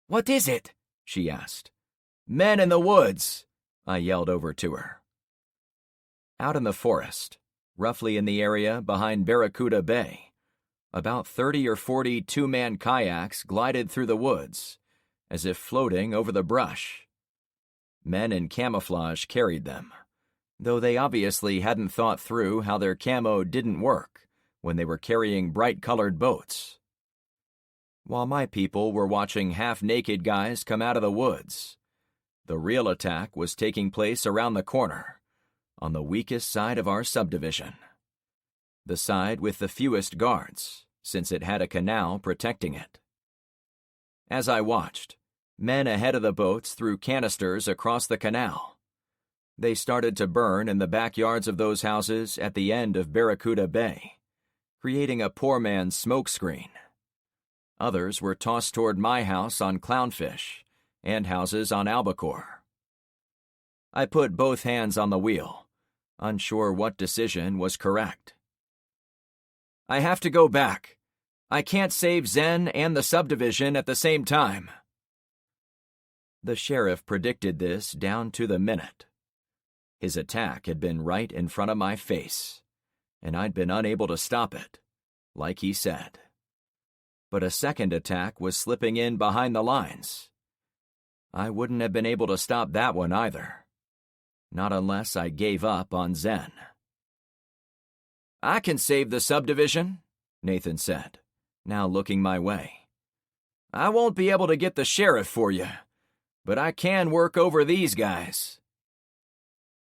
What is it? She asked. Men in the woods, I yelled over to her. Out in the forest, roughly in the area behind Barracuda Bay, about 30 or 40 two-man kayaks glided through the woods, as if floating over the brush. Men in camouflage carried them, though they obviously hadn't thought through how their camo didn't work when they were carrying bright-colored boats. While my people were watching half-naked guys come out of the woods, the real attack was taking place around the corner, on the weakest side of our subdivision. The side with the fewest guards, since it had a canal protecting it. As I watched, men ahead of the boats threw canisters across the canal. They started to burn in the backyards of those houses at the end of Barracuda Bay, creating a poor man's smoke screen. Others were tossed toward my house on Clownfish and houses on Albacore. I put both hands on the wheel, unsure what decision was correct. I have to go back. I can't save Zen and the subdivision at the same time. The sheriff predicted this down to the minute. His attack had been right in front of my face, and I'd been unable to stop it, like he said. But a second attack was slipping in behind the lines. I wouldn't have been able to stop that one either. Not unless I gave up on Zen. I can save the subdivision, Nathan said, now looking my way. I won't be able to get the sheriff for you, but I can work over these guys.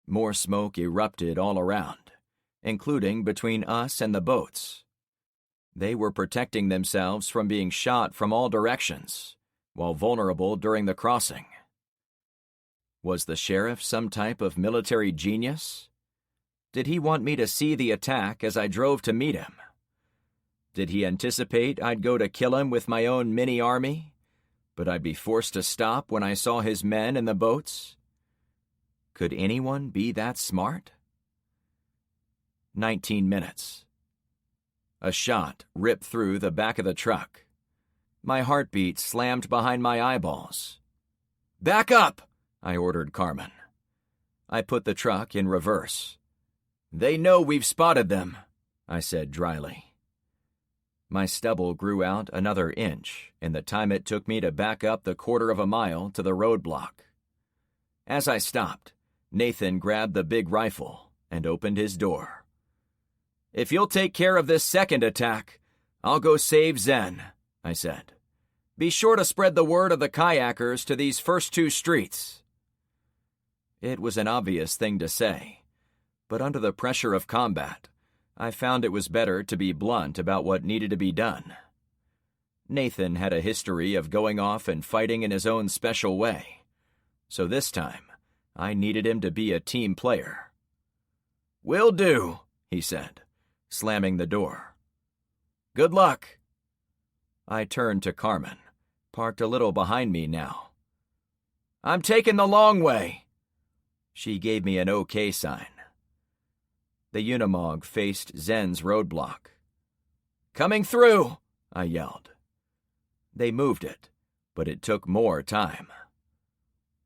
More smoke erupted all around, including between us and the boats. They were protecting themselves from being shot from all directions, while vulnerable during the crossing. Was the sheriff some type of military genius? Did he want me to see the attack as I drove to meet him? Did he anticipate I'd go to kill him with my own mini-army, but I'd be forced to stop when I saw his men in the boats? Could anyone be that smart? 19 minutes. A shot ripped through the back of the truck. My heartbeat slammed behind my eyeballs. Back up, I ordered Carmen. I put the truck in reverse. They know we've spotted them, I said dryly. My stubble grew out another inch in the time it took me to back up the quarter of a mile to the roadblock. As I stopped, Nathan grabbed the big rifle and opened his door. "If you'll take care of this second attack, I'll go save Zen," I said. "Be sure to spread the word of the kayakers to these first 2 streets." It was an obvious thing to say, but under the pressure of combat, I found it was better to be blunt about what needed to be done. Nathan had a history of going off and fighting in his own special way, so this time I needed him to be a team player. "Will do," he said, slamming the door. "Good luck." I turned to Carmen, parked a little behind me now. "I'm taking the long way." She gave me an okay sign. The Unimog faced Zen's roadblock. "Coming through," I yelled. They moved it, but it took more time.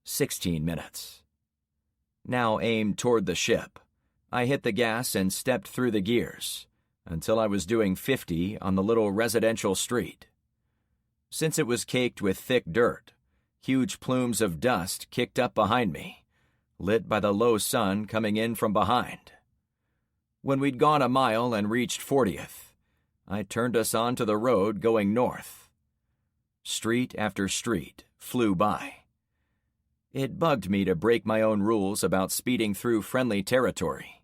16 minutes. Now aimed toward the ship, I hit the gas and stepped through the gears, until I was doing 50 on the little residential street. Since it was caked with thick dirt, huge plumes of dust kicked up behind me, lit by the low sun coming in from behind. When we'd gone a mile and reached 40th, I turned us onto the road going north. Street after street flew by. It bugged me to break my own rules about speeding through friendly territory,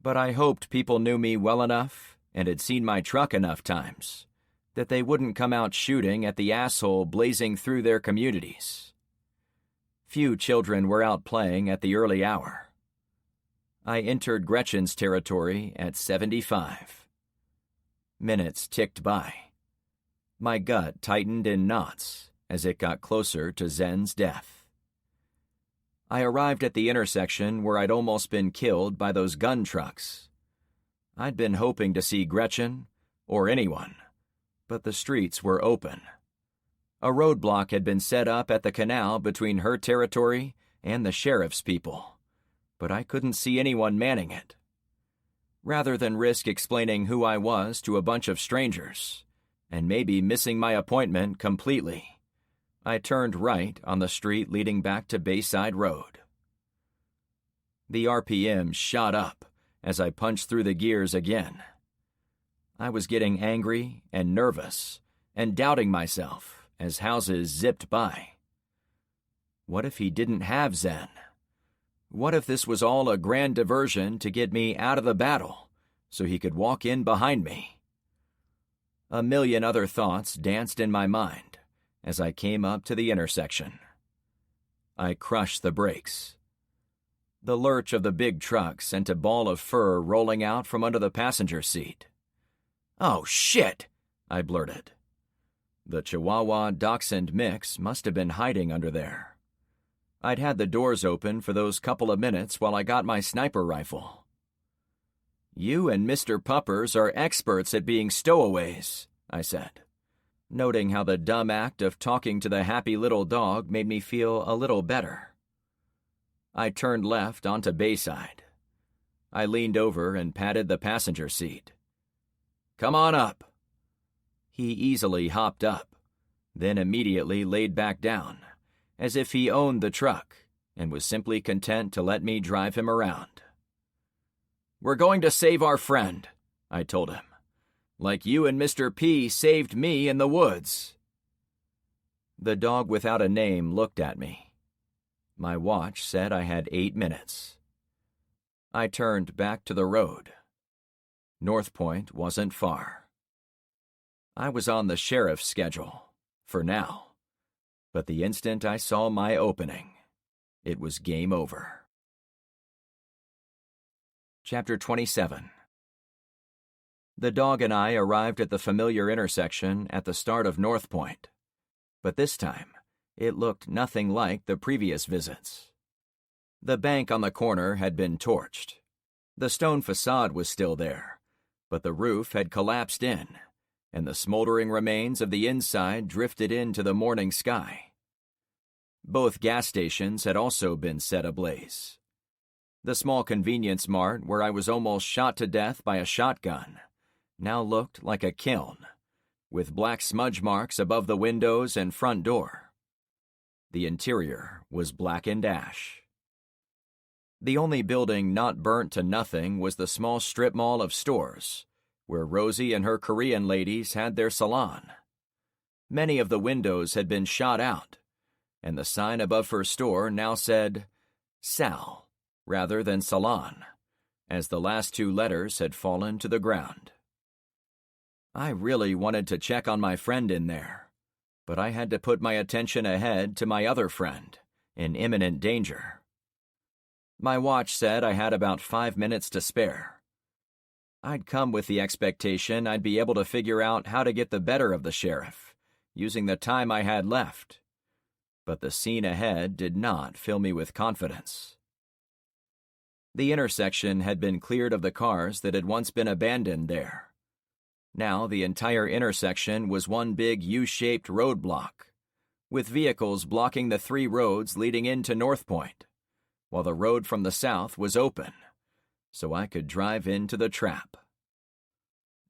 but I hoped people knew me well enough and had seen my truck enough times that they wouldn't come out shooting at the asshole blazing through their communities. Few children were out playing at the early hour. I entered Gretchen's territory at 75. Minutes ticked by. My gut tightened in knots as it got closer to Zen's death. I arrived at the intersection where I'd almost been killed by those gun trucks. I'd been hoping to see Gretchen, or anyone, but the streets were open. A roadblock had been set up at the canal between her territory and the sheriff's people, but I couldn't see anyone manning it. Rather than risk explaining who I was to a bunch of strangers, and maybe missing my appointment completely, I turned right on the street leading back to Bayside Road. The RPM shot up as I punched through the gears again. I was getting angry and nervous and doubting myself as houses zipped by. What if he didn't have Zen? What if this was all a grand diversion to get me out of the battle so he could walk in behind me? A million other thoughts danced in my mind as I came up to the intersection. I crushed the brakes. The lurch of the big truck sent a ball of fur rolling out from under the passenger seat. "Oh, shit!" I blurted. The Chihuahua Dachshund mix must have been hiding under there. I'd had the doors open for those couple of minutes while I got my sniper rifle. "You and Mr. Puppers are experts at being stowaways," I said, noting how the dumb act of talking to the happy little dog made me feel a little better. I turned left onto Bayside. I leaned over and patted the passenger seat. "Come on up." He easily hopped up, then immediately laid back down, as if he owned the truck and was simply content to let me drive him around. "We're going to save our friend," I told him, "like you and Mr. P saved me in the woods." The dog without a name looked at me. My watch said I had 8 minutes. I turned back to the road. North Point wasn't far. I was on the sheriff's schedule, for now, but the instant I saw my opening, it was game over. Chapter 27. The dog and I arrived at the familiar intersection at the start of North Point, but this time it looked nothing like the previous visits. The bank on the corner had been torched. The stone facade was still there, but the roof had collapsed in, and the smoldering remains of the inside drifted into the morning sky. Both gas stations had also been set ablaze. The small convenience mart where I was almost shot to death by a shotgun now looked like a kiln, with black smudge marks above the windows and front door. The interior was blackened ash. The only building not burnt to nothing was the small strip mall of stores, where Rosie and her Korean ladies had their salon. Many of the windows had been shot out, and the sign above her store now said Sal rather than Salon, as the last two letters had fallen to the ground. I really wanted to check on my friend in there, but I had to put my attention ahead to my other friend, in imminent danger. My watch said I had about 5 minutes to spare. I'd come with the expectation I'd be able to figure out how to get the better of the sheriff, using the time I had left. But the scene ahead did not fill me with confidence. The intersection had been cleared of the cars that had once been abandoned there. Now the entire intersection was one big U-shaped roadblock, with vehicles blocking the 3 roads leading into North Point, while the road from the south was open, so I could drive into the trap.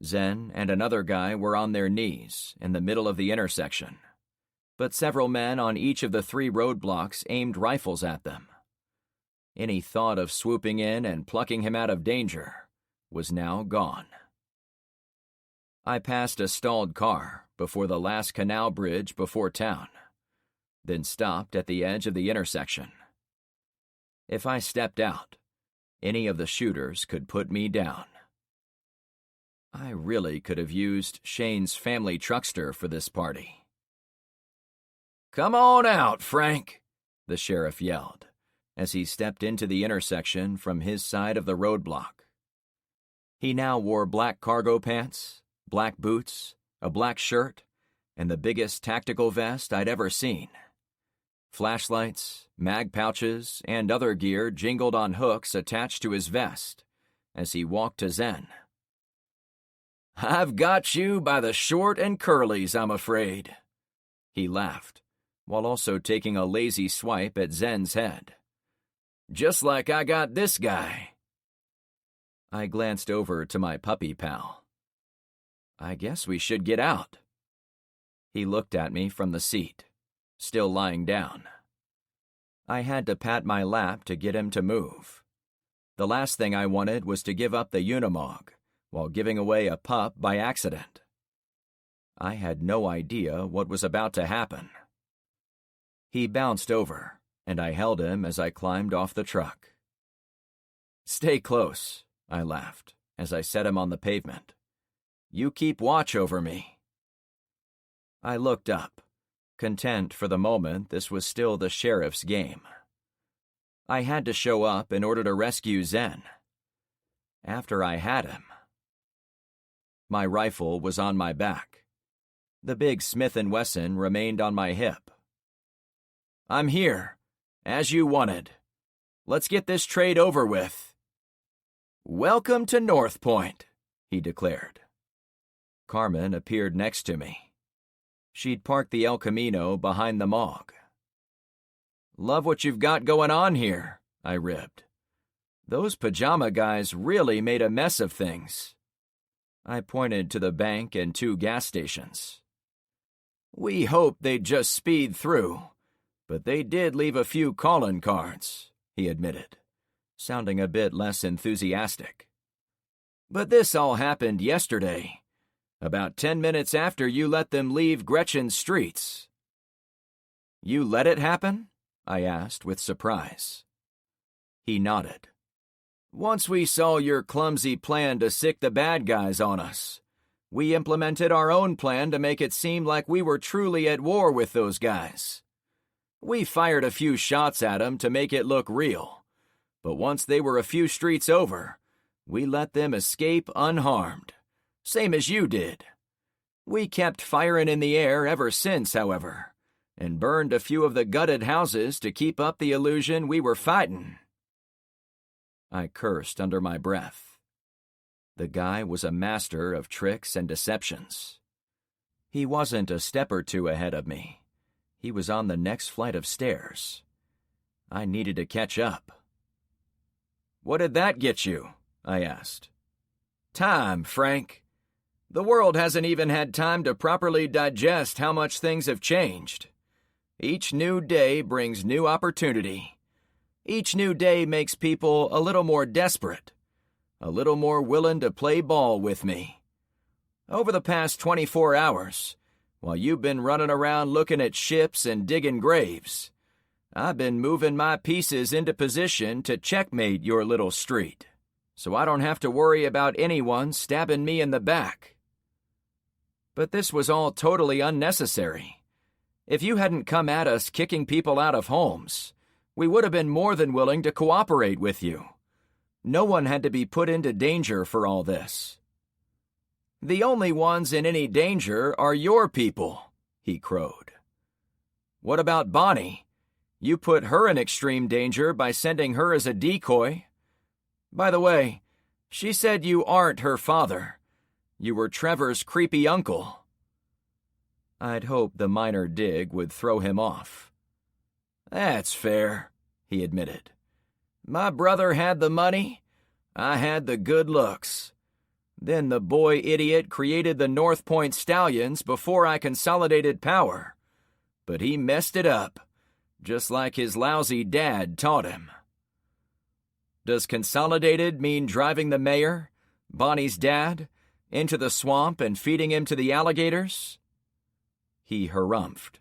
Zen and another guy were on their knees in the middle of the intersection, but several men on each of the 3 roadblocks aimed rifles at them. Any thought of swooping in and plucking him out of danger was now gone. I passed a stalled car before the last canal bridge before town, then stopped at the edge of the intersection. If I stepped out, any of the shooters could put me down. I really could have used Shane's family truckster for this party. "Come on out, Frank," the sheriff yelled, as he stepped into the intersection from his side of the roadblock. He now wore black cargo pants, black boots, a black shirt, and the biggest tactical vest I'd ever seen. Flashlights, mag pouches, and other gear jingled on hooks attached to his vest as he walked to Zen. "I've got you by the short and curlies, I'm afraid," he laughed, while also taking a lazy swipe at Zen's head. "Just like I got this guy." I glanced over to my puppy pal. "I guess we should get out." He looked at me from the seat, still lying down. I had to pat my lap to get him to move. The last thing I wanted was to give up the Unimog while giving away a pup by accident. I had no idea what was about to happen. He bounced over, and I held him as I climbed off the truck. "Stay close," I laughed as I set him on the pavement. "You keep watch over me." I looked up, content for the moment this was still the sheriff's game. I had to show up in order to rescue Zen. After I had him. My rifle was on my back. The big Smith & Wesson remained on my hip. "I'm here, as you wanted. Let's get this trade over with." "Welcome to North Point," he declared. Carmen appeared next to me. She'd parked the El Camino behind the Mog. "Love what you've got going on here," I ribbed. "Those pajama guys really made a mess of things." I pointed to the bank and 2 gas stations. "We hoped they'd just speed through, but they did leave a few calling cards," he admitted, sounding a bit less enthusiastic. "But this all happened yesterday, about 10 minutes after you let them leave Gretchen's streets." "You let it happen?" I asked with surprise. He nodded. "Once we saw your clumsy plan to sick the bad guys on us, we implemented our own plan to make it seem like we were truly at war with those guys. We fired a few shots at them to make it look real, but once they were a few streets over, we let them escape unharmed, same as you did. We kept firing in the air ever since, however, and burned a few of the gutted houses to keep up the illusion we were fighting." I cursed under my breath. The guy was a master of tricks and deceptions. He wasn't a step or two ahead of me. He was on the next flight of stairs. I needed to catch up. "What did that get you?" I asked. "Time, Frank. The world hasn't even had time to properly digest how much things have changed. Each new day brings new opportunity. Each new day makes people a little more desperate, a little more willing to play ball with me. Over the past 24 hours, while you've been running around looking at ships and digging graves, I've been moving my pieces into position to checkmate your little street, so I don't have to worry about anyone stabbing me in the back. But this was all totally unnecessary. If you hadn't come at us kicking people out of homes, we would have been more than willing to cooperate with you. No one had to be put into danger for all this. The only ones in any danger are your people, he crowed. What about Bonnie? You put her in extreme danger by sending her as a decoy. By the way, she said you aren't her father. You were Trevor's creepy uncle. I'd hoped the minor dig would throw him off. That's fair, he admitted. My brother had the money, I had the good looks. Then the boy idiot created the North Point Stallions before I consolidated power. But he messed it up, just like his lousy dad taught him. Does consolidated mean driving the mayor, Bonnie's dad, into the swamp and feeding him to the alligators? He harumphed.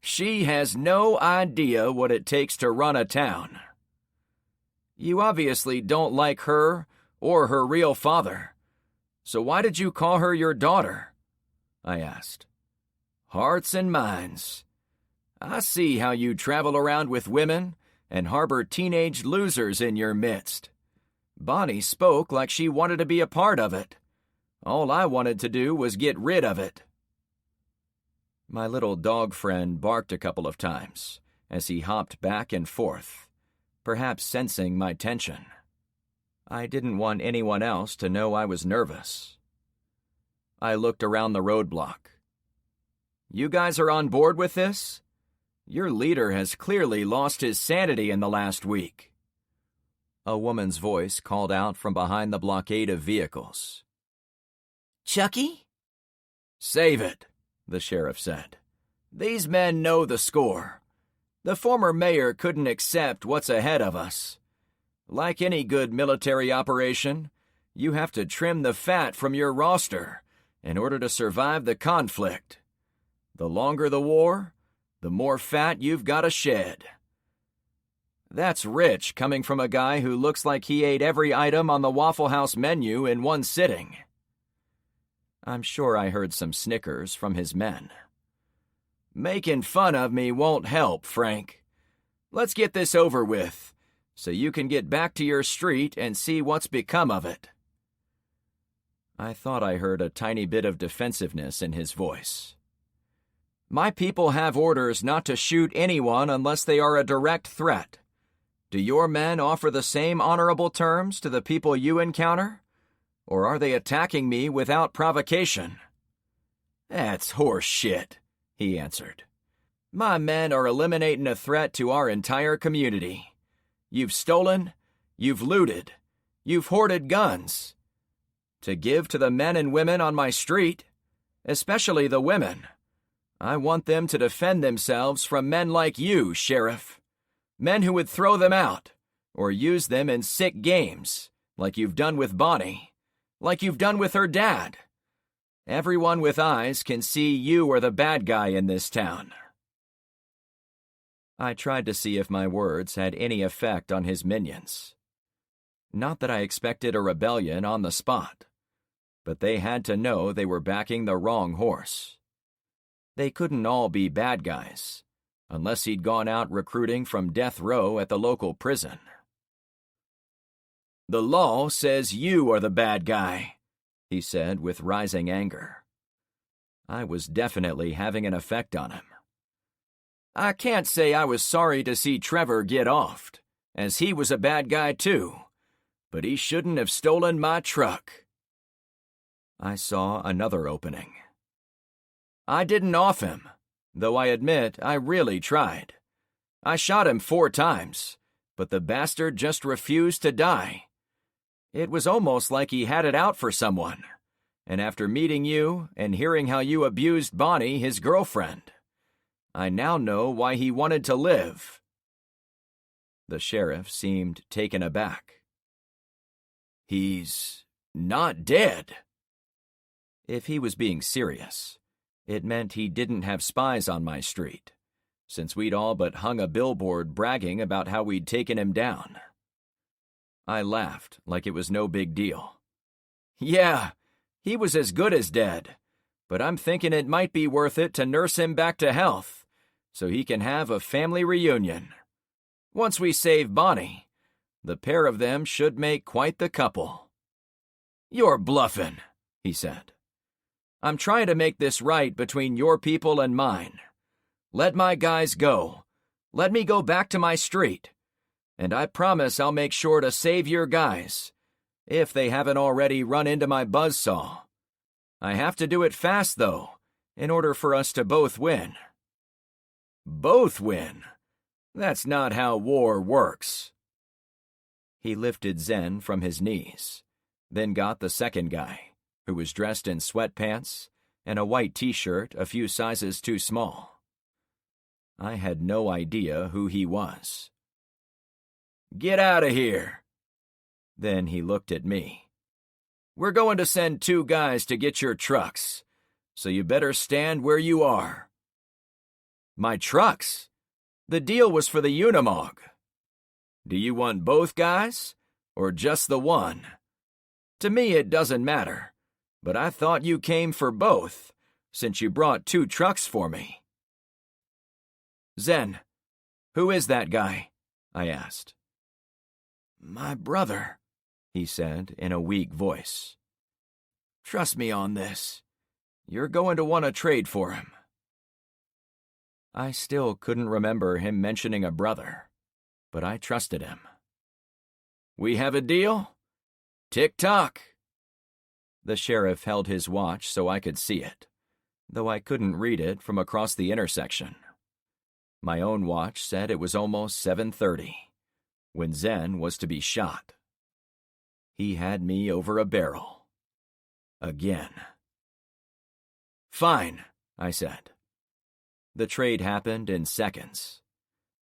She has no idea what it takes to run a town. You obviously don't like her or her real father. So why did you call her your daughter? I asked. Hearts and minds. I see how you travel around with women and harbor teenage losers in your midst. Bonnie spoke like she wanted to be a part of it. All I wanted to do was get rid of it. My little dog friend barked a couple of times as he hopped back and forth, perhaps sensing my tension. I didn't want anyone else to know I was nervous. I looked around the roadblock. You guys are on board with this? Your leader has clearly lost his sanity in the last week. A woman's voice called out from behind the blockade of vehicles. Chucky? Save it, the sheriff said. These men know the score. The former mayor couldn't accept what's ahead of us. Like any good military operation, you have to trim the fat from your roster in order to survive the conflict. The longer the war, the more fat you've got to shed. That's rich coming from a guy who looks like he ate every item on the Waffle House menu in one sitting. I'm sure I heard some snickers from his men. Making fun of me won't help, Frank. Let's get this over with, so you can get back to your street and see what's become of it. I thought I heard a tiny bit of defensiveness in his voice. My people have orders not to shoot anyone unless they are a direct threat. Do your men offer the same honorable terms to the people you encounter? Or are they attacking me without provocation? That's horse shit, he answered. My men are eliminating a threat to our entire community. You've stolen, you've looted, you've hoarded guns. To give to the men and women on my street, especially the women, I want them to defend themselves from men like you, Sheriff. Men who would throw them out, or use them in sick games, like you've done with Bonnie, like you've done with her dad. Everyone with eyes can see you are the bad guy in this town. I tried to see if my words had any effect on his minions. Not that I expected a rebellion on the spot, but they had to know they were backing the wrong horse. They couldn't all be bad guys, unless he'd gone out recruiting from death row at the local prison. The law says you are the bad guy, he said with rising anger. I was definitely having an effect on him. I can't say I was sorry to see Trevor get offed, as he was a bad guy too, but he shouldn't have stolen my truck. I saw another opening. I didn't off him, though I admit I really tried. I shot him 4 times, but the bastard just refused to die. It was almost like he had it out for someone, and after meeting you and hearing how you abused Bonnie, his girlfriend, I now know why he wanted to live. The sheriff seemed taken aback. "He's not dead." If he was being serious, it meant he didn't have spies on my street, since we'd all but hung a billboard bragging about how we'd taken him down. I laughed like it was no big deal. "Yeah, he was as good as dead, but I'm thinking it might be worth it to nurse him back to health, so he can have a family reunion. Once we save Bonnie, the pair of them should make quite the couple." "You're bluffing," he said. "I'm trying to make this right between your people and mine. Let my guys go. Let me go back to my street. And I promise I'll make sure to save your guys, if they haven't already run into my buzzsaw. I have to do it fast, though, in order for us to both win." "Both win? That's not how war works." He lifted Zen from his knees, then got the second guy, who was dressed in sweatpants and a white t-shirt a few sizes too small. I had no idea who he was. "Get out of here." Then he looked at me. "We're going to send 2 guys to get your trucks, so you better stand where you are." "My trucks? The deal was for the Unimog. Do you want both guys, or just the one? To me it doesn't matter, but I thought you came for both, since you brought 2 trucks for me." "Zen, who is that guy?" I asked. "My brother," he said in a weak voice. "Trust me on this. You're going to want to trade for him." I still couldn't remember him mentioning a brother, but I trusted him. "We have a deal? Tick-tock." The sheriff held his watch so I could see it, though I couldn't read it from across the intersection. My own watch said it was almost 7:30, when Zen was to be shot. He had me over a barrel. Again. "Fine," I said. The trade happened in seconds.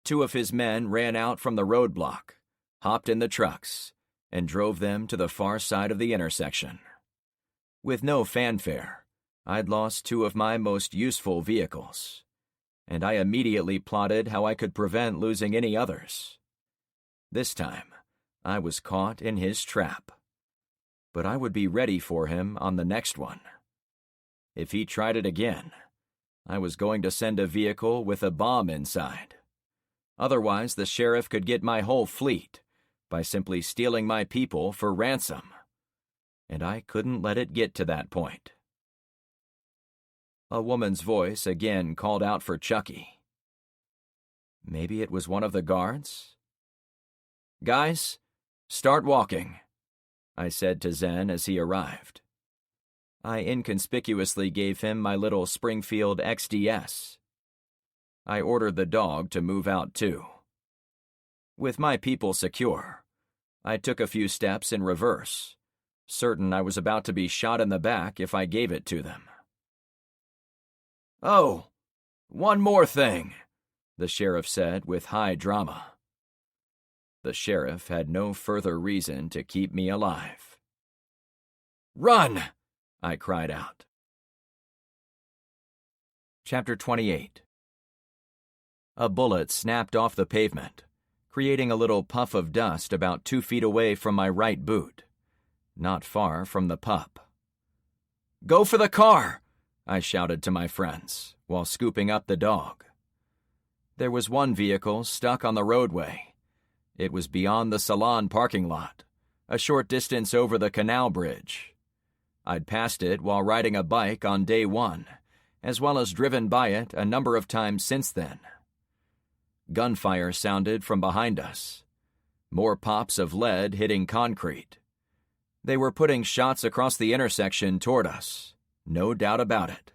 2 of his men ran out from the roadblock, hopped in the trucks, and drove them to the far side of the intersection. With no fanfare, I'd lost 2 of my most useful vehicles, and I immediately plotted how I could prevent losing any others. This time, I was caught in his trap. But I would be ready for him on the next one. If he tried it again, I was going to send a vehicle with a bomb inside. Otherwise, the sheriff could get my whole fleet by simply stealing my people for ransom. And I couldn't let it get to that point. A woman's voice again called out for Chucky. Maybe it was one of the guards? "Guys, start walking," I said to Zen as he arrived. I inconspicuously gave him my little Springfield XDS. I ordered the dog to move out too. With my people secure, I took a few steps in reverse, certain I was about to be shot in the back if I gave it to them. "Oh, one more thing," the sheriff said with high drama. The sheriff had no further reason to keep me alive. "Run!" I cried out. Chapter 28. A bullet snapped off the pavement, creating a little puff of dust about 2 feet away from my right boot, not far from the pup. "Go for the car!" I shouted to my friends, while scooping up the dog. There was one vehicle stuck on the roadway. It was beyond the salon parking lot, a short distance over the canal bridge. I'd passed it while riding a bike on day 1, as well as driven by it a number of times since then. Gunfire sounded from behind us. More pops of lead hitting concrete. They were putting shots across the intersection toward us, no doubt about it.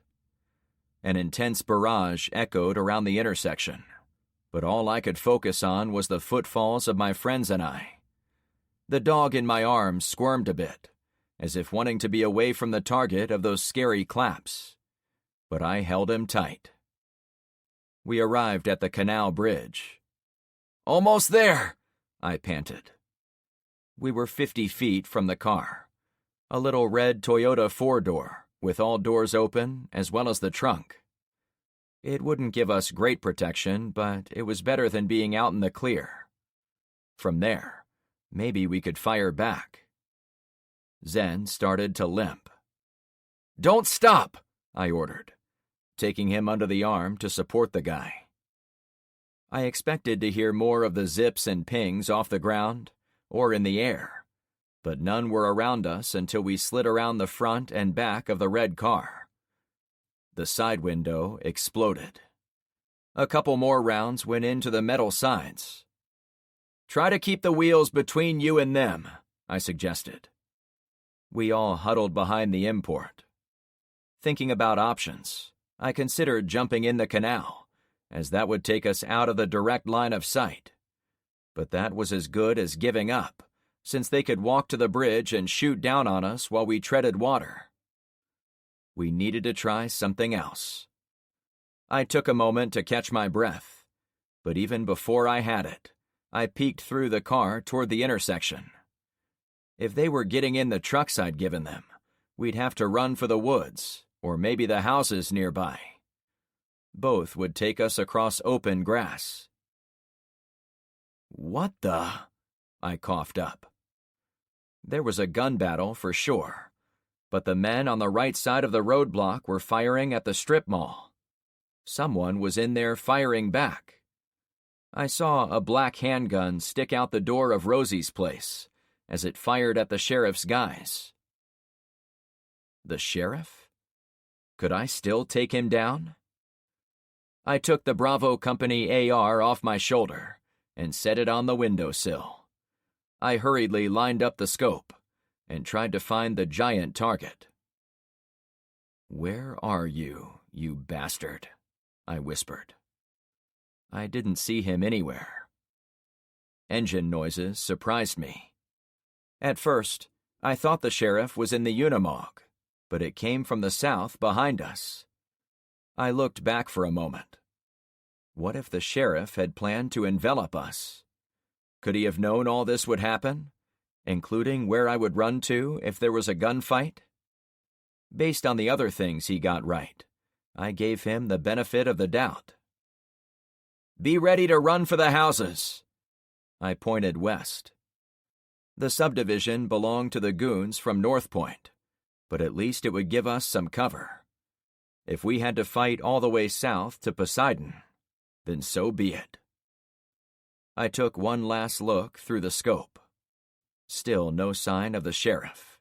An intense barrage echoed around the intersection, but all I could focus on was the footfalls of my friends and I. The dog in my arms squirmed a bit, as if wanting to be away from the target of those scary claps. But I held him tight. We arrived at the canal bridge. "Almost there," I panted. We were 50 feet from the car, a little red Toyota four-door with all doors open as well as the trunk. It wouldn't give us great protection, but it was better than being out in the clear. From there, maybe we could fire back. Zen started to limp. "Don't stop," I ordered, taking him under the arm to support the guy. I expected to hear more of the zips and pings off the ground or in the air, but none were around us until we slid around the front and back of the red car. The side window exploded. A couple more rounds went into the metal sides. "Try to keep the wheels between you and them," I suggested. We all huddled behind the import. Thinking about options, I considered jumping in the canal, as that would take us out of the direct line of sight. But that was as good as giving up, since they could walk to the bridge and shoot down on us while we treaded water. We needed to try something else. I took a moment to catch my breath, but even before I had it, I peeked through the car toward the intersection. If they were getting in the trucks I'd given them, we'd have to run for the woods, or maybe the houses nearby. Both would take us across open grass. "What the?" I coughed up. There was a gun battle for sure, but the men on the right side of the roadblock were firing at the strip mall. Someone was in there firing back. I saw a black handgun stick out the door of Rosie's place as it fired at the sheriff's guys. The sheriff? Could I still take him down? I took the Bravo Company AR off my shoulder and set it on the windowsill. I hurriedly lined up the scope and tried to find the giant target. "Where are you, you bastard?" I whispered. I didn't see him anywhere. Engine noises surprised me. At first, I thought the sheriff was in the Unimog, but it came from the south behind us. I looked back for a moment. What if the sheriff had planned to envelop us? Could he have known all this would happen, including where I would run to if there was a gunfight? Based on the other things he got right, I gave him the benefit of the doubt. "Be ready to run for the houses." I pointed west. The subdivision belonged to the goons from North Point, but at least it would give us some cover. If we had to fight all the way south to Poseidon, then so be it. I took one last look through the scope. Still no sign of the sheriff.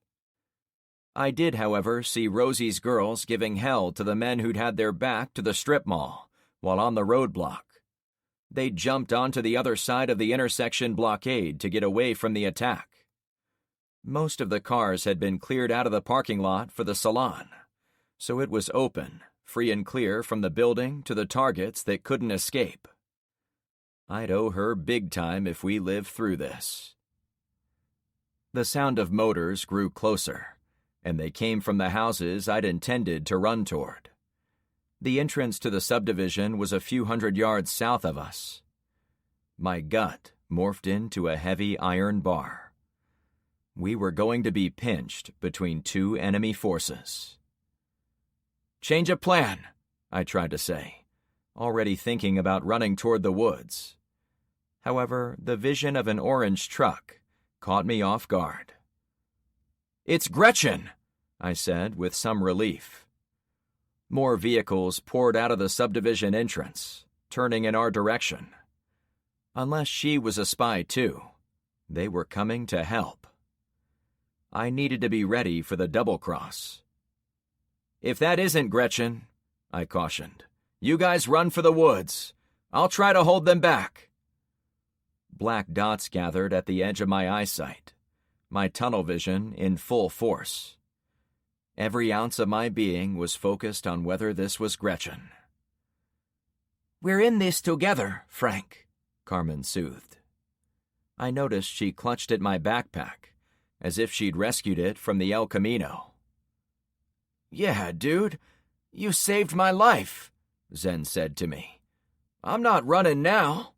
I did, however, see Rosie's girls giving hell to the men who'd had their back to the strip mall while on the roadblock. They jumped onto the other side of the intersection blockade to get away from the attack. Most of the cars had been cleared out of the parking lot for the salon, so it was open, free and clear from the building to the targets that couldn't escape. I'd owe her big time if we lived through this. The sound of motors grew closer, and they came from the houses I'd intended to run toward. The entrance to the subdivision was a few hundred yards south of us. My gut morphed into a heavy iron bar. We were going to be pinched between two enemy forces. "Change of plan," I tried to say, already thinking about running toward the woods. However, the vision of an orange truck caught me off guard. "It's Gretchen," I said with some relief. More vehicles poured out of the subdivision entrance, turning in our direction. Unless she was a spy too, they were coming to help. I needed to be ready for the double-cross. "If that isn't Gretchen," I cautioned, "you guys run for the woods. I'll try to hold them back." Black dots gathered at the edge of my eyesight, my tunnel vision in full force. Every ounce of my being was focused on whether this was Gretchen. "We're in this together, Frank," Carmen soothed. I noticed she clutched at my backpack, as if she'd rescued it from the El Camino. "Yeah, dude, you saved my life," Zen said to me. "I'm not running now."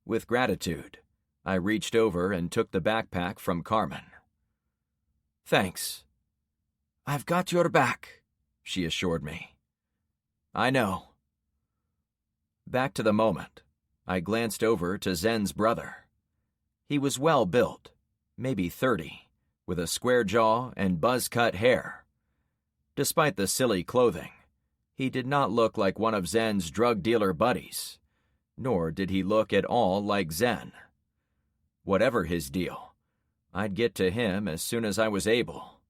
With gratitude, I reached over and took the backpack from Carmen. Thanks. I've got your back, she assured me. I know. Back to the moment, I glanced over to Zen's brother. He was well built, maybe 30, with a square jaw and buzz-cut hair. Despite the silly clothing, he did not look like one of Zen's drug dealer buddies, nor did he look at all like Zen. Whatever his deal, I'd get to him as soon as I was able.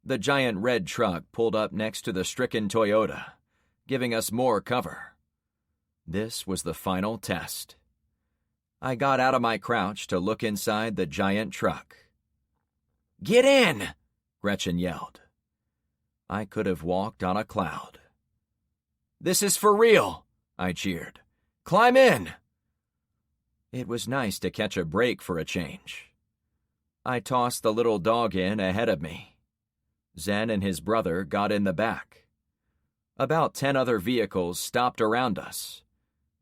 The giant red truck pulled up next to the stricken Toyota, giving us more cover. This was the final test. I got out of my crouch to look inside the giant truck. "Get in!" Gretchen yelled. I could have walked on a cloud. "This is for real," I cheered. "Climb in!" It was nice to catch a break for a change. I tossed the little dog in ahead of me. Zen and his brother got in the back. About 10 other vehicles stopped around us.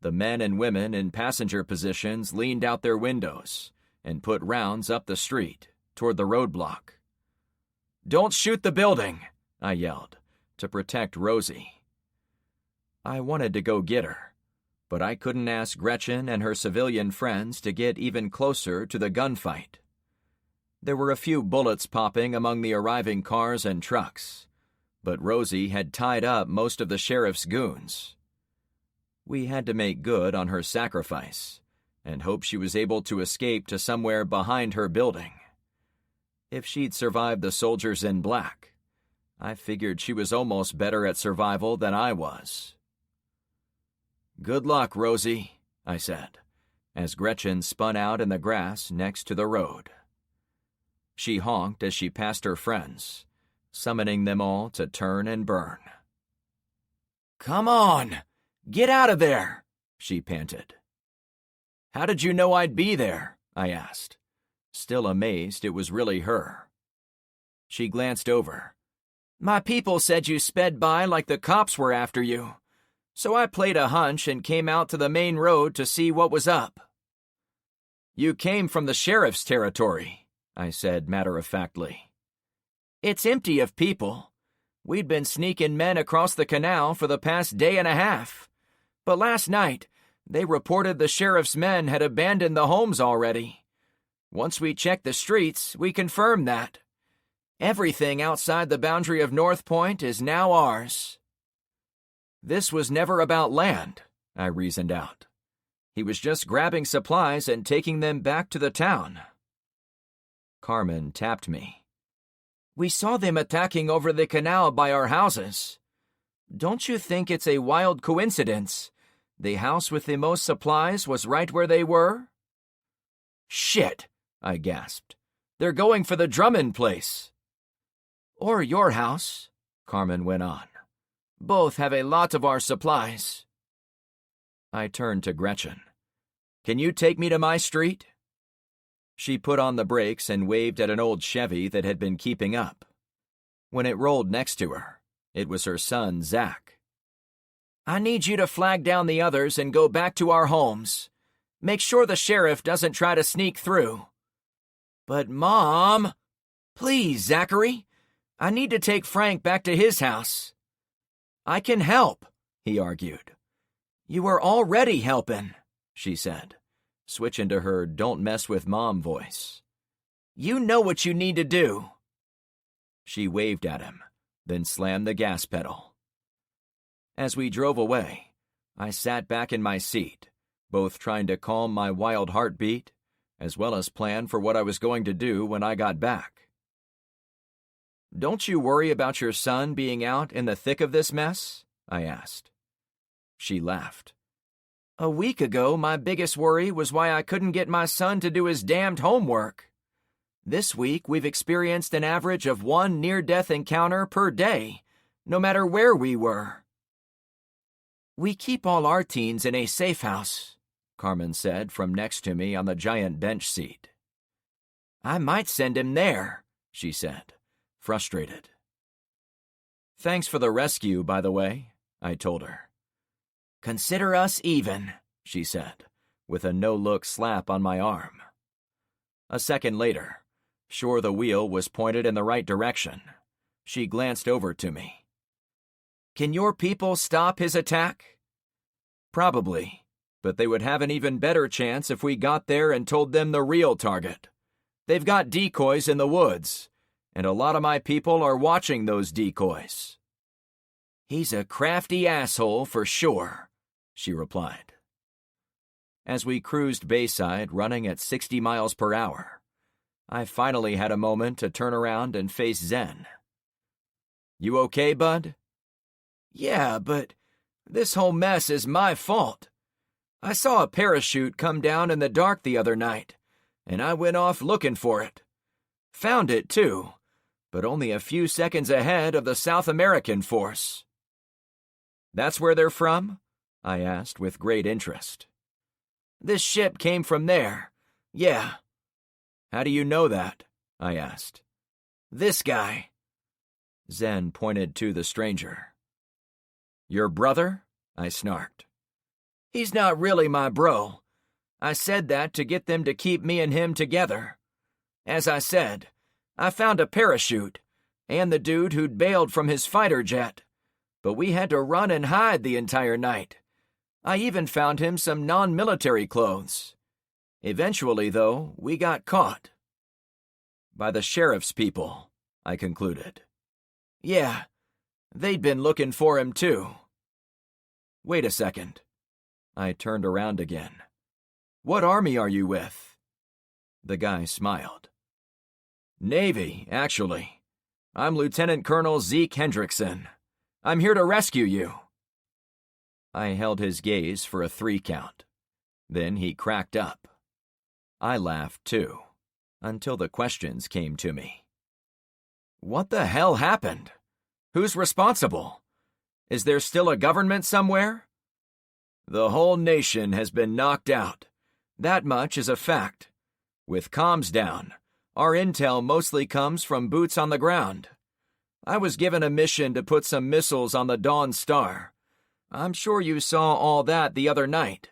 The men and women in passenger positions leaned out their windows and put rounds up the street toward the roadblock. "Don't shoot the building," I yelled, to protect Rosie. I wanted to go get her, but I couldn't ask Gretchen and her civilian friends to get even closer to the gunfight. There were a few bullets popping among the arriving cars and trucks, but Rosie had tied up most of the sheriff's goons. We had to make good on her sacrifice and hope she was able to escape to somewhere behind her building. If she'd survived the soldiers in black, I figured she was almost better at survival than I was. "Good luck, Rosie," I said, as Gretchen spun out in the grass next to the road. She honked as she passed her friends, summoning them all to turn and burn. "Come on! Get out of there!" she panted. "How did you know I'd be there?" I asked, still amazed it was really her. She glanced over. "My people said you sped by like the cops were after you, so I played a hunch and came out to the main road to see what was up." "You came from the sheriff's territory," I said matter-of-factly. "It's empty of people. We'd been sneaking men across the canal for the past day and a half. But last night, they reported the sheriff's men had abandoned the homes already. Once we checked the streets, we confirmed that. Everything outside the boundary of North Point is now ours." "This was never about land," I reasoned out. "He was just grabbing supplies and taking them back to the town." Carmen tapped me. "We saw them attacking over the canal by our houses. Don't you think it's a wild coincidence? The house with the most supplies was right where they were?" "Shit," I gasped. "They're going for the Drummond place." "Or your house," Carmen went on. "Both have a lot of our supplies." I turned to Gretchen. "Can you take me to my street?" She put on the brakes and waved at an old Chevy that had been keeping up. When it rolled next to her, it was her son, Zach. "I need you to flag down the others and go back to our homes. Make sure the sheriff doesn't try to sneak through." "But, Mom—" "Please, Zachary. I need to take Frank back to his house." "I can help," he argued. "You were already helping," she said, switching to her don't mess with Mom voice. "You know what you need to do." She waved at him, then slammed the gas pedal. As we drove away, I sat back in my seat, both trying to calm my wild heartbeat, as well as plan for what I was going to do when I got back. "Don't you worry about your son being out in the thick of this mess?" I asked. She laughed. "A week ago, my biggest worry was why I couldn't get my son to do his damned homework. This week, we've experienced an average of 1 near-death encounter per day, no matter where we were." "We keep all our teens in a safe house," Carmen said from next to me on the giant bench seat. "I might send him there," she said, frustrated. "Thanks for the rescue, by the way," I told her. "Consider us even," she said, with a no-look slap on my arm. A second later, sure the wheel was pointed in the right direction, she glanced over to me. "Can your people stop his attack?" "Probably, but they would have an even better chance if we got there and told them the real target. They've got decoys in the woods, and a lot of my people are watching those decoys." "He's a crafty asshole for sure," she replied. As we cruised Bayside running at 60 miles per hour, I finally had a moment to turn around and face Zen. "You okay, bud?" "Yeah, but this whole mess is my fault. I saw a parachute come down in the dark the other night, and I went off looking for it. Found it, too, but only a few seconds ahead of the South American force." "That's where they're from?" I asked with great interest. "This ship came from there. Yeah." "How do you know that?" I asked. "This guy." Zen pointed to the stranger. "Your brother?" I snarked. "He's not really my bro. I said that to get them to keep me and him together. As I said, I found a parachute, and the dude who'd bailed from his fighter jet, but we had to run and hide the entire night. I even found him some non-military clothes. Eventually, though, we got caught." "By the sheriff's people," I concluded. "Yeah, they'd been looking for him, too." "Wait a second." I turned around again. "What army are you with?" The guy smiled. "Navy, actually. I'm Lieutenant Colonel Zeke Hendrickson. I'm here to rescue you." I held his gaze for a 3 count. Then he cracked up. I laughed too, until the questions came to me. "What the hell happened? Who's responsible? Is there still a government somewhere?" "The whole nation has been knocked out. That much is a fact. With comms down, our intel mostly comes from boots on the ground. I was given a mission to put some missiles on the Dawn Star. I'm sure you saw all that the other night.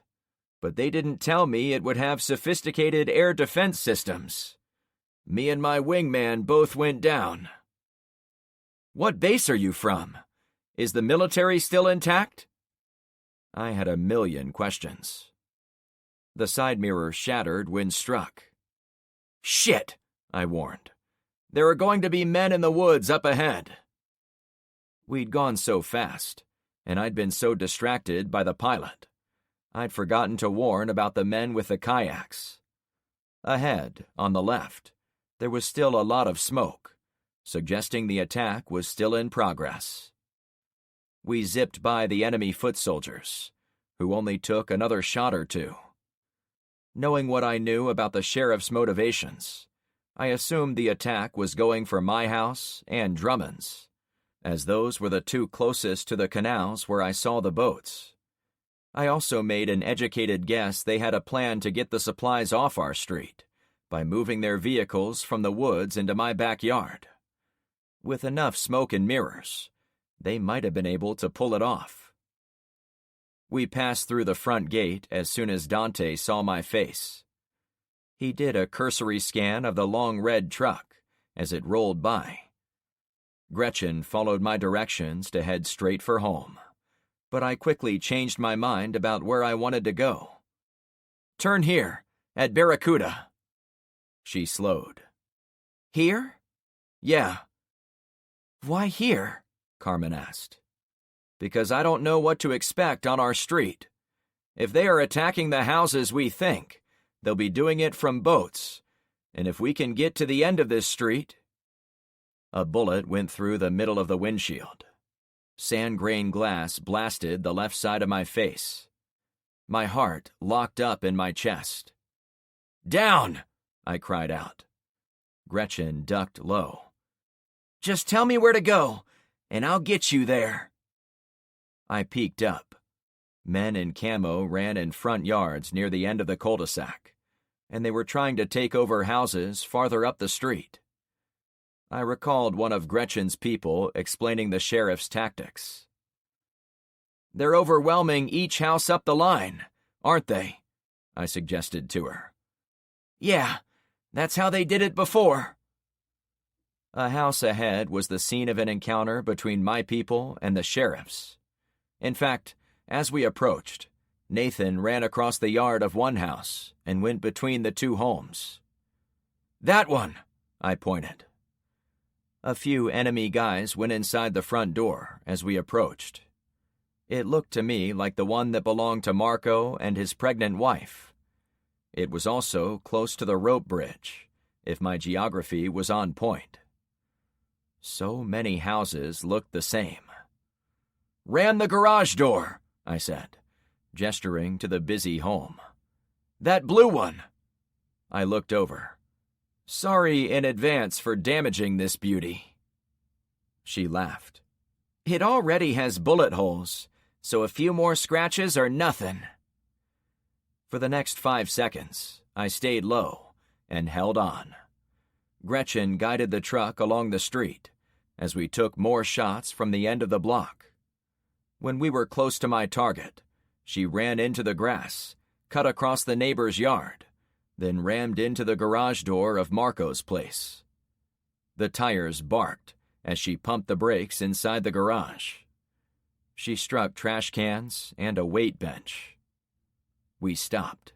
But they didn't tell me it would have sophisticated air defense systems. Me and my wingman both went down." "What base are you from? Is the military still intact?" I had a million questions. The side mirror shattered when struck. "Shit," I warned. "There are going to be men in the woods up ahead." We'd gone so fast, and I'd been so distracted by the pilot, I'd forgotten to warn about the men with the kayaks. Ahead, on the left, there was still a lot of smoke, suggesting the attack was still in progress. We zipped by the enemy foot soldiers, who only took another shot or two. Knowing what I knew about the sheriff's motivations, I assumed the attack was going for my house and Drummond's, as those were the 2 closest to the canals where I saw the boats. I also made an educated guess they had a plan to get the supplies off our street by moving their vehicles from the woods into my backyard. With enough smoke and mirrors, they might have been able to pull it off. We passed through the front gate as soon as Dante saw my face. He did a cursory scan of the long red truck as it rolled by. Gretchen followed my directions to head straight for home, but I quickly changed my mind about where I wanted to go. "Turn here, at Barracuda." She slowed. "Here?" "Yeah." "Why here?" Carmen asked. "Because I don't know what to expect on our street. If they are attacking the houses we think, they'll be doing it from boats, and if we can get to the end of this street—" A bullet went through the middle of the windshield. Sand grain glass blasted the left side of my face. My heart locked up in my chest. "Down!" I cried out. Gretchen ducked low. "Just tell me where to go, and I'll get you there." I peeked up. Men in camo ran in front yards near the end of the cul-de-sac, and they were trying to take over houses farther up the street. I recalled one of Gretchen's people explaining the sheriff's tactics. "They're overwhelming each house up the line, aren't they?" I suggested to her. Yeah, that's how they did it before. A house ahead was the scene of an encounter between my people and the sheriff's. In fact, as we approached, Nathan ran across the yard of one house and went between the two homes. That one, I pointed. A few enemy guys went inside the front door as we approached. It looked to me like the one that belonged to Marco and his pregnant wife. It was also close to the rope bridge, if my geography was on point. So many houses looked the same. Ran the garage door, I said, gesturing to the busy home. That blue one. I looked over. Sorry in advance for damaging this beauty. She laughed. It already has bullet holes, so a few more scratches are nothing. For the next 5 seconds, I stayed low and held on. Gretchen guided the truck along the street as we took more shots from the end of the block. When we were close to my target, she ran into the grass, cut across the neighbor's yard, then rammed into the garage door of Marco's place. The tires barked as she pumped the brakes inside the garage. She struck trash cans and a weight bench. We stopped.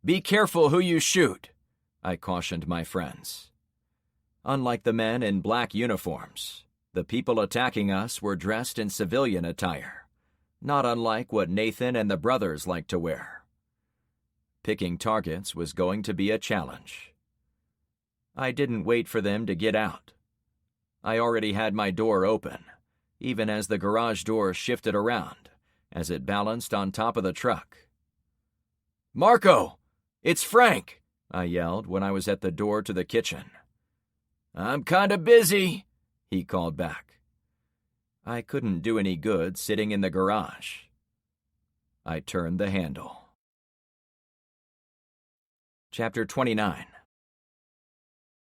Be careful who you shoot, I cautioned my friends. Unlike the men in black uniforms, the people attacking us were dressed in civilian attire, not unlike what Nathan and the brothers liked to wear. Picking targets was going to be a challenge. I didn't wait for them to get out. I already had my door open, even as the garage door shifted around, as it balanced on top of the truck. Marco! It's Frank! I yelled when I was at the door to the kitchen. I'm kinda busy, he called back. I couldn't do any good sitting in the garage. I turned the handle. Chapter 29.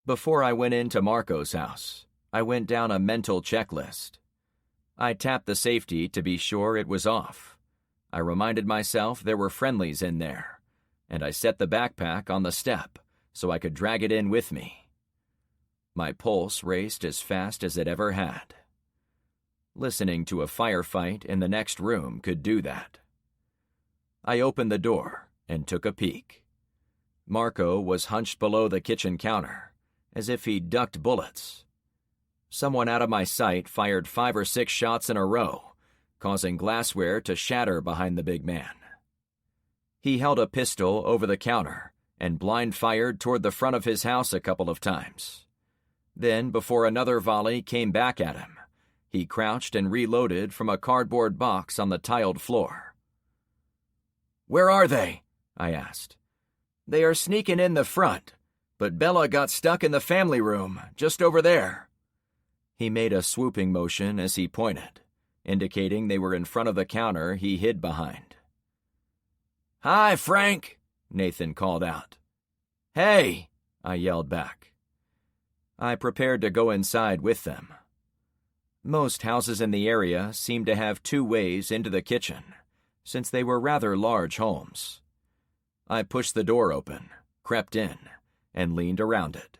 Before I went into Marco's house, I went down a mental checklist. I tapped the safety to be sure it was off. I reminded myself there were friendlies in there, and I set the backpack on the step so I could drag it in with me. My pulse raced as fast as it ever had. Listening to a firefight in the next room could do that. I opened the door and took a peek. Marco was hunched below the kitchen counter, as if he ducked bullets. Someone out of my sight fired 5 or 6 shots in a row, causing glassware to shatter behind the big man. He held a pistol over the counter and blind fired toward the front of his house a couple of times. Then, before another volley came back at him, he crouched and reloaded from a cardboard box on the tiled floor. Where are they? I asked. They are sneaking in the front, but Bella got stuck in the family room, just over there. He made a swooping motion as he pointed, indicating they were in front of the counter he hid behind. Hi, Frank, Nathan called out. Hey, I yelled back. I prepared to go inside with them. Most houses in the area seemed to have 2 ways into the kitchen, since they were rather large homes. I pushed the door open, crept in, and leaned around it,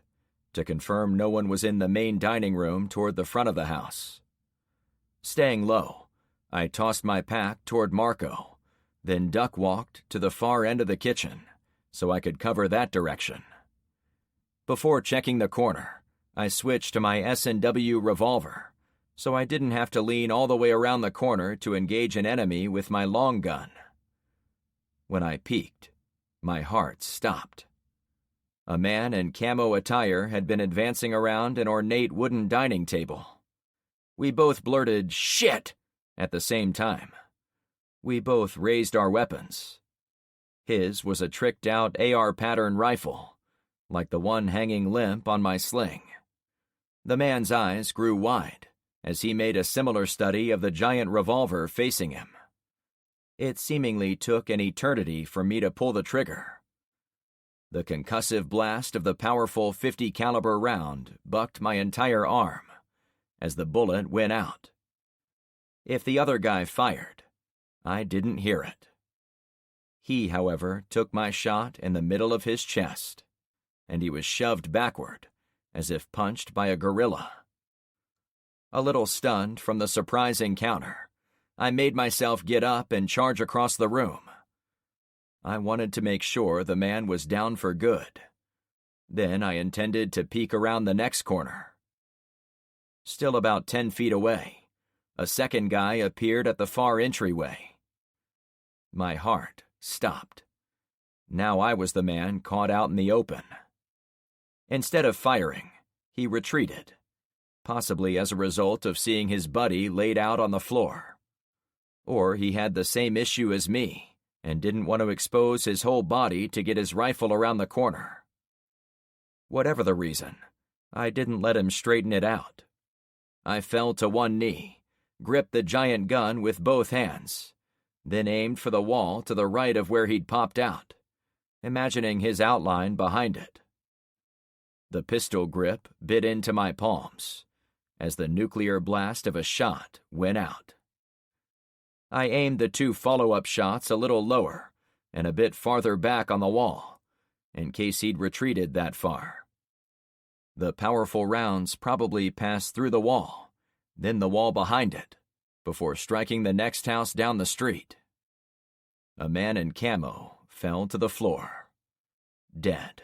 to confirm no one was in the main dining room toward the front of the house. Staying low, I tossed my pack toward Marco, then duck-walked to the far end of the kitchen so I could cover that direction. Before checking the corner, I switched to my S&W revolver, so I didn't have to lean all the way around the corner to engage an enemy with my long gun. When I peeked, my heart stopped. A man in camo attire had been advancing around an ornate wooden dining table. We both blurted, "Shit!" at the same time. We both raised our weapons. His was a tricked-out AR pattern rifle, like the one hanging limp on my sling. The man's eyes grew wide as he made a similar study of the giant revolver facing him. It seemingly took an eternity for me to pull the trigger. The concussive blast of the powerful .50 caliber round bucked my entire arm as the bullet went out. If the other guy fired, I didn't hear it. He, however, took my shot in the middle of his chest, and he was shoved backward, as if punched by a gorilla. A little stunned from the surprise encounter, I made myself get up and charge across the room. I wanted to make sure the man was down for good. Then I intended to peek around the next corner. Still about 10 feet away, a second guy appeared at the far entryway. My heart stopped. Now I was the man caught out in the open. Instead of firing, he retreated, possibly as a result of seeing his buddy laid out on the floor. Or he had the same issue as me and didn't want to expose his whole body to get his rifle around the corner. Whatever the reason, I didn't let him straighten it out. I fell to one knee, gripped the giant gun with both hands, then aimed for the wall to the right of where he'd popped out, imagining his outline behind it. The pistol grip bit into my palms as the nuclear blast of a shot went out. I aimed the 2 follow-up shots a little lower and a bit farther back on the wall, in case he'd retreated that far. The powerful rounds probably passed through the wall, then the wall behind it, before striking the next house down the street. A man in camo fell to the floor, dead.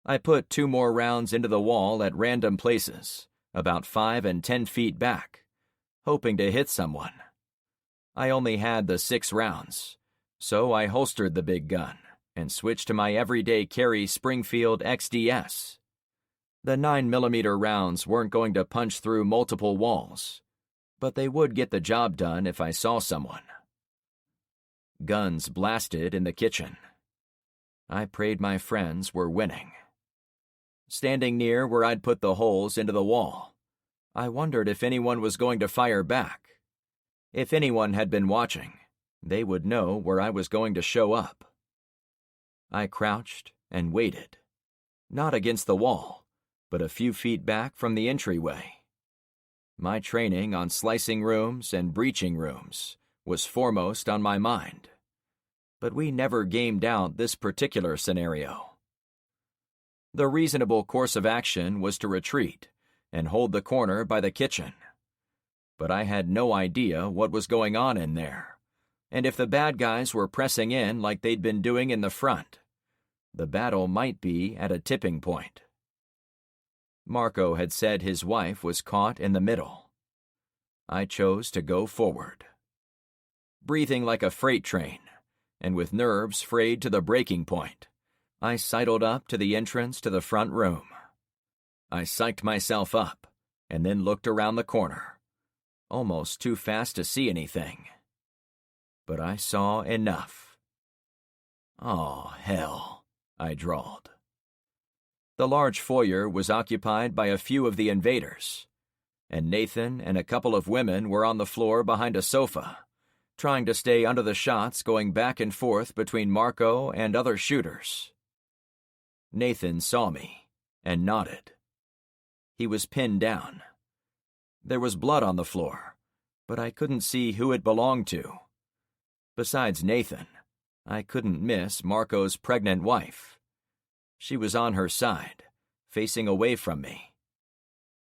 I put 2 more rounds into the wall at random places, about 5 and 10 feet back, hoping to hit someone. I only had the 6 rounds, so I holstered the big gun and switched to my everyday carry Springfield XDS. The 9mm rounds weren't going to punch through multiple walls, but they would get the job done if I saw someone. Guns blasted in the kitchen. I prayed my friends were winning. Standing near where I'd put the holes into the wall, I wondered if anyone was going to fire back. If anyone had been watching, they would know where I was going to show up. I crouched and waited, not against the wall, but a few feet back from the entryway. My training on slicing rooms and breaching rooms was foremost on my mind, but we never gamed out this particular scenario. The reasonable course of action was to retreat and hold the corner by the kitchen. But I had no idea what was going on in there, and if the bad guys were pressing in like they'd been doing in the front, the battle might be at a tipping point. Marco had said his wife was caught in the middle. I chose to go forward. Breathing like a freight train, and with nerves frayed to the breaking point, I sidled up to the entrance to the front room. I psyched myself up, and then looked around the corner, almost too fast to see anything. But I saw enough. "Oh, hell," I drawled. The large foyer was occupied by a few of the invaders, and Nathan and a couple of women were on the floor behind a sofa, trying to stay under the shots going back and forth between Marco and other shooters. Nathan saw me and nodded. He was pinned down. There was blood on the floor, but I couldn't see who it belonged to. Besides Nathan, I couldn't miss Marco's pregnant wife. She was on her side, facing away from me.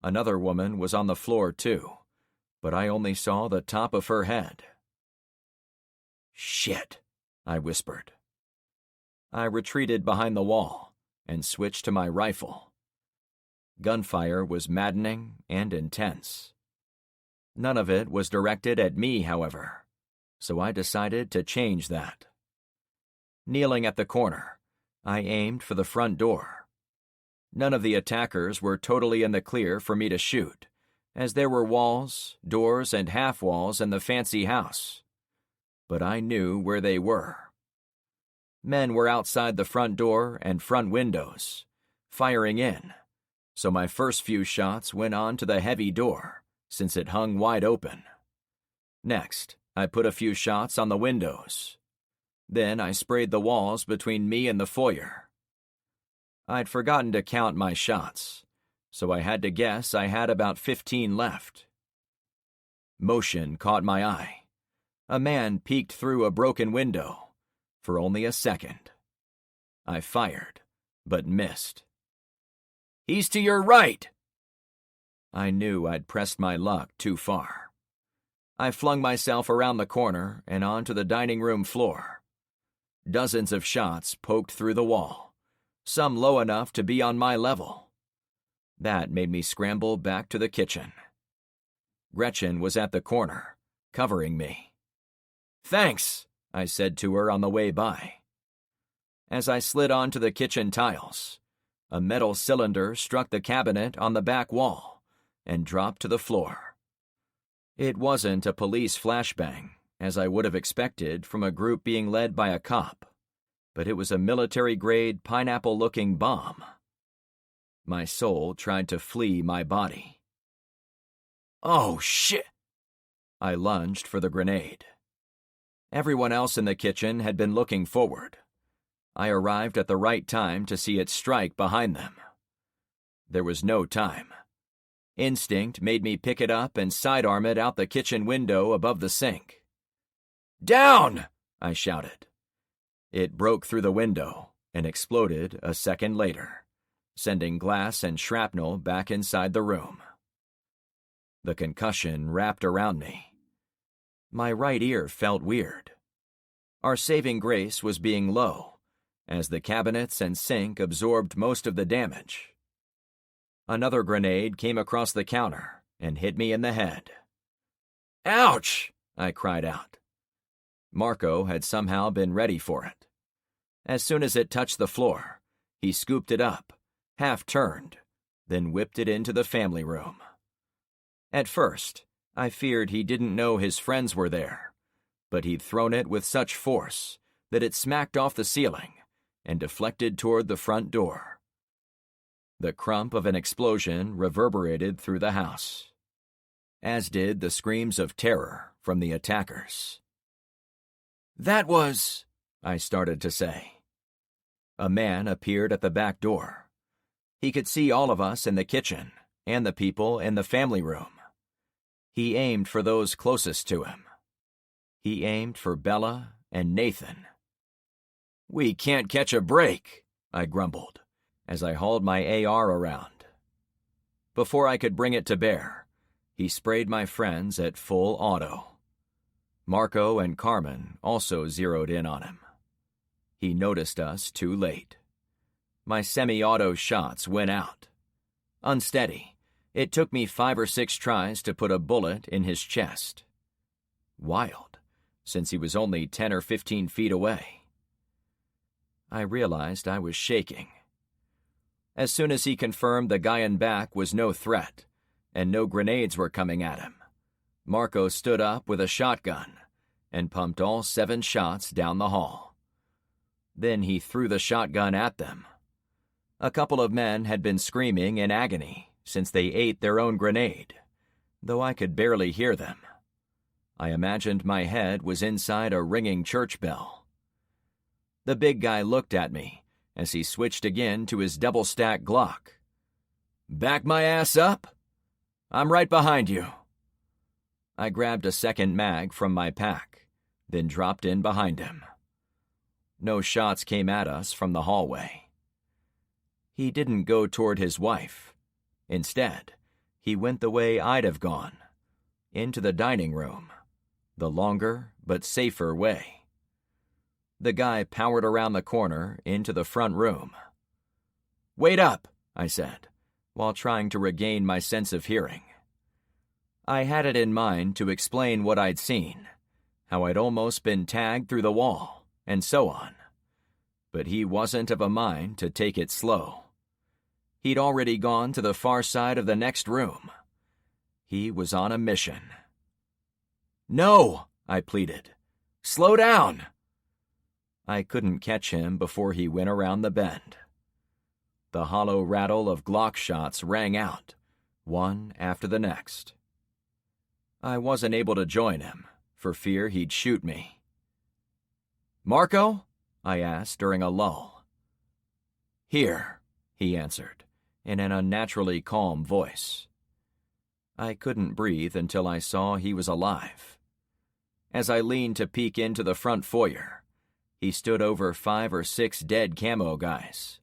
Another woman was on the floor too, but I only saw the top of her head. "Shit," I whispered. I retreated behind the wall and switched to my rifle. Gunfire was maddening and intense. None of it was directed at me, however, so I decided to change that. Kneeling at the corner, I aimed for the front door. None of the attackers were totally in the clear for me to shoot, as there were walls, doors, and half-walls in the fancy house. But I knew where they were. Men were outside the front door and front windows, firing in, so my first few shots went on to the heavy door, since it hung wide open. Next, I put a few shots on the windows. Then I sprayed the walls between me and the foyer. I'd forgotten to count my shots, so I had to guess I had about 15 left. Motion caught my eye. A man peeked through a broken window, for only a second. I fired, but missed. "He's to your right!" I knew I'd pressed my luck too far. I flung myself around the corner and onto the dining room floor. Dozens of shots poked through the wall, some low enough to be on my level. That made me scramble back to the kitchen. Gretchen was at the corner, covering me. "Thanks," I said to her on the way by. As I slid onto the kitchen tiles, a metal cylinder struck the cabinet on the back wall and dropped to the floor. It wasn't a police flashbang, as I would have expected from a group being led by a cop, but it was a military-grade pineapple-looking bomb. My soul tried to flee my body. "Oh, shit!" I lunged for the grenade. Everyone else in the kitchen had been looking forward. I arrived at the right time to see it strike behind them. There was no time. Instinct made me pick it up and sidearm it out the kitchen window above the sink. "Down!" I shouted. It broke through the window and exploded a second later, sending glass and shrapnel back inside the room. The concussion wrapped around me. My right ear felt weird. Our saving grace was being low, as the cabinets and sink absorbed most of the damage. Another grenade came across the counter and hit me in the head. "Ouch!" I cried out. Marco had somehow been ready for it. As soon as it touched the floor, he scooped it up, half-turned, then whipped it into the family room. At first, I feared he didn't know his friends were there, but he'd thrown it with such force that it smacked off the ceiling and deflected toward the front door. The crump of an explosion reverberated through the house, as did the screams of terror from the attackers. "That was—" I started to say. A man appeared at the back door. He could see all of us in the kitchen and the people in the family room. He aimed for those closest to him. He aimed for Bella and Nathan. "We can't catch a break," I grumbled, as I hauled my AR around. Before I could bring it to bear, he sprayed my friends at full auto. Marco and Carmen also zeroed in on him. He noticed us too late. My semi-auto shots went out. Unsteady, it took me 5 or 6 tries to put a bullet in his chest. Wild, since he was only 10 or 15 feet away. I realized I was shaking. As soon as he confirmed the guy in back was no threat, and no grenades were coming at him, Marco stood up with a shotgun and pumped all 7 shots down the hall. Then he threw the shotgun at them. A couple of men had been screaming in agony since they ate their own grenade, though I could barely hear them. I imagined my head was inside a ringing church bell. The big guy looked at me as he switched again to his double-stack Glock. "Back my ass up? I'm right behind you." I grabbed a second mag from my pack, then dropped in behind him. No shots came at us from the hallway. He didn't go toward his wife. Instead, he went the way I'd have gone, into the dining room, the longer but safer way. The guy powered around the corner into the front room. "Wait up," I said, while trying to regain my sense of hearing. I had it in mind to explain what I'd seen, how I'd almost been tagged through the wall, and so on. But he wasn't of a mind to take it slow. He'd already gone to the far side of the next room. He was on a mission. "No," I pleaded. "Slow down." I couldn't catch him before he went around the bend. The hollow rattle of Glock shots rang out, one after the next. I wasn't able to join him, for fear he'd shoot me. "Marco?" I asked during a lull. "Here," he answered, in an unnaturally calm voice. I couldn't breathe until I saw he was alive. As I leaned to peek into the front foyer, He stood over 5 or 6 dead camo guys.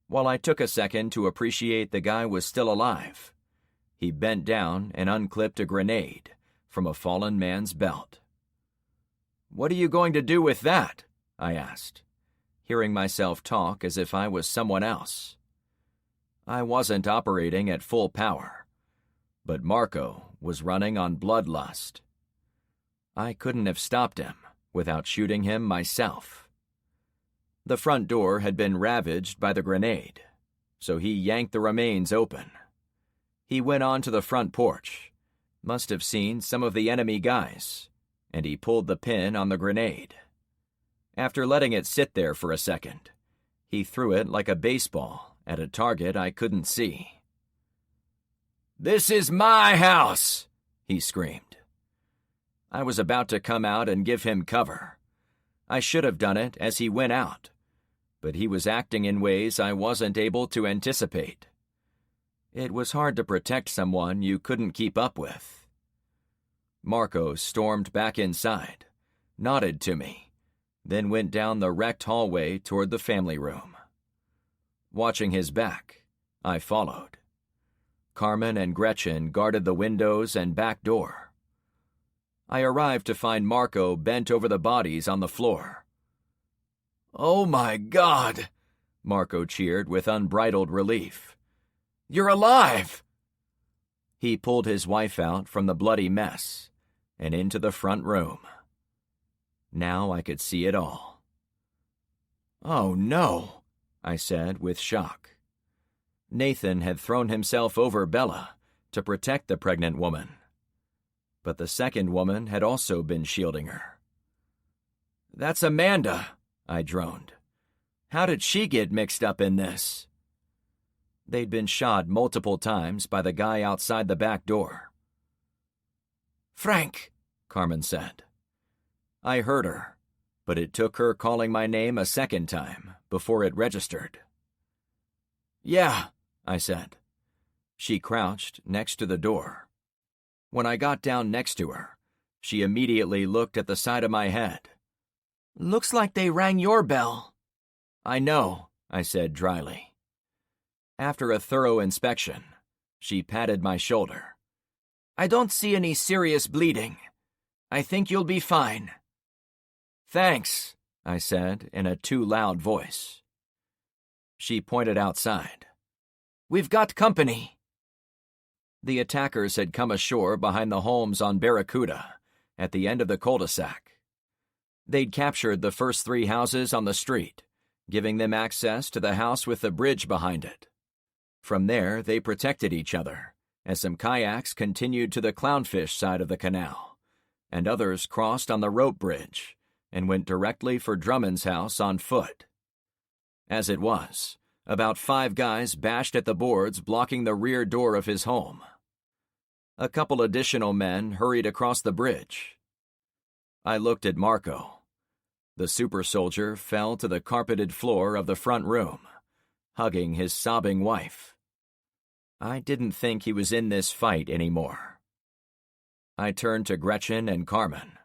While I took a second to appreciate the guy was still alive, he bent down and unclipped a grenade from a fallen man's belt. "What are you going to do with that?" I asked, hearing myself talk as if I was someone else. I wasn't operating at full power, but Marco was running on bloodlust. I couldn't have stopped him without shooting him myself. The front door had been ravaged by the grenade, so he yanked the remains open. He went on to the front porch, must have seen some of the enemy guys, and he pulled the pin on the grenade. After letting it sit there for a second, he threw it like a baseball at a target I couldn't see. "This is my house!" he screamed. I was about to come out and give him cover. I should have done it as he went out, but he was acting in ways I wasn't able to anticipate. It was hard to protect someone you couldn't keep up with. Marco stormed back inside, nodded to me, then went down the wrecked hallway toward the family room. Watching his back, I followed. Carmen and Gretchen guarded the windows and back door. I arrived to find Marco bent over the bodies on the floor. "Oh my God!" Marco cheered with unbridled relief. "You're alive!" He pulled his wife out from the bloody mess and into the front room. Now I could see it all. "Oh no," I said with shock. Nathan had thrown himself over Bella to protect the pregnant woman, but the second woman had also been shielding her. "That's Amanda," I droned. "How did she get mixed up in this?" They'd been shot multiple times by the guy outside the back door. "Frank," Carmen said. I heard her, but it took her calling my name a second time before it registered. "Yeah," I said. She crouched next to the door. When I got down next to her, she immediately looked at the side of my head. "Looks like they rang your bell." "I know," I said dryly. After a thorough inspection, she patted my shoulder. "I don't see any serious bleeding. I think you'll be fine." "Thanks," I said in a too loud voice. She pointed outside. "We've got company." The attackers had come ashore behind the homes on Barracuda, at the end of the cul-de-sac. They'd captured the first 3 houses on the street, giving them access to the house with the bridge behind it. From there, they protected each other, as some kayaks continued to the clownfish side of the canal, and others crossed on the rope bridge and went directly for Drummond's house on foot. As it was, about 5 guys bashed at the boards blocking the rear door of his home. A couple additional men hurried across the bridge. I looked at Marco. The super soldier fell to the carpeted floor of the front room, hugging his sobbing wife. I didn't think he was in this fight anymore. I turned to Gretchen and Carmen.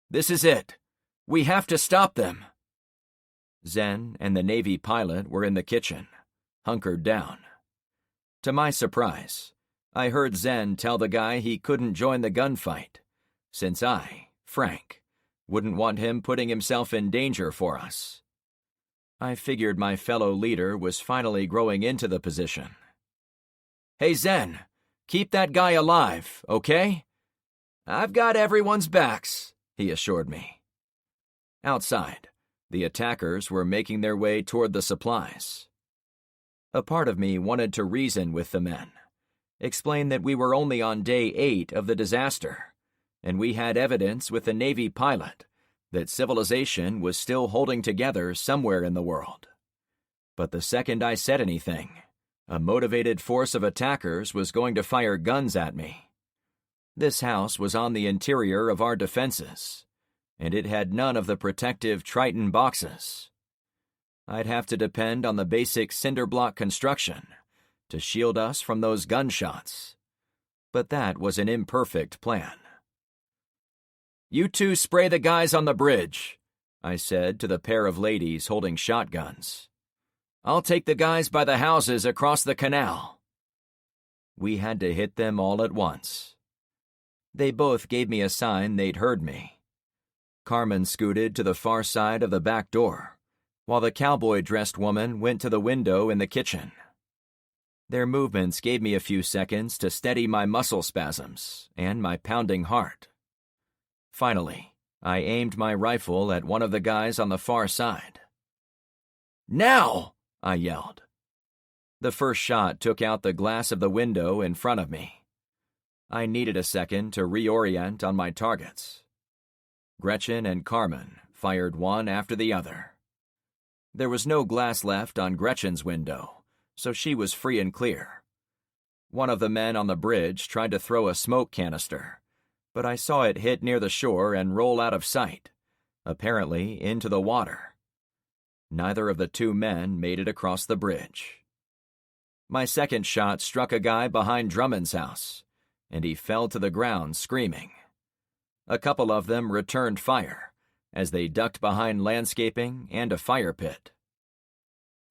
"This is it. We have to stop them." Zen and the Navy pilot were in the kitchen, hunkered down. To my surprise, I heard Zen tell the guy he couldn't join the gunfight, since I, Frank, wouldn't want him putting himself in danger for us. I figured my fellow leader was finally growing into the position. "Hey Zen, keep that guy alive, okay?" "I've got everyone's backs," he assured me. Outside, the attackers were making their way toward the supplies. A part of me wanted to reason with the men, explain that we were only on day 8 of the disaster, and we had evidence with the Navy pilot that civilization was still holding together somewhere in the world. But the second I said anything, a motivated force of attackers was going to fire guns at me. This house was on the interior of our defenses, and it had none of the protective Triton boxes. I'd have to depend on the basic cinder block construction to shield us from those gunshots. But that was an imperfect plan. "You two spray the guys on the bridge," I said to the pair of ladies holding shotguns. "I'll take the guys by the houses across the canal." We had to hit them all at once. They both gave me a sign they'd heard me. Carmen scooted to the far side of the back door, while the cowboy-dressed woman went to the window in the kitchen. Their movements gave me a few seconds to steady my muscle spasms and my pounding heart. Finally, I aimed my rifle at one of the guys on the far side. "Now!" I yelled. The first shot took out the glass of the window in front of me. I needed a second to reorient on my targets. Gretchen and Carmen fired one after the other. There was no glass left on Gretchen's window, so she was free and clear. One of the men on the bridge tried to throw a smoke canister, but I saw it hit near the shore and roll out of sight, apparently into the water. Neither of the two men made it across the bridge. My second shot struck a guy behind Drummond's house, and he fell to the ground screaming. A couple of them returned fire, as they ducked behind landscaping and a fire pit.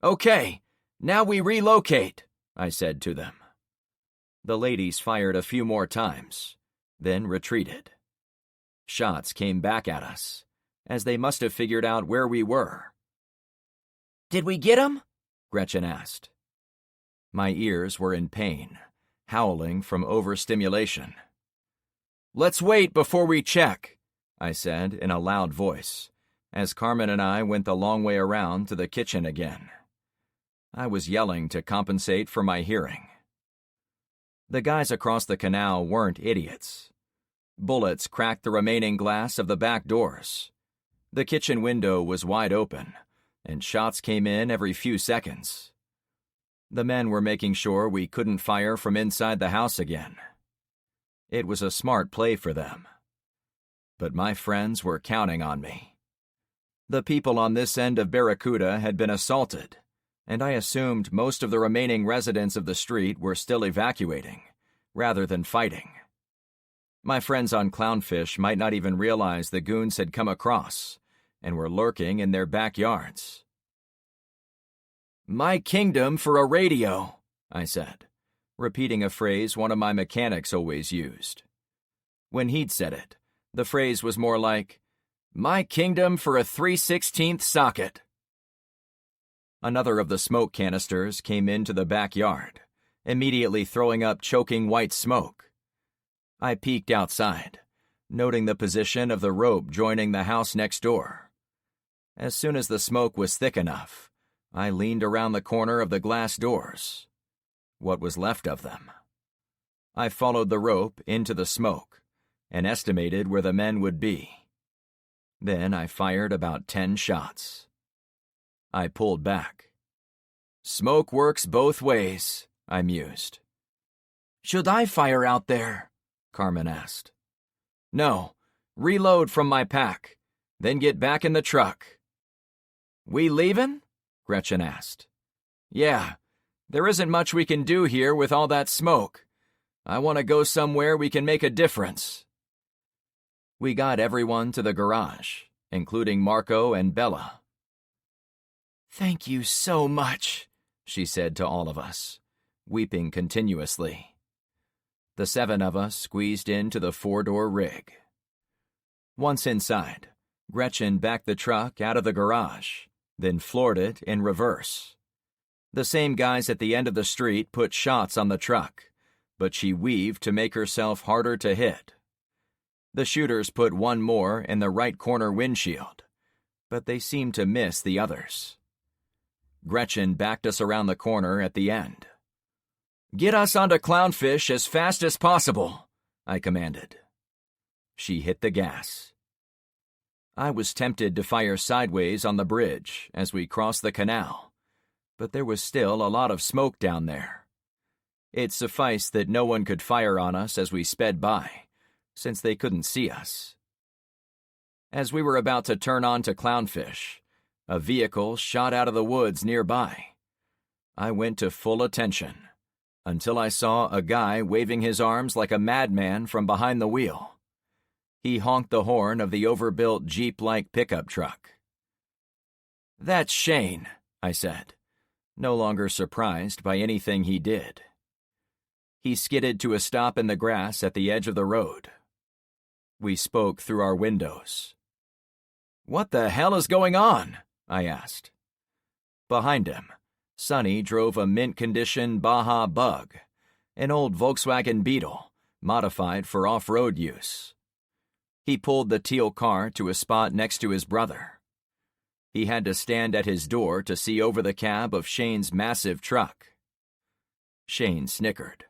"Okay, now we relocate," I said to them. The ladies fired a few more times, then retreated. Shots came back at us, as they must have figured out where we were. "Did we get 'em?" Gretchen asked. My ears were in pain, howling from overstimulation. "Let's wait before we check," I said in a loud voice, as Carmen and I went the long way around to the kitchen again. I was yelling to compensate for my hearing. The guys across the canal weren't idiots. Bullets cracked the remaining glass of the back doors. The kitchen window was wide open, and shots came in every few seconds. The men were making sure we couldn't fire from inside the house again. It was a smart play for them. But my friends were counting on me. The people on this end of Barracuda had been assaulted, and I assumed most of the remaining residents of the street were still evacuating, rather than fighting. My friends on Clownfish might not even realize the goons had come across, and were lurking in their backyards. "My kingdom for a radio," I said, repeating a phrase one of my mechanics always used. When he'd said it, the phrase was more like, "My kingdom for a 3/16 socket." Another of the smoke canisters came into the backyard, immediately throwing up choking white smoke. I peeked outside, noting the position of the rope joining the house next door. As soon as the smoke was thick enough, I leaned around the corner of the glass doors. What was left of them. I followed the rope into the smoke and estimated where the men would be. Then I fired about 10 shots. I pulled back. "Smoke works both ways," I mused. "Should I fire out there?" Carmen asked. "No, reload from my pack, then get back in the truck." "We leavin'?" Gretchen asked. "Yeah. There isn't much we can do here with all that smoke. I want to go somewhere we can make a difference." We got everyone to the garage, including Marco and Bella. "Thank you so much," she said to all of us, weeping continuously. The 7 of us squeezed into the 4-door rig. Once inside, Gretchen backed the truck out of the garage, then floored it in reverse. The same guys at the end of the street put shots on the truck, but she weaved to make herself harder to hit. The shooters put one more in the right corner windshield, but they seemed to miss the others. Gretchen backed us around the corner at the end. "Get us onto Clownfish as fast as possible," I commanded. She hit the gas. I was tempted to fire sideways on the bridge as we crossed the canal, but there was still a lot of smoke down there. It sufficed that no one could fire on us as we sped by, since they couldn't see us. As we were about to turn on to Clownfish, a vehicle shot out of the woods nearby. I went to full attention, until I saw a guy waving his arms like a madman from behind the wheel. He honked the horn of the overbuilt Jeep-like pickup truck. "That's Shane," I said, no longer surprised by anything he did. He skidded to a stop in the grass at the edge of the road. We spoke through our windows. "What the hell is going on?" I asked. Behind him, Sonny drove a mint-condition Baja Bug, an old Volkswagen Beetle, modified for off-road use. He pulled the teal car to a spot next to his brother. He had to stand at his door to see over the cab of Shane's massive truck. Shane snickered.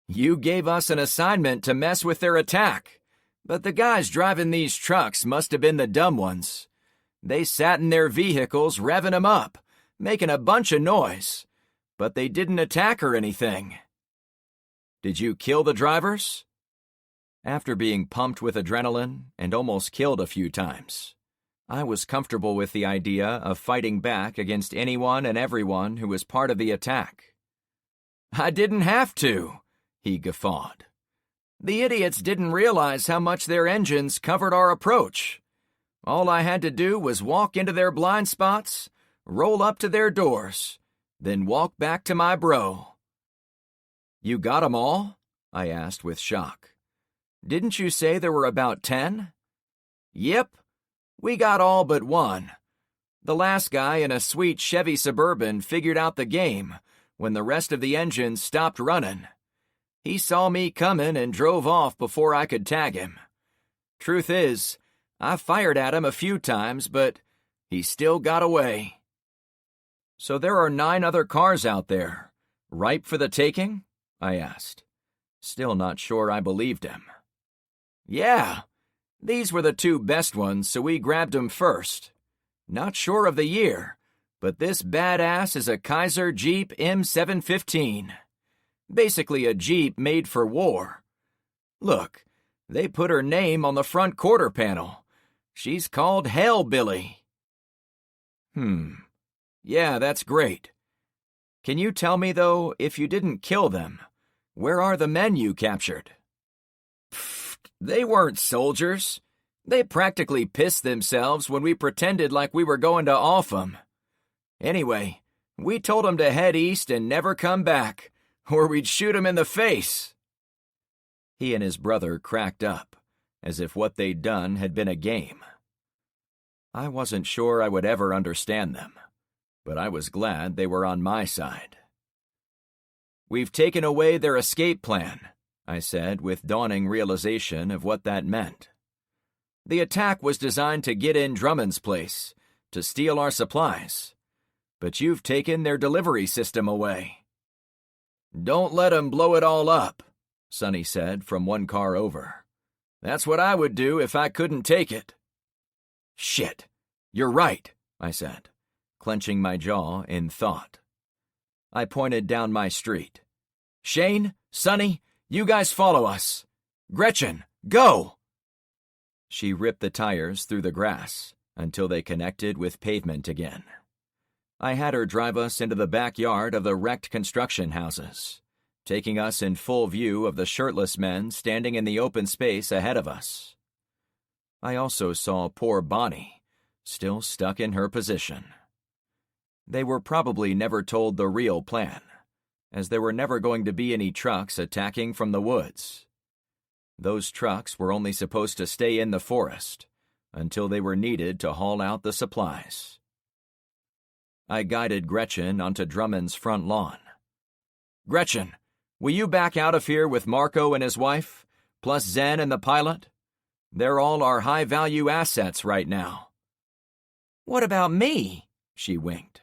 "You gave us an assignment to mess with their attack, but the guys driving these trucks must have been the dumb ones. They sat in their vehicles revving them up, making a bunch of noise, but they didn't attack or anything." "Did you kill the drivers?" After being pumped with adrenaline and almost killed a few times, I was comfortable with the idea of fighting back against anyone and everyone who was part of the attack. "I didn't have to," he guffawed. "The idiots didn't realize how much their engines covered our approach. All I had to do was walk into their blind spots, roll up to their doors, then walk back to my bro." "You got 'em all?" I asked with shock. "Didn't you say there were about 10? "Yep. We got all but one. The last guy in a sweet Chevy Suburban figured out the game when the rest of the engines stopped running. He saw me coming and drove off before I could tag him. Truth is, I fired at him a few times, but he still got away." "So there are 9 other cars out there, ripe for the taking?" I asked, still not sure I believed him. "Yeah. These were the 2 best ones, so we grabbed them first. Not sure of the year, but this badass is a Kaiser Jeep M715. Basically a Jeep made for war. Look, they put her name on the front quarter panel. She's called Hellbilly." Yeah, that's great. Can you tell me, though, if you didn't kill them, where are the men you captured?" "They weren't soldiers. They practically pissed themselves when we pretended like we were going to off them. Anyway, we told them to head east and never come back, or we'd shoot them in the face." He and his brother cracked up, as if what they'd done had been a game. I wasn't sure I would ever understand them, but I was glad they were on my side. "We've taken away their escape plan," I said with dawning realization of what that meant. "The attack was designed to get in Drummond's place, to steal our supplies. But you've taken their delivery system away." "Don't let 'em blow it all up," Sonny said from one car over. "That's what I would do if I couldn't take it." "Shit, you're right," I said, clenching my jaw in thought. I pointed down my street. "Shane, Sonny, you guys follow us. Gretchen, go!" She ripped the tires through the grass until they connected with pavement again. I had her drive us into the backyard of the wrecked construction houses, taking us in full view of the shirtless men standing in the open space ahead of us. I also saw poor Bonnie, still stuck in her position. They were probably never told the real plan, as there were never going to be any trucks attacking from the woods. Those trucks were only supposed to stay in the forest until they were needed to haul out the supplies. I guided Gretchen onto Drummond's front lawn. "Gretchen, will you back out of here with Marco and his wife, plus Zen and the pilot? They're all our high-value assets right now." "What about me?" she winked.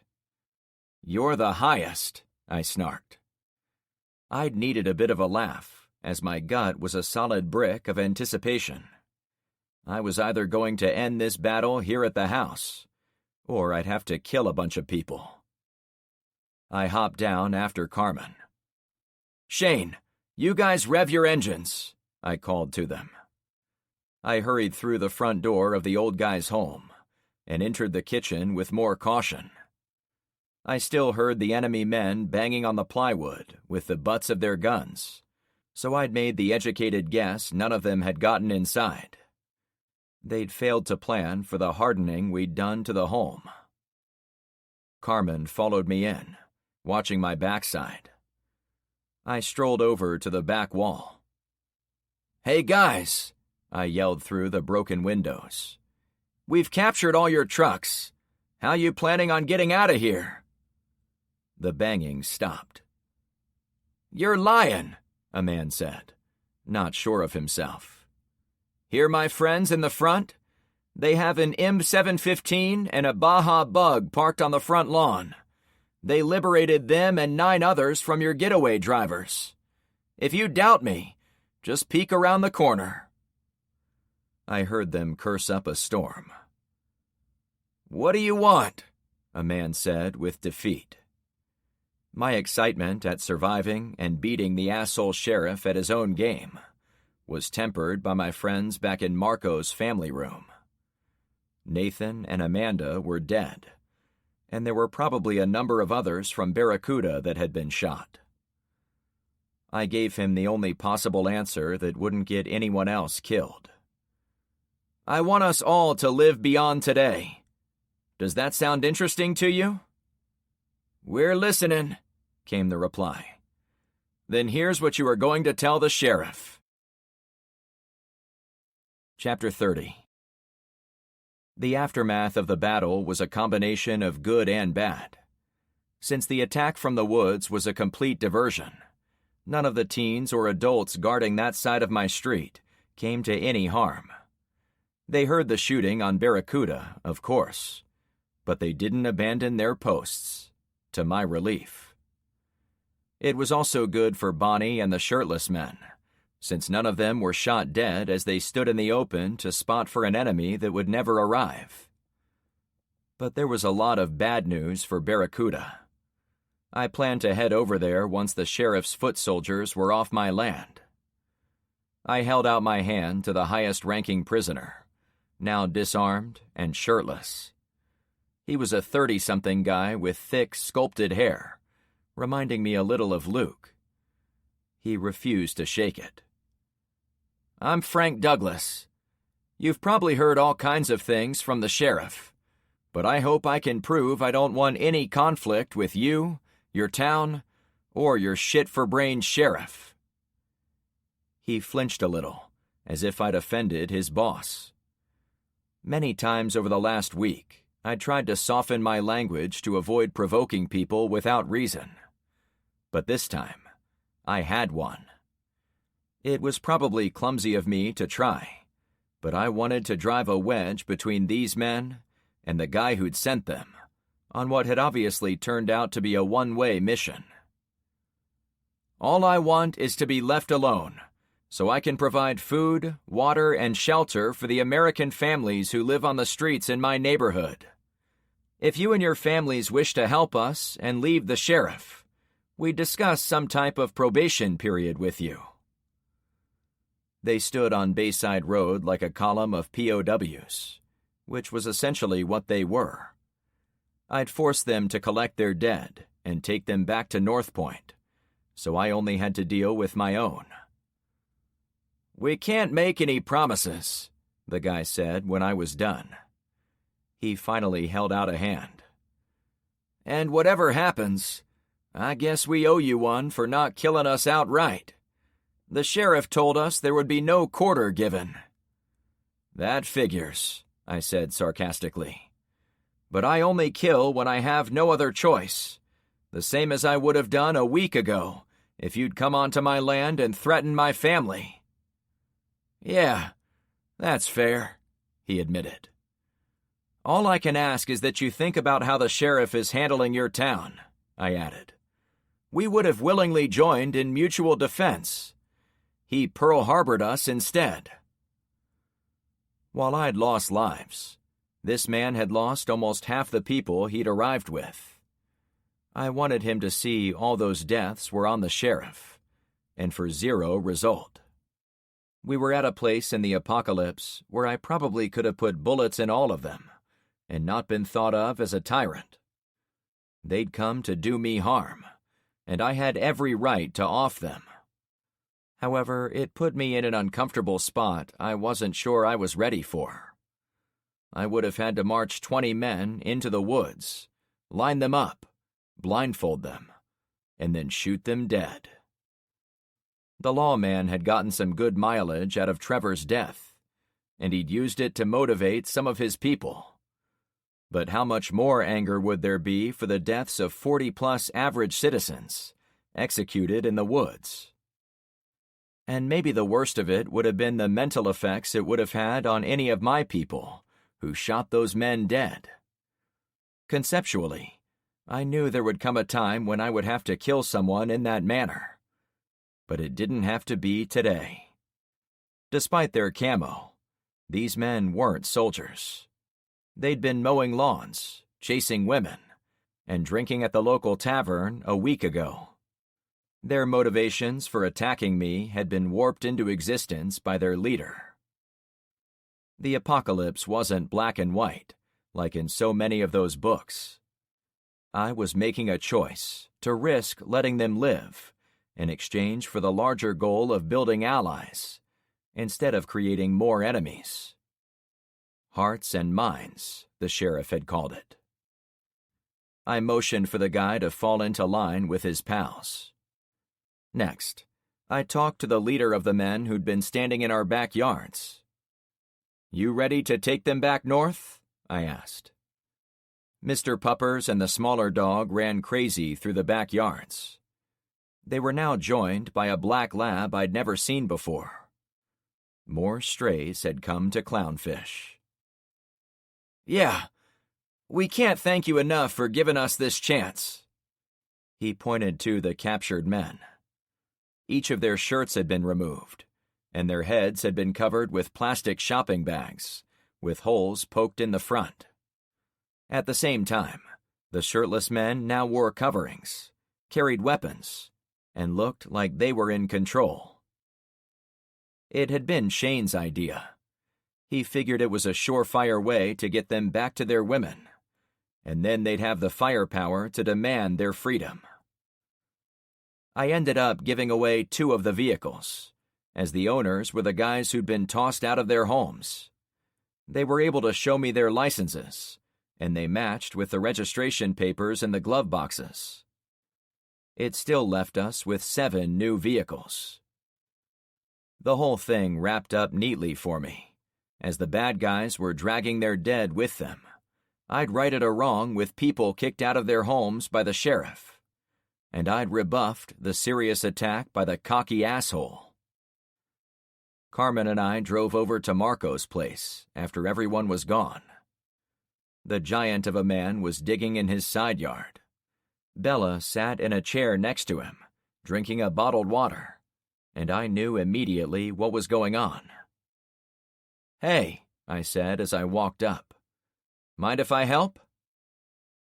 "You're the highest," I snarked. I'd needed a bit of a laugh, as my gut was a solid brick of anticipation. I was either going to end this battle here at the house, or I'd have to kill a bunch of people. I hopped down after Carmen. "Shane, you guys rev your engines," I called to them. I hurried through the front door of the old guy's home and entered the kitchen with more caution. I still heard the enemy men banging on the plywood with the butts of their guns, so I'd made the educated guess none of them had gotten inside. They'd failed to plan for the hardening we'd done to the home. Carmen followed me in, watching my backside. I strolled over to the back wall. "Hey guys," I yelled through the broken windows. "We've captured all your trucks. How you planning on getting out of here?" The banging stopped. "You're lying," a man said, not sure of himself. "Hear my friends in the front? They have an M715 and a Baja Bug parked on the front lawn. They liberated them and 9 others from your getaway drivers. If you doubt me, just peek around the corner." I heard them curse up a storm. "What do you want?" a man said with defeat. My excitement at surviving and beating the asshole sheriff at his own game was tempered by my friends back in Marco's family room. Nathan and Amanda were dead, and there were probably a number of others from Barracuda that had been shot. I gave him the only possible answer that wouldn't get anyone else killed. "I want us all to live beyond today. Does that sound interesting to you?" "We're listening," came the reply. "Then here's what you are going to tell the sheriff." Chapter 30. The aftermath of the battle was a combination of good and bad. Since the attack from the woods was a complete diversion, none of the teens or adults guarding that side of my street came to any harm. They heard the shooting on Barracuda, of course, but they didn't abandon their posts, to my relief. It was also good for Bonnie and the shirtless men, since none of them were shot dead as they stood in the open to spot for an enemy that would never arrive. But there was a lot of bad news for Barracuda. I planned to head over there once the sheriff's foot soldiers were off my land. I held out my hand to the highest-ranking prisoner, now disarmed and shirtless. He was a 30-something guy with thick, sculpted hair, reminding me a little of Luke. He refused to shake it. "I'm Frank Douglas. You've probably heard all kinds of things from the sheriff, but I hope I can prove I don't want any conflict with you, your town, or your shit-for-brains sheriff." He flinched a little, as if I'd offended his boss. Many times over the last week, I'd tried to soften my language to avoid provoking people without reason. But this time, I had one. It was probably clumsy of me to try, but I wanted to drive a wedge between these men and the guy who'd sent them on what had obviously turned out to be a one-way mission. "All I want is to be left alone, so I can provide food, water, and shelter for the American families who live on the streets in my neighborhood. If you and your families wish to help us and leave the sheriff, we discuss some type of probation period with you." They stood on Bayside Road like a column of POWs, which was essentially what they were. I'd forced them to collect their dead and take them back to North Point, so I only had to deal with my own. "We can't make any promises," the guy said when I was done. He finally held out a hand. "And whatever happens, I guess we owe you one for not killing us outright. The sheriff told us there would be no quarter given." "That figures," I said sarcastically. "But I only kill when I have no other choice, the same as I would have done a week ago if you'd come onto my land and threatened my family." "Yeah, that's fair," he admitted. "All I can ask is that you think about how the sheriff is handling your town," I added. "We would have willingly joined in mutual defense. He Pearl Harbored us instead." While I'd lost lives, this man had lost almost half the people he'd arrived with. I wanted him to see all those deaths were on the sheriff, and for zero result. We were at a place in the apocalypse where I probably could have put bullets in all of them, and not been thought of as a tyrant. They'd come to do me harm, and I had every right to off them. However, it put me in an uncomfortable spot I wasn't sure I was ready for. I would have had to march 20 men into the woods, line them up, blindfold them, and then shoot them dead. The lawman had gotten some good mileage out of Trevor's death, and he'd used it to motivate some of his people. But how much more anger would there be for the deaths of 40-plus average citizens, executed in the woods? And maybe the worst of it would have been the mental effects it would have had on any of my people who shot those men dead. Conceptually, I knew there would come a time when I would have to kill someone in that manner. But it didn't have to be today. Despite their camo, these men weren't soldiers. They'd been mowing lawns, chasing women, and drinking at the local tavern a week ago. Their motivations for attacking me had been warped into existence by their leader. The apocalypse wasn't black and white, like in so many of those books. I was making a choice to risk letting them live in exchange for the larger goal of building allies, instead of creating more enemies. Hearts and minds, the sheriff had called it. I motioned for the guy to fall into line with his pals. Next, I talked to the leader of the men who'd been standing in our backyards. "You ready to take them back north?" I asked. Mr. Puppers and the smaller dog ran crazy through the backyards. They were now joined by a black lab I'd never seen before. More strays had come to Clownfish. "Yeah, we can't thank you enough for giving us this chance." He pointed to the captured men. Each of their shirts had been removed, and their heads had been covered with plastic shopping bags, with holes poked in the front. At the same time, the shirtless men now wore coverings, carried weapons, and looked like they were in control. It had been Shane's idea. He figured it was a surefire way to get them back to their women, and then they'd have the firepower to demand their freedom. I ended up giving away 2 of the vehicles, as the owners were the guys who'd been tossed out of their homes. They were able to show me their licenses, and they matched with the registration papers in the glove boxes. It still left us with 7 new vehicles. The whole thing wrapped up neatly for me, as the bad guys were dragging their dead with them. I'd righted a wrong with people kicked out of their homes by the sheriff, and I'd rebuffed the serious attack by the cocky asshole. Carmen and I drove over to Marco's place after everyone was gone. The giant of a man was digging in his side yard. Bella sat in a chair next to him, drinking a bottled water, and I knew immediately what was going on. "Hey," I said as I walked up. "Mind if I help?"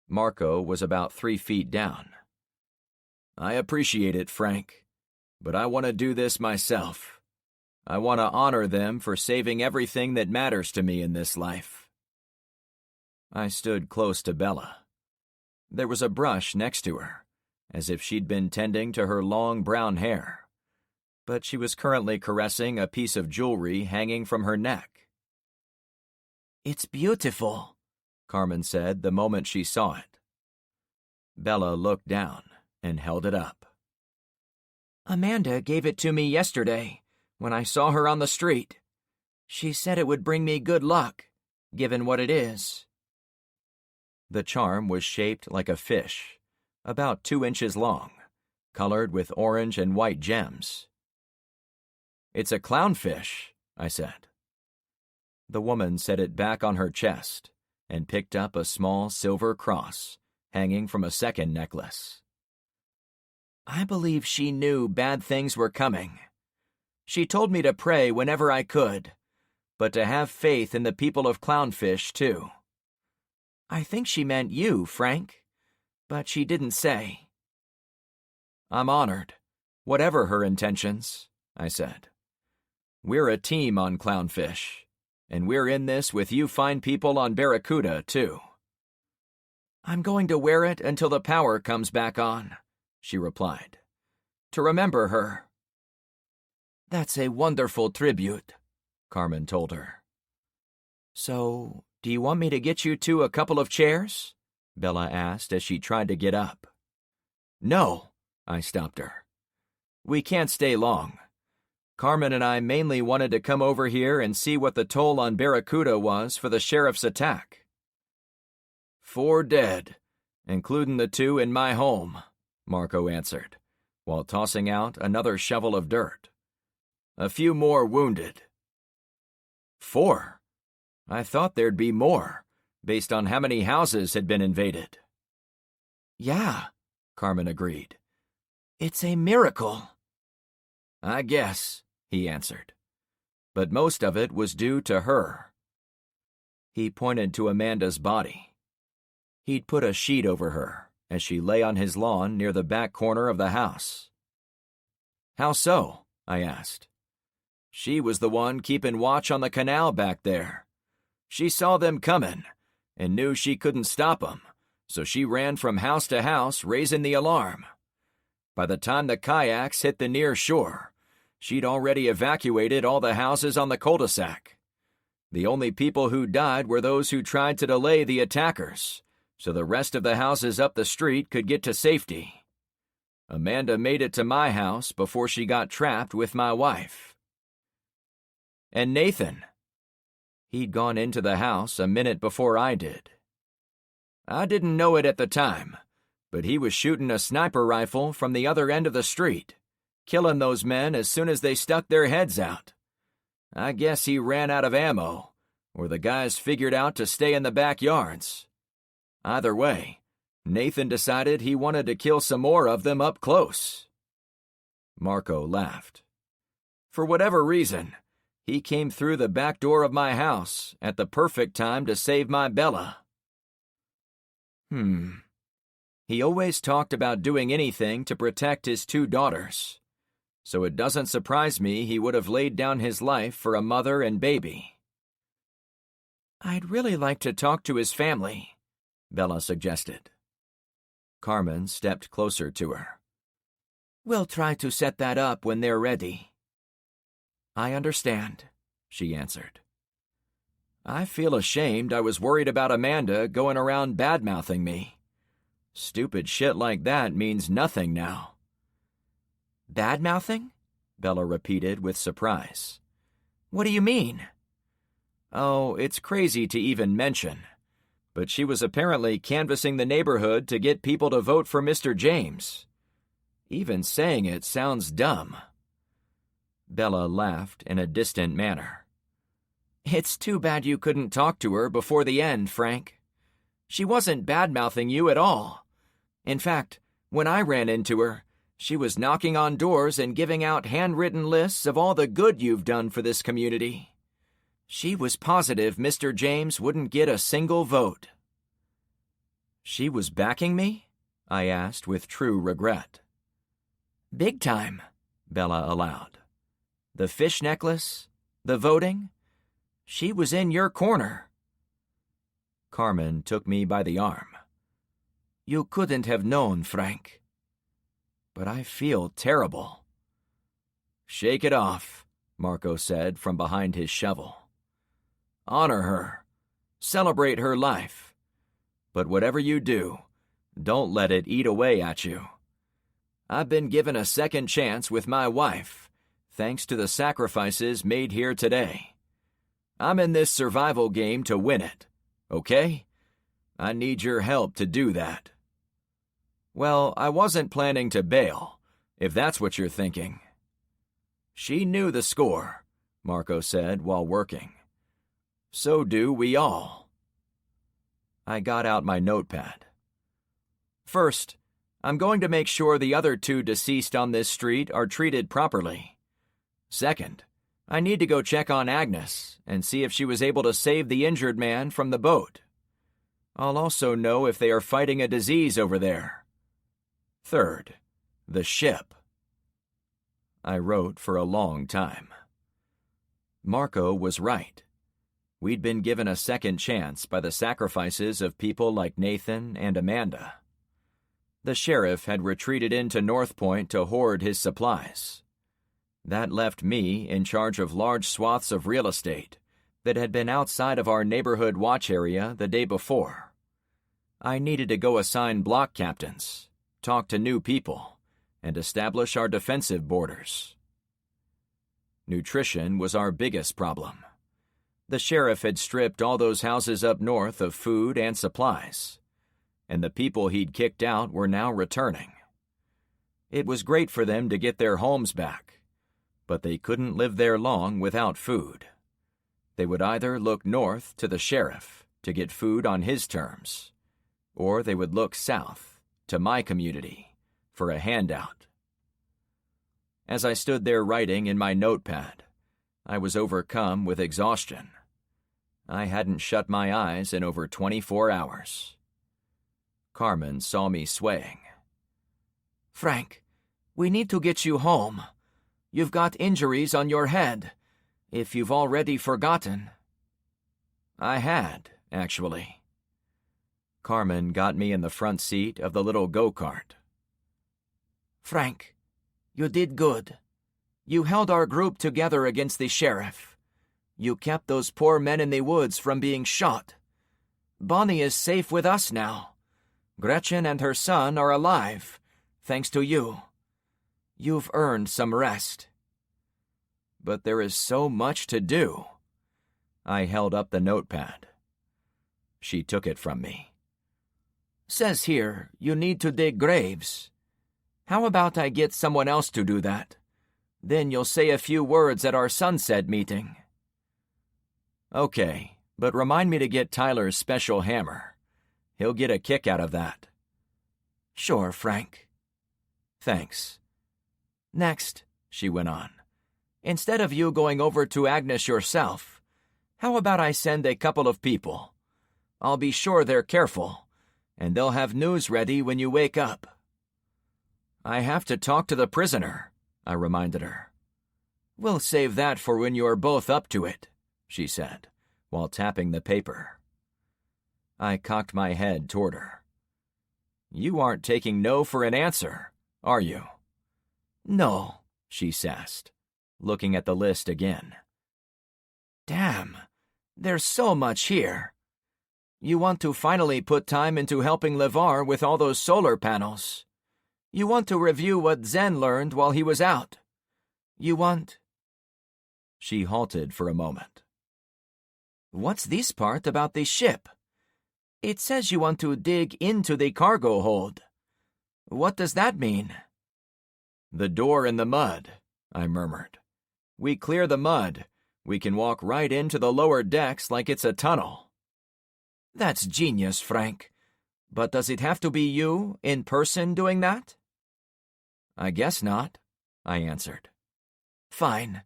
Marco was about 3 feet down. "I appreciate it, Frank, but I want to do this myself. I want to honor them for saving everything that matters to me in this life." I stood close to Bella. There was a brush next to her, as if she'd been tending to her long brown hair, but she was currently caressing a piece of jewelry hanging from her neck. "It's beautiful," Carmen said the moment she saw it. Bella looked down and held it up. "Amanda gave it to me yesterday, when I saw her on the street. She said it would bring me good luck, given what it is." The charm was shaped like a fish, about 2 inches long, colored with orange and white gems. "It's a clownfish," I said. The woman set it back on her chest and picked up a small silver cross hanging from a second necklace. "I believe she knew bad things were coming. She told me to pray whenever I could, but to have faith in the people of Clownfish, too. I think she meant you, Frank, but she didn't say." "I'm honored, whatever her intentions," I said. "We're a team on Clownfish, and we're in this with you fine people on Barracuda, too." "I'm going to wear it until the power comes back on," she replied, "to remember her." "That's a wonderful tribute," Carmen told her. "So, do you want me to get you 2 a couple of chairs?" Bella asked as she tried to get up. No, I stopped her. We can't stay long. Carmen and I mainly wanted to come over here and see what the toll on Barracuda was for the sheriff's attack. 4 dead, including the 2 in my home, Marco answered, while tossing out another shovel of dirt. A few more wounded. 4? I thought there'd be more, based on how many houses had been invaded. Yeah, Carmen agreed. It's a miracle. I guess, he answered. But most of it was due to her. He pointed to Amanda's body. He'd put a sheet over her as she lay on his lawn near the back corner of the house. How so? I asked. She was the one keeping watch on the canal back there. She saw them coming and knew she couldn't stop them, so she ran from house to house raising the alarm. By the time the kayaks hit the near shore, she'd already evacuated all the houses on the cul-de-sac. The only people who died were those who tried to delay the attackers, so the rest of the houses up the street could get to safety. Amanda made it to my house before she got trapped with my wife. And Nathan? He'd gone into the house a minute before I did. I didn't know it at the time, but he was shooting a sniper rifle from the other end of the street, killing those men as soon as they stuck their heads out. I guess he ran out of ammo, or the guys figured out to stay in the backyards. Either way, Nathan decided he wanted to kill some more of them up close. Marco laughed. For whatever reason, he came through the back door of my house at the perfect time to save my Bella. He always talked about doing anything to protect his 2 daughters, so it doesn't surprise me he would have laid down his life for a mother and baby. I'd really like to talk to his family, Bella suggested. Carmen stepped closer to her. We'll try to set that up when they're ready. I understand, she answered. I feel ashamed I was worried about Amanda going around bad-mouthing me. Stupid shit like that means nothing now. Bad-mouthing? Bella repeated with surprise. What do you mean? Oh, it's crazy to even mention, but she was apparently canvassing the neighborhood to get people to vote for Mr. James. Even saying it sounds dumb. Bella laughed in a distant manner. It's too bad you couldn't talk to her before the end, Frank. She wasn't bad-mouthing you at all. In fact, when I ran into her, she was knocking on doors and giving out handwritten lists of all the good you've done for this community. She was positive Mr. James wouldn't get a single vote. She was backing me? I asked with true regret. Big time, Bella allowed. The fish necklace, the voting, she was in your corner. Carmen took me by the arm. You couldn't have known, Frank. But I feel terrible. Shake it off, Marco said from behind his shovel. Honor her. Celebrate her life. But whatever you do, don't let it eat away at you. I've been given a second chance with my wife, thanks to the sacrifices made here today. I'm in this survival game to win it, okay? I need your help to do that. Well, I wasn't planning to bail, if that's what you're thinking. She knew the score, Marco said while working. So do we all. I got out my notepad. First, I'm going to make sure the other 2 deceased on this street are treated properly. Second, I need to go check on Agnes and see if she was able to save the injured man from the boat. I'll also know if they are fighting a disease over there. Third, the ship. I wrote for a long time. Marco was right. We'd been given a second chance by the sacrifices of people like Nathan and Amanda. The sheriff had retreated into North Point to hoard his supplies. That left me in charge of large swaths of real estate that had been outside of our neighborhood watch area the day before. I needed to go assign block captains, talk to new people, and establish our defensive borders. Nutrition was our biggest problem. The sheriff had stripped all those houses up north of food and supplies, and the people he'd kicked out were now returning. It was great for them to get their homes back, but they couldn't live there long without food. They would either look north to the sheriff to get food on his terms, or they would look south to my community for a handout. As I stood there writing in my notepad, I was overcome with exhaustion. I hadn't shut my eyes in over 24 hours. Carmen saw me swaying. Frank, we need to get you home. You've got injuries on your head, if you've already forgotten. I had, actually. Carmen got me in the front seat of the little go-kart. Frank, you did good. You held our group together against the sheriff. You kept those poor men in the woods from being shot. Bonnie is safe with us now. Gretchen and her son are alive, thanks to you. You've earned some rest. But there is so much to do. I held up the notepad. She took it from me. Says here you need to dig graves. How about I get someone else to do that? Then you'll say a few words at our sunset meeting. Okay, but remind me to get Tyler's special hammer. He'll get a kick out of that. Sure, Frank. Thanks. Next, she went on, instead of you going over to Agnes yourself, how about I send a couple of people? I'll be sure they're careful, and they'll have news ready when you wake up. I have to talk to the prisoner, I reminded her. We'll save that for when you're both up to it, she said, while tapping the paper. I cocked my head toward her. You aren't taking no for an answer, are you? No, she sassed, looking at the list again. Damn, there's so much here. You want to finally put time into helping LeVar with all those solar panels. You want to review what Zen learned while he was out. You want... She halted for a moment. What's this part about the ship? It says you want to dig into the cargo hold. What does that mean? The door in the mud, I murmured. We clear the mud. We can walk right into the lower decks like it's a tunnel. That's genius, Frank. But does it have to be you, in person, doing that? I guess not, I answered. Fine.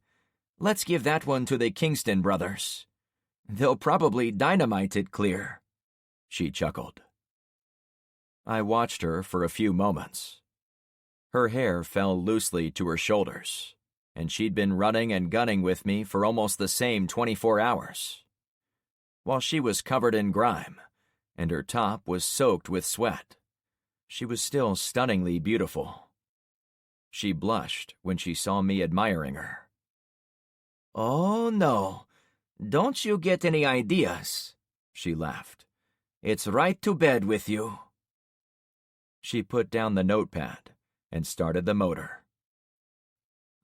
Let's give that one to the Kingston brothers. They'll probably dynamite it clear. She chuckled. I watched her for a few moments. Her hair fell loosely to her shoulders, and she'd been running and gunning with me for almost the same 24 hours. While she was covered in grime, and her top was soaked with sweat, she was still stunningly beautiful. She blushed when she saw me admiring her. Oh, no. Don't you get any ideas, she laughed. It's right to bed with you. She put down the notepad and started the motor.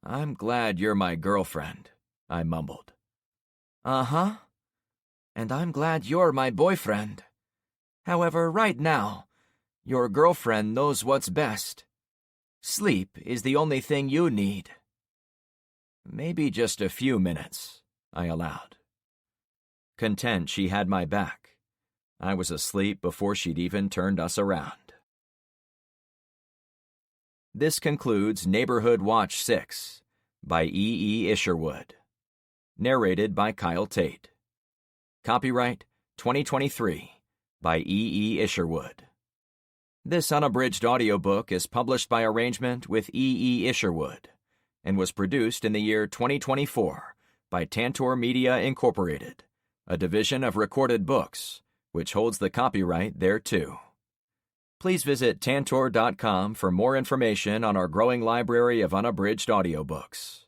I'm glad you're my girlfriend, I mumbled. Uh-huh. And I'm glad you're my boyfriend. However, right now, your girlfriend knows what's best. Sleep is the only thing you need. Maybe just a few minutes, I allowed. Content she had my back, I was asleep before she'd even turned us around. This concludes Neighborhood Watch 6 by E. Isherwood. Narrated by Kyle Tate. Copyright 2023 by E. Isherwood. This unabridged audiobook is published by arrangement with E. Isherwood and was produced in the year 2024 by Tantor Media Incorporated, a division of Recorded Books, which holds the copyright thereto. Please visit tantor.com for more information on our growing library of unabridged audiobooks.